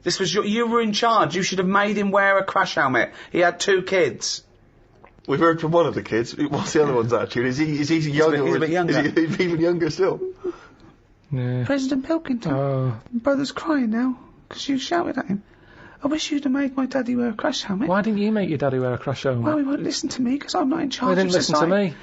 This was you were in charge. You should have made him wear a crash helmet. He had 2 kids. We've heard from one of the kids. What's the other one's attitude? Is he younger? He's a bit younger. Is he even younger still? Yeah. President Pilkington. Oh. My brother's crying now, because you shouted at him. I wish you'd have made my daddy wear a crash helmet. Why didn't you make your daddy wear a crash helmet? Well, he won't listen to me, because I'm not in charge He didn't of listen to society. me.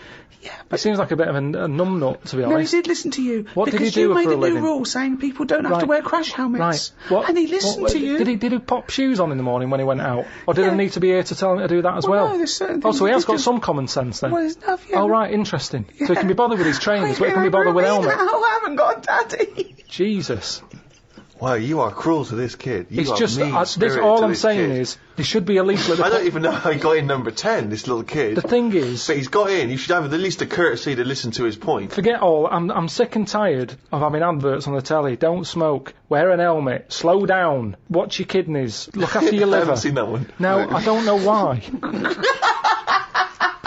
Yeah, It but... seems like a bit of a numbnut, to be No, he honest. did listen to you. What did he because do you made for a a new living? rule saying people don't have to wear crash helmets. Right. What, and he listened to you. Did he pop shoes on in the morning when he went out? Or did I need to be here to tell him to do that as well? No, there's certain Oh, things so he he has could got do. some common sense then? Well, there's enough, yeah. Oh, right, interesting. So he can be bothered with his trainers, but he can be bothered with helmet. I haven't got a daddy. Jesus. Wow, you are cruel to this kid. You It's are just, mean this, spirited all to I'm this saying kid. is, there should be a leaflet. I don't even know how he got in number 10, this little kid. The thing is, But he's got in. You should have at least the courtesy to listen to his point. forget all, I'm sick and tired of having adverts on the telly. Don't smoke, wear an helmet, slow down, watch your kidneys, look after your I liver. haven't seen that one. Now, I don't know why.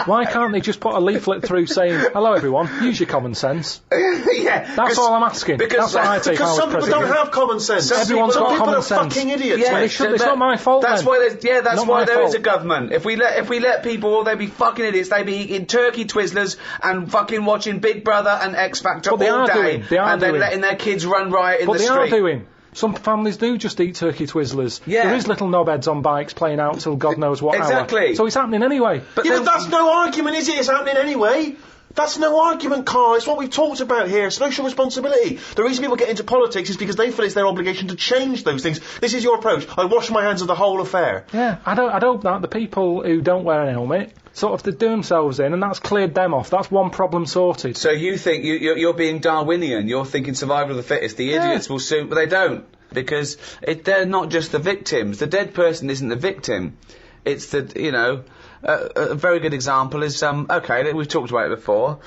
Why can't they just put a leaflet through saying, hello everyone, use your common sense? Yeah. That's all I'm asking. because- That's what I take Because power some as people president. don't have common sense. Everyone's some got people common are sense. fucking idiots. Yeah, Well, mate. it's not my fault That's then. why that's Not why my there is a fault. government. If we let people, well, they'd be fucking idiots. They'd be eating turkey twizzlers and fucking watching Big Brother and X Factor But they all are day, doing. They are and they're doing. letting their kids run riot in But the they street. are doing. Some families do just eat turkey twizzlers. Yeah. There is little knobheads on bikes playing out till God knows what Exactly. hour. So it's happening anyway. But Yeah, then- but that's no argument, is it? It's happening anyway. That's no argument, Carl. It's what we've talked about here. Social responsibility. The reason people get into politics is because they feel it's their obligation to change those things. This is your approach. I wash my hands of the whole affair. Yeah, I'd hope that the people who don't wear an helmet sort of they do themselves in, and that's cleared them off. That's one problem sorted. So you think you're being Darwinian? You're thinking survival of the fittest. The idiots will soon, but they don't, because they're not just the victims. The dead person isn't the victim. It's the a very good example is okay, we've talked about it before.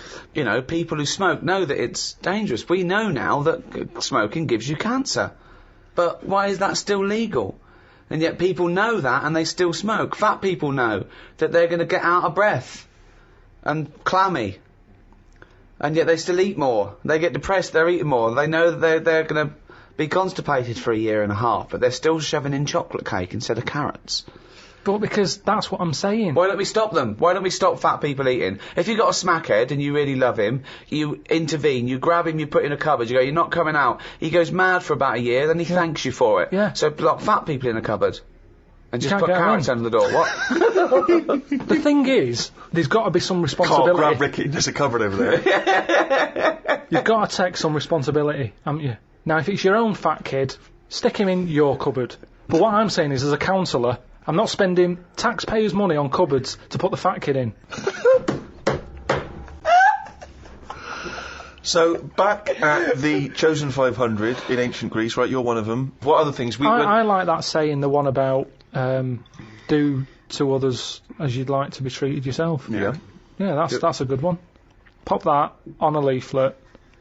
People who smoke know that it's dangerous. We know now that smoking gives you cancer, but why is that still legal? And yet people know that and they still smoke. Fat people know that they're going to get out of breath and clammy, and yet they still eat more. They get depressed, they're eating more. They know that they're going to be constipated for a year and a half, but they're still shoving in chocolate cake instead of carrots. But because that's what I'm saying. Why don't we stop them? Why don't we stop fat people eating? If you've got a smackhead and you really love him, you intervene, you grab him, you put in a cupboard, you go, you're not coming out. He goes mad for about a year, then he thanks you for it. Yeah. So lock fat people in a cupboard. And just can't put get carrots around. under the door. What? The thing is, there's got to be some Carl, responsibility. grab Ricky. There's a cupboard over there. You've got to take some responsibility, haven't you? Now, if it's your own fat kid, stick him in your cupboard. But what I'm saying is, as a counsellor, I'm not spending taxpayers' money on cupboards to put the fat kid in. So, back at the Chosen 500 in ancient Greece, right, you're one of them. What other things? I like that saying, the one about do to others as you'd like to be treated yourself. Yeah. Yeah, that's a good one. Pop that on a leaflet,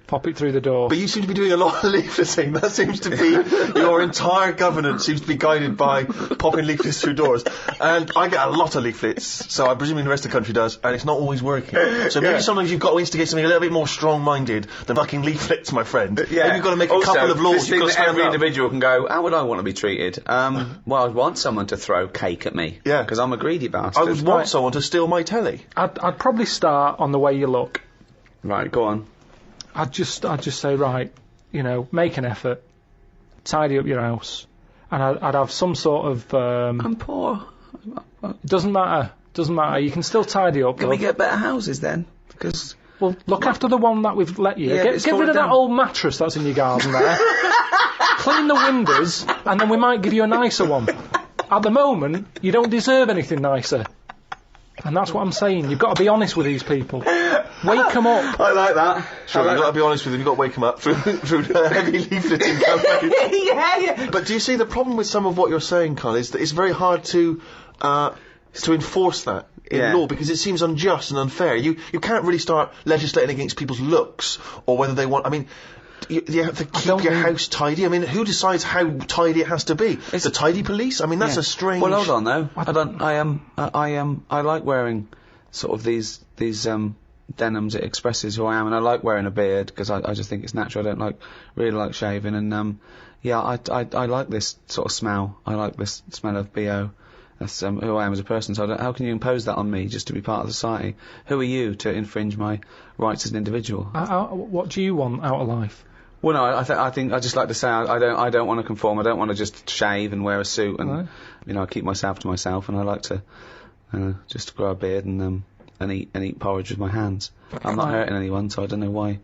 pop it through the door. But you seem to be doing a lot of leafleting. That seems to be your entire governance seems to be guided by popping leaflets through doors. And I get a lot of leaflets, so I'm presuming the rest of the country does, and it's not always working. So maybe sometimes you've got to instigate something a little bit more strong-minded than fucking leaflets, my friend. Maybe you've got to make a couple of laws. This thing You've got to that stand every up. individual can go, how would I want to be treated? Well, I'd want someone to throw cake at me. Yeah. Because I'm a greedy I bastard. would want someone to steal my telly. I'd probably start on the way you look. Right, go on. I'd just say, right, make an effort, tidy up your house, and I'd have some sort of. I'm poor. It doesn't matter. You can still tidy up. Can we get better houses then? Because Well, look after the one that we've let you. Yeah, Get it's rid fallen of that down. old mattress that's in your garden there. Clean the windows, and then we might give you a nicer one. At the moment, you don't deserve anything nicer. And that's what I'm saying. You've got to be honest with these people. Wake them up. I like that. Sure, you've got to be honest with them. You've got to wake them up through the heavy leafleting campaign. yeah. But do you see the problem with some of what you're saying, Carl, is that it's very hard to enforce that in Yeah. law because it seems unjust and unfair. You can't really start legislating against people's looks or whether they want. I mean, you have to keep your house tidy. I mean, who decides how tidy it has to be? It's the tidy police. I mean, that's a strange. Well, hold on though. I like wearing sort of these denims. It expresses who I am, and I like wearing a beard because I just think it's natural. I don't really like shaving, and Yeah, I like this sort of smell. I like this smell of BO. That's who I am as a person. So how can you impose that on me just to be part of society? Who are you to infringe my rights as an individual? What do you want out of life? Well, no, I think I just like to say I don't want to conform. I don't want to just shave and wear a suit and Right. I keep myself to myself, and I like to just grow a beard and eat porridge with my hands. I'm not Right. hurting anyone, so I don't know why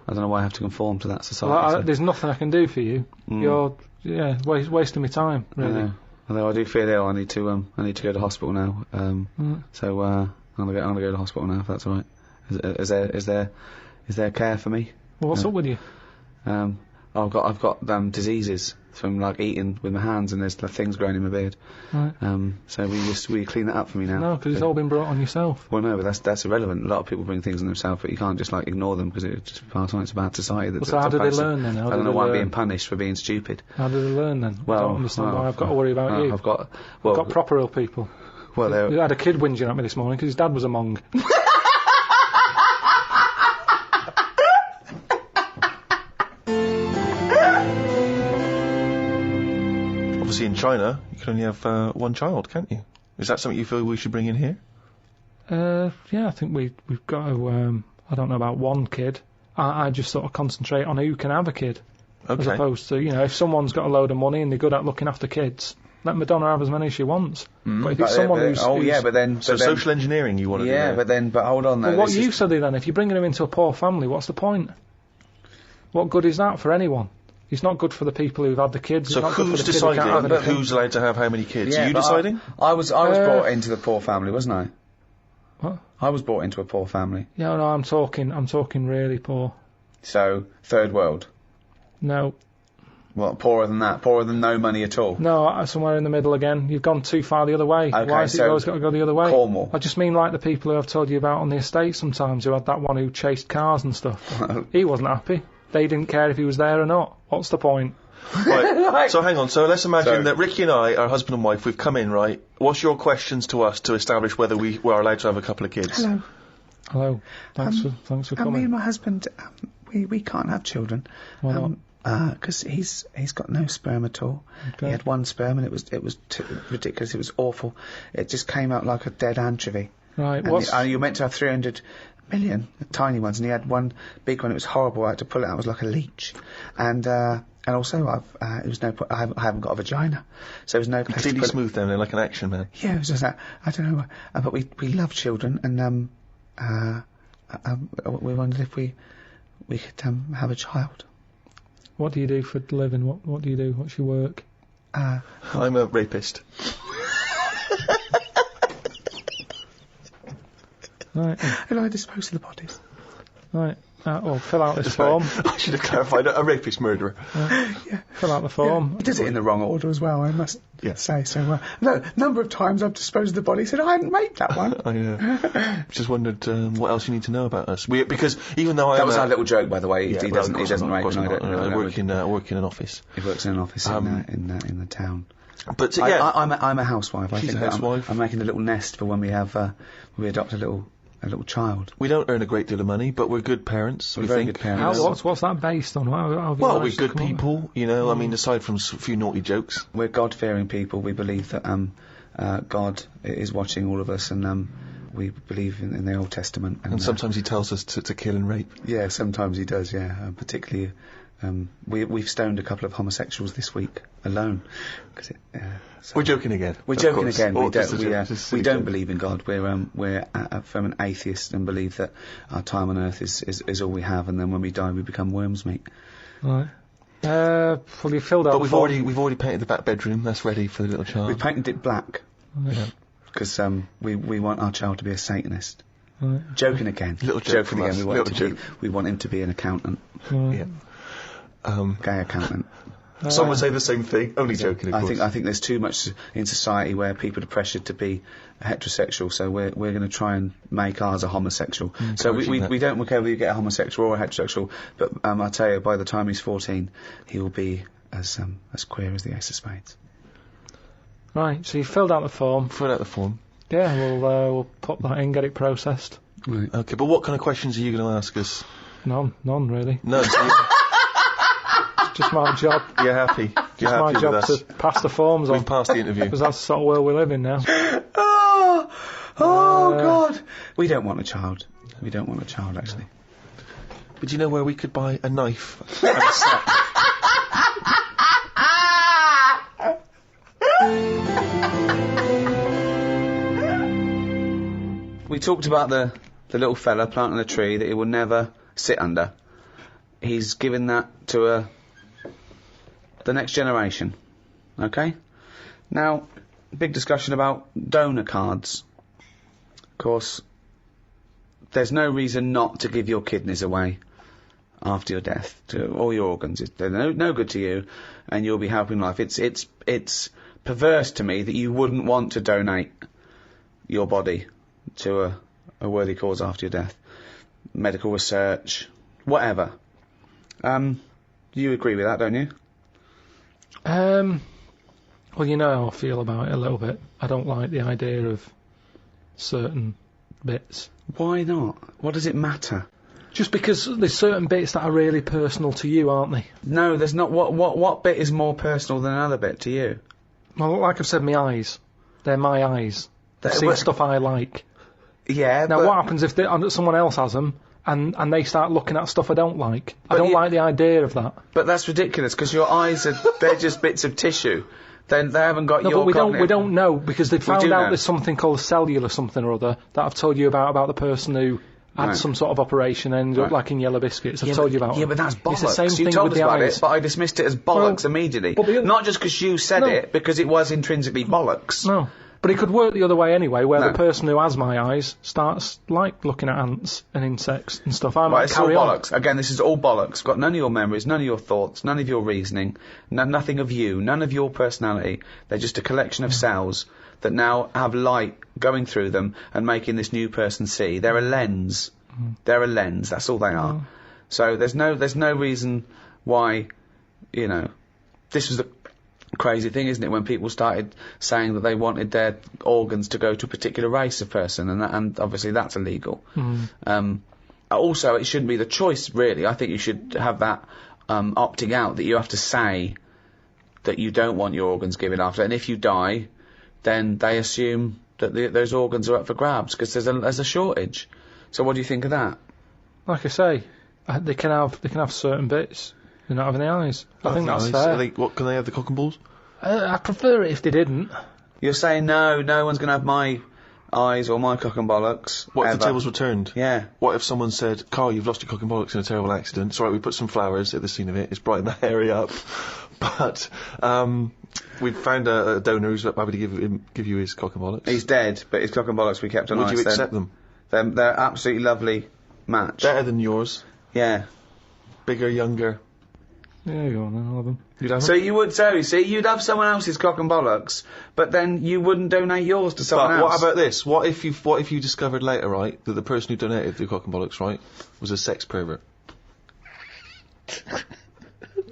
I have to conform to that society. Well, there's nothing I can do for you. You're wasting my time, really. Although I do feel ill, I need to go to hospital now. So I'm gonna go to the hospital now if that's all right. Is there care for me? Well, what's up with you? I've got diseases from like eating with my hands, and there's things growing in my beard. Right. So will you clean that up for me now? No, because it's all been brought on yourself. Well, no, but that's irrelevant. A lot of people bring things on themselves, but you can't just like ignore them because it's just part of it's a bad society. Well, so how do they learn then? I don't know why I'm being punished for being stupid. How do they learn then? Well, I don't understand why I've got to worry about you. I've got proper ill people. Well, I had a kid whinging at me this morning because his dad was a Mong. Obviously, in China, you can only have one child, can't you? Is that something you feel we should bring in here? Yeah, I think we've got to. I don't know about one kid. I just sort of concentrate on who can have a kid, as Okay. opposed to if someone's got a load of money and they're good at looking after kids, let Madonna have as many as she wants. But if it's someone who's but then So social engineering you want to do yeah, there. but hold on though. well, what this is- use are they then? If you're bringing them into a poor family, what's the point? What good is that for anyone? It's not good for the people who've had the kids. So it's not good for who's the kids who can't have deciding anything. who's allowed to have how many kids? Yeah, Are you but deciding? I was brought into the poor family, wasn't I? What? I was brought into a poor family. Yeah, no, I'm talking really poor. So third world. No, Well, poorer than that. Poorer than no money at all. no, somewhere in the middle again. You've gone too far the other way. Okay, Why has it so always got to go the other way? Cornwall. I just mean like the people who I've told you about on the estate sometimes, who had that one who chased cars and stuff. He wasn't happy. They didn't care if he was there or not. What's the point? Right. So hang on. So let's imagine So- that Ricky and I are husband and wife. We've come in, right? What's your questions to us to establish whether we are allowed to have a couple of kids? Hello. Hello. Thanks for Me and coming. my husband, we can't have children. Why not? Because he's got no sperm at all. Okay. He had one sperm and it was ridiculous. It was awful. It just came out like a dead anchovy. Right. And What's you're meant to have 300 million tiny ones, and he had one big one. It was horrible. I had to pull it out. It was like a leech. And also it was no point. I haven't got a vagina, so there was no place to Completely put it. smooth down there, like an action man. Yeah, it was just that. I don't know. But we love children, and we wondered if we could have a child. what do you do for a living? What do you do? What's your work? I'm a rapist. Right. And I dispose of the bodies. Right. Well, fill out this Sorry, form. I should have clarified. A rapist murderer. Fill out the form. He does it in the wrong order as well, I must Yeah. say. So, no, number of times I've disposed of the body. He said, I hadn't made that one. I just wondered what else you need to know about us. Because even though I That am was a- our little joke, by the way. Yeah, he well, doesn't. of He course doesn't not, rape, of and I course don't. not. I I don't- work in an office. He works in an office in the town. But yeah, I'm a housewife. I She's think a that housewife. I'm making a little nest for when we have when we adopt a little child. we don't earn a great deal of money, but we're good parents. We're we very think. good parents. What's that based on? How have you Well, we're managed to good come up- people, you know. I mean, aside from a few naughty jokes. We're God-fearing people. We believe that God is watching all of us, and we believe in the Old Testament. And sometimes he tells us to kill and rape. yeah, sometimes he does. Yeah, particularly. We've stoned a couple of homosexuals this week alone. So We're joking again. We're of joking course. again. Or We just don't. a joke, just a We silly don't joke. believe in God. We're from an atheist and believe that our time on earth is all we have, and then when we die, we become worms, mate. Right. Well, you filled out. But the we've already painted the back bedroom. That's ready for the little We child. painted it black Yeah. because we want our child to be a Satanist. Right. Joking again. Little joke Joking from again. us. We want, Little him to be, we want him to be an accountant, Right. Yeah. gay accountant. Some would say the same thing. Only joking, of course. I think there's too much in society where people are pressured to be heterosexual, so we're going to try and make ours a homosexual. So encouraging that. we don't care whether you get a homosexual or a heterosexual, but I tell you, by the time he's 14, he will be as queer as the Ace of Spades. Right. So you filled out the form. Fill out the form. Yeah. We'll put that in, get it processed. Right. Okay, but what kind of questions are you going to ask us? None really. No. So Just my job. You're happy. You're My happy with job us. to pass the forms on. We've passed the interview. Because that's the sort of world we live in now. God. We don't want a child. We don't want a child, actually. But do you know where we could buy a knife and a sack? We talked about the little fella planting a tree that he will never sit under. He's given that to the next generation. Okay? Now, big discussion about donor cards. Of course, there's no reason not to give your kidneys away after your death, to all your organs. They're no good to you, and you'll be helping life. It's perverse to me that you wouldn't want to donate your body to a worthy cause after your death. Medical research, whatever. You agree with that, don't you? Well, you know how I feel about it a little bit. I don't like the idea of certain bits. Why not? What does it matter? Just because there's certain bits that are really personal to you, aren't they? No, there's not. What bit is more personal than another bit to you? Well, like I've said, my eyes. They're my eyes. I've seen stuff I like. Yeah, Now, but what happens if someone else has them and they start looking at stuff I don't like? I But don't you- like the idea of that. But that's ridiculous, because your eyes they're just bits of tissue. Then they haven't got No, your but we cognitive- don't know, because they found do out know. there's something called cellular something or other that I've told you about the person who had Right. some sort of operation and ended up Right. like in Yellow Biscuits. I've Yeah, told but- you about Yeah, them. but that's bollocks. It's the same you thing told with us the about eyes. it, but I dismissed it as bollocks Well, immediately. but the other- Not just because you said No. it, because it was intrinsically bollocks. No. But it could work the other way anyway, where No. the person who has my eyes starts like looking at ants and insects and stuff. I Right, might it's all carry on. bollocks. Again, this is all bollocks. Got none of your memories, none of your thoughts, none of your reasoning, nothing of you, none of your personality. They're just a collection of cells that now have light going through them and making this new person see. They're a lens. They're a lens. That's all they are. So there's no reason why, this was the crazy thing, isn't it, when people started saying that they wanted their organs to go to a particular race of person, and obviously that's illegal. Also, it shouldn't be the choice, really. I think you should have that opting out, that you have to say that you don't want your organs given after, and if you die, then they assume that those organs are up for grabs, because there's a shortage. So what do you think of that? Like I say, they can have certain bits. They're not having the eyes. I think that's Nice. fair. What can they have, the cock and balls? I'd prefer it if they didn't. You're saying no one's going to have my eyes or my cock and bollocks. What if ever. the tables were turned? Yeah. What if someone said, Carl, you've lost your cock and bollocks in a terrible accident. It's all right, we put some flowers at the scene of it. It's brighten the area up. But we've found a donor who's happy to give you his cock and bollocks. He's dead, but his cock and bollocks we kept on Would ice. you accept them? They're absolutely lovely match. Better than yours. Yeah. Bigger, younger. Yeah, go on then, I'll have them. You'd have So them? you would you'd have someone else's cock and bollocks, but then you wouldn't donate yours to someone But else. what about this? What if you discovered later, right, that the person who donated the cock and bollocks, right, was a sex pervert?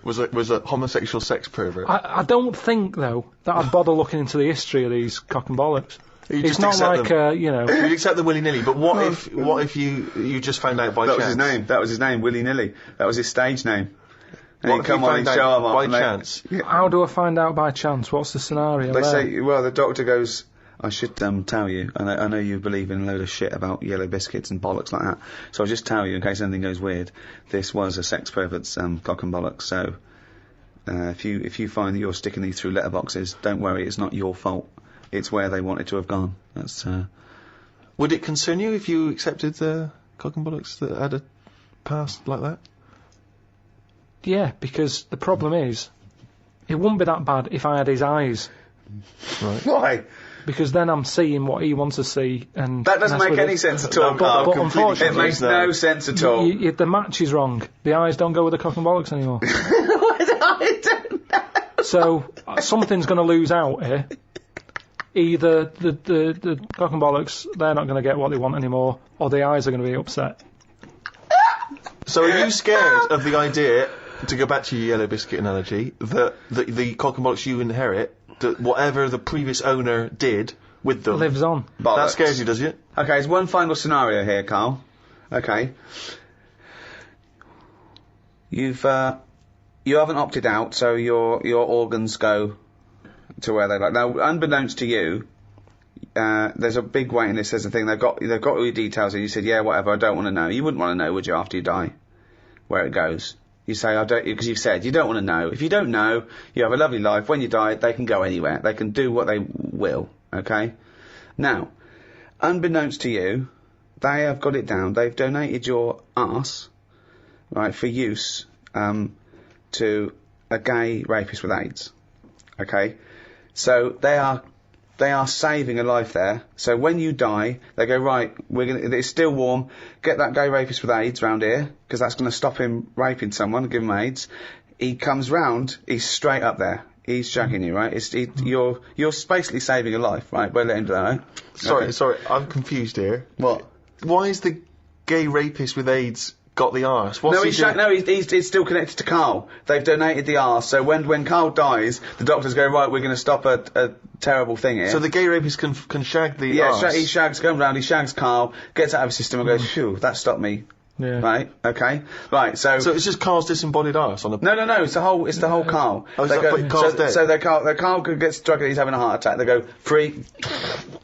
was a homosexual sex pervert? I don't think, though, that I'd bother looking into the history of these cock and bollocks. You It's just not accept like, them. You'd accept them willy-nilly, but what if you just found out by That chance? was his name. That was his name, Willy Nilly. That was his stage name. And What he'd if come you on and found show out him off. by and chance? How do I find out by chance? What's the scenario They there? say, well, the doctor goes, I should tell you, I know you believe in a load of shit about yellow biscuits and bollocks like that, so I'll just tell you, in case anything goes weird, this was a sex pervert's cock and bollocks, so if you find that you're sticking these through letterboxes, don't worry, it's not your fault. It's where they wanted to have gone. That's Would it concern you if you accepted the cock and bollocks that had a past like that? Yeah, because the problem is, it wouldn't be that bad if I had his eyes, Right. why? because then I'm seeing what he wants to see, and That doesn't mess make with any it. sense at all, No, Carl. but unfortunately- It makes no sense at all. The match is wrong. The eyes don't go with the cock and bollocks anymore. I don't know. So something's going to lose out here. Either the cock and bollocks, they're not going to get what they want anymore, or the eyes are going to be upset. So are you scared of the idea, to go back to your yellow biscuit analogy, that the cock and bollocks you inherit, that whatever the previous owner did with them, Lives on. that Bollocks. scares you, does it? Okay, there's one final scenario here, Carl. Okay. You've you haven't opted out, so your organs go to where they like. Now, unbeknownst to you, there's a big waiting list. There's a thing they've got all your details, and you said, yeah, whatever. I don't want to know. You wouldn't want to know, would you, after you die, where it goes? You say, I don't, because you've said you don't want to know. If you don't know, you have a lovely life. When you die, they can go anywhere. They can do what they will. Okay. Now, unbeknownst to you, they have got it down. They've donated your arse, right, for use to a gay rapist with AIDS. Okay, so they are saving a life there. So when you die, they go, right, it's still warm. Get that gay rapist with AIDS round here, because that's going to stop him raping someone and give him AIDS. He comes round, he's straight up there. He's shagging you, right? You're basically saving a life, right? By letting him do that, right? Sorry, I'm confused here. What? Why is the gay rapist with AIDS got the arse? What's he doing? He's still connected to Carl. They've donated the arse, so when Carl dies, the doctors go, right, we're going to stop a terrible thing here. So the gay rapist can shag the arse? Yeah, he shags, comes round, he shags Carl, gets out of his system and goes, phew, that stopped me. Yeah. Right, okay. Right, so it's just Carl's disembodied arse on a... No, it's the whole Carl. Oh, but Carl's dead? So Carl gets struck and he's having a heart attack. They go, free,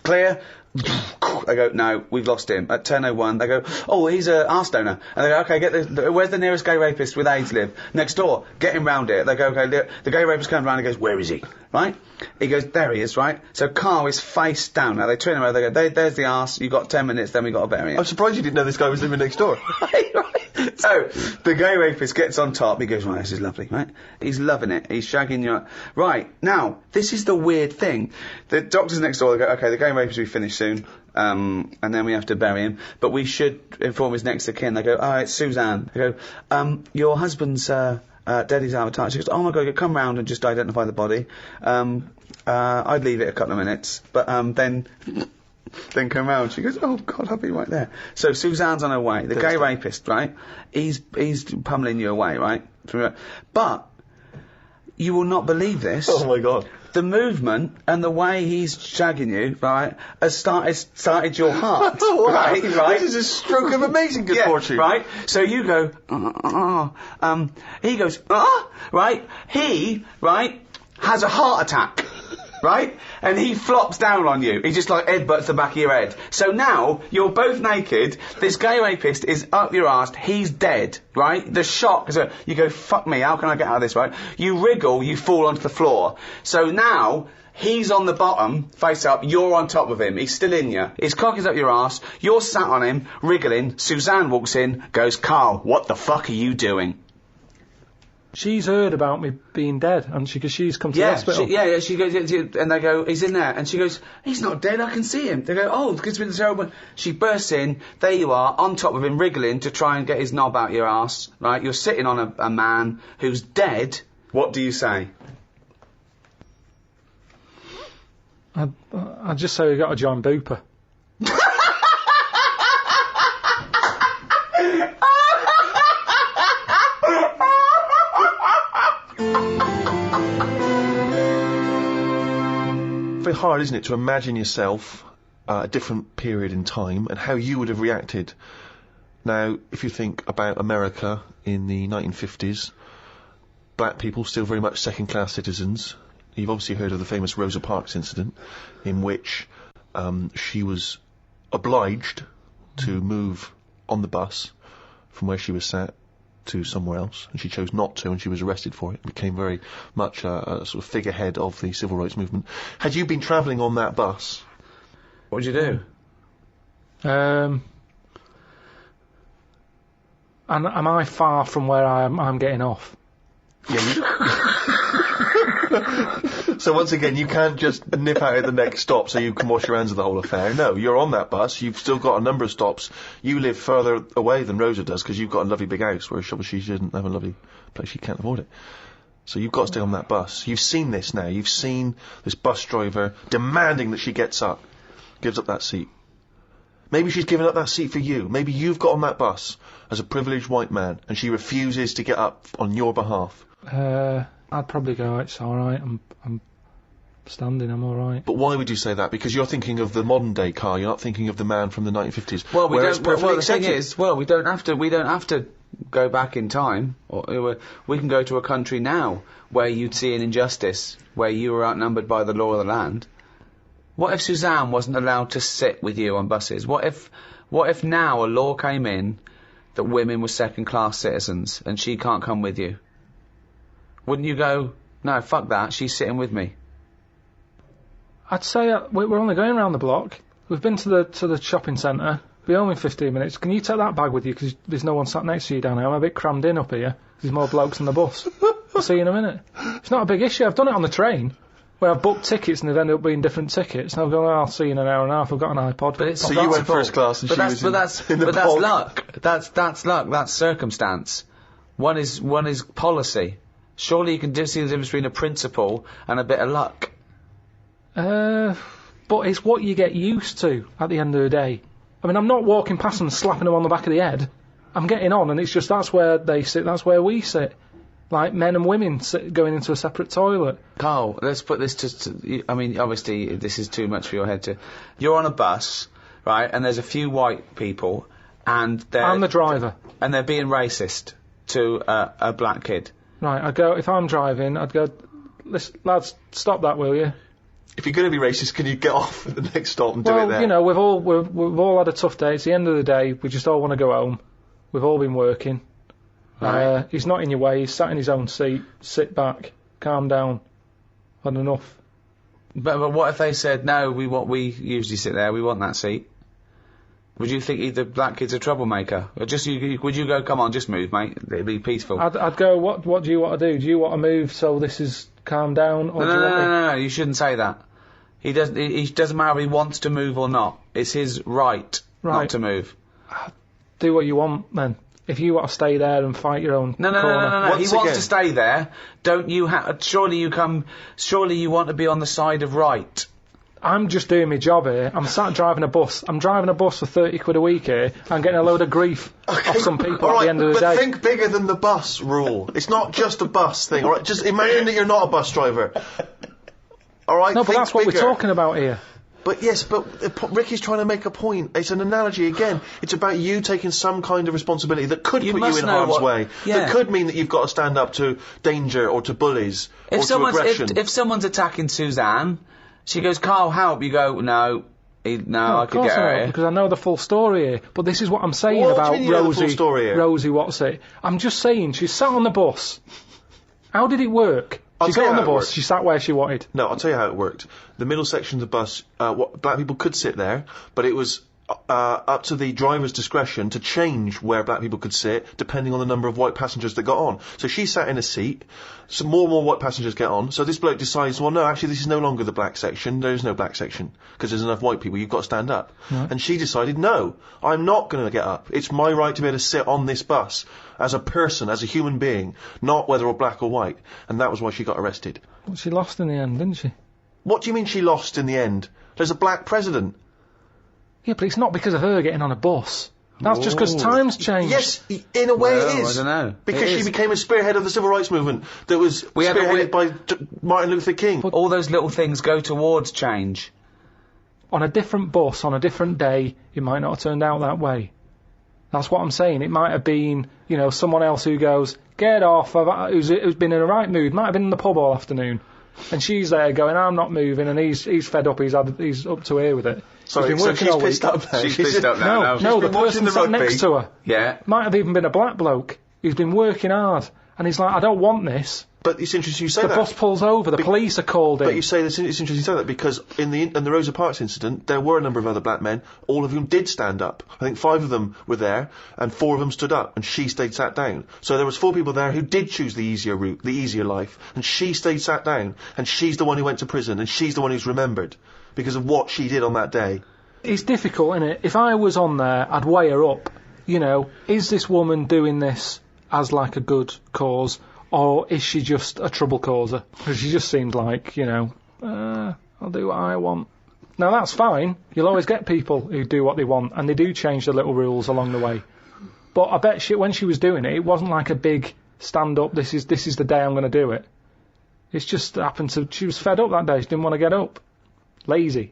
clear. They go, no, we've lost him. At 10:01, they go, oh, he's a arse donor. And they go, okay, where's the nearest gay rapist with AIDS live? Next door. Get him round here. They go, okay, the gay rapist comes round and goes, where is he? Right? He goes, there he is, right? So Carl is face down. Now they turn him over, they go, there's the arse, you've got 10 minutes, then we got to bury him. I'm surprised you didn't know this guy was living next door. Right. So, the gay rapist gets on top, he goes, right, this is lovely, right? He's loving it, he's shagging you. Right, now, this is the weird thing. The doctors next door, they go, okay, the gay rapist will be finished soon, and then we have to bury him, but we should inform his next of kin. They go, oh, it's Suzanne. They go, your husband's, dead, he's avatar. She goes, oh my god, come round and just identify the body. I'd leave it a couple of minutes, but, then come round. She goes, oh god, I'll be right there. So Suzanne's on her way. The gay rapist, right? He's pummeling you away, right? But you will not believe this. Oh my god. The movement and the way he's shagging you, right, has started your heart. Wow. Right? This is a stroke of amazing good fortune. Right? So you go, he goes, right? He, right, has a heart attack. Right? And he flops down on you. He just like headbutts the back of your head. So now, you're both naked, this gay rapist is up your arse, he's dead, right? The shock is you go, fuck me, how can I get out of this, right? You wriggle, you fall onto the floor. So now, he's on the bottom, face up, you're on top of him, he's still in you. His cock is up your arse, you're sat on him, wriggling, Suzanne walks in, goes, Carl, what the fuck are you doing? She's heard about me being dead, and because she's come to the hospital. She goes, and they go, he's in there, and she goes, he's not dead, I can see him. They go, oh, because it's terrible. She bursts in, there you are, on top of him, wriggling to try and get his knob out your arse, right? You're sitting on a man who's dead. What do you say? I'd just say we got to join Booper. Very hard, isn't it, to imagine yourself a different period in time and how you would have reacted. Now, if you think about America in the 1950s, black people still very much second-class citizens. You've obviously heard of the famous Rosa Parks incident, in which she was obliged to move on the bus from where she was sat to somewhere else, and she chose not to, and she was arrested for it. Became very much a sort of figurehead of the civil rights movement. Had you been travelling on that bus, what would you do? And am I far from where I'm getting off? Yeah. So once again, you can't just nip out at the next stop so you can wash your hands of the whole affair. No, you're on that bus. You've still got a number of stops. You live further away than Rosa does because you've got a lovely big house, whereas she doesn't have a lovely place. She can't afford it. So you've got to stay on that bus. You've seen this now. You've seen this bus driver demanding that she gets up, gives up that seat. Maybe she's given up that seat for you. Maybe you've got on that bus as a privileged white man and she refuses to get up on your behalf. I'd probably go, it's alright, I'm standing, I'm alright. But why would you say that? Because you're thinking of the modern day car, you're not thinking of the man from the 1950s. Well, we don't have to go back in time, or we can go to a country now where you'd see an injustice, where you were outnumbered by the law of the land. What if Suzanne wasn't allowed to sit with you on buses? What if now a law came in that women were second-class citizens and she can't come with you? Wouldn't you go, no, fuck that, she's sitting with me? I'd say we're only going around the block. We've been to the shopping centre. Be home in 15 minutes. Can you take that bag with you? Because there's no one sat next to you down here. I'm a bit crammed in up here. There's more blokes on the bus. I'll see you in a minute. It's not a big issue. I've done it on the train, where I've booked tickets and they've ended up being different tickets. And I've gone, I'll see you in an hour and a half. I've got an iPod. But So you went first class and she was in the that's pod. luck. That's luck. That's circumstance. One is policy. Surely you can see the difference between a principle and a bit of luck. But it's what you get used to at the end of the day. I mean, I'm not walking past them and slapping them on the back of the head. I'm getting on, and it's just that's where they sit, that's where we sit. Like men and women going into a separate toilet. Carl, let's put this to I mean, obviously, this is too much for your head to... You're on a bus, right, and there's a few white people, and I'm the driver. And they're being racist to a black kid. Right, if I'm driving, I'd go, listen, lads, stop that, will you? If you're going to be racist, can you get off at the next stop and do it there? You know, we've all had a tough day. It's the end of the day. We just all want to go home. We've all been working. Right. He's not in your way. He's sat in his own seat. Sit back. Calm down. Had enough. But what if they said, no, we usually sit there, we want that seat? Would you think the black kid's a troublemaker? Or would you go, come on, just move, mate, it'd be peaceful? I'd go, what do you want to do? Do you want to move so this is calm down? Or No, you shouldn't say that. He doesn't matter if he wants to move or not. It's his right not to move. Do what you want, then. If you want to stay there and fight your own corner. No. He wants to stay there. Don't you surely you want to be on the side of right. I'm just doing my job here. I'm sat driving a bus. I'm driving a bus for 30 quid a week here. I'm getting a load of grief off some people at the end of the day. But think bigger than the bus rule. It's not just a bus thing, alright? Just imagine that you're not a bus driver. Alright? No, but that's what we're talking about here. But yes, Ricky's trying to make a point. It's an analogy again. It's about you taking some kind of responsibility that could put you in harm's way. Yeah. That could mean that you've got to stand up to danger or to bullies or to aggression. If someone's attacking Suzanne, she goes, Carl, help. You go, no, I could get her here. Because I know the full story here. But this is what I'm saying What about do you mean you know the Rosie. full story here? Rosie, what's it? I'm just saying, she sat on the bus. How did it work? She got on the bus, she sat where she wanted. No, I'll tell you how it worked. The middle section of the bus, black people could sit there, but it was up to the driver's discretion to change where black people could sit, depending on the number of white passengers that got on. So she sat in a seat, some more and more white passengers get on, so this bloke decides, well, no, actually, this is no longer the black section, there is no black section, because there's enough white people, you've got to stand up. Right. And she decided, no, I'm not going to get up. It's my right to be able to sit on this bus, as a person, as a human being, not whether or black or white. And that was why she got arrested. Well, she lost in the end, didn't she? What do you mean she lost in the end? There's a black president. Yeah, but it's not because of her getting on a bus. That's just because times changed. Yes, in a way it is. I don't know. Because she became a spearhead of the civil rights movement that was spearheaded by Martin Luther King. All those little things go towards change. On a different bus, on a different day, it might not have turned out that way. That's what I'm saying. It might have been, someone else who goes, get off, who's been in a right mood, might have been in the pub all afternoon. And she's there going, I'm not moving, and he's fed up, he's up to here with it. Sorry, so she's pissed up now. She's pissed up now. No, the person sat next to her. Yeah. Might have even been a black bloke who's been working hard. And he's like, I don't want this. But it's interesting you say The that. bus pulls over, the police are called in. But you say this, it's interesting you say that because in the Rosa Parks incident, there were a number of other black men, all of whom did stand up. I think 5 of them were there, and 4 of them stood up, and she stayed sat down. So there was 4 people there who did choose the easier route, the easier life, and she stayed sat down, and she's the one who went to prison, and she's the one who's remembered because of what she did on that day. It's difficult, isn't it? If I was on there, I'd weigh her up. Is this woman doing this as like a good cause? Or is she just a trouble causer? Because she just seemed like, I'll do what I want. Now that's fine. You'll always get people who do what they want, and they do change the little rules along the way. But I bet when she was doing it, it wasn't like a big stand up, this is the day I'm going to do it. It's just happened she was fed up that day, she didn't want to get up. Lazy.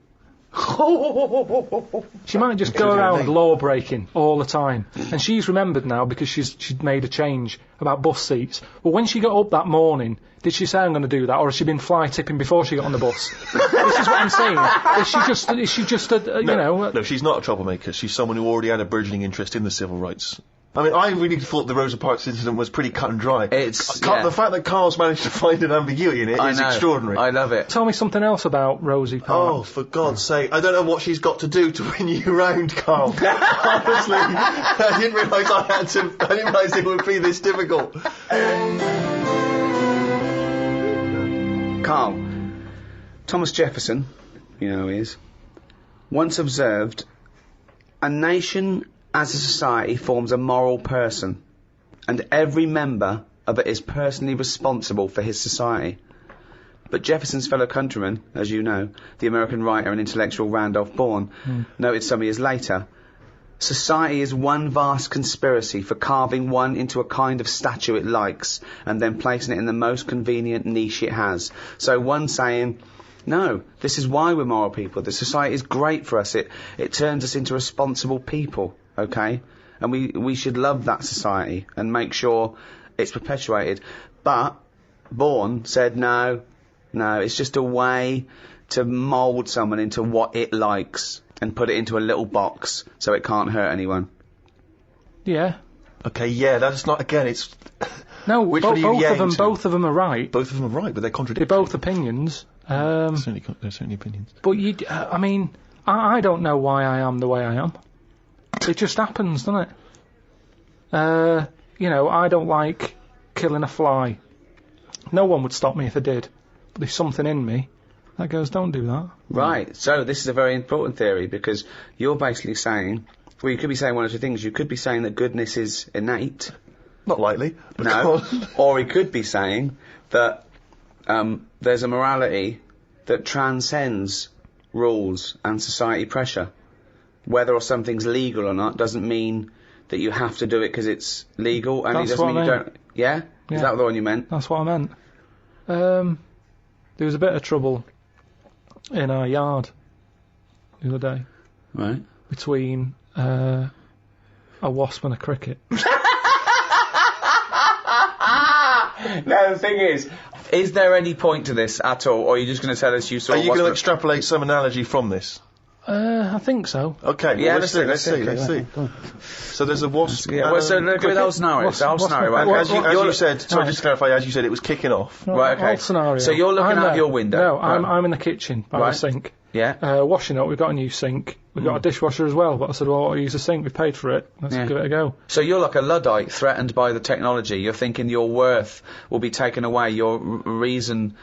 She might just go around law breaking all the time. And she's remembered now because she'd made a change about bus seats. But when she got up that morning, did she say I'm going to do that, or has she been fly tipping before she got on the bus? This is what I'm saying. Is she just you know? No, she's not a troublemaker. She's someone who already had a burgeoning interest in the civil rights. I mean, I really thought the Rosa Parks incident was pretty cut and dry. The fact that Carl's managed to find an ambiguity in it is extraordinary. I love it. Tell me something else about Rosie Parks. Oh, for God's sake. I don't know what she's got to do to win you round, Carl. Honestly, I didn't realise it would be this difficult. Carl, Thomas Jefferson, you know who he is, once observed, a nation as a society forms a moral person, and every member of it is personally responsible for his society. But Jefferson's fellow countryman, as you know, the American writer and intellectual Randolph Bourne, noted some years later, society is one vast conspiracy for carving one into a kind of statue it likes, and then placing it in the most convenient niche it has. So one saying, no, this is why we're moral people. The society is great for us. It turns us into responsible people, okay? And we should love that society and make sure it's perpetuated. But Bourne said, no, it's just a way to mould someone into what it likes and put it into a little box so it can't hurt anyone. Yeah. Okay, yeah, that's not, again, it's... No, Which one are you both of them are right. Both of them are right, but they're contradictory. They're both opinions. They're certainly opinions. But I mean, I don't know why I am the way I am. It just happens, doesn't it? You know, I don't like killing a fly. No one would stop me if I did. But there's something in me that goes, don't do that. Right, so this is a very important theory, because you're basically saying, well, you could be saying one of two things. You could be saying that goodness is innate. Not likely. But No. Or he could be saying that there's a morality that transcends rules and society pressure. Whether or something's legal or not doesn't mean that you have to do it because it's legal, and That's it doesn't what mean I you meant. don't... Yeah? Yeah. Is that the one you meant? That's what I meant. There was a bit of trouble in our yard the other day Right. between a wasp and a cricket. No, the thing is there any point to this at all, or are you just going to tell us you saw... Are you going to extrapolate some analogy from this? I think so. Okay, Yeah, well, let's let's see. see. So there's a wasp. Yeah, well, so look at the whole scenario. It's the whole scenario, right? As you said, sorry, just to clarify, as you said, it was kicking off. Right, okay. Old scenario. So you're looking I'm out there. your window. No, Right. I'm in the kitchen by Right. the sink. Yeah. Washing up. We've got a new sink. We've got a dishwasher as well. But I said, well, I'll use a sink. We've paid for it. Let's Yeah. give it a go. So you're like a Luddite threatened by the technology. You're thinking your worth will be taken away, your reason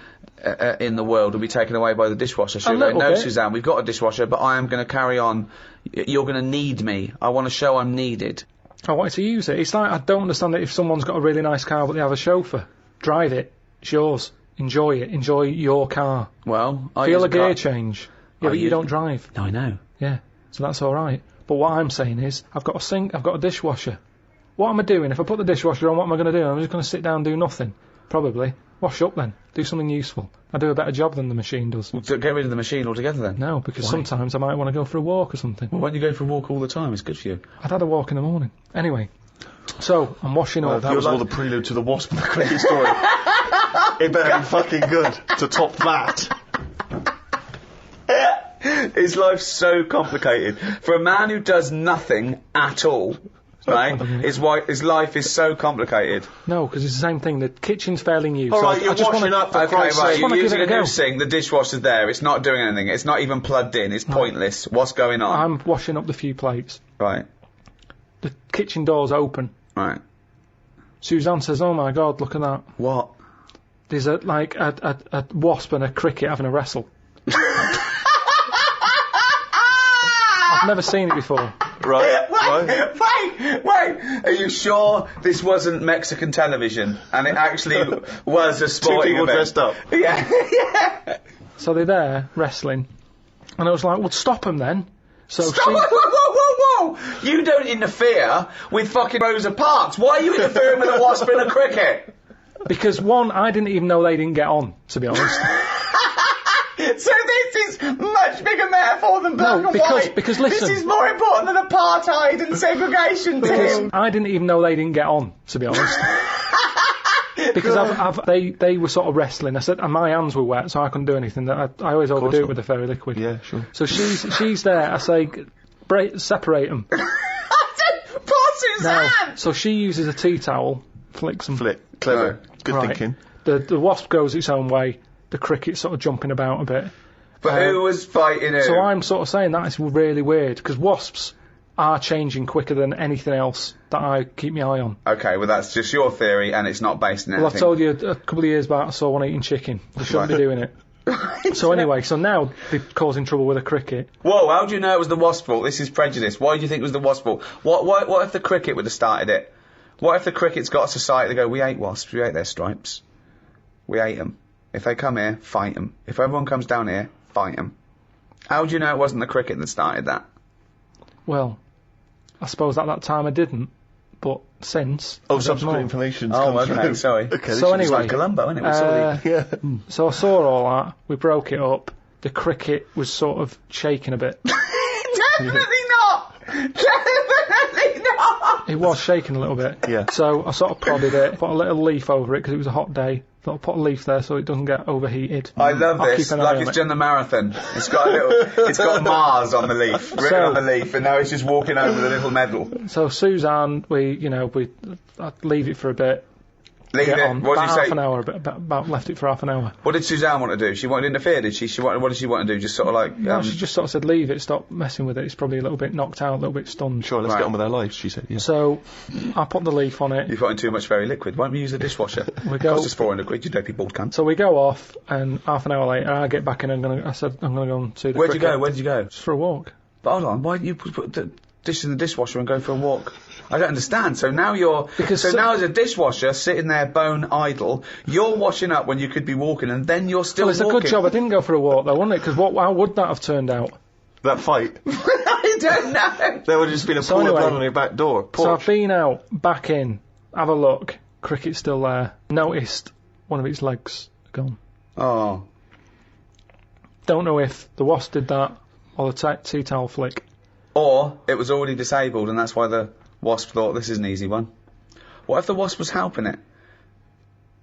in the world will be taken away by the dishwasher. So A you're going, little no, bit. Suzanne, we've got a dishwasher, but I am going to carry on. You're going to need me. I want to show I'm needed. I wanted to use it. It's like, I don't understand it if someone's got a really nice car but they have a chauffeur. Drive it. It's yours. Enjoy it. Enjoy your car. Well, I Feel use a gear car- change. Yeah, I but you use- don't drive. No, I know. Yeah, so that's all right. But what I'm saying is, I've got a sink, I've got a dishwasher. What am I doing? If I put the dishwasher on, what am I going to do? I'm just going to sit down and do nothing. Probably. Wash up then. Do something useful. I do a better job than the machine does. Well, get rid of the machine altogether then. No, because Why? sometimes I might want to go for a walk or something. Well, why don't you go for a walk all the time? It's good for you. I'd had a walk in the morning. Anyway, so I'm washing up. That was all the prelude to the wasp and the cricket story. It better be fucking good to top that. His life's so complicated. For a man who does nothing at all, right? His life is so complicated. No, because it's the same thing. The kitchen's fairly new. All so right, I you're just washing wanna, up for Okay, Christ's right, sake. wanna you're give using it a a new go. sink, the dishwasher's there, it's not doing anything, it's not even plugged in, it's pointless. What's going on? I'm washing up the few plates. Right, The kitchen door's open. right. Suzanne says, "Oh my God, look at that! What? There's a wasp and a cricket having a wrestle." I've never seen it before. Right, right. Wait! Are you sure this wasn't Mexican television and it actually was a sporting people event? dressed up. Yeah, yeah. So they're there wrestling, and I was like, "Well, stop them then." So Stop! Whoa, whoa, whoa, whoa! You don't interfere with fucking Rosa Parks. Why are you interfering with a wasp and a cricket? because one, I didn't even know they didn't get on. To be honest, So this is much bigger metaphor than black and white. because listen- this is more important than apartheid and segregation, Tim. I didn't even know they didn't get on, to be honest. Because they were sort of wrestling. I said, and my hands were wet, so I couldn't do anything. I always overdo it with the fairy liquid. Yeah, sure. So she's there. I say, separate them. Poor Suzanne. So she uses a tea towel, flicks them. Flick. Clever. Right. Good Right. thinking. The wasp goes its own way. The cricket's sort of jumping about a bit. But who was fighting who? So I'm sort of saying that is really weird because wasps are changing quicker than anything else that I keep my eye on. Okay, well that's just your theory and it's not based on anything. Well, I've told you a couple of years back I saw one eating chicken. They shouldn't be doing it. So anyway, so now they're causing trouble with a cricket. Whoa, how do you know it was the wasp's fault? This is prejudice. Why do you think it was the wasp's fault? What if the cricket would have started it? What if the cricket's got a society that go, we hate wasps, we hate their stripes. We hate them. If they come here, fight them. If everyone comes down here, fight them. How do you know it wasn't the cricket that started that? Well, I suppose at that time I didn't, but since... Oh, I don't subsequent know. information's Oh, come okay, through. sorry. Okay, So this is anyway, Like Columbo, isn't it? We saw the- yeah. So I saw all that, we broke it up, the cricket was sort of shaking a bit. Definitely not! Definitely not! It was shaking a little bit. Yeah. So I sort of prodded it, put a little leaf over it because it was a hot day. Thought I'll put a leaf there so it doesn't get overheated. I love I'll this. keep an eye Like on it's it. done the marathon. It's got a little. It's got Mars on the leaf, written So- on the leaf, and now it's just walking over the little medal. So Suzanne, I'd leave it for a bit. Leave Get it. on. What did About you half say? an hour, about left it for half an hour. What did Suzanne want to do? She wanted to interfere, did she? What did she want to do? Just sort of like. No, she just sort of said, leave it, stop messing with it. It's probably a little bit knocked out, a little bit stunned. Sure, let's Right. get on with our lives, she said. Yeah. So I put the leaf on it. You've got in too much very liquid. Why don't we use the dishwasher? We go- Cost us £400, you dopey bald cunt. So we go off, and half an hour later, I get back in and I said, I'm going to go and see the Where'd you cricket. go? Where did you go? Just for a walk. But hold on, why didn't you put the dish in the dishwasher and go for a walk? I don't understand. So now you're... Because so so- now as a dishwasher, sitting there bone idle, you're washing up when you could be walking, and then you're still Well, it's walking. a good job I didn't go for a walk, though, wasn't it? Because how would that have turned out? That fight. I don't know. There would have just been a So pool anyway- of blood on your back door. So Porch. I've been out, back in, have a look. Cricket's still there. Noticed one of its legs gone. Oh. Don't know if the wasp did that or the tea towel flick. Or it was already disabled, and that's why the wasp thought this is an easy one. What if the wasp was helping it?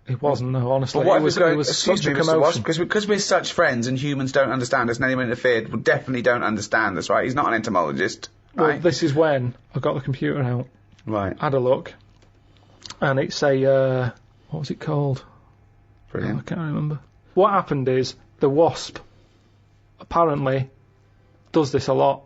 It wasn't, no, honestly. But what it if was, it's going, it was excuse such me, a Mr. Wasp, commotion. because we're such friends and humans don't understand us and anyone interfered will definitely don't understand us, right? He's not an entomologist, Well, right? this is when I got the computer out, Right, had a look, and it's a, what was it called? I brilliant. can't remember. What happened is the wasp apparently does this a lot,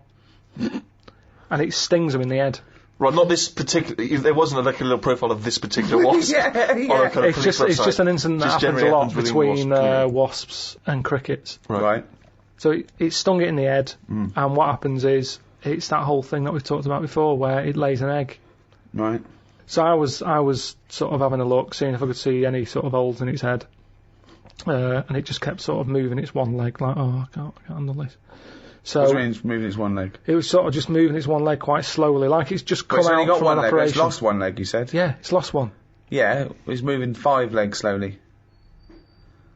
and it stings them in the head. Right, not this particular... There wasn't like a little profile of this particular wasp. Yeah, Or a kind of It's police just website. an incident that Just happens a generally lot happens within between wasp community. wasps and crickets. Right. So it stung it in the head, and what happens is it's that whole thing that we've talked about before, where it lays an egg. Right. So I was sort of having a look, seeing if I could see any sort of holes in its head, and it just kept sort of moving its one leg, like, oh, I can't handle this. What do So you mean it's moving its one leg? it was sort of just moving its one leg quite slowly, like it's just But come it's only out got from one an leg, but it's operation. lost one leg, you said? Yeah, it's lost one. Yeah, it's moving 5 legs slowly.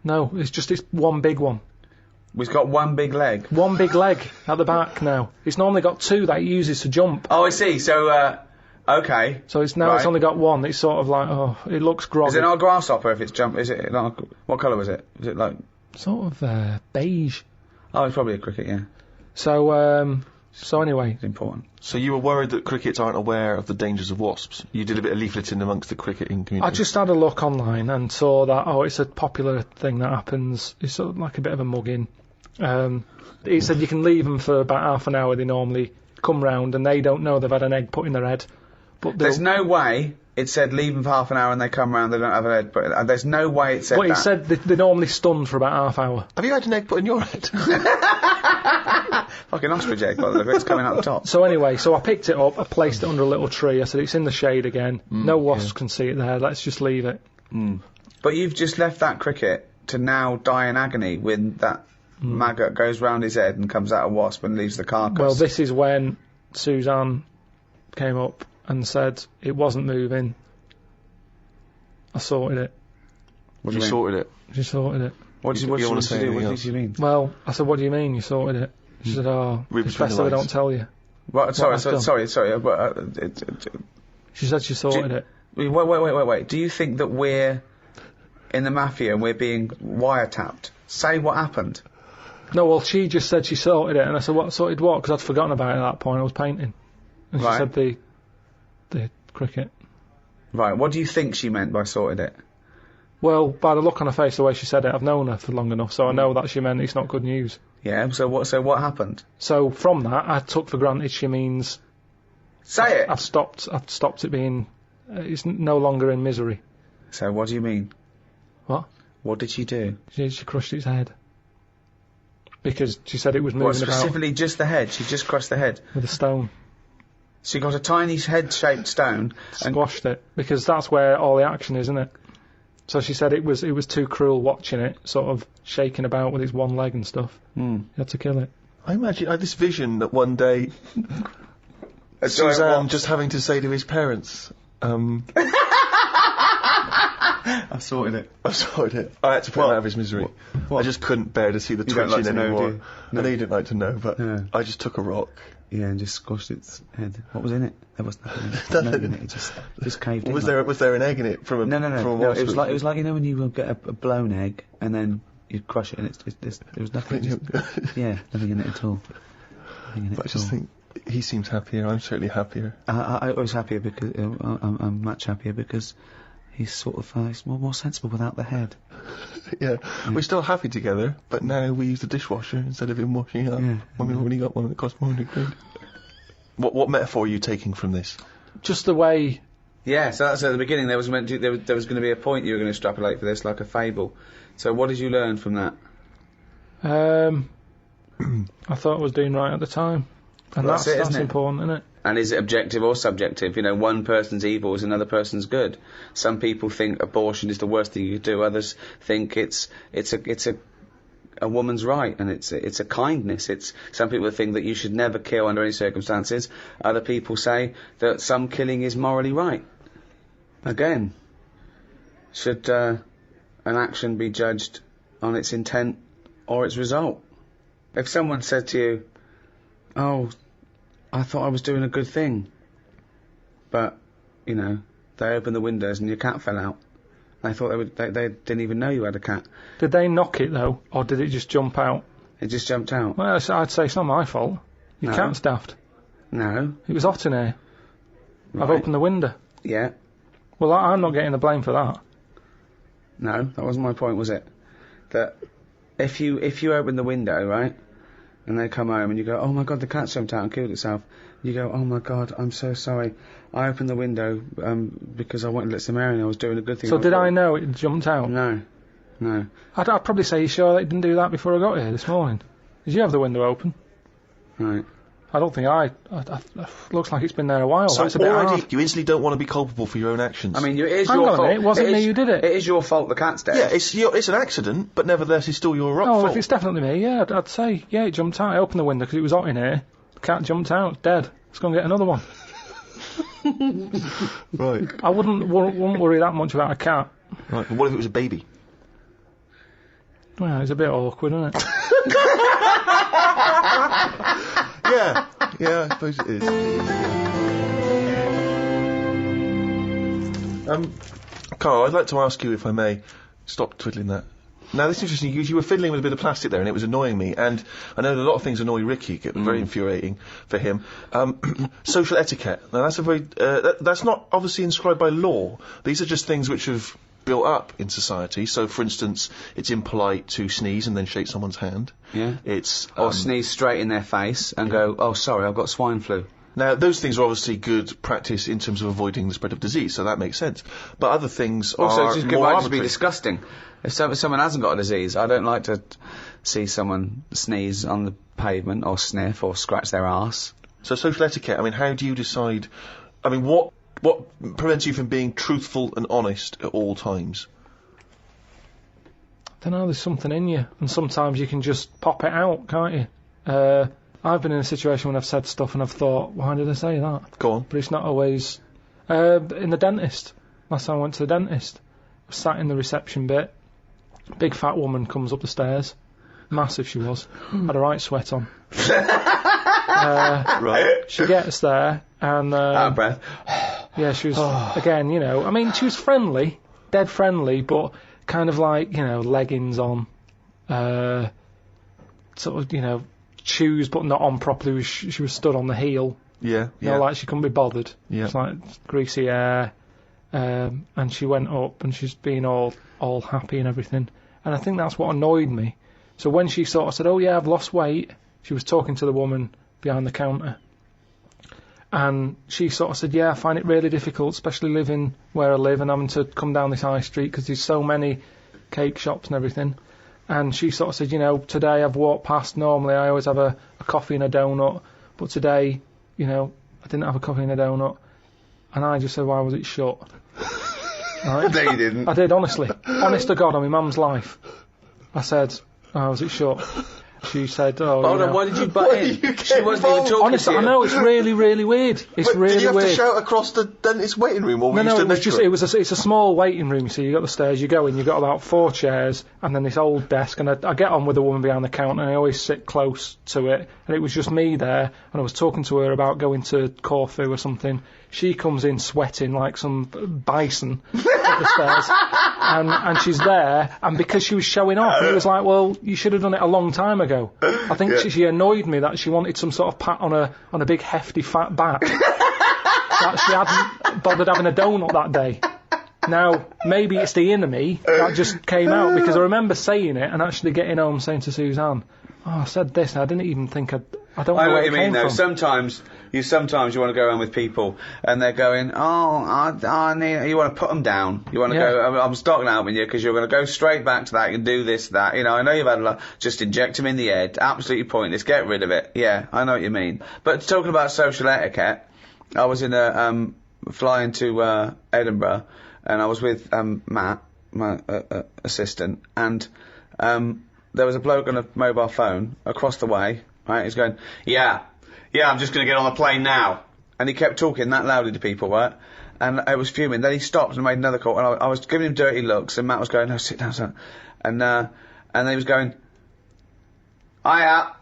No, it's just its one big one. It's got one big leg. One big leg at the back now. It's normally got 2 that it uses to jump. Oh, I see. So, okay. So it's now it's Right. only got one. It's sort of like, oh, it looks groggy. Is it not a grasshopper if it's jump? Is it not? What colour was it? Is it like? Sort of beige. Oh, it's probably a cricket. Yeah, So anyway, it's important. So you were worried that crickets aren't aware of the dangers of wasps. You did a bit of leafleting amongst the cricketing community. I just had a look online and saw that, it's a popular thing that happens. It's sort of like a bit of a mugging. It said you can leave them for about half an hour. They normally come round and they don't know they've had an egg put in their head. But There's no way it said leave them for half an hour and they come round. They don't have an egg. But there's no way it said But that. it said they're normally stunned for about half hour. Have you had an egg put in your head? Fucking ostrich egg, by the way. It's coming out the top. So anyway, I picked it up, I placed it under a little tree. I said it's in the shade again. No wasps can see it there. Let's just leave it. But you've just left that cricket to now die in agony when that maggot goes round his head and comes out a wasp and leaves the carcass. Well, this is when Suzanne came up and said it wasn't moving. I sorted it. What do You you mean? sorted it. She sorted it. What do you wanna want say to do? anything What else? did you mean? Well, I said, what do you mean you sorted it? She said, oh, Read it's between best the if I lines. don't tell you. Right, sorry, I've done. sorry. She said she sorted it. Wait. Do you think that we're in the mafia and we're being wiretapped? Say what happened. No, well, she just said she sorted it, and I said, what, sorted what? Because I'd forgotten about it at that point, I was painting. And she Right. said the cricket. Right, what do you think she meant by sorted it? Well, by the look on her face, the way she said it, I've known her for long enough, so I know that she meant it's not good news. Yeah, so what happened? So from that, I took for granted she means Say it! I've stopped it being, it's no longer in misery. So what do you mean? What? What did she do? She crushed its head. Because she said it was moving What, about specifically just the head? She just crushed the head. with a stone. She got a tiny head-shaped stone and Squashed it. Because that's where all the action is, isn't it? So she said it was too cruel watching it, sort of shaking about with its one leg and stuff. You had to kill it. I imagine I had this vision that one day Suzanne just having to say to his parents, I sorted it. I sorted it. I had to put him out of his misery. I just couldn't bear to see the You don't twitching like to know, anymore. do you? I know you didn't like to know, but Yeah. I just took a rock. Yeah, and just squashed its head. What was in it? There was nothing in it. Nothing. Nothing in it. It just caved in. Was like- there an egg in it from a No. from a It wasp? was like you know when you get a blown egg and then you crush it and there was nothing. Yeah, nothing in it at all. Nothing in it But I at just all. think he seems happier. I'm certainly happier. I was happier because I'm much happier because he's sort of he's more sensible without the head. Yeah. We're still happy together, but now we use the dishwasher instead of him washing up. Yeah. When we've already got one that costs £400. What metaphor are you taking from this? Just the way, Yeah, so that's at the beginning. There was going to be a point you were going to extrapolate for this, like a fable. So what did you learn from that? I thought I was doing right at the time. And Well, that's it, that's isn't it? important, isn't it? And is it objective or subjective? You know, one person's evil is another person's good. Some people think abortion is the worst thing you could do. Others think it's a woman's right and it's a kindness. Some people think that you should never kill under any circumstances. Other people say that some killing is morally right. Again, should an action be judged on its intent or its result? If someone said to you, "Oh, I thought I was doing a good thing," but, you know, they opened the windows and your cat fell out. They thought they didn't even know you had a cat. Did they knock it though, or did it just jump out? It just jumped out. Well, I'd say it's not my fault. Your No. cat's daft. No. It was hot in here. I've Right. opened the window. Yeah. Well, I'm not getting the blame for that. No, that wasn't my point, was it? That if you open the window, right, and they come home and you go, "Oh my God, the cat jumped out and killed itself," you go, "Oh my God, I'm so sorry. I opened the window because I wanted to let some air in. I was doing a good thing." So did I know it jumped out? No. I'd probably say, you sure they didn't do that before I got here this morning? Did you have the window open? Right. I don't think looks like it's been there a while. So That's a bit already, hard. you instantly don't want to be culpable for your own actions. I mean, it is Hang your on a fault. minute, it wasn't It me is- who did it. It is your fault the cat's dead. yeah, it's an accident, but nevertheless, it's still your Oh, fault. if it's definitely me, yeah, I'd say, yeah, it jumped out. I opened the window because it was hot in here. The cat jumped out, it's dead. Let's go and get another one. Right. I wouldn't worry that much about a cat. Right. But what if it was a baby? Well, it's a bit awkward, isn't it? Yeah, I suppose it is. Carl, I'd like to ask you, if I may, stop twiddling that. Now, this is interesting. You were fiddling with a bit of plastic there, and it was annoying me. And I know that a lot of things annoy Ricky, get very infuriating for him. Social etiquette. Now, that's a very that's not obviously inscribed by law. These are just things which have built up in society. So, for instance, it's impolite to sneeze and then shake someone's hand. Yeah. It's Or sneeze straight in their face and go, "Oh, sorry, I've got swine flu." Now, those things are obviously good practice in terms of avoiding the spread of disease, so that makes sense. But other things Also, are it more might just be arbitrary. disgusting. If someone hasn't got a disease, I don't like to see someone sneeze on the pavement or sniff or scratch their arse. So social etiquette, I mean, how do you decide... I mean, what prevents you from being truthful and honest at all times? I don't know, there's something in you, and sometimes you can just pop it out, can't you? I've been in a situation when I've said stuff and I've thought, why did I say that? Go on. But it's not always... in the dentist. Last time I went to the dentist, I was sat in the reception bit, Big fat woman comes up the stairs. Massive she was. Had a right sweat on. Right. She gets there and... Out of breath. Yeah, she was, again, you know, I mean, she was friendly, dead friendly, but kind of like, you know, leggings on, sort of, you know, shoes but not on properly. She was stood on the heel. Yeah. You know, like she couldn't be bothered. Yeah. It's like greasy hair. And she went up and she's been all happy and everything. And I think that's what annoyed me. So when she sort of said, oh yeah, I've lost weight, she was talking to the woman behind the counter. And she sort of said, yeah, I find it really difficult, especially living where I live and having to come down this high street because there's so many cake shops and everything. And she sort of said, you know, today I've walked past, normally I always have a coffee and a donut, but today, you know, I didn't have a coffee and a donut. And I just said, why was it shut? Right? No, you didn't. I did, honestly. Honest to God, on my mum's life. I said, why was it shut? She said, oh, Hold you on, know. why did you butt in? She wasn't even talking Honestly, to you. I know, it's really, really weird. It's Wait, really did you have weird. to shout across the dentist waiting room, or were you No, stood it was next to just, it? it was it's a small waiting room, so you got the stairs, you go in, you've got about 4 chairs, and then this old desk, and I get on with the woman behind the counter, and I always sit close to it, and it was just me there, and I was talking to her about going to Corfu or something. She comes in sweating like some bison up the stairs, and she's there, and because she was showing off, it was like, well, you should have done it a long time ago. I think she annoyed me that she wanted some sort of pat on a big hefty fat back. That she hadn't bothered having a donut that day. Now, maybe it's the inner me that just came out, because I remember saying it and actually getting home saying to Suzanne, oh, I said this, and I didn't even think I don't know I know where what it you mean, came though. from. Sometimes you want to go around with people, and they're going, "Oh, I need." You want to put them down. You want to go. I'm stocking out with you because you're going to go straight back to that. You can do this, that. You know, I know you've had a lot. Just inject them in the head. Absolutely pointless. Get rid of it. Yeah, I know what you mean. But talking about social etiquette, I was in a flying to Edinburgh, and I was with Matt, my assistant, and there was a bloke on a mobile phone across the way. Right, he's going, yeah, I'm just going to get on the plane now. And he kept talking that loudly to people, right? And I was fuming. Then he stopped and made another call, and I was giving him dirty looks, and Matt was going, no, sit down, son. And then he was going, hiya,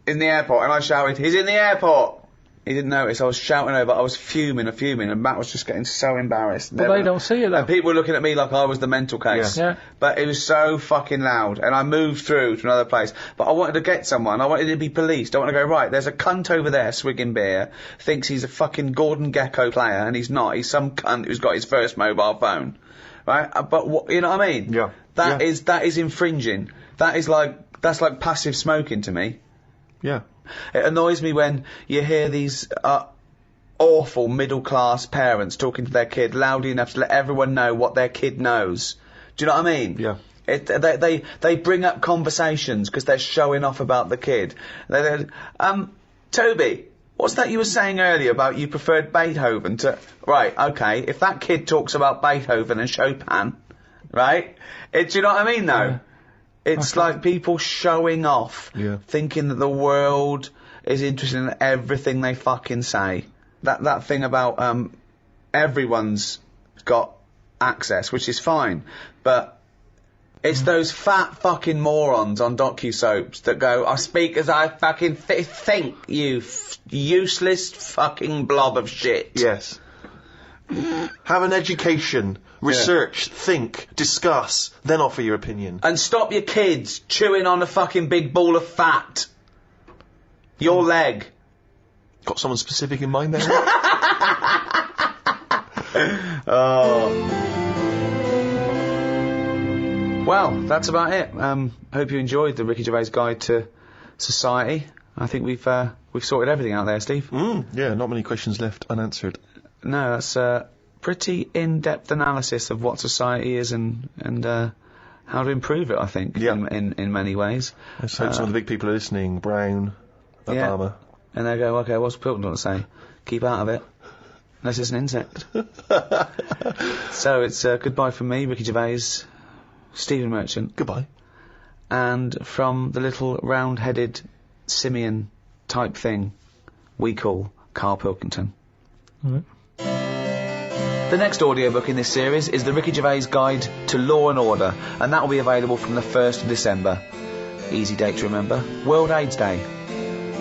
in the airport. And I shouted, he's in the airport. He didn't notice. I was shouting over. I was fuming, and Matt was just getting so embarrassed. But they don't see it, though. And people were looking at me like I was the mental case. Yeah. But it was so fucking loud, and I moved through to another place. But I wanted to get someone. I wanted to be policed. I want to go, right, there's a cunt over there swigging beer, thinks he's a fucking Gordon Gekko player, and he's not. He's some cunt who's got his first mobile phone. Right? But you know what I mean? Yeah. That is infringing. That's like passive smoking to me. Yeah. It annoys me when you hear these awful middle-class parents talking to their kid loudly enough to let everyone know what their kid knows. Do you know what I mean? Yeah. They bring up conversations because they're showing off about the kid. Toby, what's that you were saying earlier about you preferred Beethoven to... Right, okay, if that kid talks about Beethoven and Chopin, right? Do you know what I mean, though? Yeah. It's like people showing off, thinking that the world is interested in everything they fucking say. That thing about everyone's got access, which is fine, but it's those fat fucking morons on docu-soaps that go, I speak as I fucking think, you useless fucking blob of shit. Yes. Have an education, research, think, discuss, then offer your opinion. And stop your kids chewing on a fucking big ball of fat. Your leg. Got someone specific in mind there? Well, that's about it. Hope you enjoyed the Ricky Gervais Guide to Society. I think we've sorted everything out there, Steve. Yeah, not many questions left unanswered. No, that's a pretty in-depth analysis of what society is and how to improve it, I think, in many ways. Let's hope some of the big people are listening. Brown, Obama. And they go, okay, what's Pilton got to say? Keep out of it. Unless it's an insect. So it's goodbye from me, Ricky Gervais, Stephen Merchant. Goodbye. And from the little round-headed simian type thing we call Carl Pilkington. All right. The next audiobook in this series is the Ricky Gervais Guide to Law and Order, and that will be available from the 1st of December. Easy date to remember. World AIDS Day.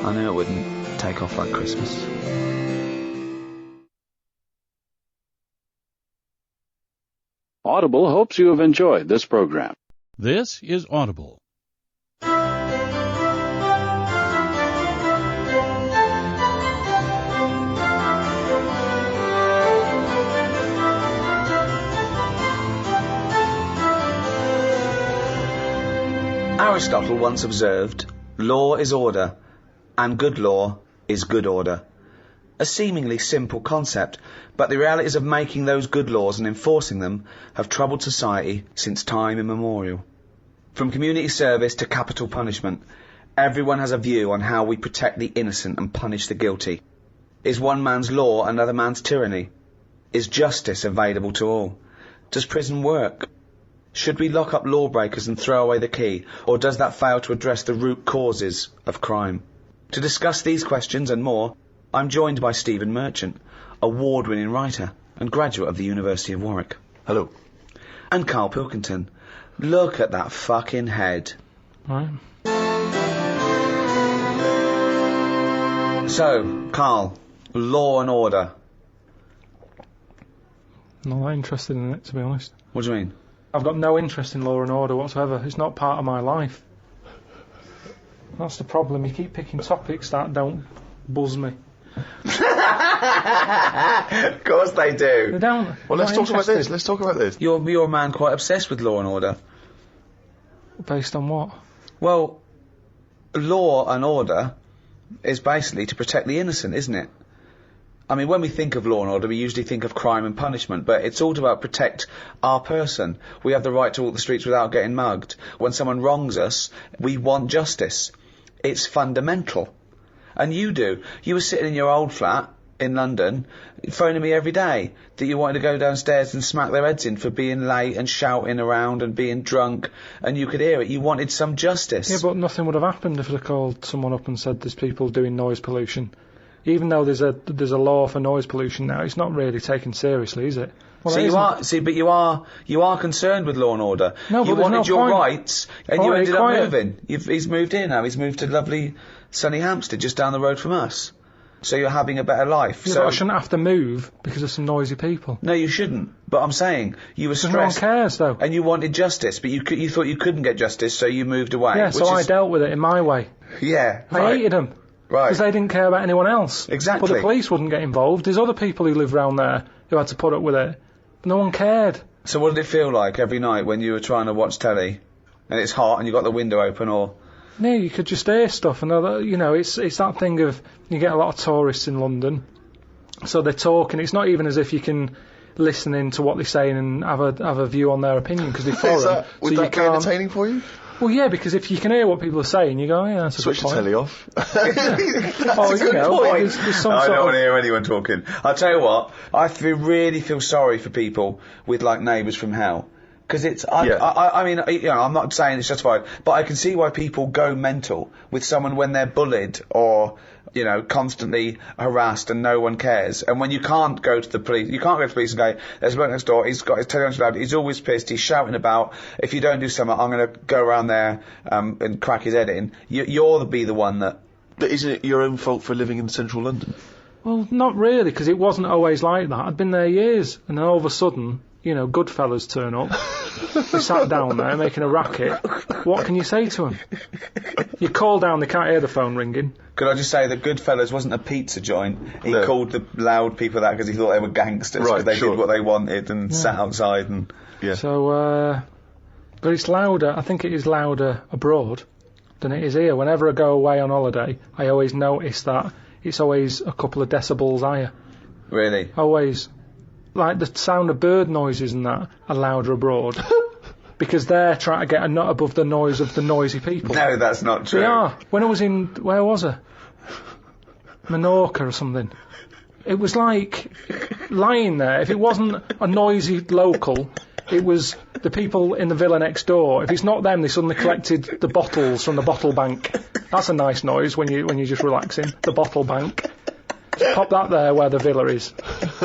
I knew it wouldn't take off like Christmas. Audible hopes you have enjoyed this program. This is Audible. Aristotle once observed, law is order, and good law is good order. A seemingly simple concept, but the realities of making those good laws and enforcing them have troubled society since time immemorial. From community service to capital punishment, everyone has a view on how we protect the innocent and punish the guilty. Is one man's law another man's tyranny? Is justice available to all? Does prison work? Should we lock up lawbreakers and throw away the key, or does that fail to address the root causes of crime? To discuss these questions and more, I'm joined by Stephen Merchant, award-winning writer and graduate of the University of Warwick. Hello. And Carl Pilkington. Look at that fucking head. Right. So, Carl, law and order. Not that interested in it, to be honest. What do you mean? I've got no interest in law and order whatsoever. It's not part of my life. That's the problem. You keep picking topics that don't buzz me. Of course they They do. don't. Well, let's I'm talk not about this. interested. Let's talk about this. You're a man quite obsessed with law and order. Based on what? Well, law and order is basically to protect the innocent, isn't it? I mean, when we think of law and order, we usually think of crime and punishment, but it's all about protect our person. We have the right to walk the streets without getting mugged. When someone wrongs us, we want justice. It's fundamental. And you do. You were sitting in your old flat in London, phoning me every day that you wanted to go downstairs and smack their heads in for being late and shouting around and being drunk, and you could hear it. You wanted some justice. Yeah, but nothing would have happened if I'd have called someone up and said there's people doing noise pollution. Even though there's a law for noise pollution now, it's not really taken seriously, is it? Well, So it you isn't. are, but you are concerned with law and order. No, but you there's wanted no your point. rights, and you Quiet, ended up quiet. moving. He's moved in now. He's moved to lovely sunny Hampstead, just down the road from us. So you're having a better life. Yeah, So but I shouldn't have to move because of some noisy people. no, you shouldn't. But I'm saying you were So no one stressed, cares, though. and you wanted justice, but you thought you couldn't get justice, so you moved away. Yeah, so which I is, dealt with it in my way. Yeah, I right. hated them. Right. Because they didn't care about anyone else. Exactly. But the police wouldn't get involved. There's other people who live round there who had to put up with it. But no one cared. So what did it feel like every night when you were trying to watch telly, and it's hot, and you got the window open, or No, you could just hear stuff. And it's that thing of, you get a lot of tourists in London, so they're talking. It's not even as if you can listen in to what they're saying and have a view on their opinion, because they're foreign. Would so that you be can't. entertaining for you? Well, yeah, because if you can hear what people are saying, you go, oh, yeah, that's a Switch good the point. telly off. Oh, you know, there's some I sort don't of- want to hear anyone talking. I'll tell you what, really feel sorry for people with, like, neighbours from hell. Because it's, I mean, I'm not saying it's justified, but I can see why people go mental with someone when they're bullied or, constantly harassed and no one cares. And when you can't go to the police, and go, there's a bloke next door, he's got his telly on loud, he's always pissed, he's shouting about, if you don't do something, I'm going to go around there and crack his head in. You'll be the one that... But isn't it your own fault for living in central London? Well, not really, because it wasn't always like that. I'd been there years, and then all of a sudden, good fellas turn up. They sat down there making a racket. What can you say to them? You call down, they can't hear the phone ringing. Could I just say that Goodfellas wasn't a pizza joint? He No. called the loud people that because he thought they were gangsters, because Right, they sure. did what they wanted and sat outside and... Yeah. So, but it's louder, I think it is louder abroad than it is here. Whenever I go away on holiday, I always notice that it's always a couple of decibels higher. Really? Always. Like the sound of bird noises and that are louder abroad. Because they're trying to get a nut above the noise of the noisy people. No, that's not true. They are. When I was where was I? Menorca or something. It was like lying there. If it wasn't a noisy local, it was the people in the villa next door. If it's not them, they suddenly collected the bottles from the bottle bank. That's a nice noise when you're just relaxing. The bottle bank. Just pop that there where the villa is.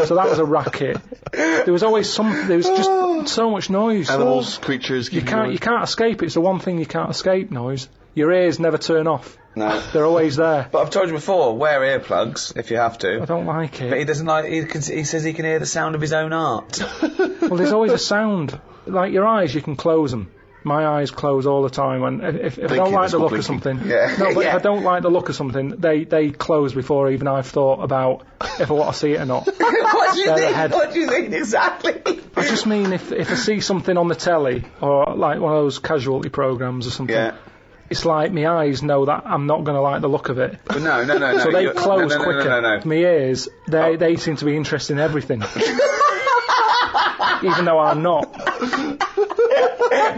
So that was a racket. There was always there was just so much noise. Animals, creatures. You can't escape it. It's the one thing you can't escape, noise. Your ears never turn off. No. They're always there. But I've told you before, wear earplugs if you have to. I don't like it. But he doesn't like. He says he can hear the sound of his own art. Well, there's always a sound. Like your eyes, you can close them. My eyes close all the time, and if I don't like the look of something, Yeah. no, but Yeah. if I don't like the look of something, they close before even I've thought about if I want to see it or not. What do you They're think? ahead. What do you think exactly? I just mean if I see something on the telly or like one of those casualty programs or something, Yeah. it's like my eyes know that I'm not going to like the look of it. But no. So they you're- close no, quicker. No. My ears, they seem to be interested in everything. Even though I'm not.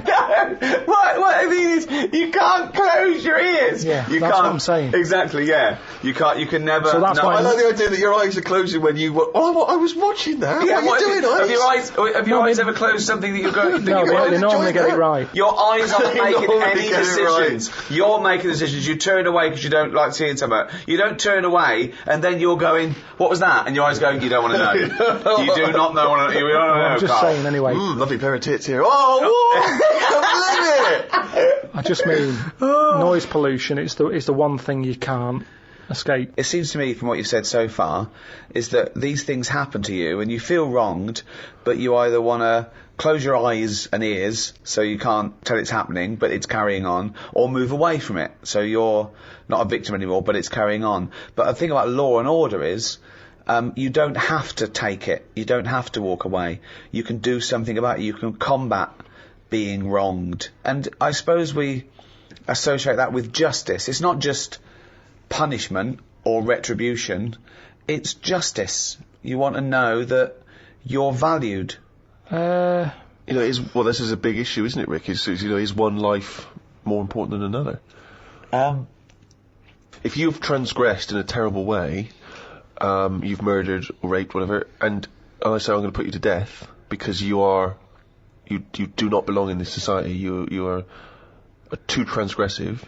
What I mean is, you can't close your ears. Yeah, you that's can't. what I'm saying. Exactly. Yeah. You can't. You can never. So that's no, why I like the idea that your eyes are closing when you. Oh, I was watching that. Yeah, what are you doing, eyes? Have your eyes ever closed something that you're going? No, they normally enjoy get that. it right. Your eyes aren't They making normally any get it decisions. You're making decisions. You turn away because you don't like seeing something. You don't turn away, and then you're going, "What was that?" And your eyes going, "You don't want to know. You do not know. You don't want to know." I'm just Carl. saying anyway. Lovely pair of tits here. Oh, whoa! I can't believe it. I just mean noise pollution. It's the one thing you can't escape. It seems to me, from what you've said so far, is that these things happen to you and you feel wronged, but you either want to close your eyes and ears so you can't tell it's happening, but it's carrying on, or move away from it so you're not a victim anymore, but it's carrying on. But the thing about law and order is, you don't have to take it. You don't have to walk away. You can do something about it. You can combat being wronged. And I suppose we associate that with justice. It's not just punishment or retribution. It's justice. You want to know that you're valued. You know, this is a big issue, isn't it, Rick? Is one life more important than another? If you've transgressed in a terrible way, you've murdered or raped, whatever, and I say I'm going to put you to death because you do not belong in this society. You are too transgressive.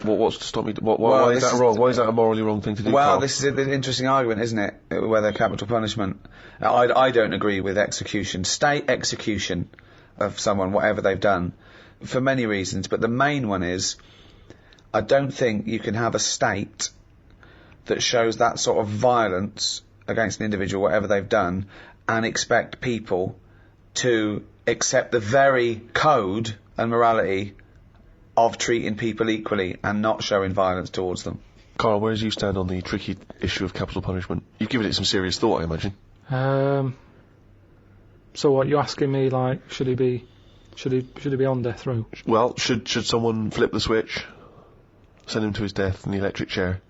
What's to stop me? Why is that wrong? Why is that a morally wrong thing to do? Well, Carl? this is an interesting argument, isn't it? Whether capital punishment. I don't agree with execution. State execution of someone, whatever they've done, for many reasons. But the main one is, I don't think you can have a state that shows that sort of violence against an individual, whatever they've done, and expect people to accept the very code and morality of treating people equally and not showing violence towards them. Carl, where do you stand on the tricky issue of capital punishment? You've given it some serious thought, I imagine. So what you asking me? Like, should he be on death row? Well, should someone flip the switch, send him to his death in the electric chair?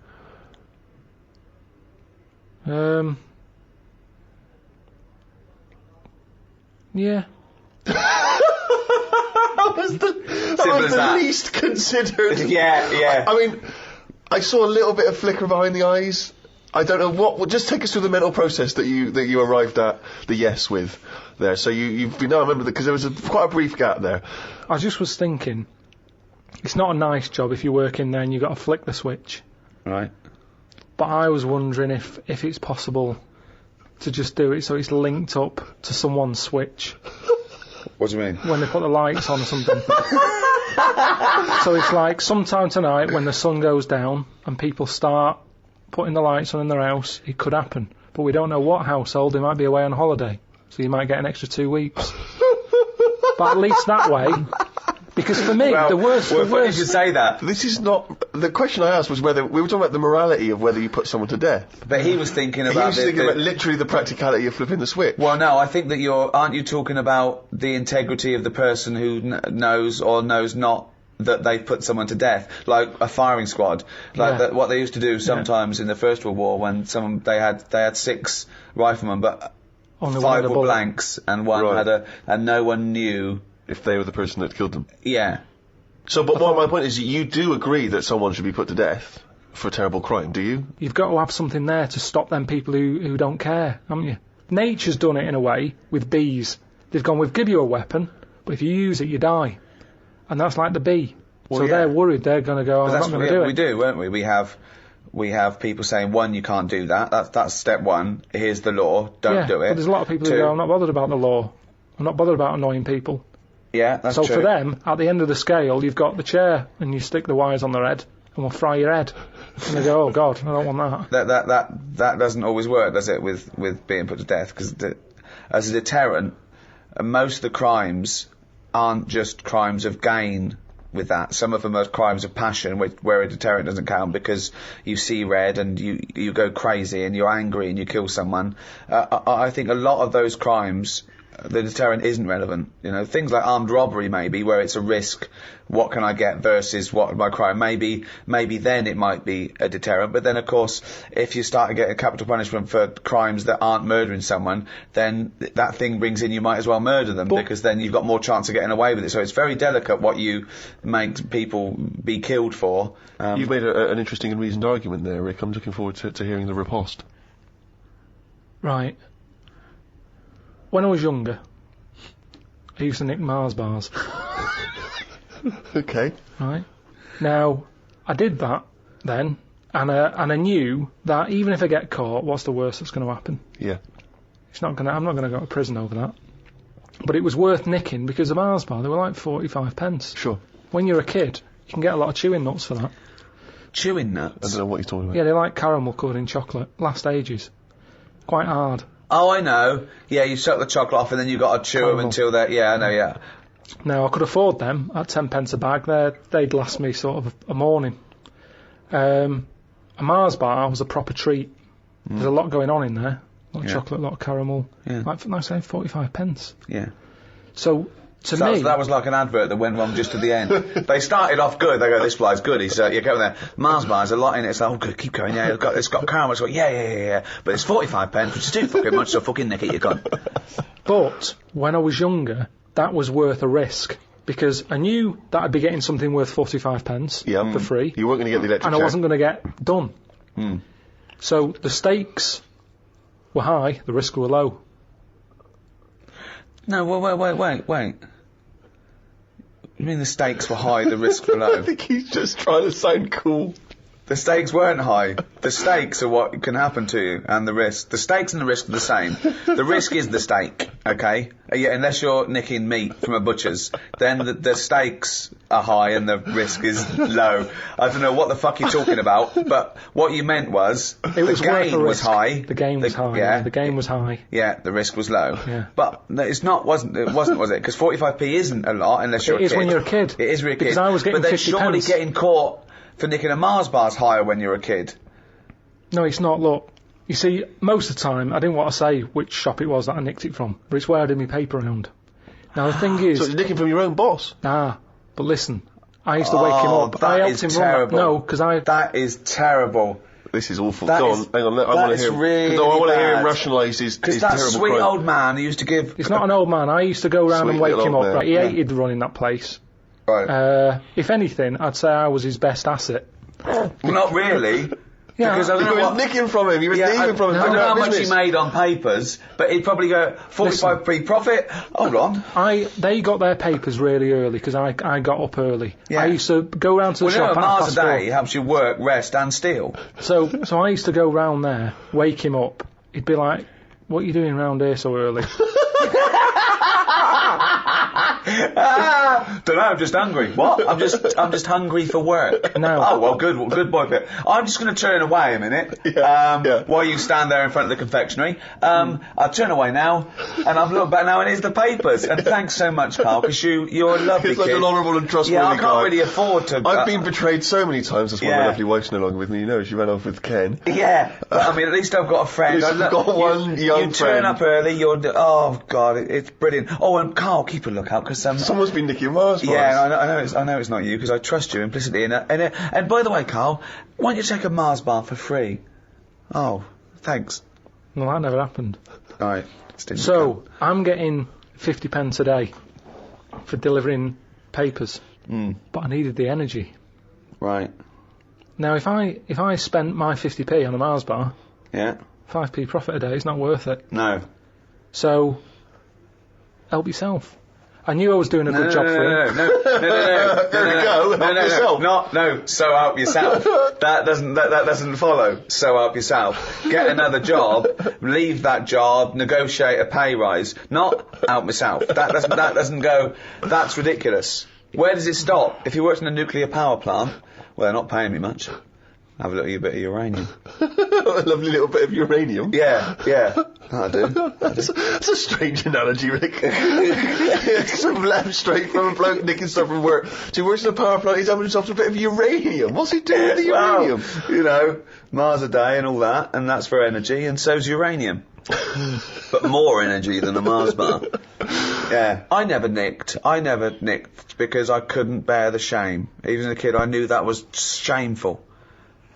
Yeah. That was the least considered. Yeah. I mean, I saw a little bit of flicker behind the eyes. I don't know what. Well, just take us through the mental process that you arrived at the yes with there. So you've been. No, I remember that because there was quite a brief gap there. I just was thinking, it's not a nice job if you work in there and you've got to flick the switch. Right. But I was wondering if it's possible to just do it so it's linked up to someone's switch What do you mean? when they put the lights on or something. So it's like sometime tonight when the sun goes down and people start putting the lights on in their house, it could happen. But we don't know what household. They might be away on holiday, so you might get an extra 2 weeks. But at least that way, because for me, the worst. Well, funny you should say that. This is not the question I asked was whether we were talking about the morality of whether you put someone to death. But he was thinking He about was thinking about literally the practicality of flipping the switch. Well, no, I think that aren't you talking about the integrity of the person who knows or knows not that they've put someone to death, like a firing squad, like Yeah. what they used to do sometimes in the First World War when they had 6 riflemen, but Only one 5 had a were bullet. blanks and one Right. had and no one knew. If they were the person that killed them. Yeah. So, but my point is, you do agree that someone should be put to death for a terrible crime, do you? You've got to have something there to stop them people who don't care, haven't you? Nature's done it in a way with bees. They've gone, we've give you a weapon, but if you use it, you die. And that's like the bee. Well, so yeah. they're worried they're going to go, But I'm that's not what going to do it. we do, weren't we? We have we have people saying, one, you can't do that. That's step one. Here's the law. Don't do it. But there's a lot of people who Two, go, I'm not bothered about the law. I'm not bothered about annoying people. yeah, that's So true. for them, at the end of the scale, you've got the chair, and you stick the wires on their head, and we'll fry your head. And they go, oh God, I don't want that. That doesn't always work, does it, with being put to death? Because as a deterrent, most of the crimes aren't just crimes of gain with that. Some of them are crimes of passion, where a deterrent doesn't count because you see red and you go crazy and you're angry and you kill someone. I think a lot of those crimes, the deterrent isn't relevant. You know, things like armed robbery, maybe, where it's a risk. What can I get versus what my crime? Maybe then it might be a deterrent. But then, of course, if you start to get a capital punishment for crimes that aren't murdering someone, then that thing brings in you might as well murder them, because then you've got more chance of getting away with it. So it's very delicate what you make people be killed for. You've made an interesting and reasoned argument there, Rick. I'm looking forward to hearing the riposte. Right. When I was younger, I used to nick Mars bars. Okay. Right. Now, I did that then, and I knew that even if I get caught, what's the worst that's going to happen? Yeah. I'm not going to go to prison over that. But it was worth nicking because the Mars bar, they were like 45 pence. Sure. When you're a kid, you can get a lot of chewing nuts for that. Chewing I nuts? don't know what he's talking about. Yeah, they like caramel covered in chocolate. Last ages. Quite hard. Oh, I know. Yeah, you suck the chocolate off and then you got to chew them Caramel. until they're... Yeah, I know, yeah. Now, I could afford them at 10 pence a bag. They'd last me sort of a morning. A Mars bar was a proper treat. There's a lot going on in there. A lot of Yeah. chocolate, a lot of caramel. Yeah. Like I say, 45 pence. Yeah. So, to So me... that was like an advert that went wrong just to the end. They started off good. They go, this fly's good. He's, you go there. Mars bars, a lot in it. It's like, oh, good, keep going. Yeah, it's got caramel. It's got, yeah. But it's 45 pence, which is too fucking much, so fucking nick it, you cunt. But when I was younger, that was worth a risk. Because I knew that I'd be getting something worth 45 pence Yeah. for free. You weren't going to get the electric And I chair. wasn't going to get done. So the stakes were high, the risk were low. No, wait. You mean the stakes were high, the risks were I low? think he's just trying to sound cool. The stakes weren't high. The stakes are what can happen to you, and the risk. The stakes and the risk are the same. The risk is the stake, okay? Yeah, unless you're nicking meat from a butcher's, then the stakes are high and the risk is low. I don't know what the fuck you're talking about, but what you meant was It was the worth gain a was risk. high. The game was high. Yeah. The game was high. Yeah, the risk was low. Yeah. But no, it wasn't, was it? Because 45p isn't a lot unless you're It a is kid. when you're a kid. It is when you're a kid. Because I was getting but then 50 surely pence. getting caught for nicking a Mars bar's higher when you're a kid. No, it's not. Look, you see, most of the time, I didn't want to say which shop it was that I nicked it from, but it's where I did my paper round. Now, the thing So is... you're nicking from your own boss. but listen, I used to wake him up. I That helped is him terrible. run that. No, because I... That is terrible. This is awful. That Go is- on, hang on. I that want to is hear. really No, I want to hear him bad. rationalise his Because terrible that sweet crime. old man who used to give... He's not an old man. I used to go round and Sweet wake little him old up. man. Right, he Yeah. hated running that place. Right. If anything, I'd say I was his best asset. Well, not really. Yeah, Because I don't You know was what... nicking from him. You was Yeah, thieving from him. I don't know how Doing much he business. made on papers, but he'd probably go 45p profit. Hold on. They got their papers really early because I got up early. Yeah. I used to go round to the Well, you know, shop a at Mars a 4:30. day helps you work, rest, and steal. So I used to go round there, wake him up. He'd be like, "What are you doing round here so early?" Don't know, I'm just hungry. What? I'm just hungry for work. No. Oh, well, good boy, Pip. I'm just going to turn away a minute. Yeah. While you stand there in front of the confectionery. I'll turn away now, and I've looked back now, and here's the papers. And thanks so much, Carl, because you're a lovely He's like kid. an honourable and trustworthy Yeah, I can't guy. really afford to. I've been betrayed so many times. That's why Yeah. my lovely wife's no longer with me. You know, she ran off with Ken. Yeah, but I mean, at least I've got a friend. At least you've got one young You turn friend. up early. Oh God, it's brilliant. Oh, and Carl, keep a lookout because Someone's been nicking Mars bars. Yeah, I know it's not you because I trust you implicitly. And by the way, Carl, why don't you take a Mars bar for free? Oh, thanks. Well, that never happened. All right. So I'm getting 50 pence a day for delivering papers, but I needed the energy. Right. Now, if I spent my 50p on a Mars bar, Yeah. 5p profit a day is not worth it. No. So help yourself. I knew I was doing a good job for him. No. There we go. Help yourself. No. So help yourself. That doesn't follow. So help yourself. Get another job. Leave that job. Negotiate a pay rise. Not help myself. That doesn't go. That's ridiculous. Where does it stop? If you worked in a nuclear power plant, well, they're not paying me much. Have a little bit of uranium. A lovely little bit of uranium. Yeah. I do. That's a strange analogy, Rick. Some left straight from a bloke nicking stuff from work. So he works in a power plant, he's having himself a bit of uranium. What's he doing with the uranium? Well, you know, Mars a day and all that, and that's for energy, and so's uranium. But more energy than a Mars bar. Yeah. I never nicked because I couldn't bear the shame. Even as a kid, I knew that was shameful.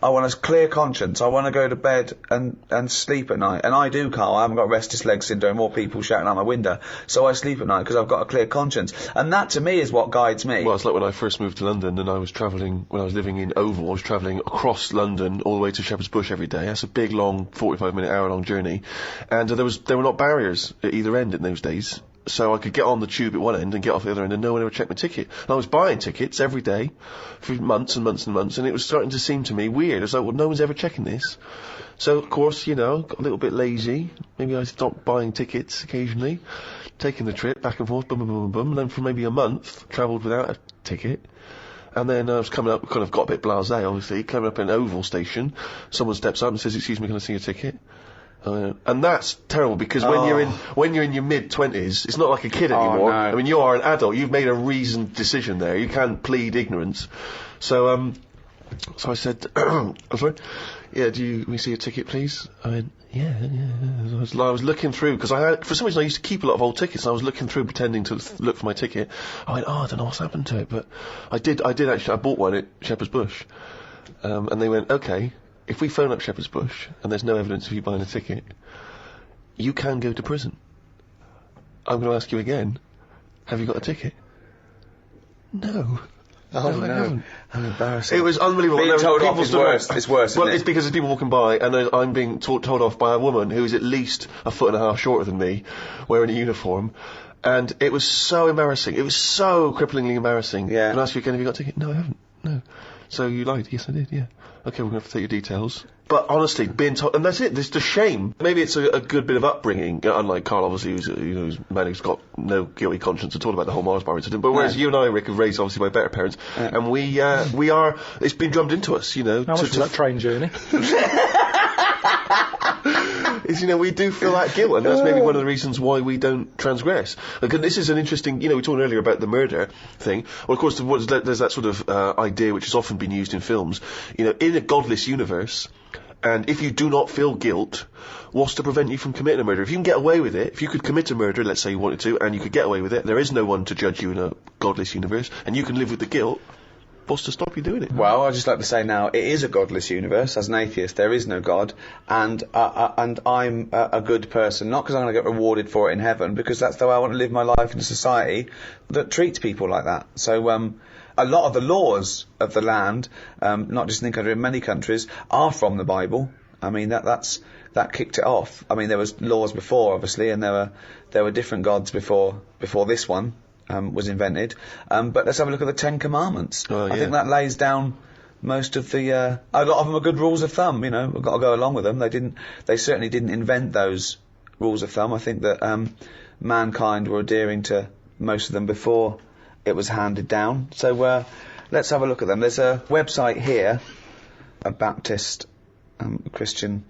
I want a clear conscience. I want to go to bed and sleep at night. And I do, Carl. I haven't got restless leg syndrome or people shouting out my window. So I sleep at night because I've got a clear conscience. And that, to me, is what guides me. Well, it's like when I first moved to London and I was travelling, when I was living in Oval, I was travelling across London all the way to Shepherd's Bush every day. That's a big, long, 45-minute, hour-long journey. And there were not barriers at either end in those days. So I could get on the tube at one end and get off the other end and no one ever checked my ticket. And I was buying tickets every day for months and months and months, and it was starting to seem to me weird. I was like, well, no one's ever checking this. So, of course, you know, got a little bit lazy. Maybe I stopped buying tickets occasionally, taking the trip back and forth, boom, boom, boom, boom. And then for maybe a month, travelled without a ticket. And then I was coming up, kind of got a bit blasé, obviously, coming up in an Oval station. Someone steps up and says, excuse me, can I see your ticket? And that's terrible because when you're in your mid-20s, it's not like a kid anymore. No. I mean, you are an adult. You've made a reasoned decision there. You can't plead ignorance. So I said, I'm sorry. Yeah, can we see your ticket, please? I went, yeah. I was looking through because for some reason I used to keep a lot of old tickets. And I was looking through, pretending to look for my ticket. I went, I don't know what's happened to it, but I did actually. I bought one at Shepherd's Bush, and they went, okay. If we phone up Shepherd's Bush and there's no evidence of you buying a ticket, you can go to prison. I'm going to ask you again, have you got a ticket? No. Oh, no. I haven't. How embarrassing. It was unbelievable. Being told off is worse. It's worse, Well, isn't it? it's because there's people walking by and I'm being told off by a woman who is at least a foot and a half shorter than me, wearing a uniform. And it was so embarrassing. It was so cripplingly embarrassing. Yeah. Can I ask you again, have you got a ticket? No, I haven't. No. So you lied? Yes, I did, yeah. Okay, we're going to have to take your details. But honestly, being told, and that's it, there's the shame. Maybe it's a good bit of upbringing, unlike Carl, obviously, who's a man who's got no guilty conscience at all about the whole Mars bar incident. But whereas you and I, Rick, have raised obviously by better parents, and we are, it's been drummed into us, you know. How much was that train journey? We do feel that guilt, and that's maybe one of the reasons why we don't transgress. Like, this is an interesting, we were talking earlier about the murder thing. Well, of course, there's that sort of idea which has often been used in films. In a godless universe, and if you do not feel guilt, what's to prevent you from committing a murder? If you can get away with it, if you could commit a murder, let's say you wanted to, and you could get away with it, there is no one to judge you in a godless universe, and you can live with the guilt. What's to stop you doing it? Well, I'd just like to say now, it is a godless universe. As an atheist, there is no God, and I'm a good person, not because I'm going to get rewarded for it in heaven, because that's the way I want to live my life in a society that treats people like that. So, a lot of the laws of the land, not just in the country, in many countries, are from the Bible. I mean, that kicked it off. I mean, there was laws before, obviously, and there were different gods before this one. Was invented, but let's have a look at the Ten Commandments. I think that lays down most of the. A lot of them are good rules of thumb. We've got to go along with them. They certainly didn't invent those rules of thumb. I think that mankind were adhering to most of them before it was handed down. So let's have a look at them. There's a website here, a Baptist Christian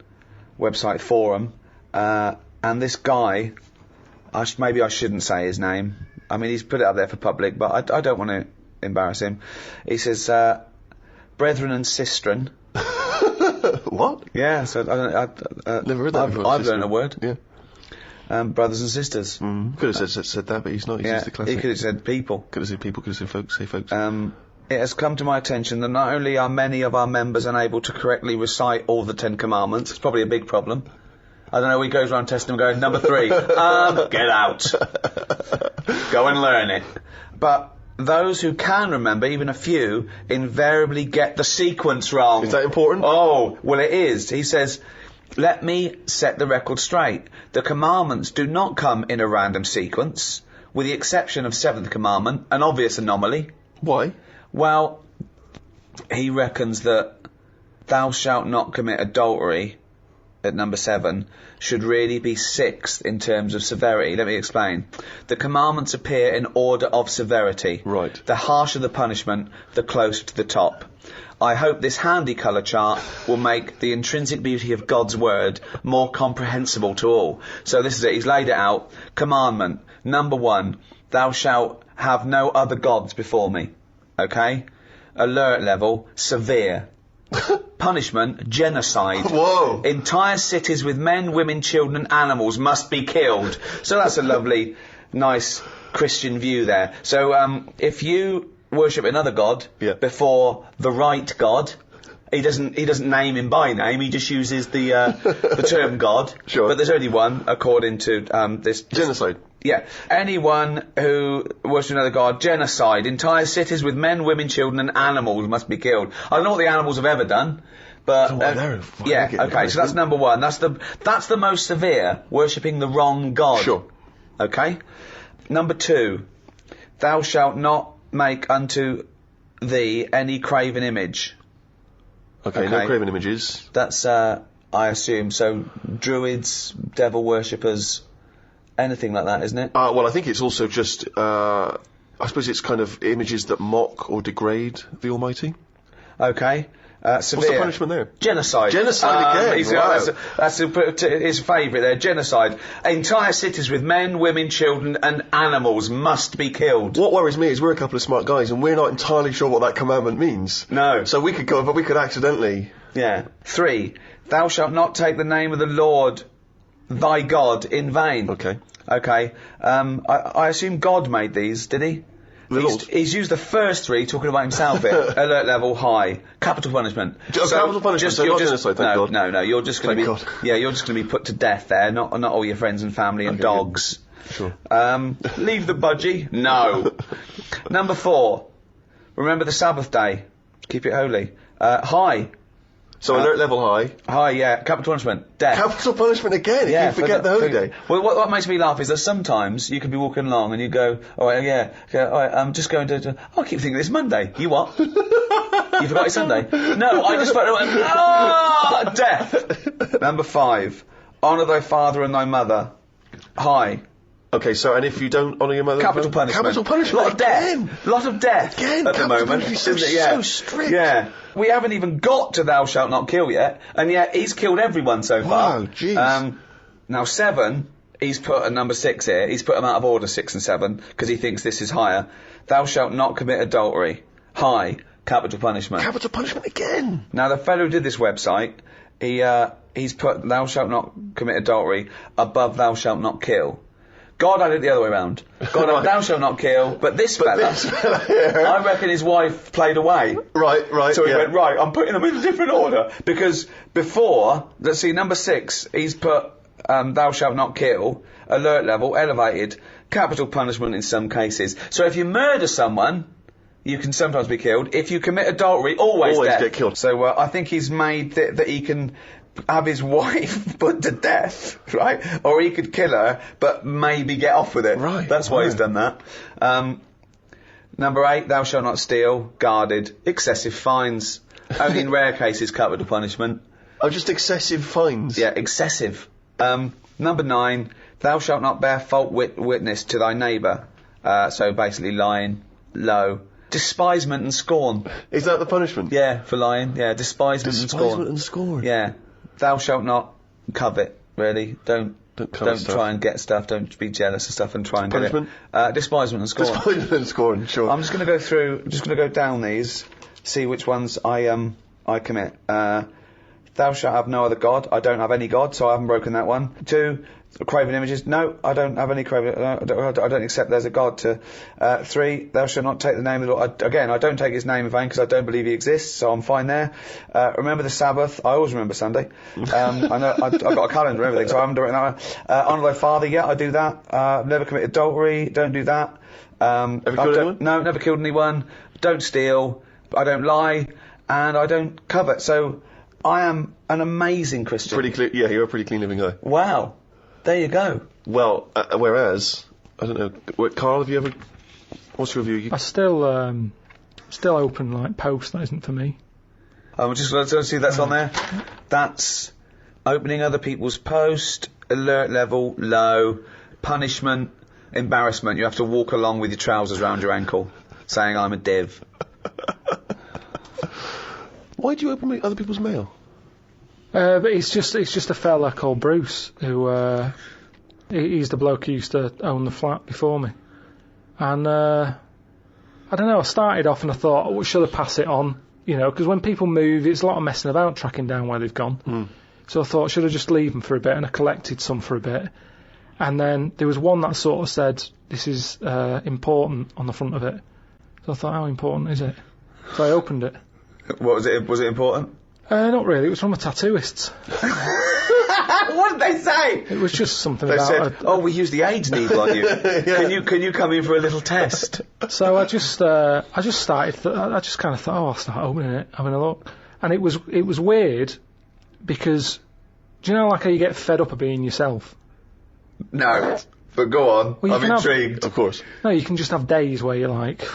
website forum, and this guy. Maybe I shouldn't say his name. I mean, he's put it up there for public, but I don't want to embarrass him. He says, brethren and sistren. What? Yeah, so never heard that before. I've learned a word. Yeah. Brothers and sisters. Could have said that, but he's not. He's just the classic. He could have said people. Could have said people, could have said folks, say folks. It has come to my attention that not only are many of our members unable to correctly recite all the 10 Commandments, it's probably a big problem. I don't know, he goes around testing them going, number 3, get out. Go and learn it. But those who can remember, even a few, invariably get the sequence wrong. Is that important? Oh, well it is. He says, let me set the record straight. The commandments do not come in a random sequence. with the exception of 7th commandment, an obvious anomaly. Why? Well, he reckons that thou shalt not commit adultery at number 7 should really be 6th in terms of severity. Let me explain. The commandments appear in order of severity. Right. The harsher the punishment, the closer to the top. I hope this handy colour chart will make the intrinsic beauty of God's word more comprehensible to all. So this is it. He's laid it out. Commandment. Number 1. Thou shalt have no other gods before me. Okay? Alert level. Severe. Punishment, genocide. Whoa. Entire cities with men, women, children and animals must be killed. So that's a lovely, nice Christian view there. So if you worship another god before the right God, he doesn't name him by name, he just uses the term God. Sure. But there's only one according to this Genocide. Yeah. Anyone who worships another god, genocide. Entire cities with men, women, children and animals must be killed. I don't know what the animals have ever done, but So why they're getting okay, so that's number 1. That's the most severe, worshipping the wrong god. Sure. Okay? Number 2. Thou shalt not make unto thee any graven image. Okay, no graven images. That's I assume, so druids, devil worshippers, anything like that, isn't it? Well, I think it's also just, I suppose it's kind of images that mock or degrade the Almighty. Okay. Severe. What's the punishment there? Genocide. Genocide again, wow. That's his favourite there, genocide. Entire cities with men, women, children and animals must be killed. What worries me is we're a couple of smart guys and we're not entirely sure what that commandment means. No. So we could go, but we could accidentally... Yeah. 3. Thou shalt not take the name of the Lord thy God in vain. Okay. Okay. I assume God made these, did he? Lord. He's used the first 3 talking about himself here. Alert level high. Capital punishment. Capital punishment, so you're not genocide, thank God. No, you're just going to be... Thank God. Yeah, you're just going to be put to death there, not all your friends and family and dogs. Sure. Leave the budgie? No. Number 4. Remember the Sabbath day. Keep it holy. High. So alert level high. High, yeah. Capital punishment. Death. Capital punishment again, if you forget the holy day. Well, what makes me laugh is that sometimes you can be walking along and you go, all right, all right, I'm just going to I keep thinking it's Monday. You what? You forgot it's Sunday? No, I just forgot, death. Number 5. Honour thy father and thy mother. High. Okay, so, and if you don't honour your mother... Capital punishment. Capital punishment. Lot of death. Lot of death. Again, at the moment. Isn't it? Yeah. So strict. Yeah. We haven't even got to thou shalt not kill yet, and yet he's killed everyone so far. Wow, jeez. Now 7, he's put at number 6 here. He's put them out of order, 6 and 7, because he thinks this is higher. Thou shalt not commit adultery. High. Capital punishment. Capital punishment again. Now the fellow who did this website, he's put thou shalt not commit adultery above thou shalt not kill. God had it the other way around. God had thou shalt not kill, but this fella here, I reckon his wife played away. Right. So he went, right, I'm putting them in a different order. Because before, let's see, number 6, he's put thou shalt not kill, alert level, elevated, capital punishment in some cases. So if you murder someone, you can sometimes be killed. If you commit adultery, always death. Get killed. So I think he's made that he can have his wife put to death, right? Or he could kill her, but maybe get off with it. Right. That's why he's done that. Number 8, thou shalt not steal, guarded, excessive fines. Only in rare cases capital punishment. Oh, just excessive fines? Yeah, excessive. Number 9, thou shalt not bear false witness to thy neighbour. So basically lying, low. Despisement and scorn. Is that the punishment? Yeah, for lying. Yeah, despisement and scorn. Despisement and scorn. Yeah. Thou shalt not covet, really. Don't stuff. try and get stuff. Don't be jealous of stuff and try and punishment? get it. Despisement and scorn. Despisement and scorn, sure. I'm just going to go through, just going to go down these, see which ones I commit. Thou shalt have no other god. I don't have any god, so I haven't broken that one. 2, craven images. No, I don't have any craven. I don't accept there's a god to. 3, thou shalt not take the name of the Lord. Again, I don't take his name in vain because I don't believe he exists, so I'm fine there. Remember the Sabbath. I always remember Sunday. I know I've got a calendar and everything, so I haven't done that one. Honour thy father. Yeah, I do that. Never commit adultery. Don't do that. Ever killed anyone? No, never killed anyone. Don't steal. I don't lie, and I don't covet. So I am an amazing Christian. Pretty clean. Yeah, you're a pretty clean living guy. Wow. There you go. Well, whereas I don't know. Wait, Carl, have you ever... What's your view? I still open like post. That isn't for me. I'm just going to see that's on there. That's opening other people's post, alert level, low, punishment, embarrassment. You have to walk along with your trousers round your ankle, saying I'm a div. Why do you open other people's mail? But it's just a fella called Bruce who he's the bloke who used to own the flat before me, and I don't know. I started off and I thought, oh, should I pass it on? You know, because when people move, it's a lot of messing about tracking down where they've gone. So I thought, should I just leave them for a bit? And I collected some for a bit, and then there was one that sort of said, "This is important" on the front of it. So I thought, how important is it? So I opened it. What was it? Was it important? Not really. It was from a tattooist. What did they say? It was just something They about. said, "Oh, we used the AIDS needle on you. Can you come in for a little test?" So I just started. I just kind of thought, oh, I'll start opening it, having a look, and it was weird because, do you know like how you get fed up of being yourself? No, but go on. Well, you I'm can have- intrigued. Of course. No, you can just have days where you're like, I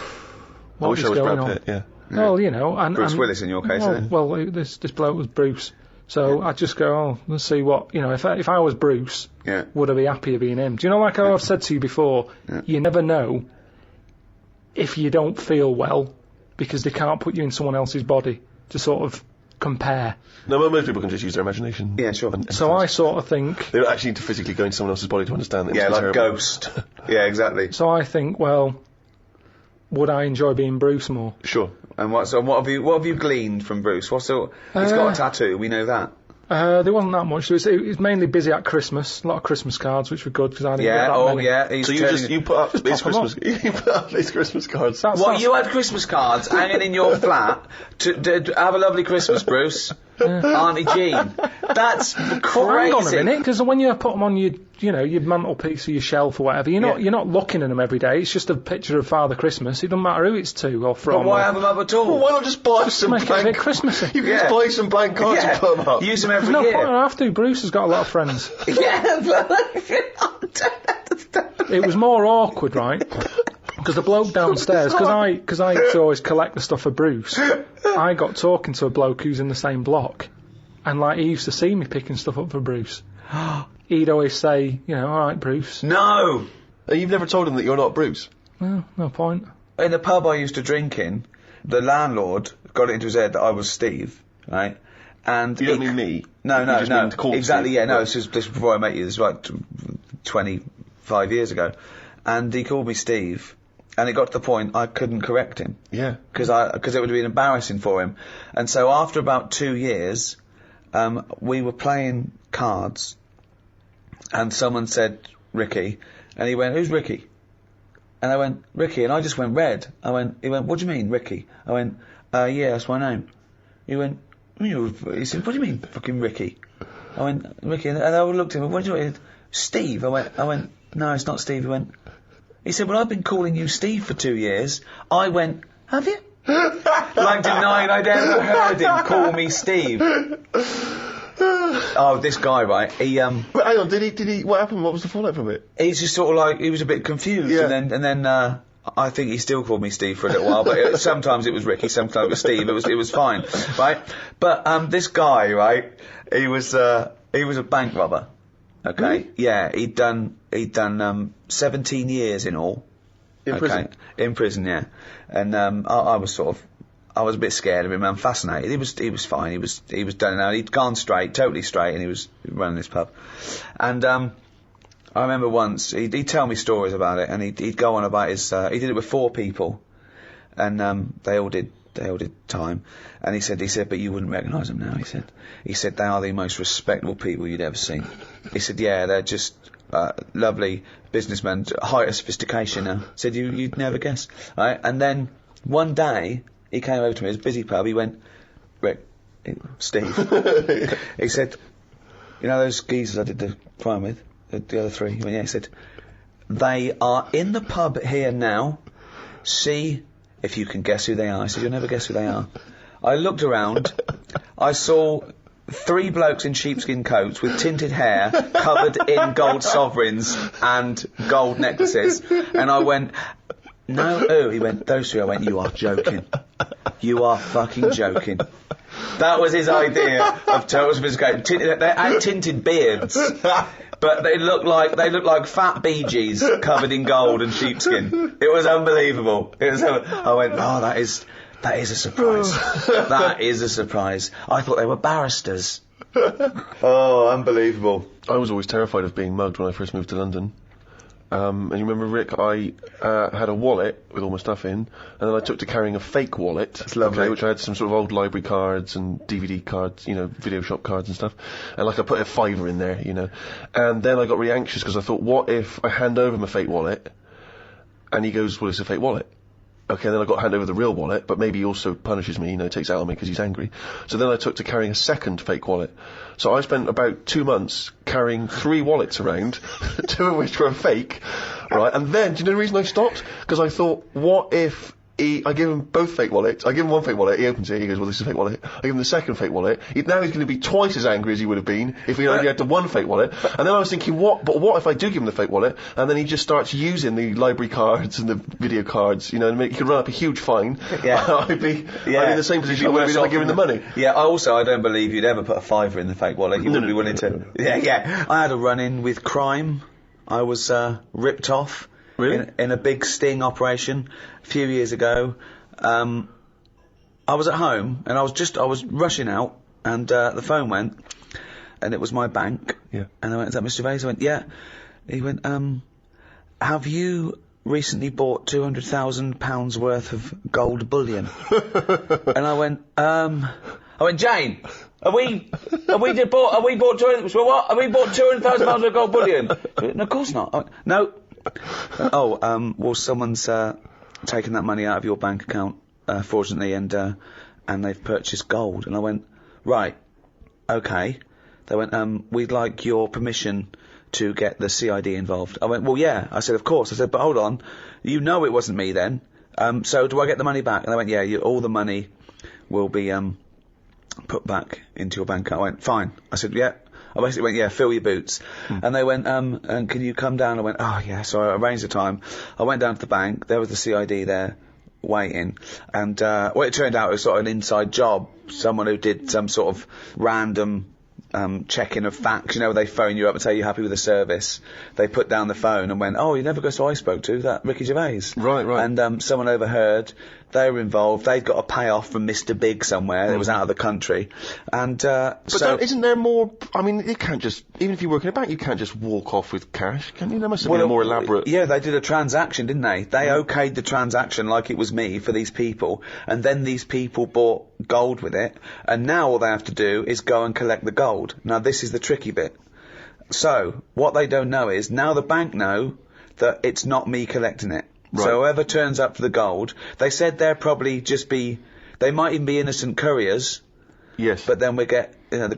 what wish is I was going Brad on? Pitt, yeah. Well, you know, and Bruce Willis in your case, well, isn't it? well, this bloke was Bruce. So I just go, oh, let's see what, you know, if I was Bruce, Yeah. would I be happier being him? Do you know, like how I've said to you before, you never know if you don't feel well because they can't put you in someone else's body to sort of compare. No, most people can just use their imagination. Yeah, sure. So I sort of think, They don't actually need to physically go into someone else's body to understand that. Yeah, It's like terrible. Ghost. Yeah, exactly. so I think, well, would I enjoy being Bruce more? Sure. And what have you gleaned from Bruce? He's got a tattoo. We know that. There wasn't that much. It was mainly busy at Christmas. A lot of Christmas cards, which were good because I didn't get that many. Yeah. He's So you put up these pop 'em Christmas you put up these Christmas cards. That's- You had Christmas cards hanging in your flat to have a lovely Christmas, Bruce. Auntie Jean. That's Well, crazy. hang on a minute, because when you put them on your mantelpiece or your shelf or whatever, you're not looking at them every day. It's just a picture of Father Christmas. It doesn't matter who it's to or from. But why or- have them up at all? Well, why not just buy some make it a bit blank... Christmassy. You can Yeah. just buy some blank cards and put them up. Use them every No year. point. I have to. Bruce has got a lot of friends. Yeah, It was more awkward, right? Because the bloke downstairs, because I used to always collect the stuff for Bruce, I got talking to a bloke who's in the same block, and like he used to see me picking stuff up for Bruce. He'd always say, all right, Bruce. No. And you've never told him that you're not Bruce. Well, no point. In the pub I used to drink in, the landlord got it into his head that I was Steve, right? And You don't mean me. No, You just mean called exactly. Steve. Yeah, no. Right. This is before I met you. This is like 25 years ago, and he called me Steve, and it got to the point I couldn't correct him Yeah. because it would have been embarrassing for him. And so after about 2 years, we were playing cards, and someone said Ricky, and he went, "Who's Ricky?" And I went, "Ricky," and I just went red. He went, "What do you mean, Ricky?" I went, "Yeah, that's my name." He went, he said, "What do you mean, fucking Ricky?" I went, "Ricky," and I looked at him, "What do you mean?" "Steve." I went, "No, it's not Steve." He said, "Well, I've been calling you Steve for 2 years." I went, "Have you?" Like denying I'd ever heard him call me Steve. Oh, this guy, right? But hang on, did he, what happened? What was the fallout from it? He's just sort of like, he was a bit confused, Yeah. and then I think he still called me Steve for a little while, but sometimes it was Ricky, sometimes it was Steve, it was fine, right? But this guy, right, he was a bank robber, okay? Yeah, he'd done 17 years in all. In prison? In prison, yeah. And I was a bit scared of him. I'm fascinated. He was fine. He was done now. He'd gone straight, totally straight, and he was running this pub. And I remember once he'd tell me stories about it, and he'd go on about his. He did it with 4 people, and they all did time. And he said, but you wouldn't recognise them now. He said they are the most respectable people you'd ever seen. He said, yeah, they're just lovely businessmen, height of sophistication now. Said you'd never guess, right? And then one day. He came over to me, it was a busy pub, he went, "Rick, Steve," he said, "You know those geezers I did the crime with, the other 3? He went, yeah. He said, "They are in the pub here now, see if you can guess who they are." I said, "You'll never guess who they are." I looked around, I saw 3 blokes in sheepskin coats with tinted hair covered in gold sovereigns and gold necklaces. And I went, no, oh, he went, those 3. I went, you are joking. You are fucking joking. That was his idea of total sophistication. They had tinted beards. But they look like fat Bee Gees covered in gold and sheepskin. It was unbelievable. I went, oh, that is a surprise. That is a surprise. I thought they were barristers. Oh, unbelievable. I was always terrified of being mugged when I first moved to London. And you remember, Rick, I had a wallet with all my stuff in, and then I took to carrying a fake wallet. That's lovely. Okay, which I had some sort of old library cards and DVD cards, you know, video shop cards and stuff. And like I put a £5 in there, you know. And then I got really anxious because I thought, what if I hand over my fake wallet, and he goes, well, it's a fake wallet. Okay, then I got to hand over the real wallet, but maybe he also punishes me, you know, takes it out on me because he's angry. So then I took to carrying a second fake wallet. So I spent about 2 months carrying 3 wallets around, 2 of which were fake, right? And then, do you know the reason I stopped? Because I thought, what if I give him both fake wallets. I give him one fake wallet, he opens it, he goes, well, this is a fake wallet. I give him the second fake wallet. Now he's going to be twice as angry as he would have been if he only had the one fake wallet. And then I was thinking, what if I do give him the fake wallet, and then he just starts using the library cards and the video cards, you know, and he could run up a huge fine. Yeah. I'd be in the same position I would have been like giving the money. Yeah, I don't believe you'd ever put a £5 in the fake wallet. You wouldn't be willing to. Yeah. I had a run-in with crime. I was ripped off. Really? In a big sting operation a few years ago. I was at home and I was rushing out, and the phone went, and it was my bank. Yeah. And I went, is that Mr. Vase? I went, yeah. He went, have you recently bought £200,000 worth of gold bullion? And I went, Jane, have we bought 200,000? Well, what? Have we bought £200,000 of gold bullion? No, of course not. I went, no. Well, someone's taken that money out of your bank account fraudulently, and they've purchased gold. And I went, right, okay. They went, we'd like your permission to get the CID involved. I went, well, yeah. I said, of course. I said, but hold on, you know it wasn't me then. So do I get the money back? And they went, yeah, all the money will be put back into your bank account. I went, fine. I said, yeah. I basically went, yeah, fill your boots. And they went, and can you come down? I went, oh, yeah. So I arranged the time. I went down to the bank. There was the CID there waiting. And, it turned out it was sort of an inside job. Someone who did some sort of random checking of facts, you know, where they phone you up and say you're happy with the service. They put down the phone and went, oh, you never guess who I spoke to? That Ricky Gervais. Right. And someone overheard. They were involved. They'd got a payoff from Mr. Big somewhere. It was out of the country. And isn't there more? I mean, you can't just, even if you work in a bank, you can't just walk off with cash, can you? There must have been a more elaborate. Yeah, they did a transaction, didn't they? They okayed the transaction like it was me for these people, and then these people bought gold with it, and now all they have to do is go and collect the gold. Now this is the tricky bit. So what they don't know is now the bank know that it's not me collecting it. Right. So whoever turns up for the gold, they said they'll probably just be, they might even be innocent couriers. Yes. But then we get, you know, the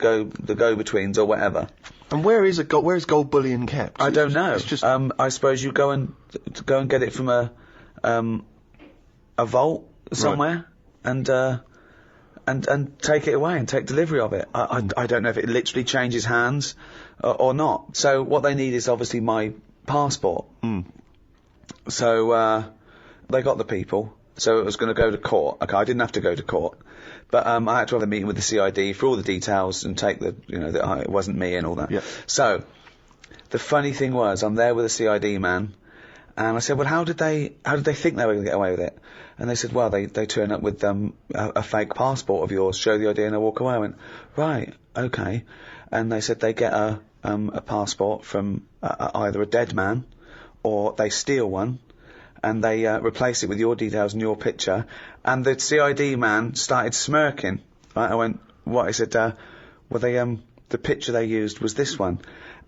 go-betweens or whatever. And where is gold bullion kept? I don't know. It's just I suppose you go and get it from a vault somewhere, right. and take it away and take delivery of it. I don't know if it literally changes hands or not. So what they need is obviously my passport. So they got the people. So it was going to go to court. Okay, I didn't have to go to court, but I had to have a meeting with the CID for all the details and take the, you know, that it wasn't me and all that. Yeah. So the funny thing was, I'm there with a CID man, and I said, well, how did they think they were going to get away with it? And they said, well, they turn up with a fake passport of yours, show the ID, and I walk away. I went, right, okay. And they said they get a passport from either a dead man, or they steal one, and they replace it with your details and your picture. And the CID man started smirking. Right? I went, what? He said, well, the picture they used was this one.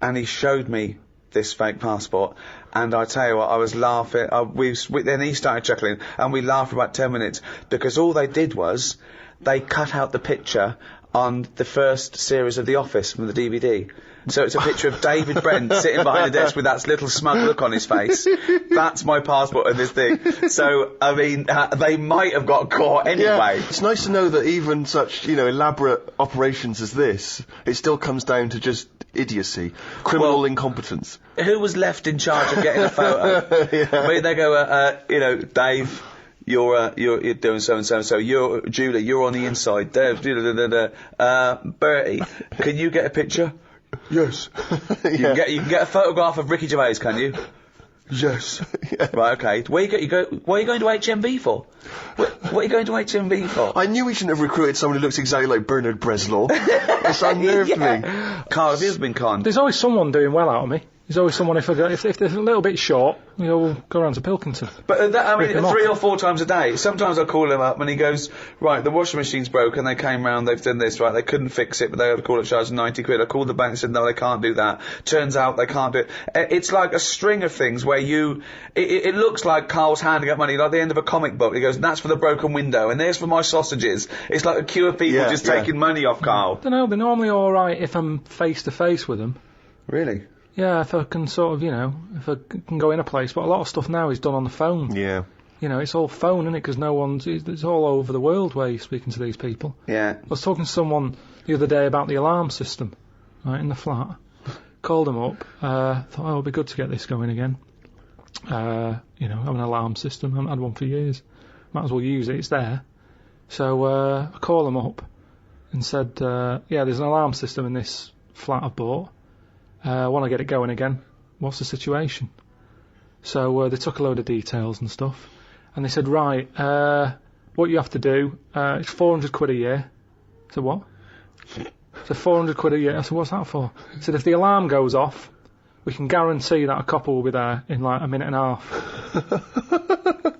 And he showed me this fake passport, and I tell you what, I was laughing. Then he started chuckling, and we laughed for about 10 minutes, because all they did was they cut out the picture on the first series of The Office from the DVD. So it's a picture of David Brent sitting behind a desk with that little smug look on his face. That's my passport and this thing. So, I mean, they might have got caught anyway. Yeah, it's nice to know that even such, elaborate operations as this, it still comes down to just idiocy, criminal incompetence. Who was left in charge of getting a photo? I mean, they go, Dave, you're doing so and so and so. You're Julie. You're on the inside. Dave, Bertie, can you get a picture? Yes. You can get a photograph of Ricky Gervais, can you? Yes. Yeah. Right. Okay. Why are you going to HMV for? What are you going to HMV for? I knew we shouldn't have recruited someone who looks exactly like Bernard Bresslaw. It's unnerved me. Carl, have you ever been conned? There's always someone doing well out of me. There's always someone, if they're a little bit short, we'll go around to Pilkington. But Rip him 3 off. or 4 times a day. Sometimes I call him up and he goes, right, the washing machine's broken, they came round, they've done this, right, they couldn't fix it, but they had to call it, charge 90 quid. I called the bank and said, no, they can't do that. Turns out they can't do it. It's like a string of things where it looks like Carl's handing up money, like the end of a comic book. He goes, that's for the broken window, and there's for my sausages. It's like a queue of people taking money off Carl. I don't know, they're normally alright if I'm face to face with them. Really? Yeah, if I can sort of, if I can go in a place. But a lot of stuff now is done on the phone. Yeah. It's all phone, isn't it? Because it's all over the world where you're speaking to these people. Yeah. I was talking to someone the other day about the alarm system, right, in the flat. Called them up, thought, it'd be good to get this going again. Have an alarm system, I haven't had one for years. Might as well use it, it's there. So, I called them up and said, there's an alarm system in this flat I've bought. I want to get it going again. What's the situation? So they took a load of details and stuff, and they said, right, what you have to do, it's 400 quid a year. I said, what? So 400 quid a year. I said, what's that for? He said, if the alarm goes off, we can guarantee that a couple will be there in like a minute and a half.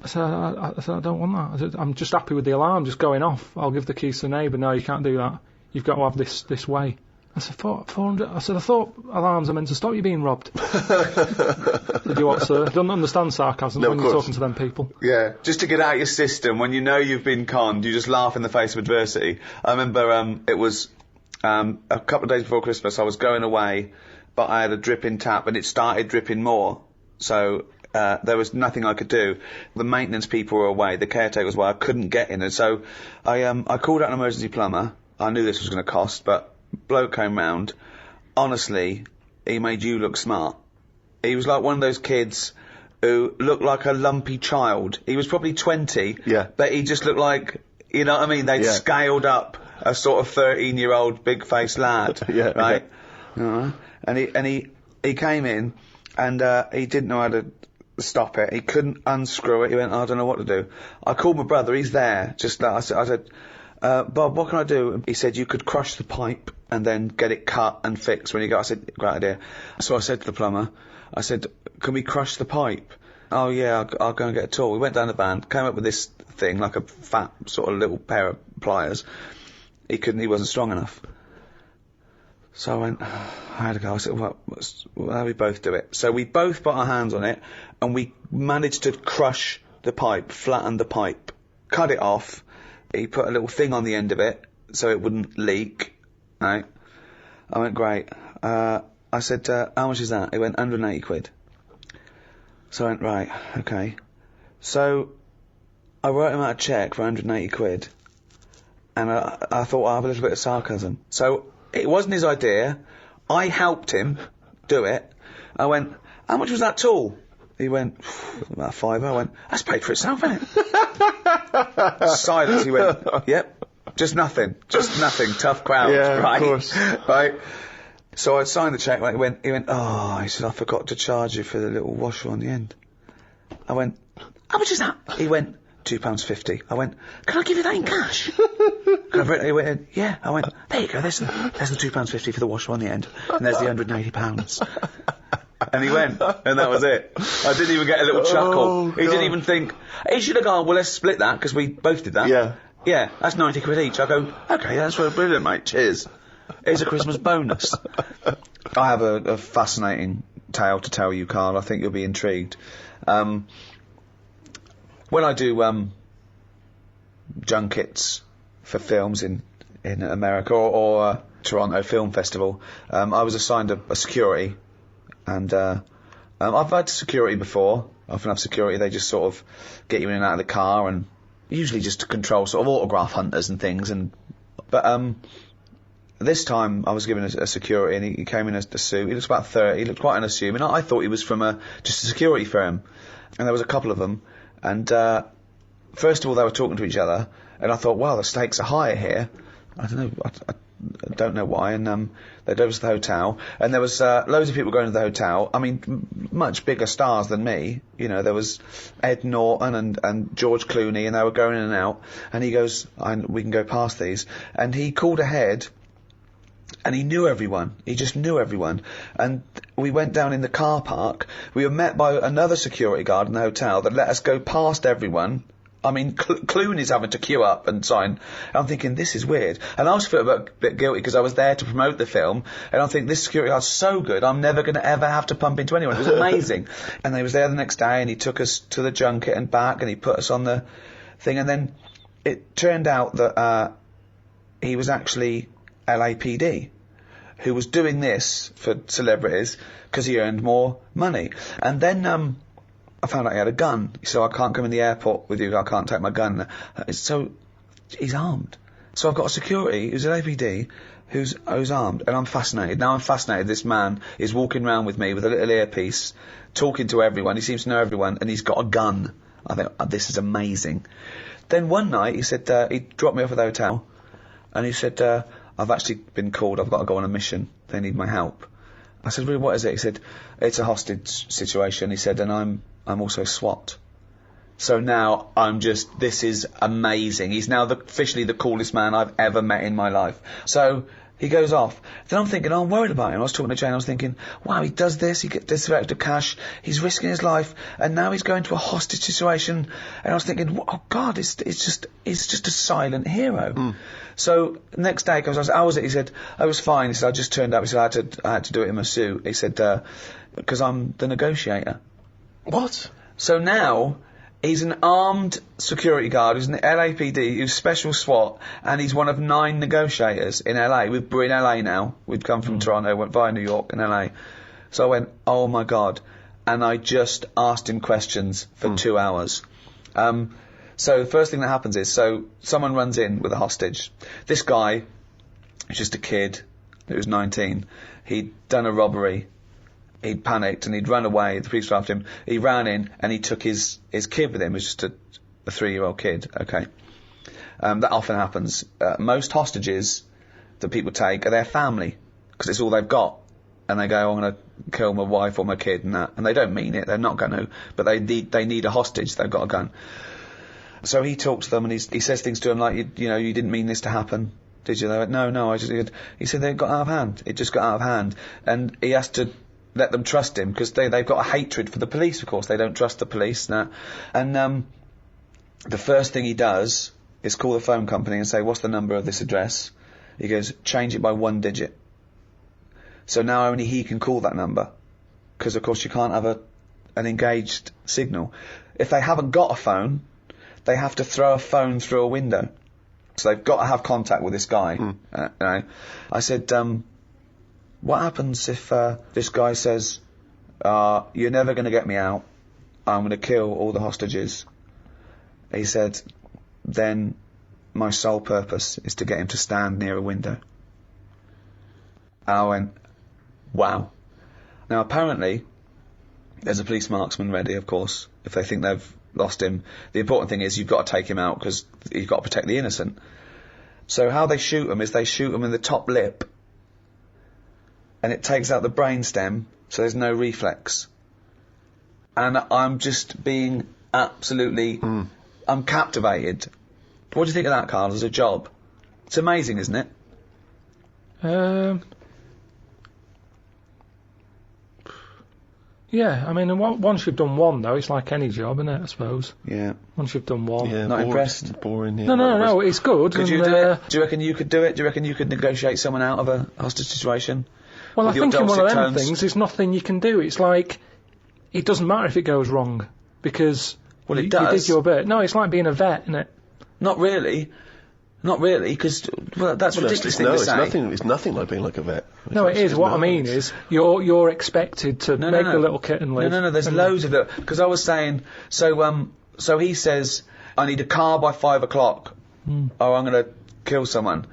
I said, I don't want that. I said, I'm just happy with the alarm just going off. I'll give the keys to the neighbour. No, you can't do that. You've got to have this way. I said, 400. I said, I thought alarms are meant to stop you being robbed. Did you what, sir? Don't understand sarcasm when you're talking to them people. Yeah, just to get out your system when you know you've been conned, you just laugh in the face of adversity. I remember it was a couple of days before Christmas. I was going away, but I had a dripping tap, and it started dripping more. So there was nothing I could do. The maintenance people were away, the caretaker was away. I couldn't get in, and so I called out an emergency plumber. I knew this was going to cost, but bloke came round. Honestly, he made you look smart. He was like one of those kids who looked like a lumpy child. He was probably 20, but he just looked like, you know what I mean? They'd scaled up a sort of 13-year-old big-faced lad, right? Yeah. And he came in, and he didn't know how to stop it. He couldn't unscrew it. He went, I don't know what to do. I called my brother. He's there. Just I said, Bob, what can I do? He said, you could crush the pipe and then get it cut and fixed when you go. I said, great idea. So I said to the plumber, I said, can we crush the pipe? Oh yeah, I'll go and get a tool. We went down the van, came up with this thing, like a fat sort of little pair of pliers. He wasn't strong enough. So I went, I had to go. I said, well, how do we both do it? So we both put our hands on it, and we managed to crush the pipe, flatten the pipe, cut it off. He put a little thing on the end of it so it wouldn't leak, right? I went, great. I said, how much is that? He went, 180 quid. So I went, right, okay. So I wrote him out a cheque for 180 quid, and I thought I'll have a little bit of sarcasm. So it wasn't his idea. I helped him do it. I went, how much was that tool? He went, about £5. I went, that's paid for itself, isn't it? Silence. He went, yep, just nothing. Tough crowd, right? Of course. Right. So I signed the cheque. He went, oh, he said, I forgot to charge you for the little washer on the end. I went, how much is that? He went, £2.50. I went, can I give you that in cash? He went, yeah. I went, there you go, there's the £2.50 for the washer on the end, and there's the £180. And he went, and that was it. I didn't even get a little chuckle. He didn't even think. He should have gone, well, let's split that, because we both did that. Yeah. Yeah, that's 90 quid each. I go, okay, that's really brilliant, mate. Cheers. Here's a Christmas bonus. I have a fascinating tale to tell you, Carl. I think you'll be intrigued. When I do junkets for films in in America or Toronto Film Festival, I was assigned a security, and I've had security before. I often have security. They just sort of get you in and out of the car, and usually just to control sort of autograph hunters and things. But this time I was given a security, and he came in a suit. He looks about 30. He looked quite unassuming. I thought he was from just a security firm, and there was a couple of them. And first of all, they were talking to each other, and I thought, wow, the stakes are higher here. I don't know. I don't know why. And they drove us to the hotel, and there was loads of people going to the hotel. I mean, much bigger stars than me. You know, there was Ed Norton and George Clooney, and they were going in and out. And he goes, we can go past these. And he called ahead, and he knew everyone. He just knew everyone. And we went down in the car park. We were met by another security guard in the hotel that let us go past everyone. I mean, Clooney's having to queue up and sign. And I'm thinking, this is weird. And I was feeling a bit guilty because I was there to promote the film. And I think, this security guard's so good, I'm never going to ever have to pump into anyone. It was amazing. And he was there the next day, and he took us to the junket and back, and he put us on the thing. And then it turned out that he was actually LAPD, who was doing this for celebrities because he earned more money. And then I found out he had a gun. So I can't come in the airport with you, I can't take my gun. So he's armed. So I've got a security who's an LAPD who's armed, and I'm fascinated. Now I'm fascinated. This man is walking around with me with a little earpiece, talking to everyone. He seems to know everyone, and he's got a gun. I think, this is amazing. Then one night he said, he dropped me off at the hotel, and he said, I've actually been called, I've got to go on a mission, they need my help. I said, really, what is it? He said, it's a hostage situation. He said, and I'm also SWAT. So now this is amazing. He's now officially the coolest man I've ever met in my life. So he goes off. Then I'm thinking, I'm worried about him. I was talking to Jane, I was thinking, wow, he does this, he gets this extra cash, he's risking his life, and now he's going to a hostage situation. And I was thinking, oh God, it's just a silent hero. So next day he comes, I said, how was it? He said, I was fine. He said, I just turned up. He said, I had to do it in my suit. He said, because I'm the negotiator. What? So now he's an armed security guard who's an LAPD, who's special SWAT, and he's one of 9 negotiators in LA. We're in LA now. We'd come from Toronto, went via New York and LA. So I went, oh my God. And I just asked him questions for 2 hours. So the first thing that happens is, so someone runs in with a hostage. This guy, who's just a kid, who was 19, he'd done a robbery. He'd panicked and he'd run away. The police were after him. He ran in and he took his kid with him. It was just a 3-year-old kid. Okay. That often happens. Most hostages that people take are their family, because it's all they've got. And they go, I'm going to kill my wife or my kid and that. And they don't mean it. They're not going to. But they need a hostage. They've got a gun. So he talks to them and he says things to them like, you didn't mean this to happen, did you? They went, no, he said they got out of hand. It just got out of hand. And he has to let them trust him, because they've got a hatred for the police, of course. They don't trust the police. And the first thing he does is call the phone company and say, what's the number of this address? He goes, change it by 1 digit. So now only he can call that number, because of course you can't have an engaged signal. If they haven't got a phone, they have to throw a phone through a window. So they've got to have contact with this guy. I said, what happens if this guy says, you're never going to get me out, I'm going to kill all the hostages? He said, then my sole purpose is to get him to stand near a window. And I went, wow. Now apparently there's a police marksman ready, of course, if they think they've lost him. The important thing is you've got to take him out, because you've got to protect the innocent. So how they shoot him is they shoot him in the top lip, and it takes out the brainstem, so there's no reflex. And I'm just being absolutely... I'm captivated. What do you think of that, Carl, as a job? It's amazing, isn't it? Yeah, I mean, once you've done one, though, it's like any job, isn't it, I suppose? Yeah. Once you've done one. Yeah, Not impressed? Boring, yeah. No, it's good. Could you do it? Do you reckon you could do it? Do you reckon you could negotiate someone out of a hostage situation? Well, I With your think in one of dulcet them tones? things, there's nothing you can do. It's like, it doesn't matter if it goes wrong, because Well, it you does. did your bit. No, it's like being a vet, isn't it? Not really. Not really, because that's ridiculous thing to say. It's nothing like being like a vet. No, it is. What I mean is, you're expected to make the little kitten live. No, there's loads of it. Because I was saying, so he says, I need a car by 5 o'clock, or I'm going to kill someone.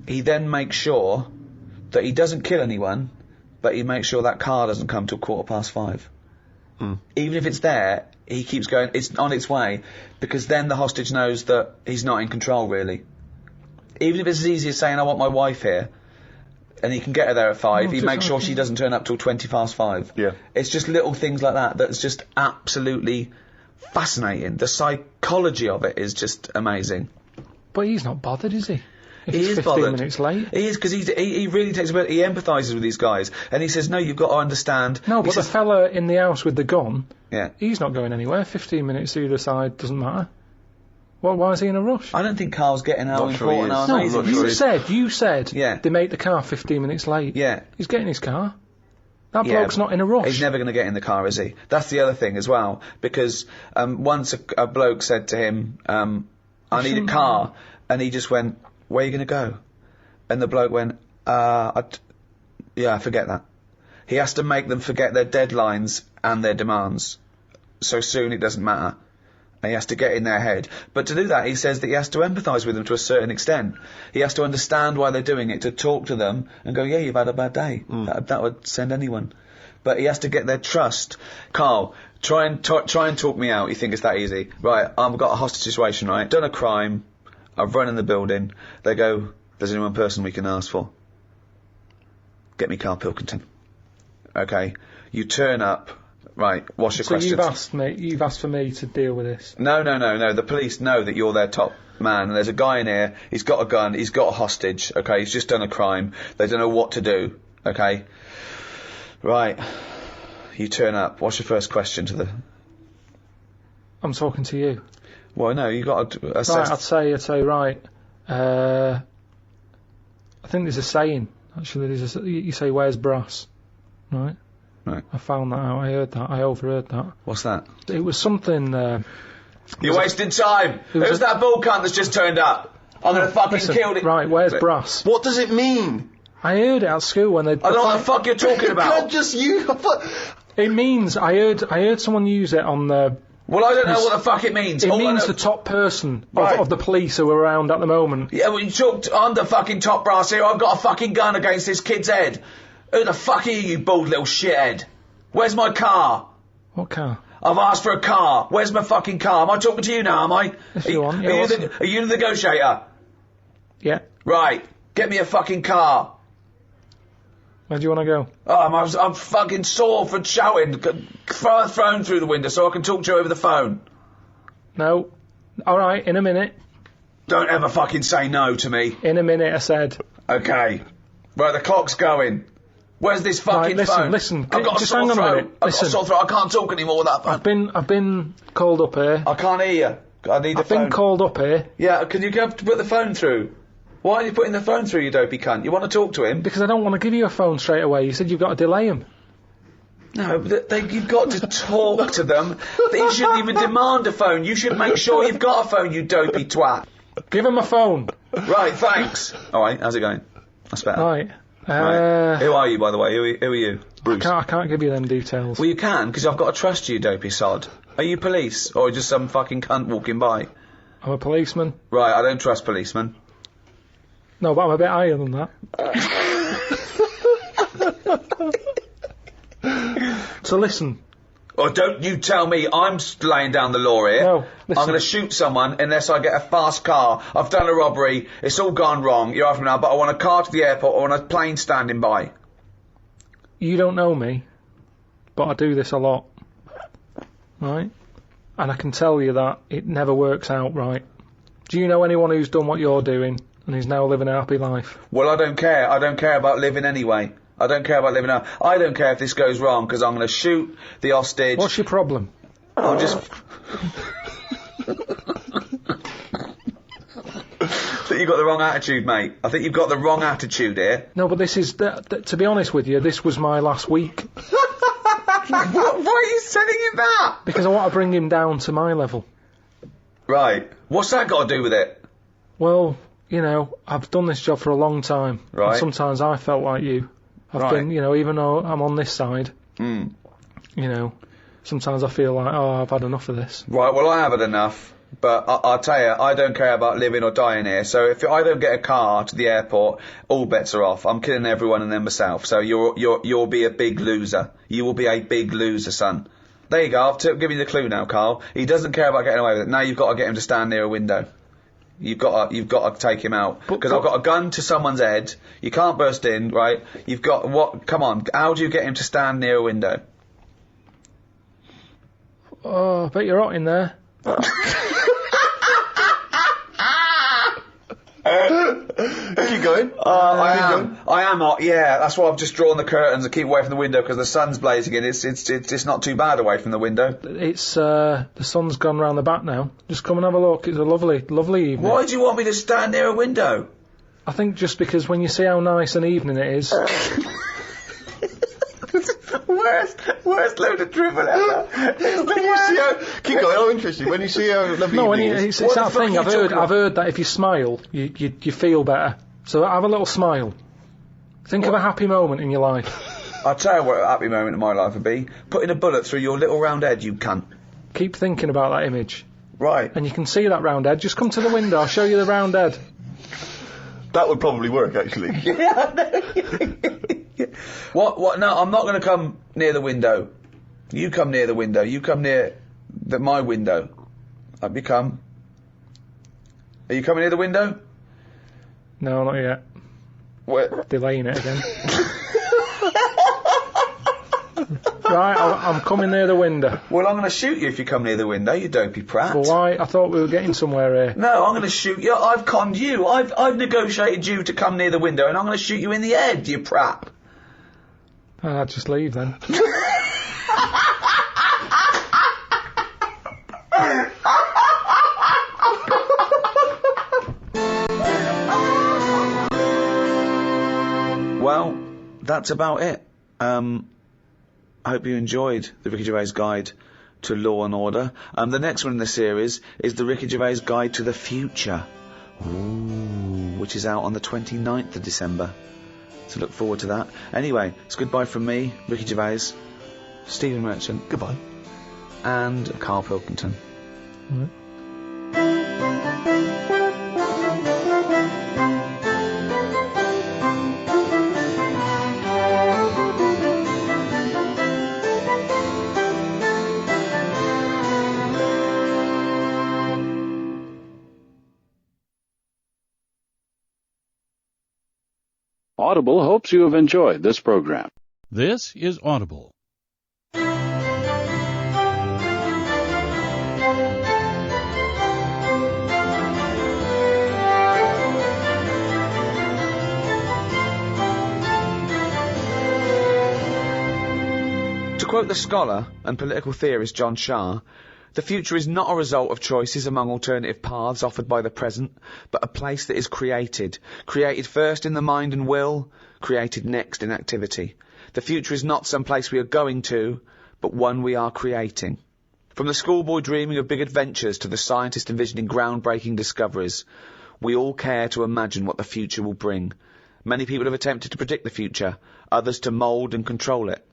He then makes sure that he doesn't kill anyone, but he makes sure that car doesn't come till 5:15. Even if it's there, he keeps going, it's on its way, because then the hostage knows that he's not in control, really. Even if it's as easy as saying, I want my wife here, and he can get her there at 5, he makes sure she doesn't turn up till 5:20. Yeah. It's just little things like that that's just absolutely fascinating. The psychology of it is just amazing. But he's not bothered, is he? If He it's is 15 bothered. minutes late. He is, because he really takes a bit, he empathises with these guys, and he says, no, you've got to understand. No, He but the says- fella in the house with the gun, Yeah. he's not going anywhere. 15 minutes either side doesn't matter. Well, why is he in a rush? I don't think Carl's getting how Not sure he important, how is. No, amazing not he sure is. you said Yeah. they make the car 15 minutes late. Yeah. He's getting his car. That Yeah, bloke's not in a rush. He's never going to get in the car, is he? That's the other thing as well, because once a bloke said to him, I need a car, and he just went, where are you going to go? And the bloke went, I forget that. He has to make them forget their deadlines and their demands. So soon it doesn't matter. And he has to get in their head. But to do that, he says that he has to empathise with them to a certain extent. He has to understand why they're doing it, to talk to them and go, yeah, you've had a bad day. That would send anyone. But he has to get their trust. Carl, try and talk me out. You think it's that easy? Right, I've got a hostage situation, right? Done a crime. I've run in the building. They go, there's only one person we can ask for. Get me Carl Pilkington. Okay. You turn up. Right, what's your So questions? you've asked for me to deal with this. No. The police know that you're their top man, and there's a guy in here. He's got a gun. He's got a hostage. Okay, he's just done a crime. They don't know what to do. Okay, right. You turn up. What's your first question to the? I'm talking to you. Well, no, you got to assess. Right, I'd say right. I think there's a saying. Actually, you say, "Where's brass?" Right. Right. I found that out. I heard that. I overheard that. What's that? It was something. You're wasting time. Who's that bull cunt that's just turned up? I'm gonna fucking Listen, kill it. right, where's brass? What does it mean? I heard it at school when they. I don't know what the fuck you're talking about. God, just you. It means I heard someone use it on the. Well, I don't know what the fuck it means. It All I means know- the top person Right. of the police who are around at the moment. Yeah, well, you talked. I'm the fucking top brass here. I've got a fucking gun against this kid's head. Who the fuck are you bald little shithead? Where's my car? What car? I've asked for a car. Where's my fucking car? Am I talking to you now, am I? If you want, yeah, are you the negotiator? Yeah. Right. Get me a fucking car. Where do you want to go? Oh, I'm fucking sore for shouting. Throw a phone through the window so I can talk to you over the phone. No. All right, in a minute. Don't ever fucking say no to me. In a minute, I said. Okay. Right, the clock's going. Where's this fucking Right, phone? listen, I've got a just sore hang on a throat. minute. I've got a Listen. sore throat. I can't talk anymore with that phone. I've been called up here. I can't hear you. I need the I've been phone. called up here Yeah, can you go to put the phone through? Why aren't you putting the phone through, you dopey cunt? You want to talk to him? because I don't want to give you a phone straight away. You said you've got to delay him. No, but you've got to talk to them. You shouldn't even demand a phone. You should make sure you've got a phone, you dopey twat. Give him a phone. Right, thanks. Alright, how's it going? That's better. Right. Right. Who are you, by the way? Who are you? Bruce. I can't give you them details. Well, you can, because I've got to trust you, dopey sod. Are you police, or just some fucking cunt walking by? I'm a policeman. Right, I don't trust policemen. No, but I'm a bit higher than that. So listen. Or don't you tell me I'm laying down the law here. No, I'm listen. going to shoot someone unless I get a fast car. I've done a robbery. It's all gone wrong. You're after me now, but I want a car to the airport. I want a plane standing by. You don't know me, but I do this a lot. Right? And I can tell you that it never works out right. Do you know anyone who's done what you're doing and is now living a happy life? Well, I don't care. I don't care about living anyway. I don't care about living out. I don't care if this goes wrong, because I'm going to shoot the hostage. What's your problem? I'm just... I think you've got the wrong attitude, mate. I think you've got the wrong attitude here. No, but this is, to be honest with you, this was my last week. Why are you telling him that? Because I want to bring him down to my level. Right. What's that got to do with it? Well, you know, I've done this job for a long time. Right. And sometimes I felt like you. I've Right. been, you know, even though I'm on this side, Mm. you know, sometimes I feel like, oh, I've had enough of this. Right, well, I have had enough. But I'll tell you, I don't care about living or dying here. So if I don't get a car to the airport, all bets are off. I'm killing everyone and then myself. So you'll be a big loser. You will be a big loser, son. There you go. I've given you the clue now, Carl. He doesn't care about getting away with it. Now you've got to get him to stand near a window. You've got to take him out because I've got a gun to someone's head. You can't burst in, right? You've got what? Come on. How do you get him to stand near a window? Oh, I bet you're hot in there. Keep going. I am hot. Yeah, that's why I've just drawn the curtains and keep away from the window because the sun's blazing in. It's not too bad away from the window. It's, the sun's gone round the back now. Just come and have a look. It's a lovely, lovely evening. Why do you want me to stand near a window? I think just because when you see how nice an evening it is, Worst load of dribble ever. When you see how, keep going. I'm interested. When you see how lovely no, evening is. it's What the that fuck thing. are you talking I've heard that if you smile, you feel better. So have a little smile. Think of a happy moment in your life. I'll tell you what a happy moment in my life would be. Putting a bullet through your little round head, you cunt. Keep thinking about that image, Right. and you can see that round head. Just come to the window. I'll show you the round head. That would probably work, actually. What? No, I'm not going to come near the window. You come near the window. You come near my window. Are you coming near the window? No, not yet. Where? Delaying it again. Right, I'm coming near the window. Well, I'm going to shoot you if you come near the window, you dopey prat. Well, why? I thought we were getting somewhere here. No, I'm going to shoot you. I've conned you. I've negotiated you to come near the window, and I'm going to shoot you in the head, you prat. I'll just leave then. Well, that's about it. I hope you enjoyed the Ricky Gervais Guide to Law and Order. The next one in the series is the Ricky Gervais Guide to the Future, which is out on the 29th of December. So look forward to that. Anyway, it's goodbye from me, Ricky Gervais, Stephen Merchant, Goodbye. and Carl Pilkington. Audible hopes you have enjoyed this program. This is Audible. To quote the scholar and political theorist John Shah, the future is not a result of choices among alternative paths offered by the present, but a place that is created. Created first in the mind and will, created next in activity. The future is not some place we are going to, but one we are creating. From the schoolboy dreaming of big adventures to the scientist envisioning groundbreaking discoveries, we all care to imagine what the future will bring. Many people have attempted to predict the future, others to mould and control it.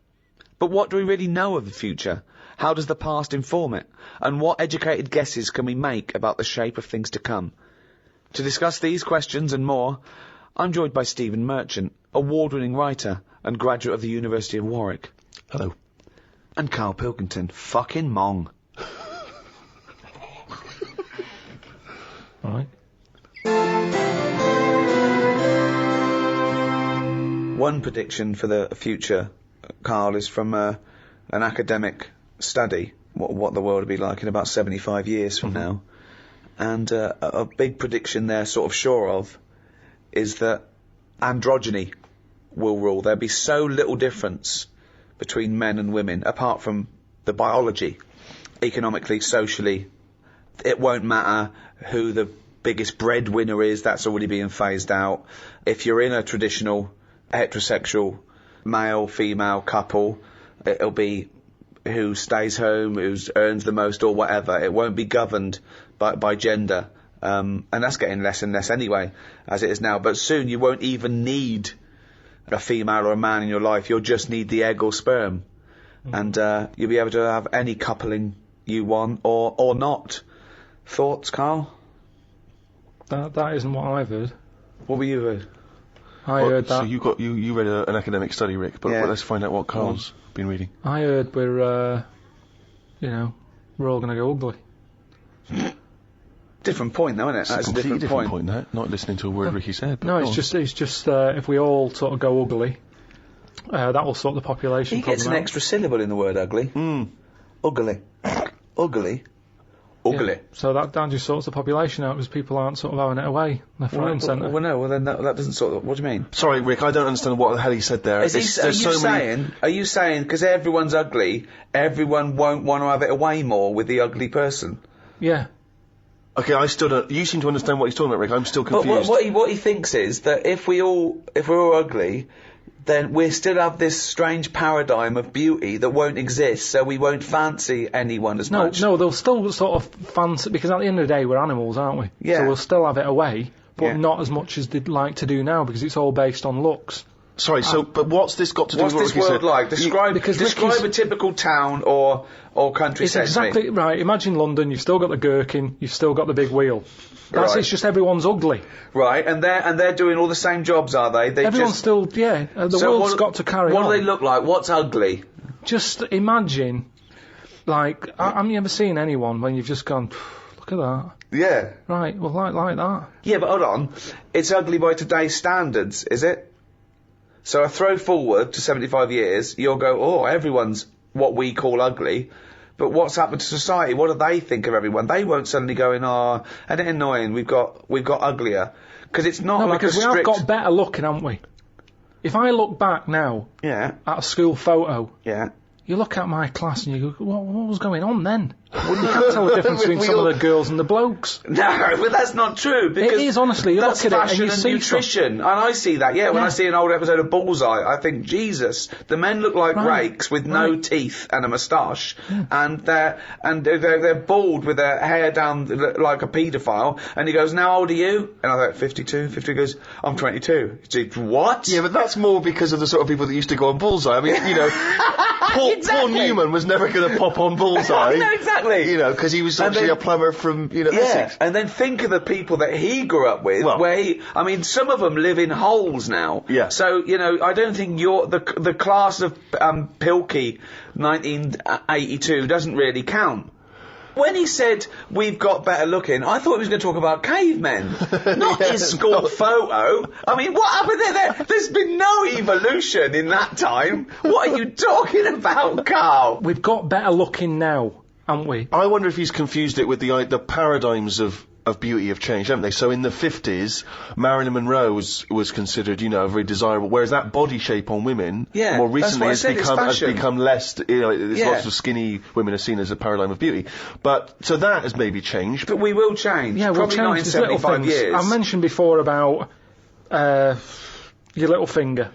But what do we really know of the future? How does the past inform it? And what educated guesses can we make about the shape of things to come? To discuss these questions and more, I'm joined by Stephen Merchant, award-winning writer and graduate of the University of Warwick. Hello. And Carl Pilkington, fucking mong. Right. One prediction for the future, Carl, is from an academic study, what the world will be like in about 75 years from now. And a big prediction they're sort of sure of is that androgyny will rule. There'll be so little difference between men and women, apart from the biology, economically, socially. It won't matter who the biggest breadwinner is, that's already being phased out. If you're in a traditional heterosexual male-female couple, it'll be who stays home, who earns the most or whatever. It won't be governed by gender And that's getting less and less anyway, as it is now. But soon you won't even need a female or a man in your life. You'll just need the egg or sperm. And you'll be able to have any coupling you want or not. Thoughts, Carl? That isn't what I've heard. What were you heard? I heard that. So you read an academic study, Rick, but Yeah. let's find out what Carl's been reading. I heard we're all going to go ugly. Different point, though, isn't it? It's a That's a completely different point. that. Not listening to a word Ricky said. But No, go it's on. just if we all sort of go ugly, that will sort the population He gets an problem out. extra syllable in the word ugly. Ugly. Ugly. Ugly. Yeah. So that just sorts the population out because people aren't sort of having it away left, right, and centre. Well, no, then that doesn't sort of... What do you mean? Sorry, Rick, I don't understand what the hell he said there. Are you saying, because everyone's ugly, everyone won't want to have it away more with the ugly person? Yeah. Okay, I still don't... You seem to understand what he's talking about, Rick. I'm still But confused. what he thinks is that if we're all ugly, then we still have this strange paradigm of beauty that won't exist, so we won't fancy anyone as much. No, they'll still sort of fancy, because at the end of the day we're animals, aren't we? Yeah. So we'll still have it away, but Yeah. not as much as they'd like to do now because it's all based on looks. Sorry, but what's this got to do What's with what this Ricky world said? like? Describe Ricky's- a typical town or countryside. It's exactly right. Imagine London, you've still got the gherkin, you've still got the big wheel. Right. It's just everyone's ugly. Right, and they're doing all the same jobs, are they? Everyone's still, the world's got to carry on. What do they look like? What's ugly? Just imagine, like, haven't you ever seen anyone when you've just gone, look at that. Yeah. Right, well, like that. Yeah, but hold on. It's ugly by today's standards, is it? So I throw forward to 75 years, you'll go, oh, everyone's what we call ugly. But what's happened to society? What do they think of everyone? They won't suddenly go in, isn't it annoying? We've got uglier. Because it's not No, like because a we have strict... got better looking, haven't we? If I look back now Yeah, at a school photo, yeah. you look at my class and you go, what was going on then? You can't tell the difference between some of the girls and the blokes. No, but that's not true. Because It is, honestly. You that's look at it and fashion you and see nutrition. And I see that, when Yeah. I see an old episode of Bullseye, I think, Jesus, the men look like Right. rakes with no teeth and a moustache, and they're bald with their hair down like a paedophile, and he goes, now how old are you? And I thought, 52, 50, he goes, I'm 22. What? Yeah, but that's more because of the sort of people that used to go on Bullseye. I mean, Paul Exactly. Newman was never going to pop on Bullseye. No, exactly. Because he was And actually then- a plumber from, Yeah, Essex. and then think of the people that he grew up with, Well- some of them live in holes now. Yeah. So, I don't think the class of Pilkey 1982 doesn't really count. When he said, we've got better looking, I thought he was going to talk about cavemen, not his school photo. I mean, what happened there? There's been no evolution in that time. What are you talking about, Carl? We've got better looking now, haven't we? I wonder if he's confused it with the paradigms of beauty have changed, haven't they? So in the 50s, Marilyn Monroe was considered, very desirable, whereas that body shape on women, Yeah, more that's recently what I said, it's has fashion. become less, there's Yeah. lots of skinny women are seen as a paradigm of beauty. But, so that has maybe changed. But we will change. Yeah, we'll Probably not in change. There's little 75 things. years. I mentioned before about your little finger.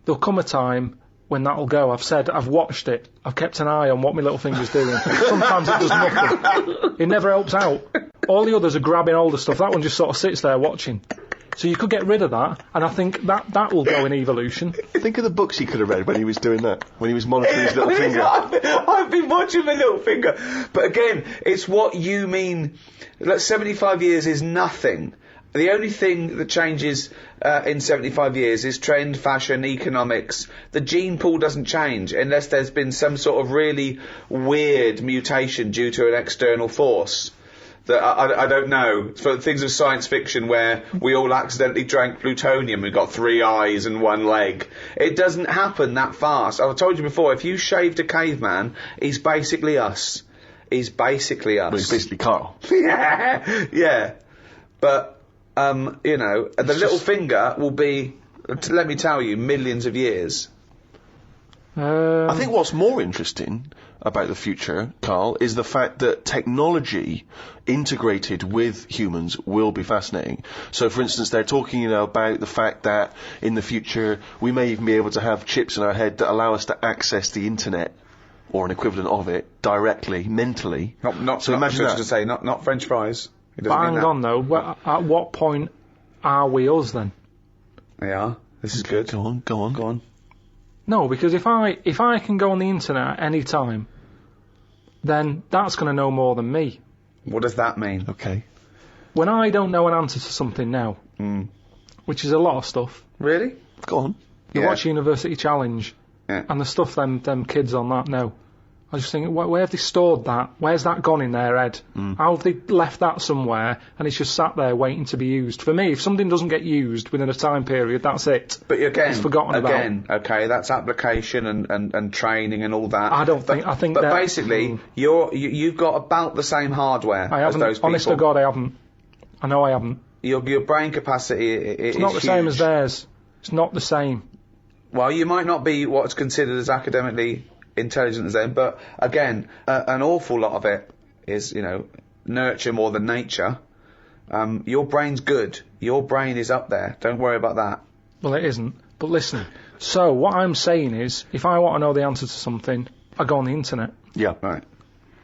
There'll come a time when that'll go. I've watched it. I've kept an eye on what my little finger's doing. Sometimes it does nothing. It never helps out. All the others are grabbing older stuff. That one just sort of sits there watching. So you could get rid of that, and I think that will go in evolution. Think of the books he could have read when he was doing that, when he was monitoring his little finger. I've been watching my little finger. But again, it's what you mean. 75 years is nothing. The only thing that changes in 75 years is trend, fashion, economics. The gene pool doesn't change unless there's been some sort of really weird mutation due to an external force. That I don't know. For things of science fiction where we all accidentally drank plutonium and got 3 eyes and 1 leg. It doesn't happen that fast. I've told you before, if you shaved a caveman, he's basically us. He's basically us. Well, he's basically Carl. yeah. But, the little finger will be, let me tell you, millions of years. I think what's more interesting about the future, Carl, is the fact that technology integrated with humans will be fascinating. So, for instance, they're talking, about the fact that in the future we may even be able to have chips in our head that allow us to access the internet or an equivalent of it directly, mentally. Not so imagine so that. to say, not French fries. It doesn't But mean hang that. on though, at what point are we us then? Yeah, this is good. Go on, go on. Go on. No, because if I can go on the internet at any time, then that's going to know more than me. What does that mean? Okay. When I don't know an answer to something now, which is a lot of stuff, Really? Go on. you Yeah. watch University Challenge, Yeah. and the stuff them kids on that know. I was just thinking, where have they stored that? Where's that gone in their head? How have they left that somewhere, and it's just sat there waiting to be used? For me, if something doesn't get used within a time period, that's it. But again, It's forgotten about. again, okay, that's application and training and all that. I think But that- basically, you've got about the same hardware I as haven't. those people. Honest to God, I haven't. I know I haven't. Your brain capacity is It's not the same as huge. theirs. It's not the same. Well, you might not be what's considered as academically intelligent as them, but again, an awful lot of it is, nurture more than nature. Your brain's good. Your brain is up there. Don't worry about that. Well, it isn't. But listen. So what I'm saying is, if I want to know the answer to something, I go on the internet. Yeah. Right.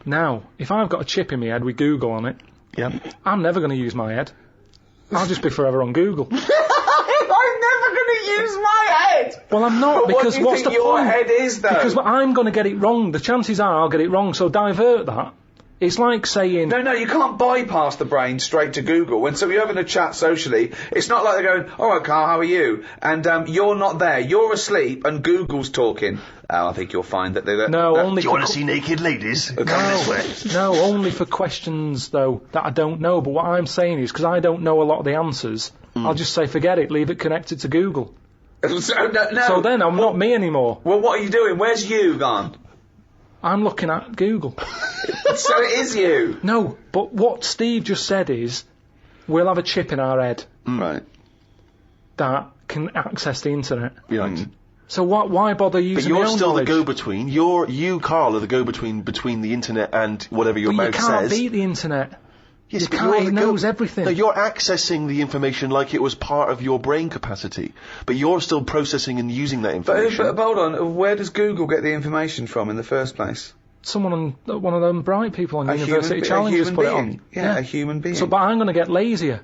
Now, if I've got a chip in my head with Google on it, Yeah. I'm never going to use my head. I'll just be forever on Google. I'm never going to use my head. Well, I'm not, because what do you what's think the your point? head is, though? Because I'm going to get it wrong. The chances are I'll get it wrong, so divert that. It's like saying... No, you can't bypass the brain straight to Google. When you're having a chat socially, it's not like they're going, all right, Carl, how are you? And you're not there. You're asleep and Google's talking. I think you'll find that they're... No, only Do you want to see naked ladies? Come this way. No, only for questions, though, that I don't know. But what I'm saying is, because I don't know a lot of the answers, I'll just say, forget it, leave it connected to Google. no. So then I'm not me anymore. Well, what are you doing? Where's you gone? I'm looking at Google. So it is you. No, but what Steve just said is, we'll have a chip in our head Right. that can access the internet. Right. So why bother But using my you're own still knowledge? the go-between. You, Carl, are the go-between between the internet and whatever your But you mouth can't says. beat the internet. Yes, you but can't, you're it the knows everything. No, you're accessing the information like it was part of your brain capacity, but you're still processing and using that information. But hold on. Where does Google get the information from in the first place? Someone on one of them bright people on University Challenge a has human put being. it on. Yeah, a human being. So, but I'm going to get lazier.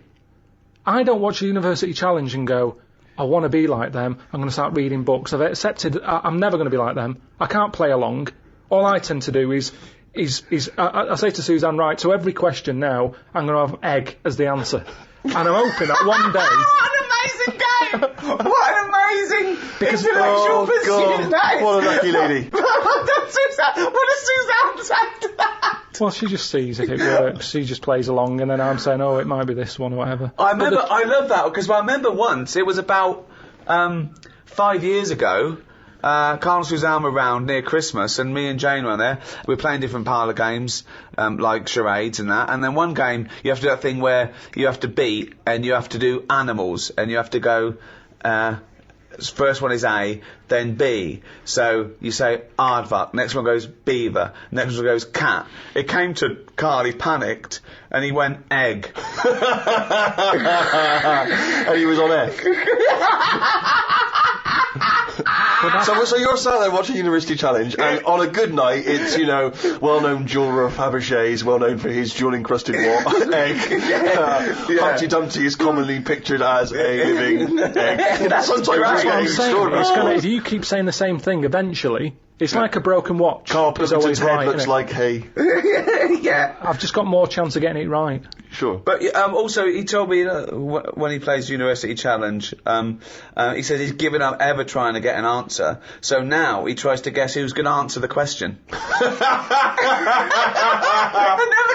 I don't watch the University Challenge and go, I want to be like them. I'm going to start reading books. I've accepted I'm never going to be like them. I can't play along. All I tend to do is I say to Suzanne, right, so every question now, I'm going to have egg as the answer. And I'm hoping that one day... What an amazing game! What an amazing intellectual oh pursuit that God, is. what a lucky lady! What does Suzanne say to that? Well, she just sees if it works. She just plays along, and then I'm saying, oh, it might be this one or whatever. I love that, because I remember once, it was about 5 years ago, Carl and Suzanne were round near Christmas, and me and Jane were there. We were playing different parlour games, like charades and that. And then one game, you have to do that thing where you have to beat, and you have to do animals, and you have to go, first one is A, then B. So you say aardvark, next one goes beaver, next one goes cat. It came to Carl, he panicked, and he went egg. And he was on egg. So you're sat there watching University Challenge, and on a good night, it's, well-known jeweller of Fabergé's, well-known for his jewel-encrusted egg. Humpty Dumpty is commonly pictured as a living egg. Sometimes That's what I'm it's saying. extraordinary. It's gonna, if you keep saying the same thing, eventually, it's like a broken watch. Carl It's Pilkington's always head right, looks innit? like hay. Yeah. I've just got more chance of getting it right. Sure. But also, he told me when he plays University Challenge, he says he's given up ever trying to get an answer. So now he tries to guess who's going to answer the question. Another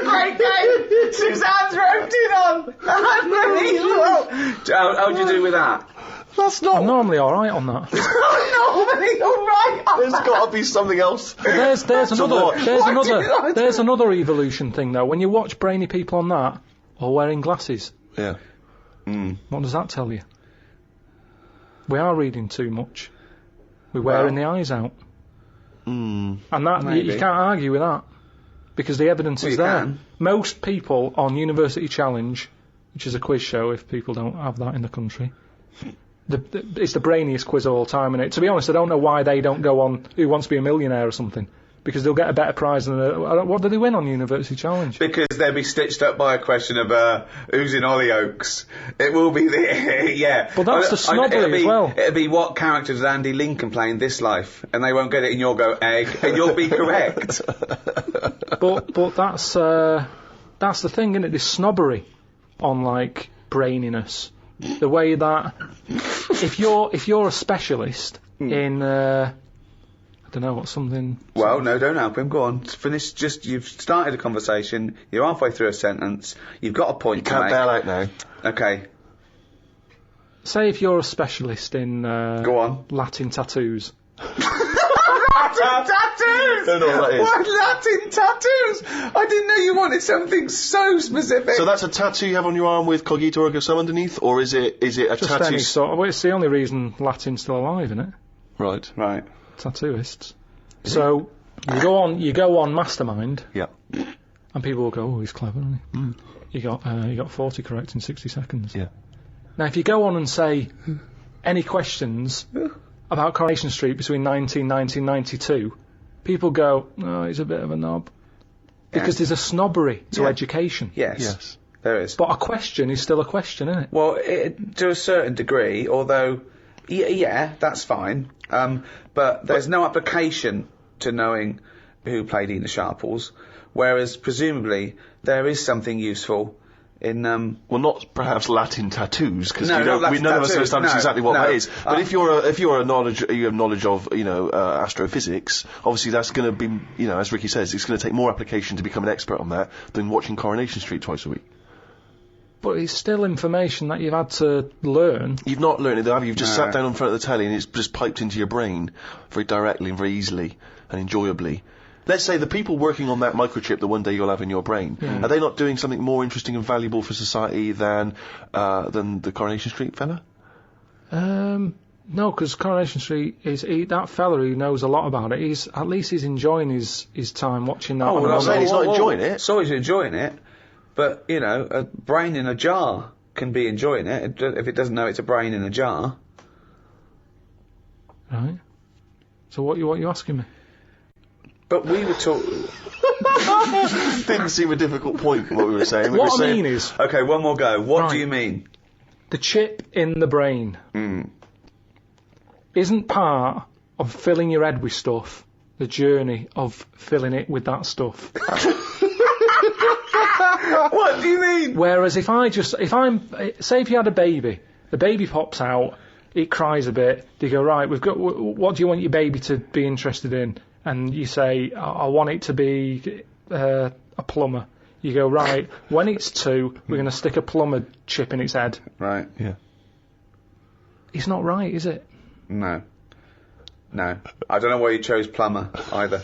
great game. Suzanne's roped in on. Unbelievable. How'd you do with that? That's not... I'm normally alright on that. Normally, all right. There's got to be something else. There's watch. another evolution thing though. When you watch brainy people on that, or wearing glasses, Yeah. what does that tell you? We are reading too much. We're wearing the eyes out. And that you can't argue with that. Because the evidence is you there. can. Most people on University Challenge, which is a quiz show if people don't have that in the country, it's the brainiest quiz of all time, innit? To be honest, I don't know why they don't go on Who Wants to Be a Millionaire or something. because they'll get a better prize than what do they win on University Challenge? Because they'll be stitched up by a question of who's in Hollyoaks. It will be the yeah. But that's the snobbery as well. It'll be what character does Andy Lincoln play in this life, and they won't get it, and you'll go egg, and you'll be correct. But that's the thing, isn't it? This snobbery on like braininess, the way that if you're a specialist in I don't know what something. Well, no, don't help him. Go on, finish. You've started a conversation. You're halfway through a sentence. You've got a point. You can't bail out now. Okay. Say if you're a specialist in Go on. Latin tattoos. Tattoos! Don't know what that is. What Latin tattoos? I didn't know you wanted something so specific. So that's a tattoo you have on your arm with Cogito Ergo Sum underneath, or is it a Just tattoo? any sort of. Well, it's the only reason Latin's still alive, isn't it? Right. Right. Tattooists. So you go on Mastermind, Yeah. and people will go, "Oh, he's clever, isn't he?" You got 40 correct in 60 seconds. Yeah. Now, if you go on and say any questions about Coronation Street between 1990 and 92, people go, "Oh, he's a bit of a knob," because there's a snobbery to education. Yes. Yes. There is. But a question is still a question, isn't it? Well, to a certain degree, although, yeah, that's fine. But there's no application to knowing who played Ena Sharples, whereas presumably there is something useful in. Well, not perhaps Latin tattoos, because No, not Latin none of us tattoos, understand no, exactly what no. that is. But if you have knowledge of astrophysics, obviously that's going to be, as Ricky says, it's going to take more application to become an expert on that than watching Coronation Street twice a week. But it's still information that you've had to learn. You've not learned it, though, have you? You've just sat down in front of the telly and it's just piped into your brain very directly and very easily and enjoyably. Let's say the people working on that microchip that one day you'll have in your brain, are they not doing something more interesting and valuable for society than the Coronation Street fella? No, because Coronation Street that fella who knows a lot about it. He's enjoying his time watching that. I'm not saying he's not enjoying it. So he's enjoying it, but a brain in a jar can be enjoying it if it doesn't know it's a brain in a jar. Right. So what you asking me? But we were talking. Didn't seem a difficult point what we were saying. What I mean is, Okay, one more go. What do Right. you mean? the chip in the brain isn't part of filling your head with stuff. The journey of filling it with that stuff. What do you mean? Whereas if you had a baby, the baby pops out, it cries a bit, they go, right, what do you want your baby to be interested in? And you say, I want it to be a plumber. You go, right, when it's 2, we're going to stick a plumber chip in its head. Right. Yeah. It's not right, is it? No. I don't know why you chose plumber either.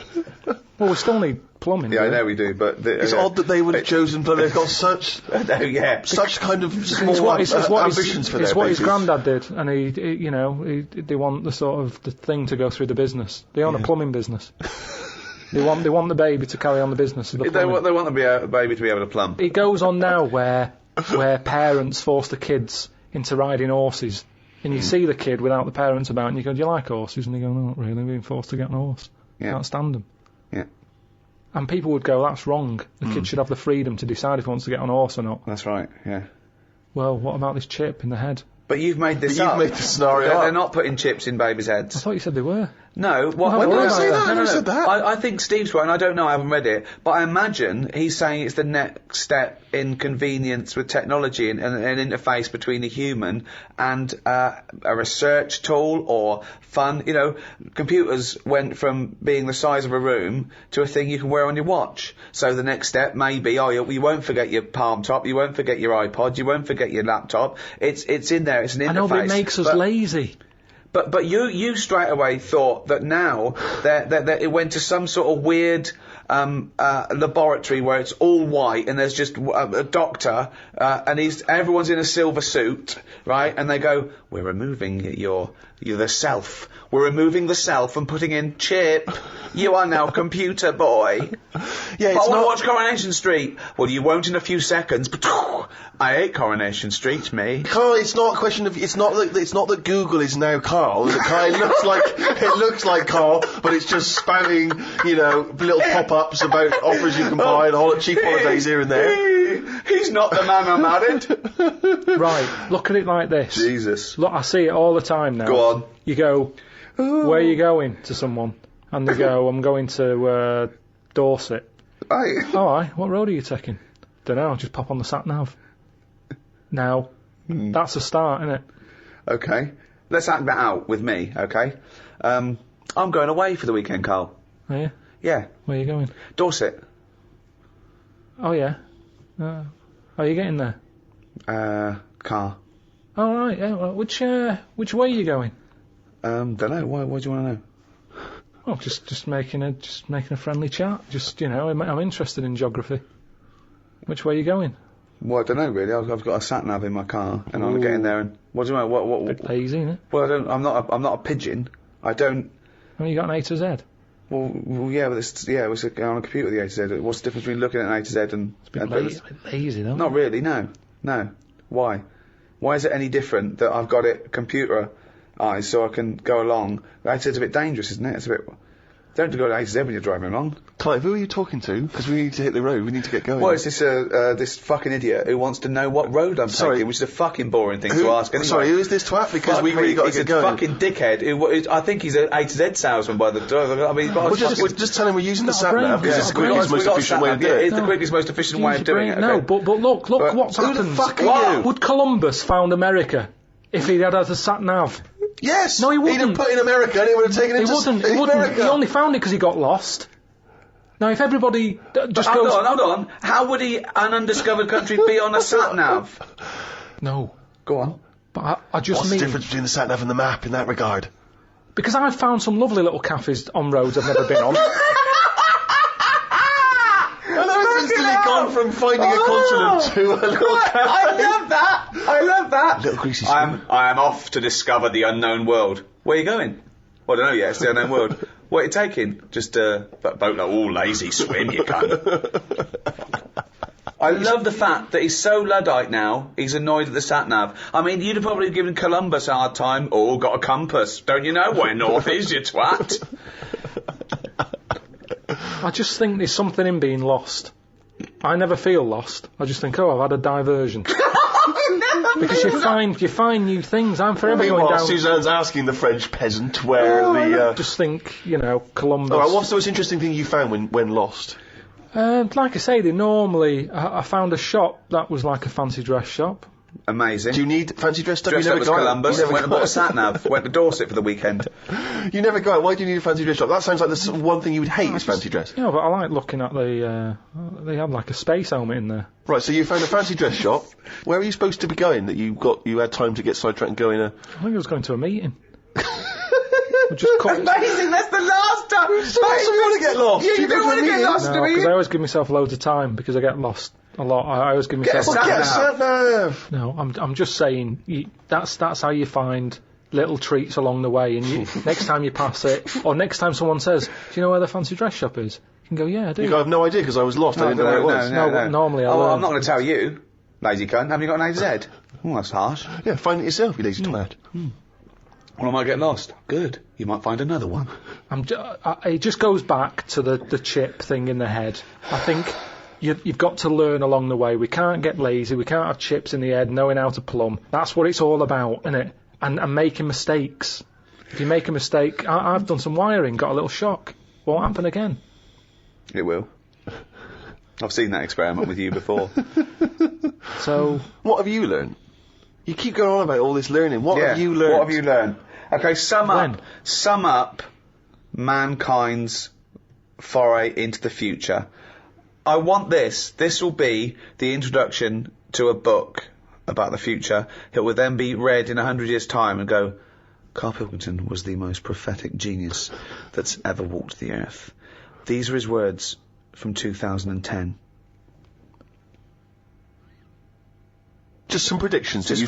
Well, we still need plumbing. Yeah, I don't we? know we do, but It's odd that they would have chosen, but they've got such kind of small ambitions for their It's what his babies. granddad did, and they want the sort of the thing to go through the business. They own a plumbing business. They want the baby to carry on the business of the plumbing. They want the baby to be able to plumb. It goes on now where parents force the kids into riding horses, and you see the kid without the parents about, and you go, "Do you like horses?" And they go, "No, not really. I'm being forced to get on a horse. Yeah. Can't stand them." Yeah. And people would go, "That's wrong. The kid should have the freedom to decide if he wants to get on a horse or not." That's right, yeah. Well, what about this chip in the head? But you've made this But you've up. made the scenario They're up. not putting chips in babies' I heads. thought you said they were. No, When when did did I I say say that? that? I said that. I think Steve's right, and I don't know, I haven't read it, but I imagine he's saying it's the next step in convenience with technology and an interface between a human and a research tool or fun. Computers went from being the size of a room to a thing you can wear on your watch. So the next step may be, you won't forget your palm top, you won't forget your iPod, you won't forget your laptop. It's in there, it's an interface. I know, but it makes us lazy. But you straight away thought that now that it went to some sort of weird laboratory where it's all white and there's just a doctor and everyone's in a silver suit, right? And they go, "We're removing the self. We're removing the self and putting in chip. You are now computer boy." Yeah, But it's I want to not. watch Coronation Street. Well, you won't in a few seconds. I ate Coronation Street, me. Carl, it's not a question of. It's not that Google is now Carl. It looks like Carl, but it's just spouting, little pop-ups about offers you can buy and cheap holidays here and there. He's not the man I married. Right, look at it like this. Jesus. Look, I see it all the time now. Go on. You go, where are you going, to someone? And they go, I'm going to Dorset. Oh, aye, what road are you taking? Dunno, just pop on the sat-nav. Now, that's a start, isn't it? Okay. Let's act that out with me, okay? I'm going away for the weekend, Carl. Are you? Yeah. Where are you going? Dorset. Oh, yeah. How are you getting there? Car. Oh, right, yeah. Well, which way are you going? Dunno. Why do you want to know? Well, just making a friendly chat. I'm interested in geography. Which way are you going? Well, I don't know really. I've got a sat nav in my car, and I'm getting there. And what do you know? What? Bit lazy, isn't it? Well, I'm not a pigeon. I don't. Well, you got an A to Z. Well, yeah, but it's on a computer. The A to Z. What's the difference between looking at an A to Z and? It's a bit lazy, though. Not really. No. Why? Why is it any different that I've got it computerized so I can go along? The A to Z's a bit dangerous, isn't it? It's a bit. Don't go to A to Z when you're driving along. Clive, who are you talking to? Because we need to hit the road. We need to get going. Well, it's this fucking idiot who wants to know what road I'm taking, which is a fucking boring thing to ask anyway. Sorry, who is this twat? Because we really got to get going. He's a fucking dickhead. I think he's an A to Z salesman by the I mean, just tell him we're using the sat nav because it's the quickest, most efficient way of doing it. It's the quickest, most efficient way of doing it. No, but look what's happened. Who the fuck are you? Would Columbus found America if he'd had a sat nav? Yes! No, he wouldn't. He'd have put in America and he would have taken it to America. He only found it because he got lost. Now, if everybody just goes... Hold on. How would an undiscovered country be on a sat-nav? No. Go on. But I just What's the difference between the sat-nav and the map in that regard? Because I've found some lovely little cafes on roads I've never been on. Gone from finding a continent to a little cafe. I love that. Little greasy swim. I am off to discover the unknown world. Where are you going? Well, I don't know yet. It's the unknown world. What are you taking? Just a boat. Lazy swim, you cunt. I love the fact that he's so Luddite now, he's annoyed at the sat-nav. I mean, you'd have probably given Columbus a hard time. Oh, got a compass. Don't you know where north is, you twat? I just think there's something in being lost. I never feel lost. I just think, I've had a diversion. Because you find new things. I'm forever going down. Suzanne's asking the French peasant where Just think, Columbus. All right, what's the most interesting thing you found when lost? Like I say, I found a shop that was like a fancy dress shop. Amazing. Do you need fancy dress stuff? Dressed You up never as go Columbus out. and went and bought a sat-nav. Went to Dorset for the weekend. You never go out. Why do you need a fancy dress shop? That sounds like the one thing you would hate is fancy dress. Yeah, but I like looking at they have like a space helmet in there. Right, so you found a fancy dress shop. Where were you supposed to be going that you had time to get sidetracked and go in a... I think I was going to a meeting. Amazing, that's the last time. So you want to get lost? Yeah, you don't want to get lost, do No, you? because I always give myself loads of time because I get lost a lot. I always give myself... Get a sat-nav! No, I'm just saying, that's how you find little treats along the way, and next time you pass it, or next time someone says, do you know where the fancy dress shop is? You can go, yeah, I do. You go, I have no idea because I was lost. I didn't know where it was. No, normally I Oh, learn. I'm not going to tell you, lazy cunt. Have you got an A to Z? Oh, that's harsh. Yeah, find it yourself, you lazy twat. Well, I might get lost. Good. You might find another one. It just goes back to the chip thing in the head. I think you've got to learn along the way. We can't get lazy. We can't have chips in the head, knowing how to plumb. That's what it's all about, isn't it? And making mistakes. If you make a mistake, I've done some wiring, got a little shock. Won't happen again. It will. I've seen that experiment with you before. So... What have you learned? You keep going on about all this learning. What have you learned? What have you learned? Okay, sum up mankind's foray into the future. I want this. This will be the introduction to a book about the future. It will then be read in 100 years' time and go, Carl Pilkington was the most prophetic genius that's ever walked the earth. These are his words from 2010. Just some predictions. Just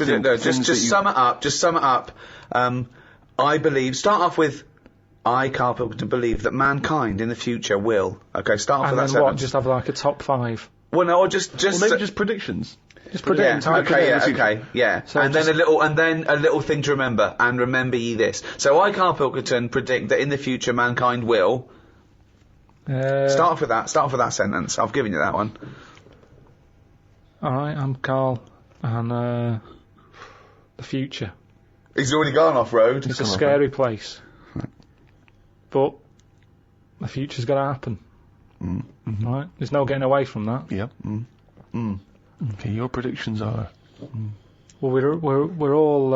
sum it up. Just sum it up. I believe. Start off with. I, Carl Pilkington, believe that mankind in the future will. Okay, start off with that And then sentence. what? Just have like a top 5. Well, no, or just maybe just predictions. Just predict. Yeah. So and just- then a little thing to remember, and remember ye this. So I, Carl Pilkington, predict that in the future mankind will. Start off with that sentence. I've given you that one. Alright, I'm Carl, and the future. He's already gone off road. It's a scary place. But the future's got to happen. Right? There's no getting away from that. Yeah. Okay, your predictions are. Well, we're all.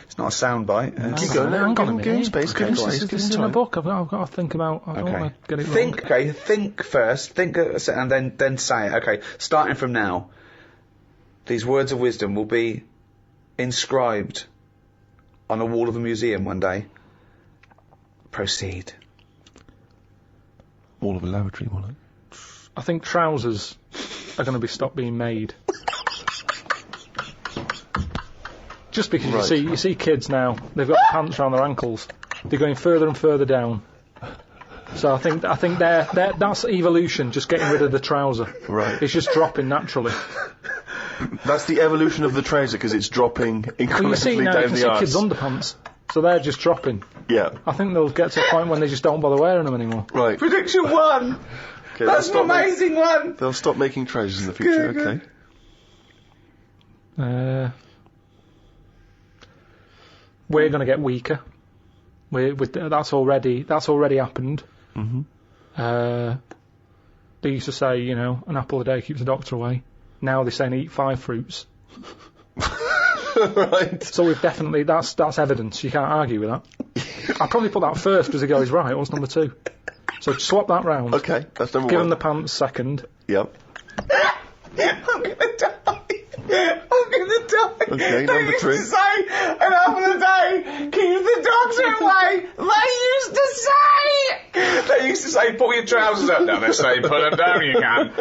It's not a soundbite. Keep going. Hang on a minute. Give him space. Give him space. This is in a book. I've got to think about. I don't want to get it wrong. Think first. Think, and then say it. Okay, starting from now. These words of wisdom will be inscribed on a wall of a museum one day. Proceed. Wall of a lavatory, won't it? I think trousers are going to be stopped being made. Just because Right. you see kids now, they've got pants around their ankles. They're going further and further down. So I think that's evolution, just getting rid of the trouser. Right. It's just dropping naturally. That's the evolution of the trouser because it's dropping Well, you incrementally see now, you down can the see arse. kids' underpants. So they're just dropping. Yeah. I think they'll get to a point when they just don't bother wearing them anymore. Right. Prediction 1. Okay, That's an amazing one. They'll stop making trousers in the future. Good, Okay. We're going to get weaker. That's already happened. They used to say, an apple a day keeps the doctor away. Now they're saying eat 5 fruits. Right. So we've definitely that's evidence. You can't argue with that. I'd probably put that first because the guy's right. What's number 2? So swap that round. Okay, that's number Give 1. him the pants second. Yep. I'm gonna die. Okay, They number used 3. to say an apple a day keeps the doctor away. They used to say pull your trousers up. Now they say put them down. You can.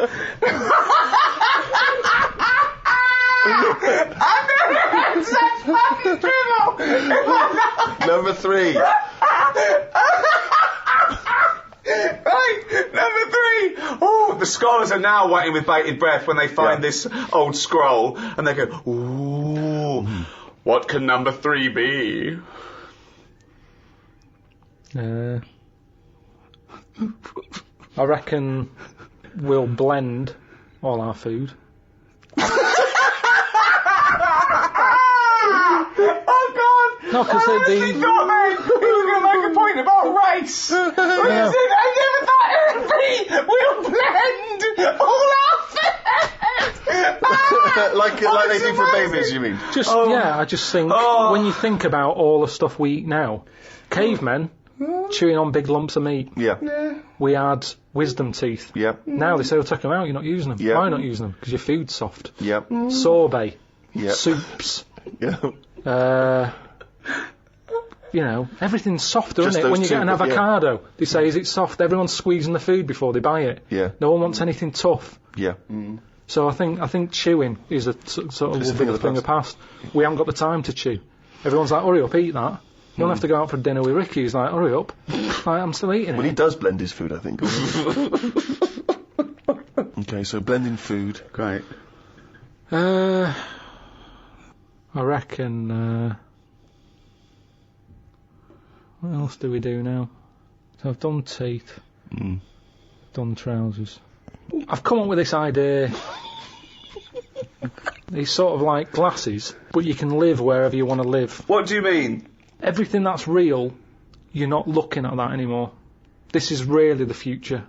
I've never heard such fucking dribble. Number 3. Right, number 3. Oh, the scholars are now waiting with bated breath when they find this old scroll, and they go, "Ooh, what can number 3 be?" I reckon we'll blend all our food. Oh God! No, because He was going to make a point about race. I never thought it would be. We'll blend all our food. like they do for babies, you mean? I just think when you think about all the stuff we eat now, cavemen chewing on big lumps of meat. Yeah. We had wisdom teeth. Yeah. Now they say, "Well, take them out. You're not using them." Yeah. Why not using them? Because your food's soft. Yeah. Sorbet, Yeah. soups. Yeah. Everything's softer, Just isn't it? When those you get two, an avocado, they say, "Is it soft?" Everyone's squeezing the food before they buy it. Yeah. No one wants anything tough. Yeah. So I think chewing is a sort of It's a thing of the past. We haven't got the time to chew. Everyone's like, "Hurry up, eat that." You don't have to go out for dinner with Ricky. He's like, "Hurry up." Like, I'm still eating Well, he it. does blend his food, I think. Okay, so blending food. Great. I reckon. What else do we do now? So I've done teeth. Done trousers. I've come up with this idea. These sort of like glasses, but you can live wherever you want to live. What do you mean? Everything that's real, you're not looking at that anymore. This is really the future.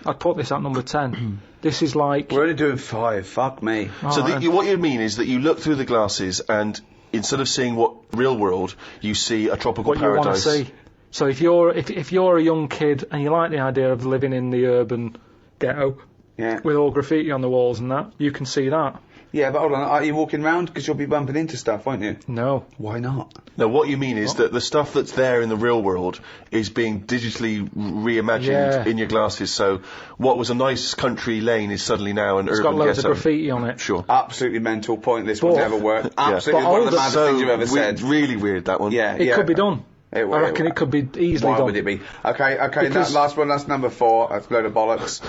I'd put this at number 10. This is like... We're only doing 5. Fuck me. So what you mean is that you look through the glasses and instead of seeing what real world, you see a tropical what you want to paradise. see. So if you're a young kid and you like the idea of living in the urban ghetto Yeah. with all graffiti on the walls and that, you can see that. Yeah, but hold on. Are you walking round? Because you'll be bumping into stuff, won't you? No. Why not? No, what you mean is that the stuff that's there in the real world is being digitally reimagined in your glasses. So what was a nice country lane is suddenly now an It's urban got loads ghetto. of graffiti on it. Sure. Absolutely mental point. This will But- never work. Absolutely But one of the older- maddest things you've ever said. Really weird, that one. Yeah, It could be done. I reckon it could be easily Why done. would it be? Okay, that Because- last one, that's number 4. That's a load of bollocks.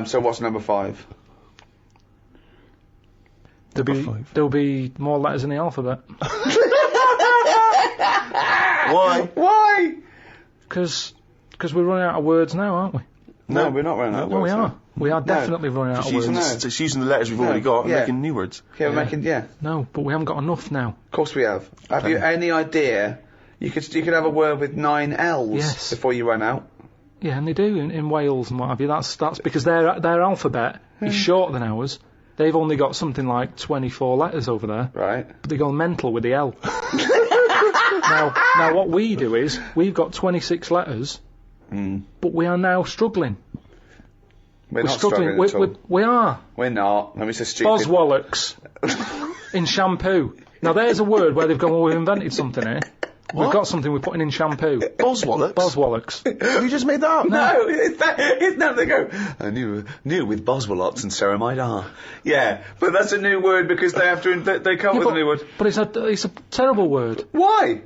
So what's number 5? There'll be more letters in the alphabet. Why? Why? Because we're running out of words now, aren't we? No, we're not running out of No, we words. are. We are definitely running out of words. Just using the letters we've already got and Yeah. making new words. Yeah, we're making, yeah. No, but we haven't got enough now. Of course we have. Have you any idea? You could have a word with 9 L's Yes. before you run out. Yeah, and they do in Wales and what have you. That's because their alphabet is shorter than ours. They've only got something like 24 letters over there. Right. But they go mental with the L. now, what we do is we've got 26 letters, but we are now struggling. We're We're not struggling. struggling at all. We are. We're not. Let me say stupid. Boswallocks in shampoo. Now there's a word where they've gone, well, we've invented something here. We've got something we're putting in shampoo. Boswallocks? Boswallocks. Have you just made that up? No, it's not. They go, I knew with Boswellots and ceramide R. Yeah, but that's a new word because they have to, they come with a new word. But it's a terrible word. Why?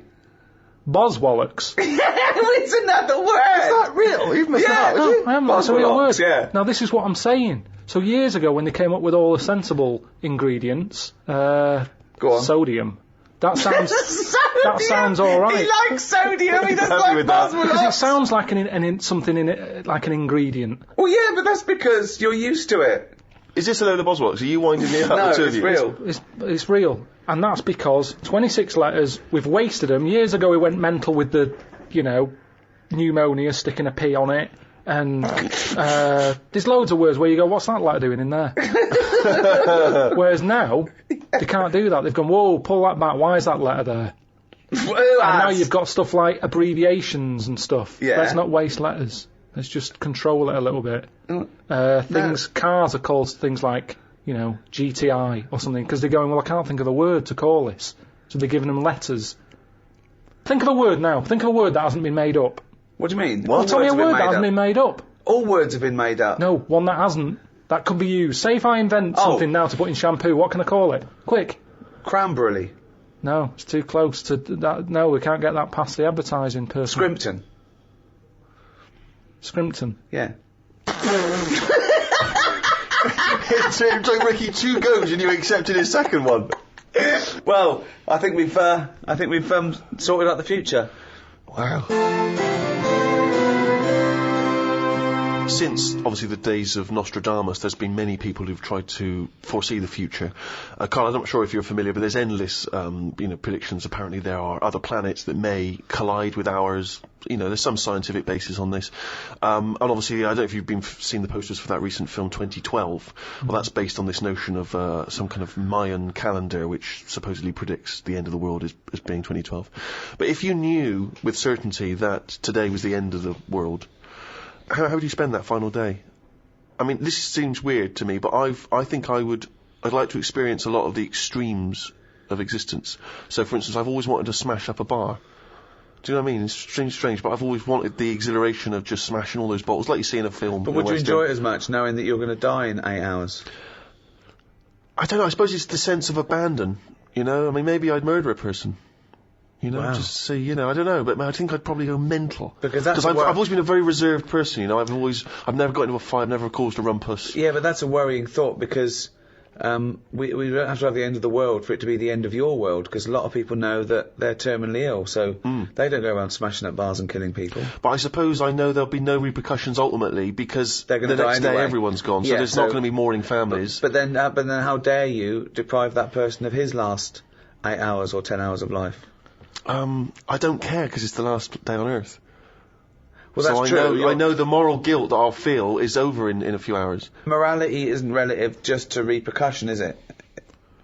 Boswallocks. It's another word. Is that real? You've missed Yeah. that out, No, have you? I haven't. That's a real word. Boswellocks, yeah. Now this is what I'm saying. So years ago when they came up with all the sensible ingredients, Go on. sodium. That sounds that sounds all right. He likes sodium. He doesn't happy like with that. Because it Boswellots. sounds like something in it, like an ingredient. Well, yeah, but that's because you're used to it. Is this a load of Boswellocks? Are you winding me up? No, the two of it's you? real. It's real, and that's because 26 letters. We've wasted them. Years ago, we went mental with the, pneumonia, sticking a P on it, and there's loads of words where you go, "What's that letter doing in there?" Whereas now, they can't do that. They've gone, "Whoa, pull that back. Why is that letter there?" And now you've got stuff like abbreviations and stuff. Yeah. Let's not waste letters. Let's just control it a little bit. Cars are called things like, GTI or something, because they're going, well, I can't think of a word to call this. So they're giving them letters. Think of a word now. Think of a word that hasn't been made up. What do you mean? Well, All tell me a words have word been that made hasn't up. been made up. All words have been made up. No, one that hasn't. That could be used. Say if I invent Oh. something now to put in shampoo, what can I call it? Quick. Cranberry. No, it's too close to that. No, we can't get that past the advertising person. Scrimpton. Scrimpton. Yeah. It took Ricky 2 goes and you accepted his second one. Well, I think we've sorted out the future. Wow. Since, obviously, the days of Nostradamus, there's been many people who've tried to foresee the future. Carl, I'm not sure if you're familiar, but there's endless, predictions. Apparently there are other planets that may collide with ours. There's some scientific basis on this. And obviously, I don't know if you've seen the posters for that recent film 2012. Well, that's based on this notion of some kind of Mayan calendar, which supposedly predicts the end of the world as being 2012. But if you knew with certainty that today was the end of the world, how would you spend that final day? I mean, this seems weird to me, but I think I'd like to experience a lot of the extremes of existence. So, for instance, I've always wanted to smash up a bar. Do you know what I mean? It's strange, but I've always wanted the exhilaration of just smashing all those bottles, like you see in a film. But would you enjoy it as much knowing that you're going to die in 8 hours? I don't know, I suppose it's the sense of abandon, I mean, maybe I'd murder a person. Wow. Just to see, I don't know, but I think I'd probably go mental. Because that's I've a wor- always been a very reserved person, I've never got into a fight, I've never caused a rumpus. Yeah, but that's a worrying thought because we don't have to have the end of the world for it to be the end of your world, because a lot of people know that they're terminally ill, so they don't go around smashing up bars and killing people. But I suppose I know there'll be no repercussions ultimately, because They're the gonna die next day anyway. everyone's gone, so Yeah, there's so- not going to be mourning families. But then how dare you deprive that person of his last 8 hours or 10 hours of life? I don't care, because it's the last day on Earth. Well, so that's true. I know the moral guilt that I'll feel is over in a few hours. Morality isn't relative just to repercussion, is it?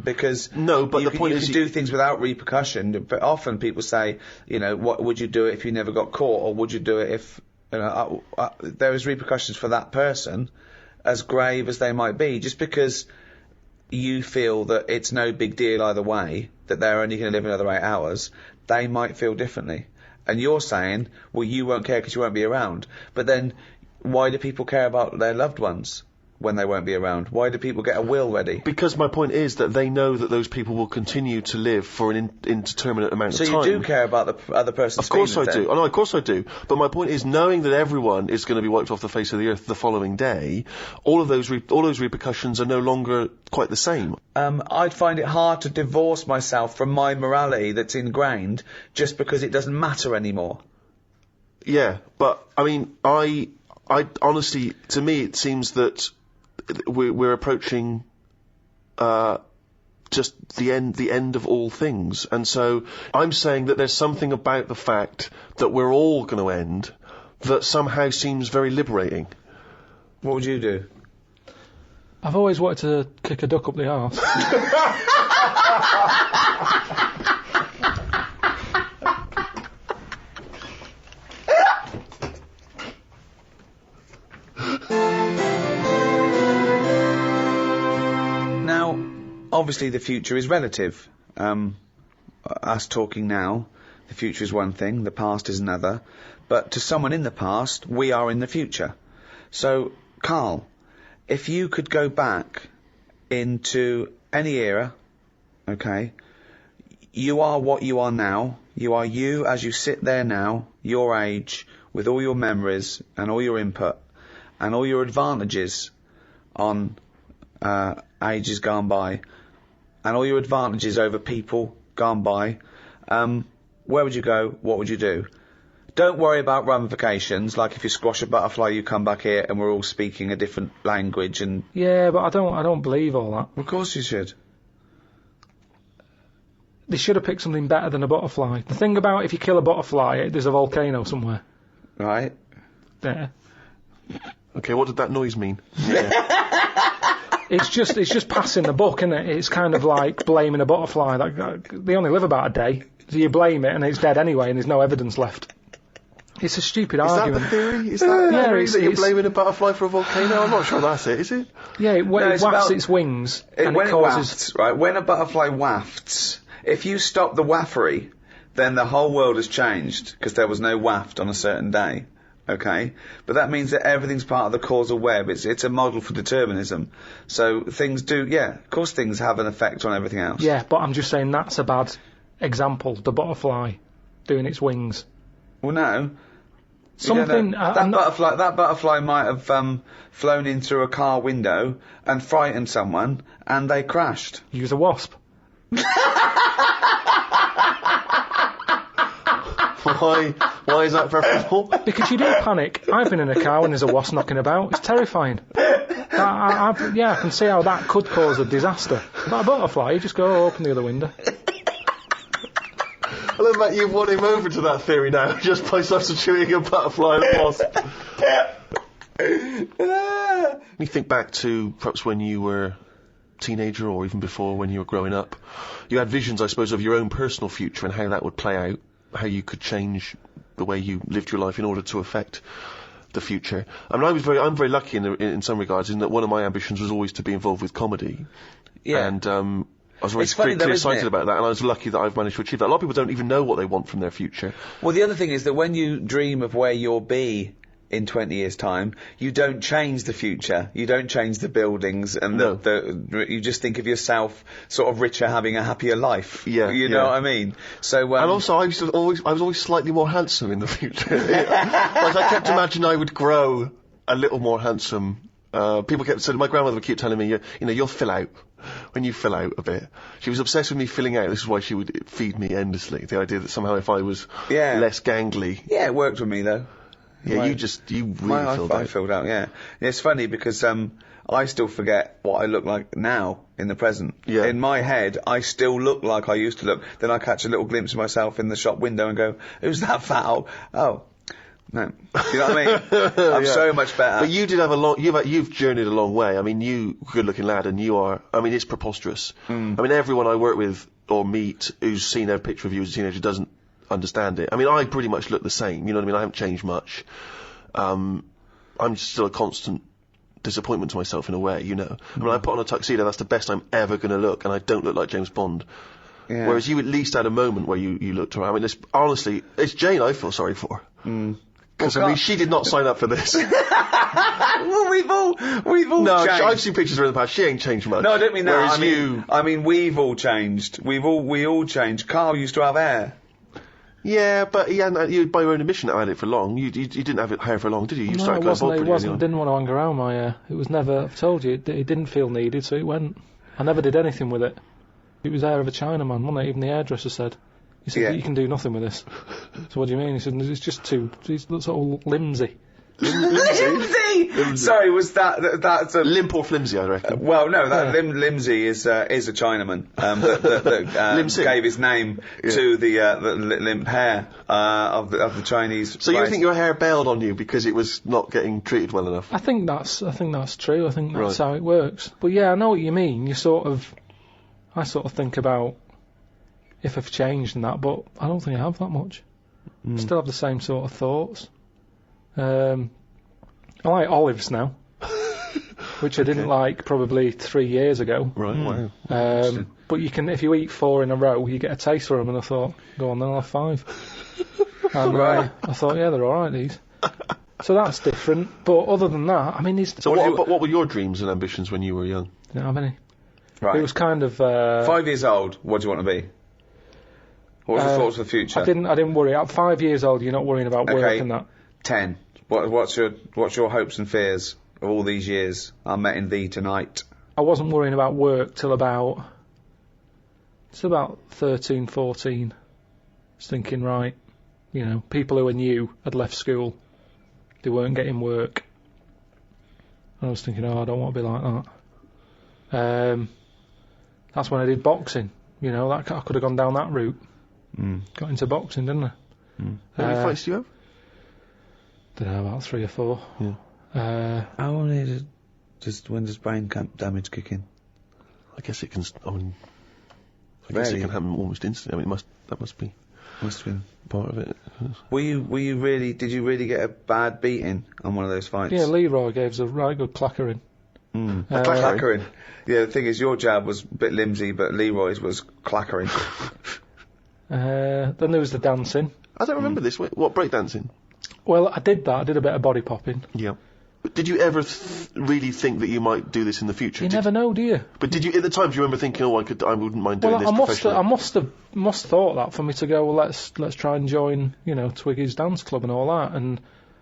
Because No, but you the can, point you is can do things without repercussion. But often people say, what would you do if you never got caught, or would you do it if there is repercussions for that person, as grave as they might be, just because you feel that it's no big deal either way, that they're only going to live another 8 hours, they might feel differently. And you're saying, well, you won't care because you won't be around. But then, why do people care about their loved ones? when they won't be around? Why do people get a will ready? Because my point is that they know that those people will continue to live for an indeterminate amount So of time. you do care about the other person's Of course I feelings, do. then? Oh, no, of course I do. But my point is, knowing that everyone is going to be wiped off the face of the earth the following day, all of those repercussions are no longer quite the same. I'd find it hard to divorce myself from my morality that's ingrained just because it doesn't matter anymore. Yeah, but I mean, I honestly, to me, it seems that we're approaching just the end of all things, and so I'm saying that there's something about the fact that we're all going to end that somehow seems very liberating. What would you do? I've always wanted to kick a duck up the arse. Now, obviously the future is relative. Us talking now, the future is one thing, the past is another. But to someone in the past, we are in the future. So, Carl, if you could go back into any era, okay, you are what you are now. You are you as you sit there now, your age, with all your memories and all your input and all your advantages on ages gone by and all your advantages over people gone by. Where would you go? What would you do? Don't worry about ramifications, like if you squash a butterfly, you come back here and we're all speaking a different language and... Yeah, but I don't believe all that. Of course you should. They should have picked something better than a butterfly. The thing about if you kill a butterfly, there's a volcano somewhere. Right? There. Okay, what did that noise mean? Yeah. It's just passing the buck, isn't it? It's kind of like blaming a butterfly. Like, they only live about a day, so you blame it and it's dead anyway and there's no evidence left. It's a stupid argument. Is that the theory? Is that the theory that you're it's- blaming a butterfly for a volcano? I'm not sure that's it, is it? Yeah, it it's wafts about- its wings and When it it causes... wafts, right, when a butterfly wafts, if you stop the waffery, then the whole world has changed, because there was no waft on a certain day. Okay? But that means that everything's part of the causal web. It's a model for determinism. So things do, yeah, of course things have an effect on everything else. Yeah, but I'm just saying that's a bad example. The butterfly doing its wings. Well, no. Something... That butterfly might have flown in through a car window and frightened someone, and they crashed. Use a wasp. Why is that preferable? Because you do panic. I've been in a car when there's a wasp knocking about. It's terrifying. I can see how that could cause a disaster. But a butterfly, you just go open the other window. I love that you've won him over to that theory now, just by substituting a butterfly and a wasp. You think back to perhaps when you were a teenager or even before when you were growing up. You had visions, I suppose, of your own personal future and how that would play out, how you could change the way you lived your life in order to affect the future. I mean, I'm very lucky in some regards in that one of my ambitions was always to be involved with comedy. Yeah. And I was It's funny very though, isn't excited it? about that, and I was lucky that I've managed to achieve that. A lot of people don't even know what they want from their future. Well, the other thing is that when you dream of where you'll be in 20 years' time, you don't change the future. You don't change the buildings, and No. you just think of yourself sort of richer, having a happier life. Yeah, You know yeah. what I mean? So, And also, I was always slightly more handsome in the future. Like, I kept imagining I would grow a little more handsome. People kept saying, my grandmother would keep telling me, you'll fill out. When you fill out a bit. She was obsessed with me filling out. This is why she would feed me endlessly. The idea that somehow if I was Yeah. less gangly. yeah, it worked with me though. Yeah, Right. you really filled I out. filled out, yeah. It's funny because I still forget what I look like now in the present. Yeah. In my head, I still look like I used to look. Then I catch a little glimpse of myself in the shop window and go, "Who's that fat old?" Oh, no. You know what I mean? I'm Yeah. so much better. But you did have you've journeyed a long way. I mean, you, good looking lad, and you are, I mean, it's preposterous. I mean, everyone I work with or meet who's seen a picture of you as a teenager doesn't understand it. I mean, I pretty much look the same, you know what I mean? I haven't changed much. I'm still a constant disappointment to myself in a way, you know. I mean, I put on a tuxedo, that's the best I'm ever going to look, and I don't look like James Bond. Yeah. Whereas you at least had a moment where you looked around. I mean, honestly, it's Jane I feel sorry for. God, Because I mean, she did not sign up for this. Well, we've all No, changed. I've seen pictures of her in the past. She ain't changed much. No, I don't mean that. Whereas I mean, we've all changed. We all changed. Carl used to have hair. Yeah, but he hadn't, you, by your own admission, had it for long. You didn't have hair for long, did you? You No, started it going wasn't. bald It pretty wasn't. early on. Didn't want to hang around my hair. It was never. I've told you, it didn't feel needed, so it went. I never did anything with it. It was hair of a Chinaman, wasn't it? Even the hairdresser said. He said, Yeah. you can do nothing with this. So what do you mean? He said, it's just it's sort of limsy. Limsy! Sorry, was that's a... Limp or flimsy, I reckon. Well, no, that Limsy is a Chinaman that gave his name to the limp hair of the Chinese. So you race. think your hair bailed on you because it was not getting treated well enough? I think that's true. I think that's Right. how it works. But yeah, I know what you mean. I sort of think about if I've changed and that, but I don't think I have that much. I still have the same sort of thoughts. I like olives now, which I didn't like probably 3 years ago. Right, wow. But you can, if you eat 4 in a row, you get a taste for them. And I thought, go on, then I'll have 5. And Right. I thought, yeah, they're all right, these. So that's different. But other than that, I mean, these. So what were your dreams and ambitions when you were young? Didn't have any. Right. It was kind of. 5 years old. What do you want to be? What was your thoughts for the future? I didn't worry. At 5 years old, you're not worrying about work Okay. and that. 10. What's your hopes and fears of all these years? I met in thee tonight. I wasn't worrying about work till about 13, 14. I was thinking, right, you know, people who were new had left school. They weren't getting work. And I was thinking, I don't want to be like that. That's when I did boxing. You know, I could have gone down that route. Got into boxing, didn't I? How many fights do you have? Don't know, about 3 or 4. Yeah. How only when does brain damage kick in? I guess it can. I guess it Really? can happen almost instantly. I mean, that must be Must have been. part of it. Were you really? Did you really get a bad beating on one of those fights? Yeah, Leroy gave us a right good clackering. Clackering. Yeah, the thing is, your jab was a bit limsy, but Leroy's was clackering. Then there was the dancing. I don't remember this. What, breakdancing? Well, I did that. I did a bit of body popping. Yeah. But did you ever really think that you might do this in the future? You never know, do you? But did you, at the time, do you remember thinking, I wouldn't mind doing Well, this professionally? I must have thought that for me to go. Well, let's try and join, you know, Twiggy's dance club and all that. And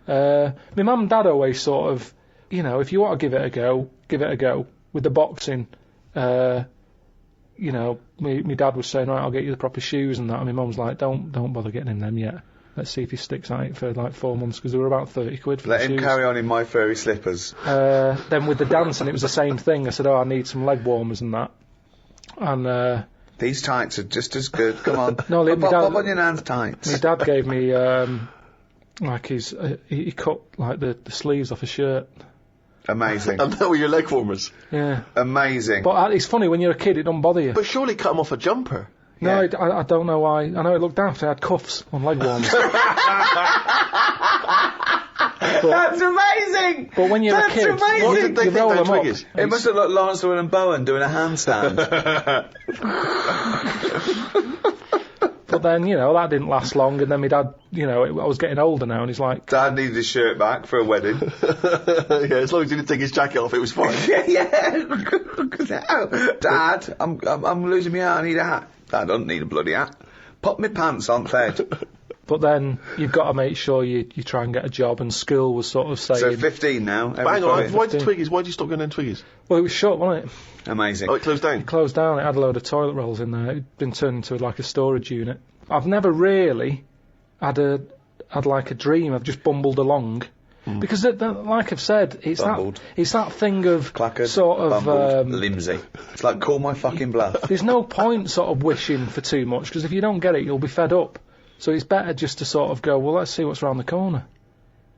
my mum and dad always sort of, you know, if you want to give it a go, give it a go. With the boxing, you know, my dad was saying, right, I'll get you the proper shoes and that. And my mum's like, don't bother getting him them yet. Let's see if he sticks at it for like 4 months, because they were about 30 quid for Let the him shoes. carry on in my furry slippers. Then with the dancing, it was the same thing. I said, I need some leg warmers and that. And These tights are just as good. Come on. No, my pop dad- on your nan's tights. my dad gave me like his he cut like the sleeves off his shirt. Amazing. And that were your leg warmers. Yeah, Amazing. but it's funny when you're a kid, it don't bother you. But surely cut them off a jumper. No, Yeah. I don't know why. I know it looked daft. I had cuffs on leg warmers. That's amazing! But when you're That's a kid, amazing! What did they you think roll those them up. Twiggies? It must have looked Lawrence Llewellyn Bowen doing a handstand. But then, you know, that didn't last long. And then my dad, you know, I was getting older now, and he's like, Dad needed his shirt back for a wedding. Yeah, as long as he didn't take his jacket off, it was fine. yeah. Dad, I'm losing my hat. I need a hat. Dad, I don't need a bloody hat. Pop my pants on, Fed. but then you've got to make sure you try and get a job. And school was sort of saying, So 15 now. But hang on, everybody. why did Twiggies? Why did you stop going down Twiggies? well, it was shut, wasn't it? Amazing. Oh, it closed down. Closed down. It had a load of toilet rolls in there. It'd been turned into like a storage unit. I've never really had like a dream. I've just bumbled along. Because, like I've said, it's Bumbled. that thing of Clackered, sort of. bumbled, limsy. It's like, call my fucking bluff. There's no point sort of wishing for too much, because if you don't get it, you'll be fed up. So it's better just to sort of go, well, let's see what's around the corner.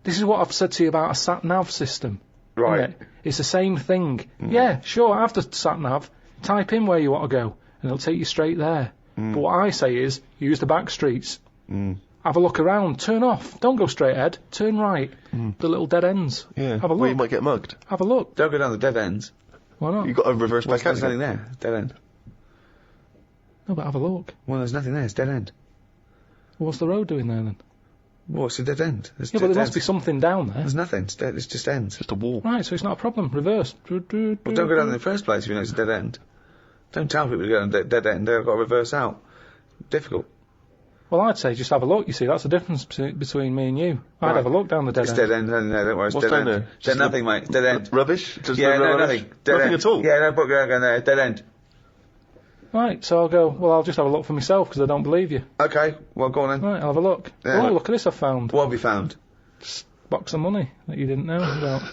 This is what I've said to you about a sat-nav system. Right. Isn't it? It's the same thing. Yeah, sure, have the sat-nav. Type in where you want to go, and it'll take you straight there. But what I say is, use the back streets. Have a look around. Turn off. Don't go straight ahead. Turn right. The little dead ends. Yeah, Have a where you look. might get mugged. Have a look. Don't go down the dead ends. Why not? You've got to reverse back There's out. nothing there. It's dead end. No, but have a look. Well, there's nothing there. It's dead end. What's the road doing there then? Well, it's a dead end. Yeah, but there must be something down there. There's nothing. It's dead. It's just ends. Just a wall. Right, so it's not a problem. Reverse. Well, don't go down in the first place if you know it's a dead end. Don't tell people to go down a dead end. They've got to reverse out. Difficult. Well, I'd say just have a look. You see, that's the difference between me and you. I'd Right. have a look down the dead It's end. dead end. No, don't worry. It's What's dead down end. there? Dead nothing, mate. It's dead end. Rubbish? Just Yeah, no, rubbish? nothing. Dead Nothing end. at all? Yeah, no point going there. Dead end. Right, so I'll go, well, I'll just have a look for myself because I don't believe you. Okay, well, go on then. Right, I'll have a look. Yeah. Oh, look at this I've found. What have you found? Box of money that you didn't know about.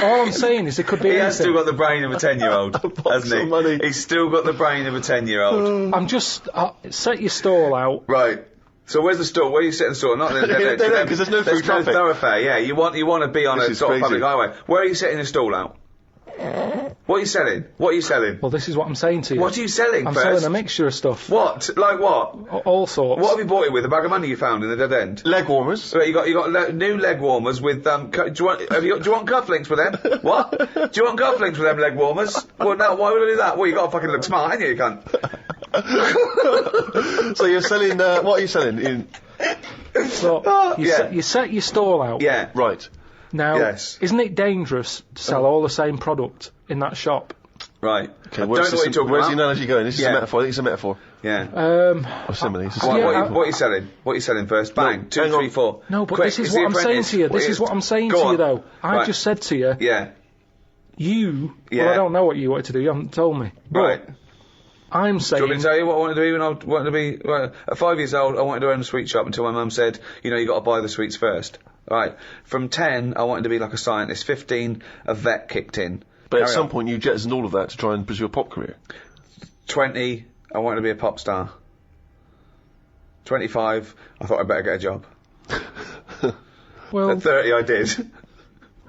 All I'm saying is it could be He has anything. still got the brain of a 10-year-old, hasn't he? of money. He's still got the brain of a 10-year-old. I'm just, set your stall out. Right. So where's the store? Where are you setting the store? Not in the dead end. Dead end, 'cause there's no through traffic. thoroughfare. Yeah, you want to be on This a is sort of crazy. public highway. Where are you setting the stall out? What are you selling? What are you selling? Well, this is what I'm saying to you. What are you selling I'm first? selling a mixture of stuff. What? Like what? All sorts. What have you bought it with? A bag of money you found in the dead end? Leg warmers. Right, you got new leg warmers with do you want cufflinks with them? What? Do you want cufflinks with them leg warmers? Well, no. Why would I do that? Well, you got to fucking look smart, ain't you? You cunt. So you're selling, what are you selling? So, Yeah. you set your stall out. Yeah. Right. Now, Yes. isn't it dangerous to sell all the same product in that shop? Right. Okay, I don't know what you're talking where's the about. analogy going? This is Yeah. a metaphor. I think it's a metaphor. Yeah. Or simile. It's a What, simile. what are you selling? What are you selling first? Bang. Two, hang on. three, four. No, but Quick, this is it's what The I'm saying Apprentice. to you. What This is what I'm saying Go to on. you, though. I Right. just said to you, Yeah. well, Yeah. I don't know what you wanted to do. You haven't told me. But Right. I'm Do you want me saying, to tell you what I wanted to do when I wanted to be... Well, at 5 years old, I wanted to own a sweet shop until my mum said, you know, you got to buy the sweets first. Right. From 10, I wanted to be like a scientist. 15, a vet kicked in. But at Carry some on. point you jettisoned all of that to try and pursue a pop career. 20, I wanted to be a pop star. 25, I thought I'd better get a job. well, At 30, I did.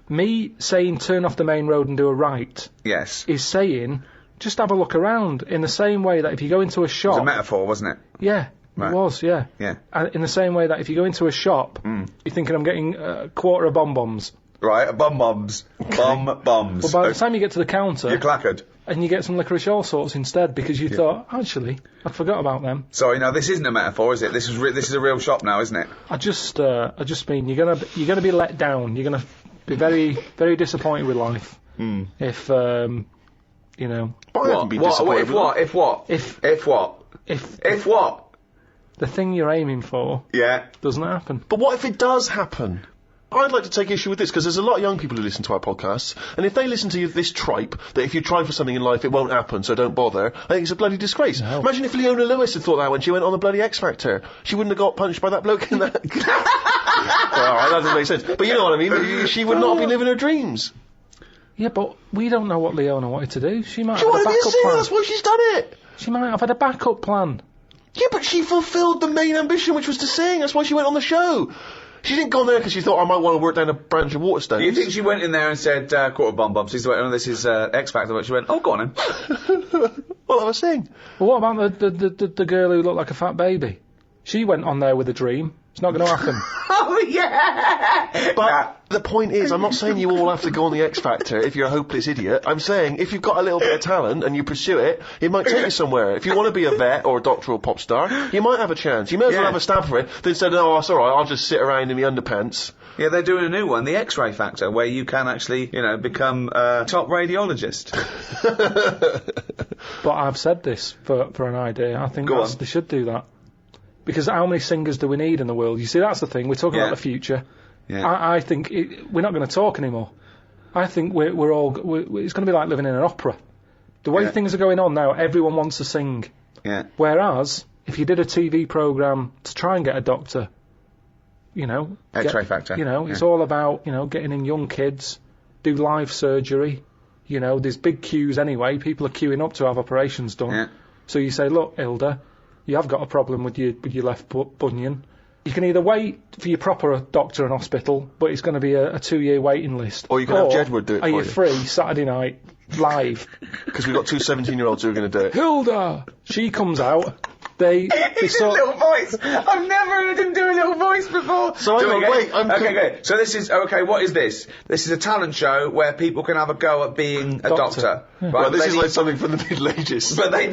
me saying turn off the main road and do a right Yes. is saying just have a look around in the same way that if you go into a It was shop, a metaphor, wasn't it? yeah, Right. it was, yeah. Yeah. In the same way that if you go into a shop, you're thinking I'm getting a quarter of bonbons. Right, bum-bums. Bum-bums. Well, by the time you get to the counter, You're clackered. and you get some licorice all sorts instead because you thought, actually, I forgot about them. Sorry, no, this isn't a metaphor, is it? This is a real shop now, isn't it? I just mean you're gonna be let down. You're gonna be very, very disappointed with life if you know But I haven't been disappointed with them. If what? If what? the thing you're aiming for Yeah. doesn't happen. But what if it does happen? I'd like to take issue with this because there's a lot of young people who listen to our podcasts, and if they listen to this tripe that if you try for something in life it won't happen, so don't bother, I think it's a bloody disgrace. Imagine if Leona Lewis had thought that when she went on the bloody X Factor, she wouldn't have got punched by that bloke in that. Well, that doesn't make sense, but you know what I mean. She would not be living her dreams. Yeah, but we don't know what Leona wanted to do. She might She have wanted had to a be a backup singer. plan. That's why she's done it. She might have had a backup plan. Yeah, but she fulfilled the main ambition, which was to sing. That's why she went on the show. She didn't go on there because she thought I might want to work down a branch of Waterstones. Do you think she went in there and said, quarter bum-bums, this is X Factor, but she went, oh, go on then. Well, I was saying. Well, what about the girl who looked like a fat baby? She went on there with a dream. It's not going to happen. Oh, yeah! But the point is, I'm not saying you all have to go on the X Factor if you're a hopeless idiot. I'm saying if you've got a little bit of talent and you pursue it, it might take you somewhere. If you want to be a vet or a doctor or a pop star, you might have a chance. You may as well Yeah. have a stab for it than say, no, it's alright, I'll just sit around in my underpants. Yeah, they're doing a new one, the X-ray Factor, where you can actually, become a top radiologist. But I've said this for an idea. I think Go on. they should do that. Because how many singers do we need in the world? You see, that's the thing. We're talking Yeah. about the future. Yeah. I think we're not going to talk anymore. I think it's going to be like living in an opera. The way Yeah. things are going on now, everyone wants to sing. Yeah. Whereas, if you did a TV programme to try and get a doctor, X-ray Factor. It's Yeah. all about, getting in young kids, do live surgery. There's big queues anyway. People are queuing up to have operations done. Yeah. So you say, look, Hilda, you have got a problem with your left bunion. You can either wait for your proper doctor and hospital, but it's going to be a 2-year waiting list. Or you can have Jedward do it are for you you. free Saturday night, live? Because we've got two 17-year-olds who are going to do it. Hilda! She comes out. They He's a little voice. I've never heard him do a little voice before. So hang on, wait, Okay. So this is what is this? This is a talent show where people can have a go at being a doctor. Right? Well, this They is need- like something from the Middle Ages. But they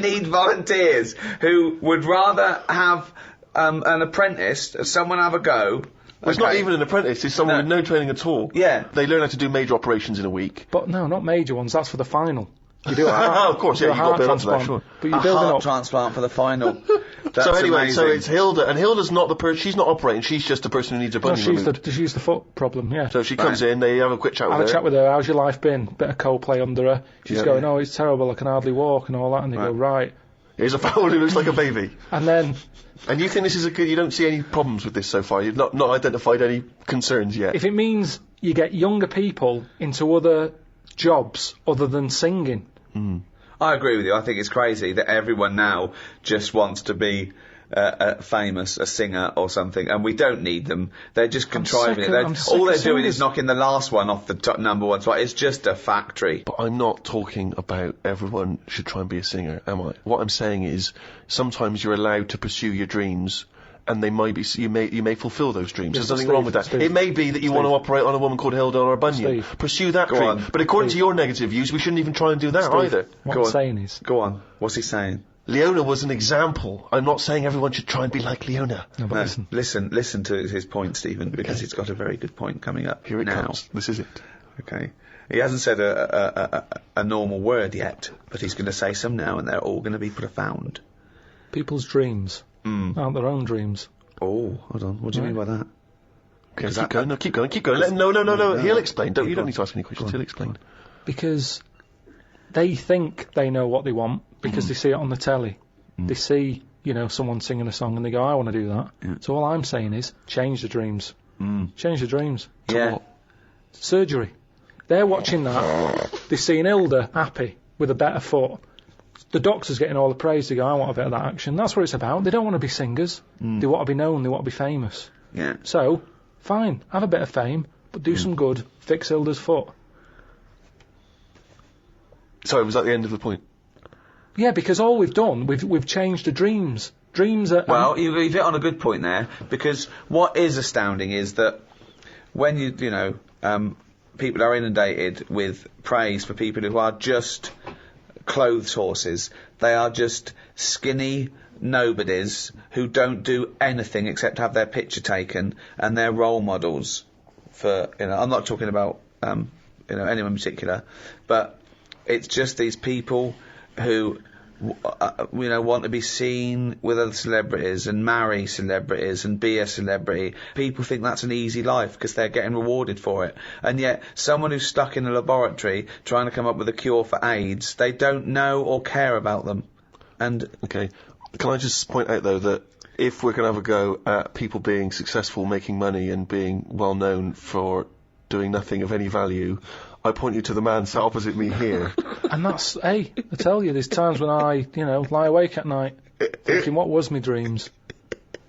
need volunteers who would rather have an apprentice, someone have a go. Well, it's not even an apprentice, it's someone with no training at all. Yeah. They learn how to do major operations in a week. But no, not major ones. That's for the final. You do a heart, Oh, of course, yeah, you do a you've got to heart build up to that, transplant, sure. but you're A building heart up. transplant for the final. That's So anyway, amazing. so it's Hilda, and Hilda's not the person, she's not operating, she's just the person who needs a No, bunion she's removed. the foot problem. Yeah. So she comes in, they have a quick chat with Have her. a chat with her. How's your life been? Bit of Coldplay under her. She's Yeah. going, oh, it's terrible. I can hardly walk and all that. And they go, right. Here's a fowl who looks like a baby. And then And you think this is a good, you don't see any problems with this so far? You've not identified any concerns yet? if it means you get younger people into other jobs other than singing, I agree with you. I think it's crazy that everyone now just wants to be famous, a singer or something, and we don't need them. They're just contriving sick it. of- I'm sick All they're of doing singers. is knocking the last one off the top number one spot. It's just a factory. But I'm not talking about everyone should try and be a singer, am I? What I'm saying is sometimes you're allowed to pursue your dreams, and they might be, you may fulfil those dreams. There's nothing Steve, wrong with that. Steve. It may be that you want to operate on a woman called Hilda or a bunion. Steve. Pursue that Go dream. on. But according to your negative views, we shouldn't even try and do that either. what Go I'm on. saying is, Go on. What's he saying? Leona was an example. I'm not saying everyone should try and be like Leona. no, but No, listen, listen to his point, Stephen, because he's got a very good point coming up. Here it now. comes. This is it. Okay. He hasn't said a normal word yet, but he's going to say some now, and they're all going to be profound. people's dreams aren't their own dreams. Oh, hold on. What do you mean by that? Okay, Is keep that- going. No, keep going. Keep going. No. He'll explain. You don't need to ask any questions. He'll explain. Because they think they know what they want because they see it on the telly. They see, someone singing a song and they go, I want to do that. So all I'm saying is, change the dreams. Change the dreams. Yeah. Surgery. They're watching that. They're seeing Hilda happy with a better foot. The doctor's getting all the praise. They go, I want a bit of that action. That's what it's about. They don't want to be singers. They want to be known. They want to be famous. Yeah. So, fine, have a bit of fame, but do some good. Fix Hilda's foot. Sorry, was that the end of the point? Yeah, because all we've done, we've changed the dreams. Dreams are... Well, you've hit on a good point there, because what is astounding is that when people are inundated with praise for people who are just clothes horses, they are just skinny nobodies who don't do anything except have their picture taken, and they're role models for, I'm not talking about, anyone in particular, but it's just these people who want to be seen with other celebrities and marry celebrities and be a celebrity. People think that's an easy life because they're getting rewarded for it. And yet, someone who's stuck in a laboratory trying to come up with a cure for AIDS, they don't know or care about them. And Okay. Can I just point out, though, that if we're going to have a go at people being successful, making money, and being well known for doing nothing of any value, I point you to the man sat opposite me here. And that's, hey, I tell you, there's times when I, lie awake at night thinking, what was my dreams?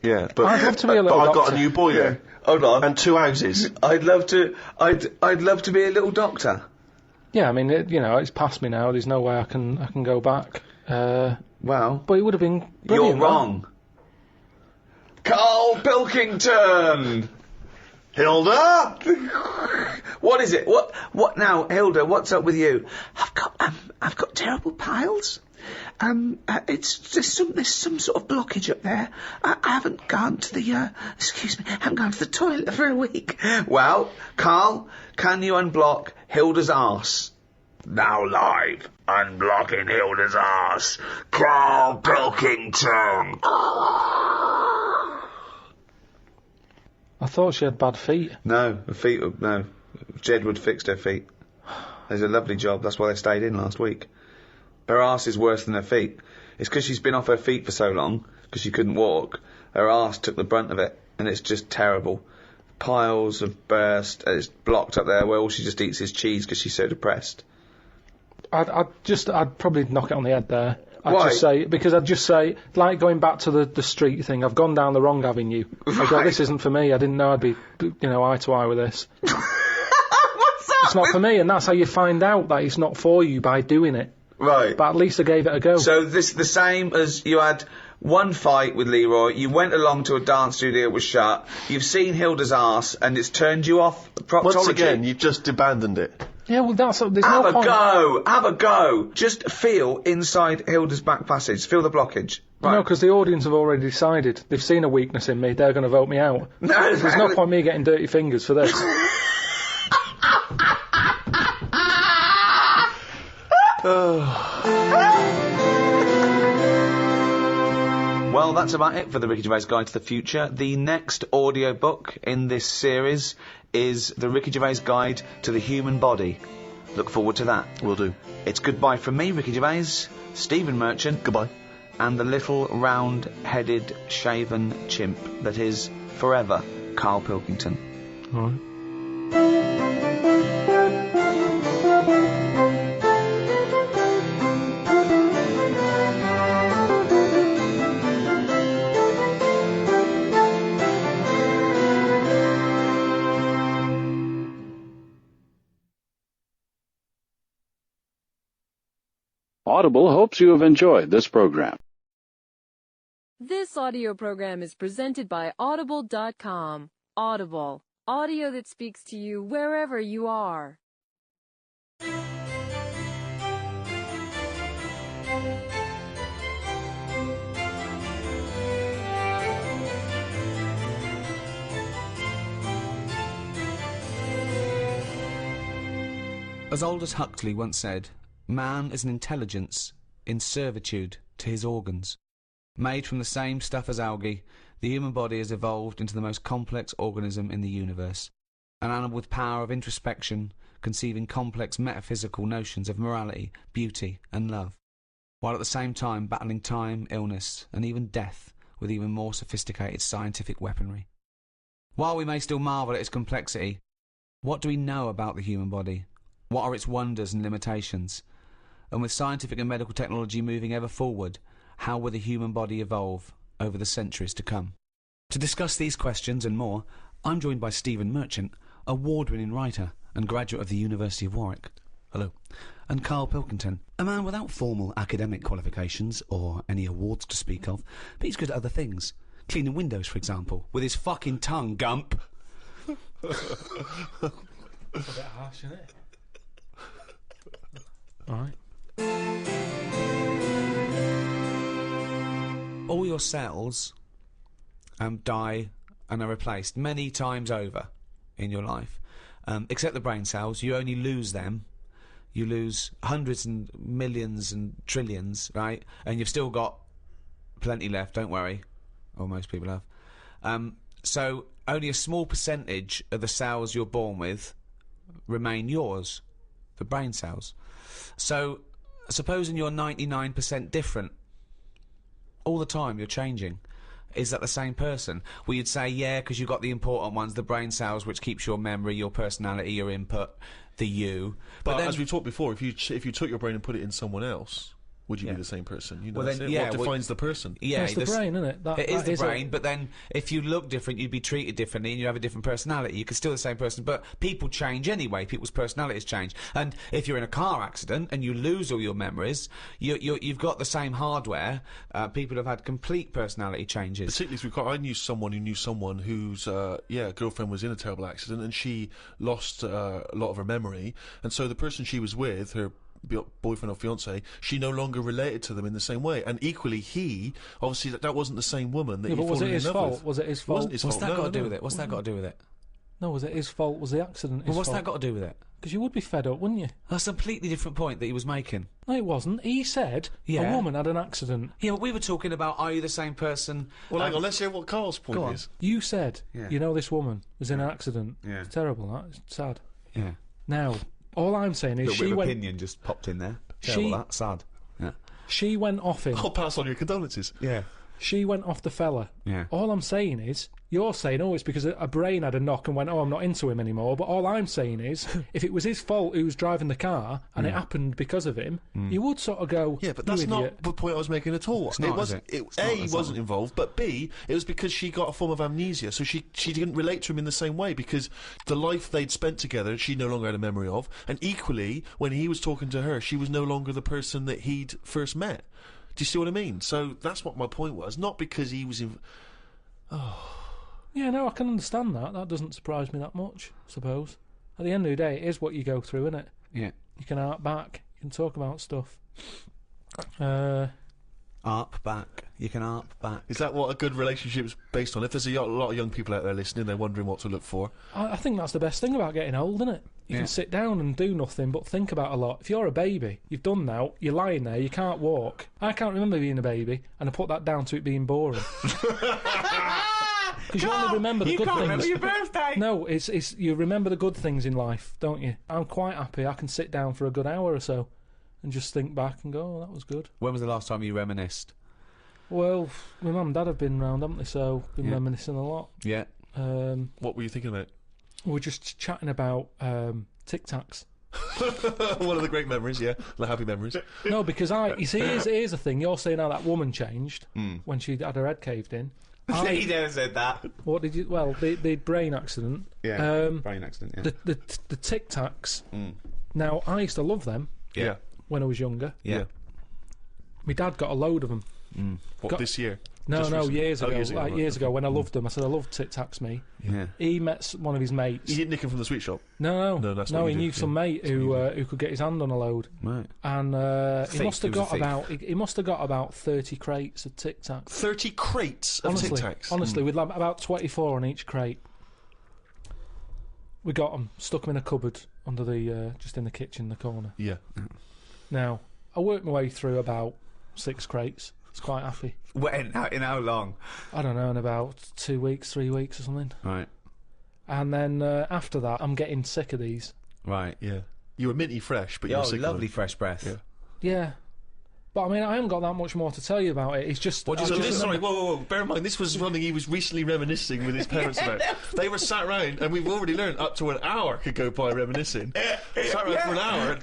Yeah, but I'd love to be a little I've got doctor. a new boiler hold on, and 2 houses. I'd love to be a little doctor. Yeah, I mean, it's past me now. There's no way I can go back. Well, But it would have been you're brilliant. wrong. Carl Pilkington. Hilda! What is it? What now, Hilda? What's up with you? I've got terrible piles. There's some sort of blockage up there. I haven't gone to the haven't gone to the toilet for a week. Well, Carl, can you unblock Hilda's arse? Now live, unblocking Hilda's arse, Carl Pilkington. I thought she had bad feet. No, her feet. No, Jedward fixed her feet. There's a lovely job. That's why they stayed in last week. Her arse is worse than her feet. It's because she's been off her feet for so long, because she couldn't walk. Her arse took the brunt of it, and it's just terrible. Piles have burst, and it's blocked up there where all she just eats is cheese because she's so depressed. I'd probably knock it on the head there. Why? I'd just say, like going back to the street thing, I've gone down the wrong avenue. I go, Right. this isn't for me. I didn't know I'd be, eye to eye with this. What's that? It's not for me, and that's how you find out that it's not for you, by doing it. Right. But at least I gave it a go. So this the same as you had one fight with Leroy, you went along to a dance studio that was shut, you've seen Hilda's arse, and it's turned you off proctology. Once again, you've just abandoned it. Yeah, well, there's Have no a point. go! Have a go! Just feel inside Hilda's back passage. Feel the blockage. No, because the audience have already decided. They've seen a weakness in me. They're going to vote me out. No, There's no point me getting dirty fingers for this. Well, that's about it for the Ricky Gervais Guide to the Future. The next audiobook in this series is the Ricky Gervais Guide to the Human Body. Look forward to that. Will do. It's goodbye from me, Ricky Gervais, Stephen Merchant, Goodbye. and the little round-headed shaven chimp that is forever Carl Pilkington. All right. Audible hopes you have enjoyed this program. This audio program is presented by Audible.com. Audible. Audio that speaks to you wherever you are. As Aldous Huxley once said, man is an intelligence in servitude to his organs. Made from the same stuff as algae, the human body has evolved into the most complex organism in the universe. An animal with power of introspection, conceiving complex metaphysical notions of morality, beauty, and love, while at the same time battling time, illness, and even death with even more sophisticated scientific weaponry. While we may still marvel at its complexity, what do we know about the human body? What are its wonders and limitations? And with scientific and medical technology moving ever forward, how will the human body evolve over the centuries to come? To discuss these questions and more, I'm joined by Stephen Merchant, award-winning writer and graduate of the University of Warwick. Hello. And Carl Pilkington, a man without formal academic qualifications or any awards to speak of, but he's good at other things. Cleaning windows, for example, with his fucking tongue, Gump. That's a bit harsh, isn't it? Alright. All your cells die and are replaced many times over in your life. Except the brain cells, you only lose them. You lose hundreds and millions and trillions, right? And you've still got plenty left, don't worry. Or most people have. So only a small percentage of the cells you're born with remain yours, the brain cells. So supposing you're 99% different, all the time you're changing, is that the same person? Well, you'd say, yeah, because you've got the important ones, the brain cells, which keeps your memory, your personality, your input, the you. But then, as we talked before, if you took your brain and put it in someone else, would you be the same person? You know, Well, that's then, it. yeah, What defines the person? yeah, It's the this- brain, isn't it? It is the brain, but then if you look different, you'd be treated differently and you have a different personality. You could still the same person, but people change anyway. People's personalities change. And if you're in a car accident and you lose all your memories, you've got the same hardware. People have had complete personality changes. Particularly through car. I knew someone whose girlfriend was in a terrible accident and she lost a lot of her memory, and so the person she was with, her boyfriend or fiance, she no longer related to them in the same way. And equally, he obviously that wasn't the same woman that Yeah, he but was fallen it in his love fault? with. Was it his It wasn't fault? his What's fault. that No, got to do no. with it? What's that got to do with it? No, was it his fault? Was the accident his Well, what's fault? that got to do with it? Because you would be fed up, wouldn't you? That's a completely different point that he was making. No, it wasn't. He said Yeah. a woman had an accident. Yeah, but we were talking about, are you the same person? Well, hang on, let's hear what Carl's point Go on. is. You said, Yeah. you know, this woman was in an accident. Yeah. It's terrible, that. It's sad. Yeah. Now, all I'm saying is she went... opinion just popped in there. She- That sad. Yeah. She went off him. I'll pass on your condolences. Yeah. She went off the fella. Yeah. All I'm saying is, you're saying, oh, it's because a brain had a knock and went, oh, I'm not into him anymore. But all I'm saying is, if it was his fault who was driving the car and it happened because of him, you would sort of go, Yeah, but "You that's idiot." not the point I was making at all. It's not, it wasn't. is it? It's A, not, he it's wasn't not. involved, but B, it was because she got a form of amnesia, so she didn't relate to him in the same way because the life they'd spent together, she no longer had a memory of, and equally, when he was talking to her, she was no longer the person that he'd first met. Do you see what I mean? So that's what my point was. Not because he was in. Yeah, no, I can understand that. That doesn't surprise me that much, I suppose. At the end of the day, it is what you go through, isn't it? Yeah. You can art back. You can talk about stuff. I Arp back. You can arp back. Is that what a good relationship's based on? If there's a lot of young people out there listening, they're wondering what to look for. I think that's the best thing about getting old, isn't it? You can sit down and do nothing but think about a lot. If you're a baby, you've done now, you're lying there, you can't walk. I can't remember being a baby, and I put that down to it being boring. Because you only remember the good things. Remember your birthday. No, it's you remember the good things in life, don't you? I'm quite happy. I can sit down for a good hour or so and just think back and go, oh, that was good. When was the last time you reminisced? Well, my mum and dad have been round, haven't they? So been reminiscing a lot. Yeah. What were you thinking about? We're just chatting about Tic Tacs. One of the great memories, yeah. The happy memories. No, because you see, here's the thing. You're saying how that woman changed when she had her head caved in. He never said that. What did you? Well, the brain accident. Yeah. Brain accident. Yeah. The Tic Tacs. Now, I used to love them Yeah. when I was younger. Yeah. My dad got a load of them. What, this year? No, Just recently? years Oh, ago. years ago, Like right. years ago, when I loved them. I said I loved Tic Tacs. Me. Yeah. He met one of his mates. You didn't nick him from the sweet shop? No, that's what we he did, knew some yeah. mate who could get his hand on a load, Right. and he Thief, must have he was a got thief. he must have got about 30 crates of Tic Tacs. 30 crates of Tic Tacs? Honestly, with like about 24 on each crate. We got them, stuck them in a cupboard under the just in the kitchen, in the corner. Yeah. Now I worked my way through about 6 crates. It's quite happy. In how long? I don't know, in about 2 weeks, 3 weeks or something. Right. And then after that, I'm getting sick of these. Right. Yeah. You were minty fresh, but you were Oh, sick lovely of fresh breath. Yeah. Yeah. But I mean, I haven't got that much more to tell you about it. It's just. What do you I So Just this, remember- sorry, whoa. Bear in mind, this was something he was recently reminiscing with his parents about. They were sat round, and we've already learned up to an hour could go by reminiscing. Sat round for an hour,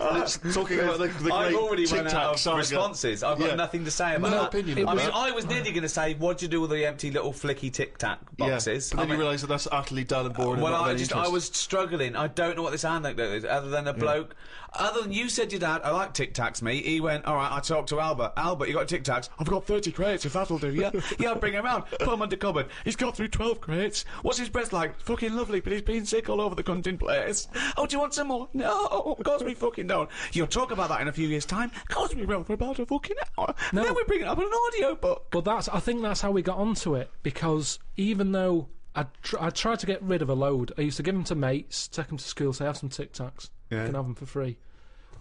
talking about the I've great already Tic run Tac out of saga. responses. I've got Yeah. nothing to say about No that. opinion I on mean, that. I was nearly going to say, what do you do with the empty little flicky Tic Tac boxes? Yeah, but then I you mean, realise that that's utterly dull and boring. well, and not I was struggling. I don't know what this anecdote is, other than a bloke. Other than you said your dad, I like Tic Tacs, mate. He went, all right. I talked to Albert. Albert, you got Tic Tacs? I've got 30 crates. If that'll do, yeah, yeah. Bring him round. Put him under cupboard. He's got through 12 crates. What's his breath like? Fucking lovely, but he's been sick all over the cunting place. Oh, do you want some more? No, of course we fucking don't. You'll talk about that in a few years' time. Of course we will for about a fucking hour. No. Then we bring it up in an audio book. But I think that's how we got onto it, because even though I tried to get rid of a load, I used to give them to mates, take them to school, say, have some Tic Tacs. You can have them for free.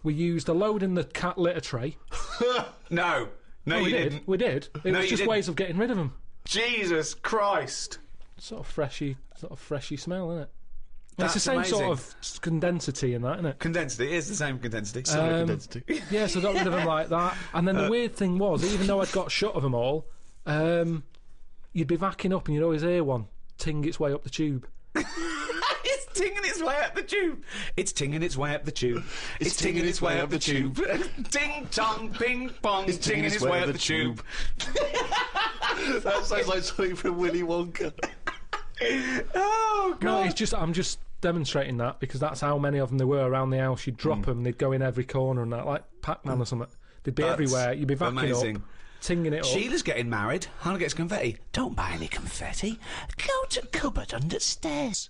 We used a load in the cat litter tray. No, Oh, you we did. didn't. We did. It No, was you just didn't. ways of getting rid of them. Jesus Christ. Sort of freshy smell, isn't it? That's it's the same amazing. sort of condensity in that, isn't it? Condensity. It is the same condensity. condensity. Yeah, so I got rid of them like that. And then the weird thing was, even though I'd got shut of them all, you'd be backing up and you'd always hear one ting its way up the tube. It's tinging its way up the tube. It's tinging its way up the tube. It's tinging its way up the tube. Ding tong, ping pong. It's tinging its way up the tube. That sounds like something from Willy Wonka. Oh No, God. it's just I'm just demonstrating that because that's how many of them there were around the house. You'd drop them, they'd go in every corner and that, like Pac-Man or something. They'd be That's everywhere. You'd be backing amazing. up, tinging it up. Sheila's getting married. Hannah gets confetti. Don't buy any confetti. Go to cupboard under stairs.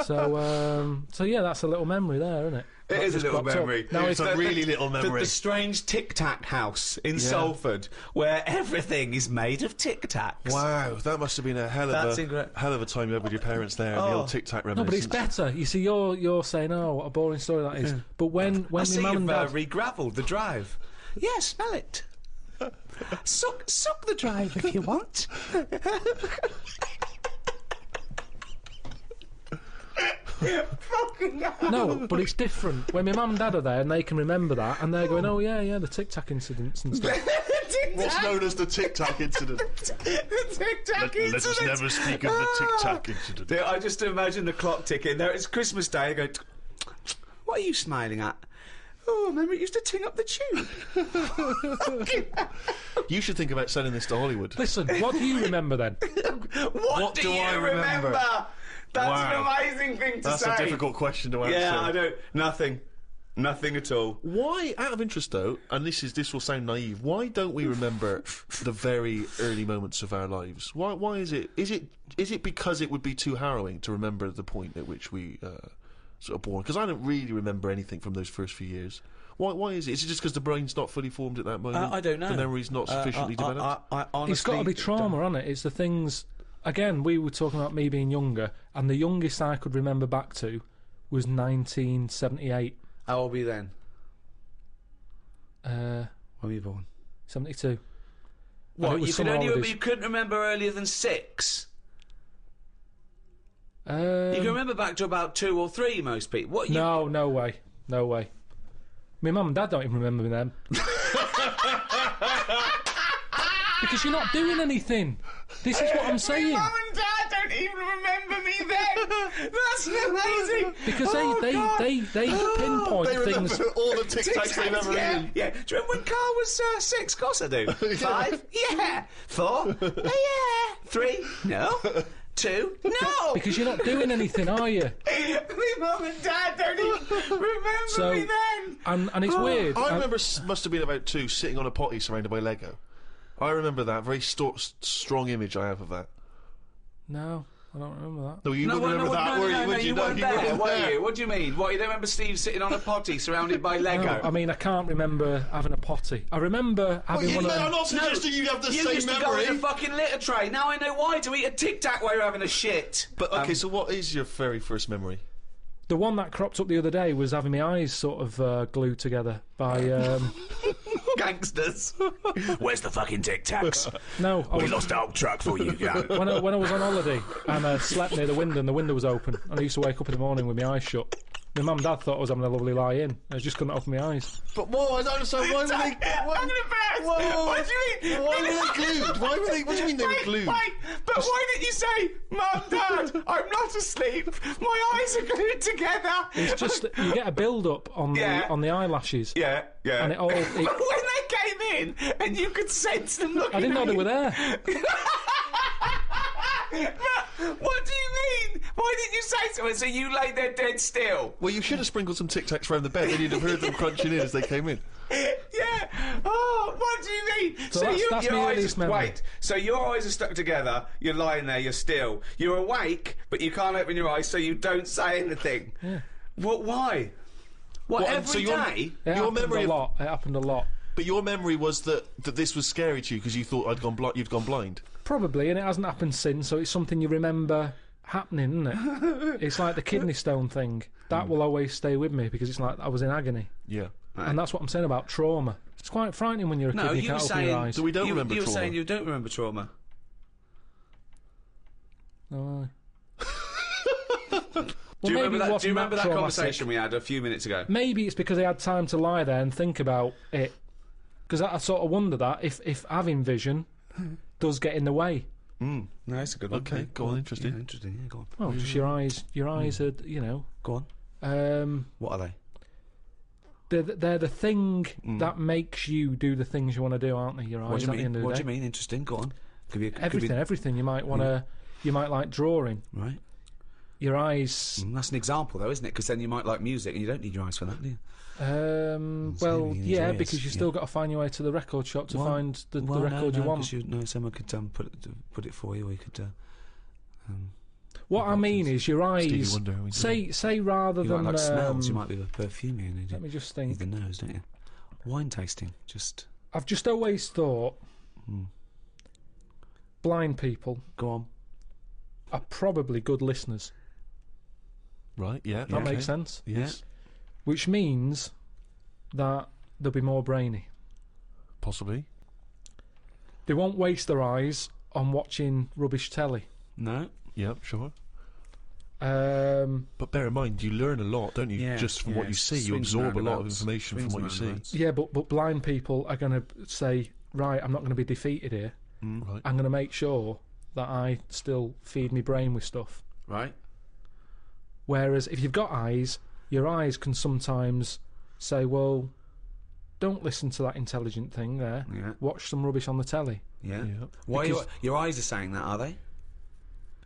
So yeah, that's a little memory there, isn't it? It That is a just little cropped up. memory. Now It's it's a really little memory. The strange Tic Tac house in Salford, where everything is made of Tic Tacs. Wow, that must have been a hell That's of incre- a hell of a time you had with your parents there. The Oh. old Tic Tac no, but it's reminiscence. better. You see, you're saying, oh, what a boring story that is. But when I my see mum and you've dad, re-gravelled the drive. Yeah, smell it. Suck the drive if you want. Fucking hell. no, but it's different. When my mum and dad are there and they can remember that, and they're going, oh yeah, the Tic Tac incidents and stuff. What's known as the Tic Tac incident? The Tic Tac Let us incident. never speak of the Tic Tac incident. Yeah, I just imagine the clock ticking. There, it's Christmas Day. I go, what are you smiling at? Oh, remember it used to ting up the tube. You should think about selling this to Hollywood. Listen, what do you remember then? What do do I you remember? That's Wow. an amazing thing to That's say. a difficult question to answer. Yeah, I don't. Nothing at all. Why, out of interest though, and this will sound naive, why don't we remember the very early moments of our lives? Why is it? Is it because it would be too harrowing to remember the point at which we sort of born? Because I don't really remember anything from those first few years. Why is it? Is it just because the brain's not fully formed at that moment? I don't know. The memory's not sufficiently developed? I honestly It's got to be trauma, hasn't it? It's the things. Again, we were talking about me being younger, and the youngest I could remember back to was 1978. How old were you then? Uh, When were you born? 72. And it What, was you, summer holidays. you couldn't remember earlier than 6? You Um, can remember back to about 2 or 3, most people. What, you, no way. No way. My mum and dad don't even remember me then. Because you're not doing anything. This is what I'm saying. Mum and Dad don't even remember me then! That's amazing! Because they pinpoint They remember things. all the Tic Tacs they've ever yeah, eaten. yeah. Do you remember when Carl was 6? Of course I do. 5? Yeah. 4? Yeah. 3? No. 2? No! Because you're not doing anything, are you? My mum and Dad don't even remember So- me then! And it's weird. I remember must have been about 2 sitting on a potty surrounded by Lego. I remember that. Very strong image I have of that. No, I don't remember that. No, you wouldn't remember that, were you? Would you? you No, weren't you there, weren't were there. you? What do you mean? What, you don't remember Steve sitting on a potty surrounded by Lego? No, I mean, I can't remember having a potty. I remember having one of I'm them. not suggesting you have the You same used to go in a memory. fucking litter tray. Now I know why, to eat a Tic Tac while you're having a shit. But okay, so what is your very first memory? The one that cropped up the other day was having my eyes sort of glued together by. Gangsters. Where's the fucking Tic Tacs? No, I was, lost our truck for you, yeah. when I was on holiday and I slept near the window and the window was open and I used to wake up in the morning with my eyes shut. My mum and dad thought I was having a lovely lie in. I just couldn't open my eyes. But whoa, I don't understand. Why were they? I'm gonna burst. Whoa. What do you mean? Why were they glued? Why were they? What do you mean they were glued? Wait, but why didn't you say, Mum, Dad, I'm not asleep. My eyes are glued together. It's just that you get a build up on Yeah. the eyelashes. Yeah, yeah. And it all. But when they came in and you could sense them looking I didn't know at they you- were there. What do you mean? Why didn't you say so? So you lay there dead still? Well, you should have sprinkled some Tic Tacs around the bed, then you'd have heard them crunching in as they came in. Yeah. Oh, what do you mean? So that's your my eyes earliest are, memory. wait. So your eyes are stuck together. You're lying there. You're still. You're awake, but you can't open your eyes, so you don't say anything. Yeah. What? Why? What? What, Every so your- day? It Your happened memory a of- lot. It happened a lot. But your memory was that this was scary to you because you thought you'd gone blind. Probably, and it hasn't happened since, so it's something you remember happening, isn't it? It's like the kidney stone thing. That will always stay with me because it's like I was in agony. Yeah. And that's what I'm saying about trauma. It's quite frightening when you're a kid No, and you you were can't open your saying. eyes. So we don't you, remember you were trauma. saying you don't remember trauma. No. Do you remember that? Do you remember that traumatic. conversation we had a few minutes ago? Maybe it's because I had time to lie there and think about it. Because I sort of wonder that if having vision does get in the way. No, it's a good one. Okay, go on, interesting. Yeah, interesting. Yeah, go on. Well, just your eyes are, you know. Go on. What are they? They're the thing that makes you do the things you want to do, aren't they? Your eyes What do you at the end mean? of the What day. do you mean? Interesting. Go on. Everything. You might want to. You might like drawing. Right. Your eyes. That's an example, though, isn't it? Because then you might like music, and you don't need your eyes for that, do you? Well, you need yeah, your ears, because you still got to find your way to the record shop to find the record you want. Someone could put it for you, or you could. What I mean is your Stevie eyes. Wonder, we Say rather You than like smells. You might be a perfume. Let me just Need think. the nose, don't you? Wine tasting, just I've just always thought blind people go on. are probably good listeners. Right, yeah. That makes sense. Yes. Which means that they'll be more brainy. Possibly. They won't waste their eyes on watching rubbish telly. No. Yep, sure. Um, But bear in mind, you learn a lot, don't you? Yeah, Just from yeah, what you see. You swings absorb a lot of roundabouts, information from swings what you see. roundabouts. yeah, but blind people are going to say, right, I'm not going to be defeated here. Right. I'm going to make sure that I still feed my brain with stuff. Right. Whereas if you've got eyes, your eyes can sometimes say, well, don't listen to that intelligent thing there. Yeah. Watch some rubbish on the telly. Yeah. Yeah. Why? Because- Your eyes are saying that, are they?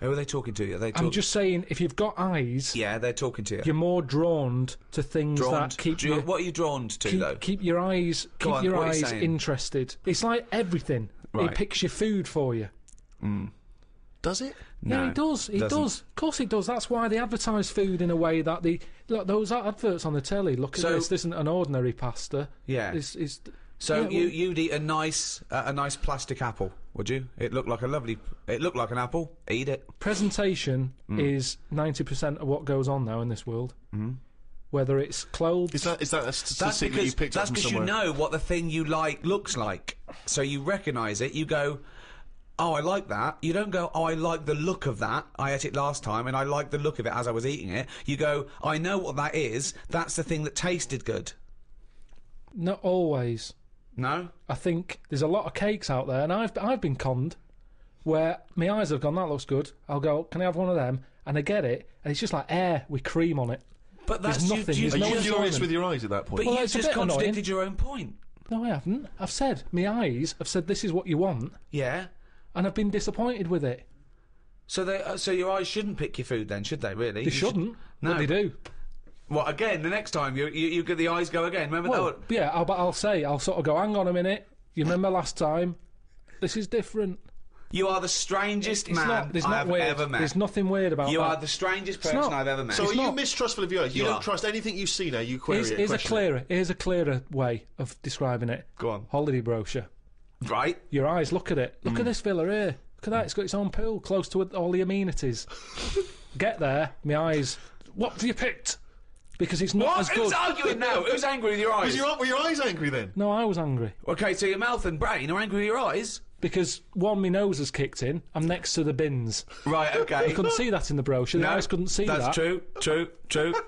Who are they talking to? Are they? I'm just saying, if you've got eyes, Yeah, they're talking to you. you're more drawn to things Drawn. that keep Do you- you. what are you drawn to, though? Keep your eyes, Go keep on, your what are you eyes saying? interested. It's like everything. Right. It picks your food for you. Does it? Yeah, No, it does. It doesn't. does. Of course, it does. That's why they advertise food in a way that look, those adverts on the telly. Look at So- this. This isn't an ordinary pasta. Yeah. It's So yeah, you'd eat a nice plastic apple, would you? It looked like an apple. Eat it. presentation is 90% of what goes on now in this world. Mm. Whether it's clothes, Is that a That's statistic that you picked up that's from because you somewhere? know what the thing you like looks like. So you recognise it. You go, oh, I like that. You don't go, oh, I like the look of that. I ate it last time and I like the look of it as I was eating it. You go, I know what that is. That's the thing that tasted good. not always. No? I think there's a lot of cakes out there, and I've been conned where my eyes have gone, that looks good. I'll go, can I have one of them? And I get it, and it's just like air with cream on it. But There's that's nothing. You, There's Are no you enjoyment. furious with your eyes at that point? but Well, you it's a just bit annoying. contradicted your own point. No, I haven't. I've said, my eyes have said this is what you want, Yeah. and I've been disappointed with it. So your eyes shouldn't pick your food then, should they? Really? They shouldn't, No. but they do. Well, again, the next time you get the eyes go again. Remember Well, that? yeah, I'll sort of go, hang on a minute. You remember last time? This is different. You are the strangest man There's I've not weird. ever met. There's nothing weird about You that. are the strangest person not. I've ever met. So are you not- mistrustful of your eyes? You You don't are. trust anything you see now. You query it. question it. Here's a clearer way of describing it. Go on. Holiday brochure. Right? Your eyes, look at it. Look at this villa here. Look at that, it's got its own pool, close to all the amenities. Get there, my eyes. What have you picked? Because it's not What? as Who's good. arguing now? Who's angry with your eyes? Were your eyes angry then? No, I was angry. Okay, so your mouth and brain are angry with your eyes? Because, one, my nose has kicked in. I'm next to the bins. Right, okay. You couldn't see that in the brochure. The eyes couldn't see that's that. true.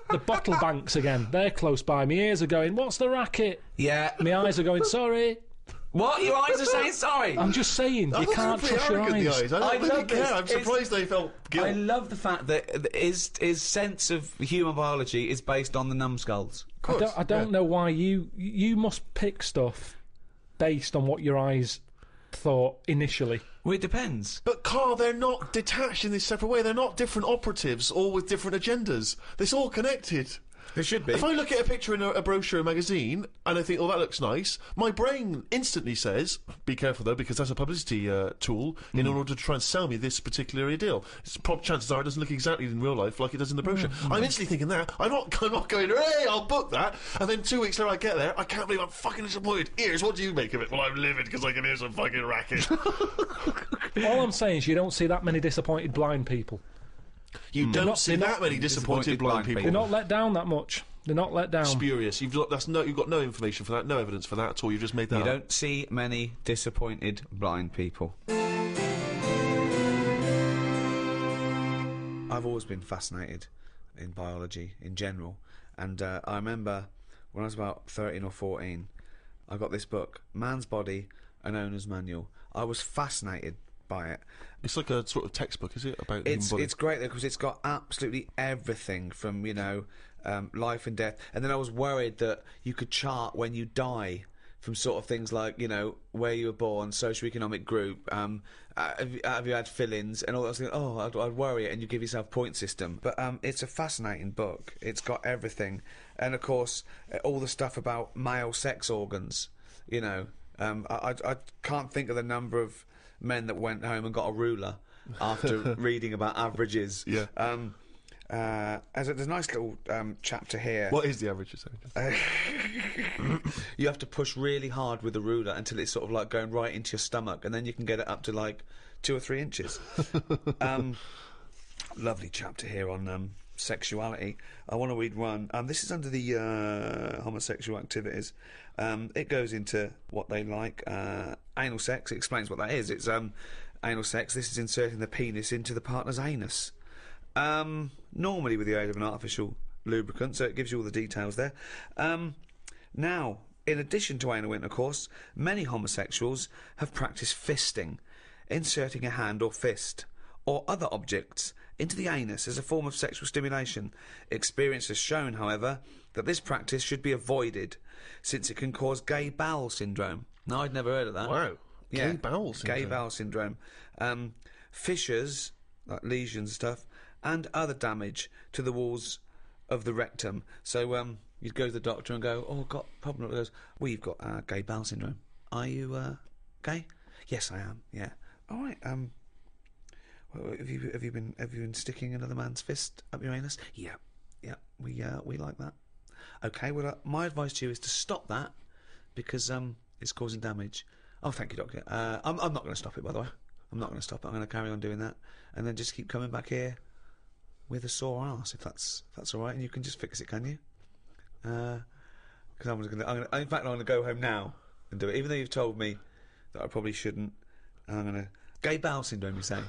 The bottle banks again. They're close by. My ears are going, what's the racket? Yeah. My eyes are going, sorry. What? Your eyes are saying sorry? I'm just saying, I you thought can't they were trust pretty your arrogant, the eyes. eyes. I don't I really love care. this. I'm It's- surprised they felt guilt. I love the fact that his sense of human biology is based on the numbskulls. I don't know why you must pick stuff based on what your eyes thought initially. Well, it depends. But Carl, they're not detached in this separate way. They're not different operatives, all with different agendas. It's all connected. They should be. If I look at a picture in a brochure, a magazine, and I think, oh, that looks nice, my brain instantly says, be careful though, because that's a publicity tool in order to try and sell me this particular ideal. Chances are it doesn't look exactly in real life like it does in the brochure. I'm instantly thinking that. I'm not going, hey, I'll book that. And then 2 weeks later I get there, I can't believe I'm fucking disappointed. Ears, what do you make of it? Well, I'm livid because I can hear some fucking racket. All I'm saying is you don't see that many disappointed blind people. You don't not- see they're that not many disappointed blind people. They're not let down that much. They're not let down. Spurious. You've got no information for that, no evidence for that at all. You've just made that You up. don't see many disappointed blind people. I've always been fascinated in biology in general, and I remember when I was about 13 or 14, I got this book, Man's Body, an Owner's Manual. I was fascinated by it. It's like a sort of textbook, is it? About the human body? It's great though because it's got absolutely everything from life and death, and then I was worried that you could chart when you die from sort of things like where you were born, socioeconomic group, have you had fill-ins and all that. Oh, I'd worry it, and you give yourself point system. But it's a fascinating book. It's got everything, and of course all the stuff about male sex organs. I can't think of the number of men that went home and got a ruler after reading about averages. Yeah. There's a nice little chapter here. What is the average percentage? You have to push really hard with the ruler until it's sort of like going right into your stomach, and then you can get it up to like 2 or 3 inches. Lovely chapter here on sexuality. I want to read one. This is under the homosexual activities. It goes into what they like. Anal sex. It explains what that is. It's anal sex. This is inserting the penis into the partner's anus. Normally with the aid of an artificial lubricant, so it gives you all the details there. Now, in addition to anal intercourse, many homosexuals have practiced fisting, inserting a hand or fist or other objects into the anus as a form of sexual stimulation. Experience has shown, however, that this practice should be avoided, since it can cause gay bowel syndrome. Now, I'd never heard of that. Wow. Yeah, Gay bowel syndrome. Gay bowel syndrome. Fissures, like lesions and stuff, and other damage to the walls of the rectum. So you'd go to the doctor and go, oh, I've got a problem. He goes, well, you've got gay bowel syndrome. Are you gay? Yes, I am, yeah. All right, Have you been sticking another man's fist up your anus? Yeah, we like that. Okay, well, my advice to you is to stop that because it's causing damage. Oh, thank you, doctor. I'm not going to stop it, by the way. I'm not going to stop it. I'm going to carry on doing that, and then just keep coming back here with a sore arse, if that's all right, and you can just fix it, can you? Because in fact, I'm going to go home now and do it, even though you've told me that I probably shouldn't. And I'm going to gay bowel syndrome, you say?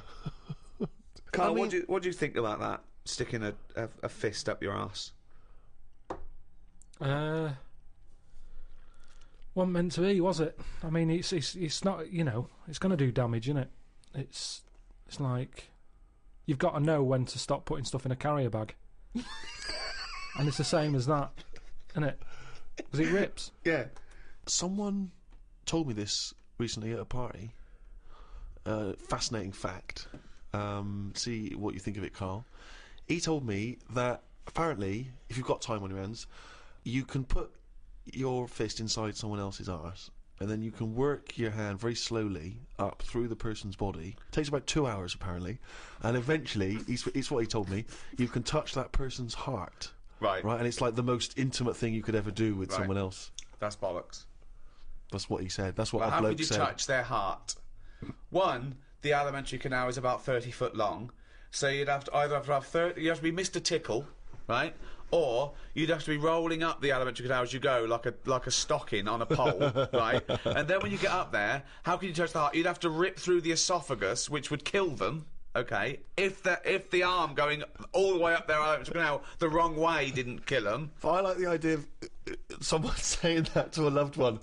Carl, what do you think about that? Sticking a fist up your arse? Wasn't meant to be, was it? I mean, it's not. You know, it's going to do damage, isn't it? It's like you've got to know when to stop putting stuff in a carrier bag, and it's the same as that, isn't it? Because it rips. Yeah. Someone told me this recently at a party. Fascinating fact. See what you think of it, Carl. He told me that apparently, if you've got time on your hands, you can put your fist inside someone else's arse, and then you can work your hand very slowly up through the person's body. It takes about 2 hours, apparently, and eventually, it's what he told me, you can touch that person's heart. Right. And it's like the most intimate thing you could ever do with someone else. That's bollocks. That's what he said. That's what Well, our how bloke could you said. touch their heart? One, the alimentary canal is about 30 foot long, so you'd have to either have 30. You have to be Mr. Tickle, right? Or you'd have to be rolling up the alimentary canal as you go, like a stocking on a pole, right? And then when you get up there, how can you touch the heart? You'd have to rip through the esophagus, which would kill them. Okay, if the arm going all the way up their alimentary canal the wrong way didn't kill them. But I like the idea of someone saying that to a loved one.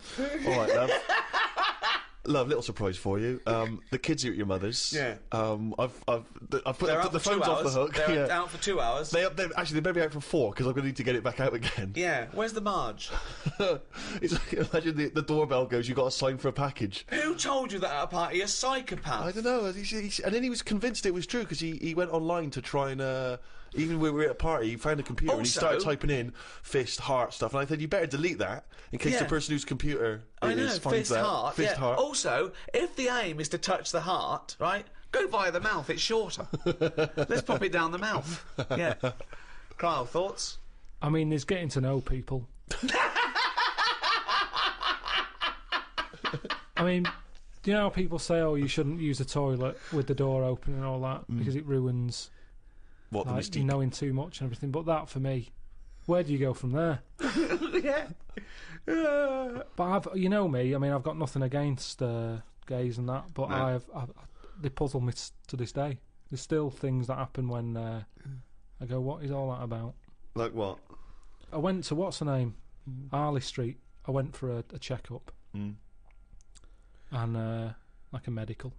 All right, love. Love, little surprise for you. The kids are at your mother's. Yeah. I've put They're out the for 2 phone's off the hours. hook. They're Yeah. out for 2 hours. They better be out for 4 because I'm going to need to get it back out again. Yeah, where's the Marge? It's like, imagine the doorbell goes. You got to sign for a package. Who told you that at a party? A psychopath. I don't know. And then he was convinced it was true because he went online to try and even when we were at a party, he found a computer and he Also- started typing in fist, heart stuff. And I said, you better delete that in case Yeah. the person whose computer I it know, is finds fist that. heart. Fist Yeah. heart. Also, if the aim is to touch the heart, right, go via the mouth, it's shorter. Let's pop it down the mouth. Yeah. Kyle, thoughts? I mean, there's getting to know people. I mean, do you know how people say, "Oh, you shouldn't use a toilet with the door open and all that because it ruins What the like, mystique? you knowing too much and everything." But that, for me, where do you go from there? Yeah. But you know me. I mean, I've got nothing against gays and that, but No. they puzzle me to this day. There's still things that happen when I go, "What is all that about?" Like what? I went to what's her name, Harley Street. I went for a checkup, and like a medical.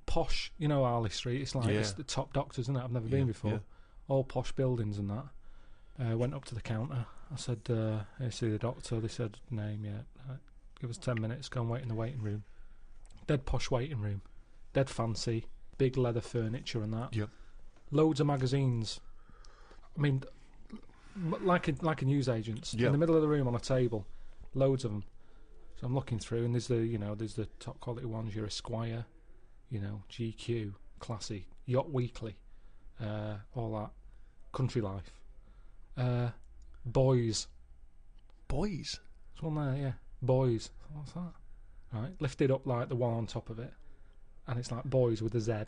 Posh, you know Harley Street. It's like Yeah. it's the top doctors, isn't it? I've never been before. yeah. All posh buildings and that. Went up to the counter. I said, "Hey, see the doctor." They said, "Name, yeah. Give us 10 minutes. Go and wait in the waiting room." Dead posh waiting room, dead fancy, big leather furniture and that. Yep. Loads of magazines. I mean, like a newsagent's Yeah. in the middle of the room on a table, loads of them. So I'm looking through, and there's the top quality ones. Your Esquire, GQ, Classy, Yacht Weekly, all that, Country Life, Boys. Boys. There's one there, yeah. Boys. What's that? Right, lifted up like the one on top of it, and it's like Boys with a Z.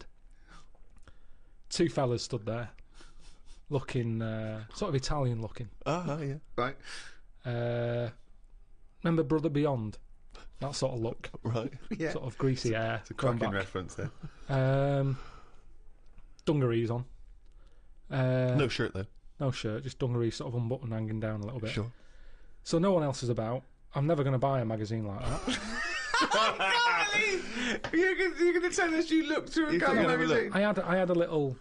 Two fellas stood there, looking sort of Italian looking. Yeah. Right. Remember Brother Beyond? That sort of look, Right. Yeah. sort of greasy hair. It's a going cracking back. reference there. Dungarees on. No shirt though. No shirt, just dungarees sort of unbuttoned, hanging down a little bit. Sure. So no one else is about. I'm never going to buy a magazine like that. You're going to tell us you looked through a You gay took another magazine? I had a little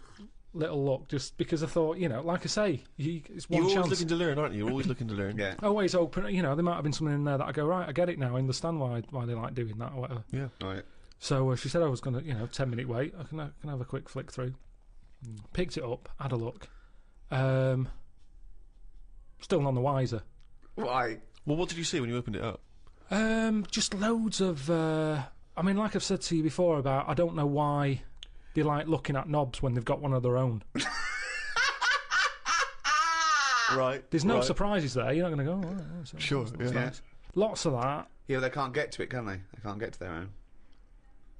look just because I thought, like I say, it's one You're always chance. looking to learn, aren't you? You're always looking to learn. Yeah. Always open. There might have been something in there that I go, right, I get it now. I understand why they like doing that or whatever. Yeah. Right. So she said I was going to, 10-minute wait. I can have a quick flick through. Picked it up, had a look. Still none the wiser. Why? Well, what did you see when you opened it up? Just loads of. Like I've said to you before about, I don't know why they like looking at knobs when they've got one of their own. Right. There's no right. surprises there. You're not going to go, oh, so Sure, that's yeah. nice. Lots of that. Yeah, they can't get to it, can they? They can't get to their own.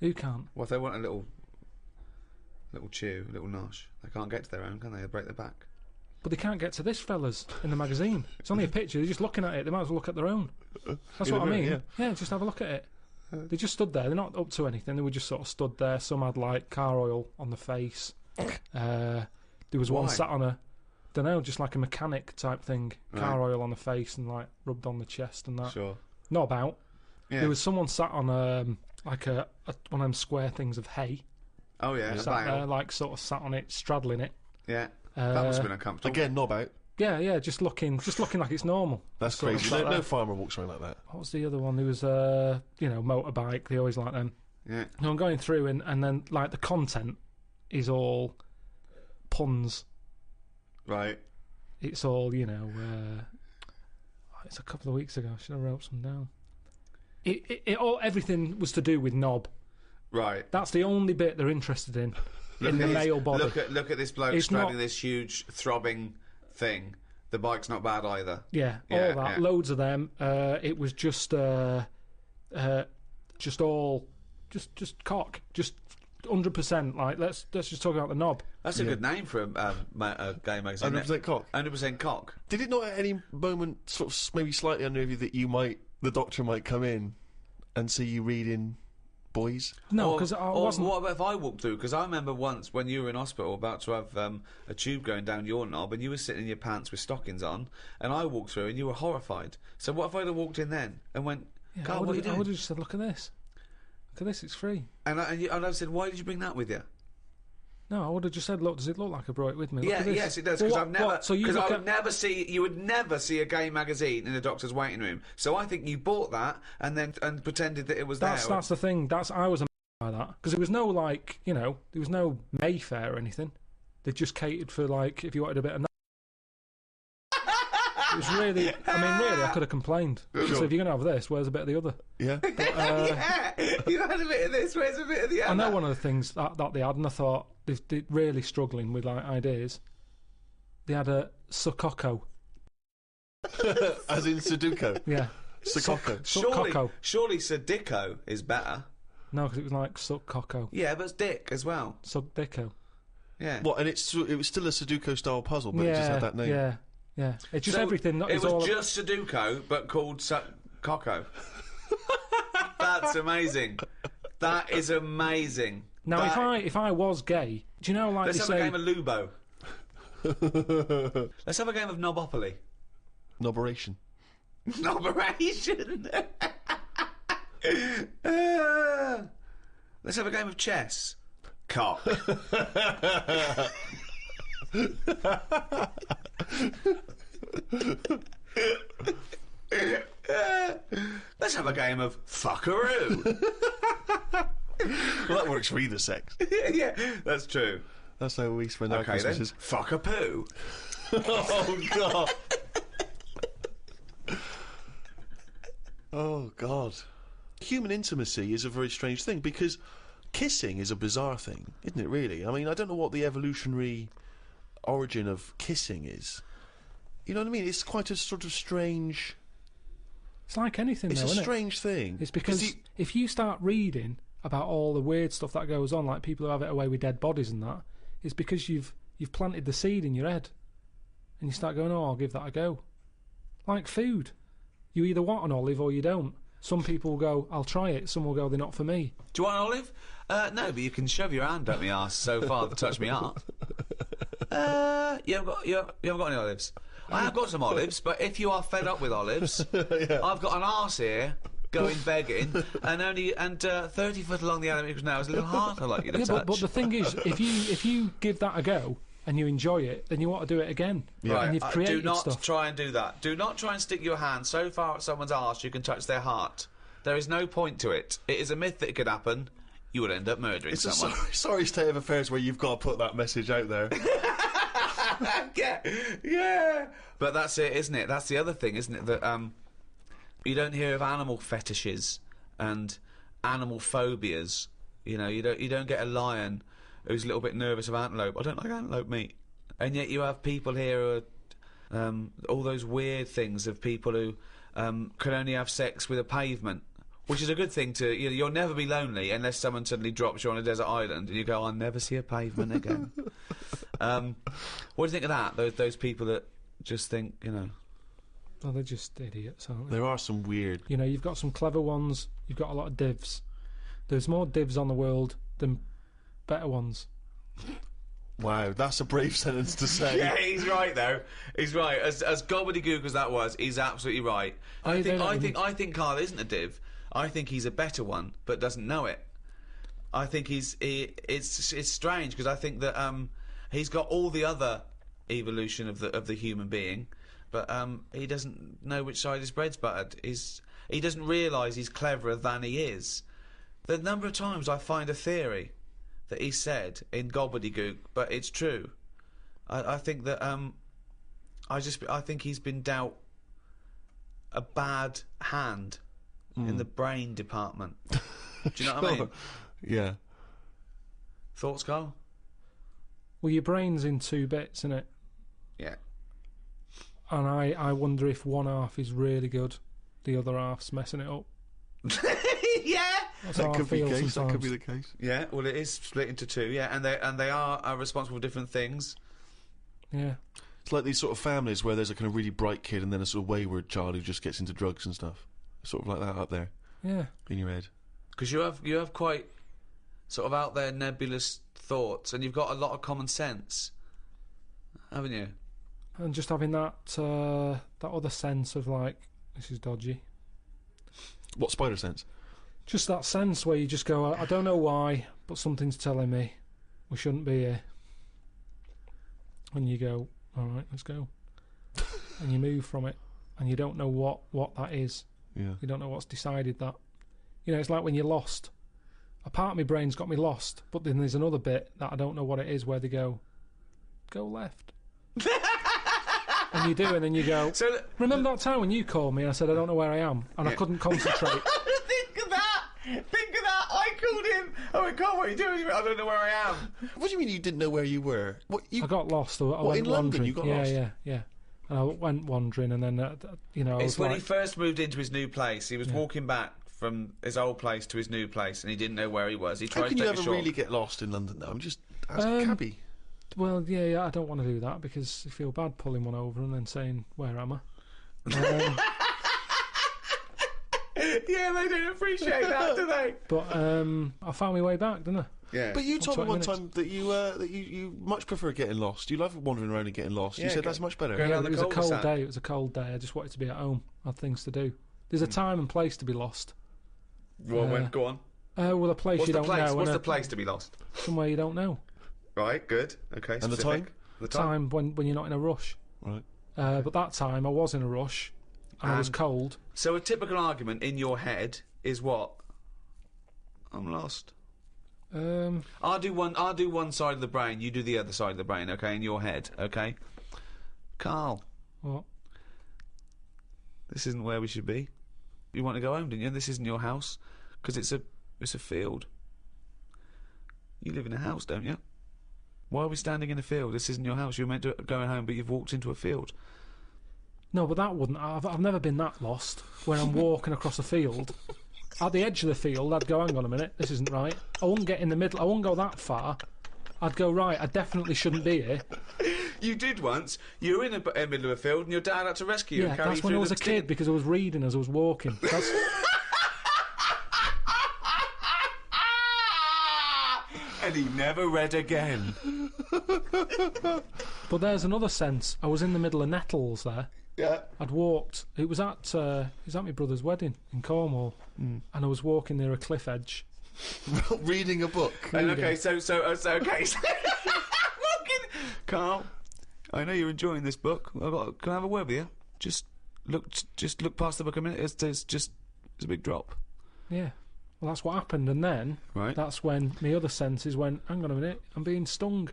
Who can't? Well, if they want a little chew, a little nosh, they can't get to their own, can they? They'll break their back. But they can't get to this, fellas, in the magazine. It's only a picture. They're just looking at it. They might as well look at their own. That's In what the I mean. mirror, Yeah, just have a look at it. They just stood there. They're not up to anything. They were just sort of stood there. Some had, like, car oil on the face. There was one Why? sat on a... don't know, just like a mechanic type thing. Car Right. oil on the face and, like, rubbed on the chest and that. Sure. Not about. Yeah. There was someone sat on, like, one of them square things of hay. Oh yeah. a Sat there, bale. like, sort of sat on it, straddling it. Yeah. That must have been uncomfortable. Again, knob out. Yeah, just looking like it's normal. That's Sort of crazy. sat No there. farmer walks around like that. What was the other one? There was, motorbike. They always like them. Yeah. No, I'm going through and then, like, the content is all puns. Right. It's all, it's a couple of weeks ago. I should have wrote some down. Everything was to do with knob. Right. That's the only bit they're interested in the his- male body. Look at this bloke It's straddling not- this huge throbbing thing. The bike's not bad either. Yeah, Yeah, all that, yeah. loads of them. It was just all, just cock, just 100%. Like let's just talk about the knob. That's a good name for a gay magazine. 100% cock. 100% cock. Did it not at any moment sort of maybe slightly unnerve you that the doctor might come in and see you reading boys? No, Or- because I or wasn't. What about if I walked through? Because I remember once when you were in hospital about to have a tube going down your knob, and you were sitting in your pants with stockings on, and I walked through, and you were horrified. So what if I'd have walked in then and went, Yeah, "God, I what are you would doing?" have just said, "Look at this. Look at this. It's free." And I said, "Why did you bring that with you?" No, I would have just said, "Look, does it look like I brought it with me?" Look Yeah, at this. yes, it does. Well, Because what- I've never, what? So you because look I at- would never see, you would never see a gay magazine in a doctor's waiting room. So I think you bought that and pretended that it was That's there. the thing. I was amazed by that because there was no there was no Mayfair or anything. They just catered for like if you wanted a bit of. It was really. I mean, really, I could have complained. So if you're gonna have this, where's a bit of the other? Yeah. Yeah, you had a bit of this. Where's a bit of the other? I know one of the things that they had, and I thought they're really struggling with like ideas. They had a Sukoko. As in Sudoku. Yeah. Sukoko. Sukoko. Surely Sadiko is better. No, because it was like Sukoko. Yeah, but it's Dick as well. Sukdeko. Yeah. What? And it was still a Sudoku style puzzle, but it just had that name. Yeah. It's just So everything. It It's was all just Sudoku, but called Coco. That's amazing. That is amazing. Now, That- if I was gay, do you know like Let's they have a say? game of Lubo. Let's have a game of Knobopoly. Noberation. Operation. Let's have a game of chess. Cock. Let's have a game of fuckaroo. Well, that works for either sex. Yeah, that's true. That's how we spend our Okay then, Christmases. fuck a poo. Oh god. Oh god. Human intimacy is a very strange thing because kissing is a bizarre thing, isn't it? Really. I mean, I don't know what the evolutionary origin of kissing is. You know what I mean? It's quite a sort of strange. It's like anything, It's though, a isn't it? strange thing. It's because if you start reading about all the weird stuff that goes on, like people who have it away with dead bodies and that, it's because you've planted the seed in your head, and you start going, "Oh, I'll give that a go." Like food, you either want an olive or you don't. Some people will go, "I'll try it." Some will go, "They're not for me." Do you want an olive? No, but you can shove your hand up my arse so far that touch me heart. You haven't got any olives. I have got some olives, but if you are fed up with olives, I've got an arse here going begging, and 30 foot along the elevator now is a little heart I'd like you to Yeah, touch. but the thing is, if you give that a go and you enjoy it, then you want to do it again. Right, And you've created do not stuff. try and do that. Do not try and stick your hand so far at someone's arse you can touch their heart. There is no point to it. It is a myth that it could happen. You would end up murdering It's a someone. sorry state of affairs where you've got to put that message out there. yeah. But that's it, isn't it? That's the other thing, isn't it? That you don't hear of animal fetishes and animal phobias. You know, you don't get a lion who's a little bit nervous of antelope. I don't like antelope meat. And yet you have people here who are all those weird things of people who can only have sex with a pavement, which is a good thing to, you'll never be lonely unless someone suddenly drops you on a desert island and you go, I'll never see a pavement again. What do you think of that? Those people that just think, Well, they're just idiots, aren't they? There are some weird. You've got some clever ones, you've got a lot of divs. There's more divs on the world than better ones. Wow, that's a brave sentence to say. Yeah, he's right though. He's right. As gobbledygook as that was, he's absolutely right. I think Carl isn't a div. I think he's a better one, but doesn't know it. I think it's strange because I think that he's got all the other evolution of the human being, but he doesn't know which side his bread's buttered. He doesn't realise he's cleverer than he is. The number of times I find a theory that he said in gobbledygook, but it's true. I think that I think he's been dealt a bad hand in the brain department. Do you know what I mean? Yeah. Thoughts, Carl? Well, your brain's in 2 bits, isn't it? Yeah. And I wonder if one half is really good, the other half's messing it up. Yeah. That's how I That feel could be sometimes. the case. Yeah. Well, it is split into 2. Yeah, and they are responsible for different things. Yeah. It's like these sort of families where there's a kind of really bright kid and then a sort of wayward child who just gets into drugs and stuff. Sort of like that up there Yeah. in your head. Because you have quite sort of out there nebulous thoughts, and you've got a lot of common sense, haven't you? And just having that other sense of like, this is dodgy. What spider sense? Just that sense where you just go, I don't know why, but something's telling me we shouldn't be here. And you go, all right, let's go. And you move from it, and you don't know what that is. Yeah. You don't know what's decided that. It's like when you're lost. A part of my brain's got me lost, but then there's another bit that I don't know what it is, where they go left. And you do, and then you go, remember that time when you called me and I said I don't know where I am, and I couldn't concentrate. Think of that! I called him. I went, Carl, what are you doing? He went, I don't know where I am. What do you mean you didn't know where you were? I got lost. I went in London wandering. you got lost? Yeah. And I went wandering, and then I It's was when like, he first moved into his new place. He was walking back from his old place to his new place, and he didn't know where he was. He tried How can to you take a ever short. really get lost in London though? I'm just asking Cabby. well, yeah, I don't want to do that because I feel bad pulling one over and then saying, where am I? Yeah, they don't appreciate that, do they? But I found my way back, didn't I? Yeah. But you told me 20 one minutes. time that you much prefer getting lost. You love wandering around and getting lost. You Yeah, said that's much better. going Yeah, down the it was a cold cul-de-sac. day. It was a cold day. I just wanted to be at home. I had things to do. There's a time and place to be lost. Well, go on. Well, a place What's you the don't place? know. What's and the place to be lost? Somewhere you don't know. Right, good. Okay, And the specific. time? The time. Time when you're not in a rush. Right. But that time I was in a rush. And I was And- cold. So a typical argument in your head is what? I'm lost. I'll do one side of the brain, you do the other side of the brain, okay, in your head, okay? Carl, What? this isn't where we should be. You want to go home, didn't you? This isn't your house, because it's a field. You live in a house, don't you? Why are we standing in a field? This isn't your house. You're meant to go home, but you've walked into a field. No, but that wouldn't. I've never been that lost. When I'm walking across a field, at the edge of the field, I'd go, hang on a minute, this isn't right. I wouldn't get in the middle. I wouldn't go that far. I'd go, right, I definitely shouldn't be here. You did once. You were in the middle of a field, and your dad had to rescue you Yeah, and carry that's you when I through was the a kid because I was reading as I was walking. That's, And he never read again. but there's another sense. I was in the middle of nettles there. Yeah. I'd walked. It was at my brother's wedding in Cornwall, and I was walking near a cliff edge. Reading a book. And okay, so okay. Walking. Carl, I know you're enjoying this book. Can I have a word with you? Just look past the book a minute. It's a big drop. Yeah. Well, that's what happened, and then Right. that's when my other senses went, hang on a minute, I'm being stung.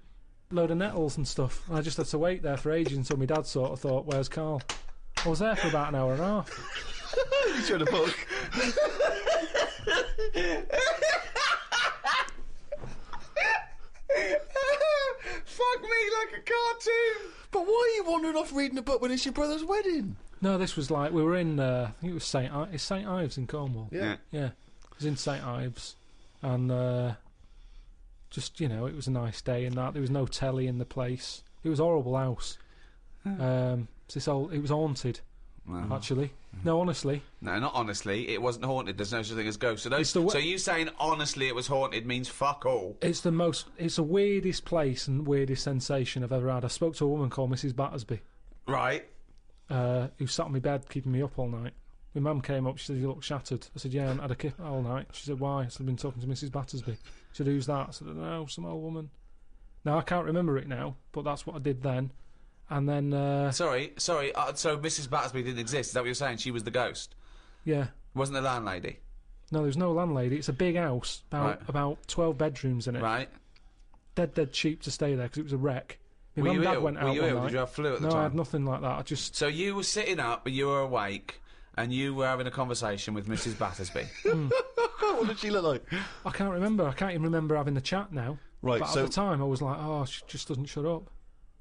Load of nettles and stuff. And I just had to wait there for ages until my dad sort of thought, where's Carl? I was there for about an hour and a half. You showed a book. like a cartoon. But why are you wandering off reading a book when it's your brother's wedding? No, this was like, we were in, I think it was St Ives in Cornwall. Yeah. Yeah, it was in St Ives, and just, you know, it was a nice day and that. There was no telly in the place. It was a horrible house. It was haunted, actually. No, honestly. No, not honestly. It wasn't haunted. There's no such thing as ghosts. So, It's the so you saying honestly it was haunted means fuck all. It's the weirdest place and weirdest sensation I've ever had. I spoke to a woman called Mrs. Battersby, Right. who sat on my bed keeping me up all night. My mum came up, she said, "You look shattered." I said, "Yeah, I haven't had a kip all night." She said, "Why?" I said, "I've been talking to Mrs. Battersby." She said, "Who's that?" I said, "No, some old woman." Now, I can't remember it now, but that's what I did then. And then, Sorry. So Mrs. Battersby didn't exist. Is that what you're saying? She was the ghost. yeah. Wasn't the landlady. No, there's no landlady. It's a big house, Right. about 12 bedrooms in it. Right. Dead cheap to stay there because it was a wreck. My Were mum you and dad ill? went out Were you one ill? night. Did you have flu at the No, time? I had nothing like that. I just... So you were sitting up, but you were awake, and you were having a conversation with Mrs. Battersby. What did she look like? I can't remember. I can't even remember having the chat now. Right, But so- at the time, I was like, oh, she just doesn't shut up.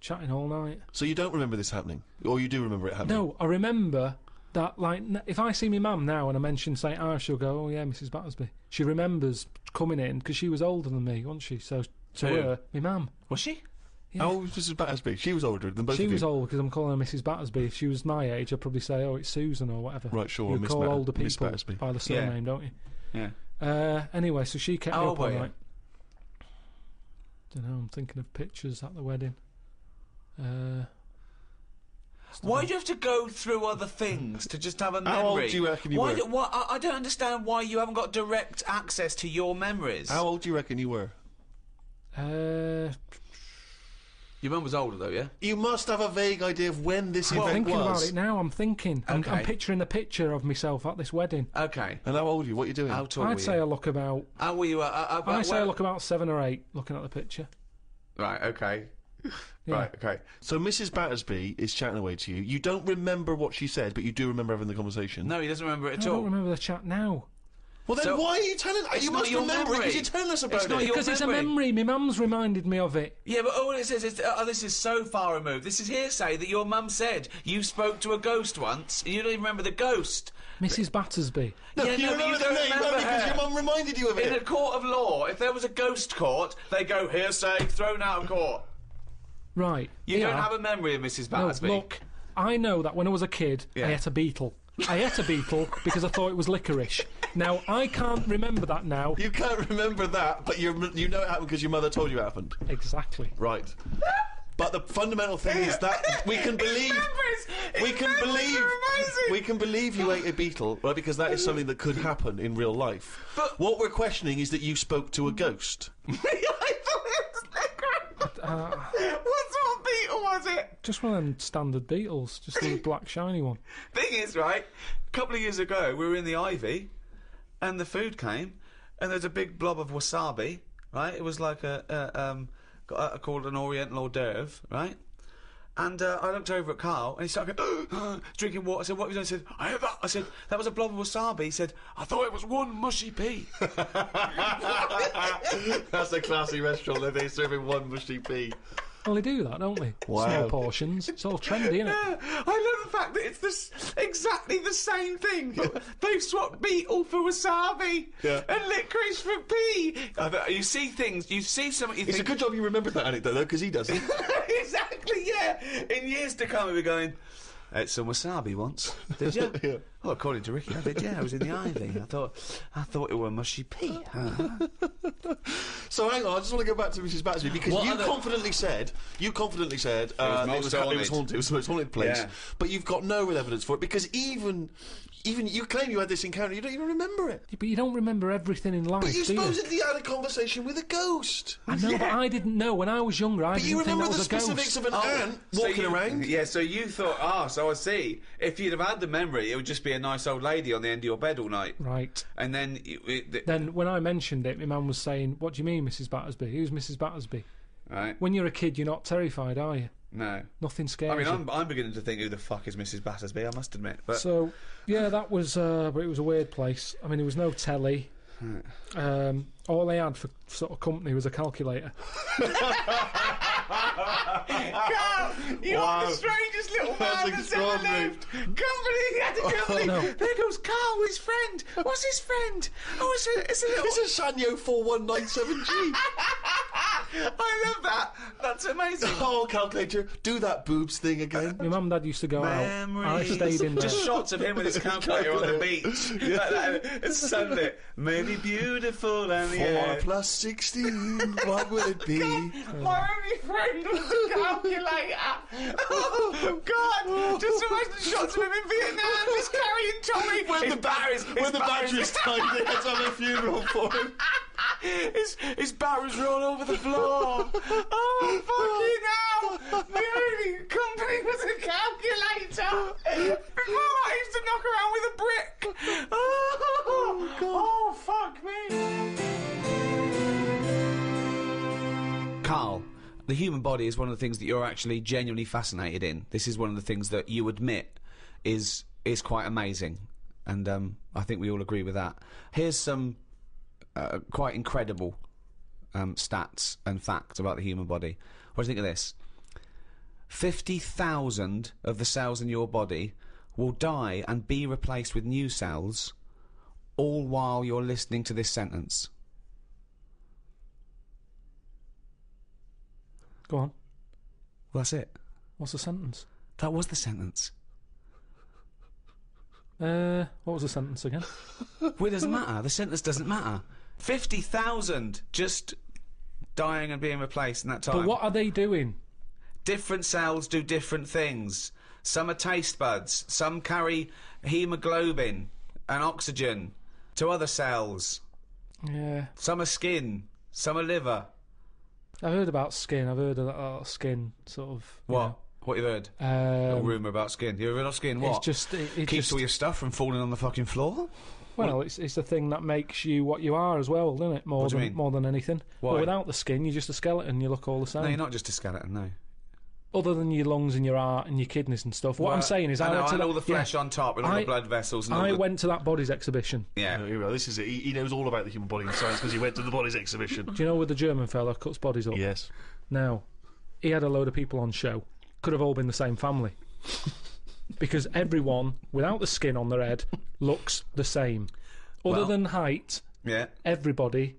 Chatting all night. So you don't remember this happening? Or you do remember it happening? No, I remember that, like, if I see my mum now and I mention St. Ives, she'll go, "Oh, yeah, Mrs. Battersby." She remembers coming in, because she was older than me, wasn't she? So, to Who? her, my mum. Was she? Yeah. How old was Mrs. Battersby? She was older than both She of you. was old because I'm calling her Mrs. Battersby. If she was my age, I'd probably say, "Oh, it's Susan" or whatever. Right, sure, You Miss call older Miss people Battersby. by the surname, don't you? Yeah. Anyway, so she kept me How up old all were you? night. Don't know. I'm thinking of pictures at the wedding. Why do you have to go through other things to just have a memory? How old do you reckon you were? I don't understand why you haven't got direct access to your memories. How old do you reckon you were? Your mum was older, though, yeah? You must have a vague idea of when this I'm event thinking was. about it now. I'm thinking. I'm Okay. picturing the picture of myself at this wedding. Okay. And how old are you? What are you doing? How tall were I'd say you? I look about. How were you? I say I look about 7 or 8. Looking at the picture. Right, okay. Yeah. Right, okay. So Mrs. Battersby is chatting away to you. You don't remember what she said, but you do remember having the conversation. No, he doesn't remember it I at don't all. remember the chat now Well, then So- why are you telling? It's You not must your remember it memory. because you're telling us about It's not it. your because it's a memory. memory. My mum's reminded me of it. Yeah, but all it says is, this is so far removed. This is hearsay that your mum said you spoke to a ghost once, and you don't even remember the ghost. Mrs. Battersby. No, Yeah, you no, but you remember the don't name remember only because her. your mum reminded you of In a it. court of law, if there was a ghost court, they go hearsay, thrown out of court. Right. You yeah. don't have a memory of Mrs. No, Battersby. look, I know that when I was a kid, Yeah. I ate a beetle. I ate a beetle because I thought it was licorice. Now, I can't remember that now. You can't remember that, but you know it happened because your mother told you it happened. Exactly. Right. But the fundamental thing is that we can believe we can believe you ate a beetle, right? Because that is something that could happen in real life. But- what we're questioning is that you spoke to a ghost. I thought it was licorice. What sort of beetle was it? Just one of them standard beetles, just a little black shiny one. Thing is, right, a couple of years ago, we were in the Ivy, and the food came, and there's a big blob of wasabi, right? It was like called an Oriental hors d'oeuvre, right? And I looked over at Carl, and he started going, drinking water. I said, "What have you done?" He said, "I had that." I said, "That was a blob of wasabi." He said, "I thought it was one mushy pea." That's a classy restaurant that they're serving one mushy pea. Well, they do that, don't they? Wow. Small portions. It's all trendy, isn't it? I love the fact that it's exactly the same thing. They've swapped beetle for wasabi Yeah. and licorice for pea. You see things, you see something, you It's a think... good job you remembered that anecdote, though, because he doesn't. Exactly, yeah. In years to come, we'll be going... Ate some wasabi once, did you? Yeah. Oh, according to Ricky, I did. Yeah, I was in the Ivy. I thought it were mushy pea. So hang on, I just want to go back to Mrs. Battersby because What you other- confidently said it was most haunted. haunted. It was the most haunted place. Yeah. But you've got no real evidence for it because even you claim you had this encounter, you don't even remember it. But you don't remember everything in life, But you do you? supposedly had a conversation with a ghost. I know, but I didn't know. When I was younger, I But you didn't think remember that the was a specifics ghost. of an ant walking around. Yeah, so you thought, so I see. If you'd have had the memory, it would just be a nice old lady on the end of your bed all night. Right. And then... Then, when I mentioned it, my mum was saying, "What do you mean, Mrs. Battersby? Who's Mrs. Battersby?" Right? When you're a kid, you're not terrified, are you? No. Nothing scares I mean, you. I'm beginning to think, who the fuck is Mrs. Battersby? I must admit. But So, yeah, that was, but it was a weird place. I mean, there was no telly. All they had for sort of company was a calculator. Carl, you're Wow. the strangest little That's man that's ever extraordinary. lived. Company had to company. No. There goes Carl with his friend. What's his friend? Oh, it's a little... It's a Sanyo 4197G. I love that. That's amazing. Oh, calculator, do that boobs thing again. My mum and dad used to go out. I stayed in there. Just shots of him with his calculator on the beach. Like that. It's sunlit. Maybe beautiful and 4 plus 16, what will it be? My only friend was the calculator. Oh, God. Just imagine the shots of him in Vietnam just carrying Tommy. When the battery's died, they had to have a funeral for him. His batteries roll over the floor. Oh, fucking hell. The only company was a calculator. Before that, I used to knock around with a brick. Oh, God. Oh, fuck me. Carl, the human body is one of the things that you're actually genuinely fascinated in. This is one of the things that you admit is quite amazing. And I think we all agree with that. Here's some quite incredible stats and facts about the human body. What do you think of this? 50,000 of the cells in your body will die and be replaced with new cells, all while you're listening to this sentence. Go on. Well, that's it. What's the sentence? That was the sentence. What was the sentence again? Well, it doesn't matter. The sentence doesn't matter. 50,000 just dying and being replaced in that time. But what are they doing? Different cells do different things. Some are taste buds. Some carry hemoglobin and oxygen to other cells. Yeah. Some are skin. Some are liver. I've heard about skin. I've heard of that skin sort of. What? What you heard? Yeah. A rumour about skin. You heard of skin? What? It's just. It Keeps just, all your stuff from falling on the fucking floor? well, it's the thing that makes you what you are as well, doesn't it? What do you mean? More than anything. Why? Well, without the skin, you're just a skeleton. You look all the same. No, you're not just a skeleton, no. Other than your lungs and your heart and your kidneys and stuff. What Well, I'm saying is, I know, went to and that, all the flesh yeah, on top and all the blood vessels and all I the... went to that bodies exhibition. Yeah. Oh, here we are. This is it. He knows all about the human body and science because he went to the bodies exhibition. Do you know with the German fella cuts bodies up? Yes. Now, he had a load of people on show. Could have all been the same family. Because everyone, without the skin on their head, looks the same. Other Well- than height, Yeah. everybody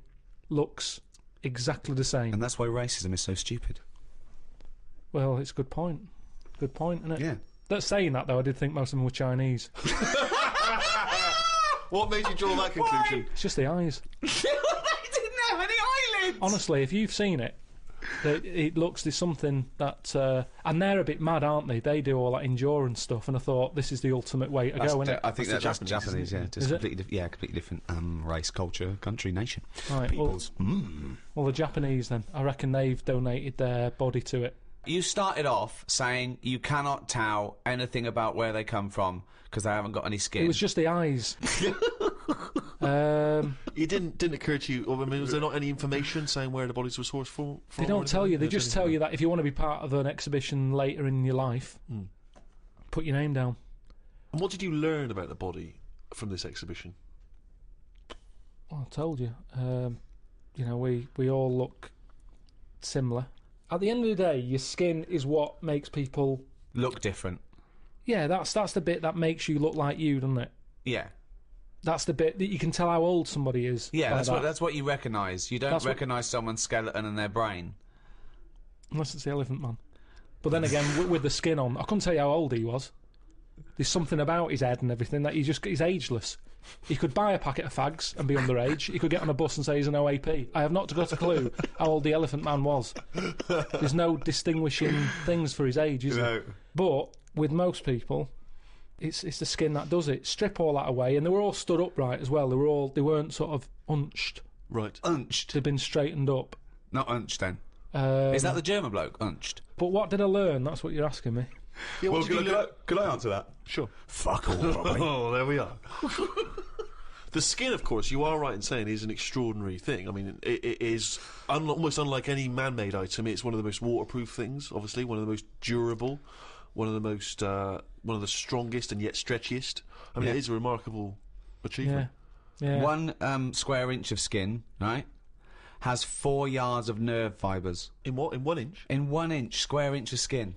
looks exactly the same. And that's why racism is so stupid. Well, it's a good point. Good point, isn't it? Yeah. That's saying that, though, I did think most of them were Chinese. What made you draw that conclusion? It's just the eyes. They didn't have any eyelids! Honestly, if you've seen it, it looks, there's something that... and they're a bit mad, aren't they? They do all that endurance stuff, and I thought, this is the ultimate way to go, isn't it? I think That's that's the Japanese, yeah. Just Is it? completely different race, culture, country, nation. Right, Peoples. well, the Japanese, then, I reckon they've donated their body to it. You started off saying you cannot tell anything about where they come from because they haven't got any skin. It was just the eyes. It didn't occur to you, I mean, was there not any information saying where the bodies were sourced from? They don't tell you. They just tell you that if you want to be part of an exhibition later in your life, put your name down. And what did you learn about the body from this exhibition? Well, I told you. You know, we all look similar. At the end of the day, your skin is what makes people... Look different. Yeah, that's the bit that makes you look like you, doesn't it? Yeah. That's the bit that you can tell how old somebody is. Yeah, like that's what you recognise. You don't That's what- recognise someone's skeleton and their brain. Unless it's the Elephant Man. But then again, with the skin on, I couldn't tell you how old he was. There's something about his head and everything that he's ageless. He could buy a packet of fags and be underage. He could get on a bus and say he's an OAP. I have not got a clue how old the Elephant Man was. There's no distinguishing things for his age, is there? But with most people, it's the skin that does it. Strip all that away, and they were all stood upright as well. They weren't sort of unched. Right. Unched. They'd been straightened up. Not unched then. Um, Is that the German bloke? Unched. But what did I learn? That's what you're asking me. Yeah, what did you learn? Could I answer that? Sure. Fuck all, probably. Oh, there we are. The skin, of course, you are right in saying, is an extraordinary thing. I mean, it is almost unlike any man-made item. It's one of the most waterproof things, obviously, one of the most durable, one of the strongest and yet stretchiest. I mean, Yeah. it is a remarkable achievement. Yeah. 1 square inch of skin, right, has 4 yards of nerve fibres. In what? In 1 inch? In 1 inch, square inch of skin.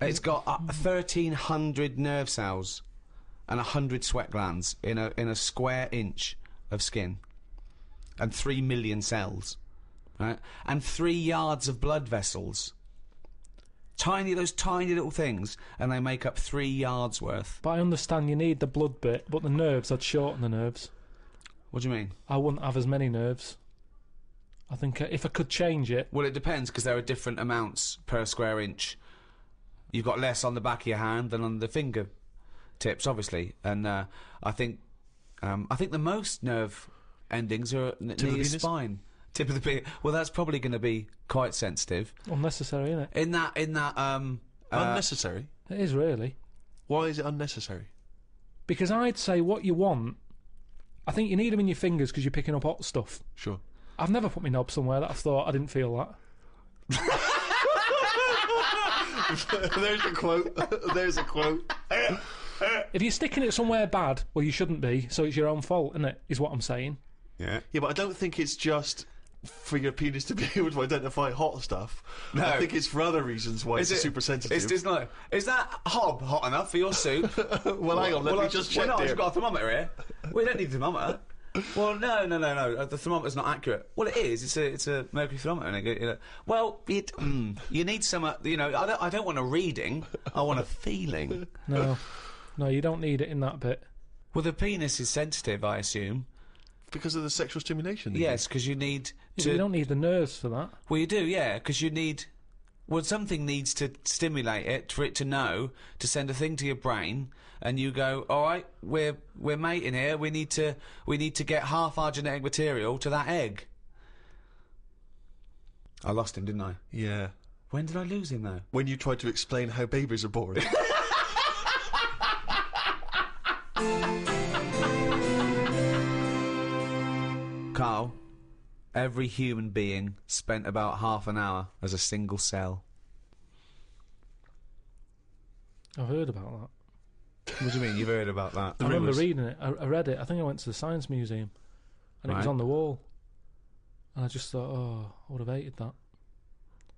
It's got 1,300 nerve cells and 100 sweat glands in a square inch of skin. And 3 million cells. Right? And 3 yards of blood vessels. Those tiny little things, and they make up 3 yards worth. But I understand you need the blood bit, but the nerves, I'd shorten the nerves. What do you mean? I wouldn't have as many nerves. I think if I could change it... Well, it depends, because there are different amounts per square inch. You've got less on the back of your hand than on the finger tips, obviously. And I think the most nerve endings are near your spine. Tip of the penis. Well, that's probably going to be quite sensitive. Unnecessary, isn't it? In that Unnecessary? It is, really. Why is it unnecessary? Because I'd say what you want... I think you need them in your fingers because you're picking up hot stuff. Sure. I've never put my knob somewhere that I thought I didn't feel that. There's a quote. There's a quote. If you're sticking it somewhere bad, well, you shouldn't be, so it's your own fault, isn't it? Is what I'm saying. Yeah. Yeah, but I don't think it's just for your penis to be able to identify hot stuff. No. I think it's for other reasons why it's super sensitive. It's not. Is that hob hot enough for your soup? Well, hang on, let me just check, no, dear. I've got a thermometer here. We don't need a thermometer. Well, no. The thermometer's not accurate. Well, it is. It's a mercury thermometer. And well, you need some. I don't want a reading. I want a feeling. No, you don't need it in that bit. Well, the penis is sensitive, I assume. Because of the sexual stimulation. Yes, because you need to. You don't need the nerves for that. Well, you do, yeah, because you need. Well, something needs to stimulate it for it to know to send a thing to your brain, and you go, all right, we're mating here. We need to get half our genetic material to that egg. I lost him, didn't I? Yeah. When did I lose him though? When you tried to explain how babies are born. Carl, every human being spent about half an hour as a single cell. I've heard about that. What do you mean, you've heard about that? I remember reading it. I read it. I think I went to the Science Museum, and it was on the wall. And I just thought, oh, I would have hated that.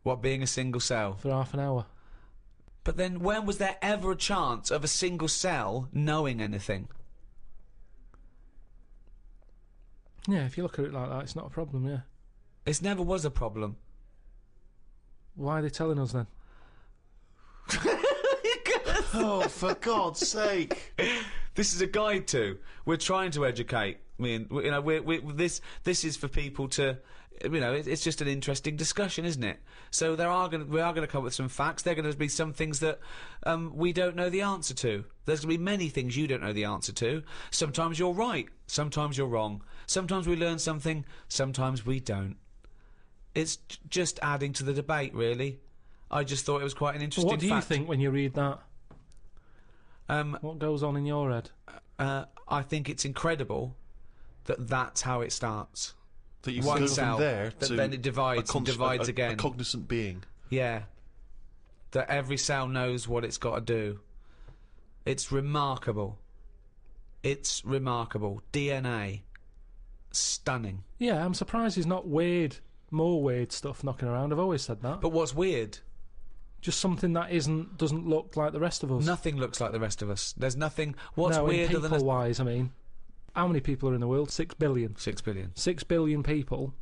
What, being a single cell? For half an hour. But then when was there ever a chance of a single cell knowing anything? Yeah, if you look at it like that, it's not a problem, yeah. It never was a problem. Why are they telling us then? Oh, for God's sake! This is a guide to. We're trying to educate. I mean, this is for people to, it's just an interesting discussion, isn't it? So we are going to come up with some facts. There are going to be some things that we don't know the answer to. There's going to be many things you don't know the answer to. Sometimes you're right. Sometimes you're wrong. Sometimes we learn something. Sometimes we don't. It's just adding to the debate, really. I just thought it was quite an interesting fact. What do you think when you read that? What goes on in your head? I think it's incredible that that's how it starts. That you One go cell, from there that to then it divides and divides again. A cognizant being. Yeah. That every cell knows what it's got to do. It's remarkable. It's remarkable. DNA. Stunning. Yeah, I'm surprised there's not more weird stuff knocking around. I've always said that. But what's weird? Just something that doesn't look like the rest of us. Nothing looks like the rest of us. There's nothing. What's weirder than people-wise? I mean, how many people are in the world? 6 billion. 6 billion. 6 billion people.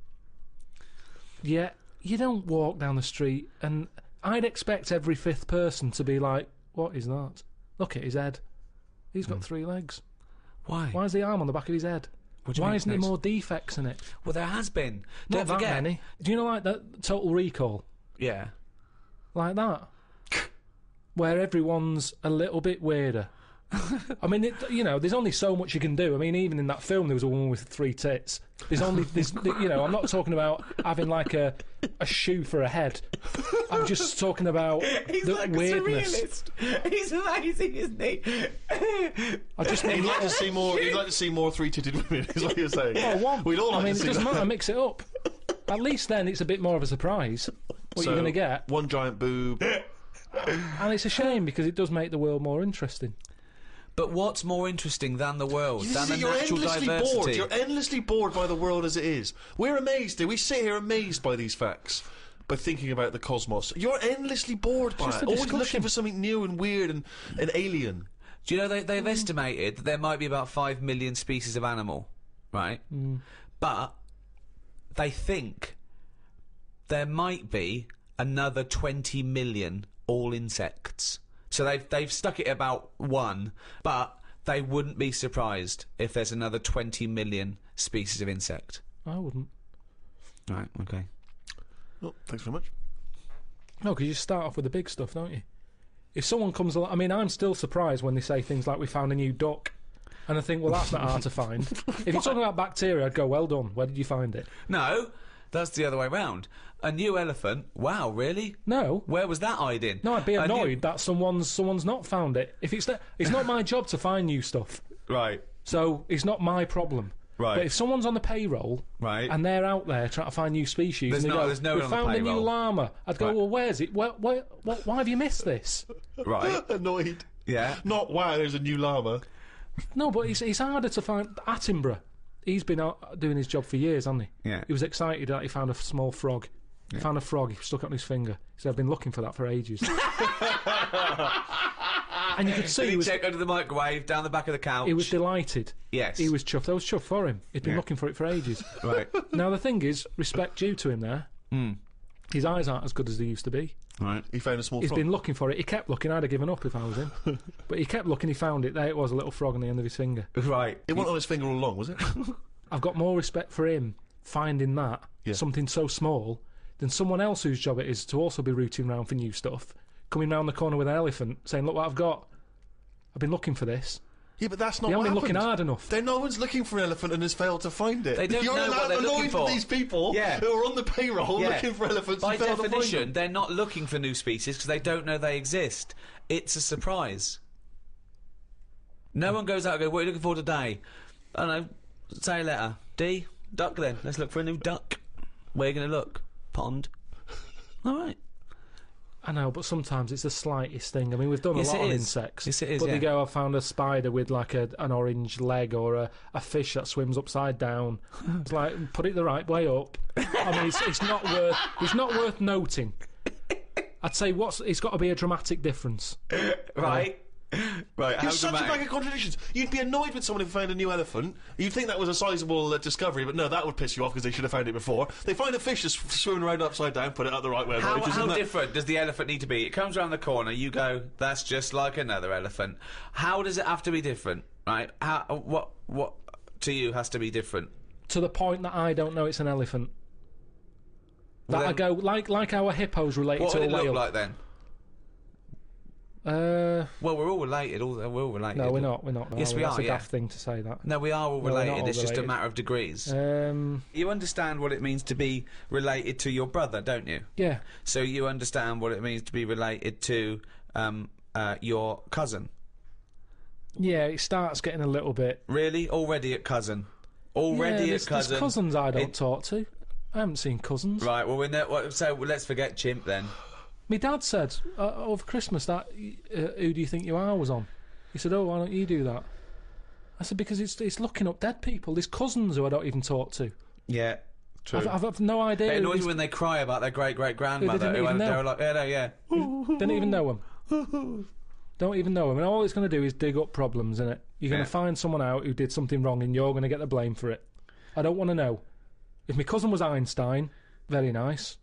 Yeah, you don't walk down the street, and I'd expect every 5th person to be like, "What is that? Look at his head. He's got 3 legs. Why? Why is the arm on the back of his head? Why isn't there more defects in it?" Well, there has been. Not Don't forget. that many. Do you know, like that Total Recall? Yeah. Like that. Where everyone's a little bit weirder. I mean, there's only so much you can do. I mean, even in that film, there was a woman with 3 tits. I'm not talking about having like a shoe for a head. I'm just talking about He's the like weirdness. A surrealist. He's amazing, isn't he? I just mean, You'd like to see more. You'd like to see more 3-titted women. Is what you're saying? Oh, one. We'd all like I mean, to see it doesn't that. matter. Mix it up. At least then it's a bit more of a surprise. What you're going to get. One giant boob. And it's a shame because it does make the world more interesting. But what's more interesting than the world, than the You're natural endlessly diversity? bored. You're endlessly bored by the world as it is. We're amazed. We sit here amazed by these facts. By thinking about the cosmos. You're endlessly bored by Just it. a Always discussion. looking for something new and weird and alien. Do you know they've estimated that there might be about 5 million species of animal, right? But they think there might be another 20 million all insects. So they've stuck it about 1, but they wouldn't be surprised if there's another 20 million species of insect. I wouldn't. Right, okay. Well, thanks very much. No, because you start off with the big stuff, don't you? If someone comes along... I mean, I'm still surprised when they say things like, we found a new duck. And I think, well, that's not hard to find. If you're talking about bacteria, I'd go, well done. Where did you find it? No, that's the other way round. A new elephant? Wow, really? No. Where was that hiding? No, I'd be A new- annoyed that someone's not found it. If it's not my job to find new stuff. Right. So it's not my problem. Right. But if someone's on the payroll Right. and they're out there trying to find new species, There's and they no- go, there's no we one on the found a new payroll." llama, I'd go, Right. well, where's it? Why have you missed this? Right. Annoyed. Yeah. Not, wow, there's a new llama. No, but it's harder to find. Attenborough, he's been out doing his job for years, hasn't he? Yeah. He was excited that he found a small frog. He found a frog, he stuck it on his finger. He said, I've been looking for that for ages. And you could see Did he he was, check under the microwave, down the back of the couch? he was delighted. Yes. He was chuffed. I was chuffed for him. He'd been Yeah. looking for it for ages. Right. Now, the thing is, respect due to him there. His eyes aren't as good as they used to be. Right. He found a small He's frog. been looking for it. He kept looking. I'd have given up if I was him. But he kept looking. He found it. There it was, a little frog on the end of his finger. Right. It wasn't on his finger all along, was it? I've got more respect for him finding that, Yeah. something so small, than someone else whose job it is to also be rooting around for new stuff, coming round the corner with an elephant, saying, look what I've got. I've been looking for this. Yeah, but that's not They what haven't been happened. looking hard enough. Then no one's looking for an elephant and has failed to find it. They don't You're know what they're annoyed looking for. with these people Yeah. who are on the payroll Yeah. looking for elephants By and failed to find definition, them. they're not looking for new species because they don't know they exist. It's a surprise. No one goes out and goes, what are you looking for today? I don't know, say a letter. D, duck then. Let's look for a new duck. Where are you going to look? Pond. All right. I know, but sometimes it's the slightest thing. I mean, we've done Yes, a lot it on is. insects. Yes, it is, But yeah. they go, I found a spider with like an orange leg, or a fish that swims upside down. It's like, put it the right way up. I mean, it's not worth noting. I'd say it's got to be a dramatic difference. Right. Right, how You're such a dramatic. bag of contradictions. You'd be annoyed with someone who found a new elephant. You'd think that was a sizable discovery, but no, that would piss you off because they should have found it before. They find a fish that's swimming around upside down, put it out the right way. How, right, how isn't that- different does the elephant need to be? It comes around the corner, you go, that's just like another elephant. How does it have to be different, right? What to you has to be different? To the point that I don't know it's an elephant. That Well, I then- go, like our hippos related What to would a it whale. look like then? Well, we're all related. We're all related. No, we're not. Yes, we That's are, a yeah. daft thing to say that. No, we are all No, we're not related. all It's just a related. matter of degrees. You understand what it means to be related to your brother, don't you? Yeah. So you understand what it means to be related to your cousin. Yeah, it starts getting a little bit... Really? Already at cousin? Already yeah, at cousin? There's cousins I don't It- talk to. I haven't seen cousins. Right, well, so let's forget Chimp then. My dad said over Christmas that who do you think you are was on. He said, oh, why don't you do that? I said, because it's looking up dead people. There's cousins who I don't even talk to. Yeah, true. I've no idea. It who annoys these- me when they cry about their great-great-grandmother Who they didn't even they're know. like, yeah. Don't even know them. Don't even know them. And all it's going to do is dig up problems, innit? You're going Yeah. to find someone out who did something wrong and you're going to get the blame for it. I don't want to know. If my cousin was Einstein, very nice.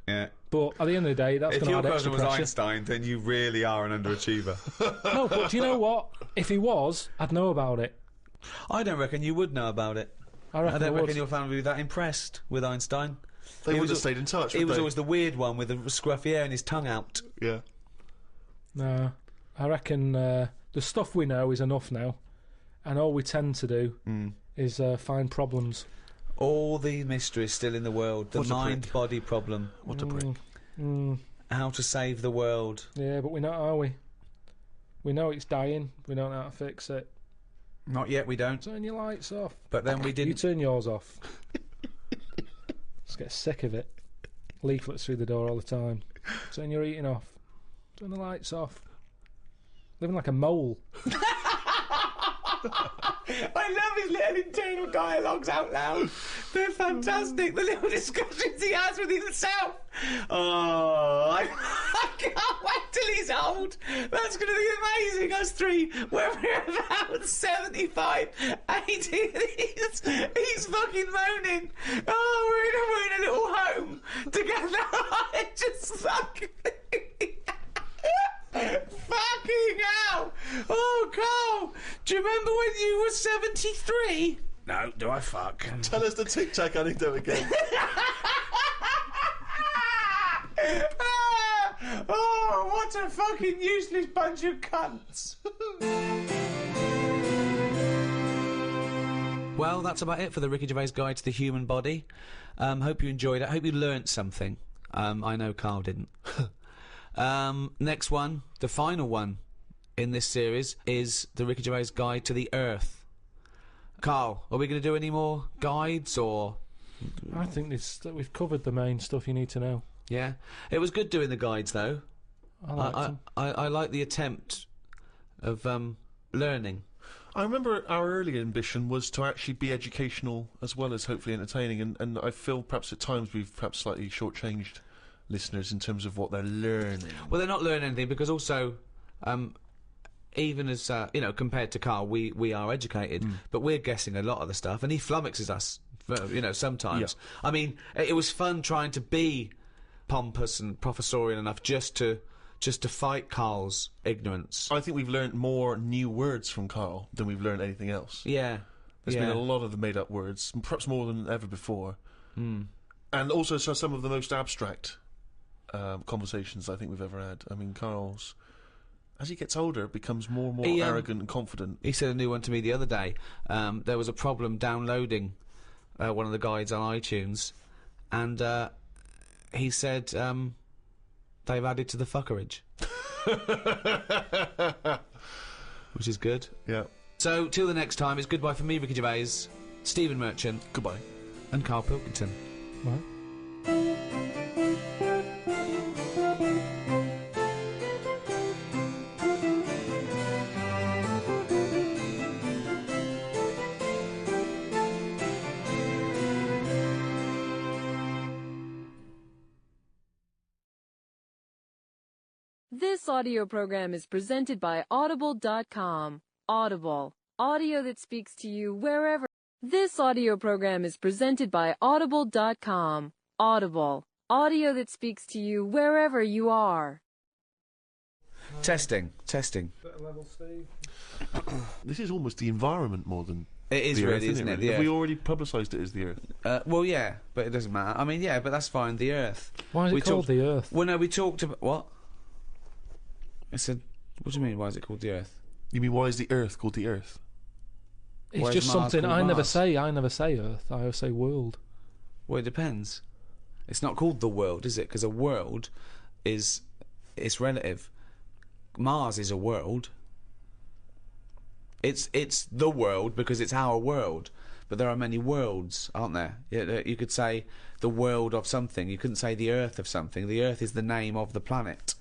Yeah. But at the end of the day, that's If going to your add cousin extra was pressure. Einstein, then you really are an underachiever. No, but do you know what? If he was, I'd know about it. I don't reckon you would know about it. I reckon I don't I would. reckon your family would be that impressed with Einstein. They He would was have a- stayed in touch. He wouldn't was they? always the weird one with the scruffy hair and his tongue out. Yeah. No, I reckon the stuff we know is enough now, and all we tend to do is find problems. All the mysteries still in the world. The What a prick. mind-body problem. What a prick. How to save the world. Yeah, but we're not, are we? We know it's dying. We don't know how to fix it. Not yet, we don't. Turn your lights off. But then we You didn't. turn yours off. Just get sick of it. Leaflets through the door all the time. Turn your eating off. Turn the lights off. Living like a mole. I love his little internal dialogues out loud. They're fantastic. The little discussions he has with himself. Oh, I can't wait till he's old. That's going to be amazing. Us three, when we're about 75, 80, he's fucking moaning. Oh, we're in a little home together. I just fucking... Fucking hell! Oh, Carl! Do you remember when you were 73? No, do I fuck? Tell us the Tic Tac anecdote again. Oh, what a fucking useless bunch of cunts! Well, that's about it for the Ricky Gervais Guide to the Human Body. Hope you enjoyed it. Hope you learnt something. I know Carl didn't. Next one, the final one in this series, is the Ricky Gervais Guide to the Earth. Carl, are we going to do any more guides, or...? I think we've covered the main stuff you need to know. Yeah? It was good doing the guides, though. I liked them. I like the attempt of learning. I remember our early ambition was to actually be educational as well as hopefully entertaining, and I feel perhaps at times we've perhaps slightly shortchanged listeners in terms of what they're learning. Well, they're not learning anything, because also, even as, compared to Carl, we are educated, but we're guessing a lot of the stuff, and he flummoxes us, sometimes. Yeah. I mean, it was fun trying to be pompous and professorial enough just to fight Carl's ignorance. I think we've learnt more new words from Carl than we've learned anything else. Yeah. There's been a lot of the made-up words, perhaps more than ever before. And also some of the most abstract conversations I think we've ever had. I mean, Carl's, as he gets older, becomes more and more arrogant and confident. He said a new one to me the other day. There was a problem downloading one of the guides on iTunes, and he said they've added to the fuckerage. Which is good. Yeah. So, till the next time, it's goodbye from me, Ricky Gervais, Stephen Merchant, Goodbye. and Carl Pilkington. Right. This audio program is presented by Audible.com. Audible. Audio that speaks to you wherever. This audio program is presented by Audible.com. Audible. Audio that speaks to you wherever you are. Testing. Better level, Steve. This is almost the environment more than It is the really, Earth, isn't it? The Have we Earth. already publicised it as the Earth? Well, yeah, but it doesn't matter. I mean, yeah, but that's fine. The Earth. Why is it called the Earth? Well, no, we talked about what? I said, what do you mean? Why is it called the Earth? You mean, why is the Earth called the Earth? It's Why is just Mars something called I never Mars? say. I never say Earth. I always say world. Well, it depends. It's not called the world, is it? Because a world it's relative. Mars is a world. It's the world because it's our world. But there are many worlds, aren't there? You could say the world of something. You couldn't say the Earth of something. The Earth is the name of the planet.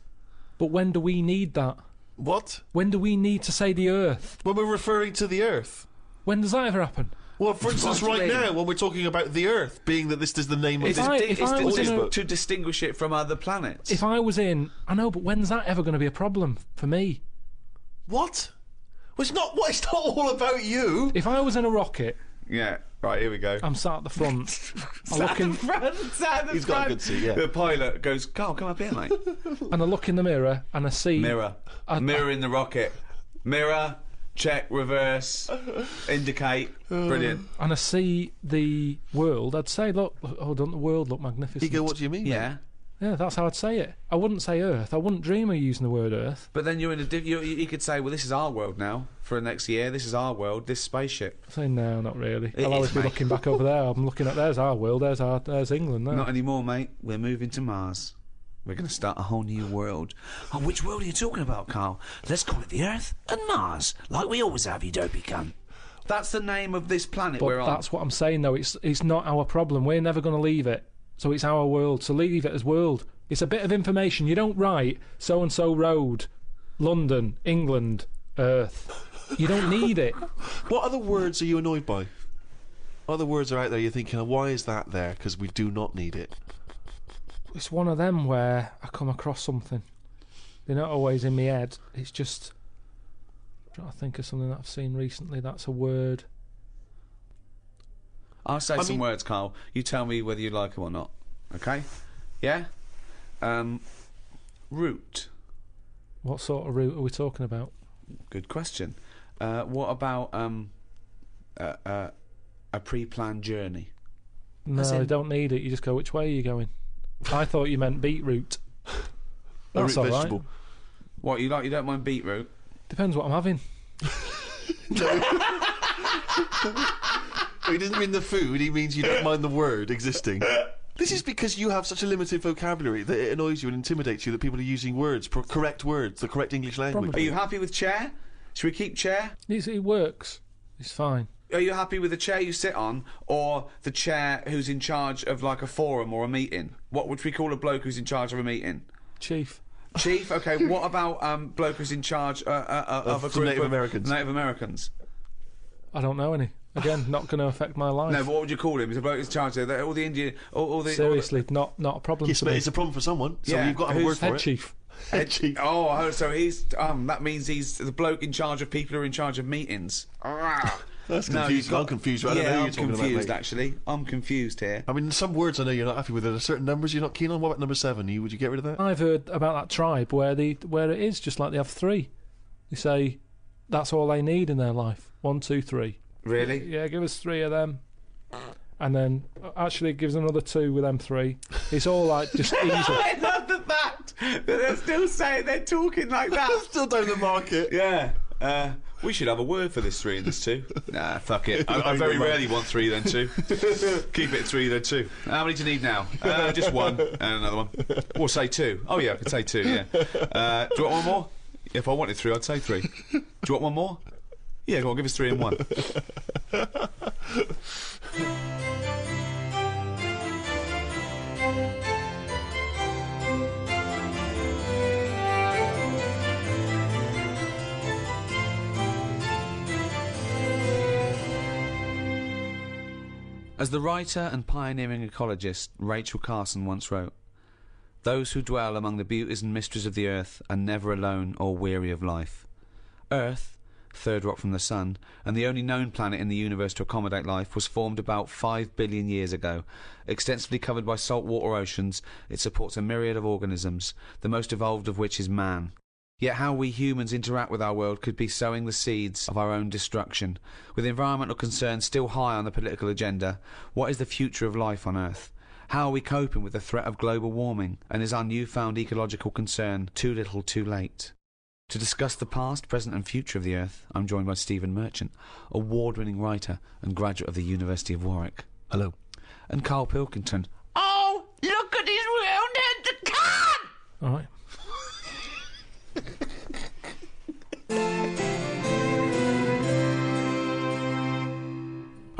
But when do we need that? What? When do we need to say the Earth? When we're referring to the Earth. When does that ever happen? Well, for instance, What do you right mean? now, when we're talking about the Earth, being that this is the name of It's, this... if I was in a- to distinguish it from other planets. If I was in... I know, but when's that ever going to be a problem for me? What? Well, it's not all about you. If I was in a rocket, Yeah, right, here we go. I'm sat at the front. I look in, He's got a good seat, yeah. The pilot goes, Carl, come up here, mate. and I look in the mirror and I see... Mirror. Mirror in the rocket. Mirror, check, reverse, indicate. Brilliant. And I see the world. I'd say, look, oh, doesn't the world look magnificent? You go, what do you mean? Yeah. Yeah, that's how I'd say it. I wouldn't say Earth. I wouldn't dream of using the word Earth. But then you're in a you could say, well, this is our world now for the next year. This is our world. This spaceship. I say, no, not really. It I'll is, always be mate. looking back over there. I'm looking at, there's our world, there's England there. Not anymore, mate. We're moving to Mars. We're going to start a whole new world. Oh, which world are you talking about, Carl? Let's call it the Earth and Mars, like we always have, you dopey cunt. That's the name of this planet But we're on. that's what I'm saying, though. It's not our problem. We're never going to leave it. So it's our world. So leave it as world. It's a bit of information. You don't write so-and-so road, London, England, Earth. You don't need it. What other words are you annoyed by? What other words are out there you're thinking, why is that there? Because we do not need it. It's one of them where I come across something. They're not always in my head. It's just... I'm trying to think of something that I've seen recently that's a word. I'll say some words, Carl. You tell me whether you like them or not. Okay? Yeah? Route. What sort of route are we talking about? Good question. What about a pre-planned journey? No, I don't need it. You just go, which way are you going? I thought you meant beetroot. A That's root all right. vegetable. What, you like? You don't mind beetroot? Depends what I'm having. He doesn't mean the food, he means you don't mind the word existing. This is because you have such a limited vocabulary that it annoys you and intimidates you that people are using words, correct words, the correct English language. Are you happy with chair? Should we keep chair? It works. It's fine. Are you happy with the chair you sit on, or the chair who's in charge of like a forum or a meeting? What would we call a bloke who's in charge of a meeting? Chief. Chief? Okay, what about bloke who's in charge of a some group Native of Americans. Native Americans? I don't know any. Again, not going to affect my life. No, but what would you call him? He's a bloke who's in charge of all the Indian... all the... Seriously, not a problem Yes, to but me. it's a problem for someone, so Yeah, you've got to have a who's word for Head it. chief. Head chief. Oh, so he's... that means he's the bloke in charge of people who are in charge of meetings. That's No, confusing. you've got- I'm confused. I don't know who Yeah, you're I'm talking confused, about, mate. actually. I'm confused here. I mean, some words I know you're not happy with. Are there certain numbers you're not keen on? What about number 7? Would you get rid of that? I've heard about that tribe where it is just like they have 3. They say that's all they need in their life. 1, 2, 3. Really? Yeah, give us 3 of them. And then actually gives another 2 with them 3. It's all like just easy. I love the fact that they're still saying they're talking like that. Still down the market. Yeah. We should have a word for this 3 and this 2. Nah, fuck it. I very rarely want 3 then 2. Keep it 3 then 2. How many do you need now? Just 1 and another one. Or say 2. Oh yeah, I could say 2. Yeah. Do you want one more? If I wanted 3, I'd say 3. Do you want one more? Yeah, go on, give us 3 and 1. As the writer and pioneering ecologist Rachel Carson once wrote, "Those who dwell among the beauties and mysteries of the earth are never alone or weary of life. Earth, third rock from the sun, and the only known planet in the universe to accommodate life, was formed about 5 billion years ago. Extensively covered by saltwater oceans, it supports a myriad of organisms, the most evolved of which is man. Yet how we humans interact with our world could be sowing the seeds of our own destruction. With environmental concerns still high on the political agenda, what is the future of life on Earth? How are we coping with the threat of global warming? And is our newfound ecological concern too little too late?" To discuss the past, present and future of the Earth, I'm joined by Stephen Merchant, award-winning writer and graduate of the University of Warwick. Hello. And Carl Pilkington. Oh, look at his round-headed cat! All right.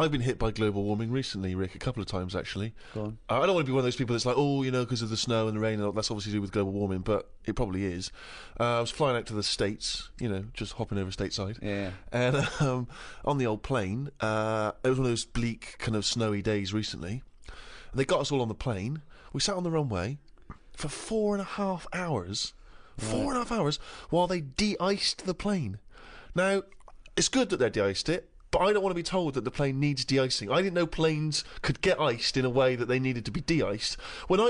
I've been hit by global warming recently, Rick, a couple of times actually. Go on. I don't want to be one of those people that's like, oh, you know, because of the snow and the rain, and all, that's obviously to do with global warming, but it probably is. I was flying out to the States, you know, just hopping over stateside. Yeah. And on the old plane, it was one of those bleak, kind of snowy days recently. And they got us all on the plane. We sat on the runway for 4.5 hours. 4.5 hours while they de-iced the plane. Now, it's good that they de-iced it, but I don't want to be told that the plane needs de-icing. I didn't know planes could get iced in a way that they needed to be de-iced.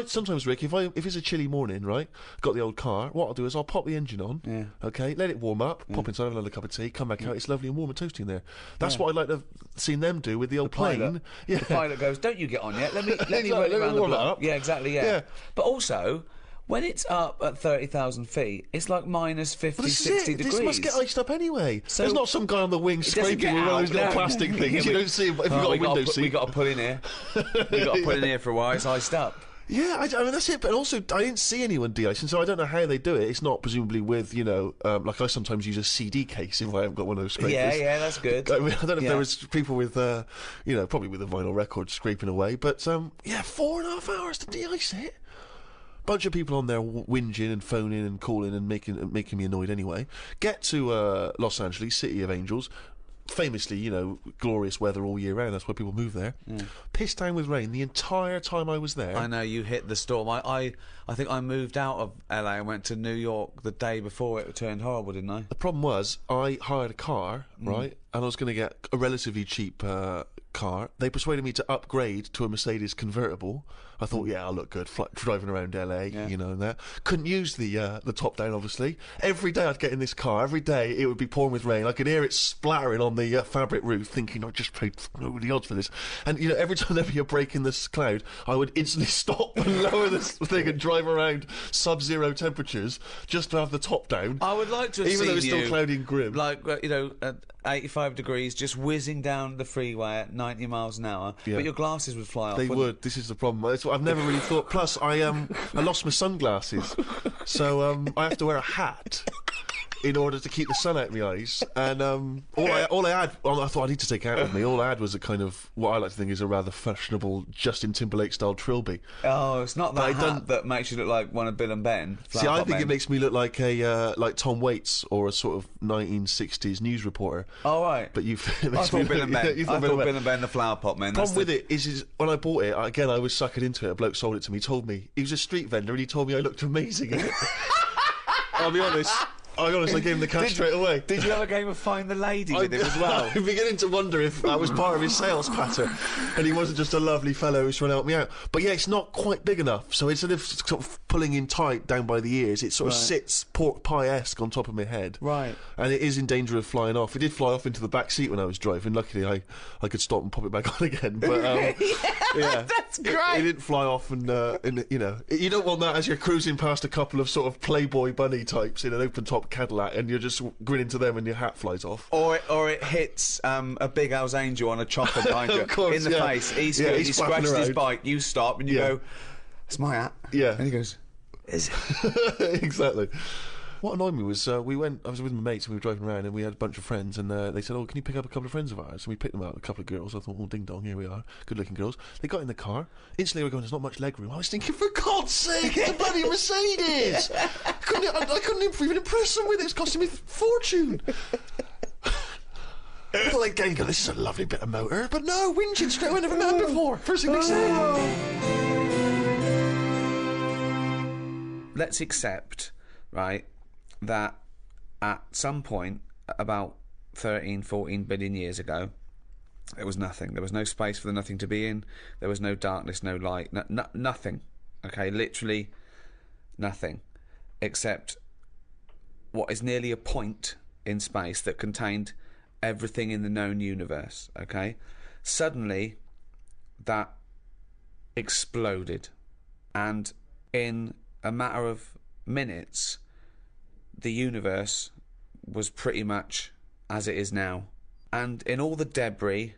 Sometimes, Rick, if it's a chilly morning, right, got the old car, what I'll do is I'll pop the engine on, okay, let it warm up, pop inside, have another cup of tea, come back out, it's lovely and warm and toasty in there. That's what I'd like to have seen them do with the old plane. The pilot goes, "Don't you get on yet, let me run it Let me around the warm it block." up. Yeah, exactly, Yeah. But also, when it's up at 30,000 feet, it's like minus 50, This is 60 it. degrees. This must get iced up anyway. So- There's not some guy on the wing It doesn't scraping get with one of those out, little no. plastic things. Yeah, You don't see if you've got a window seat. We got to put in here. We got to put in here for a while. It's iced up. Yeah, I mean, that's it. But also, I didn't see anyone de-icing, so I don't know how they do it. It's not presumably with, you know, like I sometimes use a CD case if I haven't got one of those scrapers. Yeah, that's good. I mean, I don't know if Yeah. there was people with, you know, probably with a vinyl record scraping away, but, 4.5 hours to de-ice it? bunch of people on there whinging and phoning and calling and making me annoyed anyway. Get to Los Angeles, City of Angels. Famously, you know, glorious weather all year round. That's why people move there. Pissed down with rain the entire time I was there. I know, you hit the storm. I think I moved out of LA and went to New York the day before it turned horrible, didn't I? The problem was, I hired a car, right, and I was going to get a relatively cheap car. They persuaded me to upgrade to a Mercedes convertible. I thought, yeah, I'll look good driving around LA, you know, and that. Couldn't use the top down, obviously. Every day I'd get in this car, every day it would be pouring with rain. I could hear it splattering on the fabric roof, thinking I just paid over the odds for this. And, you know, every time there'd be a break in this cloud, I would instantly stop and lower this thing and drive around sub-zero temperatures just to have the top down. I would like to have even though it's seen still you, cloudy and grim. like, you know, at 85 degrees, just whizzing down the freeway at 90 miles an hour, but your glasses would fly off. They wouldn't would. This is the problem. It's what I've never really thought. Plus, I lost my sunglasses, so I have to wear a hat in order to keep the sun out of my eyes. And all I had, I thought I need to take out with me. All I had was a kind of what I like to think is a rather fashionable Justin Timberlake style trilby. Oh, it's not that hat that makes you look like one of Bill and Ben. See, I think it makes me look like a like Tom Waits or a sort of 1960s news reporter. Oh, right. But I thought Bill and Ben. I thought Bill and Ben, the Flower Pot Men. The problem with it is when I bought it, again, I was suckered into it. A bloke sold it to me, told me he was a street vendor, and he told me I looked amazing in it. I'll be honest. I gave him the cash straight away. Did you have a game of Find the Lady with him as well? I'm beginning to wonder if that was part of his sales pattern, and he wasn't just a lovely fellow who's trying to help me out. But yeah, it's not quite big enough, so instead of sort of pulling in tight down by the ears, it sort of sits pork pie-esque on top of my head. Right. And it is in danger of flying off. It did fly off into the back seat when I was driving. Luckily, I could stop and pop it back on again. But yeah, that's great. It didn't fly off, and you know, you don't want that as you're cruising past a couple of sort of Playboy bunny types in an open-top Cadillac, and you're just grinning to them, and your hat flies off. Or it hits a big Hell's Angel on a chopper behind you course, in the face. He scratches his bike. You stop, and you go, "It's my hat." Yeah. And he goes, "Is it?" Exactly. What annoyed me was I was with my mates and we were driving around and we had a bunch of friends and they said, oh, can you pick up a couple of friends of ours? And we picked them out, a couple of girls. I thought, oh, ding dong, here we are. Good looking girls. They got in the car. Instantly we were going, there's not much leg room. I was thinking, for God's sake, it's a bloody Mercedes! I couldn't even impress them with it. It's costing me a fortune. I thought, like, go, this is a lovely bit of motor. But no, whinging straight away, never met them before. First thing they say. Let's accept, right, that at some point, about 13, 14 billion years ago, there was nothing. There was no space for the nothing to be in. There was no darkness, no light, nothing. Okay, literally nothing. Except what is nearly a point in space that contained everything in the known universe, okay? Suddenly, that exploded. And in a matter of minutes, the universe was pretty much as it is now. And in all the debris,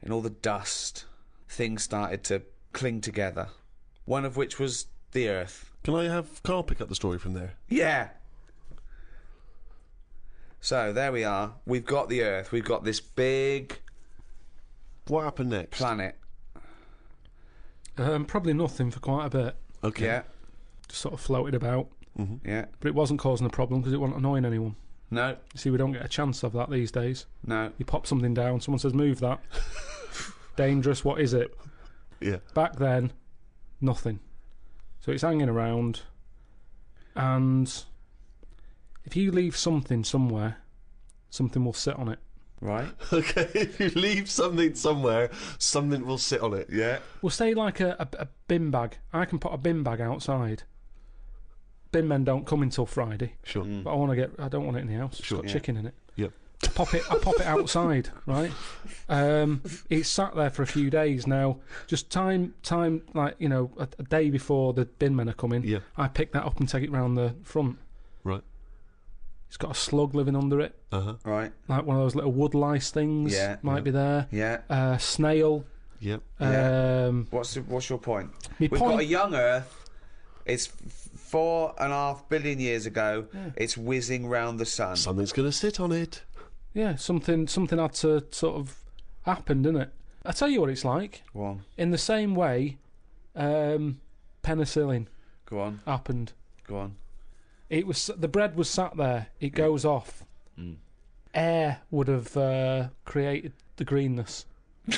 in all the dust, things started to cling together. One of which was the Earth. Can I have Carl pick up the story from there? Yeah! So, there we are. We've got the Earth. We've got this big... What happened next? Planet. Probably nothing for quite a bit. Okay. Yeah. Just sort of floated about. Mm-hmm. Yeah. But it wasn't causing a problem because it wasn't annoying anyone. No. You see, we don't get a chance of that these days. No. You pop something down, someone says, move that. Dangerous, what is it? Yeah. Back then, nothing. So it's hanging around, and if you leave something somewhere, something will sit on it. Right. Okay, if you leave something somewhere, something will sit on it. Yeah. We'll say like a bin bag. I can put a bin bag outside. Bin men don't come until Friday. Sure. But I don't want it in the house. Sure. It's got chicken in it. Yep. I pop it outside, right? It's sat there for a few days now. Just time, like, you know, a day before the bin men are coming. Yeah. I pick that up and take it round the front. Right. It's got a slug living under it, Uh-huh. Right. like one of those little wood lice things. Yeah. Might be there. Yeah. Snail. Yep. What's your point? Me We've point- got a young Earth. It's 4.5 billion years ago. Yeah. It's whizzing round the sun. Something's going to sit on it. Yeah, something had to sort of happen, didn't it? I tell you what it's like. Go on. In the same way, penicillin. Go on. happened. Go on. It was the bread was sat there. It goes off. Air would have created the greenness.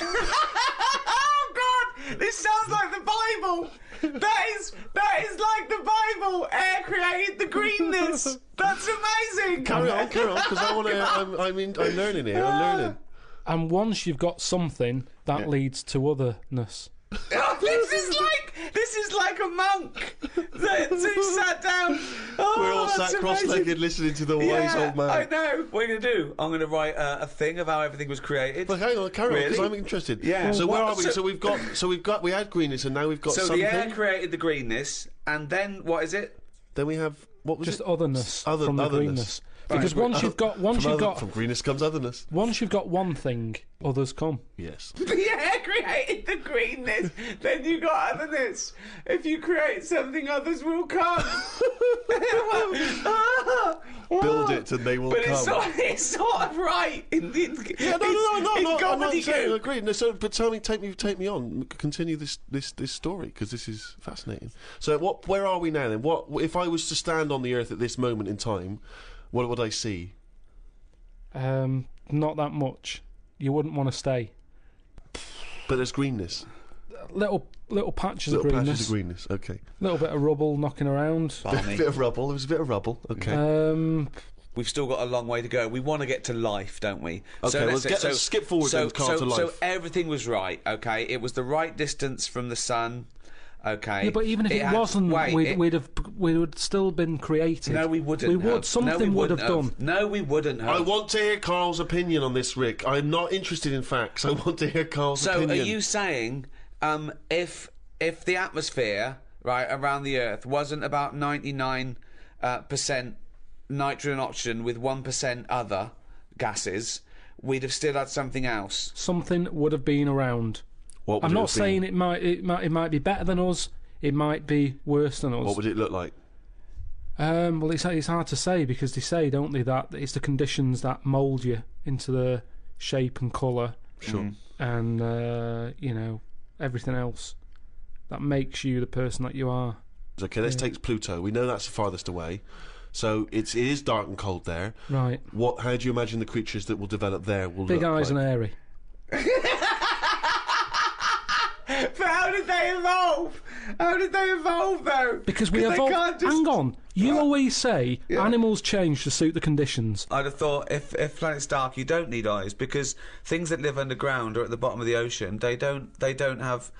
Oh God! This sounds like the Bible. That is like the Bible. Air created the greenness. That's amazing. Carry on, because I want to. I'm learning here. I'm learning. And once you've got something, that leads to otherness. Oh, this is like a monk that sat down. Oh, We're all that's sat amazing. cross-legged listening to the wise old man. I know. What are you going to do? I'm going to write a thing of how everything was created. But hang on, carry on, because Really? I'm interested. Yeah. So where Well, are we? We had greenness, and now we've got So something. the air created the greenness, and then what is it? Then we have what was Just it? otherness from the otherness. greenness. Because once you've got From greenness comes otherness. once you've got one thing, others come. Yes. The air created the greenness, then you got otherness. If you create something, others will come. Build it and they will But come. it's sort of right. No, I'm not saying I gobbledygook. agree. No, so, but tell me, take me on. Continue this story because this is fascinating. So, where are we now then? What if I was to stand on the Earth at this moment in time? What would I see? Not that much. You wouldn't want to stay. But there's greenness. Little patches Little of greenness. patches of greenness. Okay. Little bit of rubble knocking around. A bit of rubble. There was a bit of rubble. Okay. We've still got a long way to go. We want to get to life, don't we? Okay, let's skip forward then, Carl, to life. So everything was right, okay? It was the right distance from the sun, okay? Yeah, but even if it wasn't, we would still been created. No, we wouldn't. We would. have. Something No, we would wouldn't have done. No, we wouldn't have. I want to hear Carl's opinion on this, Rick. I'm not interested in facts. I want to hear Carl's So opinion. are you saying if the atmosphere right around the Earth wasn't about 99% nitrogen oxygen with 1% other gases, we'd have still had something else? Something would have been around. What would I'm it not have been? saying it might be better than us. It might be worse than us. What would it look like? Well, it's hard to say because they say, don't they, that it's the conditions that mould you into the shape and colour. Sure. And everything else that makes you the person that you are. Okay, let's take Pluto. We know that's the farthest away. So it is dark and cold there. Right. How do you imagine the creatures that will develop there will Big look eyes like? and airy. But how did they evolve? How did they evolve, though? Because we they evolved. can't just- Hang on. You always say animals change to suit the conditions. I'd have thought if planet's dark, you don't need eyes because things that live underground or at the bottom of the ocean, they don't have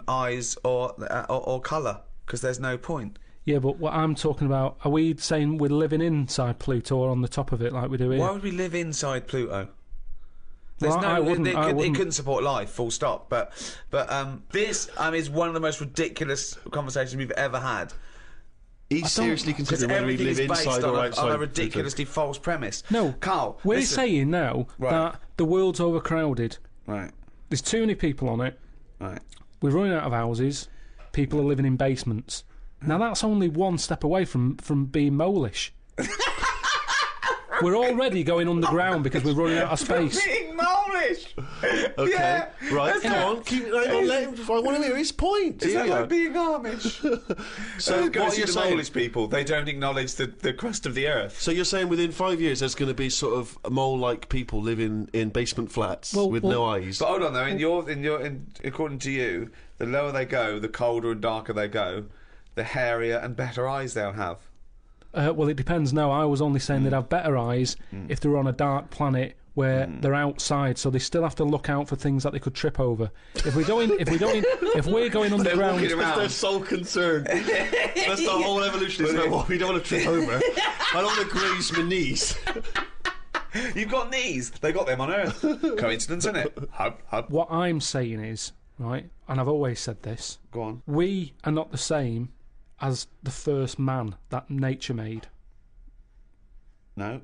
eyes or colour because there's no point. Yeah, but what I'm talking about, are we saying we're living inside Pluto or on the top of it like we do here? Why would we live inside Pluto? There's Well, I wouldn't- I it wouldn't. couldn't support life, full stop. But this is one of the most ridiculous conversations we've ever had. He's seriously Because considering whether we everything live is based inside or outside. on a ridiculously false premise. No, Carl, we're listen. saying now Right. that the world's overcrowded. Right, There's too many people on it. right. We're running out of houses. People are living in basements. Now that's only one step away from being molish. We're already going underground because we're running out of space. Being molish. Okay, Yeah, right. that's Come like- on, let him. I want to hear his point. Is Here that we are. like being Amish? So Go what see you're the saying? Polish people, they don't acknowledge the crust of the earth. So you're saying within 5 years there's going to be sort of mole-like people living in basement flats with no eyes. But hold on though, according to you, the lower they go, the colder and darker they go, the hairier and better eyes they'll have. Well, it depends now. I was only saying they'd have better eyes if they were on a dark planet where they're outside, so they still have to look out for things that they could trip over. If we're going underground, walking around. They're so concerned. That's the whole evolution. Is that what we don't want to trip over? I don't want to graze my knees. You've got knees. They got them on Earth. Coincidence, isn't it? Hub, hub. what I'm saying is, right, and I've always said this, Go on. we are not the same as the first man that nature made. No,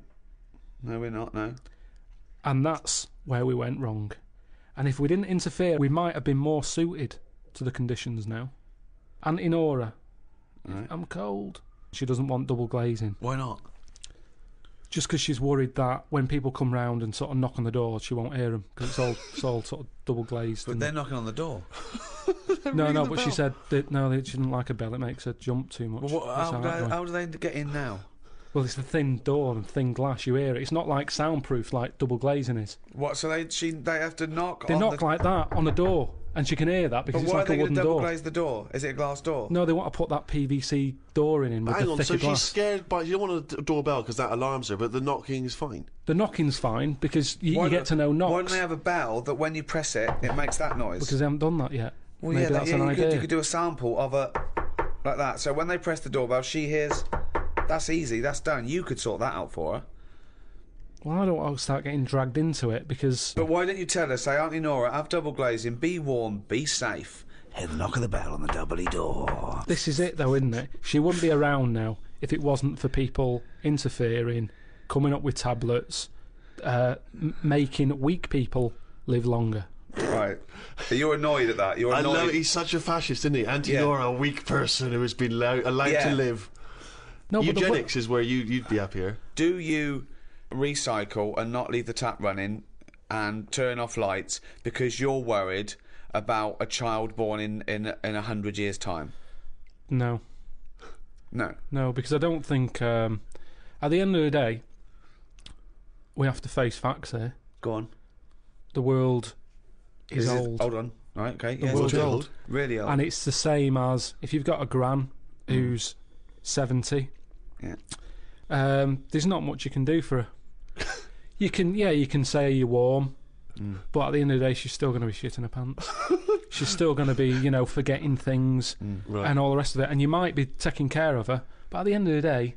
we're not. No. And that's where we went wrong. And if we didn't interfere, we might have been more suited to the conditions now. Antinora, Right. I'm cold. She doesn't want double glazing. Why not? Just because she's worried that when people come round and sort of knock on the door, she won't hear them because it's all sort of double glazed. But they're knocking on the door. No, but she said that she didn't like a bell. It makes her jump too much. Well, That's how do they get in now? Well, it's the thin door and thin glass. You hear it. It's not like soundproof like double glazing is. What? So they have to knock. They knock like that on the door, and she can hear that because But it's why like are they a going wooden to double door. glaze the door? Is it a glass door? No, they want to put that PVC door in with Hang the on, thicker so glass. she's scared by... You don't want a doorbell because that alarms her, but the knocking is fine. The knocking's fine because you get to know knocks. Why don't they have a bell that when you press it, it makes that noise? Because they haven't done that yet. well, Maybe that's an idea. you could do a sample of a like that. So when they press the doorbell, she hears. That's easy. That's done. You could sort that out for her. Well, I don't want to start getting dragged into it because... But why don't you tell her, say, Auntie Nora, have double glazing, be warm, be safe. Hear the knock of the bell on the doubly door. This is it, though, isn't it? She wouldn't be around now if it wasn't for people interfering, coming up with tablets, making weak people live longer. Right. Are you annoyed at that? You're I annoyed. know he's such a fascist, isn't he? Auntie Yeah. Nora, a weak person who has been allowed Yeah. to live. No, but Eugenics is where you'd be happier. Do you recycle and not leave the tap running and turn off lights because you're worried about a child born in 100 years' time? No, because I don't think... at the end of the day, we have to face facts here. Go on. The world is old. Hold on. Right, okay. The Yeah, world's it's old. Really old. And it's the same as if you've got a gran who's 70, Yeah. there's not much you can do for her. You can say you're warm, but at the end of the day, she's still going to be shitting her pants. She's still going to be, forgetting things Right. and all the rest of it. And you might be taking care of her, but at the end of the day,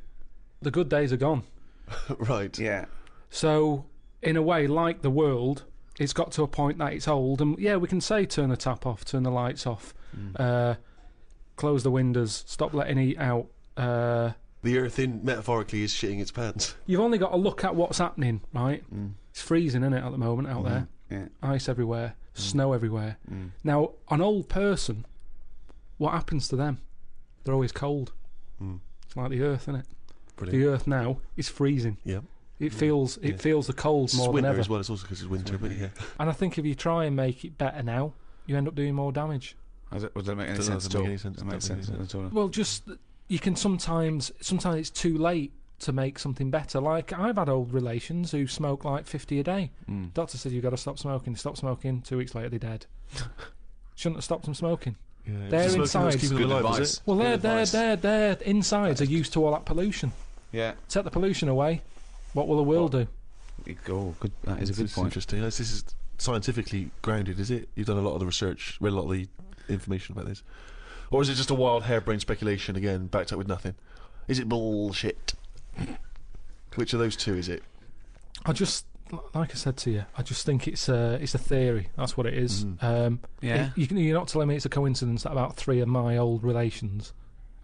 the good days are gone. Right. Yeah. So, in a way, like the world, it's got to a point that it's old. And yeah, we can say turn the tap off, turn the lights off, close the windows, stop letting heat out. The earth, metaphorically, is shitting its pants. You've only got to look at what's happening, right? It's freezing, isn't it, at the moment out there? Yeah. Ice everywhere, snow everywhere. Now, an old person, what happens to them? They're always cold. It's like the earth, isn't it? Brilliant. The earth now is freezing. Yeah. It feels the cold It's more than winter ever. as well. It's also because it's winter, but yeah. And I think if you try and make it better now, you end up doing more damage. Does that make any Doesn't sense at all? make any sense. Doesn't make Doesn't make sense at all. Well, just you can sometimes it's too late to make something better. Like I've had old relations who smoke like 50 a day. Doctor said you've got to stop smoking. They stopped smoking. 2 weeks later, they're dead. Shouldn't have stopped them smoking. Yeah. Their Smoking insides. was keeping Good them alive, advice. is it? Well, Good advice. their insides are used to all that pollution. Yeah. Take the pollution away. What will the world do? Oh, good. That is a good It's point. interesting. This is scientifically grounded, is it? You've done a lot of the research, read a lot of the information about this. Or is it just a wild harebrained speculation, again, backed up with nothing? Is it bullshit? Which of those two is it? I just, like I said to you, I just think it's a theory. That's what it is. Yeah. You're not telling me it's a coincidence that about 3 of my old relations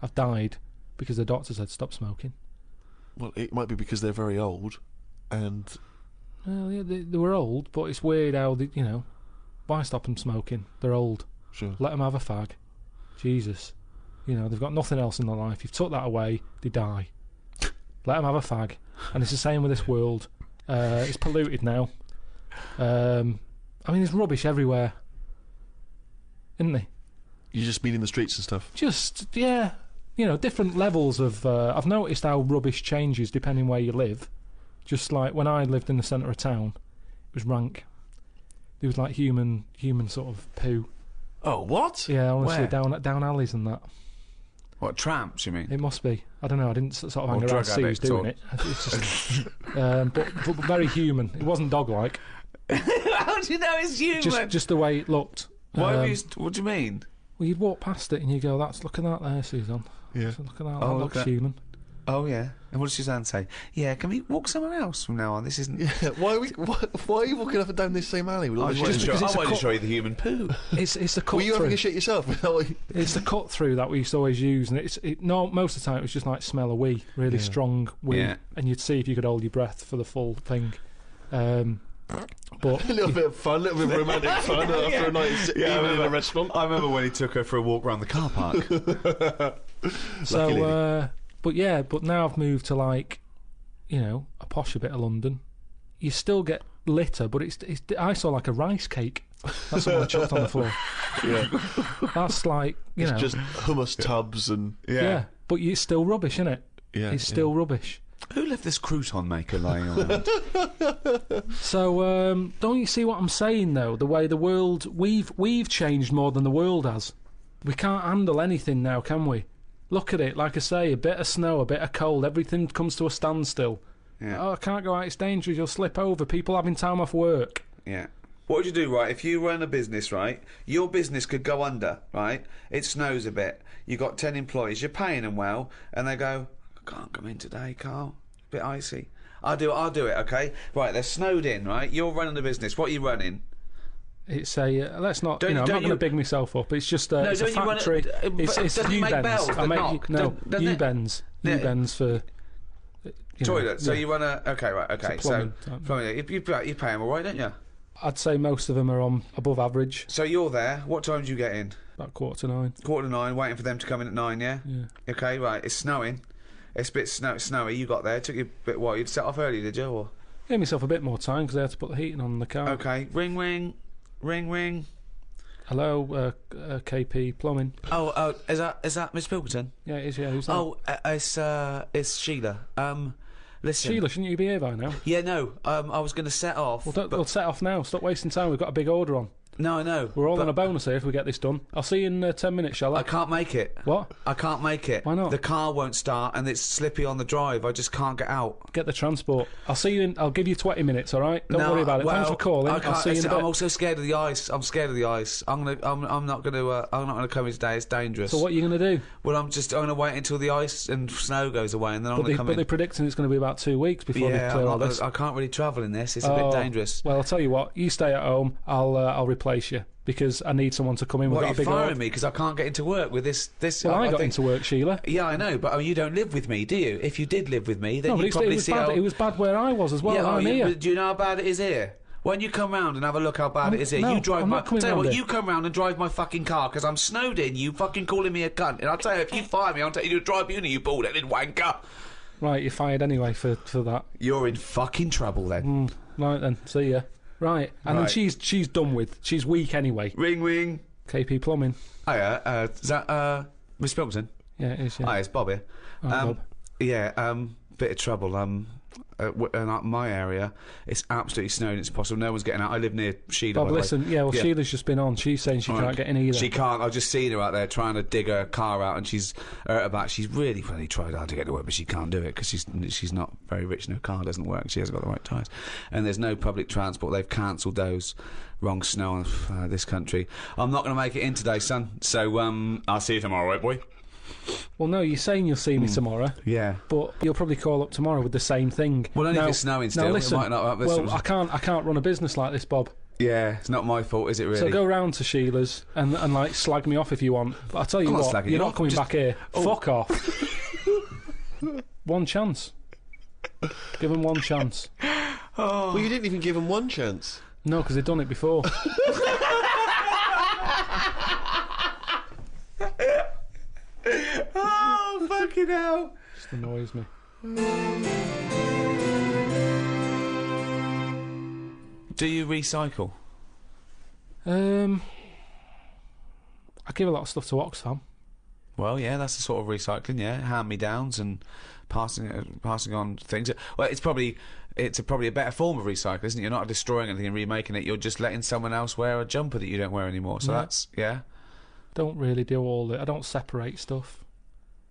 have died because the doctor said stop smoking. Well, it might be because they're very old, and Well, yeah, they were old, but it's weird how why stop them smoking? They're old. sure. Let them have a fag. Jesus, they've got nothing else in their life. You've took that away, they die. Let them have a fag, and it's the same with this world. It's polluted now. There's rubbish everywhere, isn't there? You just mean in the streets and stuff. Just different levels of. I've noticed how rubbish changes depending where you live. Just like when I lived in the centre of town, it was rank. There was like human sort of poo. Oh, what? Yeah, honestly, Where? down alleys and that. What, tramps, you mean? It must be. I don't know. I didn't sort of hang Or around drug to see who's addicts, doing or- it. It's just, but very human. It wasn't dog-like. How do you know it's human? Just the way it looked. Why Um, what do you mean? Well, you'd walk past it and you go, "Look at that there, Susan. Yeah. Look at that. Oh, That look looks at- human." Oh, yeah. And what does Suzanne say? Yeah, can we walk somewhere else from now on? This isn't... Yeah, why are you walking up and down this same alley? With all I this wanted shit? because it's a to cut- show you the human poo. It's the cut Were you having through. a shit yourself? Is that what you- It's the cut through that we used to always use, and most of the time it was just like smell a wee, really strong wee, Yeah. and you'd see if you could hold your breath for the full thing. But a little bit of fun, a little bit of romantic fun after a night eating in a restaurant. I remember when he took her for a walk around the car park. so, but now I've moved to like, you know, a posher bit of London, you still get litter, but it's I saw like a rice cake. That's what I chucked on the floor. Yeah. That's like, you know. It's just hummus tubs and... Yeah. But it's still rubbish, isn't it? Yeah, It's still rubbish. Who left this crouton maker lying around? So, don't you see what I'm saying, though? The way the world... We've changed more than the world has. We can't handle anything now, can we? Look at it, like I say, a bit of snow, a bit of cold, everything comes to a standstill. Yeah. Oh, I can't go out, it's dangerous, you'll slip over, people having time off work. Yeah. What would you do, right? If you run a business, right? Your business could go under, right? It snows a bit. You've got 10 employees. You're paying them well, and they go, I can't come in today, Carl. It's a bit icy. I'll do it, okay? Right, they're snowed in, right? You're running the business. What are you running? It's a let's not. Don't- I'm not don't going to you- big myself up. It's just it's a don't you run it- factory. but It's doesn't it make bells U-bends. I that make knock? no Doesn't it- U-bends. Yeah. U-bends for Toilet. So yeah. you run a... Okay, right, okay. It's a plumbing So, type. plumbing, you pay them all right, don't you? I'd say most of them are on above average. So you're there. What time do you get in? About 8:45. 9:45, waiting for them to come in at 9, yeah? Yeah. Okay, right. It's snowing. It's a bit snowy. You got there. It took you a bit while. You'd set off early, did you? Or? Gave myself a bit more time because I had to put the heating on the car. Okay. Ring, ring. Ring, ring. Hello, KP Plumbing. Oh, is that Miss Pilkington? Yeah, it is. Yeah, who's that? Oh, it's Sheila. Listen. Sheila, shouldn't you be here by now? Yeah, no. I was going to set off. We'll set off now. Stop wasting time. We've got a big order on. No, I know. We're all but on a bonus here if we get this done. I'll see you in 10 minutes, shall I? I can't make it. What? I can't make it. Why not? The car won't start and it's slippy on the drive. I just can't get out. Get the transport. I'll see you in. I'll give you 20 minutes. All right. Don't No, worry about it. well, Thanks for calling. I I'll can't- see you in a bit. I'm also scared of the ice. I'm scared of the ice. I'm not gonna come in today. It's dangerous. So what are you going to do? Well, I'm gonna wait until the ice and snow goes away, and then I'm gonna come But in. they're predicting it's going to be about 2 weeks before they Yeah, clear I'm all not this. gonna, I can't really travel in this. It's a bit dangerous. Well, I'll tell you what. You stay at home. I'll replace you because I need someone to come in. We've What, got a you're big firing order. me because I can't get into work with this. Well, I got think- into work, Sheila. Yeah, I know, but you don't live with me, do you? If you did live with me, then No, but you'd it probably was see bad. how... It was bad where I was as well. Yeah, I'm here. do you know how bad it is here? When you come round and have a look how bad it is here, no, you drive I'm my... not coming Tell you round what, here. you come round and drive my fucking car because I'm snowed in, you fucking calling me a cunt. And I'll tell you, if you fire me, I'll take you to drive uni, you bald-headed wanker. Right, you're fired anyway for that. You're in fucking trouble then. Right then, see ya. Right, and then Right. she's done with. She's weak anyway. Ring, ring. KP Plumbing. Hiya, is that, Miss Pilkington? Yeah, it is. Yeah. Hi, it's Bob here. Bob. Yeah, bit of trouble. In my area, it's absolutely snowing. It's impossible. No one's getting out. I live near Sheila. Bob, by the way. listen. Yeah, well, Sheila's just been on. She's saying she Right. can't get in either. She can't. I've just seen her out there trying to dig her car out, and she's hurt her back. She's really tried hard to get to work, but she can't do it because she's not very rich, and her car doesn't work. She hasn't got the right tyres, and there's no public transport. They've cancelled those. Wrong snow on this country. I'm not going to make it in today, son. So I'll see you tomorrow, right, boy? Well, no, you're saying you'll see me tomorrow, Yeah. but you'll probably call up tomorrow with the same thing. Well, only if Now- it's snowing still. Now, It listen. might not- Well, I can't run a business like this, Bob. Yeah, it's not my fault, is it? Really? So go round to Sheila's and like slag me off if you want. But I'll tell you I'm not what, slagging you're you not off, coming just- back here. Fuck off. One chance. Give them one chance. Well, you didn't even give him one chance. No, because they've done it before. Oh, fucking hell. Just annoys me. Do you recycle? I give a lot of stuff to Oxfam. Well, yeah, that's the sort of recycling, yeah. Hand-me-downs and passing on things. Well, it's probably a better form of recycling, isn't it? You're not destroying anything and remaking it. You're just letting someone else wear a jumper that you don't wear anymore. So Yeah. that's, yeah. Don't really do all the. I don't separate stuff.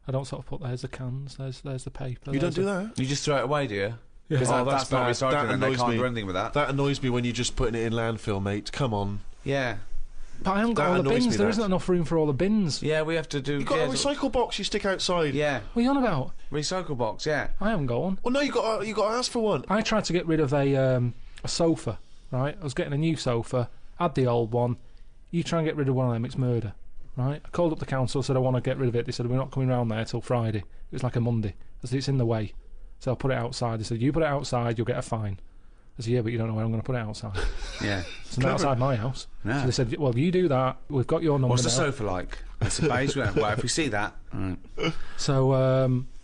I don't sort of put there's the cans, there's the paper. You don't there's do the- that? You just throw it away, do you? Yeah. Because Oh, that's not bad. recycling, That and they annoys can't me. do anything with that. That annoys me when you're just putting it in landfill, mate. Come on. Yeah. But I haven't got That all the annoys bins. me, There that. isn't enough room for all the bins. Yeah, we have to do... You've got yeah, a recycle box you stick outside. Yeah, What are you on about? recycle box, yeah. I haven't got one. Well, no, you got to ask for one. I tried to get rid of a sofa, right? I was getting a new sofa, had the old one. You try and get rid of one of them, it's murder, right? I called up the council, said I want to get rid of it. They said we're not coming round there till Friday. It was like a Monday. I said it's in the way, so I'll put it outside. They said you put it outside, you'll get a fine. I said yeah, but you don't know where I'm going to put it outside. Yeah. It's not outside my house. No. So they said well, you do that. We've got your number What's the now. sofa like? It's a beige one. Well, if we see that... Right. So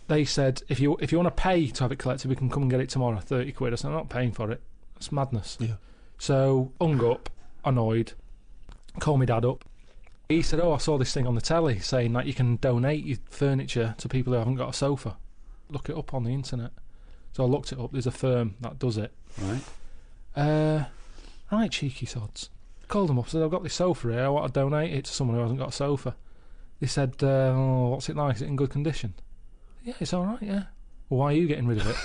they said, if you want to pay to have it collected, we can come and get it tomorrow, 30 quid. I said, I'm not paying for it. That's madness. Yeah. So, hung up, annoyed, called my dad up. He said, I saw this thing on the telly saying that you can donate your furniture to people who haven't got a sofa. Look it up on the internet. So I looked it up. There's a firm that does it. Right. Right, cheeky sods. Called them up, said, I've got this sofa here. I want to donate it to someone who hasn't got a sofa. They said, what's it like? Is it in good condition? Yeah, it's all right, yeah. Well, why are you getting rid of it?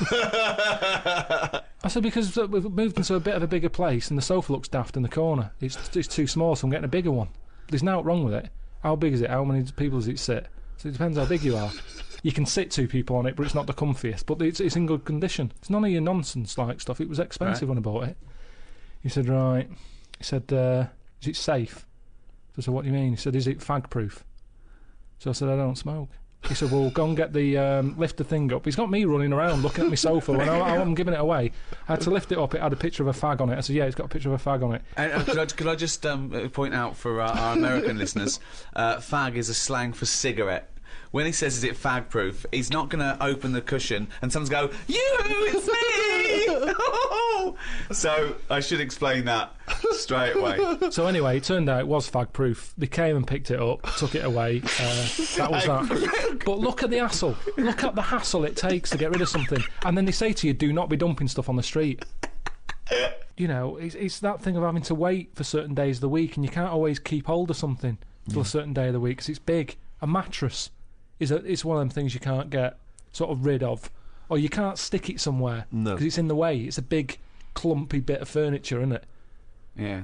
I said, because we've moved into a bit of a bigger place and the sofa looks daft in the corner. It's too small, so I'm getting a bigger one. There's nothing wrong with it. How big is it? How many people does it sit? So it depends how big you are. You can sit 2 people on it, but it's not the comfiest. But it's in good condition. It's none of your nonsense like stuff. It was expensive when I bought it. He said, right. He said, is it safe? So I said, what do you mean? He said, is it fag proof? So I said, I don't smoke. He said, well, go and get the lift the thing up. He's got me running around looking at my sofa when I'm giving it away. I had to lift it up. It had a picture of a fag on it. I said, yeah, it's got a picture of a fag on it. And could I just point out for our American listeners, fag is a slang for cigarette. When he says, is it fag proof, he's not going to open the cushion and someone's go, it's me! So I should explain that straight away. So anyway, it turned out it was fag proof. They came and picked it up, took it away. That was that. But look at the hassle. Look at the hassle it takes to get rid of something. And then they say to you, do not be dumping stuff on the street. You know, it's that thing of having to wait for certain days of the week, and you can't always keep hold of something till a certain day of the week because it's big. A mattress it's one of them things you can't get sort of rid of, or you can't stick it somewhere because it's in the way. It's a big clumpy bit of furniture, isn't it? Yeah.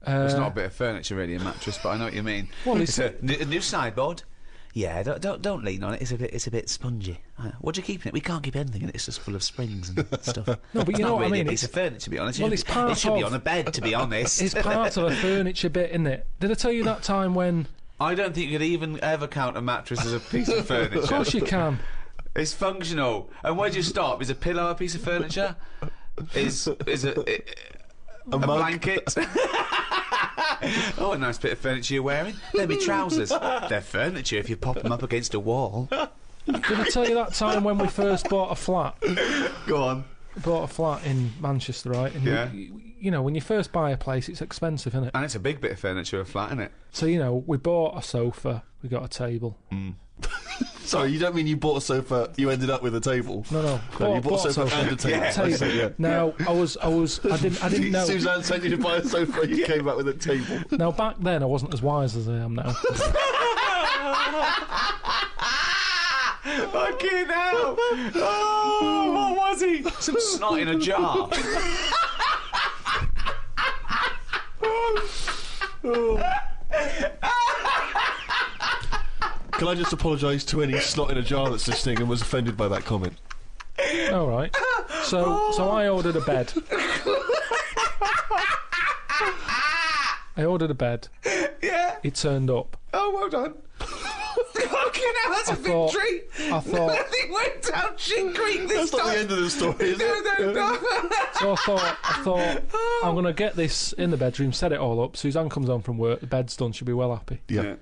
It's not a bit of furniture really, a mattress, but I know what you mean. Well, it's a new sideboard. Yeah, don't lean on it. It's a bit spongy. What do you keep in it? We can't keep anything in it. It's just full of springs and stuff. No, but you know what I mean. A piece of furniture, to be honest. Well, it should be on a bed, to be honest. It's part of a furniture bit, isn't it? Did I tell you that time when? I don't think you could even ever count a mattress as a piece of furniture. Of course you can. It's functional. And where do you stop? Is a pillow a piece of furniture? Is a blanket? Oh, a nice bit of furniture you're wearing. They're my trousers. They're furniture if you pop them up against a wall. Did I tell you that time when we first bought a flat? Go on. Bought a flat in Manchester, right? And yeah. You know, when you first buy a place, it's expensive, isn't it? And it's a big bit of furniture, a flat, isn't it? So, you know, we bought a sofa, we got a table. Sorry, you don't mean you bought a sofa, you ended up with a table? No. You bought a sofa and a table. Yeah. Table. Yeah. Now, I didn't know. Suzanne sent you to buy a sofa and you came back with a table. Now, back then, I wasn't as wise as I am now. Fucking hell! Oh, what was he? Some snot in a jar. Can I just apologise to any snot in a jar that's listening and was offended by that comment? All right. So I ordered a bed. Yeah. It turned up. Oh, well done. Fucking hell, that's a victory. I thought Nothing went down shingering this That's time. not the end of the story, is it? No. So I thought I'm going to get this in the bedroom, set it all up. Suzanne comes home from work, the bed's done, she'll be well happy. Yeah.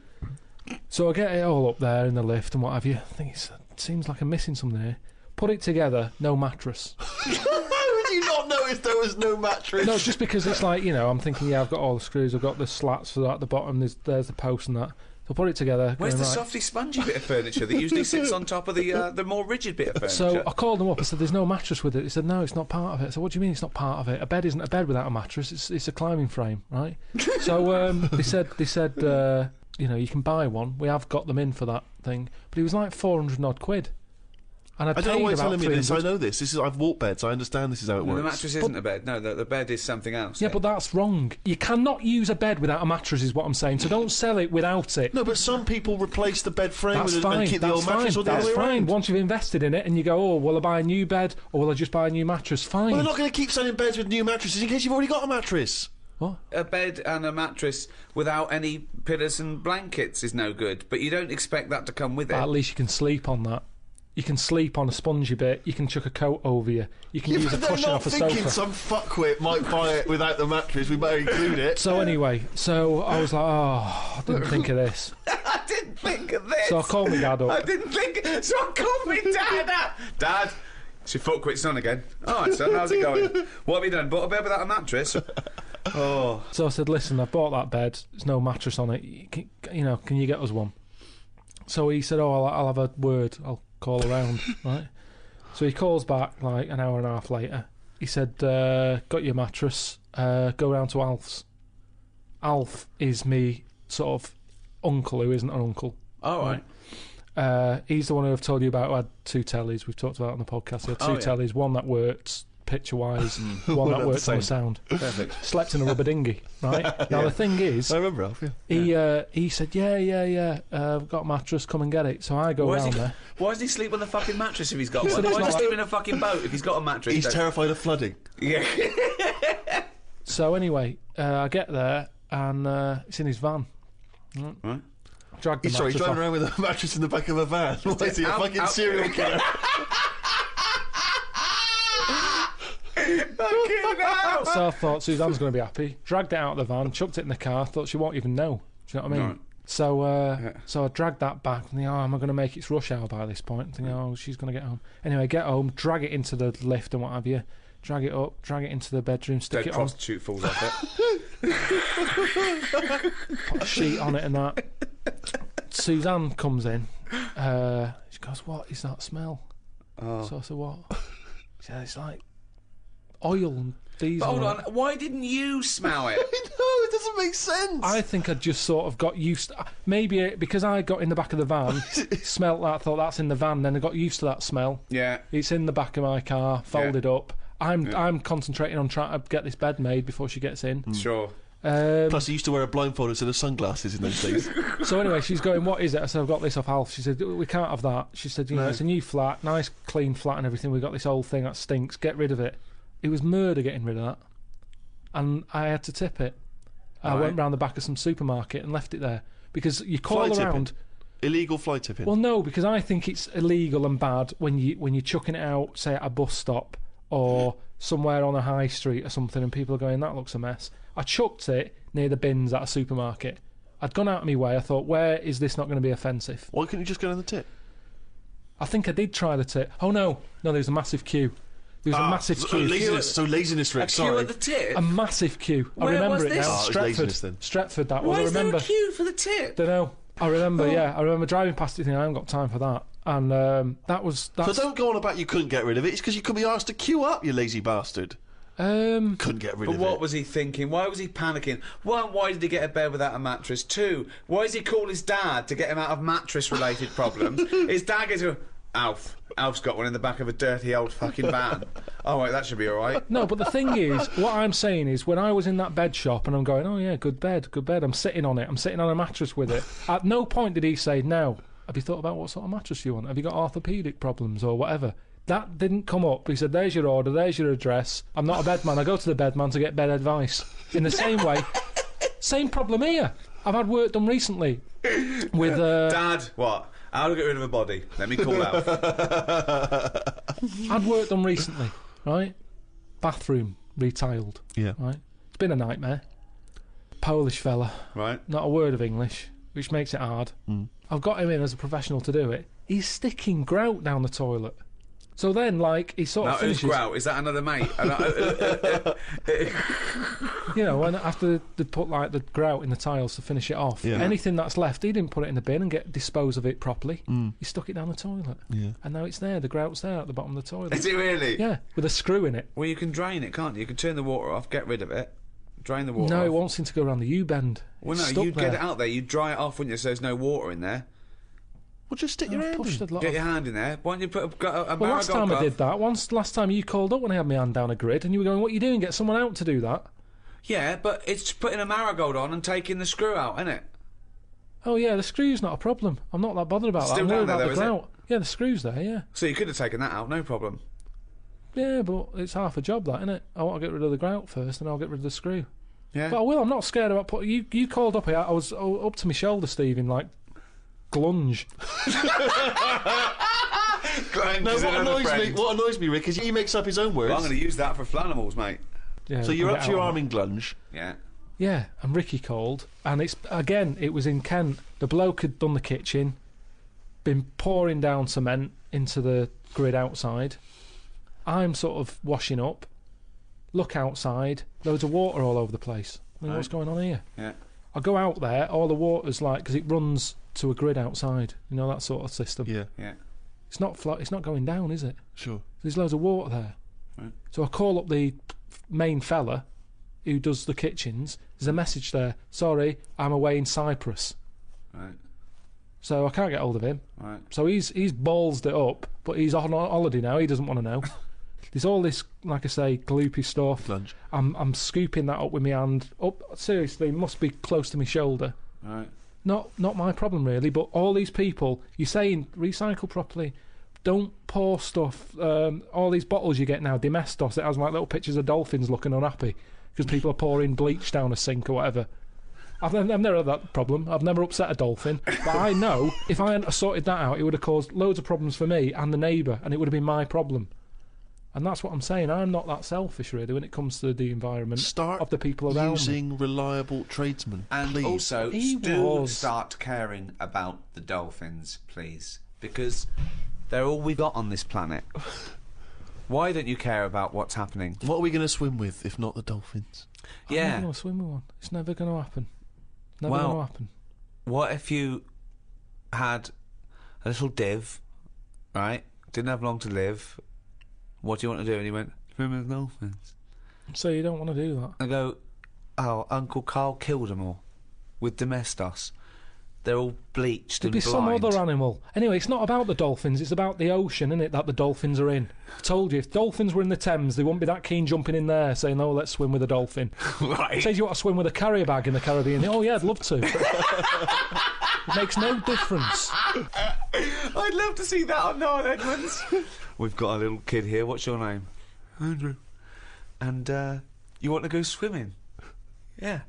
So I get it all up there in the lift and what have you. I think it seems like I'm missing something here. Put it together, no mattress. How would you not notice there was no mattress? No, just because it's like, you know, I'm thinking, yeah, I've got all the screws, I've got the slats for that at the bottom, there's the post and that. So I put it together. Where's going, the right. softy, spongy bit of furniture that usually sits on top of the more rigid bit of furniture? So I called them up. I said, "There's no mattress with it." They said, "No, it's not part of it." I said, "What do you mean it's not part of it? A bed isn't a bed without a mattress. It's a climbing frame, right?" So they said, you know, you can buy one. We have got them in for that thing, but it was like 400 odd quid. And I don't know why you're telling me this. I know this. I've walked beds. I understand this is how it works. The mattress isn't a bed. No, the bed is something else. Yeah, but that's wrong. You cannot use a bed without a mattress, is what I'm saying. So don't sell it without it. No, but some people replace the bed frame That's with fine. and keep the old mattress or the That's other way fine. around. Once you've invested in it and you go, oh, will I buy a new bed or will I just buy a new mattress? Fine. Well, they're not going to keep selling beds with new mattresses in case you've already got a mattress. What? A bed and a mattress without any pillows and blankets is no good, but you don't expect that to come with it. At least you can sleep on that. You can sleep on a spongy bit. You can chuck a coat over you. You can use a cushion off a sofa. They're not thinking some fuckwit might buy it without the mattress. We better include it. So anyway, I was like, oh, I didn't think of this. I didn't think of this? So I called my dad up. I didn't think. So I called my dad up. Dad, it's your foot quits on again. All right, son, how's it going? What have you done? Bought a bed without a mattress? Oh. So I said, listen, I bought that bed. There's no mattress on it. Can you get us one? So he said, I'll have a word. I'll call around, right? So he calls back like an hour and a half later. He said, got your mattress. Go round to Alf's. Alf is me sort of uncle who isn't an uncle. All right. He's the one who I've told you about who had 2 tellies. We've talked about it on the podcast. He had 2 tellies. One that worked picture-wise, one that worked on the sound. Perfect. Slept in a rubber dinghy, right? Now the thing is, I remember Alf, yeah. he said, yeah, I've got a mattress, come and get it. So I go round there. Why does he sleep on the fucking mattress if he's got said one? it's Why does he not sleep in a fucking boat if he's got a mattress? He's terrified of flooding. Yeah. So anyway, I get there and it's in his van. Right. Drag the He's mattress driving off. around with a mattress in the back of a van. What is he, a fucking serial killer? Fucking hell. So I thought Suzanne's going to be happy. Dragged it out of the van, chucked it in the car. Thought she won't even know. Do you know what I mean? Right. So I dragged that back. And am I going to make its rush hour by this point? Thinking, she's going to get home. Anyway, get home, drag it into the lift and what have you. Drag it up, drag it into the bedroom, stick Dead it on, prostitute falls off it. put a sheet on it and that. Suzanne comes in. She goes, "What is that smell?" So I said, "What?" She said, "It's like oil and diesel." But hold on, why didn't you smell it? No, it doesn't make sense. I think I just sort of got used to, maybe because I got in the back of the van, smelt that, thought that's in the van, then I got used to that smell. Yeah. It's in the back of my car, folded up. I'm concentrating on trying to get this bed made before she gets in. Sure. Plus, he used to wear a blindfold instead of sunglasses in those days. So anyway, she's going, "What is it?" I said, "I've got this off Alf." She said, "We can't have that." She said, "It's a new flat, nice clean flat and everything. We've got this old thing that stinks. Get rid of it." It was murder getting rid of that. And I had to tip it. I went round the back of some supermarket and left it there. Because you call Fly around... tipping. Illegal fly tipping. Well, no, because I think it's illegal and bad when you're chucking it out, say, at a bus stop or somewhere on a high street or something, and people are going, "That looks a mess." I chucked it near the bins at a supermarket. I'd gone out of my way. I thought, where is this not going to be offensive? Why couldn't you just go down the tip? I think I did try the tip. Oh, no, there was a massive queue. There was a massive queue. Laziness, Rick, A sorry. queue at the tip? A massive queue. I Where remember was it this? now. Oh, it was laziness then. Stretford, that was. Why I is there remember. a queue for the tip? Don't know. I remember, yeah. I remember driving past it thinking, I haven't got time for that. And that's... So don't go on about you couldn't get rid of it. It's because you could be asked to queue up, you lazy bastard. Couldn't get rid But of what it. was he thinking? Why was he panicking? One, why did he get a bed without a mattress? Two, why does he call his dad to get him out of mattress-related problems? His dad goes, Alf's got one in the back of a dirty old fucking van. Oh, wait, that should be all right. No, but the thing is, what I'm saying is, when I was in that bed shop and I'm going, "Oh yeah, good bed, I'm sitting on it, I'm sitting on a mattress with it. At no point did he say, "Now, have you thought about what sort of mattress you want? Have you got orthopaedic problems or whatever?" That didn't come up. He said, "There's your order, there's your address. I'm not a bed man, I go to the bed man to get bed advice." In the same way, same problem here. I've had work done recently with... Dad, what? How to get rid of a body? Let me call Alf. I'd work done recently, right? Bathroom retiled. Yeah. Right? It's been a nightmare. Polish fella, Right? not a word of English, which makes it hard. I've got him in as a professional to do it. He's sticking grout down the toilet. So then, like, he sort Now, of who's finishes... Grout? Is that another mate? You know, when after they put, like, the grout in the tiles to finish it off, Yeah. anything that's left, he didn't put it in the bin and dispose of it properly. He stuck it down the toilet. Yeah. And now it's there, the grout's there at the bottom of the toilet. Is it really? Yeah, with a screw in it. Well, you can drain it, can't you? You can turn the water off, get rid of it, drain the water No, off. it won't seem to go around the U-bend. Well, no, It's stuck you'd there. get it out there, you'd dry it off, wouldn't you, so there's no water in there. Well, just stick your hand Pushed in. a lot Get of... your hand in there. Why don't you put a Well, last Marigold time I glove? did that, last time you called up when I had my hand down a grid and you were going, "What are you doing? Get someone out to do that." Yeah, but it's putting a Marigold on and taking the screw out, isn't it? Oh yeah, the screw's not a problem. I'm not that bothered about that. Still I'm worried down there, about the though, is grout. Yeah, the screw's there, yeah. So you could have taken that out, no problem. Yeah, but it's half a job, that, isn't it? I want to get rid of the grout first and I'll get rid of the screw. Yeah. But I will, I'm not scared about you called up here, I was up to my shoulder, Steve, in like glunge. No, what annoys me, Rick, is he makes up his own words. Well, I'm going to use that for Flanimals, mate. Yeah, So you're I'll up get to your out arm of in glunge, Yeah. Yeah, and Ricky called, and it was in Kent. The bloke had done the kitchen, been pouring down cement into the grid outside. I'm sort of washing up, look outside, loads of water all over the place. I mean, what's going on here? Yeah. I go out there, all the water's because it runs to a grid outside, you know, that sort of system. Yeah. Yeah. It's not going down, is it? Sure. There's loads of water there. Right. So I call up the main fella who does the kitchens. There's a message there. Sorry, I'm away in Cyprus. Right. So I can't get hold of him. Right. So he's ballsed it up, but he's on holiday now. He doesn't want to know. There's all this, like I say, gloopy stuff. Lunch. I'm scooping that up with my hand. Up, seriously, it must be close to my shoulder. Right. Not my problem really, but all these people, you're saying recycle properly. Don't pour stuff. All these bottles you get now, Domestos, it has like little pictures of dolphins looking unhappy because people are pouring bleach down a sink or whatever. I've never had that problem. I've never upset a dolphin. But I know if I hadn't sorted that out, it would have caused loads of problems for me and the neighbour, and it would have been my problem. And that's what I'm saying. I'm not that selfish, really, when it comes to the environment of the people around me. using reliable tradesmen, And please. also, He do was. start caring about the dolphins, please. Because they're all we've got on this planet. Why don't you care about what's happening? What are we going to swim with if not the dolphins? I'm Yeah. never going to swim with one. It's never going to happen. Never Well- going to happen. What if you had a little div, right? Didn't have long to live. What do you want to do? And he went, swim with dolphins. So you don't want to do that. I go, oh, Uncle Carl killed them all with Domestos. They're all bleached There'd and be blind. some other animal. Anyway, it's not about the dolphins, it's about the ocean, isn't it, that the dolphins are in. I told you, if dolphins were in the Thames, they wouldn't be that keen jumping in there saying, oh, let's swim with a dolphin. Right. Says you want to swim with a carrier bag in the Caribbean. Oh, yeah, I'd love to. It makes no difference. I'd love to see that on Noel Edmonds. We've got a little kid here. What's your name? Andrew. And you want to go swimming? Yeah.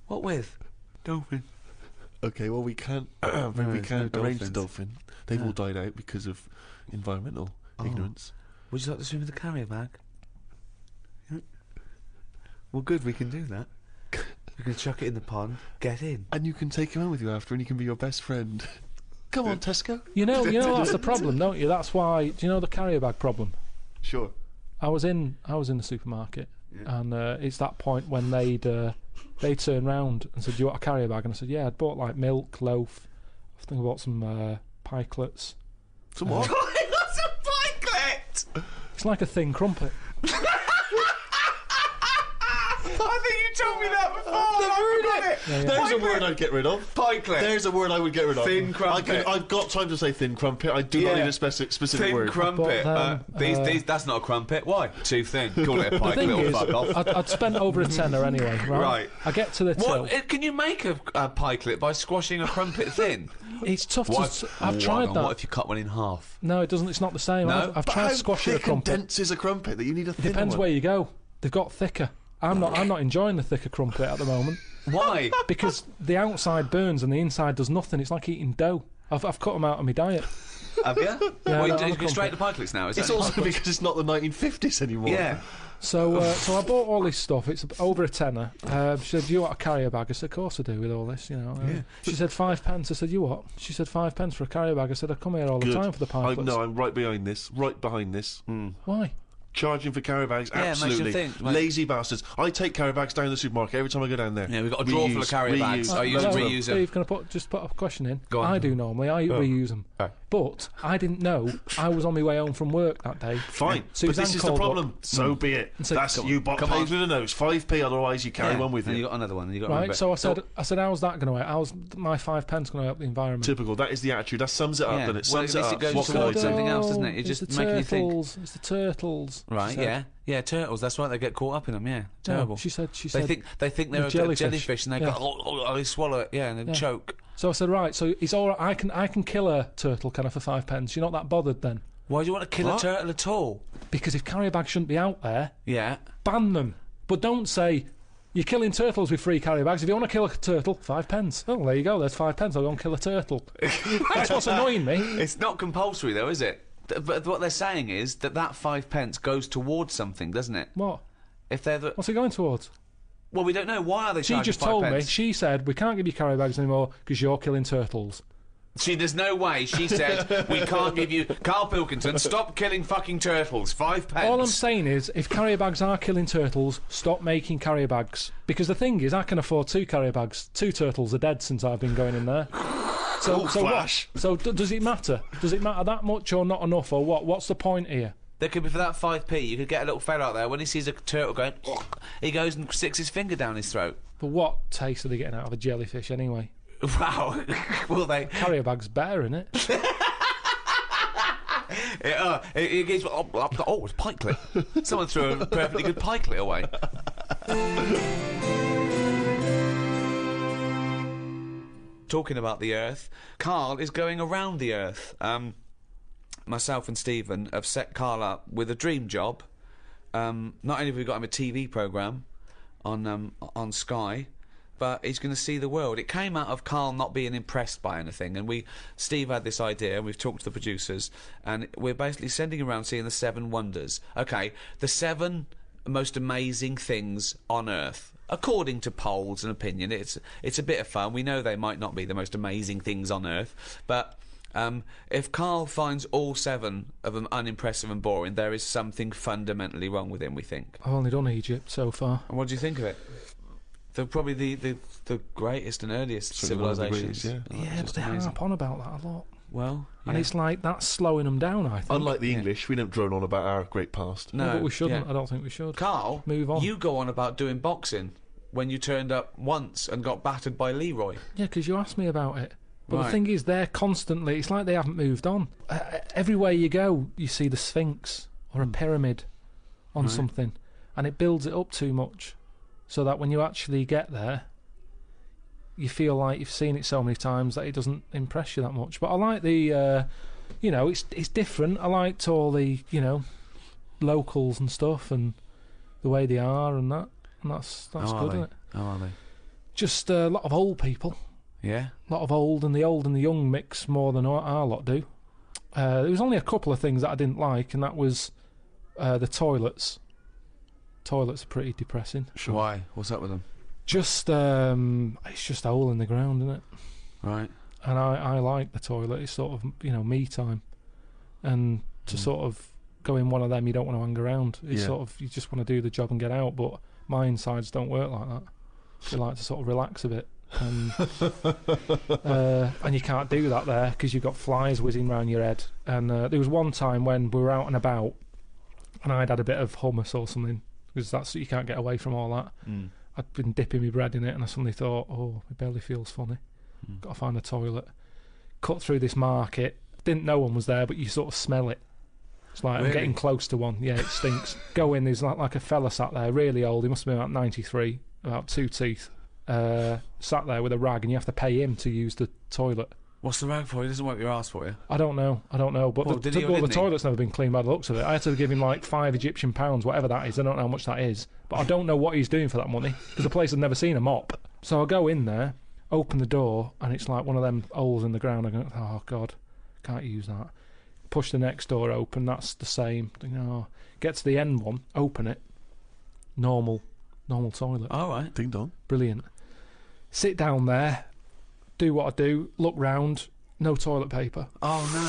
What with? Dolphin. Okay, well we can't. Maybe we there's no can't arrange the dolphins. dolphin. They've all died out because of environmental ignorance. Would you like to swim with a carrier bag? Yeah. Well, good. We can do that. We can chuck it in the pond. Get in. And you can take him home with you after, and he can be your best friend. Come on, Tesco. You know that's the problem, don't you? That's why. Do you know the carrier bag problem? Sure. I was in the supermarket, and it's that point when they turned round and said, "Do you want a carrier bag?" And I said, "Yeah." I'd bought like milk, loaf. I think I bought some pikelets. Some what? That's a pikelet! It's like a thin crumpet. I think you told me that before. I've heard it. There's a word I'd get rid of. Pikelet. There's a word I would get rid of. Thin crumpet. I've got time to say thin crumpet. I do not Yeah. need a specific Thin word. crumpet. But then, These, that's not a crumpet. Why? Too thin. Call it a The thing pikelet or is, fuck off. I'd spent over a tenner anyway, right? Right. I get to the till. What? Can you make a pikelet by squashing a crumpet thin? It's tough What? to. I've tried What that. if you cut one in half? No, it doesn't. It's not the same. No? I've But tried how squashing a thick and crumpet. dense is a crumpet that you need a thin Depends one? where you go. They've got thicker. I'm not enjoying the thicker crumpet at the moment Why? because the outside burns and the inside does nothing. It's like eating dough. I've cut them out of my diet. Have you? Yeah, Well, no, you I'm go straight to pikelets now. Is It's that also because it's not the 1950s anymore. yeah. So I bought all this stuff. It's over a tenner. She said, "Do you want a carrier bag?" I said, "Of course I do." With all this, you know. She said 5 pence. I said, "You what?" She said 5 pence for a carrier bag. I said, "I come here all the Good. time for the pikelets." No, I'm right behind this. Right behind this. Why? Charging for carrier bags, Yeah, it makes you absolutely. think, like- Lazy bastards. I take carrier bags down to the supermarket every time I go down there. Yeah, we've got a drawer full of carrier bags. I use Hello, reuse them. Steve, can I just put a question in? Go on. I do normally. I reuse them. Oh. But I didn't know I was on my way home from work that day. Fine, but Suzanne this is the called problem. up. So be it. said, That's "Come you bought come paid on." with the nose. 5p, otherwise you carry Yeah. one with And you. you got another one. And you got Right, remember. so I said, how's that going to help? How's my 5 pence going to help the environment? Typical. That is the attitude. That sums it up. Yeah. Then it Well, sums at it least up. it goes What can I towards do? something else, doesn't it? It's It's just the making you think. turtles. It's the turtles. she Right? said. Yeah. Turtles. That's right. They get caught up in them. Yeah. Terrible. No, she said. They think they're a jellyfish, and they Yeah. go, they swallow it. Yeah, and then choke. So I said, right. So it's all right. I can kill a turtle, can I, for 5 pence? You're not that bothered then? Why do you want to kill a What? turtle at all? Because if carrier bags shouldn't be out there, Yeah. ban them. But don't say you're killing turtles with free carrier bags. If you want to kill a turtle, 5 pence. Oh, there you go. There's 5 pence. I'll go and kill a turtle. That's what's annoying me. It's not compulsory though, is it? But what they're saying is that 5 pence goes towards something, doesn't it? What? If they're the What's it going towards? Well, we don't know. Why are they She charging just 5 told me. pence? She said we can't give you carry bags anymore because you're killing turtles. There's no way. She said we can't give you. Carl Pilkington, stop killing fucking turtles. 5 pence. All I'm saying is, if carrier bags are killing turtles, stop making carrier bags. Because the thing is, I can afford 2 carrier bags. 2 turtles are dead since I've been going in there. So Flash. what? So does it matter? Does it matter that much or not enough or what? What's the point here? There could be, for that 5p, you could get a little fella out there, when he sees a turtle going, he goes and sticks his finger down his throat. But what taste are they getting out of a jellyfish anyway? Wow. Will they? Carrier bag's better, innit? It gets, it's pikelet. Someone threw a perfectly good pikelet away. Talking about the Earth, Carl is going around the Earth. Myself and Stephen have set Carl up with a dream job. Not only have we got him a TV programme on Sky, but he's going to see the world. It came out of Carl not being impressed by anything, and Steve had this idea, and we've talked to the producers, and we're basically sending him around seeing the 7 wonders. Okay, the 7 most amazing things on Earth, according to polls and opinion. It's a bit of fun. We know they might not be the most amazing things on Earth, but if Carl finds all 7 of them unimpressive and boring, there is something fundamentally wrong with him, we think. I've only done Egypt so far. And what do you think of it? They're probably the greatest and earliest Certainly one of the civilizations. greatest, yeah. Yeah, but they harp on about that a lot. Well, And it's like, that's slowing them down, I think. Unlike the English, we don't drone on about our great past. No, but we shouldn't. yeah. I don't think we should. Carl, Move on. you go on about doing boxing when you turned up once and got battered by Leroy. Yeah, because you asked me about it. But Right. the thing is, they're constantly... It's like they haven't moved on. Everywhere you go, you see the Sphinx or a pyramid on something. And it builds it up too much. So that when you actually get there, you feel like you've seen it so many times that it doesn't impress you that much. But I like the... it's different. I liked all the, locals and stuff and the way they are and that. And that's good, isn't it? How are they? Just a lot of old people. Yeah? A lot of old and the young mix more than our lot do. There was only a couple of things that I didn't like, and that was the toilets. Toilets are pretty depressing. Why? What's up with them? Just it's just a hole in the ground, isn't it? Right. And I like the toilet. It's sort of me time, and to sort of go in one of them, you don't want to hang around. It's Yeah. sort of, you just want to do the job and get out. But my insides don't work like that. You like to sort of relax a bit. And you can't do that there because you've got flies whizzing round your head. And there was one time when we were out and about, and I'd had a bit of hummus or something, because you can't get away from all that. I'd been dipping my bread in it, and I suddenly thought, oh, my belly feels funny. Got to find a toilet. Cut through this market. Didn't know one was there, but you sort of smell it. It's like, Really? I'm getting close to one. Yeah, it stinks. Go in, there's like a fella sat there, really old. He must have been about 93, about 2 teeth. Sat there with a rag, and you have to pay him to use the toilet. What's the rag for? He doesn't wipe your ass for you. I don't know. But Well, did he or the didn't he? toilet's never been cleaned by the looks of it. I had to give him like £5 Egyptian, whatever that is. I don't know how much that is, but I don't know what he's doing for that money because the place had never seen a mop. So I go in there, open the door, and it's like one of them holes in the ground. I go, oh god, can't use that. Push the next door open. That's the same. Get to the end one, open it. Normal toilet. All right. Ding dong. Brilliant. Sit down there, do what I do, look round, no toilet paper. Oh no.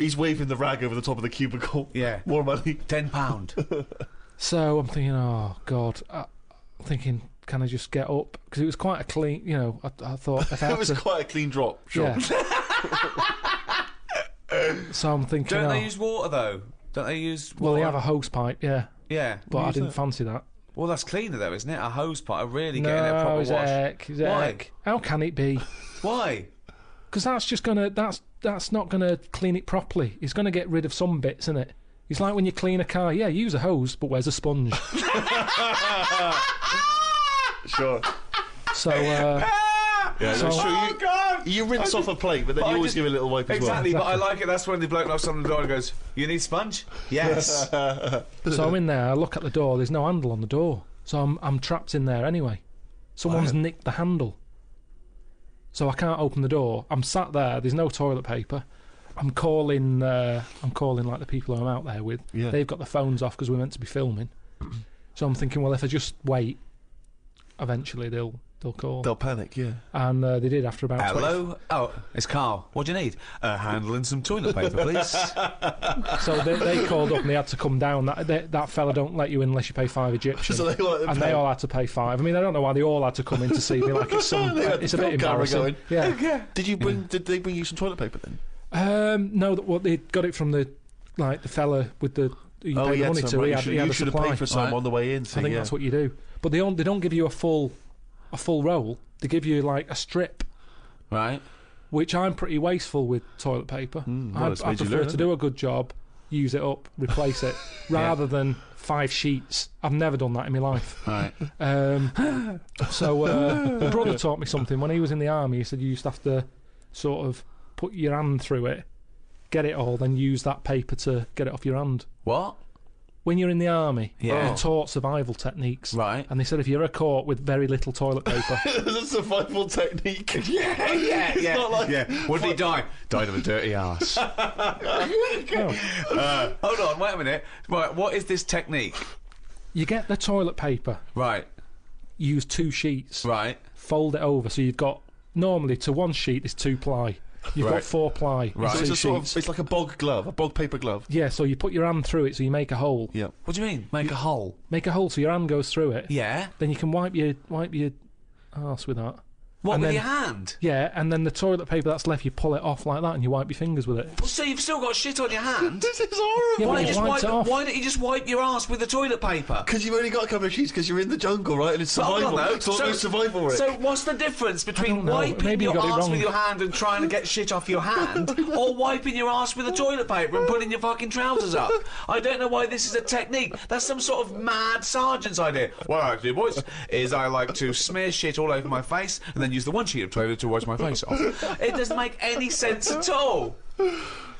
He's waving the rag over the top of the cubicle. Yeah. More money. £10. So I'm thinking, oh God. I'm thinking, can I just get up? Because it was quite a clean, I thought if I That had was to... quite a clean drop. Sure. Yeah. So I'm thinking, Don't they use water though? Don't they use water? well, they have a hose pipe, yeah, Yeah. but I use didn't that? fancy that. Well, that's cleaner though, isn't it? A hose pipe. Really getting a No, proper it's wash. heck. Why? How can it be? Why? Because that's not gonna clean it properly. It's gonna get rid of some bits, isn't it? It's like when you clean a car. Yeah, use a hose, but where's a sponge? Sure. So, Yeah, that's true. Oh God! You rinse off a plate, but then But you I always just- give it a little wipe as well. Exactly, but I like it. That's when the bloke knocks on the door and goes, "You need sponge?" Yes. so I'm in there. I look at the door. There's no handle on the door, so I'm trapped in there anyway. Someone's Wow. nicked the handle, so I can't open the door. I'm sat there. There's no toilet paper. I'm calling like the people who I'm out there with. Yeah. They've got the phones off because we're meant to be filming. So I'm thinking, well, if I just wait, eventually they'll call. They'll panic, yeah. And they did after about 20. Hello? Oh, it's Carl. What do you need? A handle and some toilet paper, please. So they called up and they had to come down. That fella don't let you in unless you pay 5 Egyptian. So they all had to and pay. they all had to pay 5. I mean, I don't know why they all had to come in to see me. Like it's it's a bit embarrassing. Yeah. Did they bring you some toilet paper then? No, they got it from the fella with the who you pay the money to. He had a should have supply. paid for some on the way in. I think that's what you do. But they don't give you a full roll. They give you like a strip, Right. which I'm pretty wasteful with toilet paper. well, it's I made you prefer learn, to do a good job, use it up, replace it, rather than 5 sheets. I've never done that in my life. Right. My brother taught me something. When he was in the army, he said you used to have to sort of put your hand through it, get it all, then use that paper to get it off your hand. What? When you're in the army, Yeah. they're taught survival techniques. Right. And they said if you're ever caught with very little toilet paper, It's a survival technique. Yeah. not like- What did he die? Died of a dirty arse. Hold on, wait a minute. Right, what is this technique? you get the toilet paper, Right. use 2 sheets, Right. fold it over, so you've got, normally to 1 sheet is 2 ply. You've got Right. 4 ply. Right. So in 2 it's sheets. it's like a bog glove, a bog paper glove. Yeah, so you put your hand through it, so you make a hole. Yeah. What do you mean? Make a hole? Make a hole so your hand goes through it. Yeah. Then you can wipe your arse with that. What, And with then- your hand? Yeah, and then the toilet paper that's left, you pull it off like that, and you wipe your fingers with it. Well, so you've still got shit on your hand? This is horrible. Yeah, Why but don't, you wiped it off. why don't you just wipe your ass with the toilet paper? Because you've only got a couple of sheets because you're in the jungle, right? And it's Hold survival. on, though. It's almost survival, Rick. So what's the difference between don't know. wiping Maybe you your got it arse wrong. with your hand and trying to get shit off your hand, or wiping your arse with the toilet paper and putting your fucking trousers up? I don't know why this is a technique. That's some sort of mad sergeant's idea. What I do, boys, is I like to smear shit all over my face and then use the one sheet of toilet to wash my face off. It doesn't make any sense at all.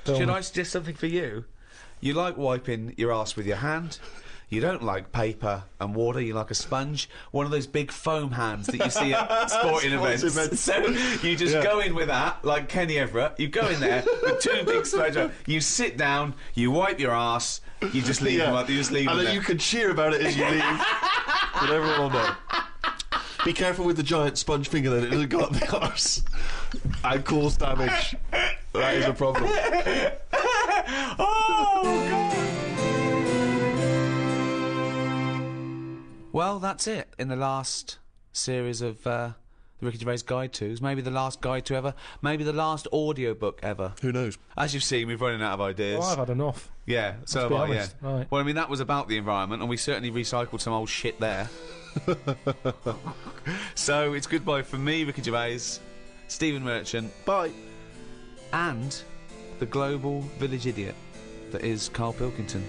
Should I suggest something for you? You like wiping your arse with your hand. You don't like paper and water, you like a sponge. One of those big foam hands that you see at sporting Sports events. events. So you just go in with that, like Kenny Everett. You go in there with 2 big sponge. You sit down, you wipe your arse, you just leave them up, you just leave and them then there. you can cheer about it as you leave. But everyone will know. Be careful with the giant sponge finger then, it doesn't go up the arse. And cause damage. That is a problem. Oh, God. Well, that's it in the last series of the Ricky Gervais Guide To's. Maybe the last guide to ever. Maybe the last audiobook ever. Who knows? As you've seen, we're running out of ideas. Well, I've had enough. Yeah, so have be I, yeah. honest, right. Well, I mean, that was about the environment, and we certainly recycled some old shit there. So it's goodbye from me, Ricky Gervais, Stephen Merchant, Bye. and the global village idiot that is Carl Pilkington.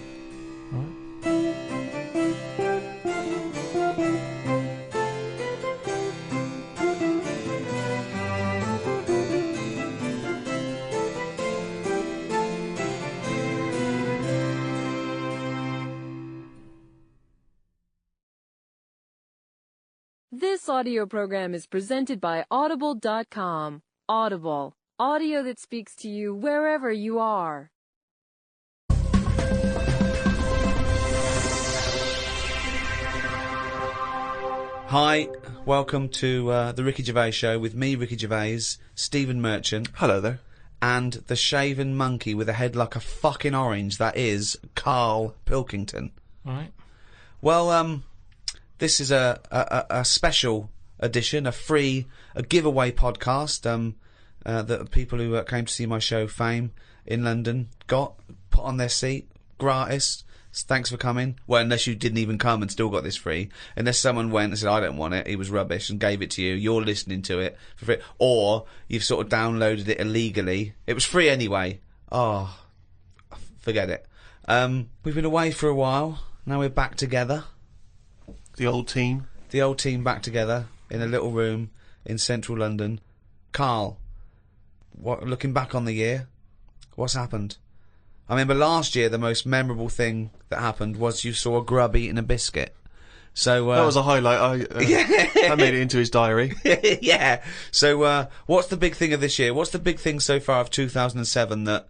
This audio program is presented by Audible.com. Audible, audio that speaks to you wherever you are. Hi, welcome to the Ricky Gervais Show with me, Ricky Gervais, Stephen Merchant, Hello there. and the shaven monkey with a head like a fucking orange, that is Carl Pilkington. Right. Well, this is a special edition, a giveaway podcast that people who came to see my show Fame in London got put on their seat gratis. Thanks for coming. Well, unless you didn't even come and still got this free. Unless someone went and said, I don't want it, it was rubbish, and gave it to you, you're listening to it for free. Or you've sort of downloaded it illegally. It was free anyway. Oh, forget it. We've been away for a while. Now we're back together. The old team. The old team back together in a little room in central London. Carl, looking back on the year, what's happened? I remember last year the most memorable thing that happened was you saw a grub eating a biscuit. So That was a highlight. I made it into his diary. yeah. So what's the big thing of this year? What's the big thing so far of 2007 that,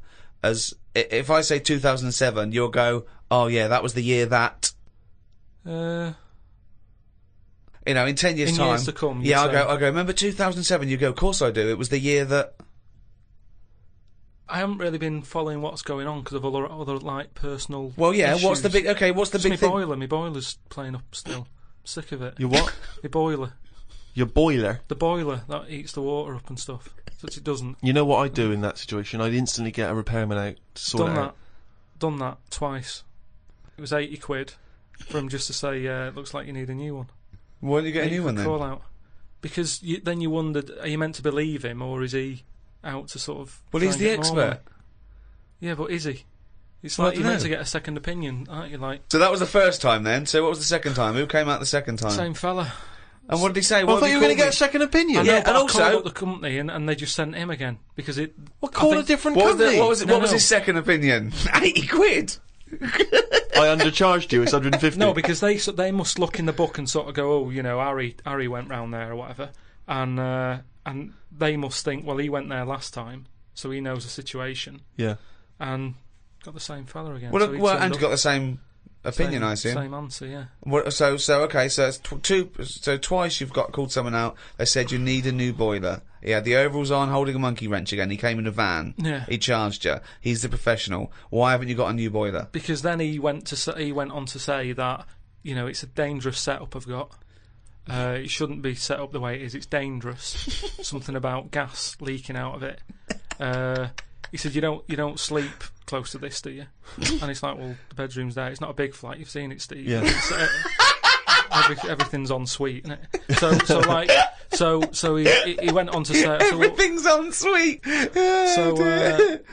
if I say 2007, you'll go, oh yeah, that was the year that. You know, in 10 years' In time. years to come, Yeah, you'd say. I go, remember 2007? You go, of course I do. It was the year that... I haven't really been following what's going on because of other like personal. Well, yeah, issues. what's the big... Okay, what's the Just big thing? my boiler's playing up still. Sick of it. Your what? My boiler. Your boiler. The boiler that heats the water up and stuff. Which it doesn't. You know what I'd do in that situation? I'd instantly get a repairman out to sort it out. Done that twice. It was 80 quid for him just to say, it looks like you need a new one. Why don't you get a new one then? Call out. Because then you wondered, are you meant to believe him or is he out to sort of... Well, try he's and the get more money? expert. Yeah, but is he? It's Well, I like you're dunno. meant to get a second opinion, aren't you? Like, So that was the first time then. So what was the second time? Who came out the second time? same fella. And what did he say? Well, I What thought did you he were going to call get a me? second opinion. I know, Yeah, but and I also- called up the company and they just sent him again because it. Well, I call a think- different What was, company. what was, No, what was no. his second opinion? 80 quid? I undercharged you. It's 150. No, because they must look in the book and sort of go, oh, you know, Harry went round there or whatever, and they must think, well, he went there last time, so he knows the situation, Yeah. and got the same fella again. Well, so he well turned and up, got the same opinion, same, I assume. Same answer, yeah. So okay, so it's so twice you've got called someone out. They said you need a new boiler. He had the overalls on, holding a monkey wrench again. He came in a van. Yeah. He charged you. He's the professional. Why haven't you got a new boiler? Because then he went on to say that, you know, it's a dangerous setup I've got. It shouldn't be set up the way it is. It's dangerous. Something about gas leaking out of it. He said, you don't sleep close to this, do you? And it's like, well, the bedroom's there. It's not a big flat. You've seen it, Steve. Yeah. It's, everything's en suite, isn't it? So he went on to say, Everything's en suite.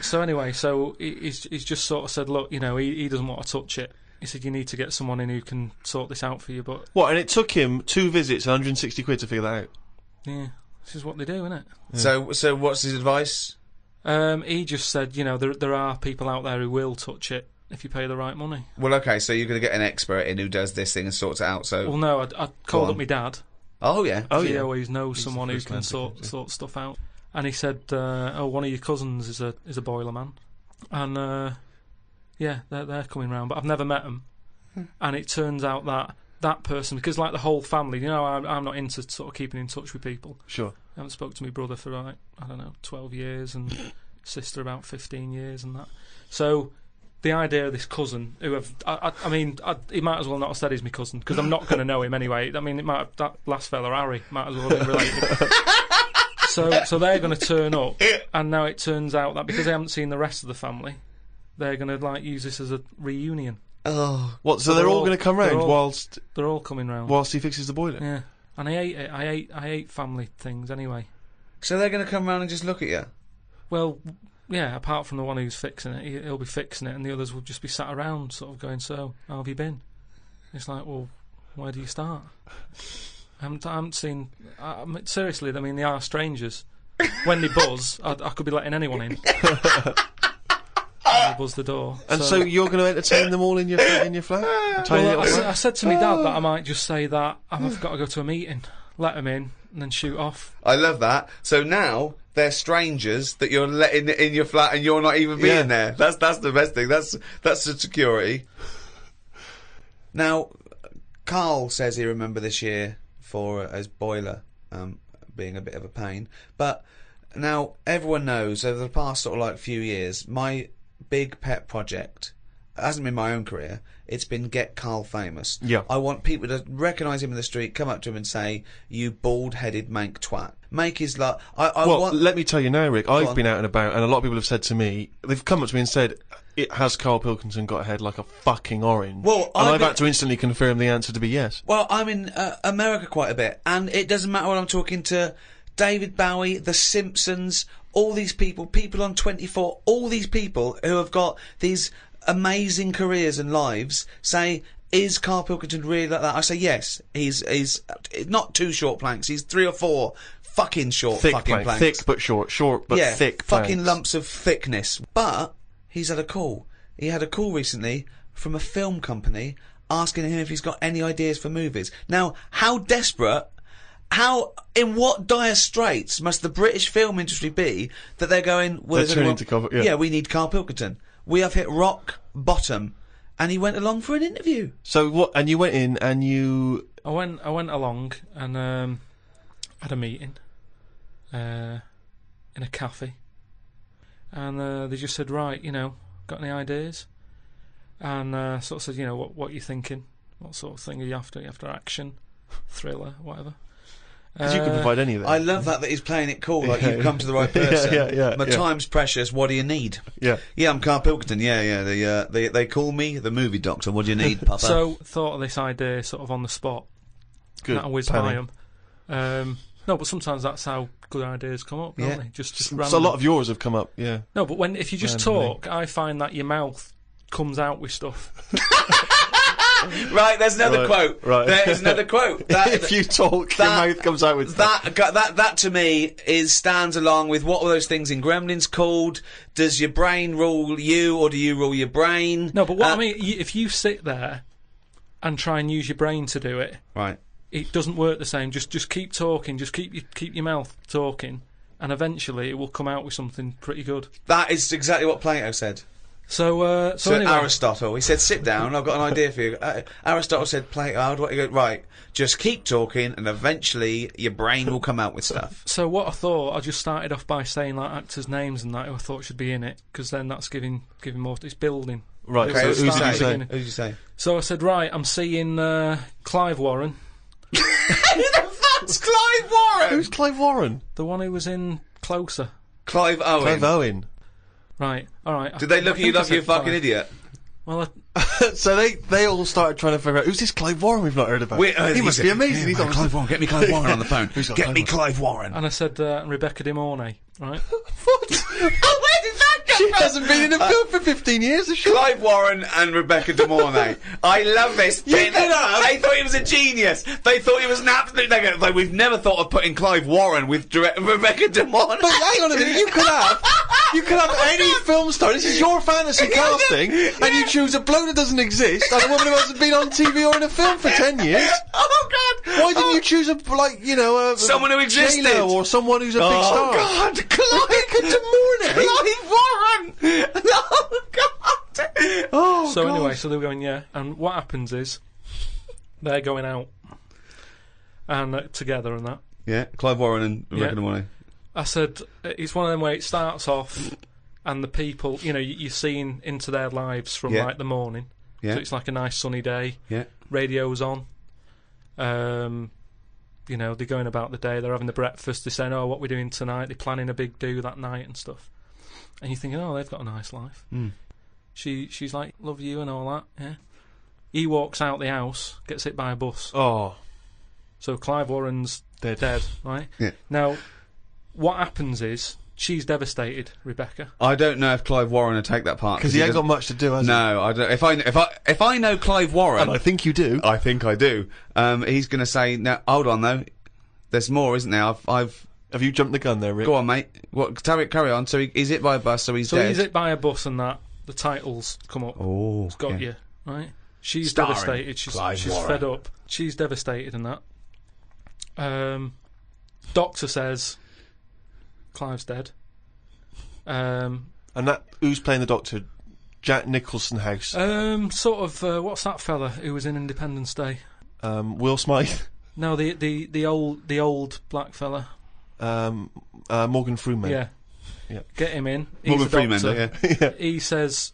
so anyway, so he's just sort of said, look, you know, he doesn't want to touch it. He said, you need to get someone in who can sort this out for you, but What? And it took him 2 visits, 160 quid to figure that out. yeah, this is what they do, isn't it? So what's his advice? He just said, you know, there are people out there who will touch it if you pay the right money. Well, okay, so you're going to get an expert in who does this thing and sorts it out. So, Well, no, I called on. up my dad. oh yeah, He always knows someone who first can man sort to sort stuff out. And he said, one of your cousins is a boiler man, and yeah, they're coming round, but I've never met them. And it turns out that person, because like the whole family, you know, I'm not into sort of keeping in touch with people. Sure. I haven't spoke to my brother for like, I don't know, 12 years, and sister about 15 years and that. So the idea of this cousin, who he might as well not have said he's my cousin, because I'm not going to know him anyway. I mean, that last fella, Harry, might as well have been related. So they're going to turn up, and now it turns out that because they haven't seen the rest of the family, they're going to like use this as a reunion. oh, What? So they're all going to come round they're all- whilst They're all coming round. he fixes the boiler. Yeah, and I hate it. I hate family things anyway. so they're going to come round and just look at you. Well, yeah, apart from the one who's fixing it, he'll be fixing it, and the others will just be sat around, sort of going, so, how have you been? It's like, well, where do you start? I haven't seen... seriously, I mean, they are strangers. When they buzz, I could be letting anyone in. They buzz the door. And so you're going to entertain them all in your flat? Tiny Well, little flat? I said to my dad that I might just say that I've got to go to a meeting, let them in, and then shoot off. I love that. So now they're strangers that you're letting in your flat and you're not even being Yeah. there. That's the best thing. That's the security. Now, Carl says he remember this year for his boiler being a bit of a pain. But now everyone knows over the past sort of like few years, my big pet project, it hasn't been my own career, it's been get Carl famous. Yeah. I want people to recognise him in the street, come up to him and say, you bald-headed mank twat. Make his luck. I Well, want... let me tell you now, Rick, on. I've been out and about, and a lot of people have said to me, they've come up to me and said, has Carl Pilkington got a head like a fucking orange? Well, and I've I've been- had to instantly confirm the answer to be yes. Well, I'm in America quite a bit, and it doesn't matter when I'm talking to David Bowie, The Simpsons, all these people on 24, all these people who have got these amazing careers and lives say, is Carl Pilkington really like that? I say yes. He's not 2 short planks. He's 3 or 4 fucking short Thick fucking plank, planks. thick but short, short but yeah, thick fucking planks. lumps of thickness. But he's had a call. He had a call recently from a film company asking him if he's got any ideas for movies. Now, how desperate, in what dire straits must the British film industry be that they're going, well, They're there's turning anyone- to cover- yeah. we need Carl Pilkington. We have hit rock bottom. And he went along for an interview. So what, and you went in and you I went along and had a meeting in a cafe, and they just said, right, got any ideas? And sort of said, what are you thinking? What sort of thing are you after? Are you after action, thriller, whatever? Because you can provide any of that. I love that he's playing it cool, like you've come to the right person. My time's precious, what do you need? Yeah. Yeah, I'm Carl Pilkington, they call me the movie doctor, what do you need, Papa? So, thought of this idea sort of on the spot. Good. That whiz by 'em. No, but sometimes that's how good ideas come up, don't they? Just So random. a lot of yours have come up, yeah. No, but if you just Randomly. talk, I find that your mouth comes out with stuff. Right, there's another quote. Right. There's another quote. That, If you talk, your mouth comes out with that to me stands along with what were those things in Gremlins called? Does your brain rule you, or do you rule your brain? No, but what I mean, if you sit there and try and use your brain to do it, Right. it doesn't work the same. Just keep talking. Just keep your mouth talking, and eventually it will come out with something pretty good. That is exactly what Plato said. So So anyway, Aristotle, he said, sit down, I've got an idea for you. Aristotle said, Plato, how do I go? Right, just keep talking and eventually your brain will come out with stuff. So what I thought, I just started off by saying like actors' names and that who I thought should be in it, because then that's giving more. It's building. Right, Okay, so who's who did you that? say? beginning. Who did you say? So I said, right, I'm seeing Clive Warren, Who the fuck's Clive Warren? Who's Clive Warren? the one who was in Closer. Clive Owen. Clive Owen. Right, all right. Did they look at you like you're a fucking idiot? Well, So they all started trying to figure out, who's this Clive Warren we've not heard about? He must be amazing. He's Clive Warren. Get me Clive Warren on the phone. Who's got Get Clive me Warren? Clive Warren. and I said Rebecca De Mornay, right? What? Oh, where did that come She from? hasn't been in a film for 15 years, has she? Clive Warren and Rebecca De Mornay. I love this. They could have. They thought he was a genius. They thought he was an absolute nugget. Like, we've never thought of putting Clive Warren with Rebecca De Mornay. But hang on a minute, you could have any film star. This is your fantasy casting, and you choose a bloke that doesn't exist and a woman who hasn't been on TV or in a film for 10 years. Oh God! Why didn't you choose a Someone who existed. J-Lo or someone who's a big star? Oh God! Clive De Mornay. Clive Warren. Oh God! Oh So God. anyway, so they were going, yeah. And what happens is they're going out and together and that. Yeah, Clive Warren and Rebecca Yeah. De Mornay. I said it's one of them where it starts off and the people, you're seeing into their lives from Yeah. like the morning. Yeah. So it's like a nice sunny day. Yeah. Radio's on. They're going about the day. They're having the breakfast. They're saying, "Oh, what we're doing tonight?" They're planning a big do that night and stuff. And you're thinking, "Oh, they've got a nice life." Mm. She's like, "Love you" and all that. Yeah. He walks out the house, gets hit by a bus. Oh, So Clive Warren's dead, right? Yeah. Now, what happens is she's devastated, Rebecca. I don't know if Clive Warren would take that part because he ain't got doesn't- much to do, has he? No, I don't. If I know Clive Warren, And I think you do. I think I do. He's going to say, "No, hold on though. There's more, isn't there? I've Have you jumped the gun there, Rick? go on, mate. What? Carry on. So he's hit by a bus, so he's So dead. he's hit by a bus and that. The titles come up. Oh, It's got yeah. you, right? She's Starring devastated. She's Clive Warren. fed up. She's devastated and that. Doctor says Clive's dead. And that who's playing the Doctor? Jack Nicholson House. Sort of. What's that fella who was in Independence Day? Will Smythe. No, the old black fella. Morgan Freeman. Yeah. Yeah. Get him in. He's Morgan a Freeman, doctor. yeah. Yeah. He says,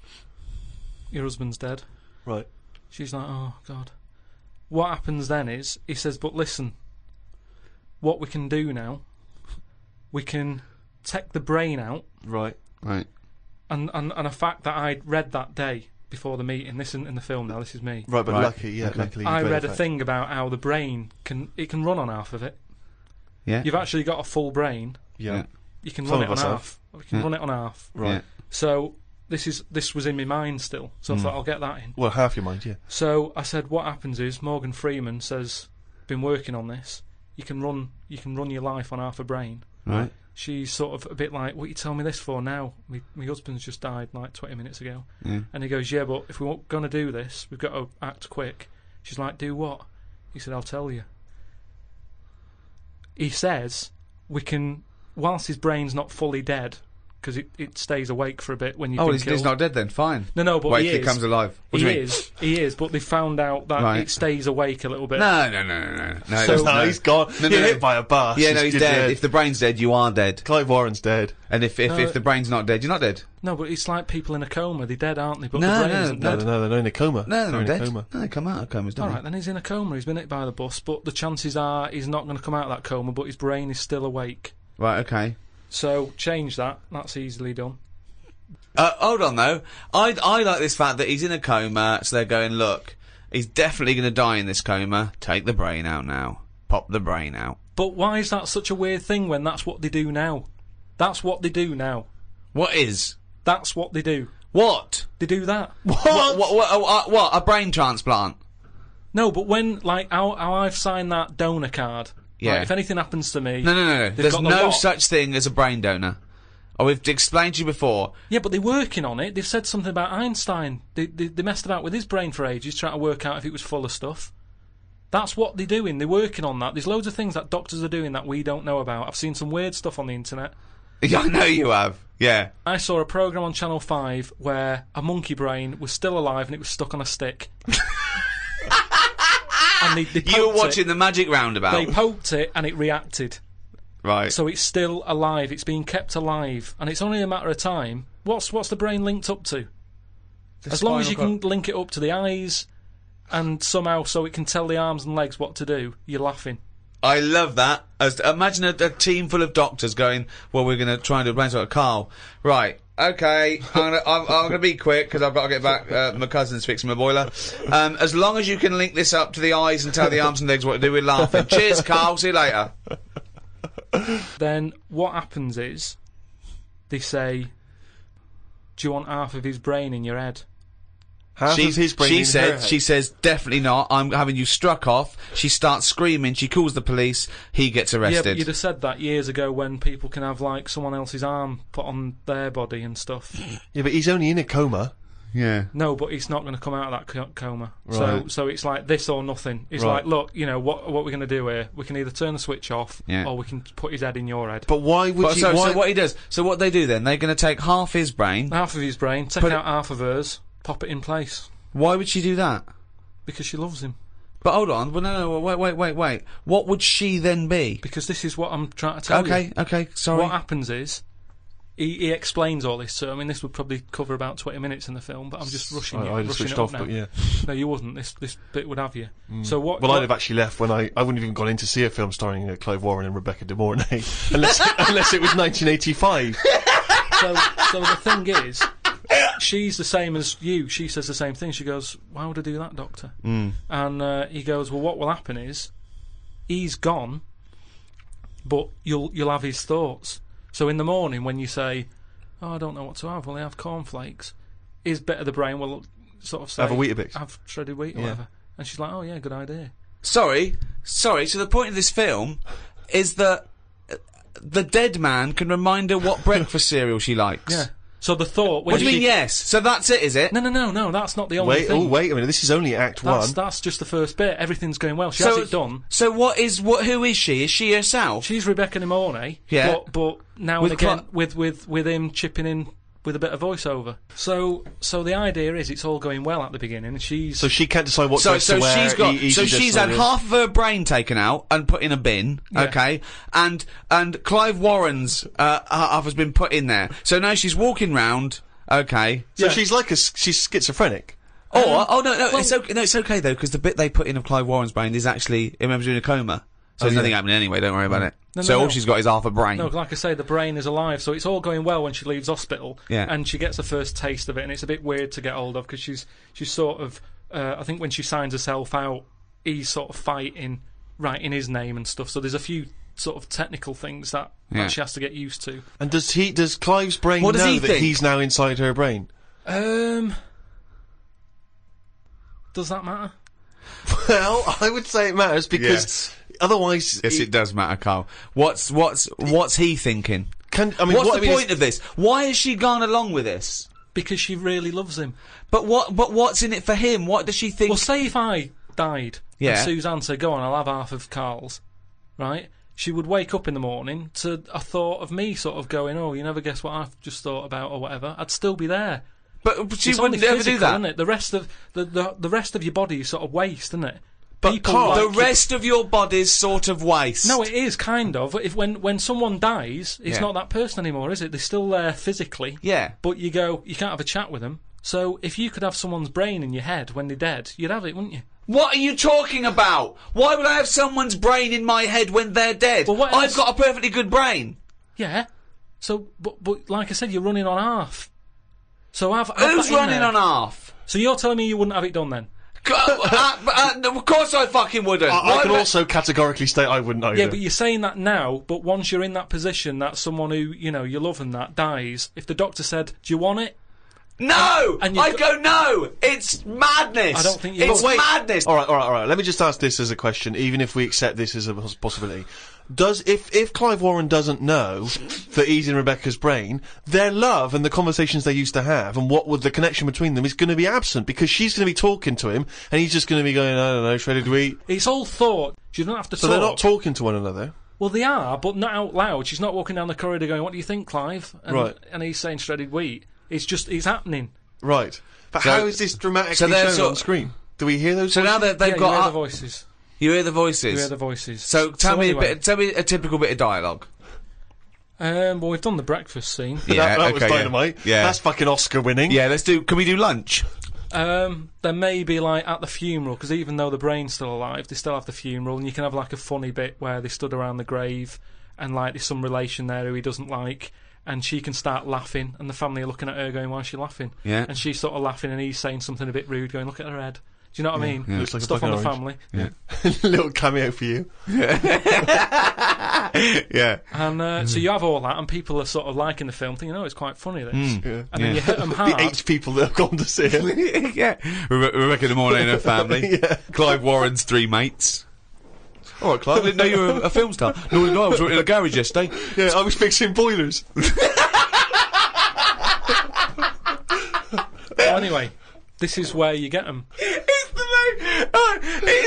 "Your husband's dead." Right. She's like, "Oh God." What happens then is he says, "But listen, what we can do now, we can take the brain out." Right. Right. And a fact that I'd read that day before the meeting. This isn't in the film now. This is me. Right, but Right. luckily, you I read the a fact. thing about how the brain can run on half of it. Yeah. You've actually got a full brain. Yeah. You can Some run it of on us half. You can Yeah. run it on half. Right. Yeah. So this was in my mind still. So I thought I'll get that in. Well, half your mind, yeah. So I said, what happens is Morgan Freeman says, "Been working on this. You can run your life on half a brain." Right. She's sort of a bit like, "What you tell me this for now? My husband's just died like 20 minutes ago." Yeah. And he goes, "Yeah, but if we're going to do this, we've got to act quick." She's like, "Do what?" He said, "I'll tell you." He says, "We can, whilst his brain's not fully dead, because it stays awake for a bit when you've Oh, been he's killed. not dead then. Fine. No, but Wait he till is. he comes alive. What do you mean? He is, but they found out that Right. it stays awake a little bit. No. So- No, he's gone. No, You're no. hit by a bus. Yeah, no, he's You're dead. If the brain's dead, you are dead. Clive Warren's dead. And if the brain's not dead, you're not dead. No, but it's like people in a coma. They're dead, aren't they? But No, the brain no, isn't No, dead. they're not in a coma. No, they're not in dead. a coma. No, they come out of comas, don't All they? right, then he's in a coma. He's been hit by the bus, but the chances are he's not going to come out of that coma. But his brain is still awake. Right, okay. So change that. That's easily done. Hold on though. I like this fact that he's in a coma, so they're going, look, he's definitely going to die in this coma. Take the brain out now. Pop the brain out. But why is that such a weird thing when that's what they do now? That's what they do now. What is? That's what they do. What? They do that. What? A brain transplant? No, but when, like, how I've signed that donor card, Yeah. like, if anything happens to me... No. they've There's got the no lot. such thing as a brain donor. Oh, we've explained to you before. Yeah, but they're working on it. They've said something about Einstein. They messed about with his brain for ages, trying to work out if it was full of stuff. That's what they're doing. They're working on that. There's loads of things that doctors are doing that we don't know about. I've seen some weird stuff on the internet. Yeah, I know you have. Yeah. I saw a programme on Channel 5 where a monkey brain was still alive and it was stuck on a stick. And they You were poked watching it. the Magic Roundabout. They poked it and it reacted. Right. So it's still alive. It's being kept alive, and it's only a matter of time. What's the brain linked up to? As long as you can link it up to the eyes, and somehow so it can tell the arms and legs what to do, you're laughing. I love that. Imagine a team full of doctors going, well, we're going to try and do a brain transplant. Carl, right, okay, I'm going to be quick because I've got to get back. My cousin's fixing my boiler. As long as you can link this up to the eyes and tell the arms and legs what to do, we're laughing. Cheers, Carl. See you later. Then what happens is, they say, do you want half of his brain in your head? Half of his brain in her head. She says, definitely not. I'm having you struck off. She starts screaming. She calls the police. He gets Yeah, arrested. but you'd have said that years ago when people can have, like, someone else's arm put on their body and stuff. Yeah, but he's only in a coma. Yeah. No, but he's not going to come out of that coma. Right. So it's like this or nothing. It's Right. like, look, you know, what we're going to do here? We can either turn the switch off, Yeah. or we can put his head in your head. But why would But you... so why, what he does? So what they do then? They're going to take half his brain. Half of his brain, take Put it- out half of hers, pop it in place Why would she do that? because she loves him. But hold on. Well, no. Wait. What would she then be? Because this is what I'm trying to tell you. Okay. Sorry. What happens is, he explains all this. So I mean, this would probably cover about 20 minutes in the film, but I'm just rushing I just rushing switched it up off, now. but yeah. No, you wouldn't. This bit would have you. So what? Well, what- I'd have actually left when I wouldn't have even gone in to see a film starring Clive Warren and Rebecca De Mornay, unless it was 1985. So the thing is, she's the same as you. She says the same thing. She goes, "Why would I do that, Doctor?" And he goes, "Well, what will happen is, he's gone, but you'll have his thoughts. So in the morning when you say, 'Oh, I don't know what to have,' well, I have cornflakes. His bit of the brain will sort of say, Have a Weetabix. have shredded wheat or Yeah. whatever." And she's like, "Oh yeah, good idea." Sorry. So the point of this film is that the dead man can remind her what breakfast cereal she likes. Yeah. So the thought. When What do you she- mean? Yes. So that's it, is it? No. That's not the only Wait, thing. wait a minute. This is only Act That's 1. that's just the first bit. Everything's going well. She has it done. So who is she? Is she herself? She's Rebecca De Mornay. Yeah. But now With and again with him chipping in with a bit of voiceover. So the idea is it's all going well at the beginning. And she's So she can't decide what So dress to wear. she's got. he So just she's sort had of- half of her brain taken out and put in a bin. Yeah. Okay, and Clive Warren's half has been put in there. So now she's walking round. Okay. So Yeah. she's she's schizophrenic. No, it's okay though because the bit they put in of Clive Warren's brain is actually he remembers doing a coma. So there's yeah. nothing happening anyway. Don't worry about it. No, so no. all she's got is half a brain. no, like I say, the brain is alive. So it's all going well when she leaves hospital. Yeah. And she gets a first taste of it, and it's a bit weird to get hold of because she's sort of. I think when she signs herself out, he's sort of fighting right in his name and stuff. So there's a few sort of technical things that Yeah. she has to get used to. And does Clive's brain What does know he that think? he's now inside her brain? Does that matter? Well, I would say it matters because Yes. otherwise... Yes, it does matter, Carl. What's he thinking? What's What's the point of this? Why has she gone along with this? Because she really loves him. But what's in it for him? What does she think? Well, say if I died, Yeah. and Suzanne said, "Go on, I'll have half of Carl's," right? she would wake up in the morning to a thought of me sort of going, oh, you never guess what I've just thought about or whatever. I'd still be there. But she It's wouldn't only ever physical, do that. Isn't it? The rest of the rest of your body is sort of waste, isn't it? But People Carl, The like- rest of your body's sort of waste. No, it is kind of. If when someone dies, it's Yeah. not that person anymore, is it? They're still there physically. Yeah. But you can't have a chat with them. So if you could have someone's brain in your head when they're dead, you'd have it, wouldn't you? What are you talking about? Why would I have someone's brain in my head when they're dead? Well, what I've else- got a perfectly good brain. Yeah. So, but like I said, you're running on half. So have Who's that in running there. on half? So you're telling me you wouldn't have it done then? Of course I fucking wouldn't. I Why can would also categorically state I wouldn't either. Yeah, but you're saying that now, but once you're in that position that someone who, you love and that dies, if the doctor said, do you want it? No! And you I'd go- go, no! It's madness! I don't think you It's would. madness! All right. Let me just ask this as a question, even if we accept this as a possibility. If Clive Warren doesn't know that he's in Rebecca's brain, their love and the conversations they used to have and what would the connection between them is going to be absent because she's going to be talking to him and he's just going to be going, I don't know, shredded wheat. It's all thought. You don't have to So talk. they're not talking to one another. Well, they are, but not out loud. She's not walking down the corridor going, what do you think, Clive? And, Right. And he's saying shredded wheat. It's happening. Right. But So- how is this dramatically so they're shown sort- on screen? Do we hear those So now voices? that they've Yeah, you hear got... the voices. You hear the voices? You hear the voices. So tell me anyway, tell me a typical bit of dialogue. Well, we've done the breakfast scene. Yeah, that was okay, yeah. dynamite. Yeah. That's fucking Oscar winning. Yeah, can we do lunch? There may be like at the funeral, because even though the brain's still alive, they still have the funeral, and you can have like a funny bit where they stood around the grave, and like there's some relation there who he doesn't like, and she can start laughing, and the family are looking at her going, why is she laughing? Yeah. And she's sort of laughing, and he's saying something a bit rude, going, look at her head. Do you know what I mean? Looks like a Stuff on the fucking orange. family. Little cameo for you. Yeah. And so you have all that, and people are sort of liking the film, thinking, oh, it's quite funny, this. Yeah. And then you hit them hard. The 8 people that have gone to see it. Yeah. Rebecca De Mornay and her family. Yeah. Clive Warren's 3 mates. All right, Clive, I didn't know you were a film star. No, I was in a garage yesterday. Yeah, I was fixing boilers. So anyway, this is where you get them. It's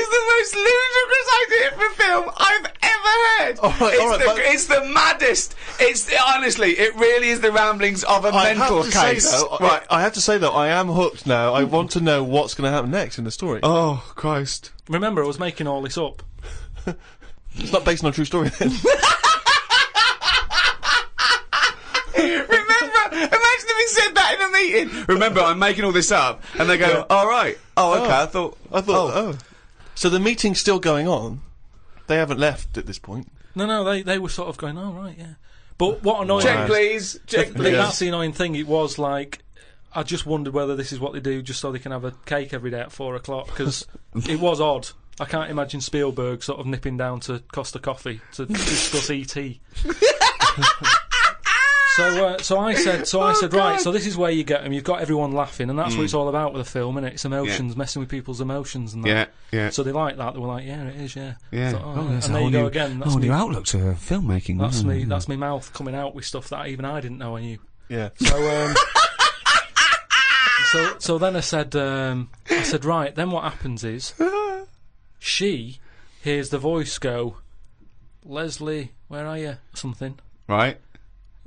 the most ludicrous idea for film I've ever heard. But- It's the maddest. Honestly, it really is the ramblings of a mental case. Right, I have to say though, I am hooked now. I want to know what's going to happen next in the story. Oh Christ! Remember, I was making all this up. It's not based on a true story then. Remember, imagine if he said that in a meeting. Remember, I'm making all this up, and they go, "All right, oh okay." I thought, oh. So the meeting's still going on. They haven't left at this point. No, they were sort of going, oh, right, yeah. But what annoyed check me, please, check please. that's the annoying thing, it was like, I just wondered whether this is what they do just so they can have a cake every day at 4 o'clock, because it was odd. I can't imagine Spielberg sort of nipping down to Costa Coffee to discuss E.T. So I said, right, so this is where you get them. You've got everyone laughing, and that's what it's all about with a film, innit? It's emotions, messing with people's emotions and that. Yeah. So they like that. They were like, yeah, it is, yeah. Yeah. Thought, Oh, that's and a there whole you go new- again. That's whole me. new outlook to filmmaking. That's me. That's my mouth coming out with stuff that even I didn't know I knew. Yeah. So then I said, right. Then what happens is, she hears the voice go, Leslie, where are you? Something. Right?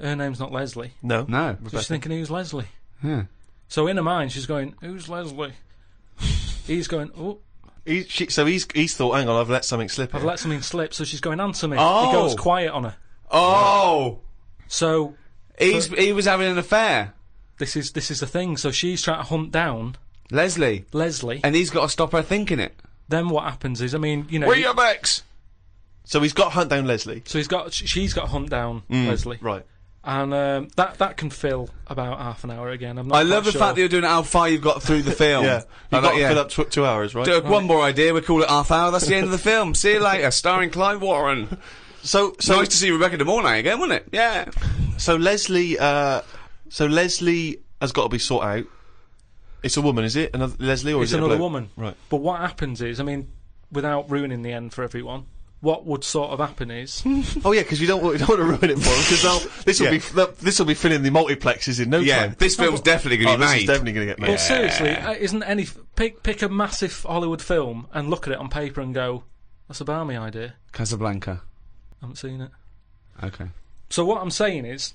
Her name's not Leslie. No. No. So she's thinking, who's Leslie? Yeah. So in her mind, she's going, who's Leslie? He's going, oh, So he's thought, hang on, I've let something slip. I've here. let something slip. So she's going, answer me. Oh. He goes quiet on her. Oh, So he was having an affair, this is the thing. So she's trying to hunt down Leslie, Leslie. and he's got to stop her thinking it. Then what happens is, I mean, you know. Where your ex? So he's got to hunt down Leslie. So she's got to hunt down Leslie. Right. And that can fill about half an hour again. I'm not I love quite the sure. fact that you're doing it how far you've got through the film. Yeah. You've got to yeah. fill up 2 hours, right? One more idea, we'll call it half hour, that's the end of the film. See you later, starring Clive Warren. So Nice to see Rebecca De Mornay again, wasn't it? Yeah. So Leslie has got to be sought out. It's a woman, is it? Another Leslie, or It's is it a another bloke? woman. Right. But what happens is, I mean, without ruining the end for everyone, what would sort of happen is, Oh yeah, because we don't want to ruin it for them because this will be filling the multiplexes in no Yeah, time. this film's definitely going to be This made. is definitely going to get made. well, seriously, isn't any pick a massive Hollywood film and look at it on paper and go, that's a balmy idea. Casablanca. haven't seen it. Okay. So what I'm saying is,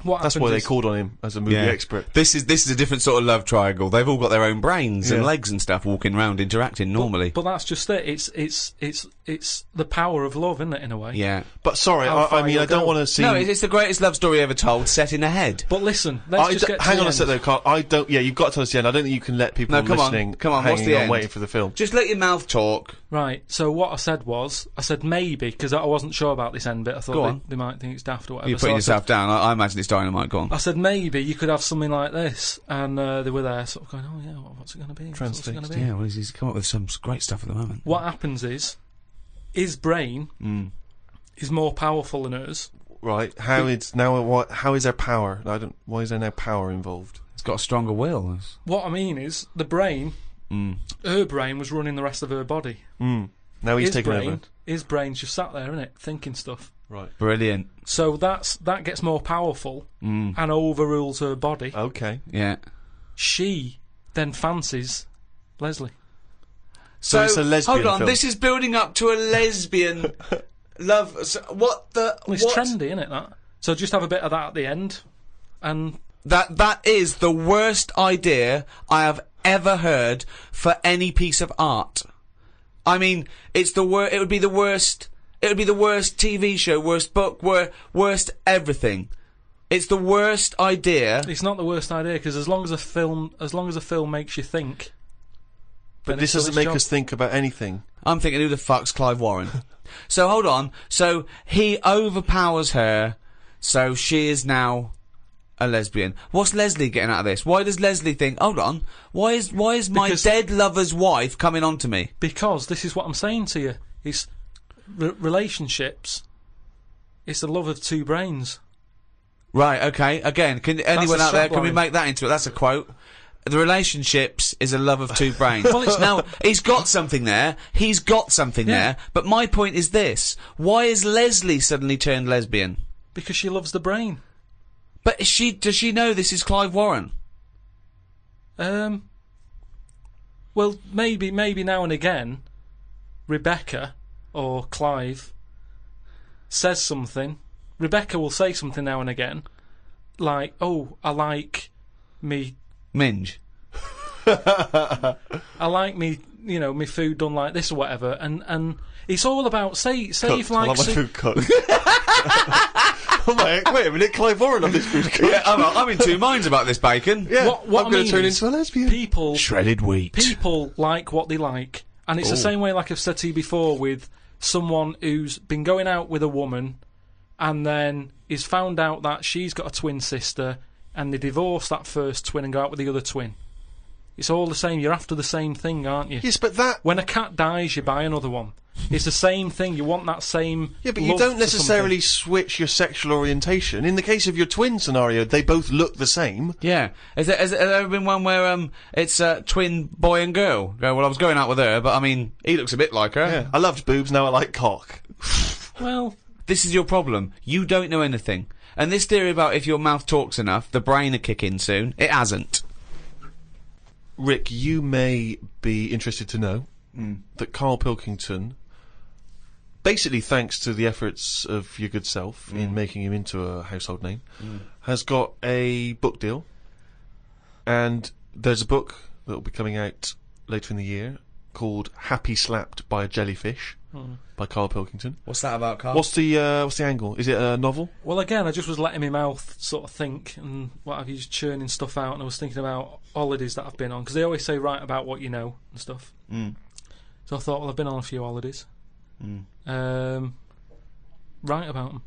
what That's happens why they is- called on him as a movie expert. This is a different sort of love triangle. They've all got their own brains and Yeah. legs and stuff, walking around interacting normally. But that's just it. It's the power of love, isn't it? In a way. yeah. But sorry, How I far mean, you'll I don't go. want to see. No, it's the greatest love story ever told, set in a head. But listen, let's just get to hang the on a end. sec though, Carl. I don't. Yeah, you've got to tell us the end. I don't think you can let people No, come on, listening come on, what's hanging the on end? waiting for the film. Just let your mouth talk. Right. So what I said was, I said maybe because I wasn't sure about this end bit. I Go thought on. they might think it's daft or whatever. You're So putting I yourself down. I imagine it's dynamite. Go on. I said maybe you could have something like this, and they were there, sort of going, "Oh yeah, what's it going to be? What's it going to be?" Yeah, well, he's come up with some great stuff at the moment. What happens is, his brain is more powerful than hers. Right? How is now? How is there power? I don't. Why is there now power involved? It's got a stronger will. What I mean is, the brain, her brain was running the rest of her body. Now he's taken over. His brain's just sat there, innit, thinking stuff. Right. Brilliant. So that gets more powerful and overrules her body. Okay. Yeah. She then fancies Leslie. So it's a lesbian hold on, film. this is building up to a lesbian love. So what the? Well, it's what? trendy, isn't it? That. So just have a bit of that at the end, and That is the worst idea I have ever heard for any piece of art. I mean, it's the It would be the worst. It would be the worst TV show, worst book, worst everything. It's the worst idea. it's not the worst idea because as long as a film makes you think. But then this it's done doesn't its make job. us think about anything. I'm thinking, who the fuck's Clive Warren? So hold on. So he overpowers her, so she is now a lesbian. What's Leslie getting out of this? Why does Leslie think, hold on, why is my Because- dead lover's wife coming on to me? Because this is what I'm saying to you. It's relationships. It's the love of two brains. Right, okay. Again, can anyone a out there, can we subline. make that into it? That's a quote. The relationships is a love of two brains. Now, he's got something there. He's got something there. But my point is this. Why is Leslie suddenly turned lesbian? Because she loves the brain. But does she know this is Clive Warren? Well, maybe now and again, Rebecca or Clive says something. Rebecca will say something now and again, like, "Oh, I like me. Minge. I like me. You know, me food done like this or whatever." And it's all about say if I like like my food cooked. Oh my, wait a minute, Clive Warren on this food cooked. Yeah, I'm in two minds about this bacon. Yeah, what I'm I going mean to turn is into a lesbian. people Shredded wheat. people like what they like, and it's the same way, like I've said to you before, with someone who's been going out with a woman and then is found out that she's got a twin sister and they divorce that first twin and go out with the other twin. It's all the same. You're after the same thing, aren't you? Yes, but that. When a cat dies, you buy another one. It's the same thing. You want that same. Yeah, but you love don't for necessarily something. switch your sexual orientation. In the case of your twin scenario, they both look the same. Yeah. Has there ever been one where it's a twin boy and girl? Go, well, I was going out with her, but I mean, he looks a bit like her. Yeah, I loved boobs, now I like cock. Well, This is your problem. You don't know anything. And this theory about if your mouth talks enough, the brain will kick in soon. It hasn't. Rick, you may be interested to know that Carl Pilkington, basically thanks to the efforts of your good self in making him into a household name, has got a book deal. And there's a book that will be coming out later in the year called Happy Slapped by a Jellyfish by Carl Pilkington. What's that about, Carl? What's the angle? Is it a novel? well, again, I just was letting my mouth sort of think and what have you, just churning stuff out, and I was thinking about holidays that I've been on because they always say write about what you know and stuff. So I thought, well, I've been on a few holidays. Write about them.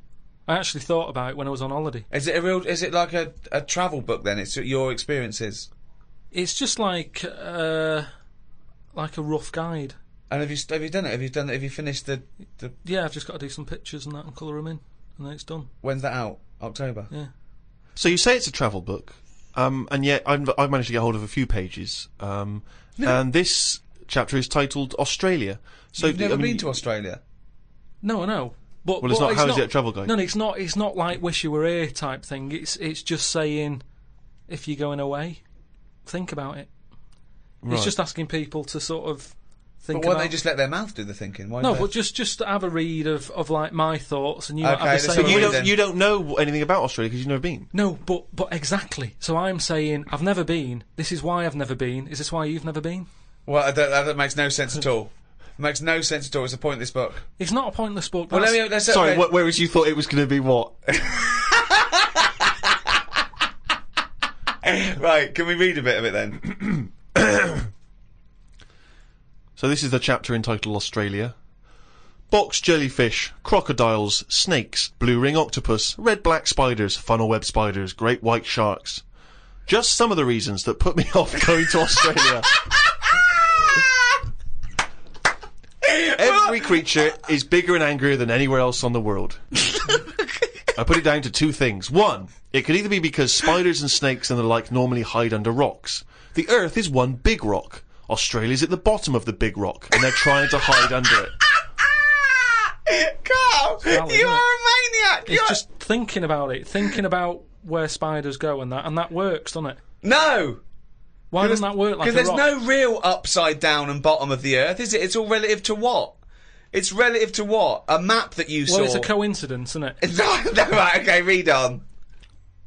I actually thought about it when I was on holiday. Is it like a travel book then? It's your experiences. It's just like a rough guide. And have you done it? Have you finished the Yeah, I've just got to do some pictures and that and colour them in, and then it's done. when's that out? October. Yeah. So you say it's a travel book, and yet I've managed to get hold of a few pages, and this chapter is titled Australia. So You've never I mean, been to Australia? No, I know. But Well, it's but not. How is it a travel guide? No, it's not. It's not like Wish You Were Here type thing. It's just saying, if you're going away, think about it. Right. It's just asking people to sort of think But why about... don't they just let their mouth do the thinking? Why No, do but just have a read of like my thoughts, and you Okay, have the let's same. have a But read then. you don't know anything about Australia because you've never been. No, but exactly. So I'm saying I've never been. This is why I've never been. Is this why you've never been? Well, that makes no sense at all. It makes no sense at all. It's the point of this book. It's not a pointless book. Well, that's- let's Sorry, okay. whereas you thought it was going to be what? Right, can we read a bit of it then? So this is the chapter entitled Australia. Box jellyfish, crocodiles, snakes, blue ring octopus, red-black spiders, funnel web spiders, great white sharks. Just some of the reasons that put me off going to Australia. Every creature is bigger and angrier than anywhere else on the world. I put it down to two things. One, it could either be because spiders and snakes and the like normally hide under rocks. The Earth is one big rock. Australia's at the bottom of the big rock, and they're trying to hide under it. Carl, valid, you isn't are it? a maniac. It's just thinking about it, thinking about where spiders go, and that works, doesn't it? No. Why doesn't that work like a Because there's rock? no real upside down and bottom of the Earth, is it? It's all relative to what? It's relative to what? A map that you saw. Well, it's a coincidence, isn't it? No, right, okay, read on.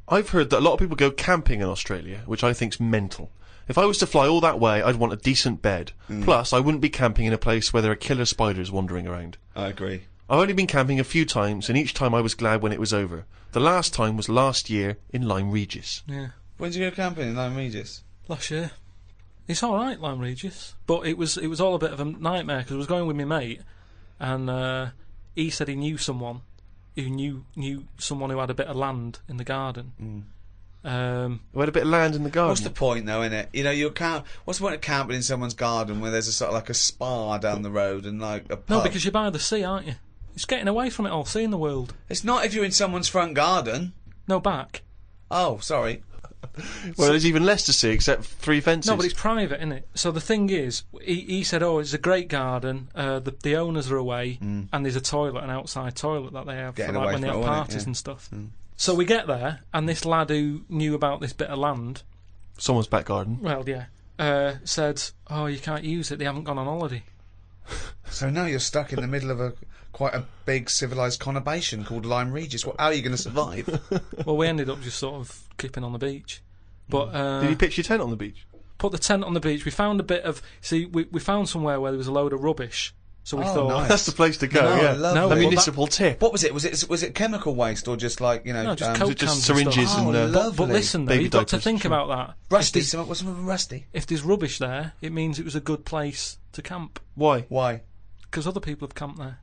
I've heard that a lot of people go camping in Australia, which I think's mental. If I was to fly all that way, I'd want a decent bed. Plus, I wouldn't be camping in a place where there are killer spiders wandering around. I agree. I've only been camping a few times, and each time I was glad when it was over. The last time was last year in Lyme Regis. Yeah, When did you go camping in Lyme Regis? last year. It's all right, Lyme Regis, but it was all a bit of a nightmare because I was going with my mate, and he said he knew someone who knew someone who had a bit of land in the garden. We had a bit of land in the garden. What's the point, though, innit? You know, what's the point of camping in someone's garden where there's a sort of like a spa down the road and like a pub? No, because you're by the sea, aren't you? It's getting away from it all, seeing the world. It's not if you're in someone's front garden. No, back. Oh, sorry. Well, there's even less to see except 3 fences. No, but it's private, isn't it? So the thing is, he said, oh, it's a great garden, the owners are away, and there's a toilet, an outside toilet that they have Getting for, like, away when they from have it, innit? parties Yeah. and stuff. So we get there, and this lad who knew about this bit of land, Someone's back garden. well, yeah, said, oh, you can't use it, they haven't gone on holiday. So now you're stuck in the middle of quite a big civilised conurbation called Lyme Regis. How are you going to survive? Well, we ended up just sort of keeping on the beach. But Did you pitch your tent on the beach? put the tent on the beach. We found a bit of... See, we found somewhere where there was a load of rubbish. So we Oh, thought... nice. That's the place to go, No, yeah. lovely. No, A well, municipal tip. What was it? Was it chemical waste or just like, you know... No, just Was Coke it just cans and syringes stuff. and... Oh, lovely. But listen, though, Baby you've got to diapers, think sure. about that. Rusty. If there's, What's something rusty? if there's rubbish there, it means it was a good place to camp. Why? Why? Because other people have camped there.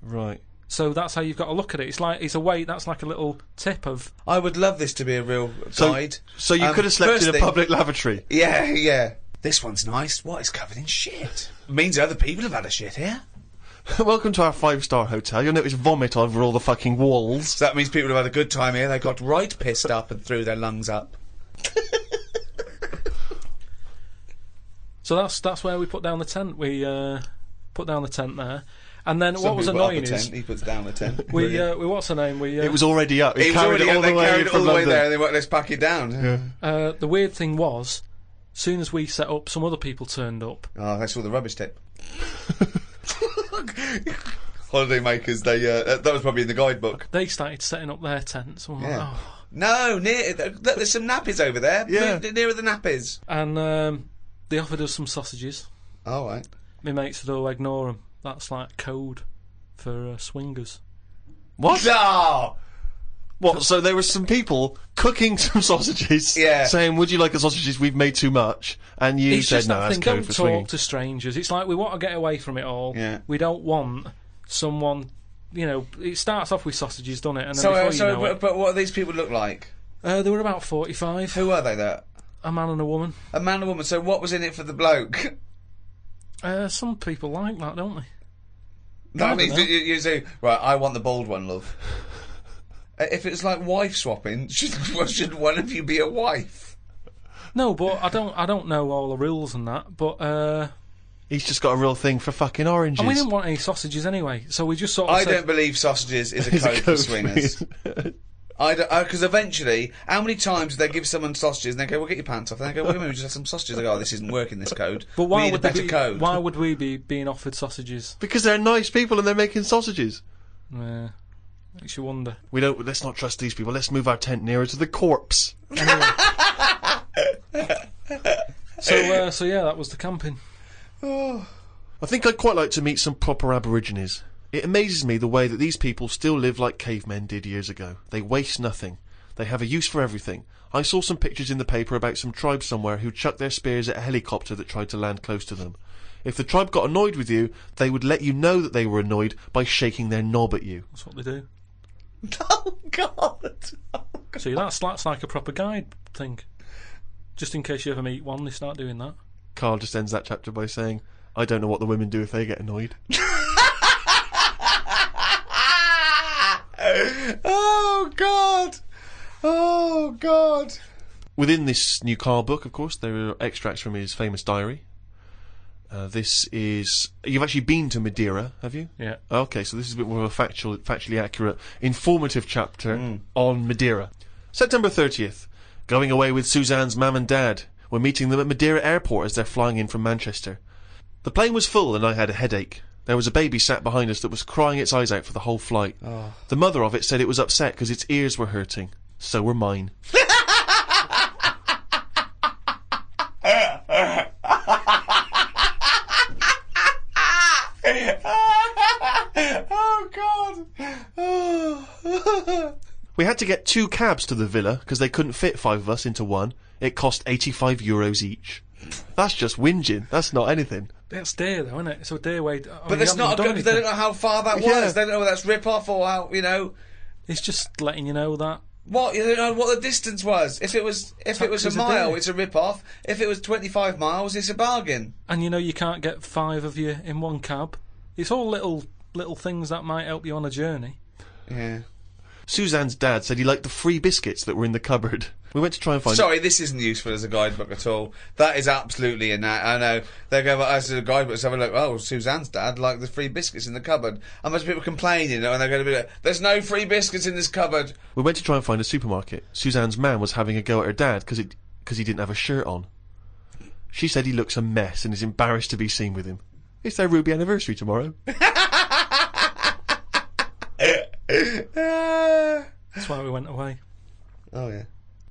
Right. So that's how you've got to look at it. It's a way. That's like a little tip of... I would love this to be a real guide. So you could have slept first in a thing- public lavatory. Yeah. This one's nice. What? It's covered in shit. Means other people have had a shit here. Welcome to our 5-star hotel. You'll notice vomit over all the fucking walls. So that means people have had a good time here. They got right pissed up and threw their lungs up. So that's where we put down the tent. We put down the tent there, and then Some what was people put up a annoying is tent, he puts down a tent. we what's her name? We It was already up. It was already all up, the they way carried it all from the way London. there and they went, let's pack it down. the weird thing was, soon as we set up, some other people turned up. Oh, that's all the rubbish tip. Holiday makers, they that was probably in the guidebook. They started setting up their tents. And, Yeah. like, oh. No, there's some nappies over there. Yeah. Nearer the nappies. And they offered us some sausages. All right. My mate said, "Oh, ignore them. That's like code for swingers." What? No! What? So there were some people cooking some sausages, Yeah. saying, "Would you like the sausages? We've made too much." And you It's said, just "No, that that's thing. code Don't for talk swinging." to strangers. It's like we want to get away from it all. Yeah. We don't want someone. You know, it starts off with sausages, doesn't it? And then So, before you know it, but what do these people look like? they were about 45. Who are they there? A man and a woman. A man and a woman. So what was in it for the bloke? Some people like that, don't they? No, I I mean, don't know. you say, right, I want the bald one, love. If it's like wife swapping, should one of you be a wife? No, but I don't know all the rules and that. But He's just got a real thing for fucking oranges. and we didn't want any sausages anyway, so we just sort of I said, don't believe sausages is a It's a code for code swingers. Because eventually, how many times do they give someone sausages and they go, "Well, get your pants off," and they go, "Wait a minute, we just had some sausages." They go, "Oh, this isn't working, this code. But why we need would a better they be, code." Why would we be being offered sausages? Because they're nice people and they're making sausages. Makes you wonder. Let's not trust these people. Let's move our tent nearer to the corpse. So yeah, that was the camping. I think I'd quite like to meet some proper Aborigines. It amazes me the way that these people still live like cavemen did years ago. They waste nothing. They have a use for everything. I saw some pictures in the paper about some tribe somewhere who chucked their spears at a helicopter that tried to land close to them. If the tribe got annoyed with you, they would let you know that they were annoyed by shaking their knob at you. That's what they do. Oh God! See, that's like a proper guide thing. Just in case you ever meet one, they start doing that. Carl just ends that chapter by saying, "I don't know what the women do if they get annoyed." Oh God! Oh God! Within this new Carl book, of course, there are extracts from his famous diary. This is... You've actually been to Madeira, have you? Yeah. Okay, so this is a bit more of a factually accurate, informative chapter on Madeira. September 30th. Going away with Suzanne's mum and dad. We're meeting them at Madeira Airport as they're flying in from Manchester. The plane was full and I had a headache. There was a baby sat behind us that was crying its eyes out for the whole flight. Oh. The mother of it said it was upset because its ears were hurting. So were mine. Oh God! Oh. We had to get 2 cabs to the villa because they couldn't fit 5 of us into one. It cost €85 each. That's just whinging. That's not anything. That's day though, isn't it? It's a day away. But that's not good because they don't know how far that was. Yeah. They don't know whether that's rip-off or how, you know. It's just letting you know that. What? You don't know what the distance was. If it was a mile, day. it's a rip-off. If it was 25 miles, it's a bargain. And you know you can't get 5 of you in one cab. It's all little things that might help you on a journey. Yeah. Suzanne's dad said he liked the free biscuits that were in the cupboard. We went to try and find... Sorry, this isn't useful as a guidebook at all. That is absolutely I know. They go, as a guidebook, let's have a look. Oh, Suzanne's dad liked the free biscuits in the cupboard. And most people complaining, and they're going to be like, there's no free biscuits in this cupboard. We went to try and find a supermarket. Suzanne's man was having a go at her dad because he didn't have a shirt on. She said he looks a mess and is embarrassed to be seen with him. It's their Ruby anniversary tomorrow. That's why we went away. Oh, yeah.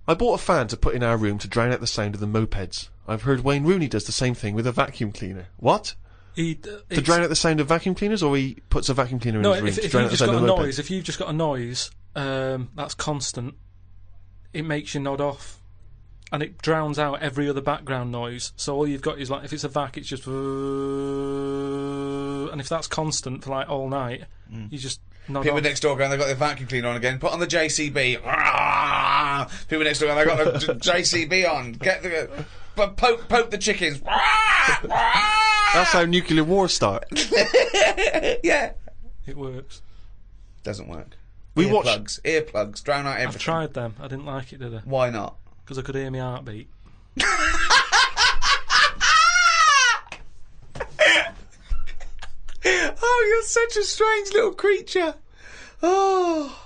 I bought a fan to put in our room to drown out the sound of the mopeds. I've heard Wayne Rooney does the same thing with a vacuum cleaner. What? To drown out the sound of vacuum cleaners, or he puts a vacuum cleaner in his room to drown out the sound of the mopeds? If you've just got a noise that's constant, it makes you nod off. And it drowns out every other background noise. So all you've got is, like, if it's a vac, it's just... And if that's constant for, like, all night, you just nod People off. next door going, they've got their vacuum cleaner on again. Put on the JCB. People next door going, they've got the JCB on. Get the... Poke the chickens. That's how nuclear wars start. Yeah. It works. Doesn't work. We Earplugs. Drown out everything. I've tried them. I didn't like it, did I? Why not? Because I could hear my heartbeat. Oh, you're such a strange little creature. Oh.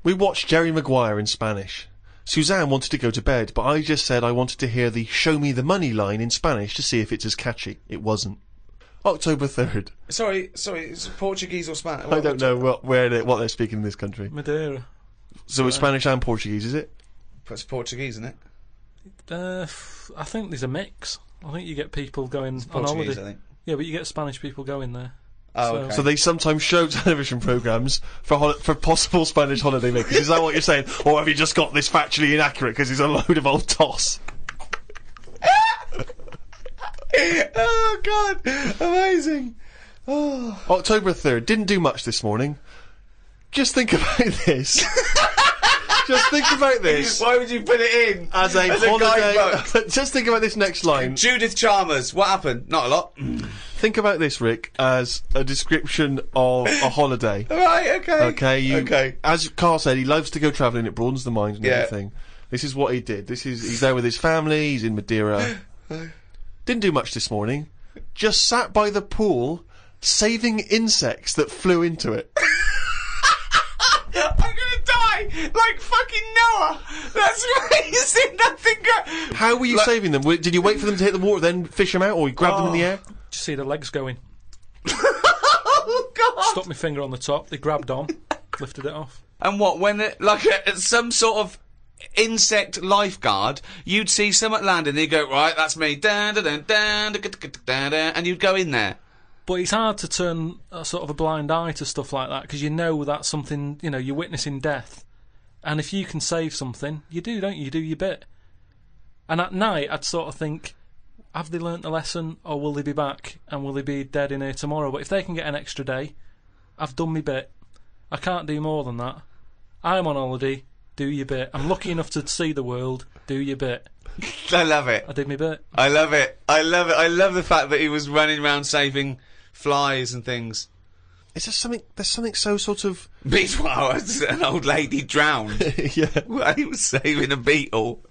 We watched Jerry Maguire in Spanish. Suzanne wanted to go to bed, but I just said I wanted to hear the "show me the money" line in Spanish to see if it's as catchy. It wasn't. October 3rd. Sorry, it's Portuguese or Spanish? I don't know what they're speaking in this country. Madeira. So it's Spanish and Portuguese, is it? It's Portuguese, isn't it? I think there's a mix. I think you get people going on Portuguese, holiday. I think. Yeah, but you get Spanish people going there. Oh, okay. So they sometimes show television programmes for possible Spanish holidaymakers. Is that what you're saying? Or have you just got this factually inaccurate because it's a load of old toss? Oh, God. Amazing. Oh. October 3rd. Didn't do much this morning. Just think about this. Just think about this. Why would you put it in? As a holiday. Just think about this next line. Judith Chalmers. What happened? Not a lot. Think about this, Rick, as a description of a holiday. Right, okay. Okay, as Carl said, he loves to go travelling, it broadens the mind and everything. This is what he did. He's there with his family, he's in Madeira. Didn't do much this morning. Just sat by the pool, saving insects that flew into it. I'm gonna die! like fucking Noah. That's right. You see nothing go. How were you saving them? Did you wait for them to hit the water, then fish them out, or you grab them in the air? Just see the legs going. Oh God! Stuck my finger on the top. They grabbed on, lifted it off. And what, when some sort of insect lifeguard, you'd see someone land and you'd go, right, that's me, and you'd go in there. But it's hard to turn a sort of a blind eye to stuff like that, because you know that's something, you know, you're witnessing death. And if you can save something, you do, don't you? You do your bit. And at night, I'd sort of think, have they learnt the lesson, or will they be back, and will they be dead in here tomorrow? But if they can get an extra day, I've done my bit. I can't do more than that. I'm on holiday, do your bit. I'm lucky enough to see the world, do your bit. I love it. I did my bit. I love it. I love it. I love the fact that he was running around saving flies and things. Is there something? There's something so sort of. Meanwhile, an old lady drowned Yeah. while he was saving a beetle.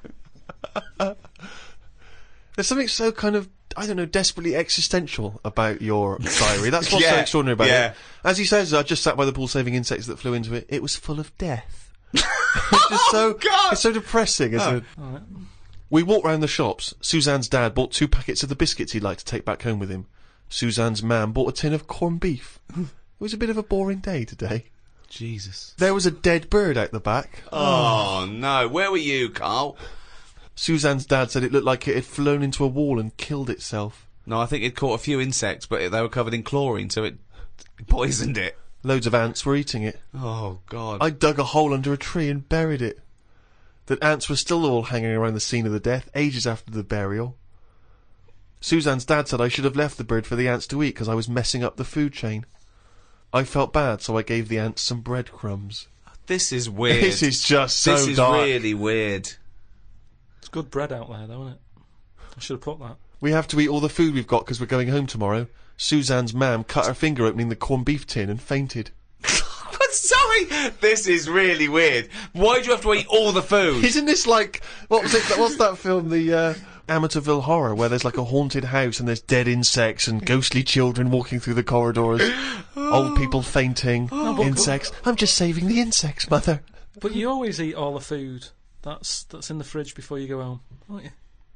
There's something so kind of, I don't know, desperately existential about your diary. That's what's so Yeah, extraordinary about yeah. it. As he says, I just sat by the pool saving insects that flew into it. It was full of death. It's just so, God! it's so depressing, isn't it? Alright. We walked round the shops. Suzanne's dad bought 2 packets of the biscuits he'd like to take back home with him. Suzanne's mam bought a tin of corned beef. It was a bit of a boring day today. Jesus. There was a dead bird out the back. Oh, no. Where were you, Carl? Suzanne's dad said it looked like it had flown into a wall and killed itself. No, I think it caught a few insects, but they were covered in chlorine, so it poisoned it. Loads of ants were eating it. Oh, God. I dug a hole under a tree and buried it. The ants were still all hanging around the scene of the death, ages after the burial. Suzanne's dad said I should have left the bird for the ants to eat because I was messing up the food chain. I felt bad, so I gave the ants some breadcrumbs. This is weird. This is just so This is dark. really weird. It's good bread out there, though, isn't it? I should have put that. We have to eat all the food we've got because we're going home tomorrow. Suzanne's mam cut her finger opening the corned beef tin and fainted. But sorry, this is really weird. Why do you have to eat all the food? Isn't this like, what was it, what's that film, the Amityville Horror, where there's like a haunted house and there's dead insects and ghostly children walking through the corridors, old people fainting, insects. I'm just saving the insects, mother. But you always eat all the food that's in the fridge before you go home, don't you?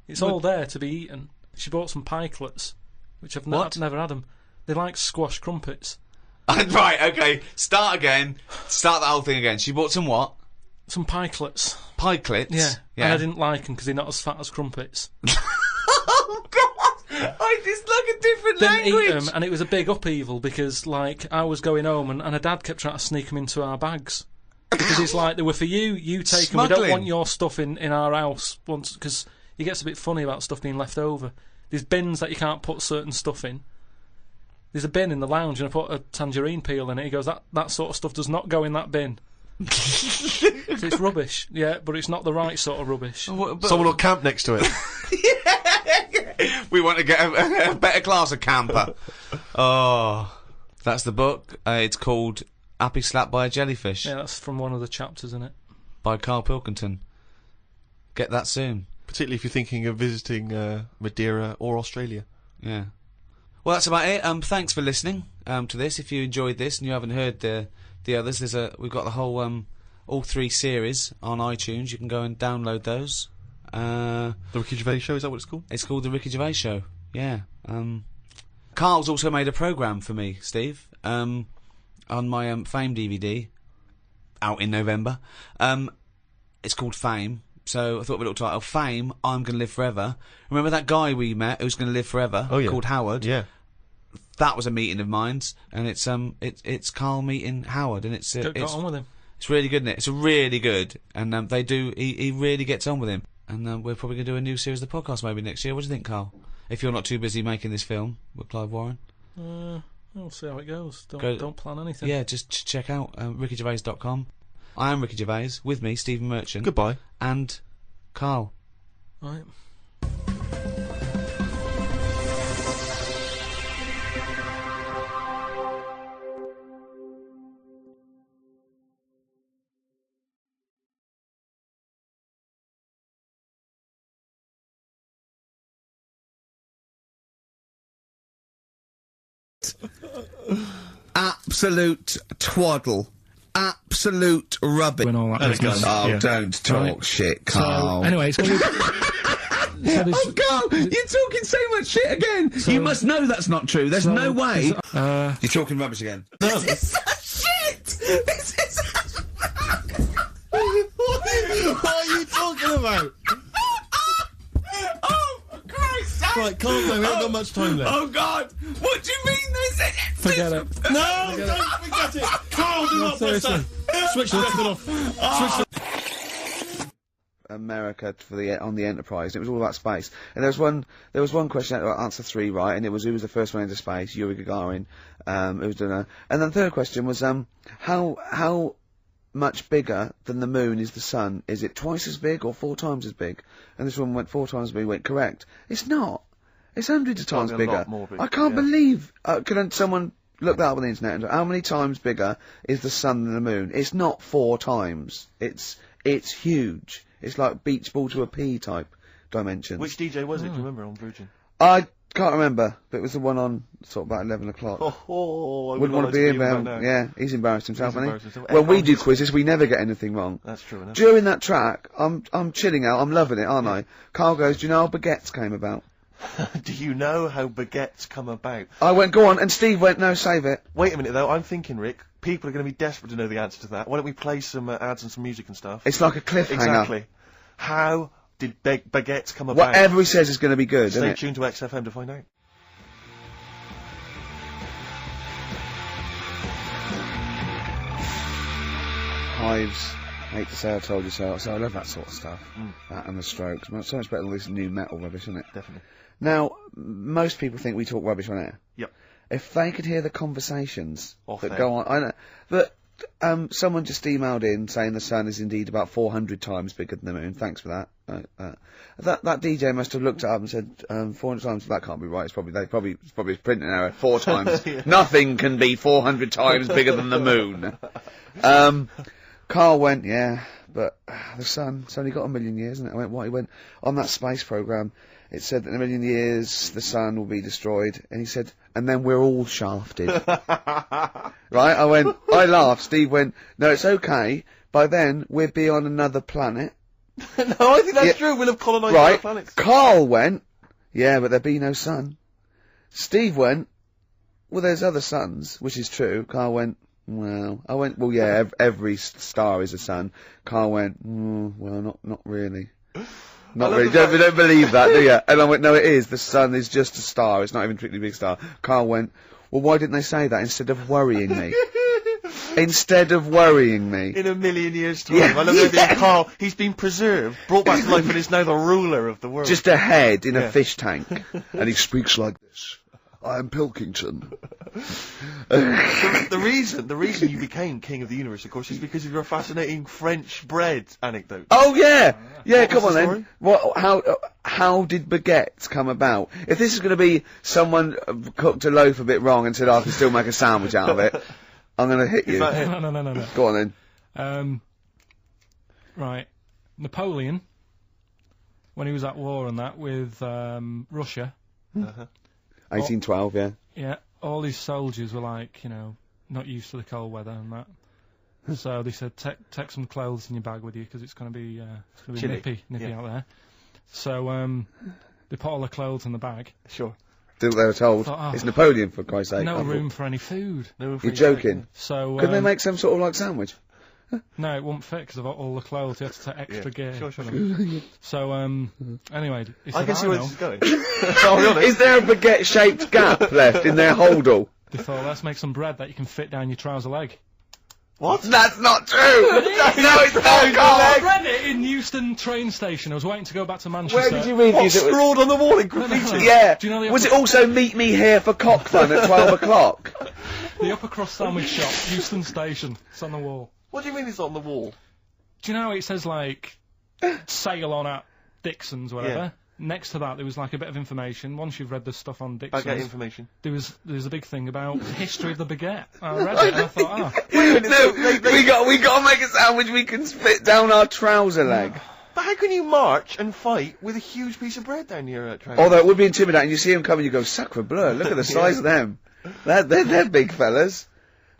It's all there to be eaten. She bought some pikelets, which I've never had them. They're like squash crumpets. Right, okay. Start again. Start the whole thing again. She bought some what? Some pikelets. Pikelets? Yeah. And I didn't like them because they're not as fat as crumpets. Oh, God! It's like a different Didn't language. eat them, and it was a big upheaval because, like, I was going home and her dad kept trying to sneak them into our bags. Because it's like, they were for you, you take them, we don't Smuggling. want your stuff in our house once, because he gets a bit funny about stuff being left over. There's bins that you can't put certain stuff in. There's a bin in the lounge and I put a tangerine peel in it. He goes, that sort of stuff does not go in that bin. So it's rubbish, yeah, but it's not the right sort of rubbish. Someone will camp next to it. We want to get a better class of camper. Oh. That's the book. It's called Happy Slapped by a Jellyfish Yeah, that's from one of the chapters in it. by Carl Pilkington. Get that soon. Particularly if you're thinking of visiting Madeira or Australia. Yeah. Well, that's about it. Thanks for listening to this. If you enjoyed this and you haven't heard the others, we've got the whole all 3 series on iTunes. You can go and download those. The Ricky Gervais Show, is that what it's called? It's called The Ricky Gervais Show. Yeah. Carl's also made a programme for me, Steve, on my Fame DVD, out in November. It's called Fame. So I thought of a little title, Fame, I'm Gonna Live Forever. Remember that guy we met who's gonna live forever? Oh, yeah. Called Howard? Yeah. That was a meeting of mine, and it's Carl meeting Howard, and it's Got on with him. It's really good, isn't it? It's really good, and they do. He really gets on with him, and we're probably gonna do a new series of the podcast maybe next year. What do you think, Carl? If you're not too busy making this film with Clive Warren, We'll see how it goes. Go- Don't plan anything. yeah, just check out rickygervais.com. I am Ricky Gervais. With me, Stephen Merchant. Goodbye. And Carl. Right. Absolute twaddle. absolute rubbish. And all that business. Oh, Yeah. don't talk shit, Carl. So, anyway, it's going to be... Oh, Carl, you're talking so much shit again. You must know that's not true. There's no way. You're talking rubbish again. This is such shit. This is such... What are you talking about? Oh, for Christ's sake. Right, calm down. We haven't got much time left. Oh, God. What do you mean this is... Forget it. No, don't forget it. Carl, do not press that. Switch the record off. Switch the... America for the on the Enterprise. It was all about space. And there was one question, answer 3 right, and it was who was the first one into space? Yuri Gagarin. Who was doing that. And then the third question was how much bigger than the moon is the sun? Is it twice as big or 4 times as big? And this one went 4 times as big. Went correct. It's not. It's hundreds of times a bigger. lot more big, I can't yeah. believe. Can someone look that up on the internet? How many times bigger is the sun than the moon? It's not 4 times. It's huge. It's like beach ball to a pea type dimensions. Which DJ was it? Do you remember on Virgin? I can't remember, but it was the one on sort of about 11 o'clock. I Wouldn't want to be him. now. Yeah, he's embarrassed himself, He's hasn't embarrassed himself. he? When we do Everyone's- quizzes, we never get anything wrong. That's true enough. During that track, I'm chilling out, I'm loving it, aren't I? Carl goes, do you know how baguettes came about? Do you know how baguettes come about? I went, go on, and Steve went, no, save it. Wait a minute though, I'm thinking, Rick, people are going to be desperate to know the answer to that. Why don't we play some ads and some music and stuff? It's like a cliffhanger. Exactly. How did baguettes come about? Whatever he says is going to be good, isn't Stay it? tuned to XFM to find out. Hives, hate to say I told you so, so I love that sort of stuff. That and the Strokes. Well, so much better than this new metal rubbish, isn't it? Definitely. Now, most people think we talk rubbish on air. Yep. If they could hear the conversations Off that air. go on, I know, but someone just emailed in saying the sun is indeed about 400 times bigger than the moon. Thanks for that. That DJ must have looked it up and said 400 times. That can't be right. It's probably a printing error. 4 times. Yeah. Nothing can be 400 times bigger than the moon. Carl went, yeah, but the sun's only got 1 million years, isn't it? I went, what? He went, on that space program, it said that in 1 million years the sun will be destroyed, and he said, and then we're all shafted. Right? I went, I laughed. Steve went, no, it's okay. By then we'll be on another planet. No, I think that's Yeah. true. We'll have colonised other Right? planets. Carl went, yeah, but there'll be no sun. Steve went, well, there's other suns, which is true. Carl went, well, I went, well, yeah, every star is a sun. Carl went, well, not really. Not love really. the fact- Don't believe that, do you? And I went, no, it is. The sun is just a star. It's not even a particularly big star. Carl went, well, why didn't they say that instead of worrying me? Instead of worrying me. In 1 million years' time. Yeah. I love the idea Yeah. of Carl. He's been preserved, brought back to life, and is now the ruler of the world. Just a head in Yeah. a fish tank. And he speaks like this. I am Pilkington. the reason you became king of the universe, of course, is because of your fascinating French bread anecdote. Oh yeah, yeah. What Come was on the then. story? How did baguettes come about? If this is going to be someone cooked a loaf a bit wrong and said I can still make a sandwich out of it, I'm going to hit you. fact, No. Go on then. Right. Napoleon, when he was at war and that with Russia, 1812. Yeah. yeah, all his soldiers were like, not used to the cold weather and that. So they said, take some clothes in your bag with you because it's going to be Chilly. nippy Yeah. out there. So they put all the clothes in the bag. Sure. Did what they were told. Oh. It's Napoleon, for Christ's sake. No room for any food. No, You're joking. So Couldn't they make some sort of like sandwich? no, it wouldn't fit because of all the clothes. You had to take extra gear. Sure. for them. So anyway, he said, I can see where this is going. I'll be honest. Is there a baguette-shaped gap left in their holdall? They thought, let's make some bread that you can fit down your trouser leg. What? That's not true. No, it's not. I Carl. read it in Euston train station. I was waiting to go back to Manchester. Where did you read What, these? scrawled on the wall in graffiti? Yeah. Do you know the Was it upper- also meet me here for cock fun at 12 o'clock? The Upper Cross Sandwich Shop, Euston Station. It's on the wall. What do you mean it's on the wall? Do you know it says like sail on at Dixon's, whatever? Yeah. Next to that, there was like a bit of information. Once you've read the stuff on Dixon's, Baguette information. there was a big thing about the history of the baguette. I read it and I thought, No, we got to make a sandwich we can spit down our trouser leg. But how can you march and fight with a huge piece of bread down your trousers? Although it would be intimidating. You see them coming, you go, sacre bleu, look at the size of them. They're big fellas.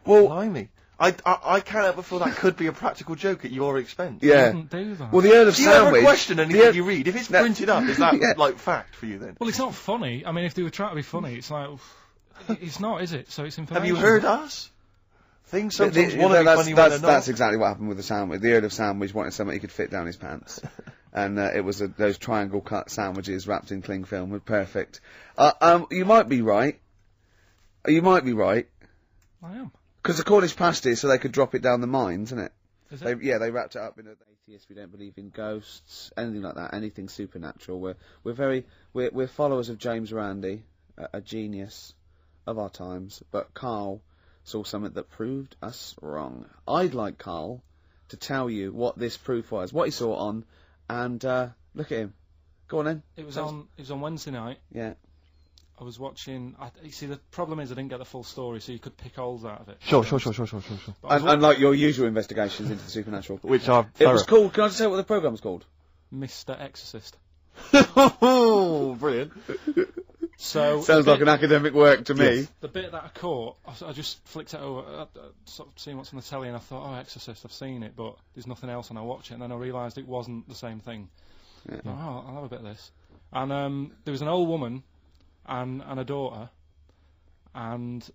Well, Blimey. I can't help but feel that could be a practical joke at your expense. Yeah. Wouldn't do that. Well, the Earl of Do you ever Sandwich. question anything you read? If it's printed up, is that Yeah. like fact for you then? Well, it's not funny. I mean, if they were trying to be funny, it's like, it's not, is it? So it's information. Have you heard us? Things sometimes want to be funny when they're not. That's exactly what happened with the sandwich. The Earl of Sandwich wanted something he could fit down his pants. And it was those triangle cut sandwiches wrapped in cling film were perfect. You might be right. You might be right. I am. Because the Cornish pasty, so they could drop it down the mines, isn't it? Is it? They wrapped it up in atheists. We don't believe in ghosts, anything like that, anything supernatural. We're followers of James Randi, a genius of our times. But Carl saw something that proved us wrong. I'd like Carl to tell you what this proof was, what he saw it on, and look at him. Go on then. It was on Wednesday night. Yeah. I was watching. You see, the problem is I didn't get the full story, so you could pick holes out of it. Sure. But I was Unlike your usual investigations into the supernatural. Which are It was thorough. called. Can I just say what the programme was called? Mr. Exorcist. Oh, brilliant. So Sounds like an academic work to me. Yes. the bit that I caught, I just flicked it over, sort of seeing what's on the telly, and I thought, oh, Exorcist, I've seen it, but there's nothing else, and I watch it, and then I realised it wasn't the same thing. Yeah. Oh, I'll have a bit of this. And there was an old woman and a daughter, and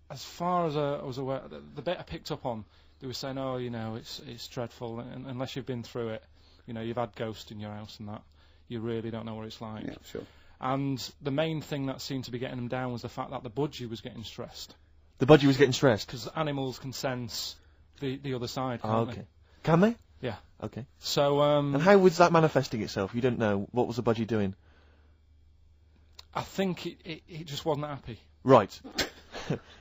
as far as I was aware, the bit I picked up on, they were saying, oh, you know, it's dreadful, and unless you've been through it, you know, you've had ghosts in your house and that, you really don't know what it's like. Yeah, sure. And the main thing that seemed to be getting them down was the fact that the budgie was getting stressed. The budgie was getting stressed. Because animals can sense the other side, can't Oh, okay. Can they? they? Yeah. Okay. So, And how was that manifesting itself? You don't know. What was the budgie doing? I think it just wasn't happy. Right.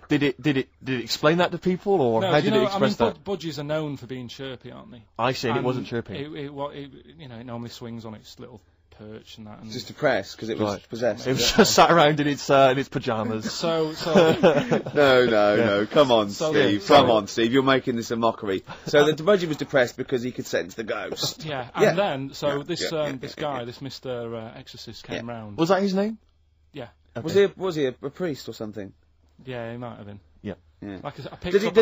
Did it explain that to people, or No, how you did know, it express that? budgies are known for being chirpy, aren't they? I see, and it And wasn't chirping. It normally swings on its little perch and that. And Just depressed because it was Right. possessed. It was just sat around in its pyjamas. so No. Come on, So- Steve. Yeah, Come on, Steve. You're making this a mockery. So the budgie was depressed because he could sense the ghost. yeah, and Yeah. then this Yeah. this guy, this Mr. Exorcist, came round. Was that his name? Yeah, Okay. Was he a priest or something? yeah, he might have been. Yeah. Yeah. Like I picked Did up he at the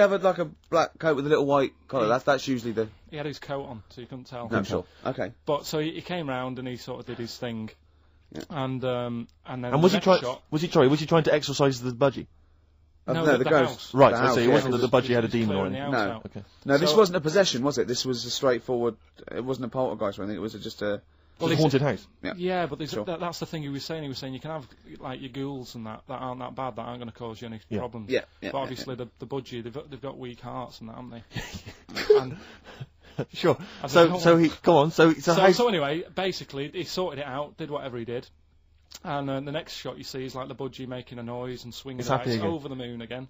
end, have like a black coat with a little white collar? That's usually the. He had his coat on, so you couldn't tell. No, sure. Okay. But so he came round and he sort of did his thing, Yeah. and then And was the he trying? next shot, Was he trying to exorcise the budgie? No, the the ghost. house. Right. The I house, see. It yeah. wasn't that the budgie had a was demon clearing on the it. house No. out. Okay. No, this So- wasn't a possession, was it? This was a straightforward. It wasn't a poltergeist or anything. It was just a. Well, Well, a haunted house. Yeah, but Sure. that's the thing he was saying. He was saying you can have like your ghouls and that aren't that bad, that aren't going to cause you any Yeah. problems. Yeah, But obviously the budgie, they've got weak hearts and that, haven't they? and Sure. I So don't so know. he go on. So so anyway, basically he sorted it out, did whatever he did, and the next shot you see is like the budgie making a noise and swinging It's the happy lights again. over the moon again,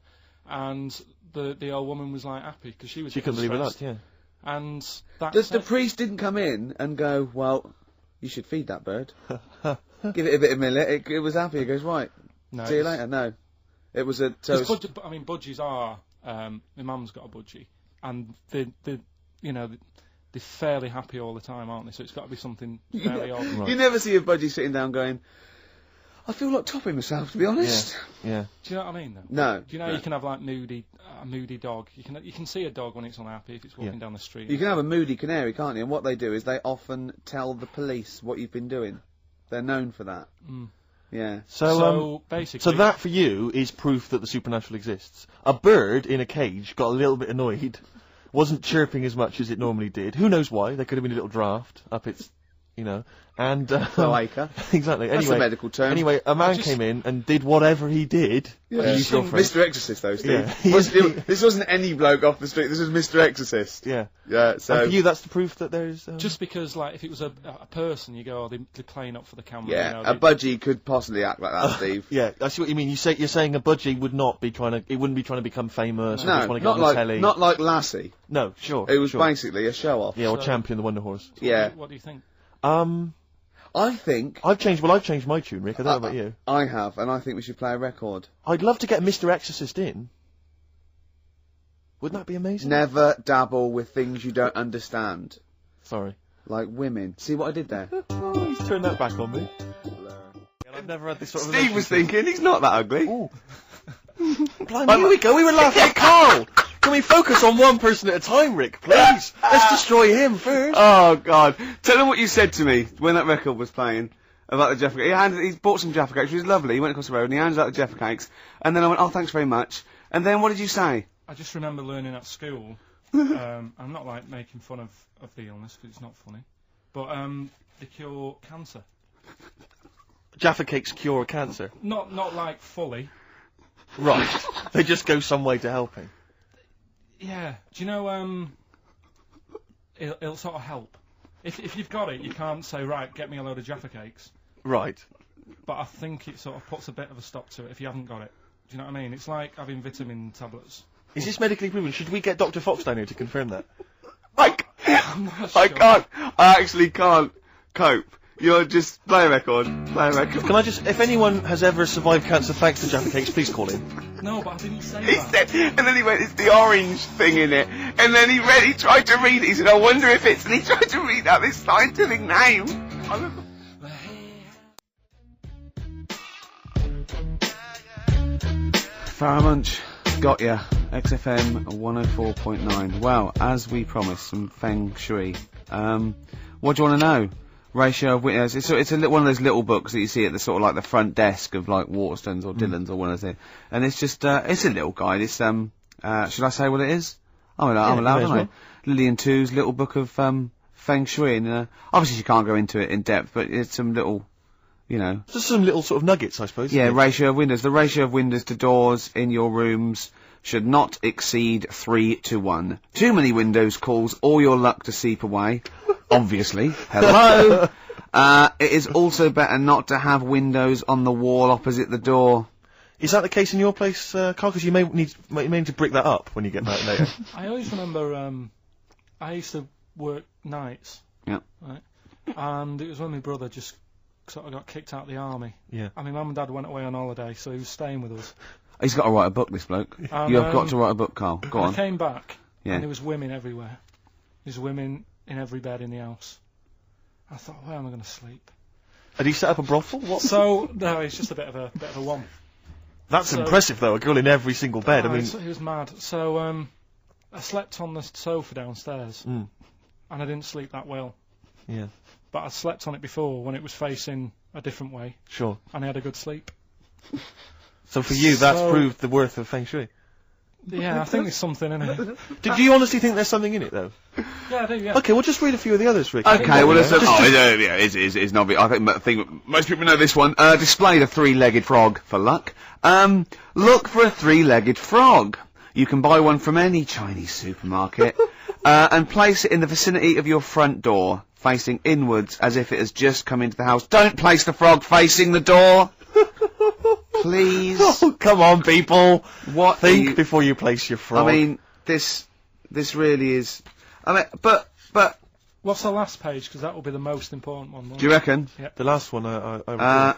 and the old woman was like happy because she was she couldn't getting believe it. stressed. Yeah. And that's The it. priest didn't come in and go, well, you should feed that bird. Give it a bit of millet. It was happy. He goes, right, No, see you it's- later. No. It was a. So Because budgies are. My mum's got a budgie, and they're fairly happy all the time, aren't they? So it's got to be something fairly odd. Right. you never see a budgie sitting down going, I feel like topping myself, to be honest. Yeah. Do you know what I mean? Though? No. Do you know no. you can have like a moody dog? You can see a dog when it's unhappy if it's walking down the street. You can have a moody canary, can't you? And what they do is they often tell the police what you've been doing. They're known for that. Mm. Yeah. So basically, So that for you is proof that the supernatural exists. A bird in a cage got a little bit annoyed, wasn't chirping as much as it normally did. Who knows why? There could have been a little draft up its, and Cloaca. exactly. That's Anyway, a medical term. Anyway, a man came in and did whatever he did. Yeah. to use your phrase. Mr. Exorcist, though, Steve. Yeah. This wasn't any bloke off the street. This was Mr. Exorcist. Yeah. Yeah. So. And for you, that's the proof that there's. just because like if it was a person, you go, oh, they're playing up for the camera. yeah. You know, A budgie could possibly act like that, Steve. Yeah, I see what you mean. You're saying a budgie would not be trying to. It wouldn't be trying to become famous. or No, just want to get not on the like telly. not like Lassie. No, sure. It was sure. basically a show off. Yeah, or So- Champion the Wonder Horse. Yeah. What do you think? I think I've changed my tune, Rick. I don't know about you. I have, and I think we should play a record. I'd love to get Mr. Exorcist in. Wouldn't that be amazing? Never dabble with things you don't understand, Sorry. like women. See what I did there? Oh, he's turned that back on me. And I've never had this sort of Steve was relationship. thinking he's not that ugly. Ooh. Blimey, here we go. We were laughing at Carl. Can we focus on one person at a time, Rick, please? Let's destroy him first. Oh, God. Tell them what you said to me when that record was playing about the Jaffa Cakes. He bought some Jaffa Cakes, which was lovely. He went across the road and he handed out the Jaffa Cakes. And then I went, oh, thanks very much. And then what did you say? I just remember learning at school. I'm not like making fun of the illness because it's not funny, but they cure cancer. Jaffa Cakes cure cancer. Not like fully. Right. They just go some way to helping. Yeah. Do you know? It'll sort of help. If you've got it, you can't say, right, get me a load of Jaffa Cakes. Right. But I think it sort of puts a bit of a stop to it if you haven't got it. Do you know what I mean? It's like having vitamin tablets. Is this medically proven? Should we get Dr. Fox down here to confirm that? I can't. I actually can't cope. You're just play a record. Play a record. Can I just, if anyone has ever survived cancer thanks to Jaffa Cakes, please call in. No, but I didn't say He that. said, and then he went, it's the orange thing in it. And then he tried to read it. He said, I wonder if it's, and he tried to read out this scientific name. Farrah Munch, got ya. XFM 104.9. Well, as we promised, some feng shui. What do you want to know? Ratio of windows. It's one of those little books that you see at the sort of like the front desk of like Waterstones or Dillon's or one of those. And it's just it's a little guide. It's should I say what it is? I'm allowed, aren't I? Lillian Two's little book of feng shui. And obviously you can't go into it in depth, but it's some little, you know. Just some little sort of nuggets, I suppose. Yeah, ratio of windows. The ratio of windows to doors in your rooms should not exceed 3-1. Too many windows calls all your luck to seep away. Obviously. Hello. It is also better not to have windows on the wall opposite the door. Is that the case in your place, Carl? Because you may need to brick that up when you get back later. I always remember I used to work nights. Yeah. Right. And it was when my brother just sort of got kicked out of the army. Yeah. And my mum and dad went away on holiday, so he was staying with us. He's got to write a book, this bloke. And, You have got to write a book, Carl. Go I on. came back, Yeah. and there was women everywhere. There's women in every bed in the house. I thought, where am I going to sleep? Had he set up a brothel? What? So no, it's just a bit of a one. That's so- impressive, though. A girl in every single bed. Oh, I mean, he was mad. So I slept on the sofa downstairs, and I didn't sleep that well. yeah, But I slept on it before when it was facing a different way, sure. and I had a good sleep. So for you, that's So- proved the worth of feng shui. Yeah, I think there's something in it. Do you honestly think there's something in it, though? Yeah, I do. Yeah. Okay, well, just read a few of the others, Rick. Okay, well, listen. It's not. I think most people know this one. Display the three-legged frog for luck. Look for a three-legged frog. You can buy one from any Chinese supermarket, and place it in the vicinity of your front door, facing inwards as if it has just come into the house. Don't place the frog facing the door. Please. Oh, come on, people. What? Think before you place your frog. I mean, this really is. I mean, but. What's the last page? Because that will be the most important one. Do you reckon? the last one, I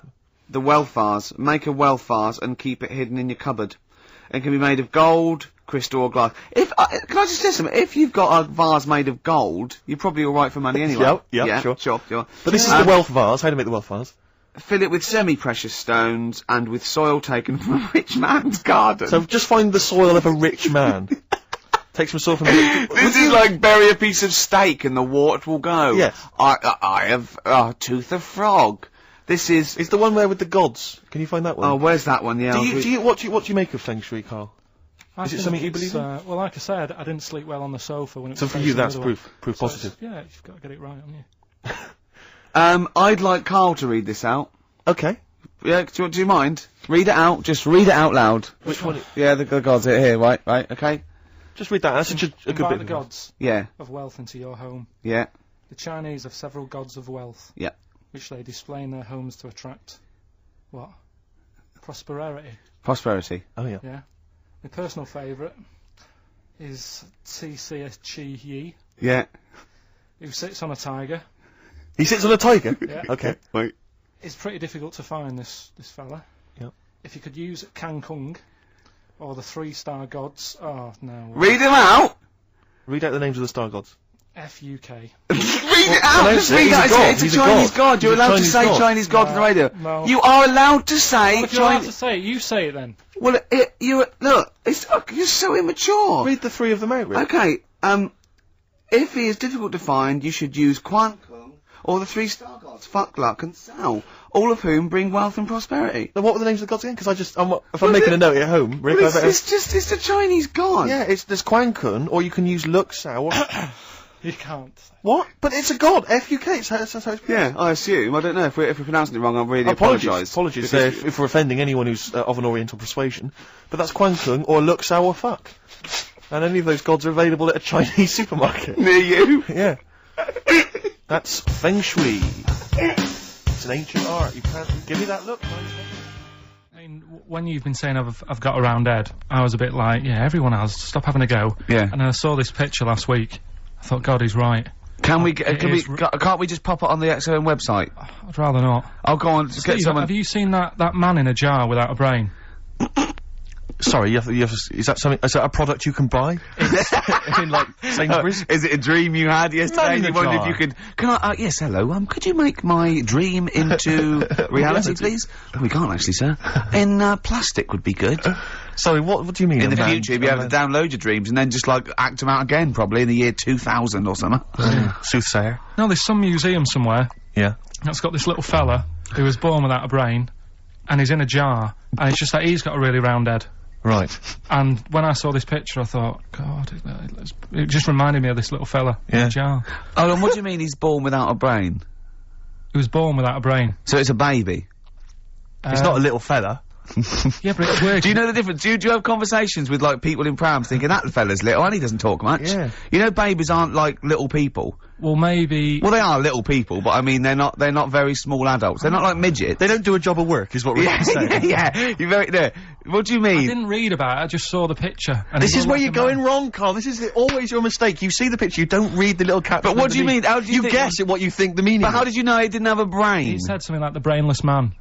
The wealth vase. Make a wealth vase and keep it hidden in your cupboard. It can be made of gold, crystal or glass. Can I just say something? If you've got a vase made of gold, you're probably alright for money anyway. Yeah, sure. Sure. But this is the wealth vase. How to make the wealth vase? Fill it with semi-precious stones and with soil taken from a rich man's garden. So just find the soil of a rich man. Take some soil from the... This is like bury a piece of steak and the water will go. Yes. I have a tooth of frog. This is... It's the one where with the gods. Can you find that one? Oh, where's that one? Yeah. What do you make of feng shui, Carl? I Is it think something you it's, believe in? Well, like I said, I didn't sleep well on the sofa when it So was for facing you, the that's other way. proof So positive. yeah, you've got to get it right, haven't you? I'd like Carl to read this out. Okay. Yeah, do you mind? Read it out. Just read it out loud. Which one? Yeah, the gods are here. Right, okay. Just read that. That's such a good Invite bit. the gods Yeah, of wealth into your home. yeah, The Chinese have several gods of wealth, yeah. which they display in their homes to attract what? Prosperity. Prosperity. Oh yeah. Yeah. My personal favourite is T.C. Chi Yi, Yeah. who sits on a tiger. He sits on a tiger. Yeah. Okay. Wait. It's pretty difficult to find this fella. Yep. If you could use Kang Kung or the 3-star gods, oh no. Read him out. Read out the names of the star gods. FUK. Read How no, could we he's a that? god, It's a he's a Chinese god. god. You're He's a allowed to Chinese say god. Chinese god on the radio. no. You are allowed to say Well, if you're allowed Chinese. to say it, you say it then. Well, look. You're so immature. Read the three of them out, Rick. Okay. If he is difficult to find, you should use Quan Kung or the 3 star gods, Fuck, Luck, and Sao, all of whom bring wealth and prosperity. Now, what were the names of the gods again? Because if I'm making a note at home, Rick, Well, I better... it's a Chinese god. Yeah, there's Quan Kun, or you can use Luk Sao. You can't. What? But it's a god. F-U-K. That's how it's pronounced. Yeah, I assume. I don't know if we're pronouncing it wrong. I really apologise. Apologies if we're offending anyone who's of an Oriental persuasion. But that's Quan Kun, or Luk Sao, or Fuck. And any of those gods are available at a Chinese supermarket. Near you. Yeah. That's Feng Shui. It's an ancient art. You can't give me that look. I mean, when you've been saying I've got a round head, I was a bit like, yeah, everyone has. Stop having a go. Yeah. And then I saw this picture last week. I thought, God, he's right. Can't we is can't we just pop it on the XOM website? I'd rather not. I'll go on. Just get Steve, someone. have you seen that man in a jar without a brain? Sorry, is that something? Is that a product you can buy? In like Sainsbury's? Is it a dream you had yesterday? Man in You a wondered if jar. you could. Can I? Yes, hello. Could you make my dream into reality, Reality. please? Oh, we can't actually, sir. In plastic would be good. Sorry, what do you mean? In the a man- future, you'd be able to download your dreams and then just like act them out again, probably in the year 2000 or something. Soothsayer. No, there's some museum somewhere Yeah. that's got this little fella who was born without a brain, and he's in a jar, and it's just that he's got a really round head. Right. And when I saw this picture, I thought, God, it just reminded me of this little fella in Yeah. a jar. Oh, and what do you mean he's born without a brain? He was born without a brain. So it's a baby. It's not a little fella. Yeah, but it's working. Do you know the difference? Do you have conversations with like people in prams thinking that fella's little and he doesn't talk much? Yeah. You know, babies aren't like little people. Well, maybe... Well, they are little people, but I mean they're not very small adults. They're not like midgets. They don't do a job of work, is what Rick is saying. yeah. You're very there. What do you I mean? didn't read about it, I just saw the picture. And This it is looked where like you're a going man. wrong, Carl. This is always your mistake. You see the picture, you don't read the little caption. But what do you underneath. mean? How do you think- guess at what you think the meaning But is. how did you know he didn't have a brain? He said something like the brainless man.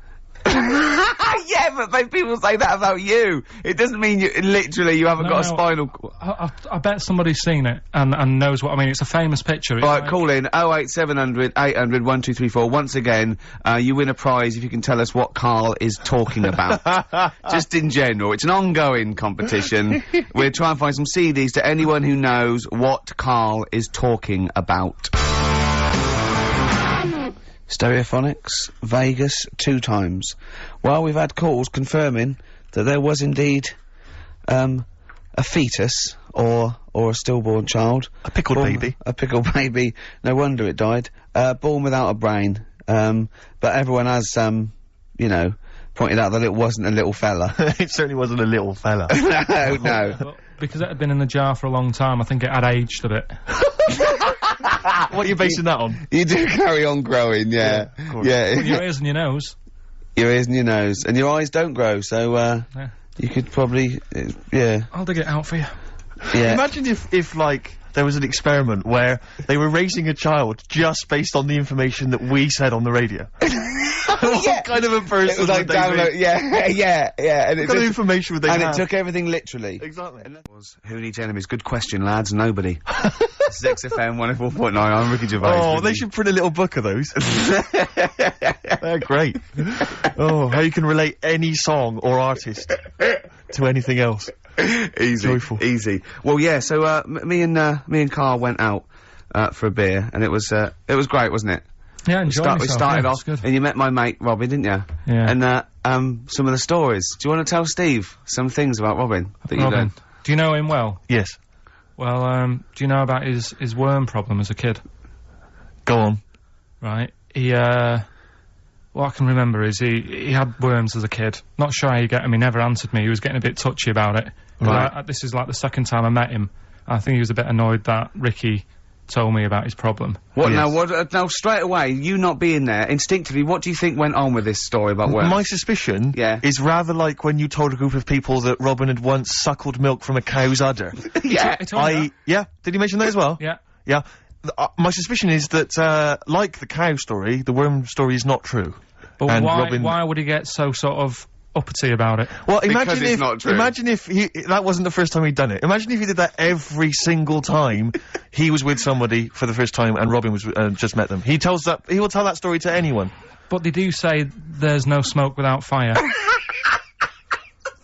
Yeah, but people say that about you. It doesn't mean you literally you haven't No, got a no. spinal. I bet somebody's seen it and knows what I mean. It's a famous picture. It's Right, like- call in 08700 800 1234. Once again, you win a prize if you can tell us what Carl is talking about. Just in general, it's an ongoing competition. We're trying to find some CDs to anyone who knows what Carl is talking about. Stereophonics, Vegas, 2 times. Well, we've had calls confirming that there was indeed, a fetus, or a stillborn child. A pickled Born- baby. A pickled baby. No wonder it died. Born without a brain. But everyone has, you know, pointed out that it wasn't a little fella. It certainly wasn't a little fella. no. But because it had been in the jar for a long time, I think it had aged a bit. What are you basing that on? You do carry on growing, yeah. Yeah, of course. Yeah. Well, your ears and your nose. Your ears and your nose. And your eyes don't grow, so, Yeah. you could probably, yeah. I'll dig it out for you. Yeah. Imagine if like there was an experiment where they were raising a child just based on the information that we said on the radio. What kind of a person It was like would they download, be? yeah, and it What kind of just- information would they and have? it took everything literally. Exactly. And that was Who Needs Enemies? Good question, lads. Nobody. 6FM 104.9. I'm Ricky Gervais. Oh, with they you. should print a little book of those. They're great. Oh, how you can relate any song or artist to anything else. Easy, Joyful. easy. Well, yeah. So me and Carl went out for a beer, and it was great, wasn't it? Yeah, enjoy We yourself. started yeah, off, it's good. and you met my mate Robin, didn't you? Yeah. And some of the stories. Do you want to tell Steve some things about Robin that you Robin, learned? do you know him well? Yes. Well, do you know about his worm problem as a kid? Go on. Right. He, what I can remember is he had worms as a kid. Not sure how you get him. He never answered me. He was getting a bit touchy about it. But Right. this is like the second time I met him. I think he was a bit annoyed that Ricky told me about his problem. What Yes. now? What now? Straight away, you not being there, instinctively, what do you think went on with this story about worms? My suspicion Yeah. is rather like when you told a group of people that Robin had once suckled milk from a cow's udder. yeah. He told me that. Yeah, did he mention that as well? Yeah. Yeah. My suspicion is that, like the cow story, the worm story is not true. But And why Robin- would he get so sort of uppity about it. Well, Because imagine it's if not true. imagine if that wasn't the first time he'd done it. Imagine if he did that every single time he was with somebody for the first time and Robin was just met them. He will tell that story to anyone. But they do say there's no smoke without fire.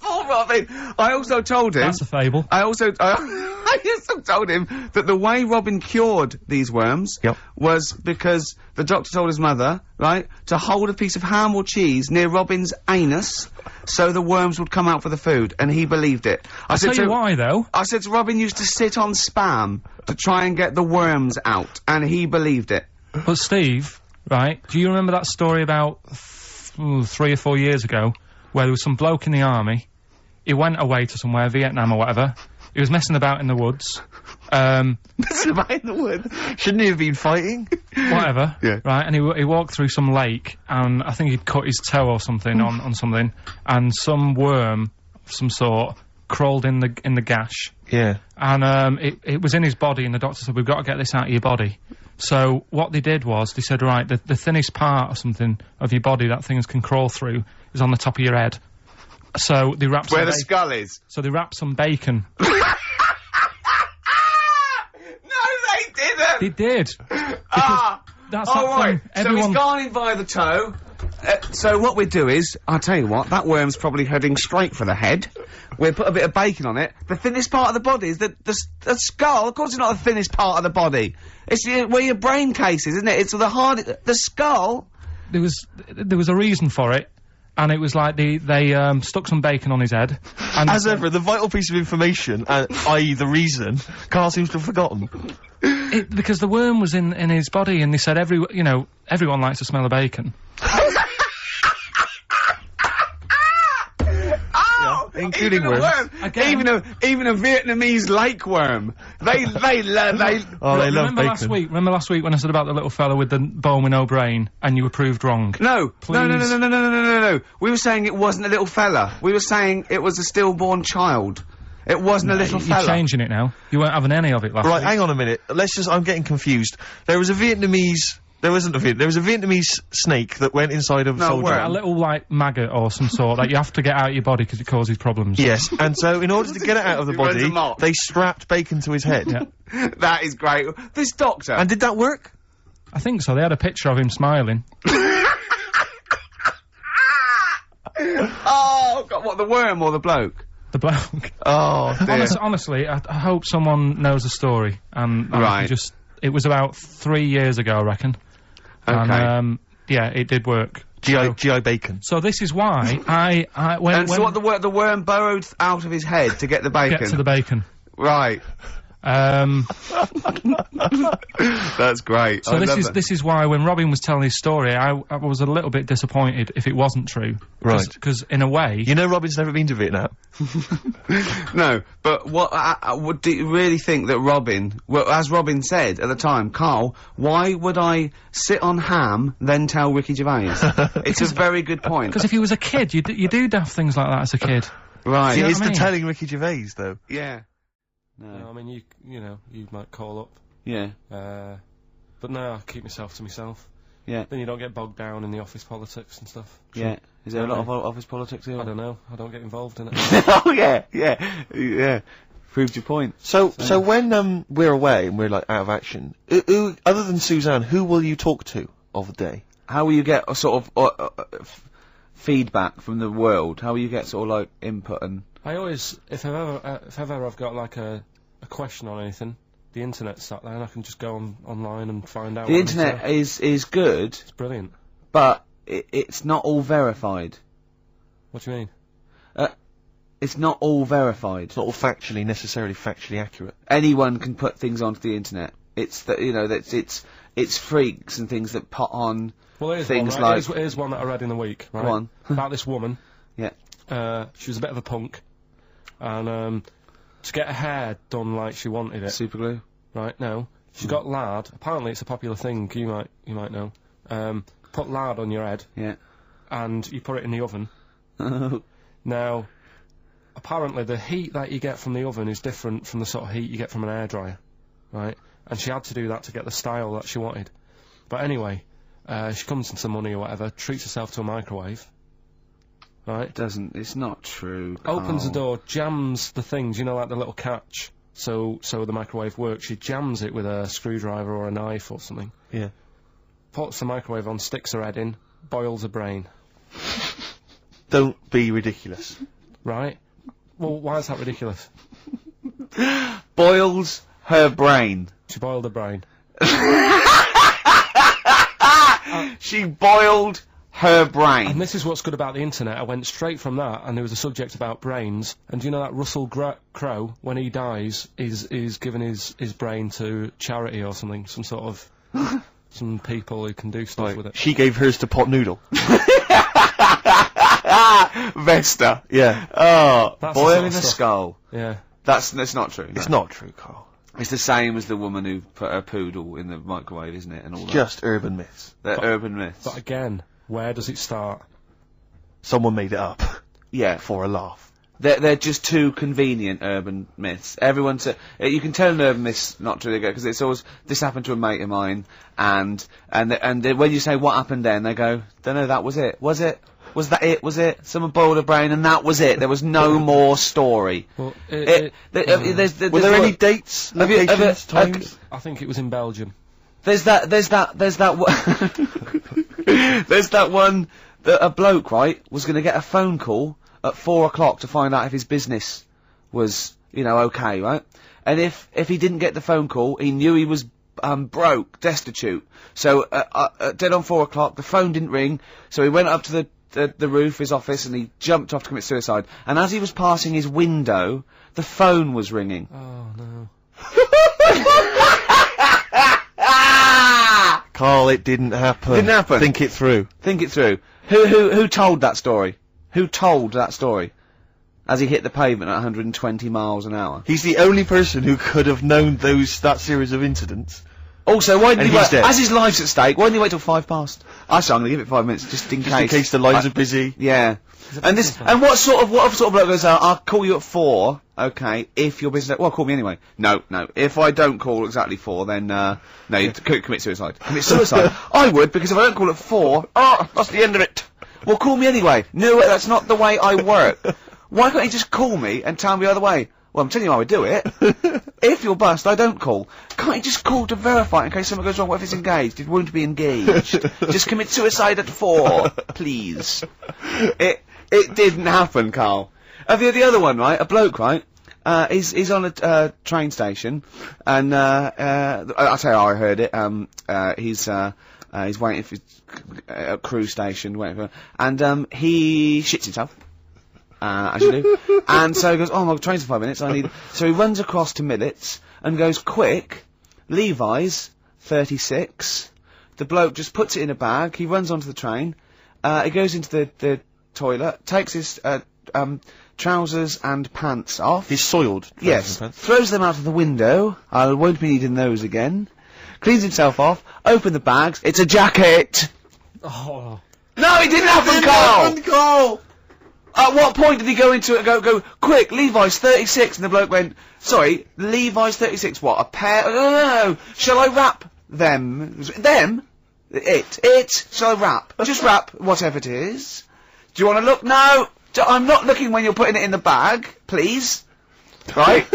Oh, Robin! I also told him. That's a fable. I also told him that the way Robin cured these worms Yep. was because the doctor told his mother, right, to hold a piece of ham or cheese near Robin's anus so the worms would come out for the food, and he believed it. I'll tell you why, though. I said to Robin used to sit on spam to try and get the worms out, and he believed it. But Steve, right, do you remember that story about 3 or 4 years ago where there was some bloke in the army, he went away to somewhere, Vietnam or whatever, he was messing about in the woods, Messing about in the woods. Shouldn't he have been fighting? whatever, Yeah. right, and he walked through some lake, and I think he'd cut his toe or something on something, and some worm of some sort crawled in the gash, Yeah. and it was in his body, and the doctor said, we've got to get this out of your body. So what they did was, they said, right, the thinnest part or something of your body that things can crawl through is on the top of your head. So they wrapped Where some the skull is. so they wrapped some bacon. No, they didn't! They did. Ah! That's Oh, that right. thing. So Everyone. he's gone in via the toe. So what we do is, I'll tell you what, that worm's probably heading straight for the head. We'll put a bit of bacon on it. The thinnest part of the body is the skull. Of course it's not the thinnest part of the body. It's where your brain case is, isn't it? It's the skull. There was a reason for it, and it was like they stuck some bacon on his head. And As ever, the vital piece of information, i.e. the reason, Carl seems to have forgotten. because the worm was in his body, and they said everyone likes the smell of bacon. Oh, including even a worms. worm. Again. Even a Vietnamese lake worm. They Oh, they love Remember bacon. Remember last week when I said about the little fella with the bone with no brain, and you were proved wrong? No, Please. no. We were saying it wasn't a little fella. We were saying it was a stillborn child. It wasn't a little You're fella. changing it now. You weren't having any of it last Right, week. hang on a minute. I'm getting confused. There was a Vietnamese snake that went inside of a No, soldier. worm. A little, like, maggot or some sort that you have to get out of your body because it causes problems. Yes, and so in order to get it out of the He runs body, amok. they strapped bacon to his head. Yeah. That is great. This doctor. And did that work? I think so. They had a picture of him smiling. Oh, God, what, the worm or the bloke? The bloke. Oh, dear. Honestly, I hope someone knows the story. And I Right. can it was about 3 years ago, I reckon. Okay. And, yeah, it did work. GI bacon. So this is why when And so what, the worm burrowed out of his head to get the bacon? get to the bacon. Right. That's great. So I love that. this is why when Robin was telling his story, I was a little bit disappointed if it wasn't true. Right. Because in a way, You know Robin's never been to Vietnam. No, but what do you really think that Robin, well, as Robin said at the time, Carl, why would I sit on ham, then tell Ricky Gervais? It's a very good point. because if he was a kid, you do daft things like that as a kid. Right. You know It's what I the mean? telling Ricky Gervais, though. Yeah. No, I mean, you might call up, Yeah. but no, I keep myself to myself. Yeah. Then you don't get bogged down in the office politics and stuff. Yeah. Is there a lot of office politics here? I don't know. I don't get involved in it. Oh, yeah. Proved your point. So when we're away and we're like out of action, who other than Suzanne, who will you talk to of the day? How will you get a sort of feedback from the world? How will you get sort of like input and... I always, if ever I've got like a question on anything, the internet's sat there and I can just go online and find out. The what I need to internet know. is good, It's brilliant. but it's not all verified. What do you mean? It's not all verified. It's not all necessarily factually accurate. Anyone can put things onto the internet. It's that it's freaks and things that put on Well, here's things one, right? like Here's one that I read in the week, right? Go on. About this woman. Yeah. She was a bit of a punk, and to get her hair done like she wanted it, super glue. right? No, she got lard. Apparently, it's a popular thing. You might know. Put lard on your head, Yeah. and you put it in the oven. Now, apparently, the heat that you get from the oven is different from the sort of heat you get from an hairdryer, right? And she had to do that to get the style that she wanted. But anyway, she comes into money or whatever, treats herself to a microwave, right? It's not true. Opens the Carl. door, jams the things, you know, like the little catch, so the microwave works. She jams it with a screwdriver or a knife or something. Yeah. Puts the microwave on, sticks her head in, boils her brain. Don't be ridiculous. Right? Well, why is that ridiculous? Boils her brain. She boiled her brain. She boiled her brain. And this is what's good about the internet. I went straight from that, and there was a subject about brains. And do you know that Russell Crowe, when he dies, is giving his brain to charity or something, some sort of some people who can do stuff with it. She gave hers to Pot Noodle. Vesta. Yeah. Oh, That's the boiling sort a of stuff. skull. Yeah. That's not true. It's not true, Carl. It's the same as the woman who put her poodle in the microwave, isn't it? And all that. Just urban myths. They're urban myths. But again, where does it start? Someone made it up Yeah. for a laugh. They're just too convenient urban myths. Everyone you can tell an urban myth's not true because it's always this happened to a mate of mine, and when you say what happened then, they go, don't know, that was it. Was it? Was that it? Was it? Someone boiled a brain and that was it. There was no more story. Well, Were there any dates, Have you- locations, times? I think it was in Belgium. There's that one that a bloke, right, was going to get a phone call at 4 o'clock to find out if his business was, okay, right? And if he didn't get the phone call, he knew he was broke, destitute. So dead on 4 o'clock, the phone didn't ring, so he went up to the roof, his office, and he jumped off to commit suicide. And as he was passing his window, the phone was ringing. Oh no. Carl, it didn't happen. Didn't happen. Think it through. Think it through. Who told that story? Who told that story? As he hit the pavement at 120 miles an hour. He's the only person who could have known that series of incidents. Also, why didn't And he he's wait? dead. As his life's at stake, why didn't he wait till 5 past? Actually, I'm going to give it 5 minutes just in Just in case. case the lines are busy. Yeah. And what sort of bloke goes out? I'll call you at 4. Okay, if your business. Well, call me anyway. No. If I don't call exactly 4, then you commit suicide. Commit suicide. I would, because if I don't call at 4, that's the end of it. Well, call me anyway. No, that's not the way I work. Why can't you just call me and tell me the other way? Well, I'm telling you how I do it. If you're bust, I don't call. Can't you just call to verify in case something goes wrong? What if it's engaged? It won't be engaged. Just commit suicide at 4, please. It didn't happen, Carl. The other one, right? A bloke, right? He's on a train station, and I'll tell you how I heard it. He's waiting for a cruise station, waiting for, and he shits himself. As you do. And so he goes, my train's in 5 minutes, so he runs across to Millets and goes, quick, Levi's, 36. The bloke just puts it in a bag, he runs onto the train, he goes into the toilet, takes his, trousers and pants off. He's soiled. trousers Yes. and pants. Throws them out of the window. I won't be needing those again. Cleans himself off, open the bags, it's a jacket! Oh. No, it didn't happen, Carl! At what point did he go into it and go, quick, Levi's 36, and the bloke went, sorry, Levi's 36, what, a pair? No, shall I wrap them? Them? It, shall I wrap? Just wrap, whatever it is. Do you want to look? No, I'm not looking when you're putting it in the bag, please. Right?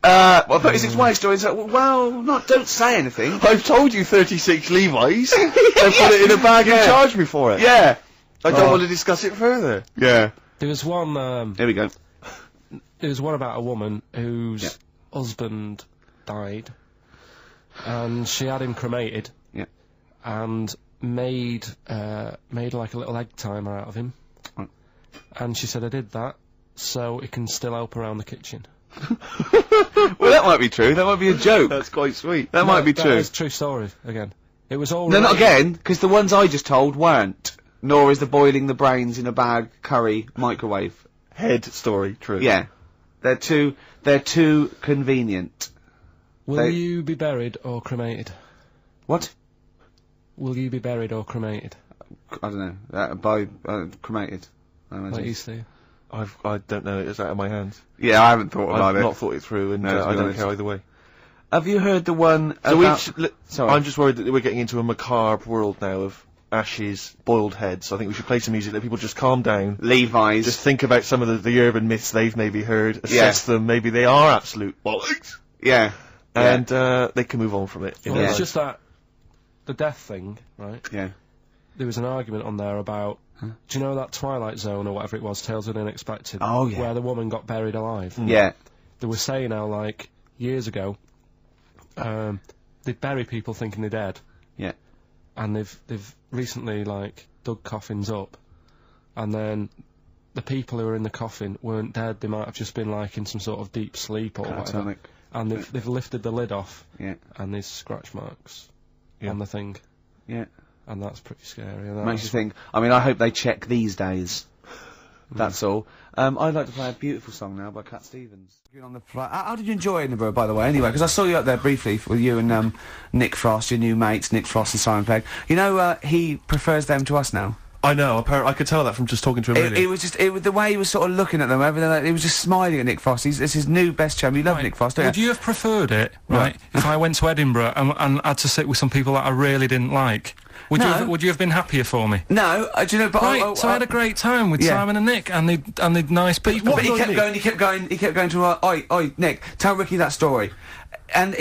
36 waist story, so, don't say anything. I've told you 36 Levi's. They put it in a bag and charged me for it. Yeah. I don't want to discuss it further. Yeah. There was one. Here we go. There was one about a woman whose husband died, and she had him cremated. Yeah. And made like a little egg timer out of him. Right. And she said, I did that so it can still help around the kitchen. Well, that might be true. That might be a joke. That's quite sweet. That might be That true. is true story again. It was all No, not right. again, because the ones I just told weren't. Nor is the boiling the brains in a bag curry microwave. Head story, true. Yeah. They're too convenient. Will you be buried or cremated? What? Will you be buried or cremated? I don't know. Cremated. I imagine. Like you see. I don't know, it's out of my hands. Yeah, I haven't thought about I've it. not thought it through, and No, to be I don't honest. care either way. Have you heard the one So about... we've... Sorry. I'm just worried that we're getting into a macabre world now of ashes, boiled heads. I think we should play some music, let people just calm down. Levi's. Just think about some of the urban myths they've maybe heard, assess them, maybe they are absolute bollocks. Yeah. And they can move on from it. Well, it's just that the death thing, right? Yeah. There was an argument on there about, do you know that Twilight Zone or whatever it was, Tales of the Unexpected? Oh, yeah. Where the woman got buried alive. Yeah. They were saying how, like, years ago, they'd bury people thinking they're dead. Yeah. And they've recently, like, dug coffins up, and then the people who were in the coffin weren't dead, they might have just been, like, in some sort of deep sleep or whatever. Catatonic. And they've lifted the lid off, Yeah. and there's scratch marks on the thing. Yeah. And that's pretty scary. And Makes you think. I mean, I hope they check these days. That's all. I'd like to play a beautiful song now by Cat Stevens. On the how did you enjoy Edinburgh, by the way, anyway? Because I saw you up there briefly with you and Nick Frost, your new mates, Nick Frost and Simon Pegg. You know, he prefers them to us now. I know, apparently, I could tell that from just talking to him earlier. It was just, the way he was sort of looking at them, everything, he was just smiling at Nick Frost. It's his new best chum. You love Nick Frost, don't Would you have preferred it, right, if I went to Edinburgh and had to sit with some people that I really didn't like? Would you have been happier for me? No, do you know, but right, so I had a great time with Simon and Nick, and they're nice people. But he kept going to, oi, Nick, tell Ricky that story. And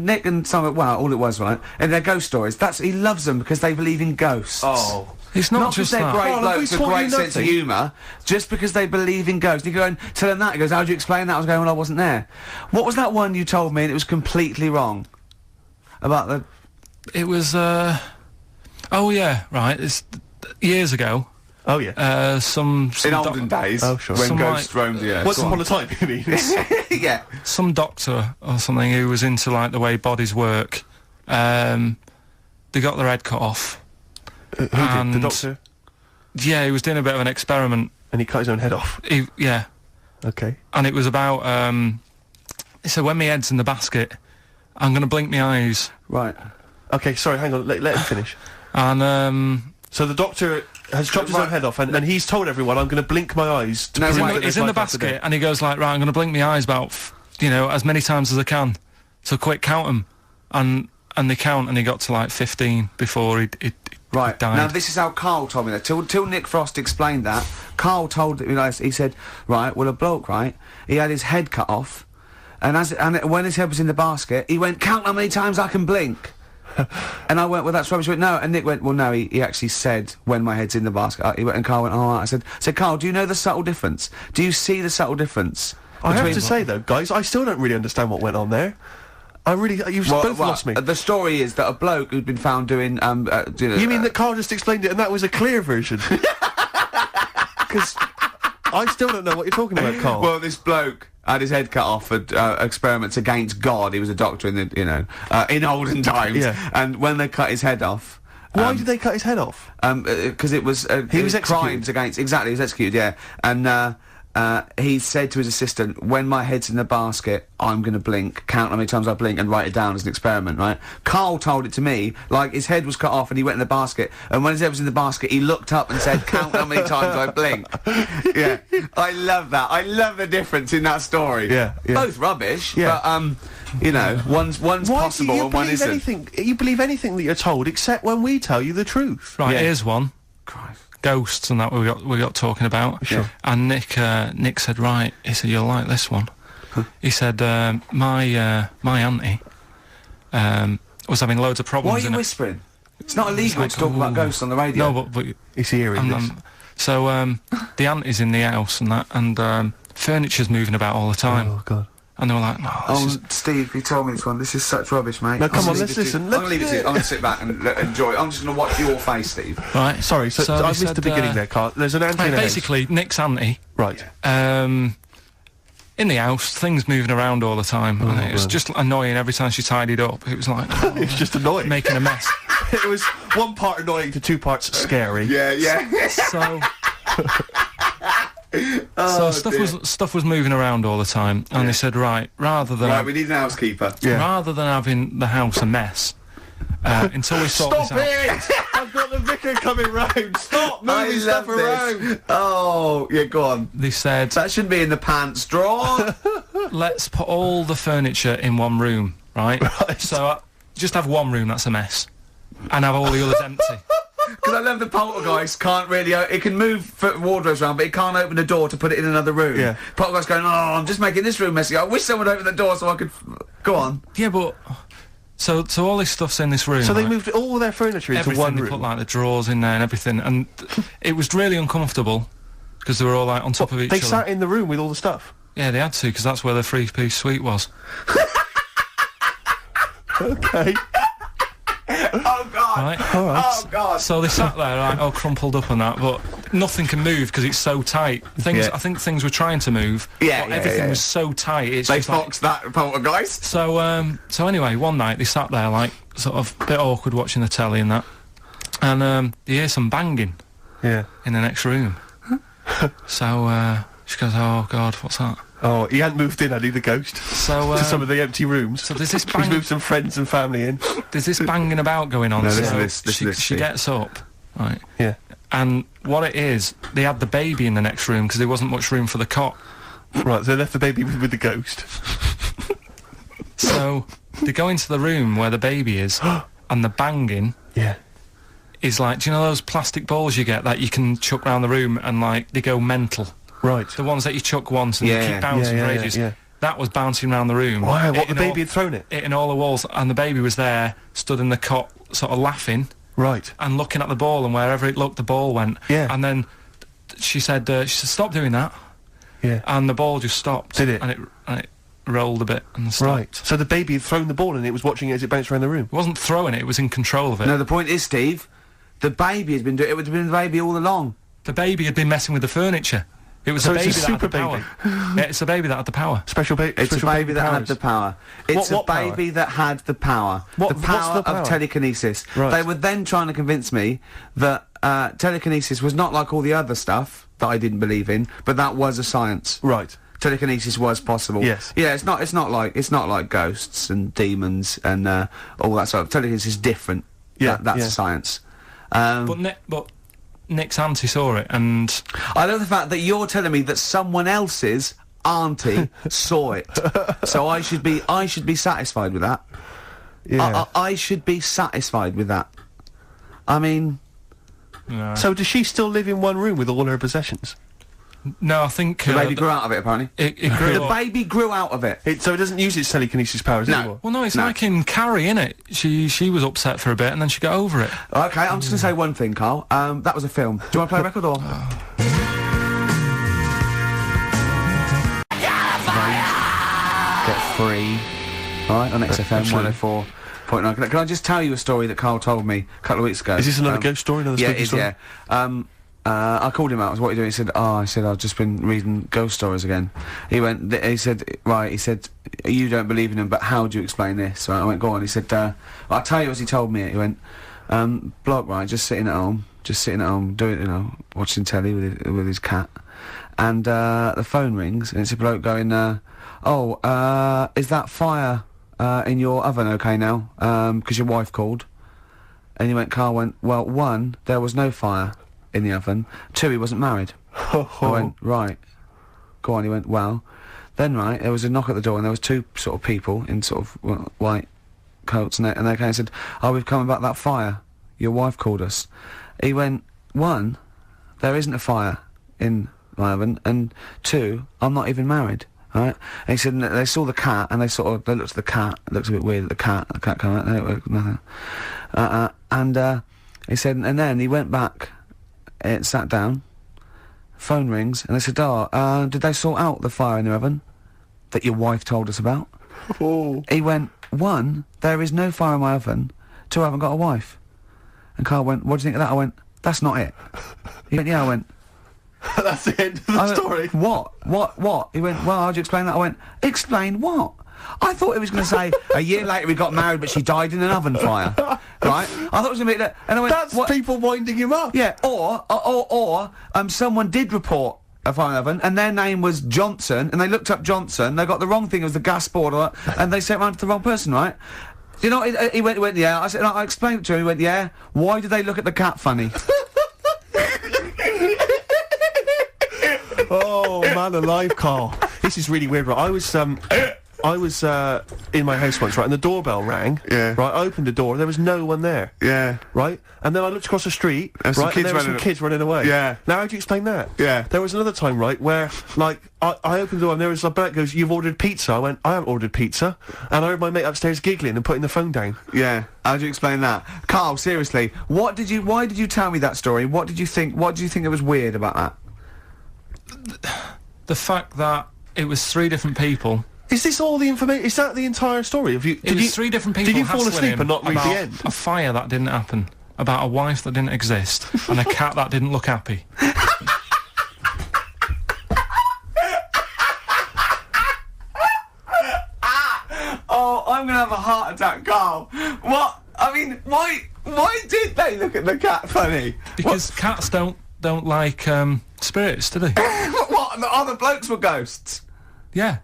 Nick and Simon, well, all it was, right, and their ghost stories, he loves them because they believe in ghosts. Oh. It's not just they're that. great blokes with great sense of humour, just because they believe in ghosts. You go and tell him that, he goes, how do you explain that? I was going, well, I wasn't there. What was that one you told me and it was completely wrong? About the... It was, oh yeah, right, it's years ago. Oh yeah. Some in olden days. Oh sure. When ghosts roamed the earth. Once upon a time, you mean? Yeah. Some doctor or something who was into, like, the way bodies work. They got their head cut off. Who did? The doctor? Yeah, he was doing a bit of an experiment. And he cut his own head off? Yeah. Okay. And it was about, he said, when my head's in the basket, I'm going to blink my eyes. Right. Okay, sorry, hang on, let him finish. And, so the doctor has chopped his own head off, and he's told everyone, I'm going to blink my eyes to prove that he's in the basket, and he goes like, right, I'm going to blink my eyes about, as many times as I can. So quick, count them. And they count, and he got to, like, 15 before he Right. died. Now, this is how Carl told me that. Till Nick Frost explained that, Carl told me, he said, right, well, a bloke, right, he had his head cut off, and when his head was in the basket, he went, count how many times I can blink. And I went, well, that's rubbish. He went, no. And Nick went, well, no, he actually said, when my head's in the basket. He went, and Carl went, oh, I said, Carl, do you know the subtle difference? Do you see the subtle difference? I have to say, though, guys, I still don't really understand what went on there. You've both lost me. The story is that a bloke who'd been found doing, You mean that Carl just explained it and that was a clear version? Because I still don't know what you're talking about, Carl. Well, this bloke had his head cut off for experiments against God. He was a doctor in the, in olden times. Yeah. And when they cut his head off... Why did they cut his head off? Because it was... he was executed. Crimes against... Exactly, he was executed, yeah. And, he said to his assistant, when my head's in the basket, I'm going to blink, count how many times I blink and write it down as an experiment, right? Carl told it to me, like his head was cut off and he went in the basket, and when his head was in the basket, he looked up and said, count how many times I blink. Yeah. I love that. I love the difference in that story. Yeah. Both rubbish, but, one's possible and one isn't. You believe anything that you're told, except when we tell you the truth. Right, here's one. Christ. Ghosts and that we got talking about. Sure. And Nick said, right, he said, you'll like this one. He said, my auntie was having loads of problems. Why are you whispering? It's not illegal to talk about ghosts on the radio. No, but it's eerie. So the auntie's in the house and that, and furniture's moving about all the time. Oh God. And they were like, no, Steve, you told me this one. This is such rubbish, mate. No, come on, let's listen. I'm going to leave it to you. I'm going to sit back and enjoy it. I'm just going to watch your face, Steve. Right. Sorry, so I missed the beginning there, Carl. There's an auntie in the house. Basically, Nick's auntie. Right. In the house, things moving around all the time. And it was just annoying every time she tidied up. It was like... it was just annoying. Making a mess. It was one part annoying to two parts scary. Yeah. So... so stuff was moving around all the time, and they said, right, we need an housekeeper. Rather than having the house a mess, until we sort this out. I've got the vicar coming round. Stop moving stuff around. Oh, yeah, go on. They said that shouldn't be in the pants drawer. Let's put all the furniture in one room, right? So just have one room that's a mess, and have all the others empty. Because I love the poltergeist can't really, it can move wardrobes around, but it can't open the door to put it in another room. Yeah. Poltergeist going, oh, I'm just making this room messy. I wish someone would open the door so I could... Go on. Yeah, but... So all this stuff's in this room. So they right? moved all their furniture into Everything, one they room. put, like, the drawers in there and everything, and it was really uncomfortable, because they were all, like, on top of each They other. sat in the room with all the stuff. Yeah, they had to, because that's where the three-piece suite was. Okay. Oh, God. Right? All right. Oh, God. So they sat there, right, all crumpled up and that, but nothing can move because it's so tight. Yeah. I think things were trying to move, Yeah, but yeah, everything yeah. was so tight. It's They just like, foxed that poltergeist. so anyway, one night they sat there, like, sort of a bit awkward watching the telly and that, and you hear some banging Yeah. in the next room. So she goes, "Oh God, what's that?" Oh, he hadn't moved in, had he, the ghost? So To some of the empty rooms. so there's this He's bang, moved some friends and family in. there's this banging about going on. No, so listen to this, listen to this, she Steve. gets up, right, Yeah. and what it is, they had the baby in the next room because there wasn't much room for the cot. Right, so they left the baby with the ghost. So they go into the room where the baby is, and the banging Yeah. is like, do you know those plastic balls you get that you can chuck round the room and, like, they go mental? Right. The ones that you chuck once and Yeah, they keep yeah. bouncing Yeah, for yeah, ages. yeah. That was bouncing around the room. Wow, what, the hitting baby had thrown it? hitting all the walls, and the baby was there, stood in the cot, sort of laughing Right. and looking at the ball, and wherever it looked, the ball went. Yeah. And then she said, "Stop doing that," Yeah. and the ball just stopped. Did it? And it rolled a bit and stopped. Right. So the baby had thrown the ball and it was watching it as it bounced around the room. It wasn't throwing it; it was in control of it. No, the point is, Steve, the baby has been doing it. Would have been the baby all along. The baby had been messing with the furniture. It was So the it's baby a that had the super power. Yeah, it's the baby that had the power. Special baby. It's a baby that had the power. It's What a power? baby that had the power. What- the what's power the power? of telekinesis. Right. They were then trying to convince me that telekinesis was not like all the other stuff that I didn't believe in, but that was a science. Right. Telekinesis was possible. Yes. Yeah, it's not like ghosts and demons and all that sort of. Telekinesis is different. Yeah, That's yeah. a science. But Nick's auntie saw it, and I love the fact that you're telling me that someone else's auntie saw it. So I should be satisfied with that. Yeah. I should be satisfied with that. I mean, So does she still live in one room with all her possessions? no, I think the baby grew out of it, apparently. it grew The up. baby grew out of it. So it doesn't use its telekinesis powers No. anymore? Well, no, it's No. like in Carrie, innit? She was upset for a bit, and then she got over it. Okay, I'm just going to say one thing, Carl. That was a film. Do you want to play a record or? Get free. Alright, on XFM Absolutely. 104.9. Can I just tell you a story that Carl told me a couple of weeks ago? Is this another ghost story? Another Yeah, spooky it is, story? yeah. I called him out. I was, what are you doing? He said, I said, I've just been reading ghost stories again. He went, he said, right, he said, you don't believe in them, but how do you explain this? Right, I went, go on. He said, I'll tell you as he told me it. He went, bloke, right, just sitting at home, doing, watching telly with his cat. And, the phone rings, and it's a bloke going, is that fire, in your oven okay now? 'Cause your wife called. And he went, Carl went, well, one, there was no fire in the oven. Two, he wasn't married. I went, right. Go on, he went, well. Then, right, there was a knock at the door and there was two sort of people in sort of white coats and they came and said, oh, we've come about that fire. Your wife called us. He went, one, there isn't a fire in my oven, and two, I'm not even married. Right? And he said, and they saw the cat, and they looked at the cat, it looked a bit weird at the cat came out, nothing. And he said, and then he went back, sat down, phone rings, and they said, did they sort out the fire in the oven that your wife told us about? Oh. He went, one, there is no fire in my oven, two, I haven't got a wife. And Carl went, what do you think of that? I went, that's not it. He went, yeah, I went, That's the end of the I went, story. What? He went, well, how'd you explain that? I went, explain what? I thought he was going to say, a year later we got married, but she died in an oven fire. Right? I thought it was going to be that. And I went, That's what? people winding him up. Yeah, or, someone did report a fire oven, and their name was Johnson, and they looked up Johnson, they got the wrong thing, it was the gas board, and they sent it round to the wrong person, right? You know, he went, yeah. I said, I explained it to him, he went, yeah. Why did they look at the cat funny? Oh, man alive, Carl. This is really weird, right? I was, I was in my house once, right, and the doorbell rang. Yeah. Right, I opened the door, there was no one there. Yeah. Right, and then I looked across the street, There's some right, kids and there were some running- kids running away. Yeah. Now, how do you explain that? Yeah. There was another time, right, where, like, I opened the door and there was a bloke goes, "You've ordered pizza." I went, "I haven't ordered pizza." And I heard my mate upstairs giggling and putting the phone down. Yeah. How do you explain that? Carl, seriously, why did you tell me that story? What did you think that was weird about that? The fact that it was 3 different people. Is this all the information? Is that the entire story? It was 3 different people. Did you fall hassling asleep him and not read about the end? A fire that didn't happen, about a wife that didn't exist, and a cat that didn't look happy. Oh, I'm gonna have a heart attack, Carl. What? I mean, why did they look at the cat funny? Because cats don't like spirits, do they? What? The other blokes were ghosts? Yeah.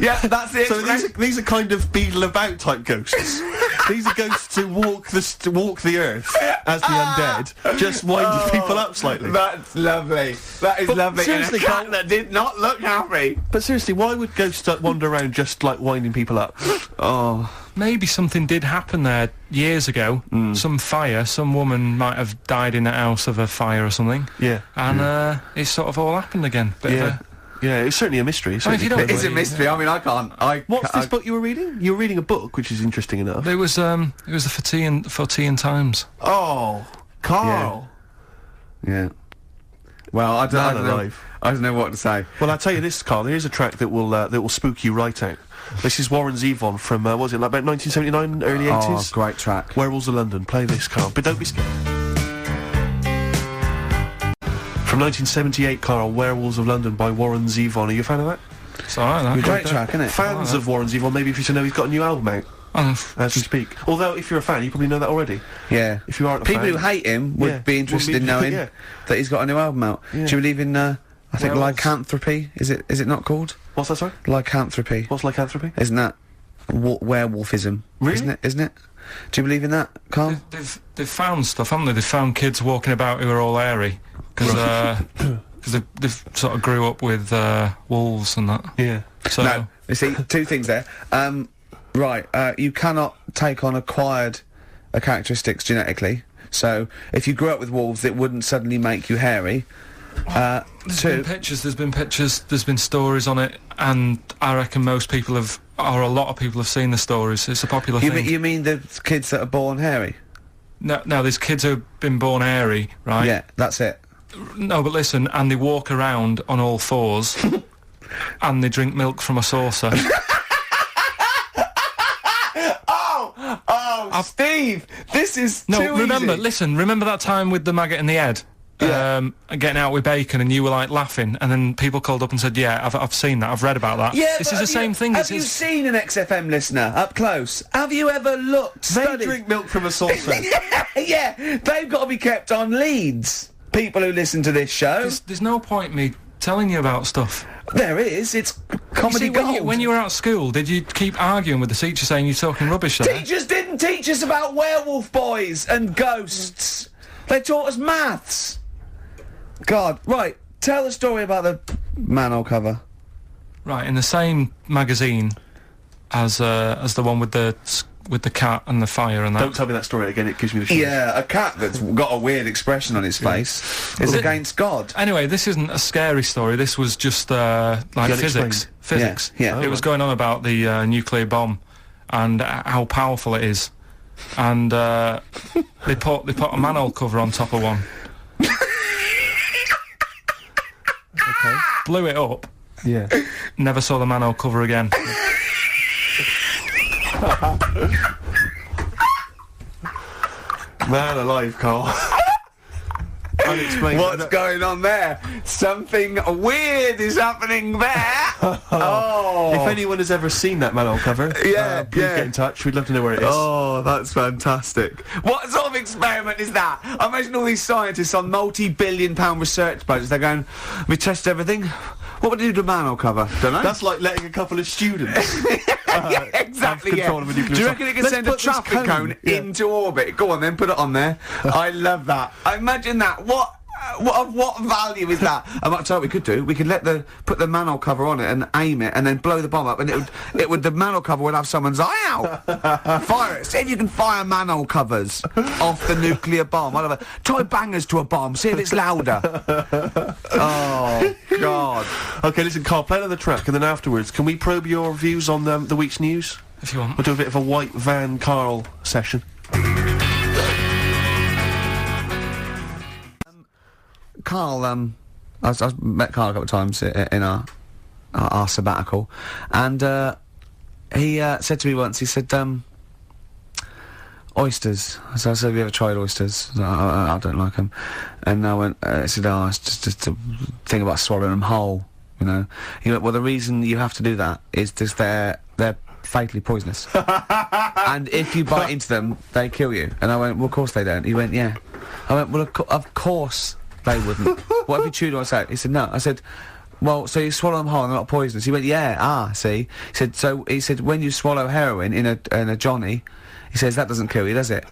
Yeah, that's it. So these are kind of beetle about type ghosts. These are ghosts who walk the earth as the undead, just winding people up slightly. That's lovely. That is But lovely. seriously, and a cat Carl- that did not look happy. But seriously, why would ghosts wander around just like winding people up? Oh. Maybe something did happen there years ago. Some fire, some woman might have died in a house of a fire or something. Yeah. And it sort of all happened again. Bit of Yeah. Yeah, it's certainly a mystery. I mean, if you don't- It is a mystery. I mean, I can't. What's this book you were reading? You were reading a book, which is interesting enough. It was the Fortean Times. Oh, Carl. Yeah. Well, I Man don't know. alive. I don't know what to say. Well, I'll tell you this, Carl. Here's a track that will spook you right out. This is Warren Zevon from what was it, like about 1979, early 80s? great track. Werewolves of London. Play this, Carl. But don't be scared. From 1978, Carl, Werewolves of London by Warren Zevon. Are you a fan of that? It's alright, that. Great track, isn't it? Fans of Warren Zevon, maybe if you should know he's got a new album out as we speak. Although, if you're a fan, you probably know that already. Yeah. If you aren't a People fan, who hate him would Yeah, be interested would in be- knowing yeah. that he's got a new album out. Yeah. Do you believe in? I think Werewolves. lycanthropy. Is it not called What's that, sorry? lycanthropy? What's lycanthropy? Isn't that werewolfism? Really? Isn't it? Do you believe in that, Carl? They've found stuff, haven't they? They've found kids walking about who are all hairy. Because they've sort of grew up with wolves and that. Yeah. So, No. You see, 2 things there. Right. You cannot take on acquired characteristics genetically. So if you grew up with wolves, it wouldn't suddenly make you hairy. there's been pictures, there's been stories on it, and I reckon most people a lot of people have seen the stories. It's a popular thing. You mean the kids that are born hairy? No, there's kids who've been born hairy, right? Yeah, that's it. No, but listen, and they walk around on all 4s, and they drink milk from a saucer. Steve, this is No, remember that time with the maggot in the head? Yeah. Getting out with bacon, and you were like laughing, and then people called up and said, "Yeah, I've seen that. I've read about that." Yeah, this but is the same thing. Have you seen an XFM listener up close? Have you ever looked? They studied? drink milk from a saucer. Yeah, they've got to be kept on leads. People who listen to this show. There's no point me telling you about stuff. There is. It's comedy You see, gold. when you were at school, did you keep arguing with the teacher saying you're talking rubbish there? Teachers didn't teach us about werewolf boys and ghosts. They taught us maths. God, right. Tell the story about the manhole cover. Right, in the same magazine as the one with the cat and the fire and that. Don't tell me that story again, it gives me the shivers. Yeah, a cat that's got a weird expression on its face is against God. Anyway, this isn't a scary story. This was just like unexplained. physics. Yeah. It was going on about the nuclear bomb and how powerful it is. And they put a manhole cover on top of one. Okay. Blew it up. Yeah. Never saw the manhole cover again. Man alive, Carl. Unexplained. What's going on there? Something weird is happening there. Oh. If anyone has ever seen that manhole cover, please get in touch. We'd love to know where it is. Oh, that's fantastic. What sort of experiment is that? I imagine all these scientists on multi-billion-pound research budgets, they're going, we test everything. What would you do to a manhole cover? Don't know. That's like letting a couple of students yeah, exactly, have control of a nuclear Do you sub- reckon it can Let's send a put this traffic cone yeah. into orbit? Go on then, put it on there. I love that. I imagine that. What? What value is that? I might tell you what we could do. We could put the manhole cover on it and aim it, and then blow the bomb up, and the manhole cover would have someone's eye out. Fire it. See if you can fire manhole covers off the nuclear bomb. Whatever. Tie bangers to a bomb. See if it's louder. Oh God. Okay, listen, Carl, play another track, and then afterwards, can we probe your views on the week's news? If you want. We'll do a bit of a white van Carl session. Carl, I've met Carl a couple of times in our sabbatical, and he said to me once, he said, oysters. So I said, have you ever tried oysters? I don't like them. And I went, he said, oh, it's just a thing about swallowing them whole, you know. He went, well, the reason you have to do that is just they're fatally poisonous. And if you bite into them, they kill you. And I went, well, of course they don't. He went, yeah. I went, well, of course they wouldn't. What if you chewed on what's out? He said, no. I said, well, so you swallow them whole and they're not poisonous. He went, yeah, see. He said, when you swallow heroin in a Johnny, he says, that doesn't kill you, does it?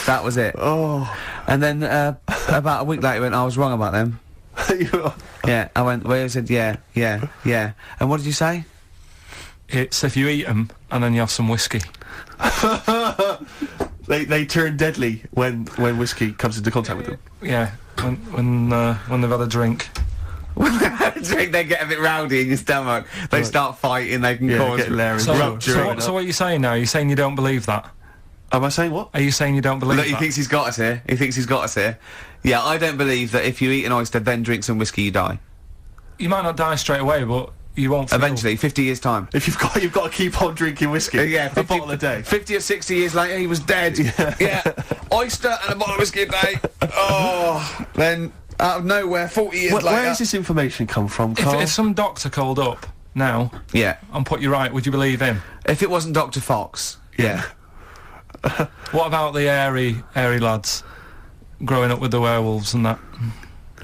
That was it. Oh. And then, about a week later, he went, I was wrong about them. Yeah, I went, well, he said, yeah. And what did you say? It's if you eat them and then you have some whiskey. They turn deadly when whiskey comes into contact with them. Yeah, when they've had a drink. When they have a drink, they get a bit rowdy in your stomach. They start fighting, they can cause get hilarious. So what are you saying now? Are you saying you don't believe that? Am I saying what? Are you saying you don't believe Look, that? he thinks he's got us here. He thinks he's got us here. Yeah, I don't believe that if you eat an oyster, then drink some whiskey, you die. You might not die straight away, but you won't feel... Eventually, 50 years' time. If you've got to keep on drinking whiskey. Yeah, a bottle a day. 50 or 60 years later, he was dead. Yeah. Oyster and a bottle of whiskey a day. Oh, then out of nowhere, 40 years later. Where does this information come from, Carl? If some doctor called up now, yeah, and put you right, would you believe him? If it wasn't Dr. Fox, yeah. What about the airy lads growing up with the werewolves and that?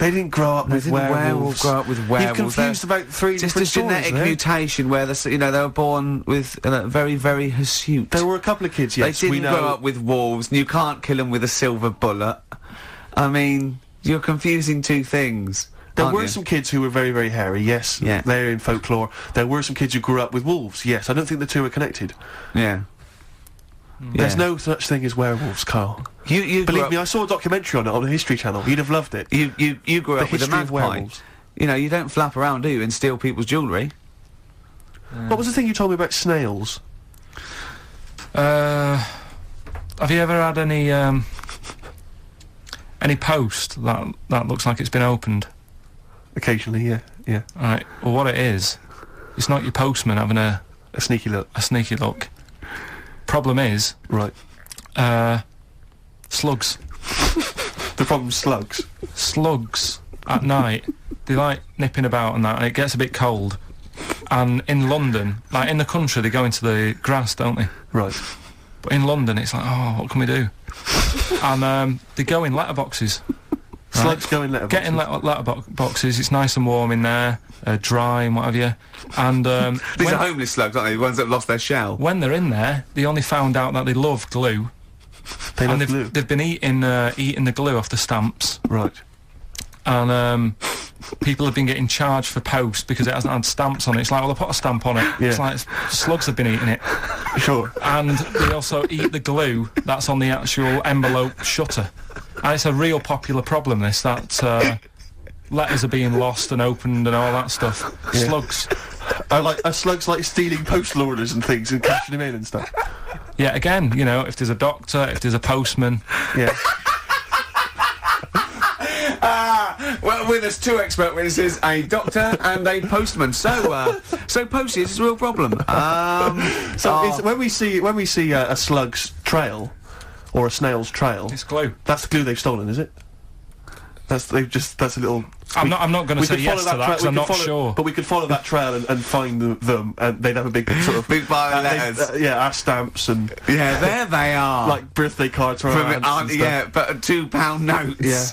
They didn't grow up with werewolves. Grow up with werewolves. You've confused about three just different a genetic stories, mutation where they were born with very, very hirsute. There were a couple of kids, yes, they didn't grow up with wolves, and you can't kill them with a silver bullet. I mean, you're confusing two things. There were some kids who were very, very hairy, yes. Yeah. They're in folklore. There were some kids who grew up with wolves, yes. I don't think the two are connected. Yeah. There's no such thing as werewolves, Carl. You believe me, I saw a documentary on it on the History Channel. You'd have loved it. You grew up with a magpie. You know, you don't flap around, do you, and steal people's jewellery. What was the thing you told me about snails? Have you ever had any post that looks like it's been opened? Occasionally, yeah. Right. Well, what it is, it's not your postman having a sneaky look. A sneaky look. Problem is, right. Slugs. The problem's slugs. Slugs at night, they like nipping about and that, and it gets a bit cold. And in London, like in the country, they go into the grass, don't they? Right. But in London, it's like, oh, what can we do? And they go in letterboxes. Slugs go in letterboxes. Get in letterboxes. It's nice and warm in there, dry and what have you. And these are homeless slugs, aren't they? The ones that have lost their shell. When they're in there, they only found out that they love glue. They've been eating the glue off the stamps. Right. And people have been getting charged for post because it hasn't had stamps on it. It's like, well, they put a stamp on it. Yeah. It's like slugs have been eating it. Sure. And they also eat the glue that's on the actual envelope shutter. And it's a real popular problem, this, that letters are being lost and opened and all that stuff. Yeah. Slugs. Slugs like stealing postal orders and things and cashing them in and stuff. Yeah, again, you know, if there's a doctor, if there's a postman. Yeah. Well, with us two expert witnesses, a doctor and a postman. So Posty, this is a real problem. When we see a slug's trail or a snail's trail, it's glue. That's the glue they've stolen, is it? That's a little. I'm not going to say yes to that because I'm not sure. But we could follow that trail and find them, and they'd have a big sort of big pile of letters. Our stamps and there they are, like birthday cards from yeah, but £2 notes. Yeah.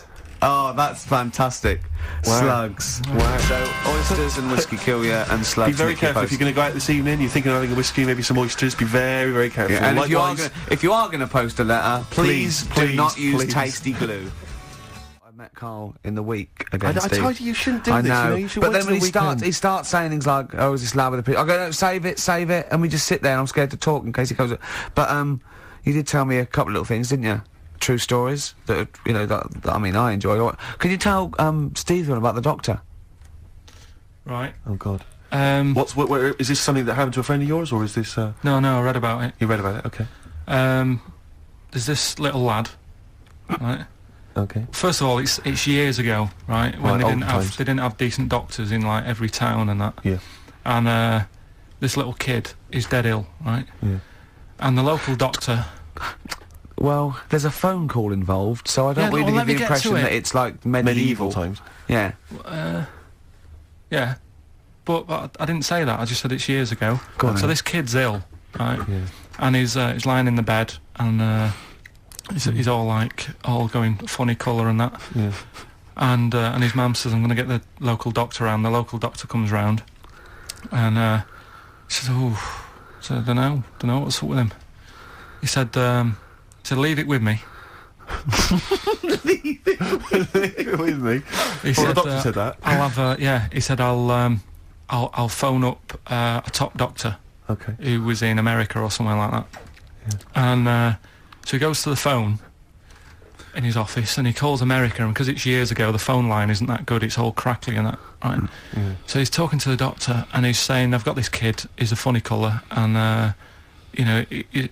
Oh, that's fantastic. Wow. Slugs. Wow. So, oysters and whiskey kill you, and slugs Be very make you careful if you're going to go out this evening. You're thinking of having a whiskey, maybe some oysters. Be very, very careful. Yeah, and Likewise, if you are going to post a letter, please do please, not use please. tasty glue. I met Carl in the week again. I Steve. told you shouldn't do I this. know, You know, you should but wait then till when the weekend. he starts saying things like, "Oh, is this lad with a pig?" I go, "No, save it," and we just sit there. and I'm scared to talk in case he comes up. But you did tell me a couple of little things, didn't you? True stories that you know that I mean I enjoy. Can you tell Steve about the doctor? Right. Oh God. Where Is this something that happened to a friend of yours, or is this? No, I read about it. You read about it? Okay. There's this little lad, right? Okay. First of all, it's years ago, right? When Right, old they didn't have decent doctors in like every town and that. Yeah. And this little kid is dead ill, right? Yeah. And the local doctor. Well, there's a phone call involved, so I don't Yeah, really well, let get the me get impression to it. that it's like Medieval times. Yeah. Yeah. But I didn't say that. I just said it's years ago. Go on So then. this kid's ill, right? Yeah. And he's lying in the bed, and he's all going funny colour and that. Yeah. And his mum says, "I'm going to get the local doctor round." The local doctor comes round, and she says, "Oh," so I don't know what's up with him. He said, "Leave it with me." Leave it with me. He Well, the said, doctor said that. I'll have he said I'll phone up a top doctor Okay. who was in America or somewhere like that. Yeah. And so he goes to the phone in his office and he calls America, and because it's years ago the phone line isn't that good, it's all crackly and that, right? Yeah. So he's talking to the doctor and he's saying, "I've got this kid, he's a funny colour, and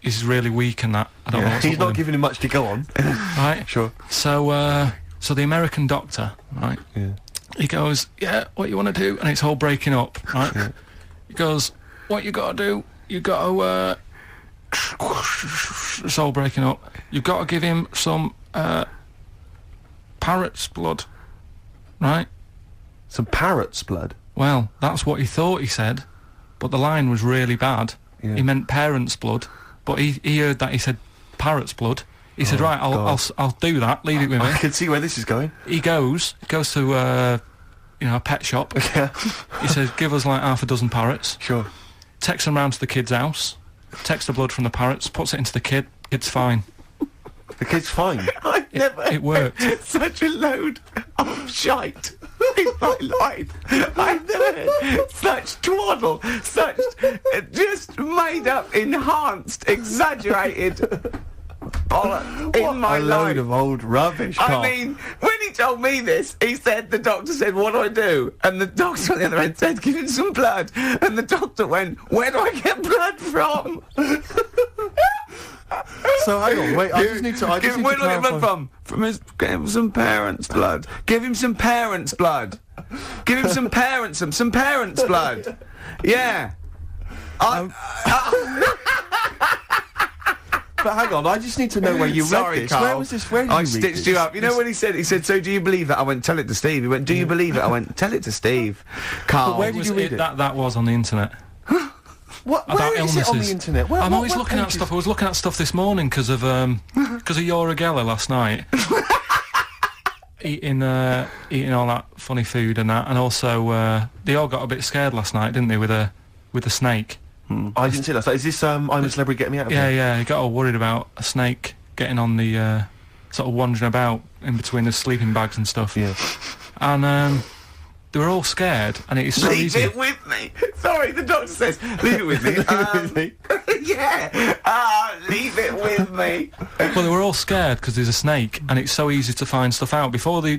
he's really weak and that. I don't know what's He's up not with him." giving him much to go on. Right? Sure. So the American doctor, right? Yeah. He goes, "Yeah, what you want to do?" And it's all breaking up, right? Yeah. He goes, "What you got to do? You got to it's all breaking up. You've got to give him some parrot's blood, right?" Some parrot's blood. Well, that's what he thought he said, but the line was really bad. Yeah. He meant parents' blood, but he heard that he said parrot's blood. He said, "Right, I'll do that. Leave it with me." I can see where this is going. He goes to a pet shop. Yeah. He says, "Give us like half a dozen parrots." Sure. Takes them round to the kid's house, takes the blood from the parrots, puts it into the kid. Kid's fine. The kid's fine. I've never It worked. heard such a load of shite in my life. I've never heard such twaddle, such just made up, enhanced, exaggerated bollocks in my a life. load of old rubbish, Carl. I mean, when he told me this, he said, the doctor said, "What do I do?" And the doctor on the other end said, "Give him some blood." And the doctor went, "Where do I get blood from?" So hang on, wait. I just need to. Where do I get blood from? Give him some parents' blood. Give him some parents' blood. Give him some parents' blood. Yeah. But hang on, I just need to know where you Sorry, read this. Carl. Where was this? Where did I you read stitched this? you up. You know what he said? He said, "So do you believe that?" I went, "Tell it to Steve." He went, "Do you believe it?" I went, "Tell it to Steve." Carl. where did you read it? That was on the internet. What? About Where is it on the illnesses. internet? Where, I'm what always looking at pages? stuff. I was looking at stuff this morning because of Yora Geller last night. eating all that funny food and that, and also they all got a bit scared last night, didn't they, with a snake? I didn't see that. So is this I'm a Celebrity, Get Me Out of Yeah, Here? yeah. He got all worried about a snake getting on the sort of wandering about in between the sleeping bags and stuff. Yeah. And they were all scared, and it is so Leave easy. it with me. Sorry, the doctor says, "Leave it with me." Yeah. Leave it with me. Well, they were all scared because there's a snake, and it's so easy to find stuff out. Before they,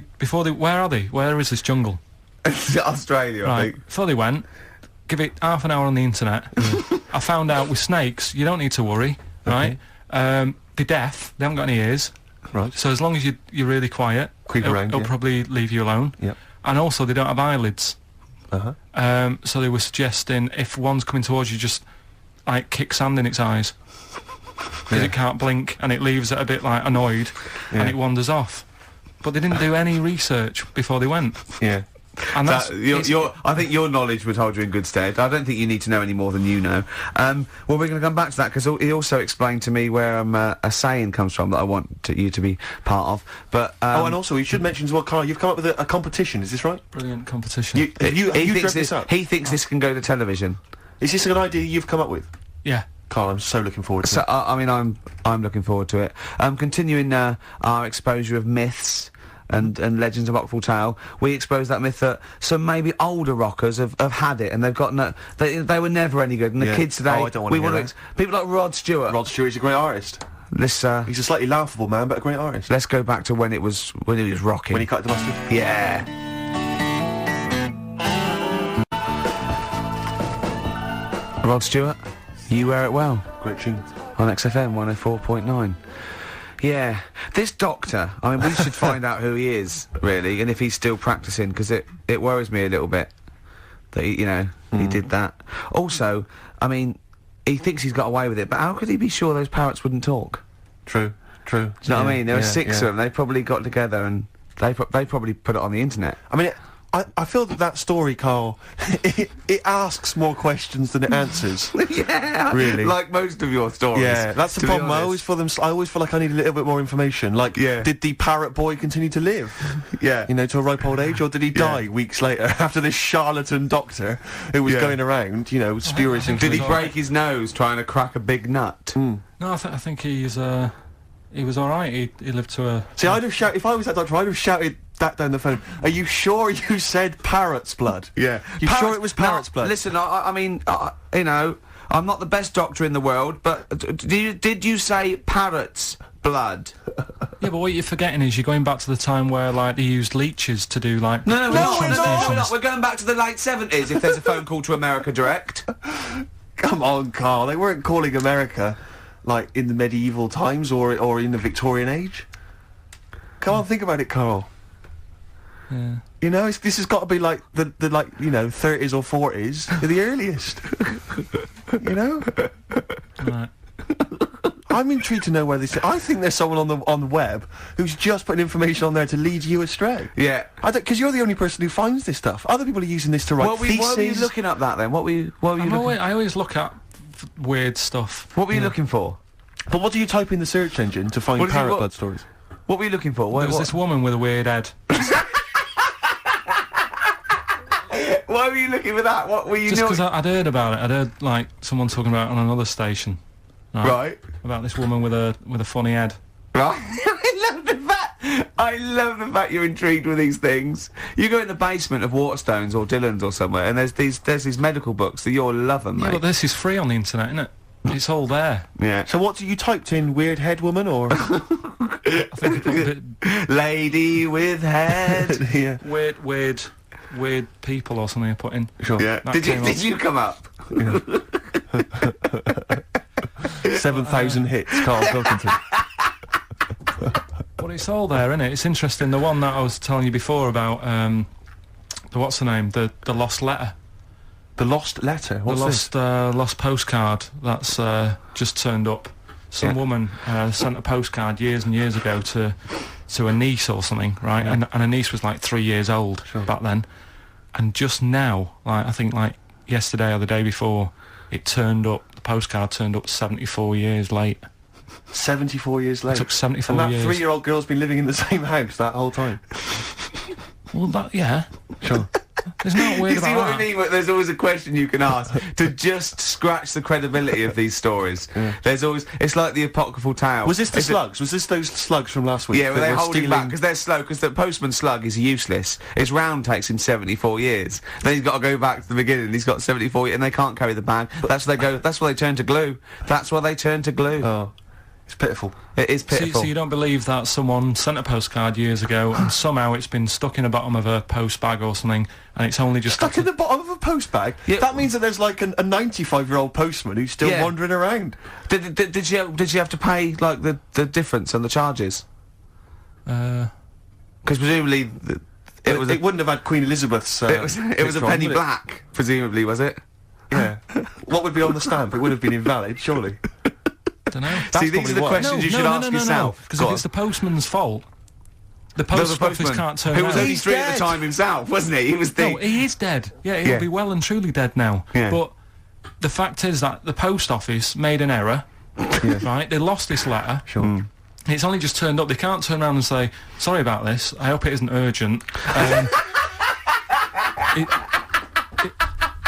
where are they? Where is this jungle? Australia, I Right. think. Before they went, give it half an hour on the internet. I found out with snakes, you don't need to worry, right? They're deaf. They haven't got any ears. Right. So as long as you're really quiet, Creep around, it'll yeah. probably leave you alone. Yep. And also, they don't have eyelids. Uh-huh. So they were suggesting if one's coming towards you, just like kick sand in its eyes because it can't blink, and it leaves it a bit like annoyed, and it wanders off. But they didn't do any research before they went. Yeah. And that's I think your knowledge would hold you in good stead. I don't think you need to know any more than you know. Well, we're going to come back to that because he also explained to me where a saying comes from that I want you to be part of. But and also you should mention as well, Carl, you've come up with a competition. Is this right? Brilliant competition. Have you dreamt this up? He thinks this can go to television. Is this an idea you've come up with? Yeah. Carl, I'm so looking forward to it. I mean, I'm looking forward to it. Continuing our exposure of myths and legends of Rockfall Tale, we expose that myth that some maybe older rockers have had it and they've got they were never any good, and the kids today, I don't want to hear that. People like Rod Stewart. Rod Stewart's a great artist. He's a slightly laughable man, but a great artist. Let's go back to when he was rocking. When he cut the mustard? Yeah. Rod Stewart, You Wear It Well. Great tune. On XFM 104.9. Yeah, this doctor, I mean, we should find out who he is, really, and if he's still practising, because it worries me a little bit that, he did that. Also, I mean, he thinks he's got away with it, but how could he be sure those parrots wouldn't talk? True. Do you know what I mean? There were 6 of them, they probably got together and they probably put it on the internet. I mean, I feel that story, Carl, it asks more questions than it answers. Yeah, really. Like most of your stories. Yeah, that's the problem. I always feel like I need a little bit more information. Like, did the parrot boy continue to live? Yeah. To a ripe old age, or did he die weeks later after this charlatan doctor who was going around, spurious information? Did he break his nose trying to crack a big nut? No, I think he was alright. He lived to a... See, I'd have shouted, if I was that doctor, I'd have shouted that down the phone. Are you sure you said parrot's blood? Yeah. You sure it was parrot's blood? Listen, I mean, I'm not the best doctor in the world, but did you say parrot's blood? Yeah, but what you're forgetting is you're going back to the time where, like, they used leeches to do, like... No, we're not. We're going back to the late 70s if there's a phone call to America Direct. Come on, Carl. They weren't calling America, like, in the medieval times or in the Victorian age. Come on, think about it, Carl. Yeah. This has got to be like the 30s or 40s, the earliest. Right. I'm intrigued to know where this. I think there's someone on the web who's just putting information on there to lead you astray. Yeah. Because you're the only person who finds this stuff. Other people are using this to write theses. What were you looking up that then? What were you looking? I always look at weird stuff. What were you looking for? But what do you type in the search engine to find parrot blood stories? What were you looking for? There was this woman with a weird head. Why were you looking for that? What were you? Just because I'd heard about it. I'd heard like someone talking about it on another station. Right. About this woman with a funny head. Right. I love the fact you're intrigued with these things. You go in the basement of Waterstones or Dillon's or somewhere, and there's these medical books that you'll love them, mate. Yeah, but this is free on the internet, isn't it? It's all there. Yeah. So what you typed in? Weird head woman or? I think it lady with head. Yeah. Weird people or something I put in. Sure. Yeah. Did you come up? 7,000 hits, Carl Pilkington. But it's all there, isn't it? It's interesting. The one that I was telling you before about, what's the name? The lost letter. The lost letter? What's the lost postcard that's just turned up. Some woman sent a postcard years and years ago to a niece or something, right? And her niece was like 3 years old back then. And just now, like I think like yesterday or the day before, it turned up. The postcard turned up 74 years late. 74 years late. It took 74 years. years. And that 3-year-old girl's been living in the same house that whole time. Well, yeah. Sure. There's not weird You see about what I mean? There's always a question you can ask to just scratch the credibility of these stories. Yeah. There's always, it's like the apocryphal tale. Was this the slugs? Was this those slugs from last week? Yeah, well, they were hold him stealing... back because they're slow. Because the postman slug is useless. His round takes him 74 years. Then he's got to go back to the beginning. He's got 74 years, and they can't carry the bag. That's why they go. That's why they turn to glue. That's why they turn to glue. Oh. It's pitiful. It is pitiful. So you don't believe that someone sent a postcard years ago and somehow it's been stuck in the bottom of a post bag or something, and it's only just stuck in the bottom of a post bag? Yeah. That means that there's like a 95-year-old postman who's still wandering around. Did she have to pay like the difference on the charges? Because presumably it wouldn't have had Queen Elizabeth's. It was a penny black, presumably, was it? Yeah. What would be on the stamp? It would have been invalid, surely. Don't know. See, these are the questions you should ask yourself. Because if it's the postman's fault, The post office can't turn Who was around. only street at the time himself, wasn't he? He was the... No, he is dead. Yeah, he'll Yeah. be well and truly dead now. Yeah. But the fact is that the post office made an error, right? They lost this letter. Sure. It's only just turned up. They can't turn around and say, sorry about this, I hope it isn't urgent.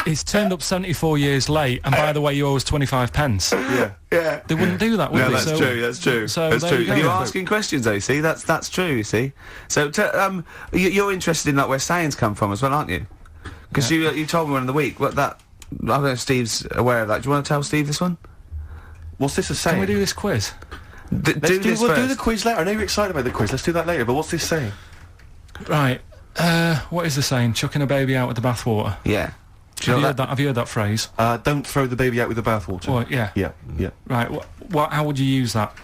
It's turned up 74 years late, and by the way, you owe us 25 pence. Yeah. Yeah. They wouldn't do that, would No, they? that's true. That's true. So that's there true. you go. You're asking questions, though. See, that's true. You see. So, you're interested in like where sayings come from as well, aren't you? Because you told me one in the week. What that? I don't know if Steve's aware of that. Do you want to tell Steve this one? What's this a saying? Can we do this quiz? We'll do the quiz later. I know you're excited about the quiz. Let's do that later. But what's this saying? Right. What is the saying? Chucking a baby out with the bathwater. Yeah. Do you know that? Have you heard that phrase? Don't throw the baby out with the bathwater. Oh, yeah. Yeah. Right. How would you use that?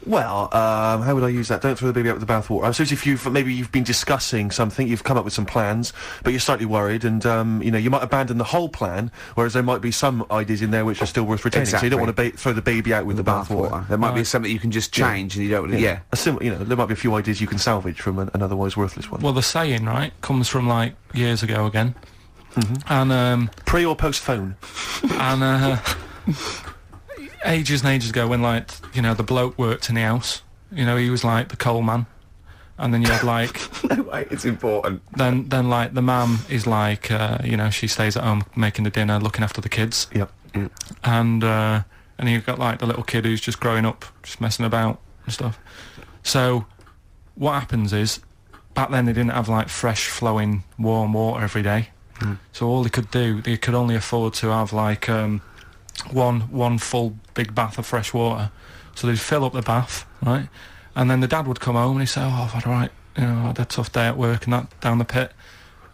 Well, how would I use that? Don't throw the baby out with the bathwater. I suppose if you've been discussing something, you've come up with some plans, but you're slightly worried, and you might abandon the whole plan, whereas there might be some ideas in there which are still worth retaining. Exactly. So you don't want to throw the baby out with the bathwater. There might be something you can just change, and you don't. Yeah. There might be a few ideas you can salvage from an otherwise worthless one. Well, the saying, right, comes from like years ago again, and pre or post phone, and ages and ages ago when like the bloke worked in the house, he was like the coal man, and then you had like No way, it's important. then like the mum is like she stays at home making the dinner, looking after the kids. Yep. And you've got like the little kid who's just growing up, just messing about and stuff. So what happens is, back then they didn't have like fresh flowing warm water every day. So all they could only afford to have like one full big bath of fresh water. So they'd fill up the bath, right? And then the dad would come home and he'd say, I've had I had a tough day at work and that, down the pit.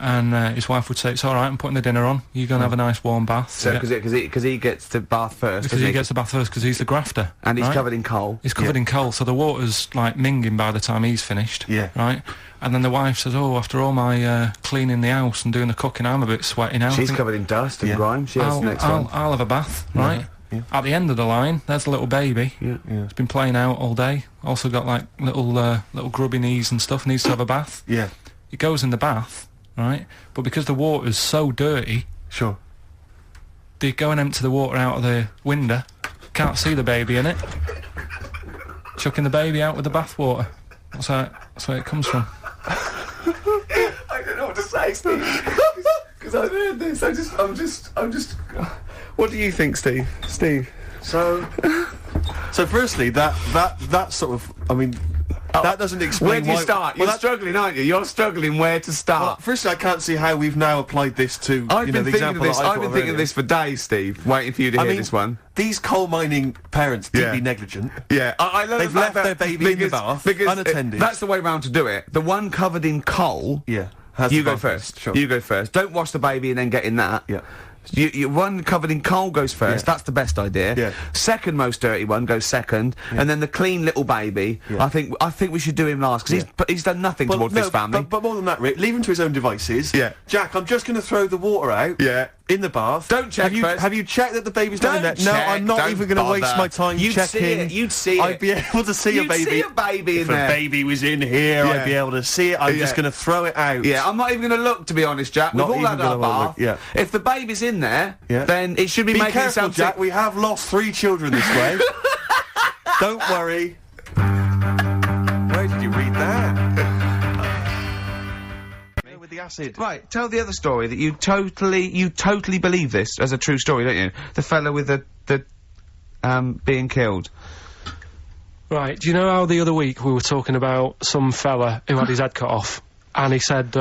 And his wife would say, it's all right, I'm putting the dinner on. You're going to have a nice warm bath. So, because he gets the bath first. Because he gets the bath first, because he's the grafter. And he's right? covered in coal. He's covered in coal, so the water's like minging by the time he's finished. Yeah. Right? And then the wife says, after all my cleaning the house and doing the cooking, I'm a bit sweaty now. She's covered in dust and grime. She has the next one. I'll have a bath, right? Yeah. At the end of the line, there's a little baby. Yeah. It's been playing out all day. Also got like little grubby knees and stuff. Needs to have a bath. Yeah. He goes in the bath, right? But because the water's so dirty, Sure. they go and empty the water out of the window. Can't see the baby in it. Chucking the baby out with the bath water. That's where it comes from. I don't know what to say, Steve. Because I've heard this. I'm just. What do you think, Steve? Steve. So firstly, that sort of, I mean, that doesn't explain Where do you why- start? well, You're struggling, aren't you? You're struggling where to Well, start. firstly, I can't see how we've now applied this to I've been the thinking example of this. that I I've been thinking of this for days, Steve. Waiting for you to hear this one. These coal mining parents Yeah. deeply negligent. Yeah, I love They've the fact left that their baby in the bath, because unattended. That's the way round to do it. The one covered in coal. Yeah. You go first. Sure. You go first. Don't wash the baby and then get in that. Yeah. You one covered in coal goes first. Yeah. That's the best idea. Yeah. Second most dirty one goes second, and then the clean little baby. Yeah. I think we should do him last because he's done nothing towards this family. But more than that, Rick, leave him to his own devices. Yeah. Jack, I'm just going to throw the water out. Yeah. In the bath. Don't check have first. you checked that the baby's not in there? Don't No, check, I'm not don't even going to waste bother. my time You'd checking. see it, you'd see I'd it. be able to see You'd a baby. see a baby if in there. a baby was in here, Yeah. I'd be able to see it. I'm just Yeah. going to throw it out. Yeah, I'm not even going to look, to be honest, Jack. Not We've all even had our gonna look, bath. yeah. If the baby's in there, Yeah. then it should be, Be making careful, something. Jack. We have lost 3 children this way. Don't worry. Where did you read that? With the acid. Right, tell the other story that you totally believe this as a true story, don't you? The fella with the being killed. Right, do you know how the other week we were talking about some fella who had his head cut off, and he said,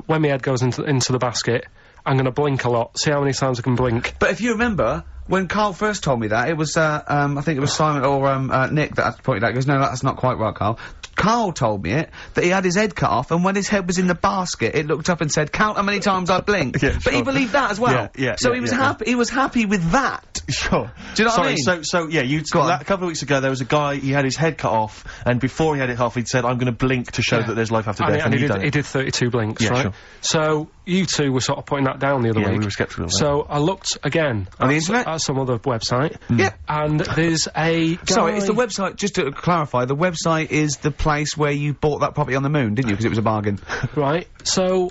when my head goes into the basket, I'm going to blink a lot, see how many times I can blink. But if you remember, when Carl first told me that, it was, I think it was Simon or Nick that pointed out. He goes, no, that's not quite right, Carl. Carl told me that he had his head cut off, and when his head was in the basket, it looked up and said, count how many times I blinked. Yeah, but he sure. believed that as well. Yeah, so yeah, he was yeah, happy. He was happy with that. Sure. Do you know what I Sorry, mean? so yeah, Go on. a couple of weeks ago there was a guy, he had his head cut off, and before he had it off, he'd said, I'm going to blink to show that there's life after death, And he he did 32 blinks, Yeah, right? sure. So, you two were sort of putting that down the other Yeah, week. we were sceptical of that. So, I looked again. On the at internet? that's some other website. Yeah. And there's a guy... Sorry, it's the website, just to clarify, the website is the place where you bought that property on the moon, didn't you? Because it was a bargain. Right, so,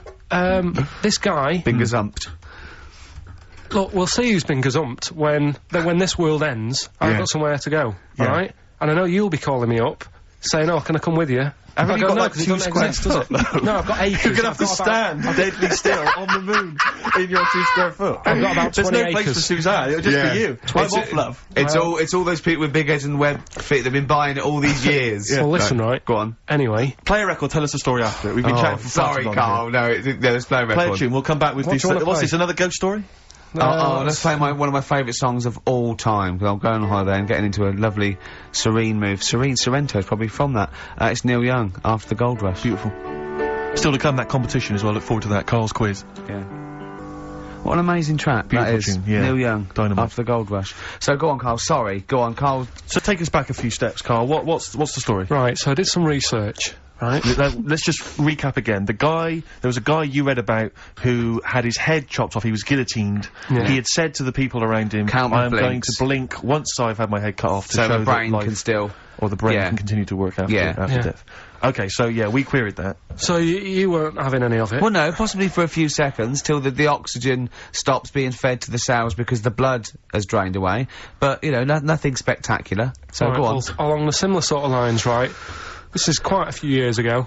this guy... Been gazumped. Look, we'll see who's been gazumped when this world ends. I've Yeah. got somewhere to go, Yeah. right? And I know you'll be calling me up, saying, "Oh, can I come with you?" Haven't I you go, got, "No, like, 'cause it 2 doesn't square exist, does it?" foot? No, I've got acres. You're gonna have to I've got about- stand deadly still on the moon in your 2 square foot. I've got about There's 20 no place for acres. Suzanne. It'll just be you. I'm off, love. It's all those people with big heads and web feet that've been buying it all these years. Well, listen, right. Go on. Anyway, Play a record. Tell us the story after. We've been chatting for Sorry, far too long Carl. No, there's no here. Play a record. tune. We'll come back with What this. do you wanna What's play? this? Another ghost story? Let's play one of my favourite songs of all time, because I'm going on holiday and getting into a lovely serene mood. Sorrento's probably from that. It's Neil Young, After the Gold Rush. Beautiful. Still to come, that competition as well. Look forward to that. Carl's quiz. Yeah. What an amazing track Beautiful that is. tune, yeah. Neil Young, Dynamite. After the Gold Rush. So go on, Carl. Sorry. Go on, Carl. So take us back a few steps, Carl. What's the story? right, so I did some research, right? Let's just recap again. There was a guy you read about who had his head chopped off. He was guillotined. Yeah. He had said to the people around him, Count my "I am going blinks. to blink once I've had my head cut off to So show the brain that life can still... or the brain Yeah. can continue to work after Yeah. Yeah. death." Okay, so yeah, we queried that. So you weren't having any of it. Well, no, possibly for a few seconds, till the oxygen stops being fed to the cells because the blood has drained away. But, you know, nothing spectacular. So Right, go on. well, along the similar sort of lines, right? This is quite a few years ago.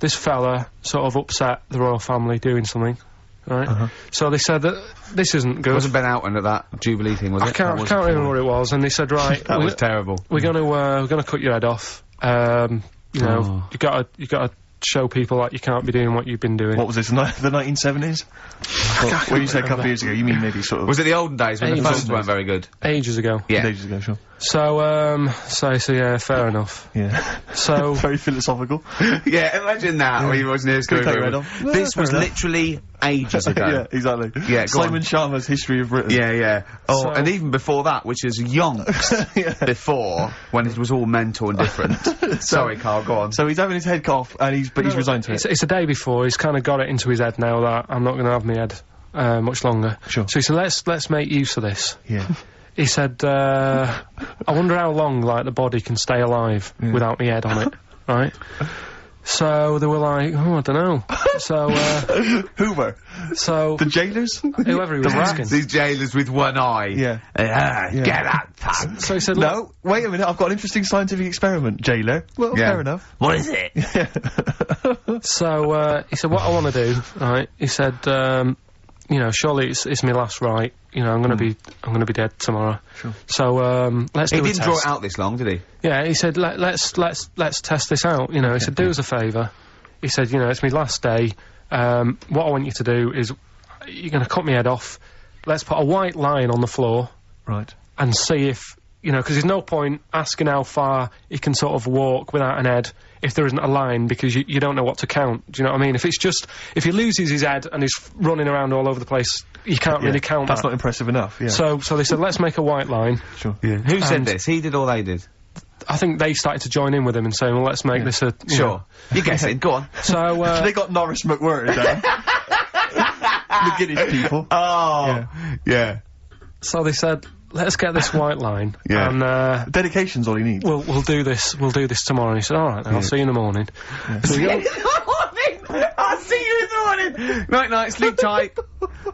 This fella sort of upset the royal family doing something, right? So they said that this isn't good. Wasn't Ben Outman at that Jubilee thing, was it? I can't That remember what it was, and they said, right, That was terrible. we're gonna cut your head off. You know, Oh. you gotta show people that you can't be doing what you've been doing. What was this? The 1970s? When you say a couple of years ago, you mean maybe sort of Was it the olden days when the Ages. phones weren't very good? Ages ago. Yeah. ages ago? Sure. So yeah, fair enough. Yeah. So Very philosophical. Yeah, imagine that when he was near Couldn't take your head off. This Yeah, was fair enough. literally ages ago. Yeah, exactly. Yeah, go Simon on. Sharma's History of Britain. Yeah. Oh, So- and even before that, which is yonks before, when it was all mental and different. Sorry, Carl, go on. So he's having his head cut off, and he's resigned to it. it's a day before. He's kind of got it into his head now that I'm not going to have my head much longer. Sure. So he said, let's make use of this. Yeah. He said, I wonder how long, like, the body can stay alive without my head on it, right? So they were like, oh, I don't know. So, Hoover. so The jailers. whoever he was asking. These jailers with one eye. Yeah. Get out, punk. So he said, look, No, wait a minute. I've got an interesting scientific experiment. Jailer. Well, Yeah. fair enough. What is it? so, he said, what I want to do, right? He said, you know, surely it's my last right. You know, I'm gonna be dead tomorrow. Sure. So, let's He do a didn't draw test. it out this long, did he? Yeah, he said, let's test this out. You know, he said, do us a favour. He said, you know, it's my last day. What I want you to do is, you're going to cut my head off. Let's put a white line on the floor Right. and see if, you know, because there's no point asking how far he can sort of walk without an head if there isn't a line, because you don't know what to count. Do you know what I mean? If he loses his head and he's running around all over the place, you can't really count That's that. not impressive enough. Yeah. So they said, let's make a white line. Sure. Yeah. Who said And- this? He did or they did? I think they started to join in with him and saying, well, let's make this a... you know. You guess it. Go on. So, They got Norris McWhirter down. The Guinness people. Oh. Yeah. so they said, let's get this white line. Yeah. And, Dedication's all he needs. we'll do this tomorrow. And he said, alright, then I'll see you in the morning. So we go- I'll see you in the morning. Night, sleep tight.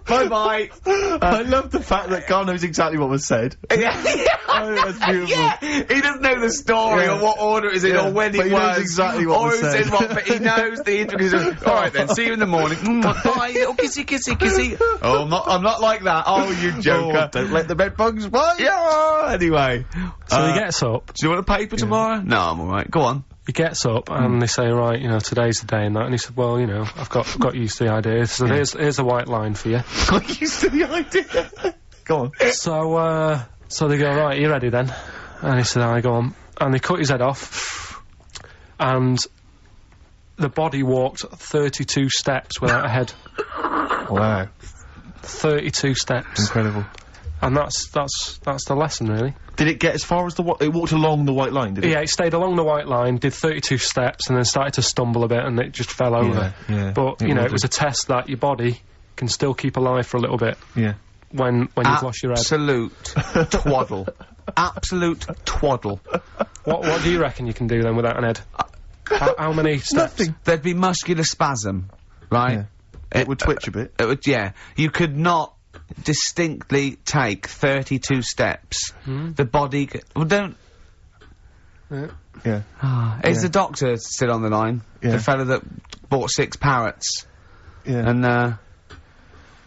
Bye. I love the fact that Carl knows exactly what was said. Oh, that's beautiful. Yeah, he doesn't know the story Yeah. or what order it is in Yeah, or when but it he was. knows exactly what or was who said. said what, but he knows the intricacies. Alright then, see you in the morning. Bye, little kissy. Oh, I'm not like that. Oh, you joker. Oh, don't let the bed bugs bite. Yeah, anyway. So he gets up, Do you want a paper tomorrow? No, I'm alright. Go on. he gets up, and they say, right, you know, today's the day and that. And he said, well, you know, I've got used to the idea. So here's a white line for you. Got used to the idea. Go on. So they go, right, you ready then? And he said, I go on. And they cut his head off, and the body walked 32 steps without a head. Wow. 32 steps. Incredible. And that's the lesson, really. Did it get as far as it walked along the white line, did it? Yeah, it stayed along the white line, did 32 steps, and then started to stumble a bit, and it just fell over. yeah. But, It you know, will it was do. a test that your body can still keep alive for a little bit. Yeah. when you've lost your head? Absolute twaddle. Absolute twaddle. What do you reckon you can do then without an head? How many steps? Nothing. There'd be muscular spasm, right? Yeah. It would twitch a bit. It would, yeah. You could not distinctly take 32 steps. The body... Well, don't... Yeah. Is the doctor still on the line? Yeah. The fella that bought 6 parrots. Yeah. And,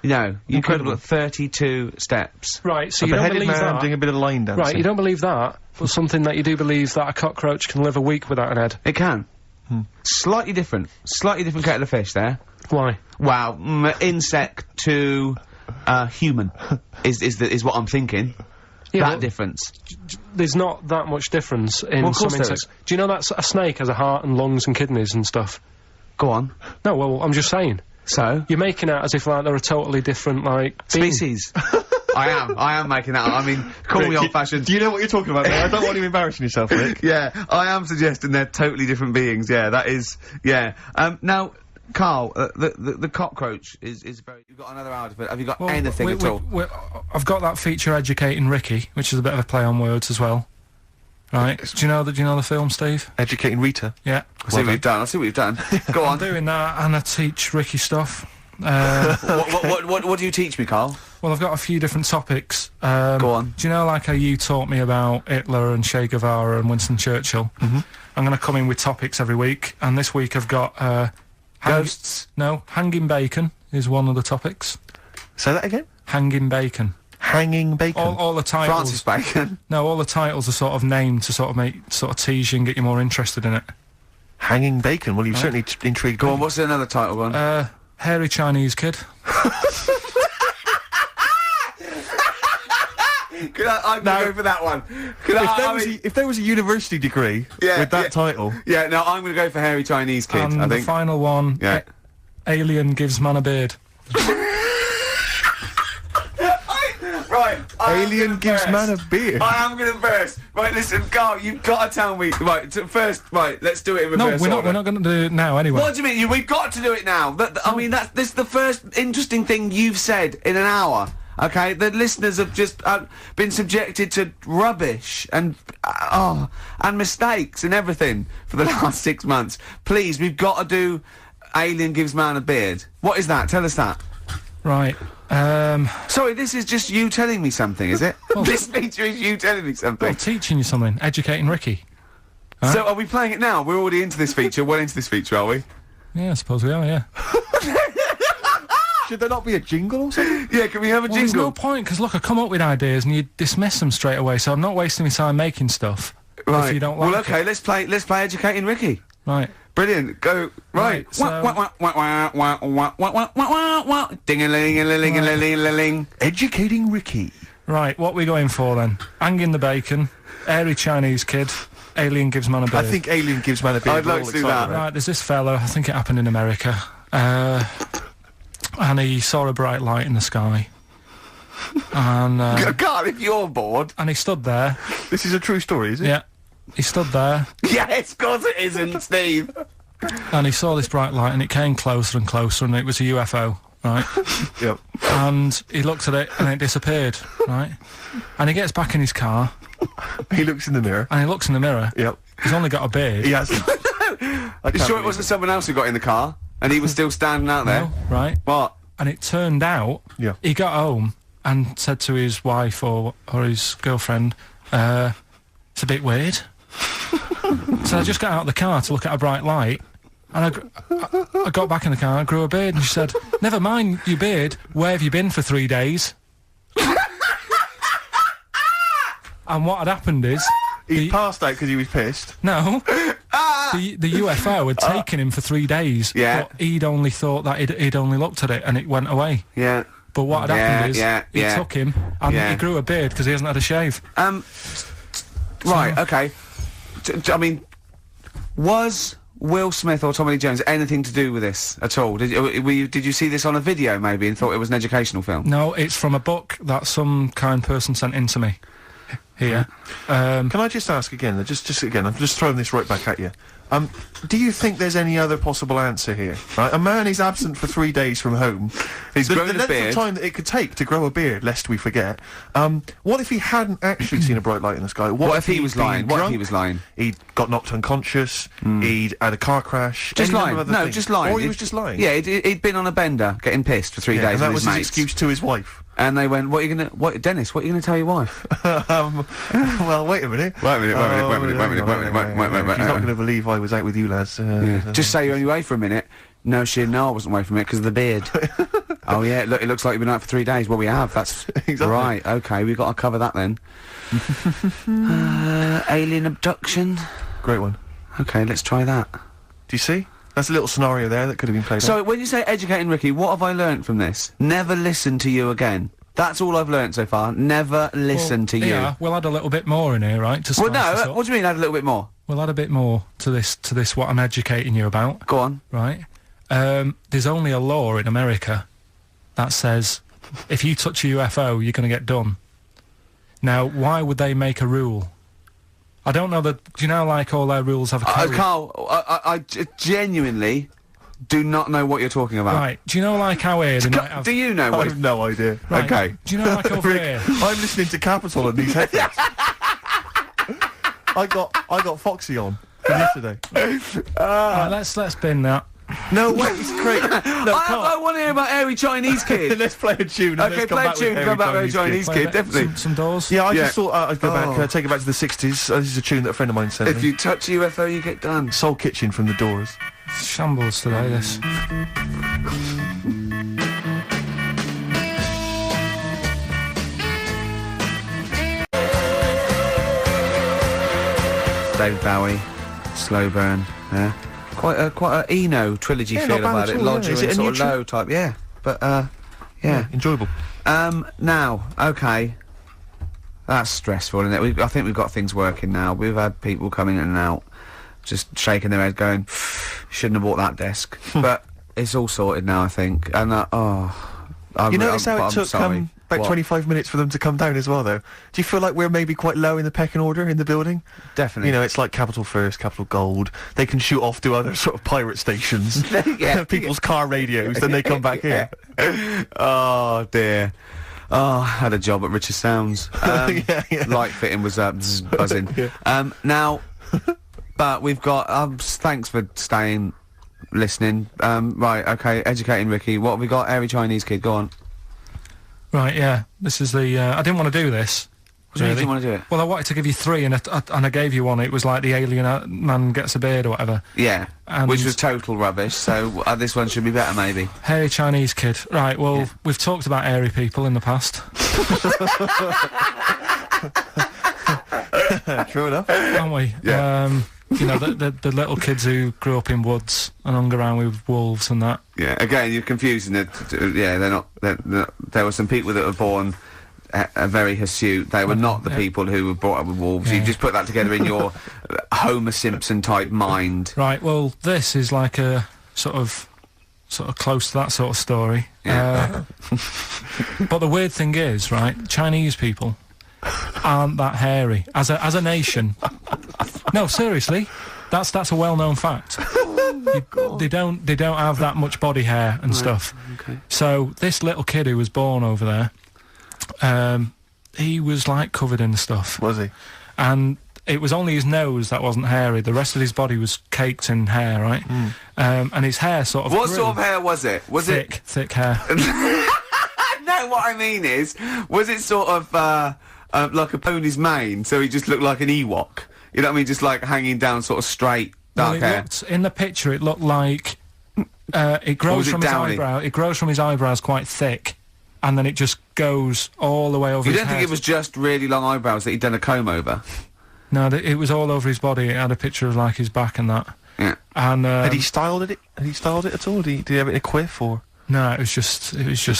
you know, you could Incredible. have got 32 steps. Right, so A you don't beheaded believe man that. doing a bit of line dancing. Right, you don't believe that, but something that you do believe that a cockroach can live a week without an head. It can. Slightly different kettle of fish there. Why? Wow, insect to human is what I'm thinking. Yeah, that but difference. there's not that much difference in Well, of course some there insects. Do you know that a snake has a heart and lungs and kidneys and stuff? Go on. No, well, I'm just saying. So You're making out as if like they're a totally different like being. species. I am making that up. I mean, call me Rick, old-fashioned. Do you know what you're talking about, mate? I don't want you embarrassing yourself, Rick. Yeah, I am suggesting they're totally different beings. Yeah, that is. Yeah. Now, Carl, the cockroach is very. You've got another hour to fit. Have you got anything at all? I've got that feature Educating Ricky, which is a bit of a play on words as well. Right? Do you know the film, Steve? Educating Rita. Yeah. I see what you've done. Go I'm on. doing that, and I teach Ricky stuff. What do you teach me, Carl? Well, I've got a few different topics. Go on. Do you know, like how you taught me about Hitler and Che Guevara and Winston Churchill? Mm-hmm. I'm going to come in with topics every week, and this week I've got Ghosts. hanging bacon is one of the topics. Say that again? Hanging bacon. Hanging bacon. All the titles. Francis Bacon. No, all the titles are sort of named to sort of tease you and get you more interested in it. Hanging bacon. Well, you've certainly intrigued Go me. on. What's another title one? Hairy Chinese kid. I'm gonna go for that one. If there was a university degree Yeah, with that yeah. title, Yeah, no, I'm gonna go for hairy Chinese kid. And I the think. final one, Yeah. Alien gives man a beard. Right. alien gives man a beard. I am gonna burst. Right, listen, Carl, you've got to tell me. Right, first, right, let's do it in No, reverse we're order. not going to do it now anyway. What do you mean? We've got to do it now. I mean, this is the first interesting thing you've said in an hour. Okay, the listeners have just been subjected to rubbish and mistakes and everything for the last 6 months. Please, we've got to do Alien Gives Man a Beard. What is that? Tell us that. Right. Sorry, this is just you telling me something, is it? This feature is you telling me something. Well, teaching you something. Educating Ricky. So are we playing it now? We're already into this feature. Well into this feature, are we? Yeah, I suppose we are, yeah. Should there not be a jingle or something? Yeah, can we have a Well, there's jingle? no point, because look, I come up with ideas and you dismiss them straight away, so I'm not wasting my time making stuff. Right. If you don't like well, okay, let's play Educating Ricky. Right. Brilliant. Go. Right. Right, so- Ding-a-ling-a-ling-a-ling-a-ling. Educating Ricky. Right, what we going for then? Hanging the bacon, airy Chinese kid, alien gives man a beard. I think Alien Gives Man a Beard. I'd we're like all to do excited that. about. Right, there's this fella, I think it happened in America, and he saw a bright light in the sky. And God, if you're bored. he stood there. This is a true story, is it? Yeah. He stood there, Yes, of course it isn't, Steve. and he saw this bright light, and it came closer and closer, and it was a UFO, right? Yep. And he looked at it, and it disappeared, right? And he gets back in his car, He looks in the mirror. and he looks in the mirror. Yep. He's only got a beard. He hasn't. You sure it wasn't someone else who got in the car and he was still standing out there? No, right? What? And it turned out, Yeah. he got home and said to his wife or his girlfriend, it's a bit weird. So I just got out of the car to look at a bright light, and I got back in the car and grew a beard, and she said, never mind your beard, where have you been for 3 days? And what had happened is, He passed out because he was pissed. no, the UFO had taken him for 3 days, Yeah. but he'd only thought that he'd only looked at it and it went away. Yeah. But what had happened is, he yeah. took him, and Yeah. he grew a beard because he hasn't had a shave. Right, okay. I mean, was Will Smith or Tommy Lee Jones anything to do with this at all? Did you see this on a video maybe and thought it was an educational film? No, it's from a book that some kind person sent in to me. Here. Can I just ask again? Just again, I'm just throwing this right back at you. Do you think there's any other possible answer here? Right? A man is absent for 3 days from home. He's the grown a length beard. of time that it could take to grow a beard, lest we forget. What if he hadn't actually seen a bright light in the sky? What if he he'd was been lying? What if drunk? he was lying? He'd got knocked unconscious. He'd had a car crash. Just any number lying. of other No, things. just lying. Or he was just lying. Yeah, he'd been on a bender, getting pissed for 3 days and that with was his his mates. excuse to his wife. And they went, Dennis, what are you gonna tell your wife? Well, wait a minute. Wait a minute. She's not going to believe I was out with you, lads. Just say you're only away for a minute. No, I wasn't away from it because of the beard. Oh yeah, look, it looks like you've been out for 3 days. Well, we have. That's Exactly. right. Okay, we've got to cover that then. Alien abduction. Great one. Okay, let's try that. Do you see? That's a little scenario there that could have been played out. So, when you say educating Ricky, what have I learnt from this? Never listen to you again. That's all I've learnt so far. Never listen to you. Yeah, we'll add a little bit more in here, right? To Well, spice this no. up. What do you mean? Add a little bit more. We'll add a bit more to this. What I'm educating you about, Go on. right? There's only a law in America that says if you touch a UFO, you're going to get done. Now, why would they make a rule? I don't know that. Do you know, like all their rules have a code? Carl, I genuinely do not know what you're talking about. Right. Do you know, like how here they might have? Do you know I what? have no idea. Right, Okay. Do you know, like over Rick, here? I'm listening to Capital on these headphones. I got Foxy on from yesterday. Right, let's bin that. No, wait, it's great. No, I want to hear about Airy Chinese Kid. let's play a tune. And Okay, let's come play a back tune. with Come back with Airy Airy Chinese Play a Kid, bit- definitely. Some doors. Yeah, I Yeah. just thought I'd go back, take it back to the 60s. This is a tune that a friend of mine sent If me. you touch a UFO, you get done. Soul Kitchen from The Doors. Shambles today. This. David Bowie, Slow Burn. Yeah, quite a Eno trilogy Yeah, feel not bad about at it. all, yeah. Lodger Is it and a sort new of tune? low type. Yeah, but yeah. Enjoyable. Now, okay. That's stressful, isn't it? I think we've got things working now. We've had people coming in and out, just shaking their head, going, "Shouldn't have bought that desk." But it's all sorted now, I think. And You notice how I'm it took sorry. about What? 25 minutes for them to come down as well, though? Do you feel like we're maybe quite low in the pecking order in the building? Definitely. You know, it's like Capital First, Capital Gold. They can shoot off to other sort of pirate stations. Yeah. People's car radios, then they come back here. Oh dear. Oh, I had a job at Richard Sounds. Yeah. Light fitting was buzzing. Now, but we've got. Thanks for staying, listening. Right, okay. Educating Ricky. What have we got? Airy Chinese Kid. Go on. Right. Yeah. This is the. I didn't want to do this. What do you mean you didn't want to do it? Well, I wanted to give you three, and I gave you one. It was like the alien man gets a beard or whatever. Yeah, And- which was total rubbish. So this one should be better, maybe. Hairy Chinese kid. Right. Well, we've talked about hairy people in the past, True enough. haven't we? Yeah. You know, the little kids who grew up in woods and hung around with wolves and that. Yeah. Again, you're confusing it. Yeah, they're not. There were some people that were born. Very hirsute. They were not the yeah. people who were brought up with wolves. You Yeah. just put that together in your Homer Simpson type mind. Right. Well, this is like a sort of close to that sort of story. Yeah. But the weird thing is, right? Chinese people aren't that hairy as a nation. No, seriously, that's a well-known fact. They don't have that much body hair and stuff. Okay. So this little kid who was born over there, he was like covered in stuff, Was he? and it was only his nose that wasn't hairy. The rest of his body was caked in hair, right? And his hair sort of What grew. sort of hair was it? Was thick hair. No, what I mean is, was it sort of like a pony's mane? So he just looked like an Ewok. You know what I mean? Just like hanging down, sort of straight, dark Well, hair. in the picture, it looked like it grows was it from his downy? eyebrow. It grows from his eyebrows quite thick, and then it just goes all the way over. You his don't think head. it was just really long eyebrows that he'd done a comb over? No, it was all over his body. It had a picture of like his back and that. Yeah. And Had he styled it? Had he styled it at all? Did he have it in a quiff or? no, it was just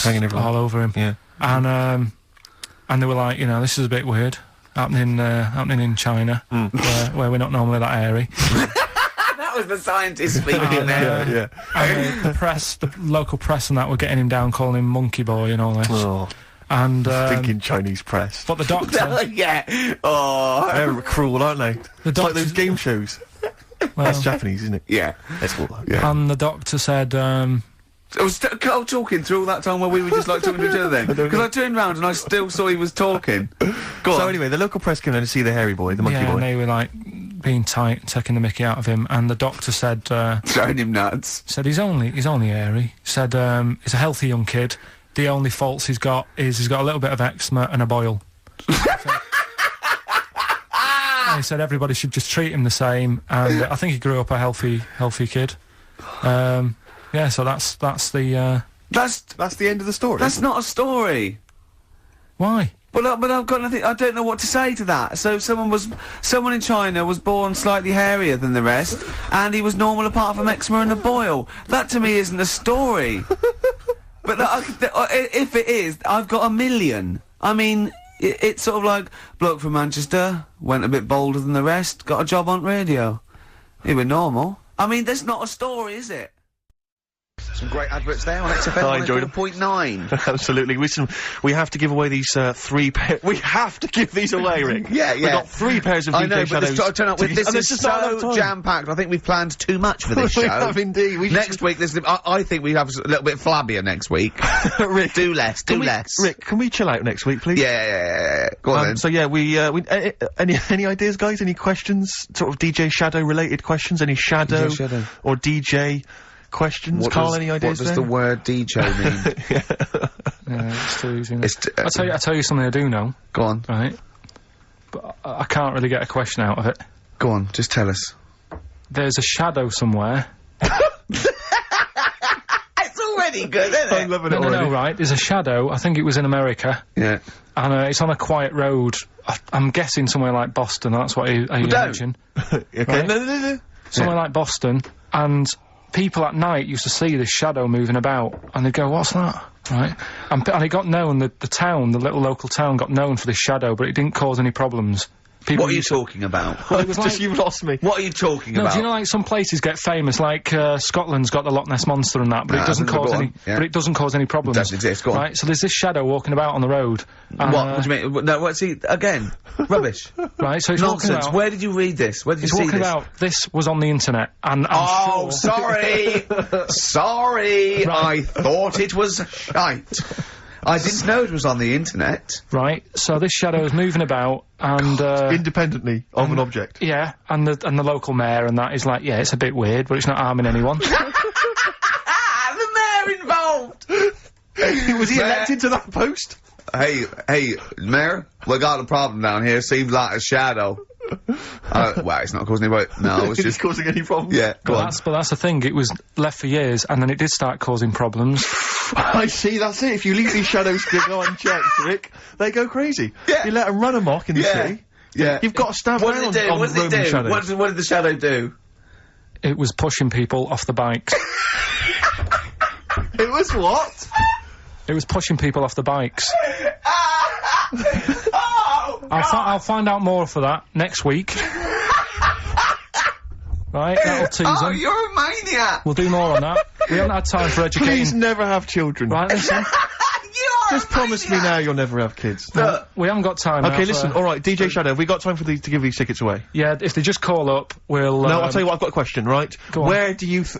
hanging everywhere. all over him. Yeah. And they were like, you know, this is a bit weird, happening in China, where we're not normally that hairy. That was the scientist speaking there. Yeah. And the local press and that were getting him down, calling him Monkey Boy and all this. Oh, And thinking Chinese press. but the doctor, Yeah. Oh. They're cruel, aren't they? the It's like doctor, those game shows. That's Japanese, isn't it? Yeah. That's cool. Yeah. And the doctor said, I was talking through all that time while we were just like talking to each other then. Because I turned round and I still saw he was talking. Go on. So anyway, the local press came in to see the hairy boy, the monkey yeah, boy. and they were like being tight, taking the mickey out of him, and the doctor said, Showing him nuts. said he's only hairy. Said he's a healthy young kid. The only faults he's got is he's got a little bit of eczema and a boil. And he said everybody should just treat him the same, and I think he grew up a healthy kid. Yeah, so that's the. That's the end of the story. That's not a story. Why? But I've got nothing. I don't know what to say to that. So someone in China was born slightly hairier than the rest, and he was normal apart from eczema and a boil. That to me isn't a story. But if it is, I've got a million. I mean, it's sort of like bloke from Manchester went a bit bolder than the rest, got a job on radio. He was normal. I mean, that's not a story, is it? Some great adverts there on XFM. I enjoyed them. 104.9. Absolutely. We have to give away these 3 pairs. We have to give these away, Rick. Yeah. We've got 3 pairs of I know, DJ but Shadows. turn up with this and is there's just not enough so time. jam-packed. I think we've planned too much for this show. We have indeed. Next week, I think we have a little bit flabbier next week. Rick, do less. Rick, can we chill out next week, please? Yeah. Go on then. So yeah, any ideas, guys? Any questions? Sort of DJ Shadow related questions? Any Shadow, Shadow. or DJ questions? Carl, any ideas? What does the word DJ mean? Yeah, it's too easy. I'll tell you something I do know. Go on. Right. But I can't really get a question out of it. Go on, just tell us. There's a shadow somewhere. It's already good, isn't it? I'm loving it already. No, right. There's a shadow. I think it was in America. Yeah. And it's on a quiet road. I'm guessing somewhere like Boston. That's what I imagine. Okay. Right. No. Somewhere like Boston. And people at night used to see this shadow moving about, and they'd go, "What's that?" Right? And it got known. The town, the little local town, got known for this shadow, but it didn't cause any problems. What are you talking about? Well, it was Just you've lost me. What are you talking No, about? do you know like some places get famous, like Scotland's got the Loch Ness Monster and that, but it doesn't cause any. Yeah. But it doesn't cause any problems. Doesn't exist. Go on. Right. So there's this shadow walking about on the road. And, What do you mean? No, what's he again? Rubbish. Right. So it's walking Nonsense. about. Where did you read this? Where did you It's see walking this? about. This was on the internet, and I'm Oh, sure. sorry. Sorry. Right. I thought it was shite. I didn't know it was on the internet. Right. So this shadow is moving about, and Independently of an object. yeah, and the local mayor and that is like, yeah, it's a bit weird, but it's not harming anyone. The mayor involved. Was he Mayor. elected to that post? Hey, mayor, we got a problem down here. Seems like a shadow. Well, it's not causing any. No, it's Is just. it causing any problems? Yeah, go on. But that's the thing. It was left for years, and then it did start causing problems. I see, that's it. If you leave these shadows to go unchecked, Rick, they go crazy. Yeah. You let them run amok in the Yeah. city. Yeah. You've got to stand What round did it do? on What did it Roman do? shadows. What did the shadow do? It was pushing people off the bikes. It was what? It was pushing people off the bikes. Oh, I'll find out more for that next week. Right, that'll tease oh, them. you're a maniac. We'll do more on that. We haven't had time for Please educating. never have children. Right, listen. You are Just a promise me maniac. now you'll never have kids. Look, We haven't got time. Okay, now listen. for- All right, DJ Shadow, have we got time for to give these tickets away? Yeah, if they just call up, we'll. No, I'll tell you what. I've got a question. Right? Go on.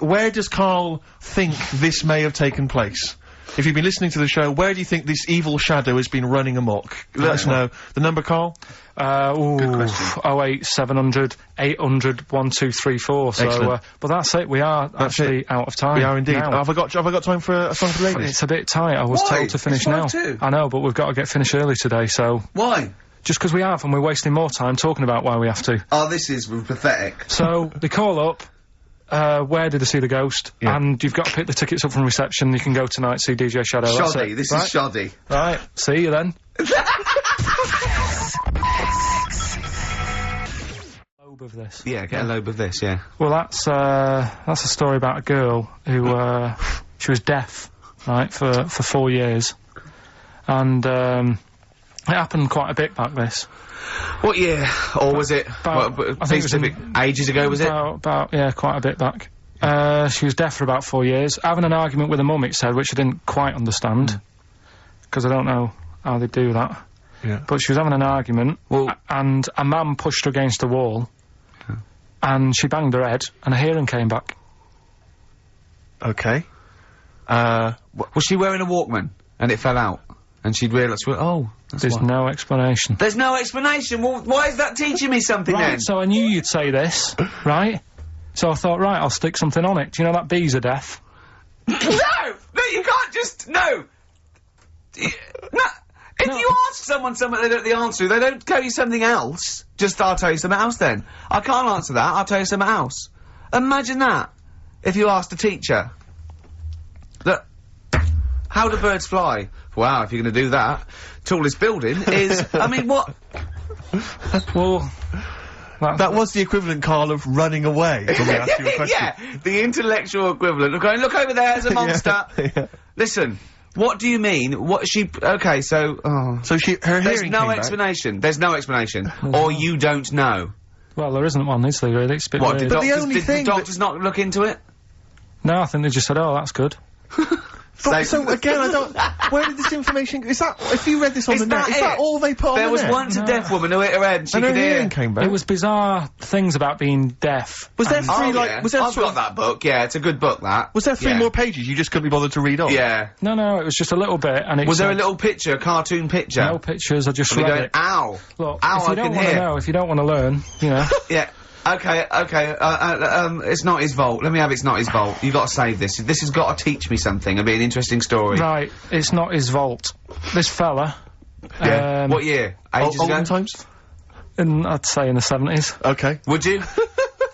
Where does Carl think this may have taken place? If you've been listening to the show, where do you think this evil shadow has been running amok? Let us know. The number, Carl? Good question. 08700 800 1234. So, Excellent. but that's it. We are actually out of time. We are indeed. now. Have I got time for a song for the ladies? It's a bit tight. I was Why? told to finish It's now. 5:02. I know, but we've got to get finished early today. So why? just because we have, and we're wasting more time talking about why we have to. Oh, this is pathetic. So they call up. Where did they see the ghost? Yeah. And you've got to pick the tickets up from reception. You can go tonight, see DJ Shadow. That's Shoddy. it. This right? is shoddy. Right. See you then. Lobe of this. Yeah, get a lobe of this, yeah. Well, that's a story about a girl who she was deaf, right, for 4 years, and it happened quite a bit back this. What year? Or was it? About- I think it was in- ages ago, was it? About yeah, quite a bit back. She was deaf for about 4 years, having an argument with her mum, it said, which I didn't quite understand, because I don't know how they do that. Yeah. But she was having an argument, Well- and a man pushed her against the wall, and she banged her head, and her hearing came back. Okay. Was she wearing a Walkman and it fell out? And she'd realised, oh, that's There's why. no explanation. There's no explanation. Well, why is that teaching me something then? Right, so I knew you'd say this, right? So I thought, right, I'll stick something on it. Do you know that bees are deaf? No, you can't just no. If No. you ask someone something they don't know the answer to, they don't tell you something else. Just I'll tell you something else then. I can't answer that. I'll tell you something else. Imagine that. If you asked a teacher, look, how do birds fly? Wow, if you're going to do that, tallest building is. I mean, what? Well, That was the equivalent, Carl, of running away when we asked you a question. Yeah, the intellectual equivalent of going, look over there, there's a monster. Yeah. Listen, what do you mean? What she? Okay, so. Oh. So her There's hearing no came back. explanation. There's no explanation. Or you don't know. well, there isn't one, is there, really? It's a bit What, weird. did, But the doctors, only did thing the doctors not look into it? No, I think they just said, oh, that's good. But, so again, I don't. Where did this information? Is that if you read this on Is the net? that Is that it? all they put on There the was net? once a deaf woman who hit her head and she And her could hear. hearing came back. It was bizarre things about being deaf. Was there and- three Oh, like? yeah. Was there I've sort got of, that book, yeah, it's a good book, that. Was there three Yeah. more pages you just couldn't be bothered to read on? Yeah. No, it was just a little bit, and it Was there a said- little picture, a cartoon picture? No pictures, I just Are we read going, it. ow! Look, Ow, if you I don't can want to hear. know, if you don't want to learn, you know. Yeah. Okay, it's not his fault. Let me have it's not his fault. You gotta save this. This has gotta teach me something. It'll be an interesting story. Right, it's not his vault. This fella, Yeah. What year? Ages ago? Olden times. I'd say in the 70s, Okay. Would you?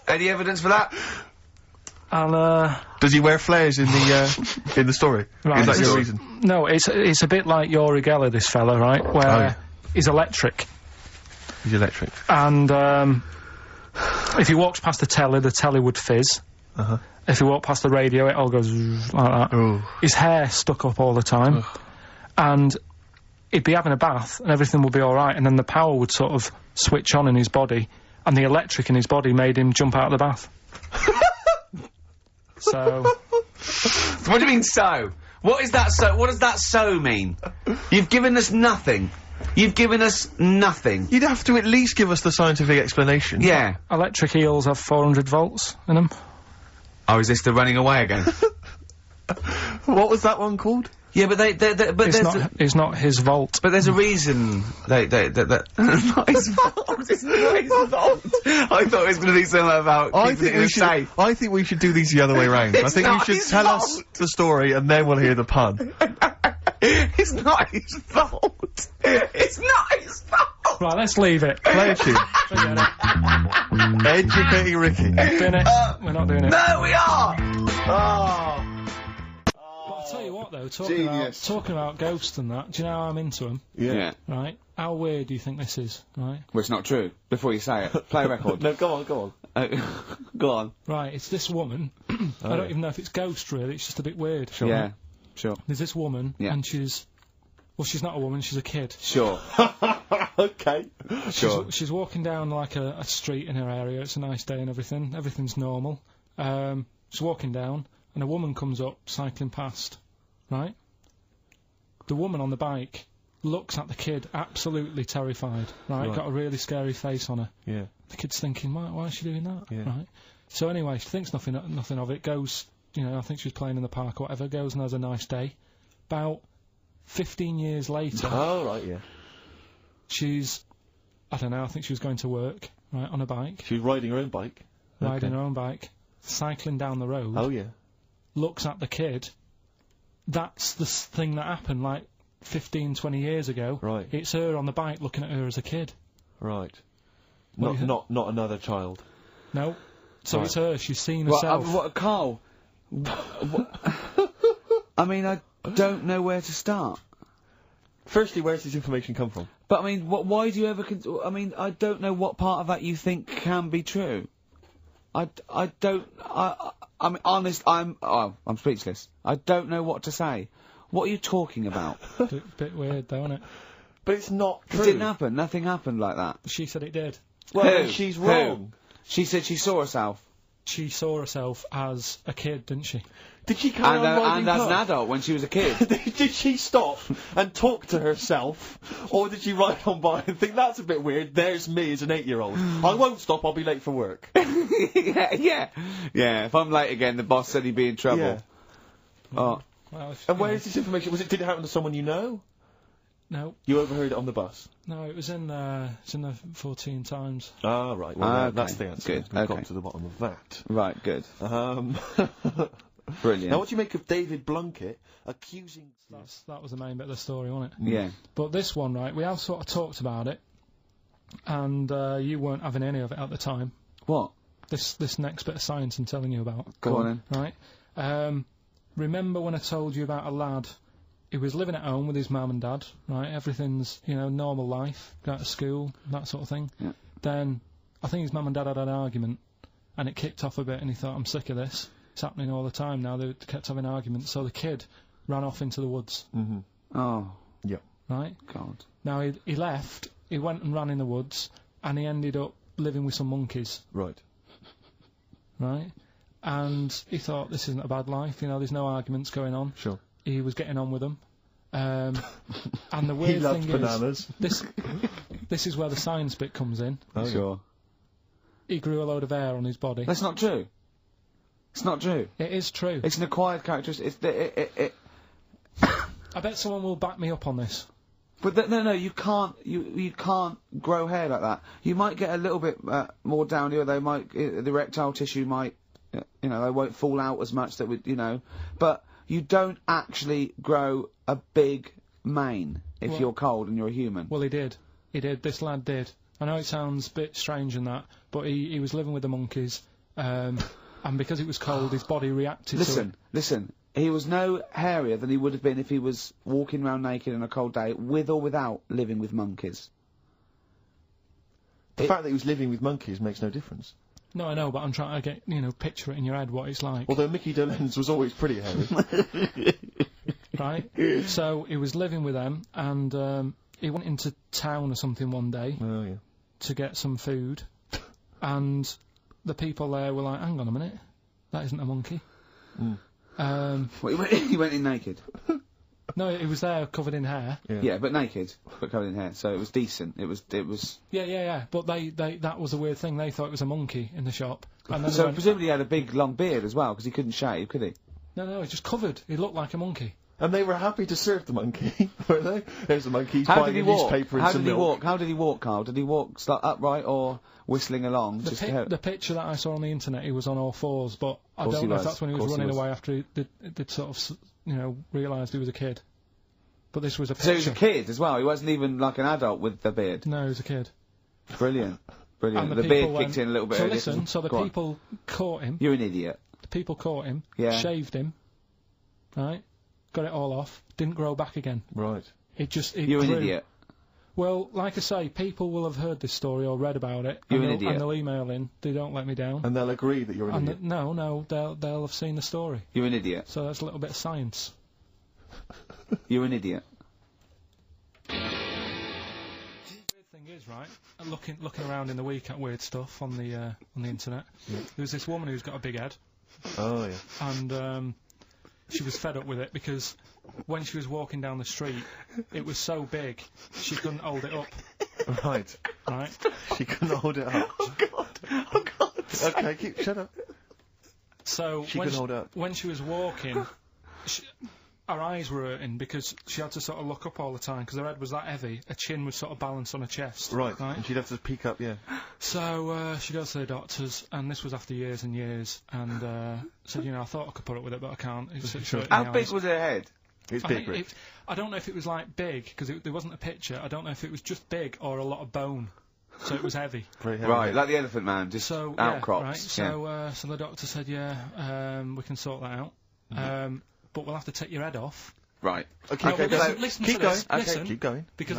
Any evidence for that? and Does he wear flares in the story? Right, Is that it's- your reason? no, it's a bit like Yuri Geller, this fella, right, where Oh. he's electric, He's electric. and if he walks past the telly would fizz. Uh-huh. If he walked past the radio, it all goes like that. Oh. His hair stuck up all the time, and he'd be having a bath, and everything would be all right, and then the power would sort of switch on in his body, and the electric in his body made him jump out of the bath. So, What do you mean so? What is that so? What does that so mean? You've given us nothing. You've given us nothing. You'd have to at least give us the scientific explanation. Yeah. electric eels have 400 volts in them. Oh, is this the running away again? What was that one called? Yeah, but but It's not his vault. but there's a reason that not his fault. It's not his fault. I thought it was going to be something about keeping it in a safe. I think we should do these the other way round. I It's think you not should his tell us fault. the story and then we'll hear the pun. It's not his fault. It's not his fault. Right, let's leave it. Play a tune. Forget it. Educating Ricky. Doing it. We're not doing it. No, we are. Oh. But I'll tell you what, though, talking about ghosts and that, do you know how I'm into them, Yeah. right? How weird do you think this is, right? Well, it's not true. Before you say it, play a record. No, go on. Go on. Right, it's this woman. I don't even know if it's ghost, really. It's just a bit weird. Yeah. Sure. There's this woman, Yeah. and she's not a woman, she's a kid. Sure. Okay. Sure. She's walking down, like, a street in her area. It's a nice day and everything. Everything's normal. She's walking down, and a woman comes up, cycling past, right? The woman on the bike looks at the kid, absolutely terrified, right? Got a really scary face on her. Yeah. The kid's thinking, why is she doing that? Yeah. Right? So anyway, she thinks nothing of it, goes, you know, I think she was playing in the park or whatever, goes and has a nice day. About 15 years later, Oh, right, yeah. she's, I don't know, I think she was going to work, right, on a bike, She was riding her own bike. riding her own bike, cycling down the road, Oh, yeah. looks at the kid. That's the thing that happened, like, 15, 20 years ago. Right. It's her on the bike looking at her as a kid. Right. What do you Not another child. No. So Right. it's her, she's seen Well, herself. Carl? I mean, I don't know where to start. Firstly, where's this information come from? But I mean, why do you ever? I mean, I don't know what part of that you think can be true. I mean, honest. I'm speechless. I don't know what to say. What are you talking about? Bit weird, though, isn't it? But it's not It didn't happen. Nothing happened like that. She said it did. Well, Who? then she's Who? wrong. She said she saw herself. she saw herself as a kid, didn't she? Did she carry on riding and as an Puff? adult when she was a kid. Did she stop and talk to herself, or did she ride on by and think that's a bit weird? There's me as an 8-year-old. I won't stop. I'll be late for work. yeah. If I'm late again, the boss said he'd be in trouble. Yeah. Oh. Well, And where is this information? Did it happen to someone you know? No, You overheard it on the bus. no, it was in the 14 Times. Ah, right. Well, Ah, that's okay. the answer. Good, We've okay. got to the bottom of that. Right, good. Brilliant. Now, what do you make of David Blunkett accusing... That was the main bit of the story, wasn't it? Yeah. But this one, right, we have sort of talked about it, and you weren't having any of it at the time. What? This next bit of science I'm telling you about. Go on then. Right. Remember when I told you about a lad who was living at home with his mum and dad, right? Everything's, normal life, go to school, that sort of thing. Yeah. Then, I think his mum and dad had an argument, and it kicked off a bit, and he thought, I'm sick of this. It's happening all the time now. They kept having arguments, so the kid ran off into the woods. Mm-hmm. Oh, Right? God. Now, he left, he went and ran in the woods, and he ended up living with some monkeys, Right. right? And he thought, this isn't a bad life, there's no arguments going on. Sure. He was getting on with them. And the weird He loved thing bananas. is, this is where the science bit comes in. Oh, yeah. Sure. He grew a load of hair on his body. That's not true. It's not true. It is true. It's an acquired characteristic. I bet someone will back me up on this. But no, you can't. You can't grow hair like that. You might get a little bit more down here. They might the erectile tissue might, they won't fall out as much. That would, but you don't actually grow a big mane if Well- you're cold and you're a human. Well, he did. He did. This lad did. I know it sounds a bit strange and that, but he was living with the monkeys, and because it was cold, his body reacted to it. Listen. He was no hairier than he would have been if he was walking around naked on a cold day, with or without living with monkeys. The fact that he was living with monkeys makes no difference. No, I know, but I'm trying to get, picture it in your head what it's like. Although Mickey Dolenz was always pretty hairy. Right? So he was living with them, and he went into town or something one day Oh, yeah. to get some food, and the people there were like, hang on a minute, that isn't a monkey. Well, he went in naked. No, he was there covered in hair. Yeah, but naked, but covered in hair, so it was decent. It was. Yeah. But that was a weird thing. They thought it was a monkey in the shop. And then they So went, presumably he had a big long beard as well, because he couldn't shave, could he? no, he's just covered. He looked like a monkey. And they were happy to serve the monkey, were they? There's a monkey How buying did he a walk? newspaper and How some did he milk. walk? How did he walk, Carl? Did he walk upright or whistling along? The picture that I saw on the internet, he was on all fours, but I Course don't he know if was. that's when he was Course he running was. away after they'd sort of, realised he was a kid. But this was a picture. So he was a kid as well. He wasn't even like an adult with the beard. No, he was a kid. Brilliant. And The the beard people kicked in a little bit. So earlier. listen, so the Go on. people caught him. You're an idiot. The people caught him. Yeah. Shaved him. Right. Got it all off. Didn't grow back again. Right. It You're grew. an idiot. Well, like I say, people will have heard this story or read about it. You're and an they'll- idiot. And they'll email in. They don't let me down. And they'll agree that you're an And idiot. no, they'll have seen the story. You're an idiot. So that's a little bit of science. You're an idiot. Weird thing is, right? Looking around in the week at weird stuff on the internet. There's this woman who's got a big head, Oh, yeah. and she was fed up with it because when she was walking down the street, it was so big she couldn't hold it up. Right. Right? She couldn't hold it up. Oh God. Okay, shut up. So She when couldn't hold it up. when she was walking, her eyes were hurting because she had to sort of look up all the time because her head was that heavy. Her chin was sort of balanced on her chest. Right. And she'd have to peek up, yeah. So she goes to the doctors, and this was after years and years, and said, I thought I could put up with it, but I can't. It's hurting How my big eyes. was her head? It's I big, think Rick. I don't know if it was like big because there wasn't a picture. I don't know if it was just big or a lot of bone, so it was heavy. Very heavy. Right, like the Elephant Man, just So outcrops. yeah, right. So so the doctor said, we can sort that out, but we'll have to take your head off. Right. Okay, No, okay, but so listen keep to going. this, Okay, listen. keep going. Because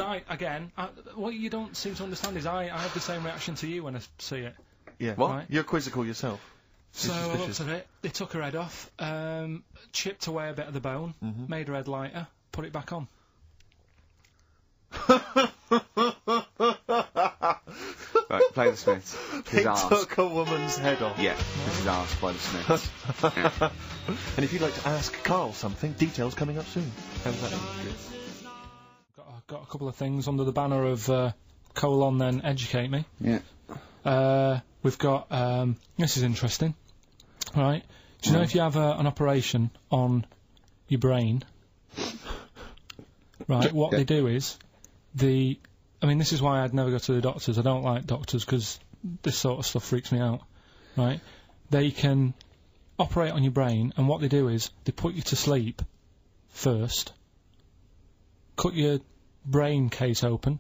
what you don't seem to understand is I have the same reaction to you when I see it. Yeah. What? Right. You're quizzical yourself. So I suspicious. looked at it, they took her head off, chipped away a bit of the bone, made her head lighter, put it back on. Right. Play the Smiths. This They is Ask. took a woman's head off. Yeah, this is Ask by the Smiths. Yeah. And if you'd like to ask Carl something, details coming up soon. How's that? Got a couple of things under the banner of colon then educate me. Yeah. We've got this is interesting, right? Do you know if you have an operation on your brain, right? What they do is I mean, this is why I'd never go to the doctors. I don't like doctors because this sort of stuff freaks me out, right? They can operate on your brain, and what they do is they put you to sleep first, cut your brain case open.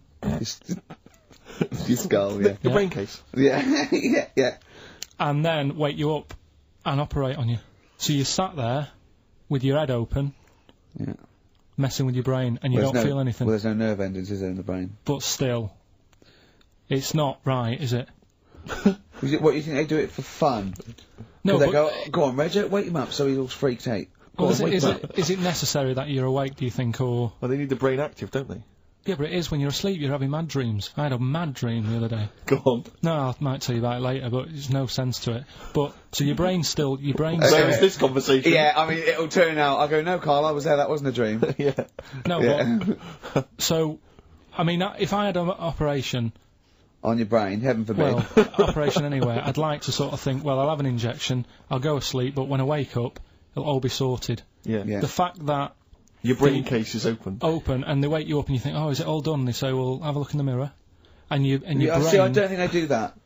Your skull, yeah. The brain case. Yeah, yeah. And then wake you up and operate on you. So you sat there with your head open, messing with your brain, and you don't feel anything. Well, there's no nerve endings, is there, in the brain? But still, it's not right, is it? What, you think they do it for fun? No, They but go on, Reg, wake him up so he's all freaked out. Go well, on, wake him up. is it necessary that you're awake, do you think, or... Well, they need the brain active, don't they? Yeah, but it is when you're asleep, you're having mad dreams. I had a mad dream the other day. Go on. No, I might tell you about it later, but there's no sense to it. But, so your brain's still... So is this conversation. Yeah, I mean, it'll turn out, I'll go, no, Carl, I was there, that wasn't a dream. Yeah. No, but... So, I mean, if I had an operation... On your brain, heaven forbid. Well, operation anywhere, I'd like to sort of think, well, I'll have an injection, I'll go asleep, but when I wake up, it'll all be sorted. Yeah. Yeah. The fact that Your brain case is open. and they wake you up and you think, oh, is it all done? And they say, well, have a look in the mirror. And your brain... See, I don't think they do that.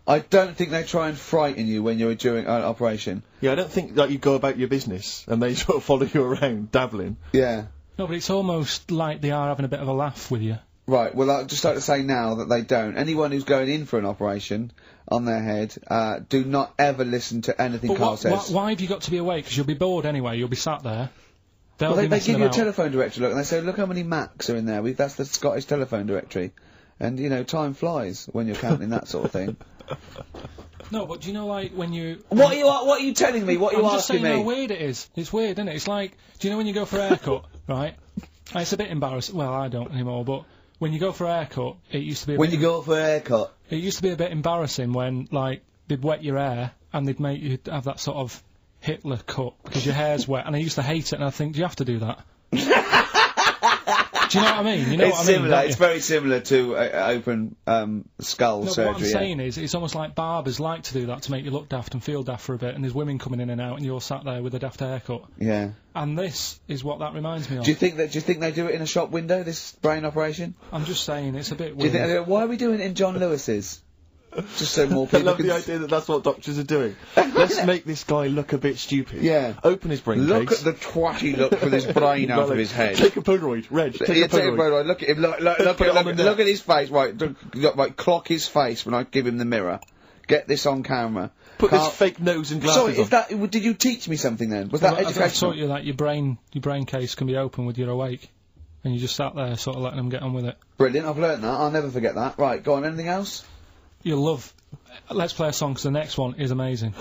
I don't think they try and frighten you when you're doing an operation. Yeah, I don't think that you go about your business and they sort of follow you around, dabbling. Yeah. No, but it's almost like they are having a bit of a laugh with you. Right, well, I'd just like to say now that they don't. Anyone who's going in for an operation on their head, do not ever listen to anything But Carl says. why have you got to be awake? Because you'll be bored anyway, you'll be sat there. They'll Well, be they messing give you a about. telephone directory look, and they say, look how many Macs are in there. That's the Scottish telephone directory. And, you know, time flies when you're counting that sort of thing. No, but do you know, like, when you... What are you telling me? What are you I'm just asking saying me? how weird it is. It's weird, isn't it? It's like, do you know when you go for a haircut, right? And it's a bit embarrassing. Well, I don't anymore, but when you go for a haircut, it used to be When you go for a haircut. It used to be a bit embarrassing when, like, they'd wet your hair and they'd make you have that sort of Hitler cut because your hair's wet, and I used to hate it, and I think, do you have to do that? Do you know what I mean? You know It's what I mean, similar. don't It's you? very similar to open skull No, surgery. but what I'm yeah. saying is, it's almost like barbers like to do that to make you look daft and feel daft for a bit, and there's women coming in and out, and you're sat there with a daft haircut. Yeah. And this is what that reminds me of. Do you think they do it in a shop window? This brain operation? I'm just saying, it's a bit Do you weird. think they do it? Why are we doing it in John Lewis's? Just so more I people love can the idea that that's what doctors are doing. Let's make this guy look a bit stupid. Yeah. Open his brain Look case. at the twatty look with his brain out of his head. Take a Polaroid. Reg, take Yeah, a Polaroid. Look at him. Look Put it on the net. at his face. Right, right. Clock his face when I give him the mirror. Get this on camera. Put Carl- this fake nose and glasses Sorry, on. is that? Did you teach me something then? Was Well, that I've taught educational? you that your brain case can be open with your awake, and you just sat there sort of letting them get on with it. Brilliant. I've learnt that. I'll never forget that. Right, go on. Anything else? You'll love... Let's play a song, because the next one is amazing.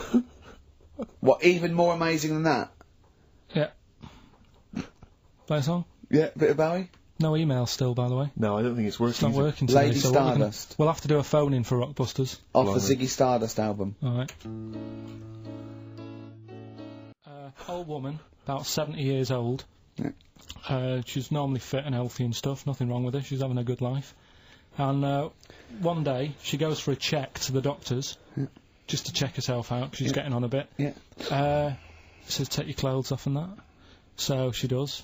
What? Even more amazing than that? Yeah. Play a song? Yeah, bit of Bowie. No email still, by the way. No, I don't think it's working. It's not working today, Lady so what we're gonna- Stardust. we'll have to do a phone-in for Rockbusters. Off the Ziggy Stardust album. Alright. Old woman, about 70 years old. Yeah. She's normally fit and healthy and stuff, nothing wrong with her, she's having a good life. And one day, she goes for a check to the doctors, just to check herself out, 'cause she's getting on a bit. Yeah. Says, take your clothes off and that. So she does,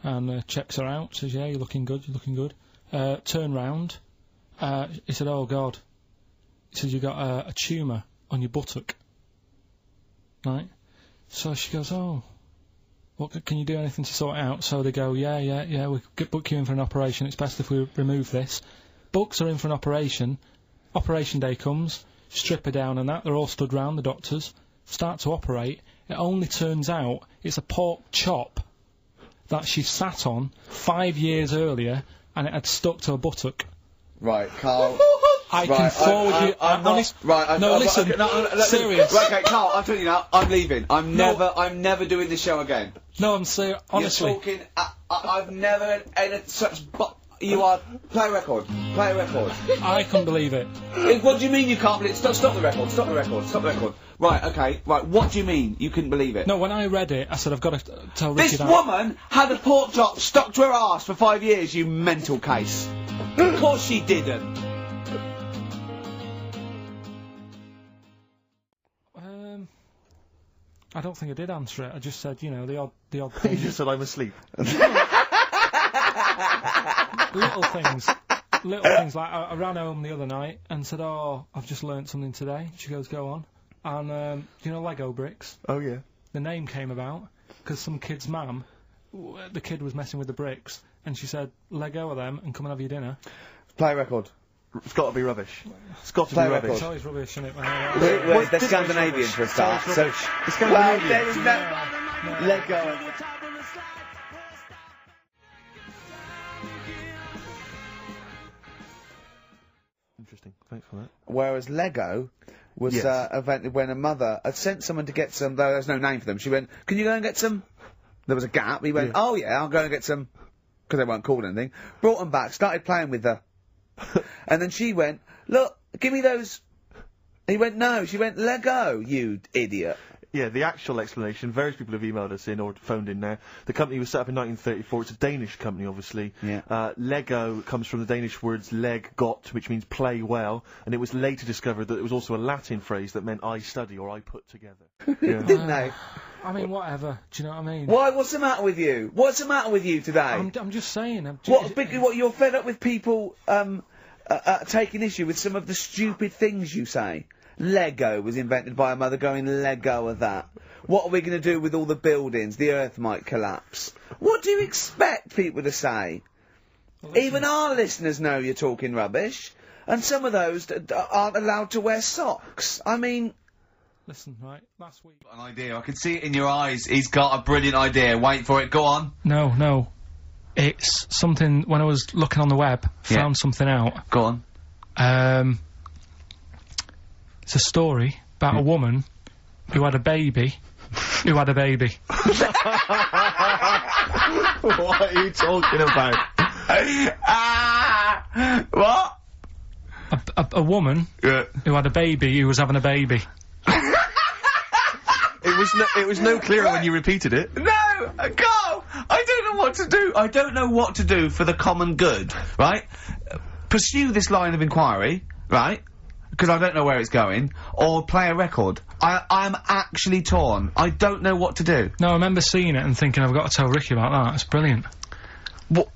and checks her out, says, yeah, you're looking good, you're looking good. Turn round, he said, oh God. He says, you got a tumour on your buttock. Right? So she goes, oh, what, can you do anything to sort it out? So they go, yeah, we'll book you in for an operation, it's best if we remove this. Books are in for an operation, operation day comes, strip her down and that, they're all stood round, the doctors, start to operate. It only turns out it's a pork chop that she sat on 5 years earlier, and it had stuck to her buttock. Right, Carl. I can forward you... I'm not, honest, right, no, listen, serious. Right, okay, Carl, I'm telling you now, I'm leaving. I'm never doing this show again. No, I'm serious, honestly. You're talking, I've never had such You are. Play a record. Play a record. I couldn't believe it. What do you mean you can't believe it? Stop the record. Stop the record. Stop the record. Right, okay. Right, what do you mean you couldn't believe it? No, when I read it, I said I've got to tell Ricky This that. woman had a pork chop stuck to her arse for 5 years, you mental case. Of course she didn't. I don't think I did answer it. I just said, you know, the odd You thing. just said I'm asleep. Little things. Little things like I ran home the other night and said, oh, I've just learnt something today. She goes, go on. And, you know Lego bricks? Oh, yeah. The name came about because some kid's mum, the kid was messing with the bricks, and she said, let go of them and come and have your dinner. Play a record. It's got to be rubbish. It's got to Play be record. rubbish. It's always rubbish, isn't it? Well, they're Scandinavian for a start, so... It's Scandinavian. There is no... Let go. Interesting. Thanks for that. Whereas Lego was Yes. invented when a mother had sent someone to get some, though there's no name for them. She went, can you go and get some? There was a gap. He went, Yeah. oh yeah, I'll go and get some, because they weren't called anything. Brought them back, started playing with her. And then she went, look, give me those. He went, no. She went, Lego, you idiot. Yeah, the actual explanation, various people have emailed us in or phoned in now. The company was set up in 1934. It's a Danish company, obviously. Yeah. Lego comes from the Danish words leg got, which means play well, and it was later discovered that it was also a Latin phrase that meant I study or I put together. Yeah. Didn't they? I mean, whatever. Do you know what I mean? Why? What's the matter with you? What's the matter with you today? I'm just saying. What, you're fed up with people, taking issue with some of the stupid things you say? Lego was invented by a mother going, let go of that. What are we going to do with all the buildings? The earth might collapse. What do you expect people to say? Well, Even our listeners know you're talking rubbish. And some of those aren't allowed to wear socks. I mean... Listen, right, last week... An idea. I can see it in your eyes. He's got a brilliant idea. Wait for it. Go on. No. It's something, when I was looking on the web, found something out. Go on. It's a story about a woman who had a baby. Who had a baby. What are you talking about? What? A woman who had a baby who was having a baby. It was no clearer when you repeated it. No! Go! I don't know what to do. I don't know what to do for the common good, right? Pursue this line of inquiry, right? Because I don't know where it's going, or play a record. I'm actually torn. I don't know what to do. No, I remember seeing it and thinking, I've got to tell Ricky about that. It's brilliant. What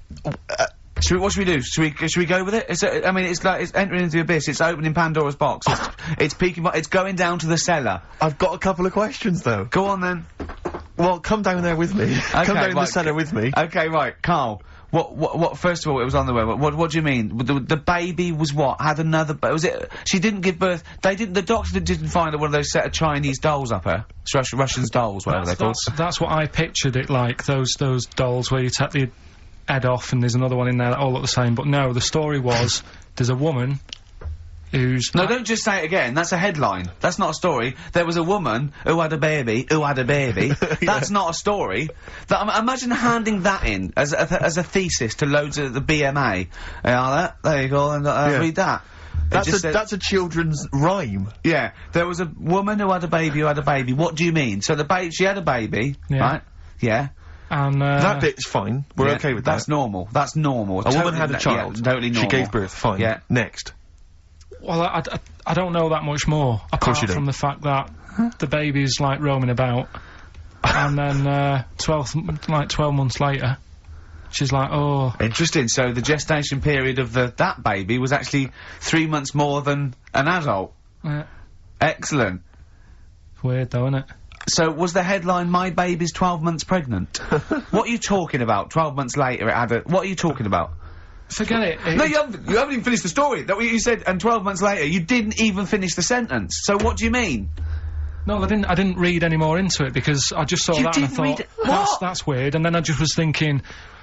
should we do? Should we go with it? I mean, it's like, it's entering into the abyss. It's opening Pandora's box. It's peeking, it's going down to the cellar. I've got a couple of questions, though. Go on, then. Well, come down there with me. Come down in the cellar with me. Okay, right. Carl, what, first of all, it was on the web. What do you mean? The baby was what? Had another, was it, she didn't give birth, the doctor didn't find one of those set of Chinese dolls up her. Russian dolls, whatever they're called. That's what I pictured it like, those dolls where you take the head off and there's another one in there that all look the same. But no, the story was, there's a woman who's... No, don't just say it again. That's a headline. That's not a story. There was a woman who had a baby, That's not a story. Imagine handing that in as a thesis to loads of the BMA. There you go, and read that. That's a children's rhyme. Yeah, there was a woman who had a baby What do you mean? So she had a baby, right? Yeah. And, that bit's fine. We're okay with that. That's normal. That's normal. A woman had a child. Yeah, totally normal. She gave birth. Fine. Yeah. Next. Well, I don't know that much more, apart you don't. from the fact that the baby's, like, roaming about, and then, 12 months later, she's like, oh... Interesting, so the gestation period of that baby was actually 3 months more than an adult. Excellent. It's weird, though, isn't it? So, was the headline, My Baby's 12 months pregnant? What are you talking about? 12 months later it had a... What are you talking about? Forget it. No, you haven't even finished the story. That what you said, and 12 months later, you didn't even finish the sentence. So what do you mean? No, I didn't read any more into it, because I just saw that and I thought, that's weird, and then I just was thinking,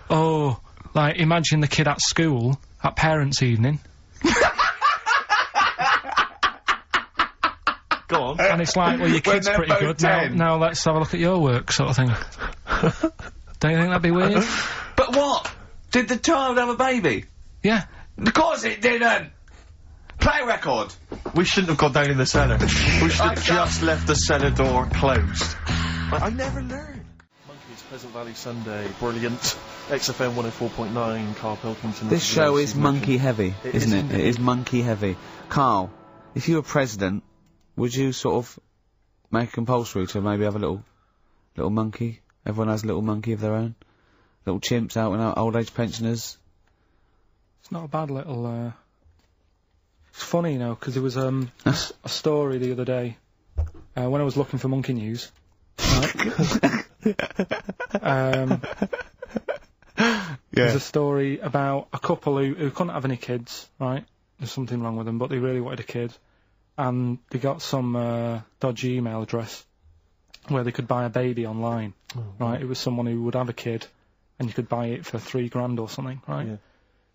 oh, like, imagine the kid at school, at parents' evening. Go on. And it's like, well, your kid's pretty good, now let's have a look at your work, sort of thing. Don't you think that'd be weird? But what? Did the child have a baby? Yeah. Of course it didn't! Play record! We shouldn't have gone down in the cellar. We should have just left the cellar door closed. I never learned. Monkeys, Pleasant Valley Sunday, brilliant. XFM 104.9, Carl Pilkington. This show is monkey heavy, isn't it? It is monkey heavy. Carl, if you were president, would you sort of make it compulsory to maybe have a little monkey? Everyone has a little monkey of their own? Little chimps out and out, old age pensioners? It's not a bad little, It's funny, you know, because there was, a story the other day, when I was looking for Monkey News. Right? There's a story about a couple who couldn't have any kids, right? There's something wrong with them, but they really wanted a kid. And they got some, dodgy email address where they could buy a baby online, right? It was someone who would have a kid, and you could buy it for $3,000 or something, right? Yeah.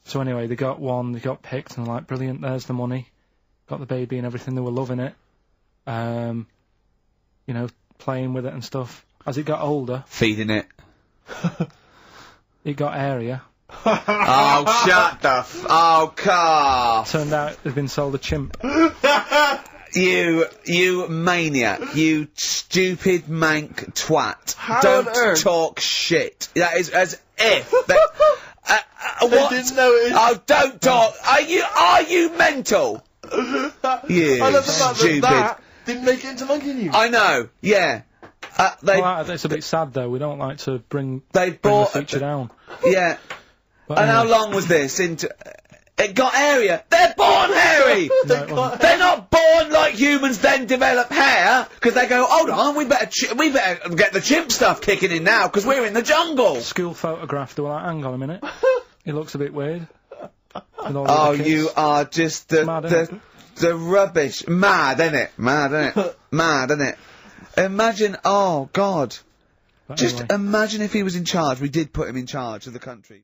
So anyway, they got one, they got picked, and they're like, brilliant, there's the money. Got the baby and everything, they were loving it. You know, playing with it and stuff. As it got older... Feeding it. It got airier. Oh, shut the oh, Carl! Turned out they'd been sold a chimp. You maniac. You stupid mank twat. How Don't on earth? talk shit. That is as if... They didn't know it. Oh, don't talk. Are you mental? You I love the fact stupid. that didn't make it into Monkey News. I know. Yeah. Well, it's a bit sad though. We don't like to bring They the bought. feature down. Yeah. But And how anyway, long was this? It got hairier. They're born hairy. no, it wasn't. They're not born like humans, then develop hair because they go, hold on, we better get the chimp stuff kicking in now because we're in the jungle. School photograph. They were like, hang on a minute. It looks a bit weird. With all the Oh, other kids. you are just Mad, innit? the rubbish. Mad, innit? Mad, innit? Mad, innit? Imagine, oh God. But Just anyway, imagine if he was in charge. We did put him in charge of the country.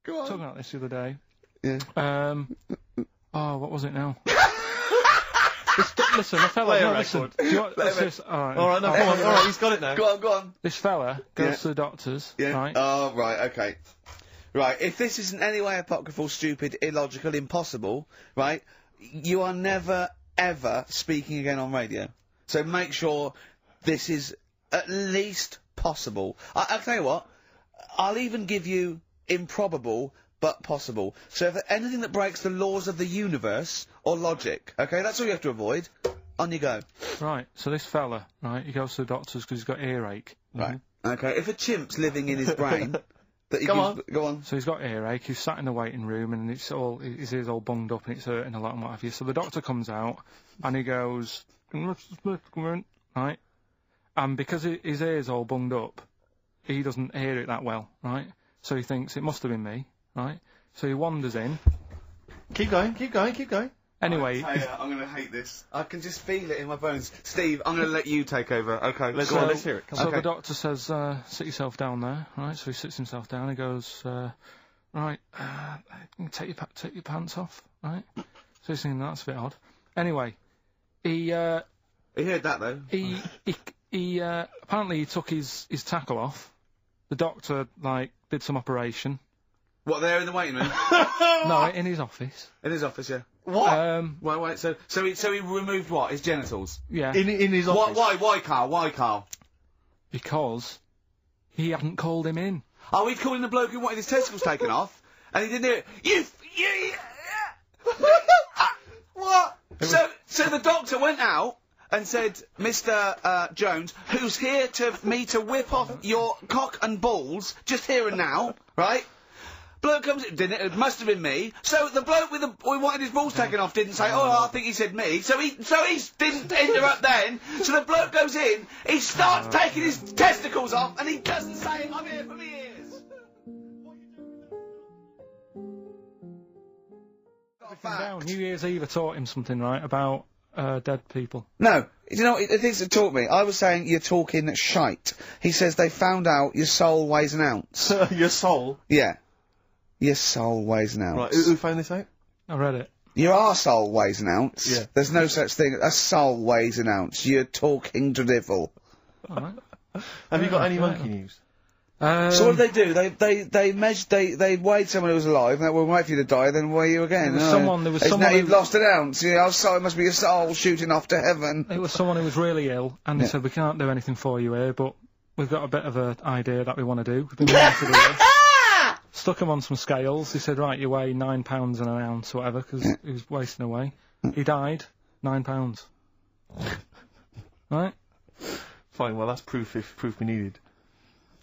Go on. talking about this the other day. Yeah. Oh, what was it now? Listen, a fella. Play a No, listen. record. Do you want, let's just, alright. Alright, no, come on, alright, he's got it now. Go on. This fella goes Yeah. to the doctors, Yeah. right? Oh, right, okay. Right, if this is in any way apocryphal, stupid, illogical, impossible, right, you are never, ever speaking again on radio. So make sure this is at least possible. I'll tell you what, I'll even give you improbable, but possible. So if anything that breaks the laws of the universe or logic, okay, that's all you have to avoid. On you go. Right, so this fella, right, he goes to the doctors because he's got earache. Right. Okay, if a chimp's living in his brain... that he Go gives, Go on. So he's got earache, he's sat in the waiting room and it's all, his ears all bunged up and it's hurting a lot and what have you. So the doctor comes out and he goes, right? And because his ear's all bunged up, he doesn't hear it that well, right? So he thinks it must have been me, right? So he wanders in. Keep going, keep going, keep going. Anyway, I'm going to hate this. I can just feel it in my bones. Steve, I'm going to let you take over. Okay, Let's go on. let's hear it. Come so on. the doctor says, sit yourself down there, right? So he sits himself down, he goes, right, take your pants off, right? So he's thinking, that's a bit odd. Anyway, He heard that though. he apparently he took his tackle off. The doctor, like, did some operation. What, there in the waiting room? No, in his office. In his office, yeah. What? Wait, so he removed what? His genitals? Yeah, In his office. Why, Carl? Why, Carl? because he hadn't called him in. Oh, he'd called in the bloke who wanted his testicles taken off, and he didn't hear it. What? So the doctor went out and said, Mr. Jones, who's here to whip off your cock and balls, just here and now, right? Bloke comes in, didn't it? It must have been me. So the bloke who wanted his balls taken off didn't say, oh, I think he said me. So he didn't interrupt then. So the bloke goes in, he starts taking his testicles off, and he doesn't say, I'm here for me ears. Down. New Year's Eve, I taught him something, right, about dead people. No, you know, the things that taught me, I was saying you're talking shite. He says they found out your soul weighs an ounce. Your soul. Yeah. Your soul weighs an ounce. Right, who found this out? I read it. Your arsehole weighs an ounce. Yeah. There's no such thing. A soul weighs an ounce. You're talking drivel. All right. Have you got any yeah. monkey news? So what did they do? They measured, they weighed someone who was alive, and they will wait for you to die, then weigh you again. There was Isn't someone that you've who- lost an ounce. You know, so it must be your soul shooting off to heaven. It was someone who was really ill, and they Yeah. said, we can't do anything for you here, but we've got a bit of an idea that we want to do. We've been wanting to do this. Stuck him on some scales. He said, right, you weigh 9 pounds and an ounce or whatever, because he was wasting away. He died, 9 pounds. Right? Fine, well, that's proof if proof be needed.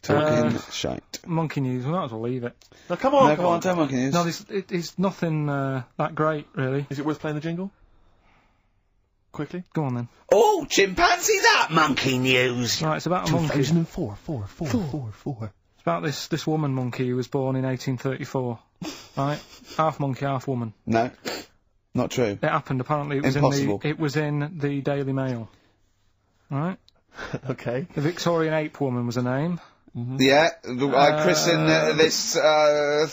Talking shite. Monkey news, we might as well leave it. No, come on, No, come on, tell Monkey News. No, it's nothing that great, really. Is it worth playing the jingle? Quickly? Go on then. Oh, chimpanzee that Monkey News. Right, it's about a monkey. 2004, four. It's about this woman monkey who was born in 1834. Right? Half monkey, half woman. No, not true. It happened, apparently. It was Impossible. it was in the Daily Mail. Right? Okay. The Victorian ape woman was her name. Yeah, I christen this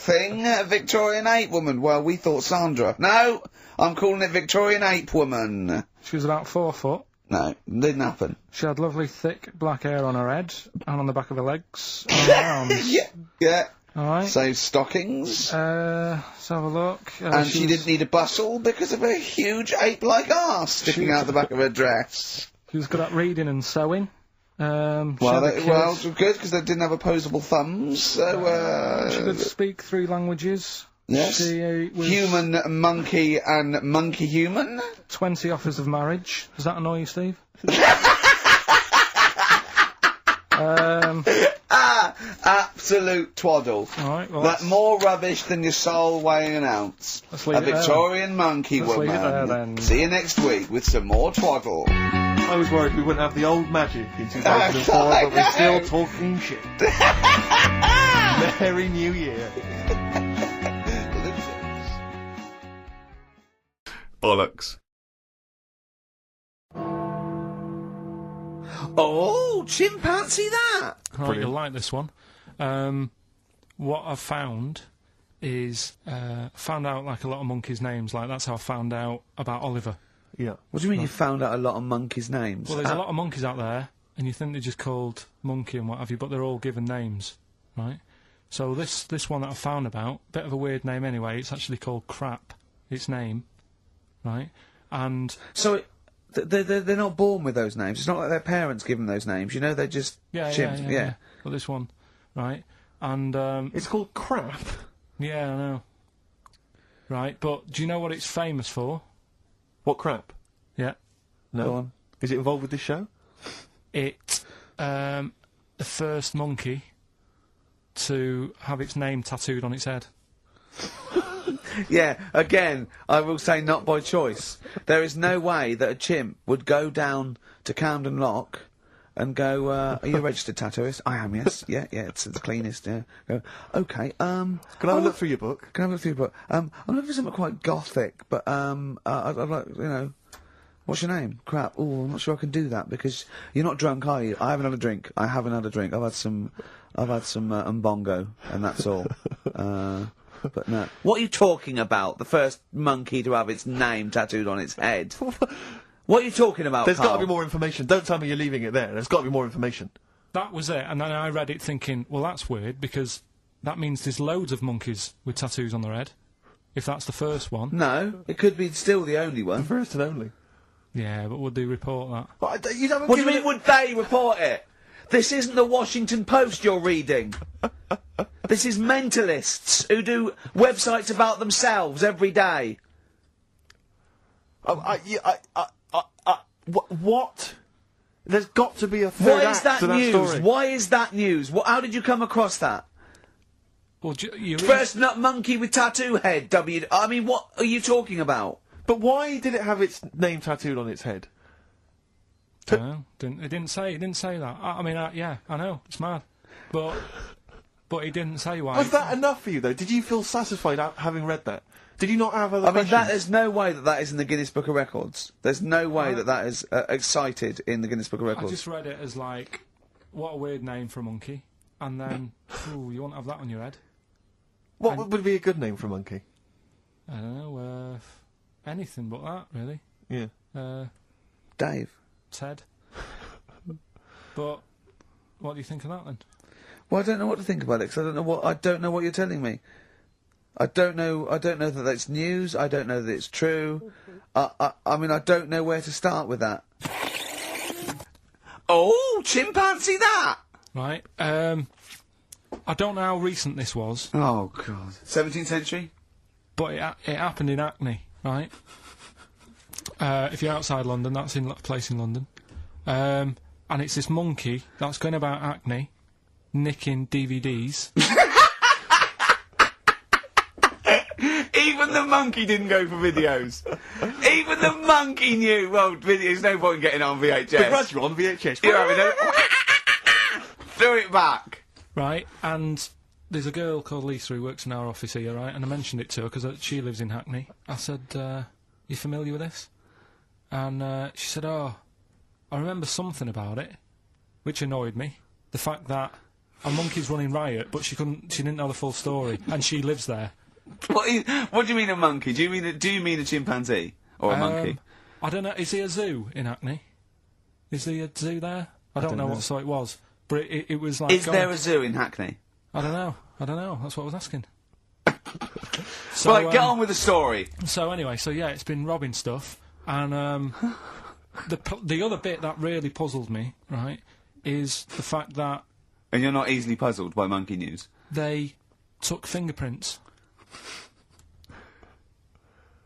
thing Victorian Ape Woman. Well, we thought Sandra. No, I'm calling it Victorian Ape Woman. She was about 4 foot. No, didn't happen. She had lovely thick black hair on her head and on the back of her legs and on her arms. Yeah. Alright. So stockings. Let's have a look. And she didn't need a bustle because of a huge ape-like arse sticking out the back of her dress. She was good at reading and sewing. Well, She good, because they didn't have opposable thumbs, so, she could speak 3 languages. yes. She was Human, monkey, and monkey-human. 20 offers of marriage. Does that annoy you, Steve? Absolute twaddle. Alright, well, That more rubbish than your soul weighing an ounce. Let's A leave it there. Victorian monkey Let's leave woman. it there, then. See you next week with some more twaddle. I was worried we wouldn't have the old magic in 2004, but we're still talking shit. Merry New Year. Bollocks. Oh, chimpanzee that! Right, you'll like this one. What I've found is found out like a lot of monkeys' names. Like that's how I found out about Oliver. Yeah. What do you mean you found out a lot of monkeys' names? Well, there's a lot of monkeys out there, and you think they're just called monkey and what have you, but they're all given names, right? So this one that I found about, bit of a weird name anyway. It's actually called Crap. Its name, right? And So they're not born with those names. It's not like their parents give them those names. You know, they're just chimps. yeah. Well, this one, right? And It's called crap. yeah, I know. Right, but do you know what it's famous for? What crap? Yeah. No. Go on. Is it involved with this show? It, the first monkey to have its name tattooed on its head. Yeah, again, I will say not by choice. There is no way that a chimp would go down to Camden Lock and go, are you a registered tattooist? I am, yes. Yeah, it's the cleanest, yeah. Go, okay, Can I have a look through your book? Can I have a look through your book? I'm looking for something quite gothic, but, I'd like, you know, what's your name? Crap. Oh, I'm not sure I can do that because you're not drunk, are you? I haven't had a drink. I haven't had a drink. I've had some Mbongo, and that's all. But no. What are you talking about? The first monkey to have its name tattooed on its head. What are you talking about, There's got to Carl? be more information. Don't tell me you're leaving it there. There's got to be more information. That was it, and then I read it thinking, well, that's weird, because that means there's loads of monkeys with tattoos on their head, if that's the first one. No, it could be still the only one. First and only. Yeah, but would they report that? But you haven't What do you given mean, would they report it? This isn't the Washington Post you're reading. This is mentalists who do websites about themselves every day. What? There's got to be a third Why is act that to that news? story. Why is that news? How did you come across that? Well, you First nut monkey with tattoo head, I mean, what are you talking about? But why did it have its name tattooed on its head? No, it didn't say that. I mean, yeah, I know, it's mad. But he didn't say why. Was that enough for you, though? Did you feel satisfied having read that? Did you not have other I mean, questions? there's no way that is in the Guinness Book of Records. There's no way that is cited in the Guinness Book of I Records. just read it as like, what a weird name for a monkey. And then, ooh, you won't have that on your head. What would be a good name for a monkey? I don't know, anything but that, really. Yeah. Dave. Ted. But, what do you think of that then? Well, I don't know what to think about it, because I don't know what you're telling me. I don't know that that's news, I don't know that it's true. I mean, I don't know where to start with that. Oh, chimpanzee that! Right. I don't know how recent this was, Oh, God. 17th century? but it happened in Hackney, right? If you're outside London, that's in a place in London. And it's this monkey that's going about Hackney, nicking DVDs. Even the monkey didn't go for videos. Even the monkey knew, well, there's no point in getting it on VHS. The gradual on VHS. You're having a... Throw it back. Right, and there's a girl called Lisa who works in our office here, right, and I mentioned it to her because she lives in Hackney. I said, you familiar with this? And she said, oh, I remember something about it, which annoyed me. The fact that a monkey's running riot, but she didn't know the full story, and she lives there. What do you mean a monkey? Do you mean a chimpanzee? Or a monkey? I don't know, is there a zoo in Hackney? Is there a zoo there? I don't know what sort it was, but it was like... Is there a zoo in Hackney? I don't know, that's what I was asking. Right, get on with the story. So anyway, yeah, it's been robbing stuff, and the other bit that really puzzled me, right, is the fact that... And you're not easily puzzled by monkey news? They took fingerprints.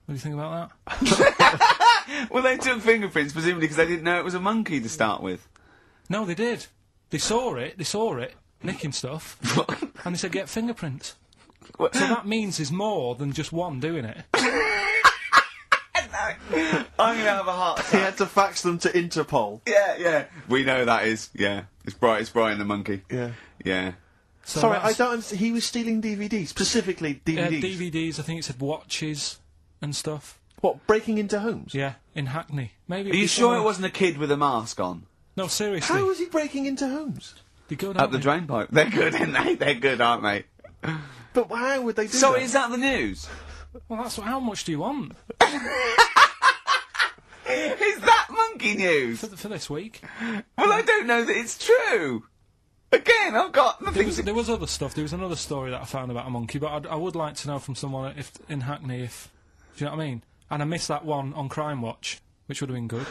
What do you think about that? Well, they took fingerprints, presumably because they didn't know it was a monkey to start with. No, they did. They saw it, nicking stuff, and they said, get fingerprints. So that means there's more than just one doing it. I'm gonna have a heart attack. He had to fax them to Interpol. Yeah. We know that is, yeah. It's Brian the monkey. Yeah. Yeah. So Sorry, I don't understand. He was stealing DVDs, specifically DVDs. DVDs, I think it said watches and stuff. What, breaking into homes? Yeah, in Hackney. Maybe. Are you sure it wasn't a kid with a mask on? No, seriously. How was he breaking into homes? They go Up the drain pipe. They're good, aren't they? They're good, aren't they? But how would they do So that? is that the news? Well, how much do you want Is that monkey news? for this week? Well, I don't know that it's true. Again, I've got nothing to... There was other stuff. There was another story that I found about a monkey, but I would like to know from someone in Hackney if... Do you know what I mean? And I missed that one on Crime Watch, which would have been good.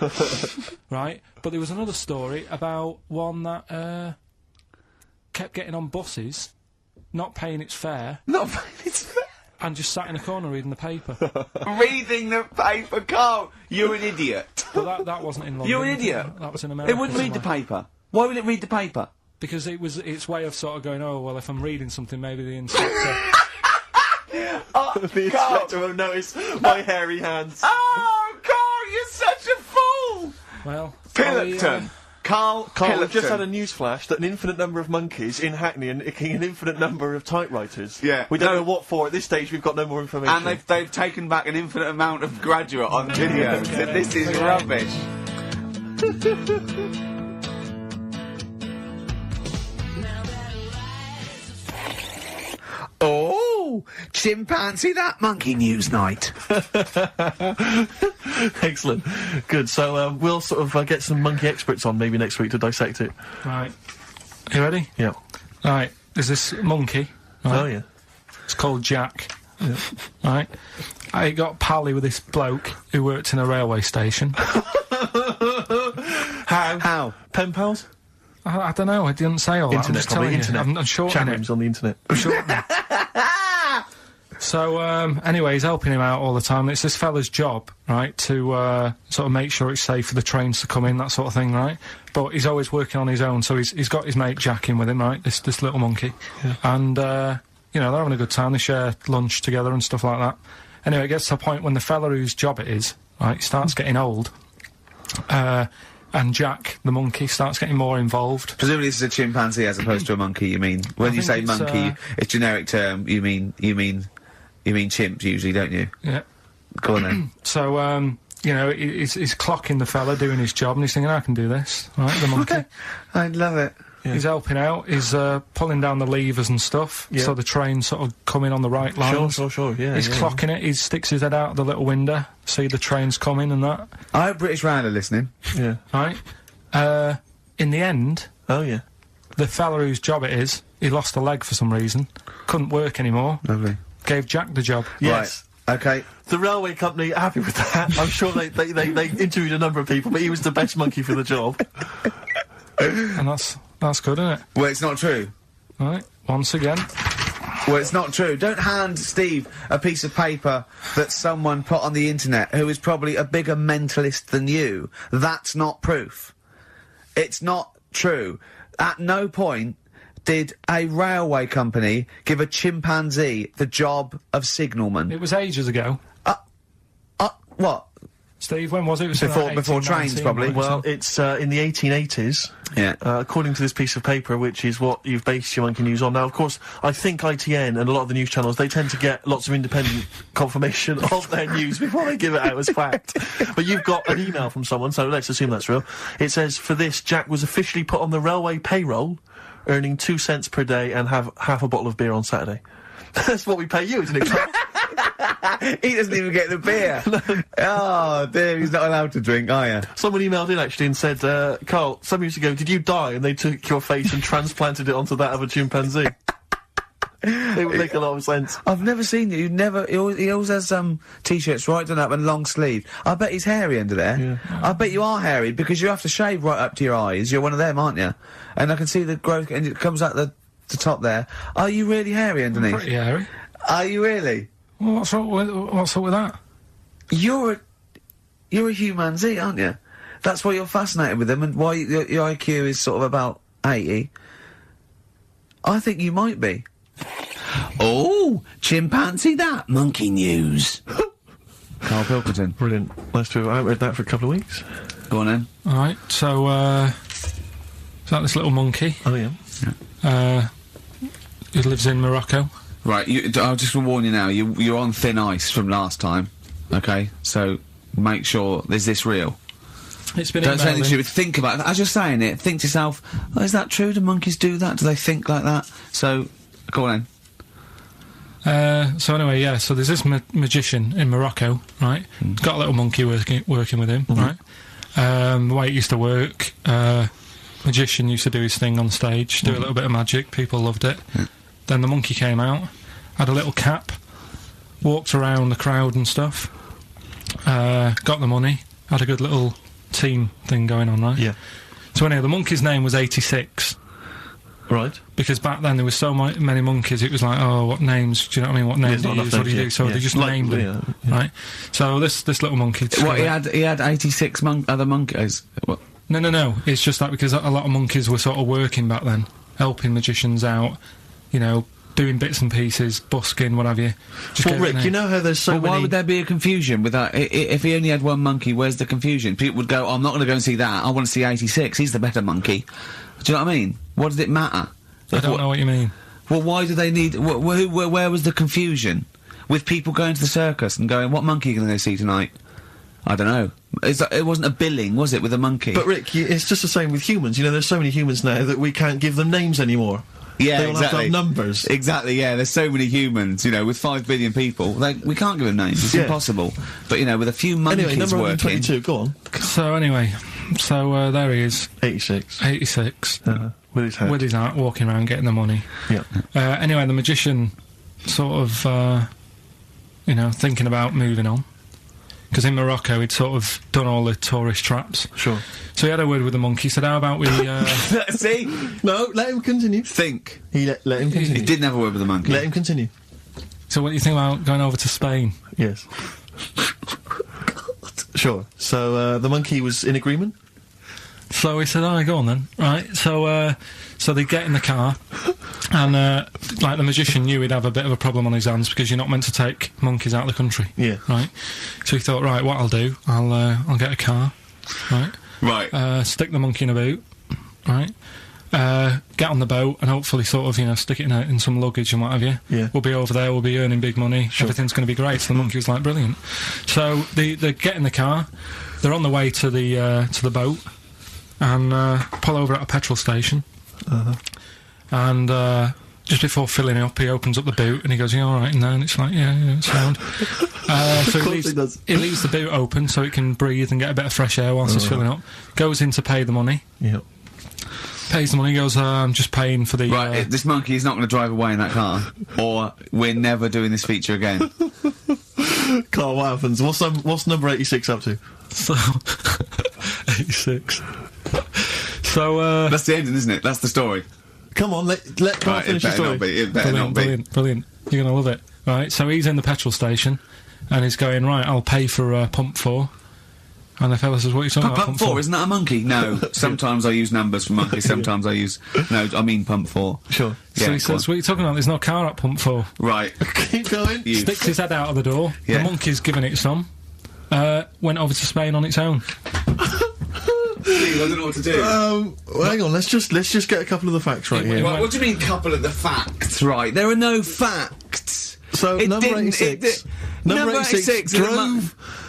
Right? But there was another story about one that kept getting on buses, not paying its fare, and just sat in a corner reading the paper. Reading the paper, Carl! You're an idiot. But that wasn't in London. You're an idiot. That was in America. It wouldn't read the somewhere. paper. Why would it read the paper? Because it was its way of sort of going, oh, well, if I'm reading something, maybe the inspector... The inspector will notice my hairy hands. Oh, Carl, you're such a fool! Well... Pillockton. Carl We've just had a Pillockton. news flash that an infinite number of monkeys in Hackney are nicking an infinite number of typewriters. Yeah. We don't know what for. At this stage, we've got no more information. And they've taken back an infinite amount of graduate on video. So this is rubbish. Oh, chimpanzee that monkey news night. Excellent. Good. So we'll sort of get some monkey experts on maybe next week to dissect it. Right. You ready? Yeah. Right. There's this monkey. Right? Oh, yeah. It's called Jack. Yeah. Right. I got pally with this bloke who worked in a railway station. How? Pen pals? I don't know. I didn't say all that. I'm Internet, just telling probably. you. I'm shortening Chat it. rooms on the internet. So, anyway, he's helping him out all the time. It's this fella's job, right, to sort of make sure it's safe for the trains to come in, that sort of thing, right? But he's always working on his own, so he's got his mate Jack in with him, right, this little monkey. Yeah. And, you know, they're having a good time. They share lunch together and stuff like that. Anyway, it gets to a point when the fella whose job it is, right, starts getting old, and Jack, the monkey, starts getting more involved. Presumably this is a chimpanzee as opposed to a monkey, you mean? When you say it's, monkey, it's generic term, you mean chimps usually, don't you? Yeah. Go on then. So, you know, he's clocking the fella doing his job, and he's thinking, I can do this, right, the monkey. I love it. Yeah. He's helping out, he's pulling down the levers and stuff, Yeah. so the train's sort of coming on the right lines. Sure, yeah. He's yeah. clocking it, he sticks his head out the little window, see the train's coming and that, I hope British Rail are listening. Yeah. right? In the end, Oh, yeah. the fella whose job it is he lost a leg for some reason, couldn't work anymore. Lovely. Gave Jack the job. Yes. Okay. The railway company are happy with that. I'm sure they interviewed a number of people, but he was the best monkey for the job. And that's good, isn't it? Well, it's not true. Right, once again. Well, it's not true. Don't hand Steve a piece of paper that someone put on the internet who is probably a bigger mentalist than you. That's not proof. It's not true. At no point did a railway company give a chimpanzee the job of signalman. It was ages ago. What? Steve, when was it? It was Before- like before 18, trains, 19, probably. wasn't Well, it? it's in the 1880s. Yeah. According to this piece of paper, which is what you've based your monkey news on. Now, of course, I think ITN and a lot of the news channels, they tend to get lots of independent confirmation of their news before they give it out as fact. But you've got an email from someone, so let's assume that's real. It says, for this, Jack was officially put on the railway payroll, earning 2 cents per day and have half a bottle of beer on Saturday. That's what we pay you, isn't it, Carl? He doesn't even get the beer. Oh, dear, he's not allowed to drink, are you? Someone emailed in, actually, and said, Carl, some years ago, did you die? And they took your face and transplanted it onto that of a chimpanzee. It would make a lot of sense. I've never seen you. You never. He always has t-shirts right done up and long sleeve. I bet he's hairy under there. Yeah. I bet you are hairy because you have to shave right up to your eyes. You're one of them, aren't you? And I can see the growth, and it comes out the top there. Are you really hairy underneath? Pretty hairy. Are you really? Well, what's up with that? You're a humanzee, aren't you? That's why you're fascinated with them, and why your IQ is sort of about 80. I think you might be. Oh, chimpanzee that, monkey news. Carl Pilkington. Brilliant. Nice to have. I haven't read that for a couple of weeks. Go on then. Alright, so, is that this little monkey? Oh, yeah. Who lives in Morocco. Right, I'll just warn you now, you're on thin ice from last time, okay? So, make sure, is this real? It's been Don't say anything emailed in. stupid, think about it. As you're saying it, think to yourself, oh, is that true? Do monkeys do that? Do they think like that? So, go on then. So anyway, yeah, so there's this magician in Morocco, right? He's got a little monkey working with him, right? The way it used to work, magician used to do his thing on stage, do a little bit of magic, people loved it. Then the monkey came out, had a little cap, walked around the crowd and stuff, got the money, had a good little team thing going on, right? Yeah. So anyway, the monkey's name was 86. Right. Because back then there was so many monkeys, it was like, oh, what names, do you know what I mean, what names do you use, what do you do, so they just named them, right? So this little monkey... What, he had 86 other monkeys? What? No, it's just that because a lot of monkeys were sort of working back then, helping magicians out, you know, doing bits and pieces, busking, what have you. Just Well, gave it a Rick, name. you know how there's so Well, many... why would there be a confusion with that? If he only had one monkey, where's the confusion? People would go, oh, I'm not going to go and see that, I want to see 86, he's the better monkey. Do you know what I mean? What does it matter? I don't know what you mean. Well, why do they need... where was the confusion? With people going to the circus and going, what monkey are you going to go see tonight? I don't know. It wasn't a billing, was it, with a monkey? But Rick, it's just the same with humans. You know, there's so many humans now that we can't give them names anymore. yeah, They all have to exactly. have numbers. Exactly, yeah. There's so many humans, you know, with 5 billion people. We can't give them names. It's Yeah. impossible. But, you know, with a few monkeys Anyway, number working... 122, go on. So anyway, there he is, 86. 86, With his hat. with his hat, walking around getting the money. Yeah. Anyway, the magician sort of, you know, thinking about moving on. Because in Morocco, he'd sort of done all the tourist traps. Sure. So he had a word with the monkey, said, how about we, See? No, let him continue. Think. Let him continue. He didn't have a word with the monkey. Let him continue. so what do you think about going over to Spain? Yes. Sure. So, the monkey was in agreement? So he said, go on then. Right, so they get in the car, and, like, the magician knew he'd have a bit of a problem on his hands because you're not meant to take monkeys out of the country. Yeah. Right? So he thought, right, what I'll do, I'll get a car, right? Right. Stick the monkey in a boot, right? Get on the boat and hopefully sort of, you know, stick it in some luggage and what have you. Yeah. We'll be over there, we'll be earning big money, everything's going to be great. So the monkey was like, brilliant. So they get in the car, they're on the way to the boat, and pull over at a petrol station. And just before filling it up, he opens up the boot and he goes, "You all right in there?" And it's like, "Yeah, it's sound." So course he does. he leaves the boot open so it can breathe and get a bit of fresh air whilst it's filling up. Goes in to pay the money. Yeah. Pays the money, goes, I'm just paying for the... Right, this monkey is not going to drive away in that car, or we're never doing this feature again. Carl, what happens? What's number 86 up to? So... 86. So, That's the ending, isn't it? That's the story. Come on, let Carl Right, finish it the better story. not be. It better not be. Brilliant. You're going to love it. Right, so he's in the petrol station, and he's going, right, I'll pay for pump 4. And the fella says, what are you talking about, Pump 4, isn't that a monkey? No. Sometimes I use numbers for monkeys, sometimes I use... No, I mean pump 4. Sure. So Yeah, he says, what are you talking about? There's no car at pump 4. Right. Keep going. You Sticks his head out of the door. Yeah. The monkey's giving it some. Went over to Spain on its own. I don't know what to do. Well, hang on, let's just get a couple of the facts right here. Right, what do you mean, couple of the facts? Right, there are no facts. So, It number didn't- 86. Number 86 is a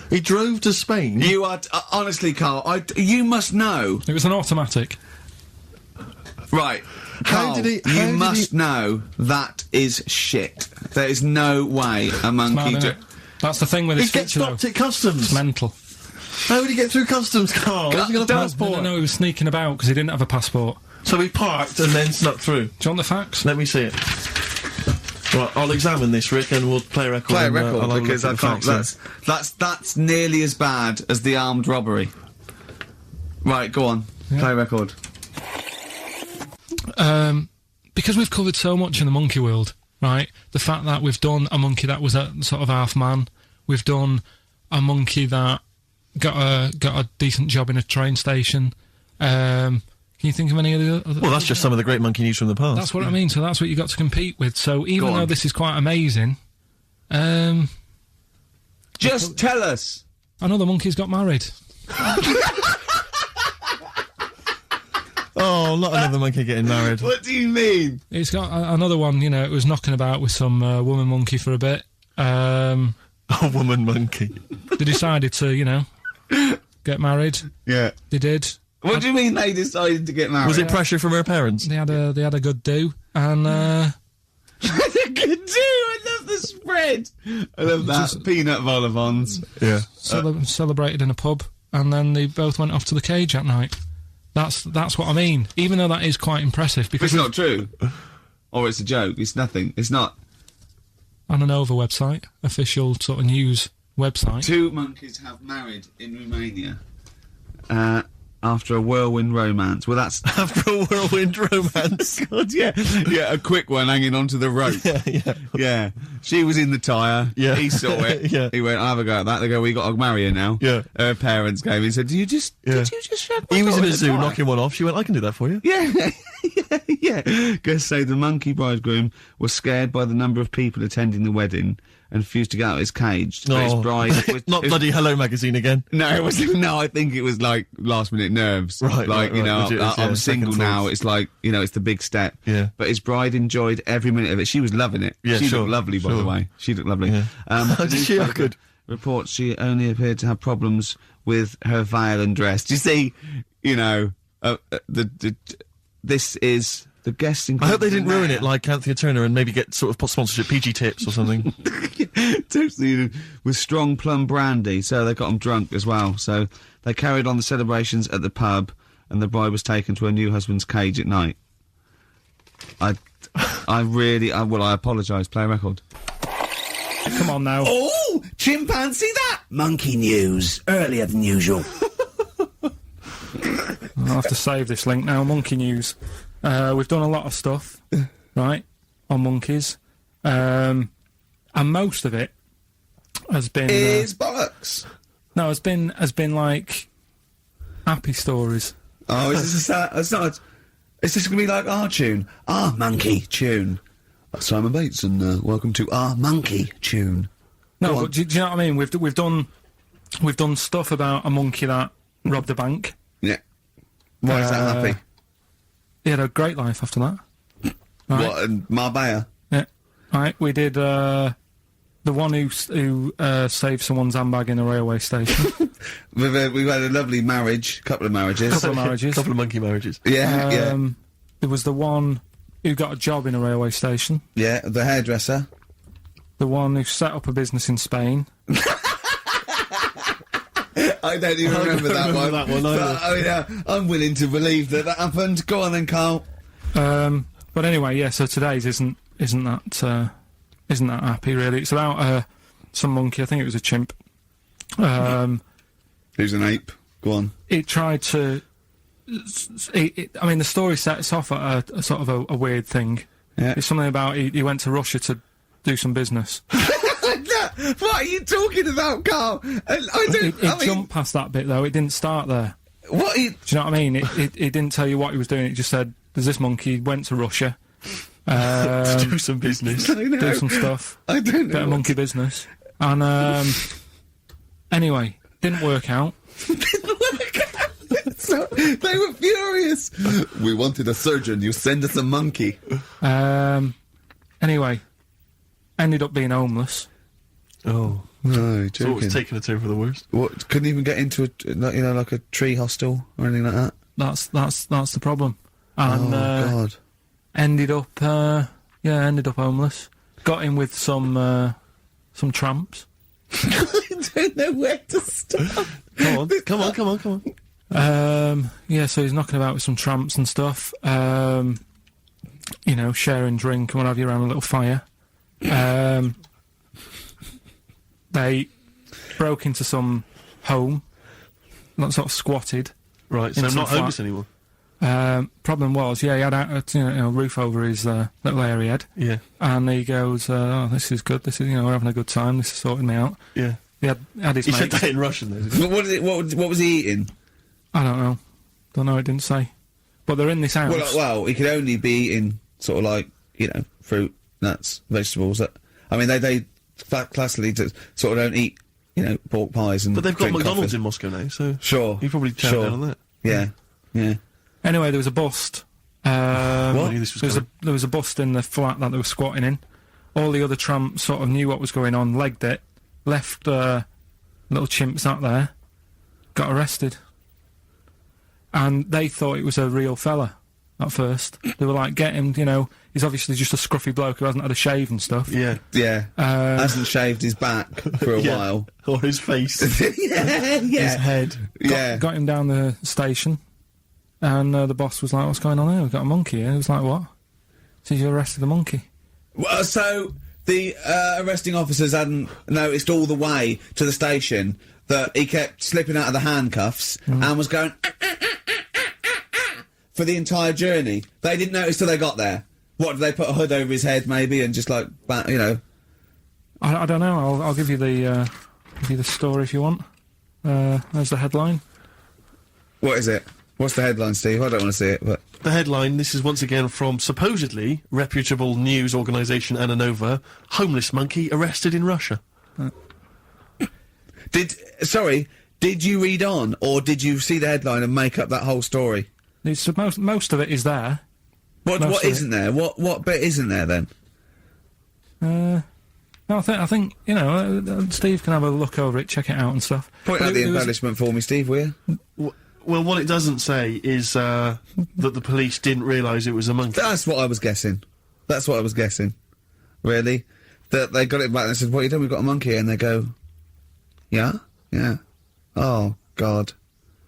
he drove to Spain. You are... honestly, Carl, you must know. It was an automatic. Right. How Carl, did he- you how did must he- know that is shit. There is no way a Mad, monkey... innit? That's the thing with He this gets feature, stopped though. at customs. It's mental. How would he get through customs, Carl? Has he got a passport? No, he was sneaking about because he didn't have a passport. So he parked and then snuck through. Do you want the facts? Let me see it. Right, I'll examine this, Rick, and we'll play a record. Play a and, record, I'll have a because look I at the can't... facts That's nearly as bad as the armed robbery. Right, go on. Play a record. Because we've covered so much in the monkey world, right? The fact that we've done a monkey that was a sort of half man, we've done a monkey that got a decent job in a train station. Can you think of any of the other? Well, that's just some of the great monkey news from the past. That's what I mean. So that's what you got to compete with. So even Go on. though this is quite amazing, Just tell us. another monkey's got married. Oh, not another monkey getting married. What do you mean? It's got another one. You know, it was knocking about with some woman monkey for a bit. A woman monkey. They decided to, you know, get married. Yeah. They did. What do you mean they decided to get married? Was it pressure from her parents? They had a good do, and Good do. I love the spread. I love that. Peanut vol-au-vents. Yeah. celebrated in a pub, and then they both went off to the cage at night. That's what I mean. Even though that is quite impressive, But because it's not true. Or it's a joke. It's nothing. It's not. on a Nova website, official sort of news website. 2 monkeys have married in Romania. After a whirlwind romance. Well, that's... After a whirlwind romance. God, yeah. Yeah, a quick one hanging onto the rope. yeah. Yeah. She was in the tyre. Yeah. He saw it. Yeah. He went, I'll have a go at that. They go, we got to marry her now. Yeah. Her parents came in and said, did you just shove my He was in daughter a zoo tyre?" knocking one off. She went, I can do that for you. Yeah, yeah. Guests say the monkey bridegroom was scared by the number of people attending the wedding and refused to get out of his cage. But his bride was, Not bloody Hello Magazine again. No, it was no. I think it was like last minute nerves. Right, like right, you know, right. Legit, I'm yeah, single second now. thoughts. It's like you know, it's the big step. Yeah. But his bride enjoyed every minute of it. She was loving it. Yeah, she sure, looked lovely, by the sure. way. She looked lovely. Yeah. The Did she look newspaper good? Reports she only appeared to have problems with her veil and dress. Do you see? You know, this is. The guests I hope they didn't ruin it like Anthea Turner and maybe get sort of sponsorship PG tips or something. Totally with strong plum brandy, so they got them drunk as well. So they carried on the celebrations at the pub, and the bride was taken to her new husband's cage at night. I apologise. Play a record. Come on now. Oh, chimpanzee that Monkey news, earlier than usual. I'll have to save this link now. Monkey news. We've done a lot of stuff, right, on monkeys, and most of it has been is bollocks. no, has been like happy stories. Oh, is this it's not. Is this going to be like our tune? Our monkey tune. Simon Bates, and welcome to our monkey tune. No, Go on. but do you know what I mean? We've done stuff about a monkey that robbed a bank. Yeah. Why is that happy? He had a great life after that. Right. What, and Marbella? Yeah. Right. We did the one who saved someone's handbag in a railway station. We've had a lovely marriage, couple of marriages. Couple of marriages. Couple of monkey marriages. Yeah, There was the one who got a job in a railway station. yeah. The hairdresser. The one who set up a business in Spain. I don't even remember that one. But, I'm willing to believe that happened. Go on then, Carl. But anyway, yeah. So today's isn't that happy really. It's about some monkey. I think it was a chimp. Who's an ape? Go on. It tried to. I mean, the story sets off at a sort of a weird thing. Yeah. It's something about he went to Russia to do some business. What are you talking about, Carl? It jumped past that bit though. It didn't start there. What? Do you know what I mean? It didn't tell you what he was doing. It just said, "There's this monkey went to Russia to do some business, do some stuff. I don't know. Bit of monkey business." And anyway, didn't work out. So, they were furious. We wanted a surgeon. You send us a monkey. Anyway, ended up being homeless. Oh. No, So joking. it's taken a turn for the worst. What? Couldn't even get into like a tree hostel or anything like that. That's the problem. And God. ended up homeless. Got in with some tramps. I don't know where to start. Come on. Yeah, so he's knocking about with some tramps and stuff. Sharing drink and what have you around a little fire. They broke into some home, not sort of squatted. Right, so in I'm some not flat. homeless anymore. Problem was, yeah, he had a roof over his little area he had. Yeah. And he goes, "Oh, this is good. This is, we're having a good time. This is sorting me out." Yeah. He had his He said mate. that in Russian, though. Didn't he? What is it? What was he eating? I don't know. Don't know. It didn't say. But they're in this house. Well, he could only be eating sort of like fruit, nuts, vegetables. I mean, they classically sort of don't eat pork pies and. But they've got drink McDonald's coffee. in Moscow now, so Sure. he probably turned down on that. Yeah. Anyway, there was a bust. I knew this was There was a bust in the flat that they were squatting in. All the other tramps sort of knew what was going on, legged it, left little chimps out there, got arrested. And they thought it was a real fella at first. They were like, get him, he's obviously just a scruffy bloke who hasn't had a shave and stuff. Yeah. Yeah. Hasn't shaved his back for a Yeah. while. Or his face. Yeah. His head. Yeah. Got him down the station, and the boss was like, "What's going on here? We've got a monkey here." He was like, "What?" So you arrested the monkey. Well, so the arresting officers hadn't noticed all the way to the station that he kept slipping out of the handcuffs and was going for the entire journey. They didn't notice till they got there. What, did they put a hood over his head maybe and just like, I don't know. I'll give you the story if you want. There's the headline. What is it? What's the headline, Steve? I don't want to see it, but... The headline, this is once again from supposedly reputable news organisation Ananova, homeless monkey arrested in Russia. Did you read on, or did you see the headline and make up that whole story? It's most of it is there. What isn't there? What bit isn't there then? No, I think Steve can have a look over it, check it out and stuff. Point But out the it was- embellishment for me, Steve, will you? Well, what it doesn't say is that the police didn't realise it was a monkey. That's what I was guessing. Really? That they got it back and said, "What are you doing? We've got a monkey," and they go, "Yeah? Yeah. Oh, God."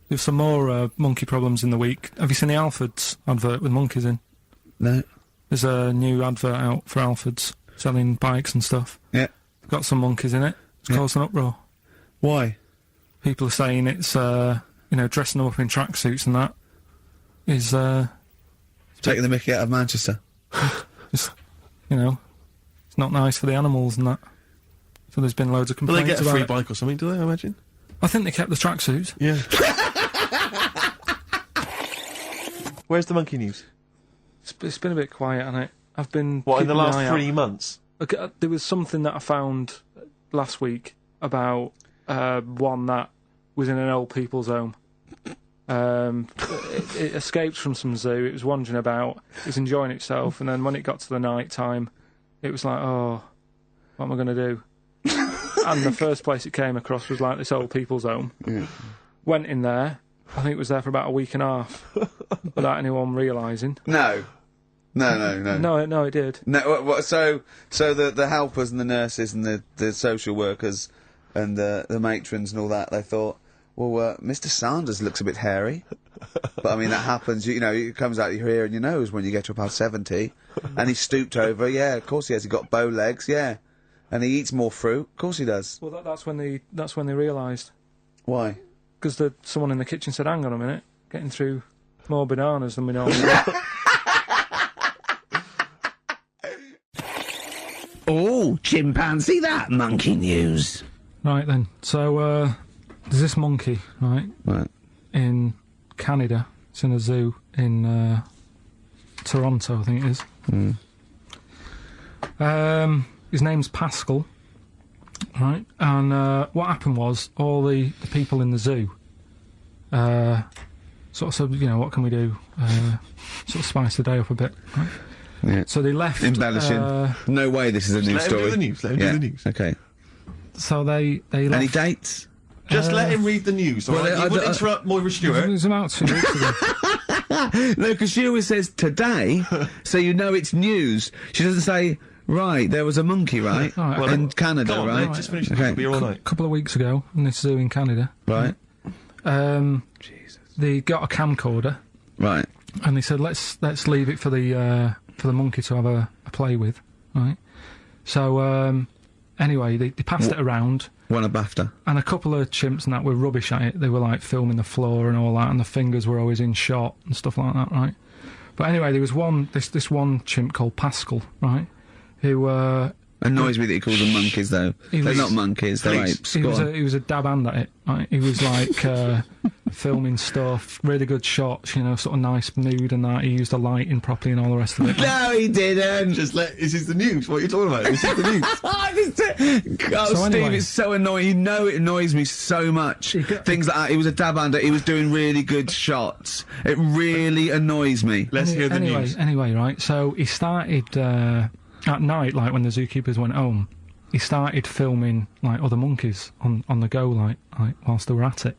There's some more monkey problems in the week. Have you seen the Alfords advert with monkeys in? No. There's a new advert out for Alfords selling bikes and stuff. Yeah. Got some monkeys in it. It's caused an uproar. Why? People are saying it's dressing them up in tracksuits and that is Taking the mickey out of Manchester. it's not nice for the animals and that. So there's been loads of But they complaints get a about free it. bike or something, do they, I imagine? I think they kept the tracksuits. Yeah. Where's the monkey news? It's been a bit quiet, hasn't it? I've been What, in the keeping an last eye 3 months? out. Okay, there was something that I found last week about one that was in an old people's home. It escaped from some zoo. It was wandering about. It was enjoying itself, and then when it got to the night time, it was like, "Oh, what am I going to do?" And the first place it came across was like this old people's home. Yeah. Went in there. I think it was there for about a week and a half without anyone realising. No, No, it did. No. So the helpers and the nurses and the social workers and the matrons and all that, they thought, well, Mr. Sanders looks a bit hairy. But I mean, that happens, you know, it comes out your ear and your nose when you get to about 70. And he's stooped over, yeah, of course he has. He's got bow legs, yeah. And he eats more fruit, of course he does. Well, that's when they realised. Why? Because someone in the kitchen said, hang on a minute, getting through more bananas than we normally do. Oh, chimpanzee that monkey news. Right then, so, there's this monkey, right? Right. In Canada. It's in a zoo in, Toronto, I think it is. His name's Pascal, right? And what happened was all the people in the zoo sort of said, you know, what can we do? Sort of spice the day up a bit, right? Yeah. So they left. Embellishing. No way this is a news Let him story. do the news. Let him do the news. Okay. So they left. Any dates? Just let him read the news, all right? You wouldn't interrupt Moira It Stewart. was about 2 weeks ago. No, because she always says today, so you know it's news. She doesn't say, right, there was a monkey, right? All right. In Canada, Come on, right? mate, just finish the Okay. news. We'll be here all night. A couple of weeks ago in this zoo in Canada. Right. Jesus. They got a camcorder Right. and they said let's leave it for the monkey to have a play with, right? So anyway, they passed it around. Won a BAFTA. And a couple of chimps and that were rubbish at it. They were like filming the floor and all that, and the fingers were always in shot and stuff like that, right? But anyway, there was this one chimp called Pascal, right? Who Annoys me that he calls them monkeys, though. They're was- not monkeys, they're apes. he Go was on. he was a dab hand at it, right? He was like filming stuff, really good shots, you know, sort of nice mood and that. He used the lighting properly and all the rest of it. No, he didn't! This is the news. What are you talking about? This is the news. God, So Steve, anyway- it's so annoying. You know it annoys me so much. Things like that. He was a dab hander. He was doing really good shots. It really annoys me. Let's hear the news. Anyway, right, so he started, at night, like when the zookeepers went home, he started filming, like, other monkeys on the go, like whilst they were at it,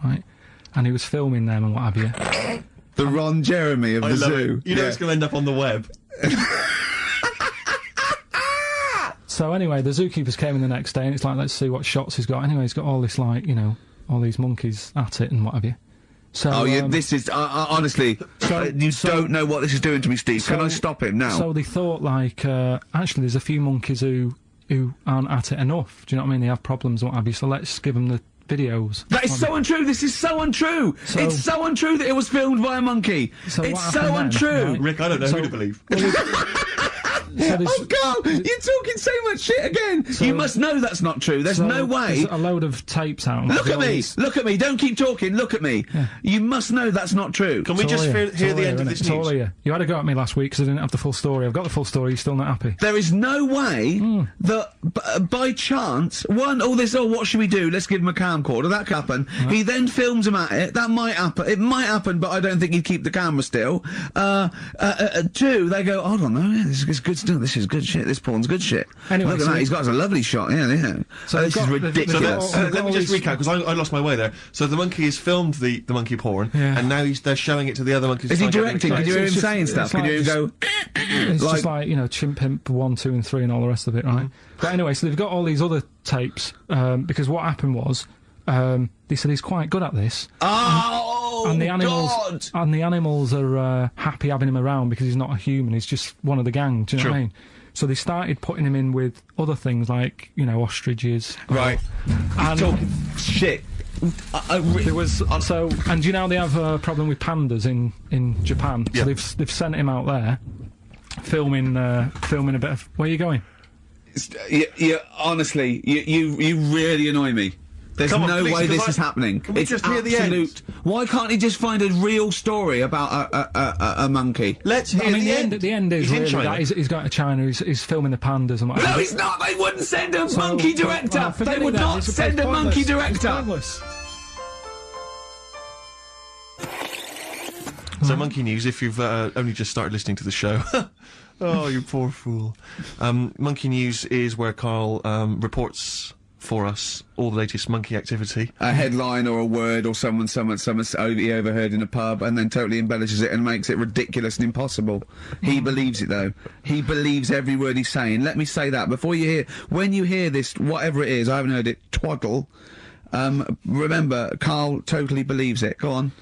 right? And he was filming them and what have you. The Ron Jeremy of I the love zoo. it. You know it's going to end up on the web. So anyway, the zookeepers came in the next day and it's like, let's see what shots he's got. Anyway, he's got all this, like, you know, all these monkeys at it and what have you. So, Oh, yeah, this is, honestly, you don't know what this is doing to me, Steve. Can I stop him now? So they thought, like, actually there's a few monkeys who aren't at it enough. Do you know what I mean? They have problems and what have you, so let's give them the videos. That is so untrue. This is so untrue. It's so untrue that it was filmed by a monkey. So It's what so happened then, untrue. right? Rick, I don't know So- who to believe. So there's- Oh, God, you're talking so much shit again. You must know that's not true. There's so no way. There's a load of tapes out. Look at me. Look at me. Don't keep talking. Look at me. You must know that's not true. Can we just hear the end of this news? You had a go at me last week because I didn't have the full story. I've got the full story. You're still not happy. There is no way that by chance, what should we do? Let's give him a camcorder. That could happen. He then films him at it. That might happen. It might happen, but I don't think he'd keep the camera still. Two, they go, hold on, yeah, this is good stuff. This is good shit. This porn's good shit. Anyway, look at so that. He's got us a lovely shot. Yeah. So this is they've got ridiculous. all- Let me all just these- recap, because I lost my way there. So the monkey has filmed the monkey porn, Yeah. and now they're showing it to the other monkeys. Is he to try and directing? get Can them you hear him It's just- saying stuff? it's Can you like hear him go? It's Like- just like, you know, Chimp Pimp 1, 2 and 3 and all the rest of it, right? But anyway, so they've got all these other tapes, because what happened was, they said he's quite good at this. Oh, And the animals, God! and the animals are happy having him around because he's not a human. He's just one of the gang. Do you know what I mean? So they started putting him in with other things like, you know, ostriches. Right. And Talking shit. there was so, and do you know they have a problem with pandas in Japan? Yeah. So they've sent him out there, filming a bit of. Where are you going? Honestly, you really annoy me. There's Come on, no please, way because this is happening. Can we It's just hear the end? absolute. Why can't he just find a real story about a monkey? Let's hear I mean, the end. the end is He's in really China. that he's going to China. He's filming the pandas and whatever. No, he's not. They wouldn't send a monkey director. Well, forget They would it then. not It's send a pointless. monkey It's director. pointless. So, Monkey News, if you've only just started listening to the show. Oh, you poor fool. Monkey News is where Carl reports for us all the latest monkey activity. A headline or a word or someone he overheard in a pub and then totally embellishes it and makes it ridiculous and impossible. He believes it though. He believes every word he's saying. Let me say that before when you hear this, whatever it is, I haven't heard it, twaddle, Remember, Carl totally believes it. Go on.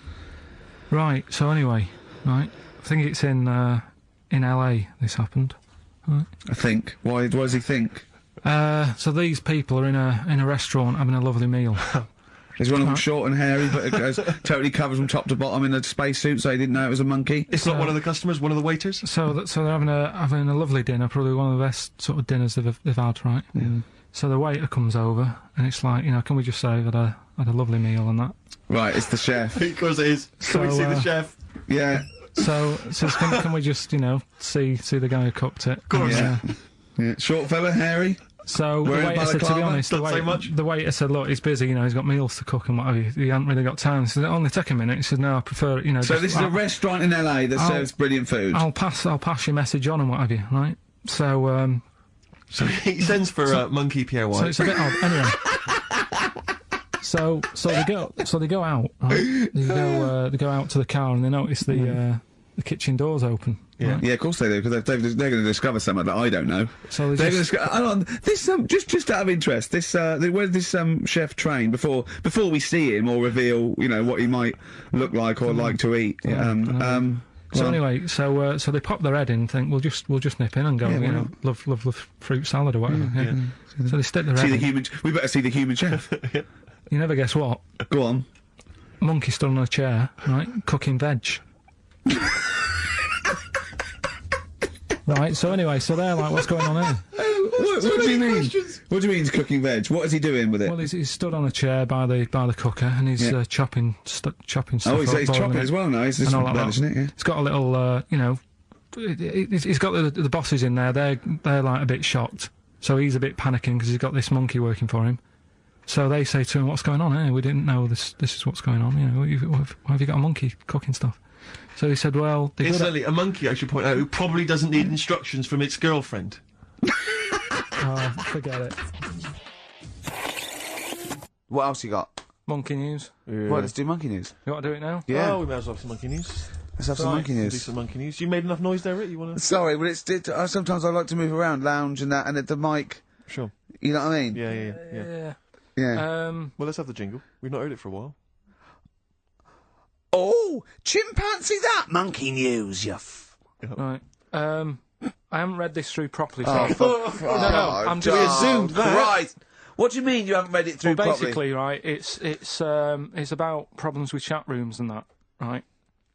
Right. So anyway, right. I think it's in LA. This happened. Right. I think. Why does he think? So these people are in a restaurant having a lovely meal. Is one of them short and hairy, but it goes totally covers from top to bottom in a spacesuit, so he didn't know it was a monkey? It's not one of the customers, one of the waiters? So they're having a lovely dinner, probably one of the best sort of dinners they've had, right? Yeah. So the waiter comes over, and it's like, you know, can we just say I've had a lovely meal and that? Right, it's the chef. Of course it is. Can we see the chef? Yeah. So can we just, you know, see the guy who cooked it? Of course. Yeah. Short fella, hairy? So the waiter said, to be honest, the waiter said, look, he's busy, you know, he's got meals to cook and what have you. He hasn't really got time. He said, only take a minute. He said, no, I prefer it, you know. So this is a restaurant in LA that serves brilliant food. I'll pass your message on and what have you, right? So he sends for Monkey Pierre White. So it's a bit odd. Anyway. So they go out, right? They go out to the car and they notice the kitchen door's open. Yeah. Right? Yeah, of course they do, because they're going to discover something that I don't know. So they're going to hang on, this just out of interest, this where did this chef train before we see him or reveal, you know, what he might look like or like to eat? So anyway, so they pop their head in and think we'll just nip in and go, you know, love fruit salad or whatever. Yeah. So they stick their head in. We better see the human chef. You never guess what? Go on. Monkey stood on a chair, right, cooking veg. Right, so anyway, so they're like, what's going on here? What do you mean? What do you mean he's cooking veg? What is he doing with it? Well, he's stood on a chair by the cooker and he's chopping stuff. Oh, he's chopping as well now. He's all like veg, isn't it? Yeah. It's got a little, you know, he's got the bosses in there. They're like a bit shocked. So he's a bit panicking because he's got this monkey working for him. So they say to him, "What's going on here? We didn't know this is what's going on. You know, why have you got a monkey cooking stuff?" So he said, "Well, incidentally, a monkey, I should point out, who probably doesn't need instructions from its girlfriend." Oh, forget it. What else you got? Monkey news. Yeah. Well, let's do monkey news. You want to do it now? Yeah. Oh, we might as well have some monkey news. Let's have some monkey Do news. some monkey news. You made enough noise there, Rick? You want to? Sorry, but sometimes I like to move around, lounge and that, and at the mic. Sure. You know what I mean? Yeah. Yeah. Well, let's have the jingle. We've not heard it for a while. Oh, chimpanzee that monkey news, you Right. I haven't read this through properly. So I'm just assumed that. Right. What do you mean you haven't read it through well, properly? basically, right, it's about problems with chat rooms and that, right?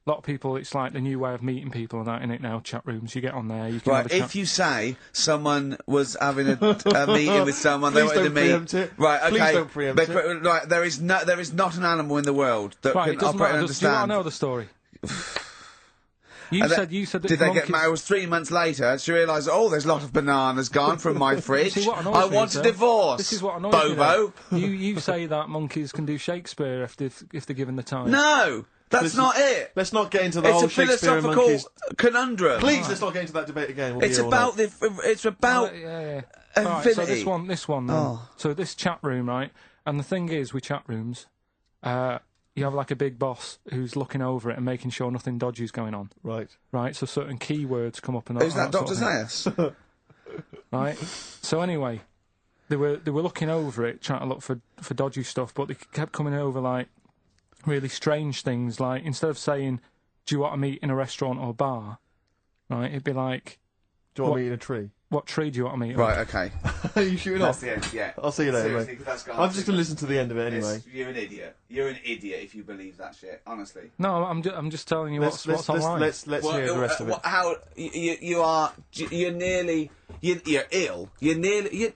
A lot of people, it's like the new way of meeting people and that, in it now, chat rooms. You get on there, you can have a chat. If you say someone was having a meeting with someone, they wanted to meet. Preempt it. Right, okay. Please don't preempt it. Right, there is not an animal in the world that Right, can it doesn't operate matter. and Do you want understand. to know the story? You said that did they get married? It was 3 months later. She realised, there's a lot of bananas gone from my fridge. See, what annoys I me want is, a divorce. This is what annoys Bobo. me. You say that monkeys can do Shakespeare if they're given the time. No, that's not it. Let's not get into the It's whole a Shakespeare and philosophical monkeys. conundrum. Please, let's not get into that debate again. We'll It's be here all about night. it's about Right, so affinity. this one. Then. So this chat room, right? And the thing is, with chat rooms, you have like a big boss who's looking over it and making sure nothing dodgy's going on. Right. Right. So certain keywords come up and Who's that, sort Dr. of thing. Zayas? Right. So anyway, they were looking over it, trying to look for dodgy stuff, but they kept coming over like really strange things. Like instead of saying, "Do you want to meet in a restaurant or bar?" Right, it'd be like, Do you want me in a tree? "What tree do you want to meet?" Right, okay. Are you shooting That's off? the end, yeah. I'll see you later, Seriously, mate. 'cause that's gone I'm just going to listen to the end of it anyway. You're an idiot. You're an idiot if you believe that shit, honestly. No, I'm just telling you what's online. Let's hear the rest of it. How you're nearly you're ill. You're nearly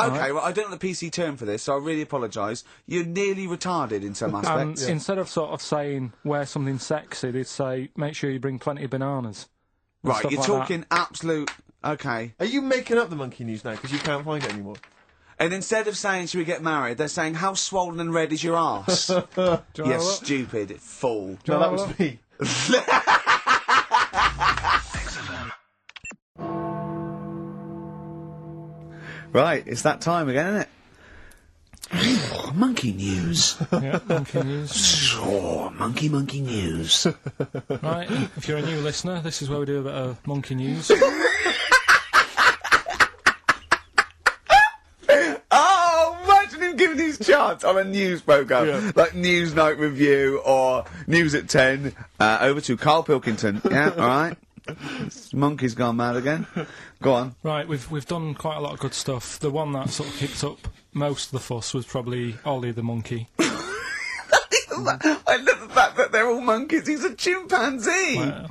okay. Well, I don't know the PC term for this, so I really apologise. You're nearly retarded in some aspects. Instead of sort of saying wear something sexy, they'd say make sure you bring plenty of bananas. and Right, stuff you're like talking absolute. Okay. Are you making up the monkey news now because you can't find it anymore? And instead of saying, should we get married, they're saying, how swollen and red is your arse? You stupid fool. No, that was me. Right, it's that time again, isn't it? Monkey news. Yeah, monkey news. Oh, monkey news. Right, if you're a new listener, this is where we do a bit of monkey news. Oh, imagine him giving his chance on a news programme, like Newsnight Review or News at 10, over to Carl Pilkington. Yeah, alright. Monkey's gone mad again. Go on. Right, we've done quite a lot of good stuff. The one that sort of kicked up most of the fuss was probably Ollie the monkey. I love the fact that they're all monkeys. He's a chimpanzee. Well,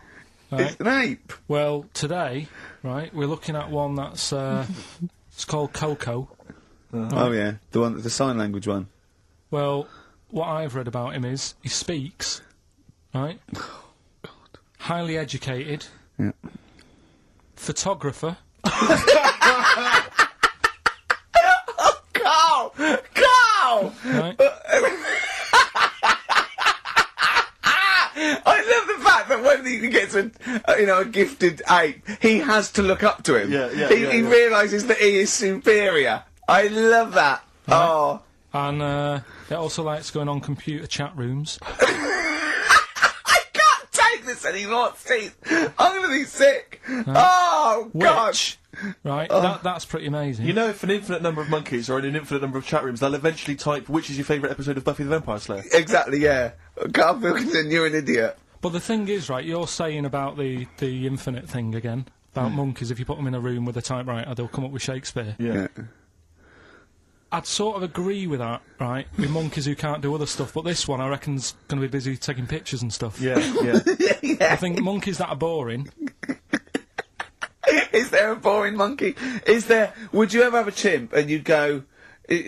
right. It's an ape. Well, today, right, we're looking at one that's it's called Coco. Oh yeah, the sign language one. Well, what I've read about him is he speaks, right? Oh, God. Highly educated. Yeah. Photographer. Carl! Carl! Right. I love the fact that when he gets a gifted ape, he has to look up to him. He realises that he is superior. I love that. Right. Oh. And it also likes going on computer chat rooms. I can't take this anymore, Steve. I'm going to be sick. Oh, God. Which, right, that's pretty amazing. You know, if an infinite number of monkeys are in an infinite number of chat rooms, they'll eventually type, which is your favourite episode of Buffy the Vampire Slayer? Exactly, yeah. Carl Pilkington, you're an idiot. But the thing is, right, you're saying about the infinite thing again, about monkeys, if you put them in a room with a typewriter, they'll come up with Shakespeare. Yeah. I'd sort of agree with that, right, with monkeys who can't do other stuff, but this one I reckon's going to be busy taking pictures and stuff. Yeah. I think monkeys that are boring... Is there a boring monkey? Would you ever have a chimp and you'd go,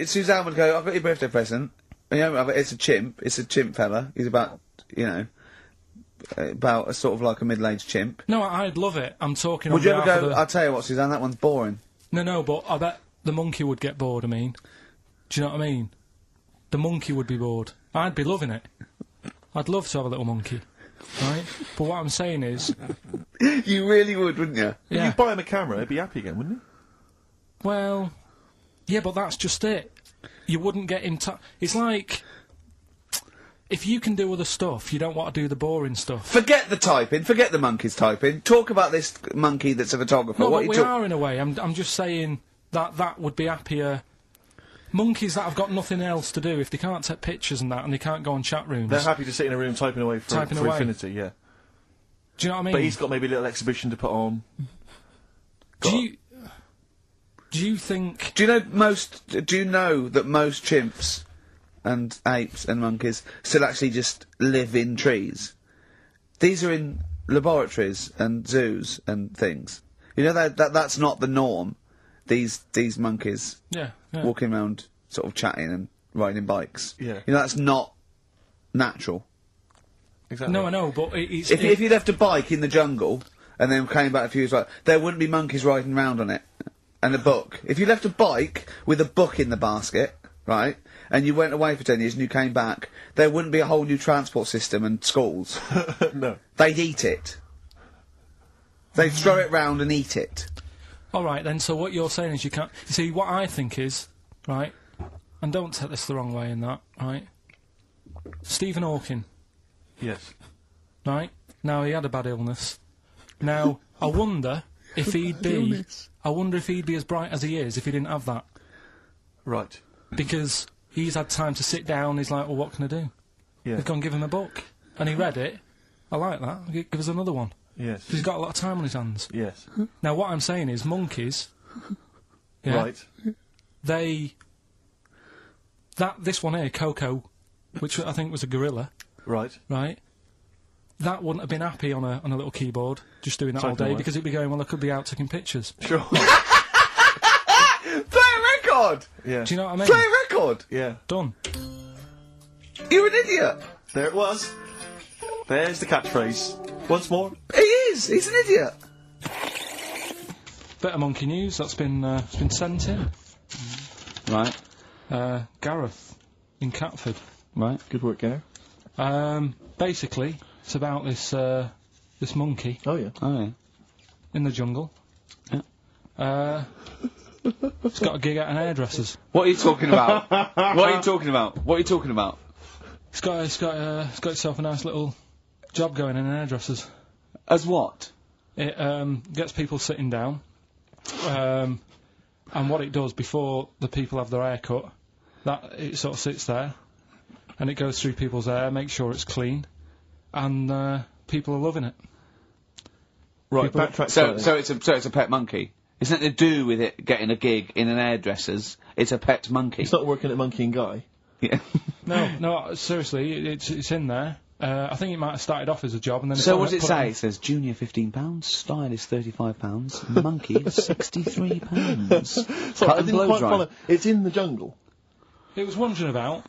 Suzanne would go, I've got your birthday present. You know, it's a chimp fella. He's about, about a sort of like a middle-aged chimp. No, I'd love it. I'm talking Would on you ever behalf go, of I'll tell you what, Suzanne, that one's boring. No, but I bet the monkey would get bored, I mean. Do you know what I mean? The monkey would be bored. I'd be loving it. I'd love to have a little monkey. Right? But what I'm saying is... You really would, wouldn't you? Yeah. If you buy him a camera, he'd be happy again, wouldn't he? Well... Yeah, but that's just it. You wouldn't get in touch... It's like... If you can do other stuff, you don't want to do the boring stuff. Forget the typing, forget the monkey's typing. Talk about this monkey that's a photographer. No, what but we are in a way. I'm just saying that would be happier... Monkeys that have got nothing else to do, if they can't take pictures and that, and they can't go on chat rooms... They're happy to sit in a room typing away for infinity, yeah. Do you know what I mean? But he's got maybe a little exhibition to put on. Do you think... Do you know that most chimps and apes and monkeys still actually just live in trees? These are in laboratories and zoos and things. You know that's not the norm. These monkeys walking around sort of chatting and riding bikes. Yeah. You know, that's not natural. Exactly. No, I know, but it's... If you left a bike in the jungle and then came back a few years later, there wouldn't be monkeys riding around on it. And a book. If you left a bike with a book in the basket, right, and you went away for 10 years and you came back, there wouldn't be a whole new transport system and schools. No. They'd eat it. They'd throw it round and eat it. All right, then, so what you're saying is you can't... You see, what I think is, right, and don't take this the wrong way in that, right, Stephen Hawking, Yes. right, now he had a bad illness. Now, I wonder if he'd be... I wonder if he'd be as bright as he is if he didn't have that. Right. Because he's had time to sit down, he's like, well, what can I do? Yeah. They've gone give him a book. And he read it. I like that. Give us another one. Yes. He's got a lot of time on his hands. Yes. Now, what I'm saying is, monkeys... Yeah, Right. This one here, Coco, which I think was a gorilla, Right. right? That wouldn't have been happy on a little keyboard, just doing that all Typing day, away. because it'd be going, well, I could be out taking pictures. Sure. Play a record! Yeah. Do you know what I mean? Play a record! Yeah. Done. You're an idiot! There it was. There's the catchphrase. Once more. He is! He's an idiot! Bit of monkey news that's been sent in. Right. Gareth in Catford. Right. Good work, Gareth. Basically, it's about this monkey Oh, yeah. Oh, yeah. in the jungle. Yeah. It's got a gig at an hairdresser's. What are you talking about? What are you talking about? What are you talking about? It's got itself a nice little job going in an hairdresser's. As what? It gets people sitting down, and what it does before the people have their hair cut, that it sort of sits there, and it goes through people's hair, makes sure it's clean, and people are loving it. Right, backtrack So slightly. it's a pet monkey. It's nothing to do with it getting a gig in an hairdresser's. It's a pet monkey. It's not working at Monkey and Guy. Yeah. No, seriously, it's in there. I think it might have started off as a job, and then So it what does it put say? on- It says junior £15, stylist £35, monkey £63. Sorry, I and didn't blow quite dry. follow. It's in the jungle. It was wandering about.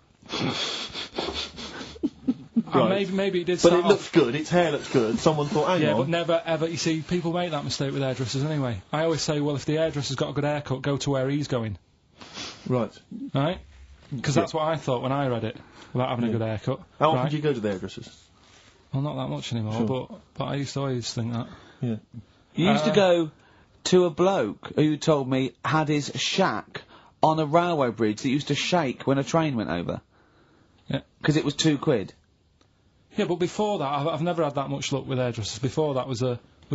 Right. And maybe it did But start it looks good, its hair looks good. Someone thought, hang Yeah, on. but never ever. You see, people make that mistake with hairdressers anyway. I always say, well, if the hairdresser's got a good haircut, go to where he's going, Right. right? Because that's what I thought when I read it about having a good haircut. How often right? do you go to the hairdressers? Well, not that much anymore, but I used to always think that. Yeah. You used to go to a bloke who told me had his shack on a railway bridge that used to shake when a train went over. Yeah. Because it was £2. Yeah, but before that, I've never had that much luck with hairdressers. Before that was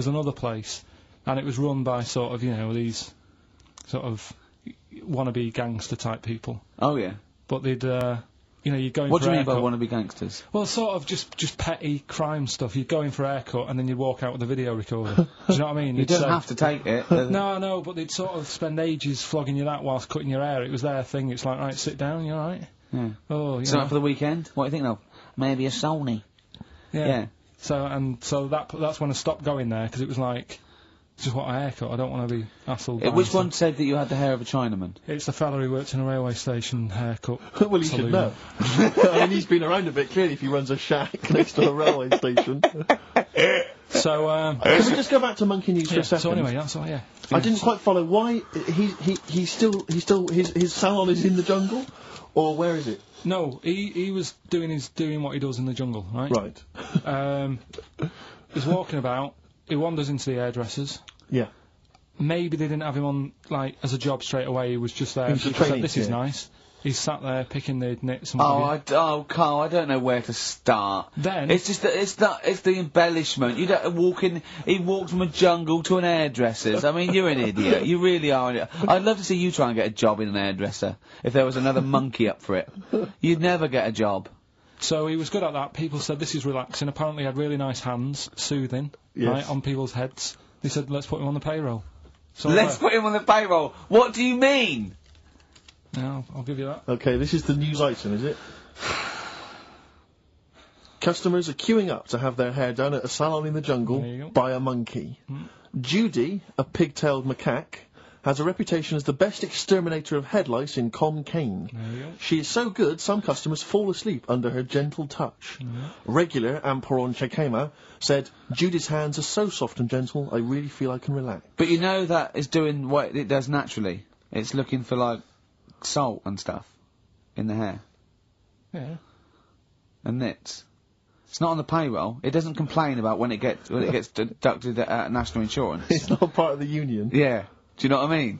another place, and it was run by sort of, you know, these sort of wannabe gangster type people. Oh yeah. But they'd, you know, you'd go in What for do you mean by haircut. wannabe gangsters? Well, sort of just petty crime stuff. You'd go in for a haircut and then you'd walk out with a video recorder. Do you know what I mean? You You'd don't say- have to take it. No, but they'd sort of spend ages flogging you that whilst cutting your hair. It was their thing. It's like, right, sit down, you alright? Yeah. Oh, you So know. for the weekend, what do you think of? Maybe a Sony. Yeah. So that's when I stopped going there, because it was like, just what a haircut. I don't want to be hassled. by Which stuff. one said that you had the hair of a Chinaman? It's the fella who works in a railway station haircut. Well, he should saloon. know. I mean, he's been around a bit, clearly, if he runs a shack next to a railway station. So, Can we just go back to Monkey News for yeah, a second? so anyway, that's all, yeah. I didn't quite follow why he's still his salon is in the jungle, or where is it? No, he was doing what he does in the jungle, right? Right. He's walking about. He wanders into the hairdressers. Yeah. Maybe they didn't have him on, like, as a job straight away. He was just there. He was People a said, trainee, this is yeah. nice. He's sat there picking the knits and what have you. Carl, I don't know where to start. Then- it's just that it's the embellishment. You don't walk in. He walked from a jungle to an hairdresser's. I mean, you're an idiot. You really are an idiot. I'd love to see you try and get a job in an hairdresser if there was another monkey up for it. You'd never get a job. So he was good at that. People said this is relaxing. Apparently he had really nice hands, soothing, Yes. right, on people's heads. They said, let's put him on the payroll. So Let's put him on the payroll. What do you mean? No, I'll give you that. Okay, this is the news item, is it? Customers are queuing up to have their hair done at a salon in the jungle There you go. by a monkey. Judy, a pig-tailed macaque, has a reputation as the best exterminator of head lice in Com Cane. There you go. She is so good, some customers fall asleep under her gentle touch. Regular Amporon Chekema said, Judy's hands are so soft and gentle, I really feel I can relax. But you know that is doing what it does naturally. It's looking for like salt and stuff in the hair Yeah. and nits. It's not on the payroll. It doesn't complain about when it gets deducted at national insurance. It's not part of the union. Yeah. Do you know what I mean?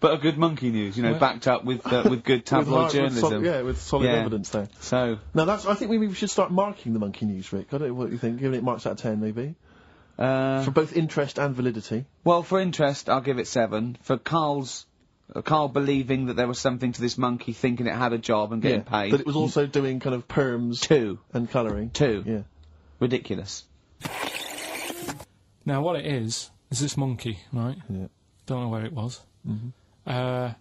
But a good monkey news, you know, backed up with good tabloid journalism. With solid Yeah. evidence there. So Now I think we should start marking the monkey news, Rick. I don't know what you think, giving it marks out of 10 maybe. For both interest and validity. well, for interest, I'll give it 7. For Carl believing that there was something to this monkey, thinking it had a job and getting paid. That it was also doing kind of perms 2. and colouring. 2. Yeah. Ridiculous. Now what it is this monkey, right? Yeah. Don't know where it was. But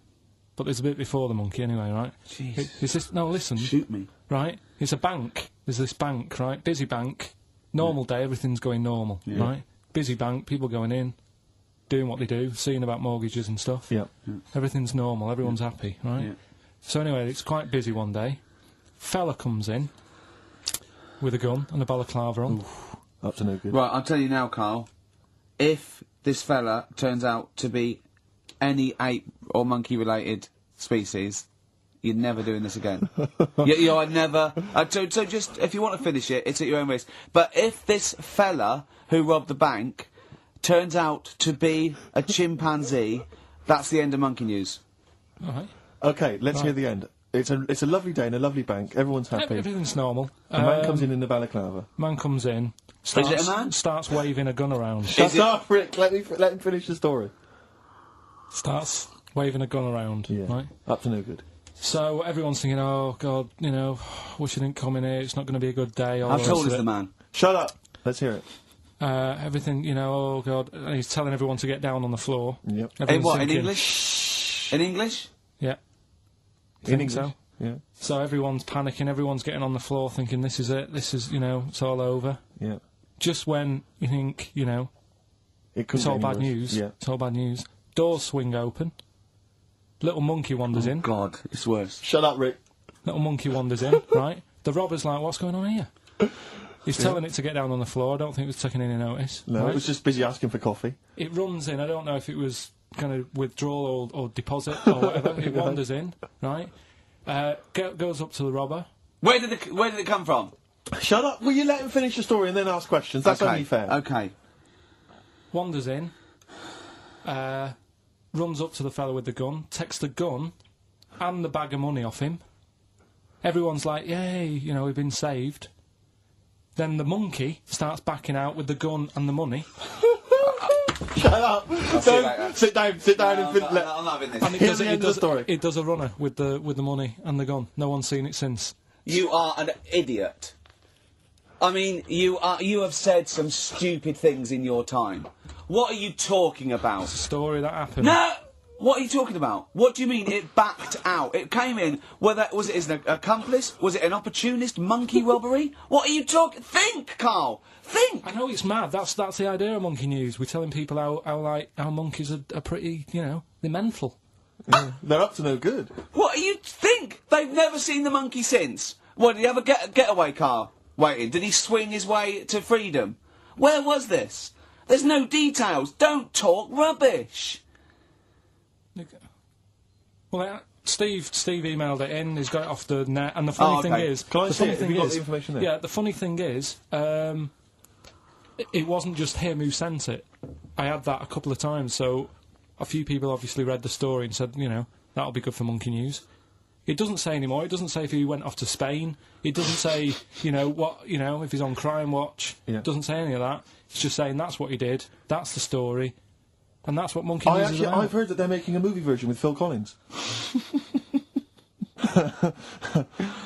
there's a bit before the monkey anyway, right? Jeez. Is this, no, listen. Shoot me. Right? It's a bank. There's this bank, right? Busy bank. Normal day, everything's going normal, right? Busy bank, people going in, doing what they do, seeing about mortgages and stuff. Yeah. Everything's normal, everyone's happy, right? Yeah. So anyway, it's quite busy one day. Fella comes in with a gun and a balaclava on. Up to no good. Right, I'll tell you now, Carl. If this fella turns out to be any ape or monkey-related species, you're never doing this again. I'd never. So just if you want to finish it, it's at your own risk. But if this fella who robbed the bank turns out to be a chimpanzee, that's the end of monkey news. All right. Okay, let's hear the end. It's a lovely day in a lovely bank. Everyone's happy. Everything's normal. A man comes in the balaclava. Man comes in. Is it a man? Starts waving a gun around. Shut up, Rick. Let him finish the story. Starts waving a gun around, Yeah. right? Up to no good. So everyone's thinking, oh, God, you know, wish I didn't come in here, it's not going to be a good day. all How the tall rest is of the it. man? Shut up. Let's hear it. Everything, you know, oh, God. And he's telling everyone to get down on the floor. Yep. In Everyone's what? In thinking, English? In English? Yeah. In Think English. so. Yeah. So everyone's panicking, everyone's getting on the floor thinking, this is it, this is, you know, it's all over. Yeah. Just when you think, you know, It could it's be all any bad worse. news. Yeah. It's all bad news. Doors swing open. Little monkey wanders in. God, it's worse. Shut up, Rick. Little monkey wanders in, right? The robber's like, what's going on here? He's telling it to get down on the floor. I don't think it was taking any notice. No, right? it was just busy asking for coffee. It runs in. I don't know if it was kind of withdrawal or deposit or whatever. It wanders in, right? Goes up to the robber. Where did it come from? Shut up. Will you let him finish the story and then ask questions? That's okay. only fair. Okay. Wanders in. Runs up to the fellow with the gun. Takes the gun and the bag of money off him. Everyone's like, yay, you know, we've been saved. Then the monkey starts backing out with the gun and the money. Shut up. see you later. Sit down and I'm fin- not having this. And it Here's does, the it, end of the does, story. it does a runner with the money and the gun. No one's seen it since. You are an idiot. I mean, you have said some stupid things in your time. What are you talking about? Story that happened. No! What are you talking about? What do you mean it backed out? It came in, was it as an accomplice? Was it an opportunist monkey robbery? What are you talking? Think, Carl! Think! I know it's mad. That's the idea of Monkey News. We're telling people how monkeys are pretty, you know, they're mental. They're up to no good. What do you think? They've never seen the monkey since. What, did he have a getaway car waiting? Did he swing his way to freedom? Where was this? There's no details. Don't talk rubbish. Well, Steve emailed it in. He's got it off the net. And the funny thing is, Can I the see funny it? Have thing you got is, the information there? yeah, the funny thing is, it wasn't just him who sent it. I had that a couple of times. So a few people obviously read the story and said, you know, that'll be good for Monkey News. It doesn't say anymore. It doesn't say if he went off to Spain. It doesn't say, you know, if he's on Crime Watch. Yeah. It doesn't say any of that. It's just saying that's what he did. That's the story. And that's what Monkey News is about. I've heard that they're making a movie version with Phil Collins.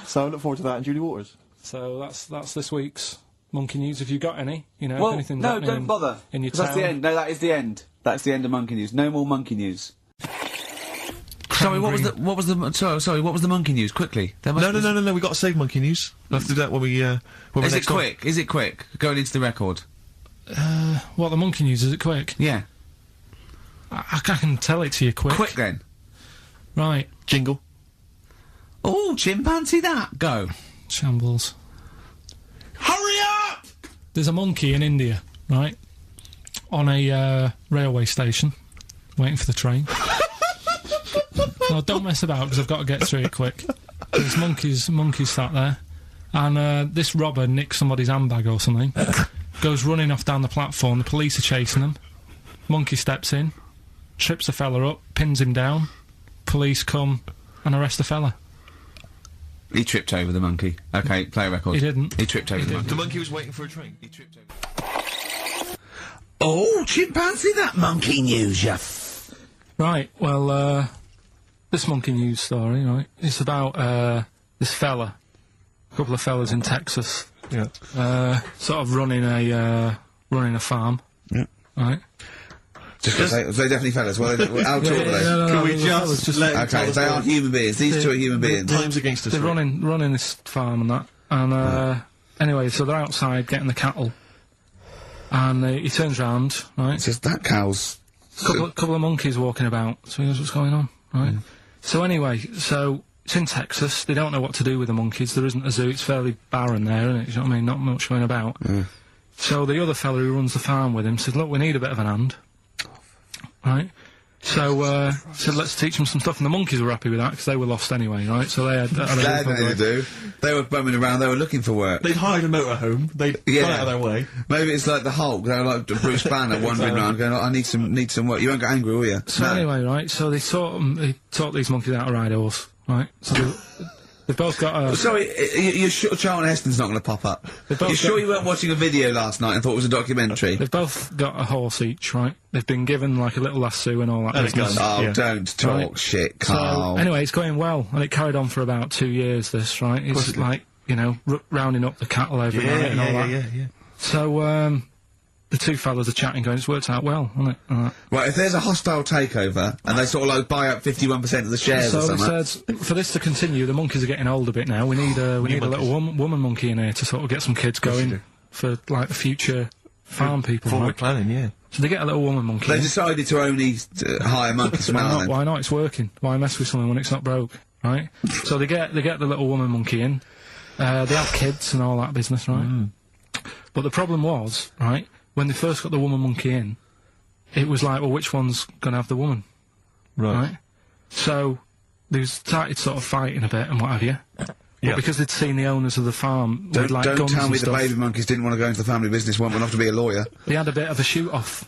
So I look forward to that and Julie Waters. So that's this week's Monkey News. If you got any, you know, Well, if anything's no, happening don't bother. in your 'Cause that's the town. end. No, that is the end. That's the end of Monkey News. No more Monkey News. Sorry, what was the Monkey News? Quickly. No, we got to save Monkey News. We'll have to do that when we Is it quick? Is it quick? Going into the record. What, the Monkey News, is it quick? Yeah. I can tell it to you quick. Quick then. Right. Jingle. Oh, chimpanzee that. Go. Shambles. Hurry up! There's a monkey in India, right? On a railway station, waiting for the train. No, don't mess about, because I've got to get through it quick. There's monkeys sat there, and this robber nicks somebody's handbag or something, goes running off down the platform, the police are chasing him, monkey steps in, trips the fella up, pins him down, police come and arrest the fella. He tripped over the monkey. Okay, play a record. He didn't. He tripped over the monkey. The monkey was waiting for a train. He tripped over. Oh, chimpanzee, that Monkey News, you Right, well, this Monkey News story, right, it's about, this fella, a couple of fellas in Texas, sort of running a farm, right? Just because they're definitely fellas. Well, how tall are they? Can we just let him Okay, tell the they story? aren't human beings. These two are human beings. Time's against us. They're Rick. running this farm and that, and anyway, so they're outside getting the cattle, and he turns round, right? It's just that cow's. Couple of monkeys walking about, so he knows what's going on, right? So anyway, so it's in Texas. They don't know what to do with the monkeys. There isn't a zoo. It's fairly barren there, isn't it? You know what I mean? Not much going about. So the other fella who runs the farm with him said, "Look, we need a bit of an hand." Right? So, said, let's teach them some stuff, and the monkeys were happy with that, because they were lost anyway, right? So they had They had nothing to do. They were bumming around. They were looking for work. They'd hired a motorhome. They'd gone out of their way. Maybe it's like the Hulk. They were like Bruce Banner wandering around, going, "I need some work." You won't get angry, will you? So anyway, right, so they taught these monkeys how to ride a horse, right? So They've both got a... Sorry, you're sure Charlton Heston's not going to pop up? You're sure you weren't watching a video last night and thought it was a documentary? They've both got a horse each, right? They've been given, like, a little lasso and all that business. Oh, don't talk shit, Carl. So, anyway, it's going well, and it carried on for about 2 years, this, right? It's like, you know, rounding up the cattle every night and all that. Yeah. So, the two fellas are chatting, going, it's worked out well, hasn't it? Right, if there's a hostile takeover, and they sort of, like, buy up 51% of the shares or So something... they said, for this to continue, the monkeys are getting old a bit now. We need a little woman monkey in here to sort of get some kids going for, like, the future farm people. Forward planning, yeah. So they get a little woman monkey. They decided to only hire monkeys from Ireland. Why not? It's working. Why mess with something when it's not broke, right? So they get the little woman monkey in. They have kids and all that business, right? But the problem was, right, when they first got the woman monkey in, it was like, well, which one's going to have the woman? Right? So they started sort of fighting a bit and what have you. But because they'd seen the owners of the farm with, like, Don't guns tell me and the stuff, baby monkeys didn't want to go into the family business, went off to be a lawyer. they had a bit of a shoot-off.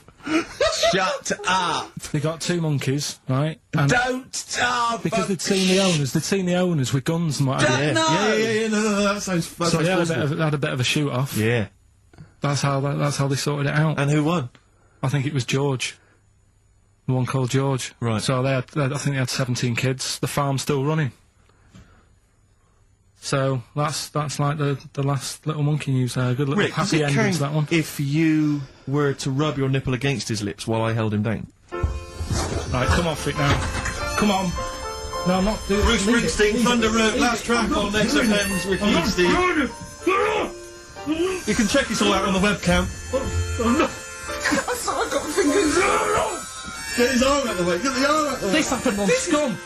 Shut up! They got two monkeys, right? And Don't stop! because they'd seen the owners with guns and what have you. No, that sounds So they had a bit of a shoot-off. Yeah. That's how they sorted it out. And who won? I think it was George. The one called George. Right. So I think they had 17 kids. The farm's still running. So that's like the last little monkey news there. Good little Rick, does happy it ending to that one. count if you were to rub your nipple against his lips while I held him down? Right, come off it now. Come on. No, I'm not doing it. Bruce Springsteen, Thunder Road, last track on Next FM's Ricky and Steve. You can check this all out on the webcam. I've got fingers. Get his arm out of the way, get the arm out of the way. This happened on Scum.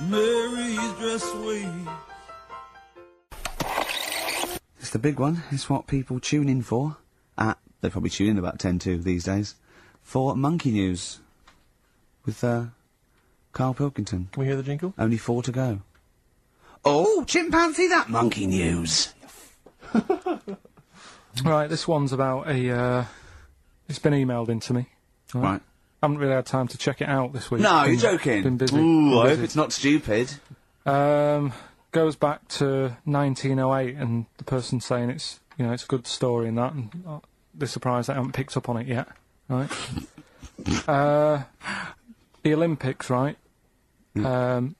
Mary's dress sweet. It's the big one. It's what people tune in for. They probably tune in about 10 to these days. For Monkey News. With, Carl Pilkington. Can we hear the jingle? Only 4 to go. Oh, chimpanzee, that Monkey News! Right, this one's about a, it's been emailed in to me. Right. Haven't really had time to check it out this week. No, you're Been joking. busy. Ooh, I Been hope busy. it's not stupid. Goes back to 1908, and the person saying it's, you know, it's a good story and that, and they're surprised they haven't picked up on it yet, right? The Olympics, right? In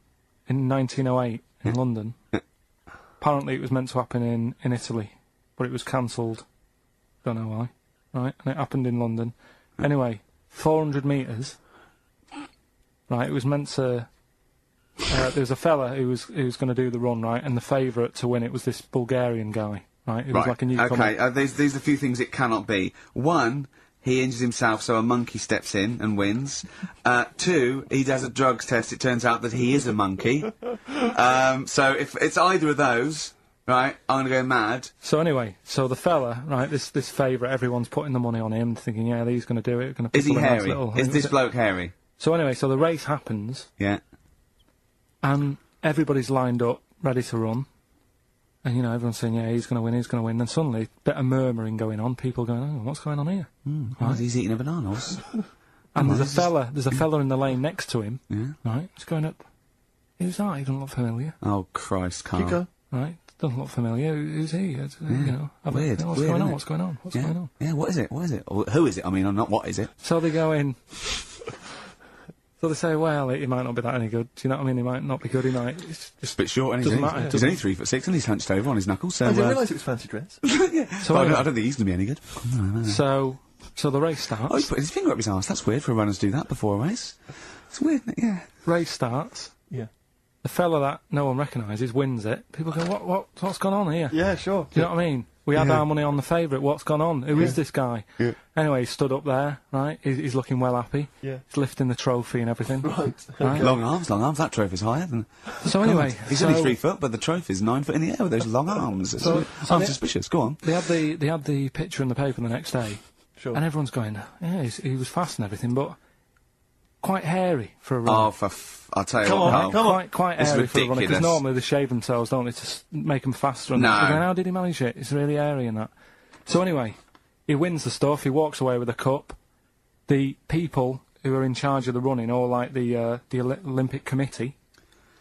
1908 in London. Apparently it was meant to happen in Italy, but it was cancelled. Don't know why, right? And it happened in London. Anyway, 400 metres. Right, it was meant to. There was a fella who was going to do the run, right, and the favourite to win it was this Bulgarian guy, right? It was like a newcomer. Okay, these are a few things it cannot be. 1, he injures himself, so a monkey steps in and wins. 2, he does a drugs test, it turns out that he is a monkey. So if it's either of those, right, I'm going to go mad. So anyway, so the fella, right, this favourite, everyone's putting the money on him, thinking, yeah, he's going to do it. Gonna Is he put him in hairy? little- Is this bloke hairy? So anyway, so the race happens, Yeah. and everybody's lined up, ready to run. And, you know, everyone's saying, yeah, he's going to win, he's going to win. Then suddenly, a bit of murmuring going on, people going, oh, what's going on here? Oh, he's eating a bananas. And there's a fella in the lane next to him, Yeah. right, he's going up, who's that? He doesn't look familiar, Oh, Christ, Carl. Keep going. right? Doesn't look familiar, who's he? You know, Weird, what's weird, going on, isn't it? what's going on, what's Yeah. going on? Yeah, what is it? What is it? Or who is it? I mean, not what is it? So they go in. So they say, well, he might not be that any good. Do you know what I mean? He might not be good. He might. It's Just a bit short, and Doesn't matter, he's doesn't only 3'6", and he's hunched over on his knuckles. So, I didn't realise it was fancy dress. so, but I anyway, don't think he's going to be any good. so the race Oh, he's starts. putting his finger up his arse. That's weird for a runner to do that before a race. It's weird, isn't it? Yeah. Race starts. Yeah. The fella that no one recognises wins it. People go, what's gone on here? Yeah, sure. Do you know what I mean? We had our money on the favourite. What's gone on? Who is this guy? Yeah. Anyway, he stood up there, right? He's looking well happy. Yeah. He's lifting the trophy and everything. Right. Right? Long arms. That trophy's higher than... So anyway, He's only 3 foot, but the trophy's 9 foot in the air with those long arms. It's So I'm they- suspicious. Go on. they had the picture in the paper the next day, Sure. and everyone's going, yeah, he was fast and everything, but quite hairy for a runner. Oh, I'll tell you Come what, on, Carl. come on. Quite It's airy for a runner, because ridiculous. normally they shave themselves, don't they, to make them faster. And No. they're going, how did he manage it? It's really airy and that. So anyway, he wins the stuff, he walks away with a cup. The people who are in charge of the running, or like the Olympic Committee,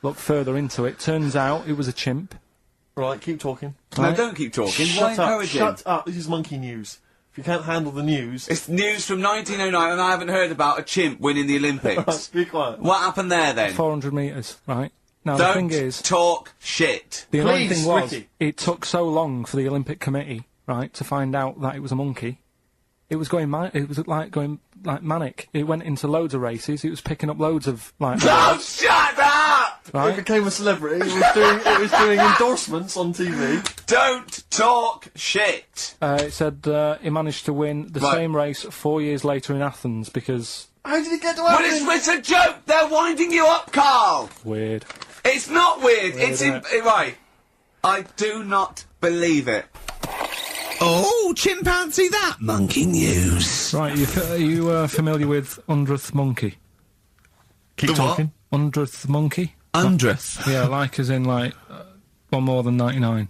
looked further into it. Turns out it was a chimp. Right, keep talking. No, don't keep talking. Why Shut up, encourage him? shut up. This is monkey news. If you can't handle the news... It's news from 1909 and I haven't heard about a chimp winning the Olympics. Be quiet. What happened there then? 400 metres, right? Now, Don't the thing is... talk shit. The annoying Please, thing was, Ricky. it took so long for the Olympic Committee, right, to find out that it was a monkey. It was going going manic. It went into loads of races. It was picking up loads of Oh, shut up! It right. became a celebrity. It was doing endorsements on TV. Don't talk shit. It said he managed to win the Right. same race 4 years later in Athens because How did he get to Well, Athens? it's a joke. They're winding you up, Carl. weird. It's not weird. It's isn't right. I do not believe it. Oh, chimpanzee that monkey news. Right, are you familiar with 100th monkey? Keep The what? talking. 100th monkey? 100th. Yeah, like as in like one more than 99.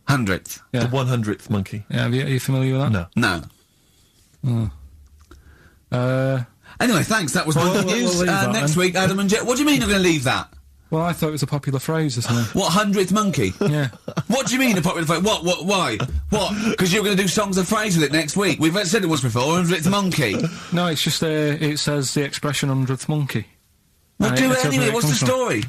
100th. Yeah. The 100th monkey. Yeah, are you familiar with that? No. No. Anyway, thanks. That was monkey we'll news. leave that Next then. week, Adam and Jeff. What do you mean you're going to leave that? Well, I thought it was a popular phrase or something. What, 100th monkey? Yeah. What do you mean a popular phrase? What, why? What? Because you're going to do songs of phrase with it next week. We've said it once before, 100th monkey. No, it's just it says the expression 100th monkey. Well, Right, do that's it anyway. where it What's the comes from. story?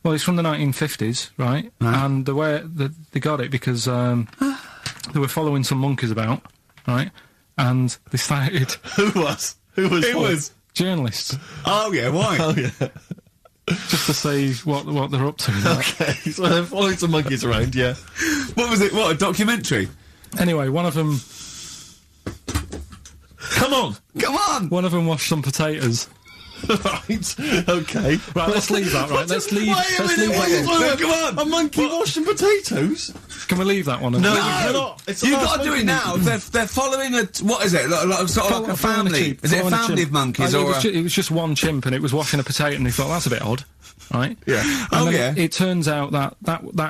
Well, it's from the 1950s, right? Right. And the way they got it because they were following some monkeys about, right? And they started Who was? Who was? It was. journalists Oh, yeah, why? Oh yeah. just to see what they're up to. Right? Okay. So they're following some monkeys around. Yeah. What was it? What, a documentary? Anyway, one of them Come on. Come on! washed some potatoes. Right. Okay. Right, let's leave that. Right, let's leave. Wait a Let's minute. leave What are you that one. talking Come about? on. A monkey washing potatoes? Can we leave that one? No, No! you cannot. It's the You've last got to do monkey it now. They're following a... What is it? Sort of like a family. Is it a family of monkeys or a... It was just one chimp and it was washing a potato and they thought that's a bit odd, right? Yeah. And Oh, then yeah. It turns out that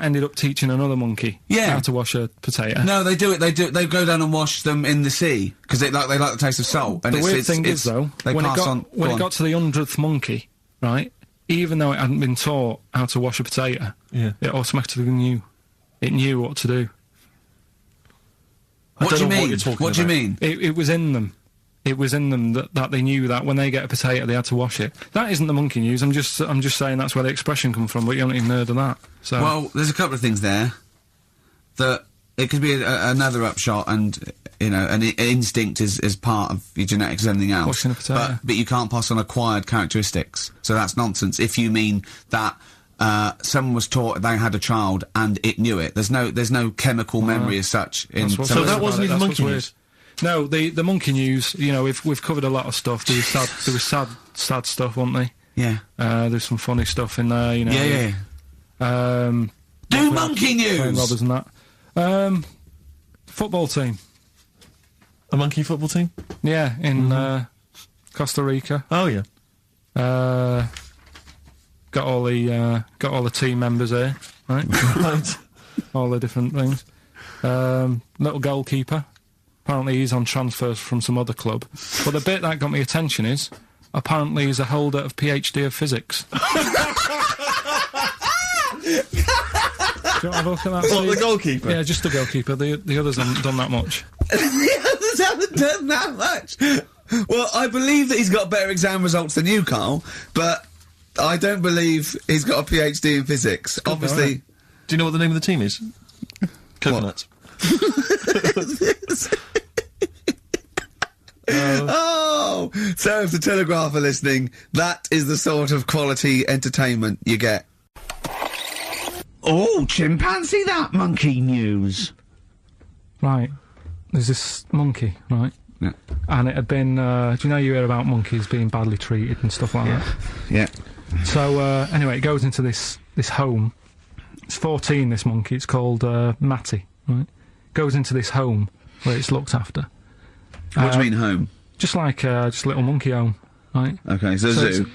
ended up teaching another monkey Yeah. how to wash a potato. No, they do it. They go down and wash them in the sea because they like the taste of salt. And The weird thing is though, they when it pass got on. when go it on. got to the 100th monkey, right? Even though it hadn't been taught how to wash a potato, Yeah. it automatically knew. It knew what to do. What do you don't know what mean? you're talking What do you about. mean? It was in them. It was in them that they knew that when they get a potato, they had to wash it. That isn't the monkey news. I'm just saying that's where the expression come from. But you haven't even heard of that. So Well, there's a couple of things there that it could be another upshot, and an instinct is part of your genetics as anything else. Washing a potato. But you can't pass on acquired characteristics, so that's nonsense. If you mean that someone was taught they had a child and it knew it, there's no chemical memory as such. That's what's So weird that about wasn't it. even That's what's monkey weird. news? No, the monkey news. We've covered a lot of stuff. There was sad stuff, wasn't there? Yeah. There's some funny stuff in there. Yeah. Do monkey Playing news. robbers and that. Football team. A monkey football team? Yeah, in Costa Rica. Oh yeah. Got all the team members here, right? Right. All the different things. Little goalkeeper. Apparently he's on transfers from some other club. But the bit that got me attention is, apparently he's a holder of PhD of physics. Do you want to have a look at that? What, Steve? the goalkeeper? Yeah, just the goalkeeper. The others haven't done that much. The others haven't done that much. Well, I believe that he's got better exam results than you, Carl, but I don't believe he's got a PhD in physics. Obviously. right? Do you know what the name of the team is? Coconuts. Oh! So if the Telegraph are listening, that is the sort of quality entertainment you get. Oh, chimpanzee that monkey news. Right. There's this monkey, right? Yeah. And it had been, do you know you hear about monkeys being badly treated and stuff like that? Yeah. So, anyway, it goes into this home. It's 14, this monkey. It's called, Matty, right? Goes into this home where it's looked after. What do you mean home? Just like, just a little monkey home, right? Okay, so So zoo.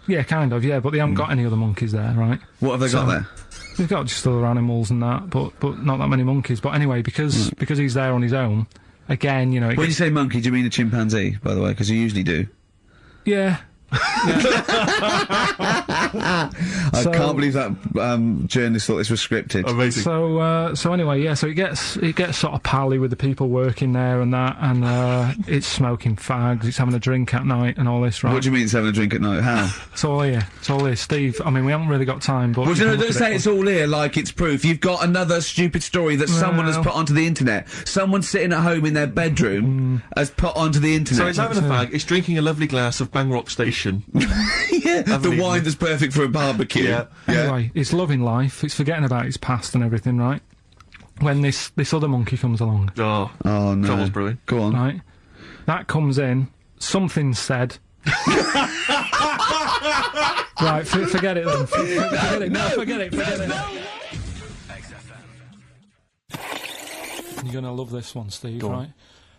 Yeah, kind of, yeah, but they haven't got any other monkeys there, right? What have they got there? They've got just other animals and that, but not that many monkeys. But anyway, because he's there on his own, again, it When you gets, say monkey, do you mean a chimpanzee, by the way? Because you usually do. yeah. I can't believe that journalist thought this was scripted. Amazing. So anyway, yeah. So it gets sort of pally with the people working there and that, and it's smoking fags. It's having a drink at night and all this, right? What do you mean it's having a drink at night? How? It's all here. It's all here, Steve. I mean, we haven't really got time, but Well, you can don't look at say it. it's all here like it's proof. You've got another stupid story that someone has put onto the internet. Someone sitting at home in their bedroom has put onto the internet. So he's having a fag, he's drinking a lovely glass of Bang Rock Station. yeah, the wine that's perfect for a barbecue. Yeah. Anyway, it's loving life. It's forgetting about its past and everything, right? When this other monkey comes along, Oh Oh, no. Trouble's brewing. Go on. right? That comes in. Something's said. Right, forget it then. Forget it. No, forget it. You're gonna love this one, Steve. Go on.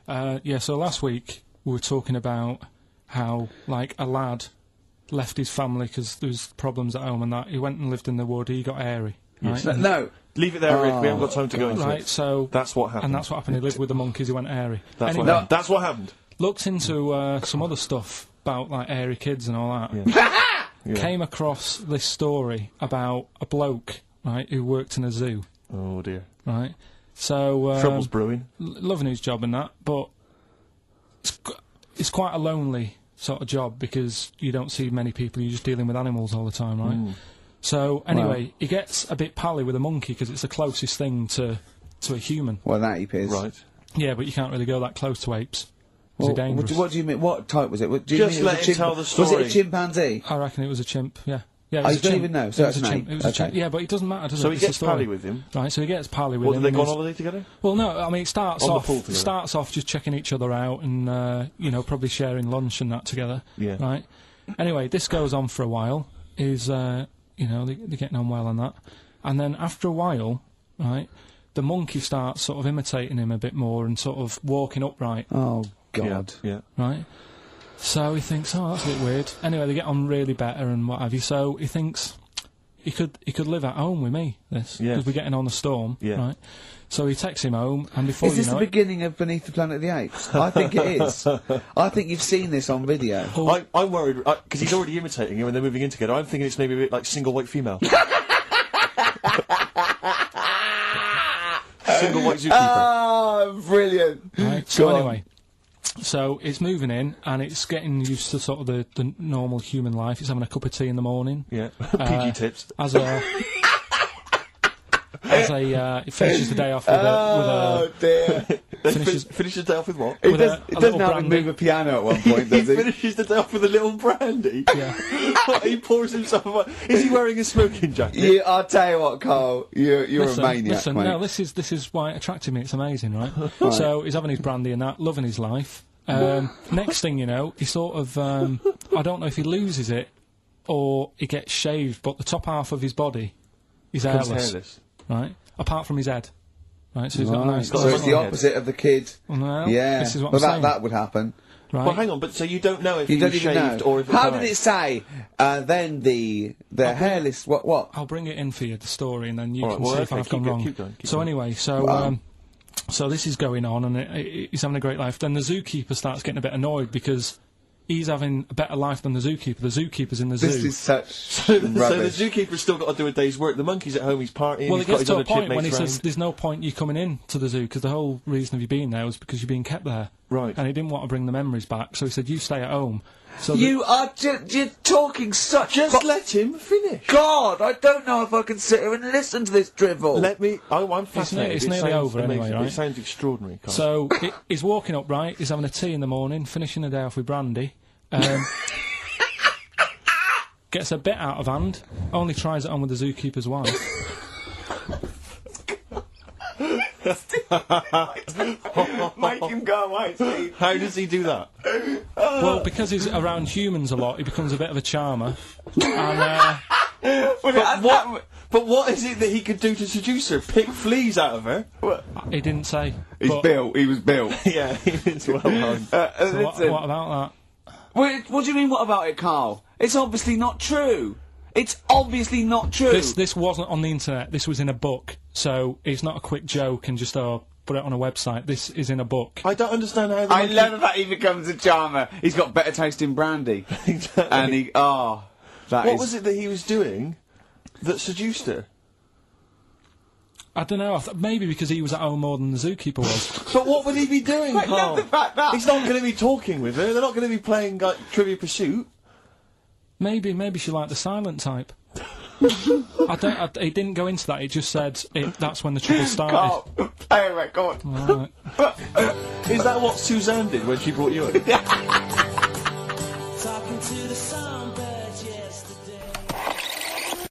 Right? Yeah. So last week we were talking about how, like, a lad left his family because there was problems at home and that. He went and lived in the wood. He got airy. Right? No. Leave it there, Rick. We haven't got time to go into Right. it. So That's what happened. and that's what happened. He lived with the monkeys. He went airy. That's Anyway, what happened. That's what happened. looked into some other stuff about, like, airy kids and all that. Yeah. Came across this story about a bloke, right, who worked in a zoo, Oh dear. right? So Trouble's brewing. loving his job and that, but it's quite a lonely sort of job because you don't see many people. You're just dealing with animals all the time, right? So anyway, he gets a bit pally with a monkey because it's the closest thing to a human. Well, that ape is. Right. Yeah, but you can't really go that close to apes. Is Well, it dangerous? what do you mean? What type was it? Do you Just mean it was let a him tell the Was it story. a chimpanzee? I reckon it was a chimp. Yeah. Yeah, it Oh, was you a don't chimp. even know, It so was it's a an chimp. ape. It was a chimp. Okay. Yeah, but it doesn't matter, does So it? he It's the gets story. pally with him. Right, so he gets pally with What, him. do they and go on he's- holiday together? Well, no, I mean, it starts On the off pool together. starts off just checking each other out and you know, probably sharing lunch and that together. Yeah. Right. Anyway, this goes on for a while. Is you know, they're getting on well on that, and then after a while, right, the monkey starts sort of imitating him a bit more and sort of walking upright. Oh God. Yeah. Right. So he thinks, oh, that's a bit weird. Anyway, they get on really better and what have you. So he thinks he could live at home with me. This Yeah. because we're getting on a storm. Yeah. Right. So he takes him home, and before Is this you the know it, beginning of Beneath the Planet of the Apes? I think it is. I think you've seen this on video. I'm worried because he's already imitating him and they're moving in together. I'm thinking it's maybe a bit like Single White Female. Single White Zookeeper. Oh, brilliant. Right, so Go on. anyway, so it's moving in and it's getting used to sort of the normal human life. It's having a cup of tea in the morning. Yeah. PG tips. As a it finishes the day off with Oh dear. Finishes the day off with what? It with does, a it doesn't little have him brandy. move a piano at one point, does He he? finishes the day off with a little brandy. Yeah. He pours himself a... Is he wearing a smoking jacket? You, I'll tell you what, Carl. You're Listen, a maniac, listen, mate. no, this is why it attracted me. It's amazing, right? So he's having his brandy and that, loving his life. Next thing you know, he sort of I don't know if he loses it or he gets shaved, but the top half of his body is Becomes hairless, hairless. right? Apart from his head, right? So he's got a nice. So it's the head. opposite of the kid. Well, Yeah. this is what well, I'm saying. that would happen. Right? Well, hang on, but so you don't know if You he don't was even shaved know. or if it How died? did it say? Then the hairless. What? I'll bring it in for you, the story, and then you All can right, well, see if okay, I've gone keep wrong. going, keep So going. anyway, so so this is going on, and he's having a great life. Then the zookeeper starts getting a bit annoyed because he's having a better life than the zookeeper. The zookeeper's in the This zoo. is such So the rubbish. zookeeper's still got to do a day's work. The monkey's at home, he's partying, Well, he's it got gets his to a other point when he chipmates says, round. "There's no point you coming in to the zoo because the whole reason of you being there was because you're being kept there." Right. And he didn't want to bring the memories back, so he said, "You stay at home." So the- You are you're talking such. Just let him finish. God, I don't know if I can sit here and listen to this drivel. Let me... I'm fascinated. it's It nearly sounds over anyway, amazing. right? It sounds extraordinary, Carl. So he's walking up right. He's having a tea in the morning, finishing the day off with brandy. Gets a bit out of hand. Only tries it on with the zookeeper's wife. Make him go away, Steve. How does he do that? Well, because he's around humans a lot, he becomes a bit of a charmer. And But what is it that he could do to seduce her? Pick fleas out of her? he didn't say. He's but built. He was built. Yeah, it's well done. so what about that? Wait, what do you mean? What about it, Carl? It's obviously not true. It's obviously not true. This wasn't on the internet. This was in a book. So it's not a quick joke and just put it on a website. This is in a book. I don't understand how the I love that he becomes a charmer. He's got better taste in brandy. And he, What was it that he was doing that seduced her? I don't know. Maybe because he was at home more than the zookeeper was. But what would he be doing, Carl? the fact that- He's not going to be talking with her. They're not going to be playing like Trivia Pursuit. Maybe she liked the silent type. It didn't go into that. It just said that's when the trouble started. Carl, play a record. Right. Is that what Suzanne did when she brought you in?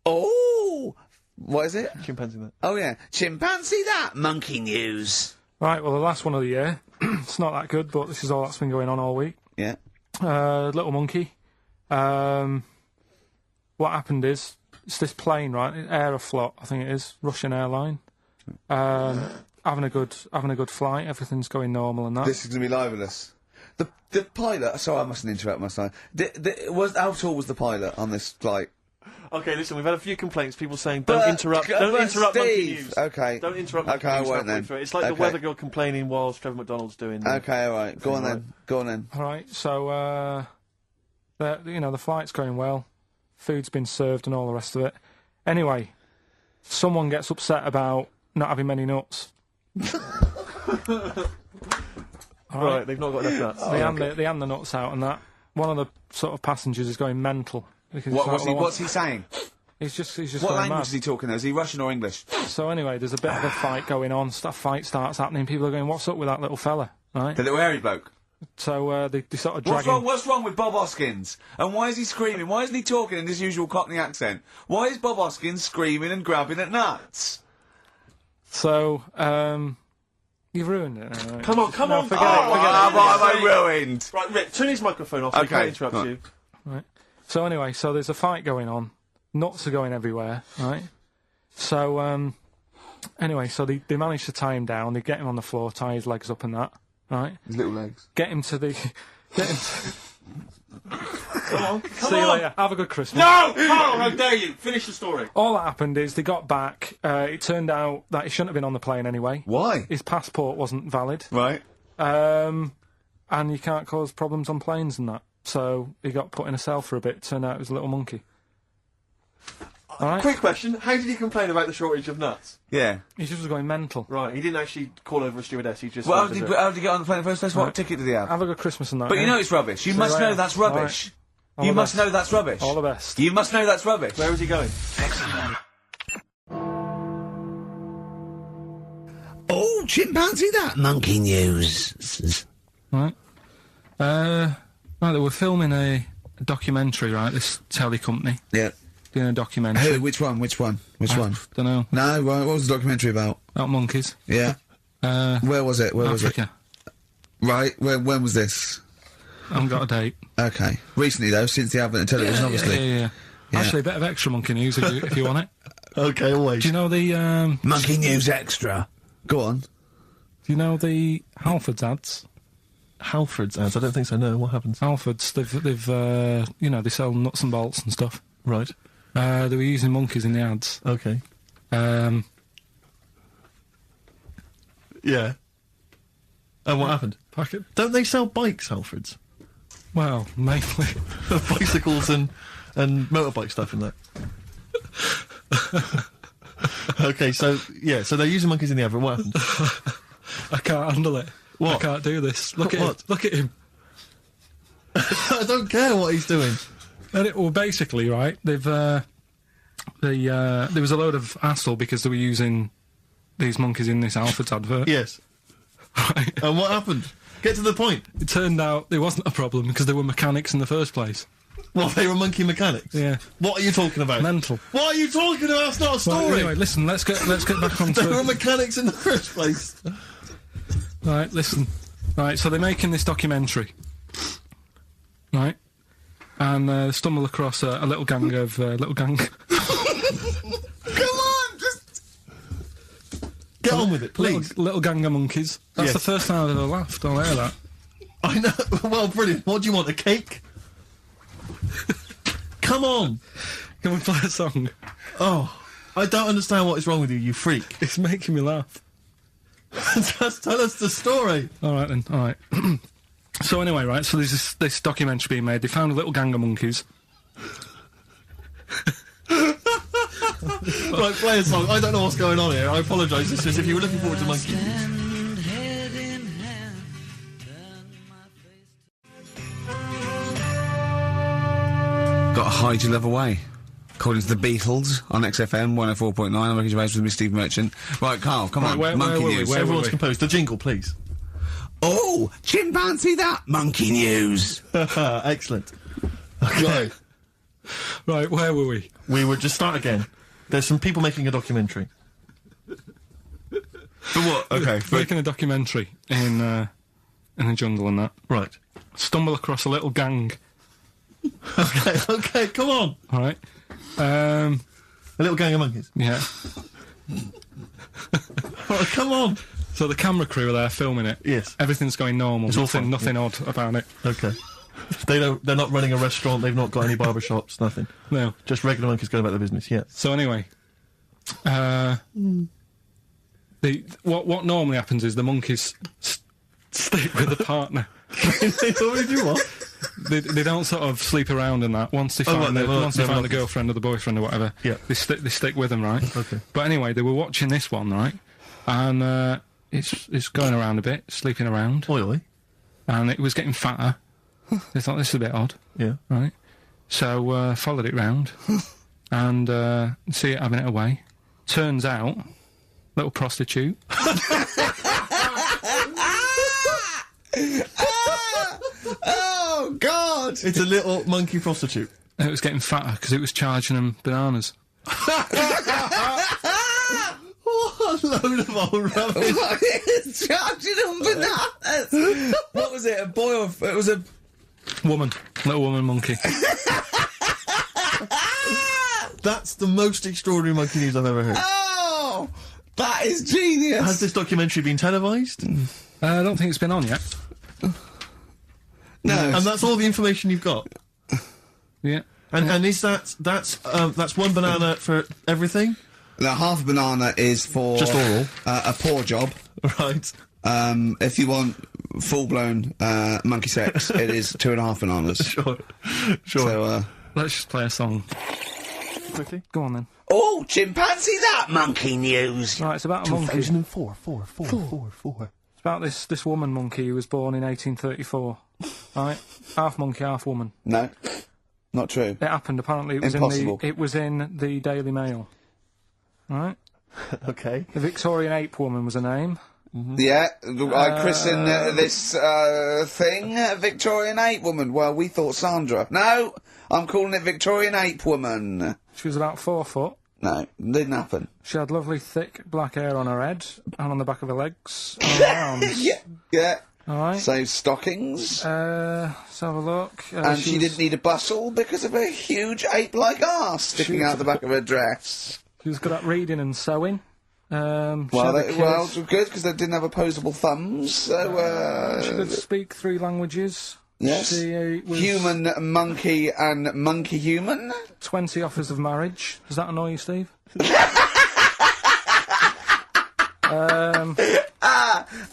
Oh! What is it? Chimpanzee that. Oh, yeah. Chimpanzee that! Monkey news. Right, well, the last one of the year. It's not that good, but this is all that's been going on all week. Yeah. Little monkey. What happened is, it's this plane, right? Aeroflot, I think it is, Russian airline. Having a good flight, everything's going normal and that. This is going to be libelous. The pilot... Sorry, I mustn't interrupt my son. How tall was the pilot on this flight? Okay, listen, we've had a few complaints. People saying, don't interrupt Monkey News. Okay. Don't interrupt Monkey Okay, I News. won't then. It's like the Okay. weather girl complaining whilst Trevor McDonald's doing the... Okay, alright. Go on then. Go on then. Alright, so, the flight's going well. Food's been served and all the rest of it. Anyway, someone gets upset about not having many nuts. Right, they've not got enough nuts. They hand the nuts out and that. One of the sort of passengers is going mental. Because What's he saying? He's just What going language mad. is he talking? Is he Russian or English? So anyway, there's a bit of a fight going on. Fight starts happening. People are going, "What's up with that little fella?" Right? The little hairy bloke. So they sort of drag him. What's wrong with Bob Hoskins? And why is he screaming? Why isn't he talking in his usual Cockney accent? Why is Bob Hoskins screaming and grabbing at nuts? So you've ruined it. Right? Come on. Forget it. What have I ruined? Right, Rick, turn his microphone off so he Okay, can't interrupt right. you. Right. So anyway, there's a fight going on. Nuts are going everywhere, right? So, anyway, they manage to tie him down. They get him on the floor, tie his legs up and that, right? His little legs. Get him to... Come on. See you later. Have a good Christmas. No! Carl, how dare you! Finish the story. All that happened is they got back. It turned out that he shouldn't have been on the plane anyway. Why? His passport wasn't valid. Right. And you can't cause problems on planes and that. So he got put in a cell for a bit. Turned out it was a little monkey. All right. Quick question, how did he complain about the shortage of nuts? Yeah. He just was going mental. Right, he didn't actually call over a stewardess, he just... Well, how did he get on the plane in the first place? What ticket did he have? Have a good Christmas and that. But yeah? you know it's rubbish. You See must you know later. that's rubbish. All You the must best. know that's rubbish. All the best. You must know that's rubbish. Where was he going? Oh, chimpanzee that! Monkey news. Right. Right, they were filming a documentary, right, this telly company. Yeah. Doing a documentary. Who? Which one? Which one? Don't know. No, what was the documentary about? About monkeys. Yeah. Where was it? Where was it? Africa. Right. When was this? I haven't got a date. Okay. Recently, though, since the advent of television, obviously. Yeah. Yeah. Actually, a bit of extra monkey news if you want it. Okay, always. Do you know the, Monkey news extra. Go on. do you know the Halfords ads? Halford's ads, I don't think so, no. What happens? Halfords, they've they sell nuts and bolts and stuff. Right. They were using monkeys in the ads. Okay. Yeah. And what happened? Packet. Don't they sell bikes, Halfords? Well, mainly. Bicycles and motorbike stuff in that. Okay, so they're using monkeys in the advert. What happened? I can't handle it. What? I can't do this. Look at What? him. Look at him. I don't care what he's doing. Well, basically, right, there was a load of hassle because they were using these monkeys in this Halfords advert. Yes. Right. And what happened? Get to the point. It turned out there wasn't a problem because they were mechanics in the first place. Well, they were monkey mechanics. Yeah. What are you talking about? Mental. What are you talking about? That's not a story. Well, anyway, listen, let's get back on They were to... mechanics in the first place. Right, listen. Right, so they're making this documentary. Right? And stumble across a little gang of... Come on, just... Get on with it, please. Little gang of monkeys. That's Yes. the first time I've ever laughed. I'll hear that. I know. Well, brilliant. What do you want, a cake? Come on. Can we play a song? Oh, I don't understand what is wrong with you, you freak. It's making me laugh. Just tell us the story. All right then. All right. So anyway, right. So there's this documentary being made. They found a little gang of monkeys, Right, play a song. I don't know what's going on here. I apologise. It's just if you were looking forward to Monkey. Got to hide your love away. According to the Beatles on XFM 104.9, I'm Ricky Gervais with Steve Merchant. Right, Carl, come on. Monkey news. Everyone's composed. The jingle, please. Oh, chimpanzee that monkey news. Excellent. Okay. Right, where were we? We would just start again. There's some people making a documentary. For what? Okay. Making a documentary in the jungle and that. Right. Stumble across a little gang. Okay, come on. All right. A little gang of monkeys. Yeah. All right, come on. So the camera crew are there filming it. Yes. Everything's going normal. It's all fine. Nothing odd about it. Okay. They're not running a restaurant. They've not got any barber shops. Nothing. No. Just regular monkeys going about their business. Yeah. So anyway, what normally happens is the monkeys stick with the partner. They already do what? They don't sort of sleep around in that. Once they find the girlfriend or the boyfriend or whatever, yeah, they stick with them, right? Okay. But anyway, they were watching this one, right? And it's going around a bit, sleeping around. Oily. And it was getting fatter. They thought this is a bit odd. Yeah. Right. So followed it round and see it having it away. Turns out, little prostitute. Oh, God! It's a little monkey prostitute. It was getting fatter because it was charging them bananas. What a load of old rubbish. It's charging them bananas! What was it, a boy or... It was a... Woman. Little woman monkey. That's the most extraordinary monkey news I've ever heard. Oh! That is genius! Has this documentary been televised? I don't think it's been on yet. No. And that's all the information you've got? Yeah. And is that's one banana for everything? The half banana is for... Just oral? A paw job. Right. If you want full-blown monkey sex, it is 2.5 bananas. Sure. So, let's just play a song. Quickly. Go on then. Oh, chimpanzee that monkey news! Right, it's about a monkey. 2004. It's about this woman monkey who was born in 1834. Right? Half monkey, half woman. No. Not true. It happened, apparently. It was Impossible. it was in the Daily Mail. Right? Okay. The Victorian ape woman was her name. Mm-hmm. Yeah, I christen this thing Victorian ape woman. Well, we thought Sandra. No, I'm calling it Victorian ape woman. She was about 4 foot. No, didn't happen. She had lovely thick black hair on her head and on the back of her legs and on her arms. Yeah. All right. So stockings. Let's have a look. And she didn't need a bustle because of a huge ape-like arse sticking out the back of her dress. She was good at reading and sewing. Well, good, because they didn't have opposable thumbs, so, she could speak 3 languages. Yes. She was human, monkey, and monkey-human. 20 offers of marriage. Does that annoy you, Steve?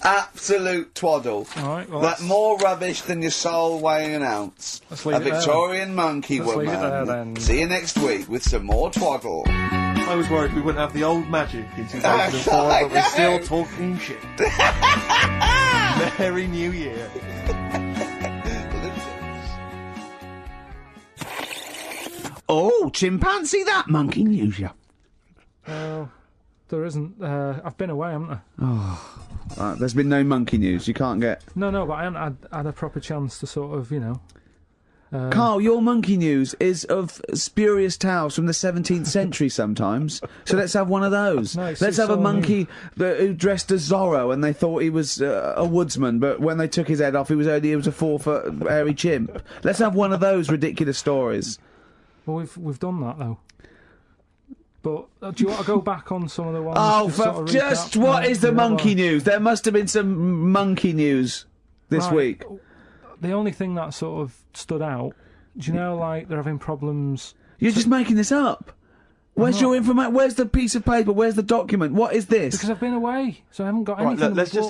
Absolute twaddle. All right, well, like more rubbish than your soul weighing an ounce. Let's leave a Victorian monkey Let's woman. leave it there, then. See you next week with some more twaddle. I was worried we wouldn't have the old magic in 2004, but we're still talking shit. Merry New Year. Oh, chimpanzee that monkey news, yeah. Oh, there isn't. I've been away, haven't I? Oh, there's been no monkey news. You can't get. No, but I haven't had a proper chance to sort of, Carl, your monkey news is of spurious tales from the 17th century sometimes. So let's have one of those. No, let's have a monkey who dressed as Zorro and they thought he was a woodsman, but when they took his head off, he was a 4-foot hairy chimp. Let's have one of those ridiculous stories. Well, we've done that though. But do you want to go back on some of the ones? Oh, to what is the monkey news? There must have been some monkey news this week. The only thing that sort of stood out, do you know, like, they're having problems... You're just making this up. Where's your information? Where's the piece of paper? Where's the document? What is this? Because I've been away, so I haven't got anything. Let's hear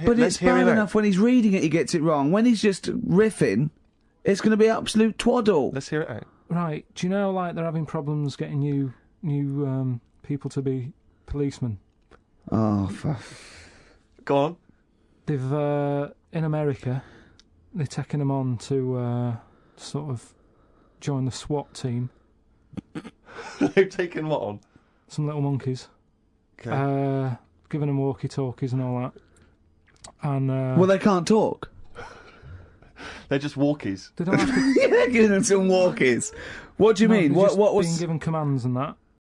But it's bad enough when he's reading it, he gets it wrong. When he's just riffing, it's going to be absolute twaddle. Let's hear it out. Right, do you know, like, they're having problems getting new people to be policemen? Oh, Go on. They've, in America, they're taking them on to, sort of join the SWAT team. They've taken what on? Some little monkeys. Okay. Giving them walkie-talkies and all that. And, well, they can't talk. They're just walkies. they don't have to... Yeah, they're giving them some walkies. What do you mean? They're just What was... being given commands and that.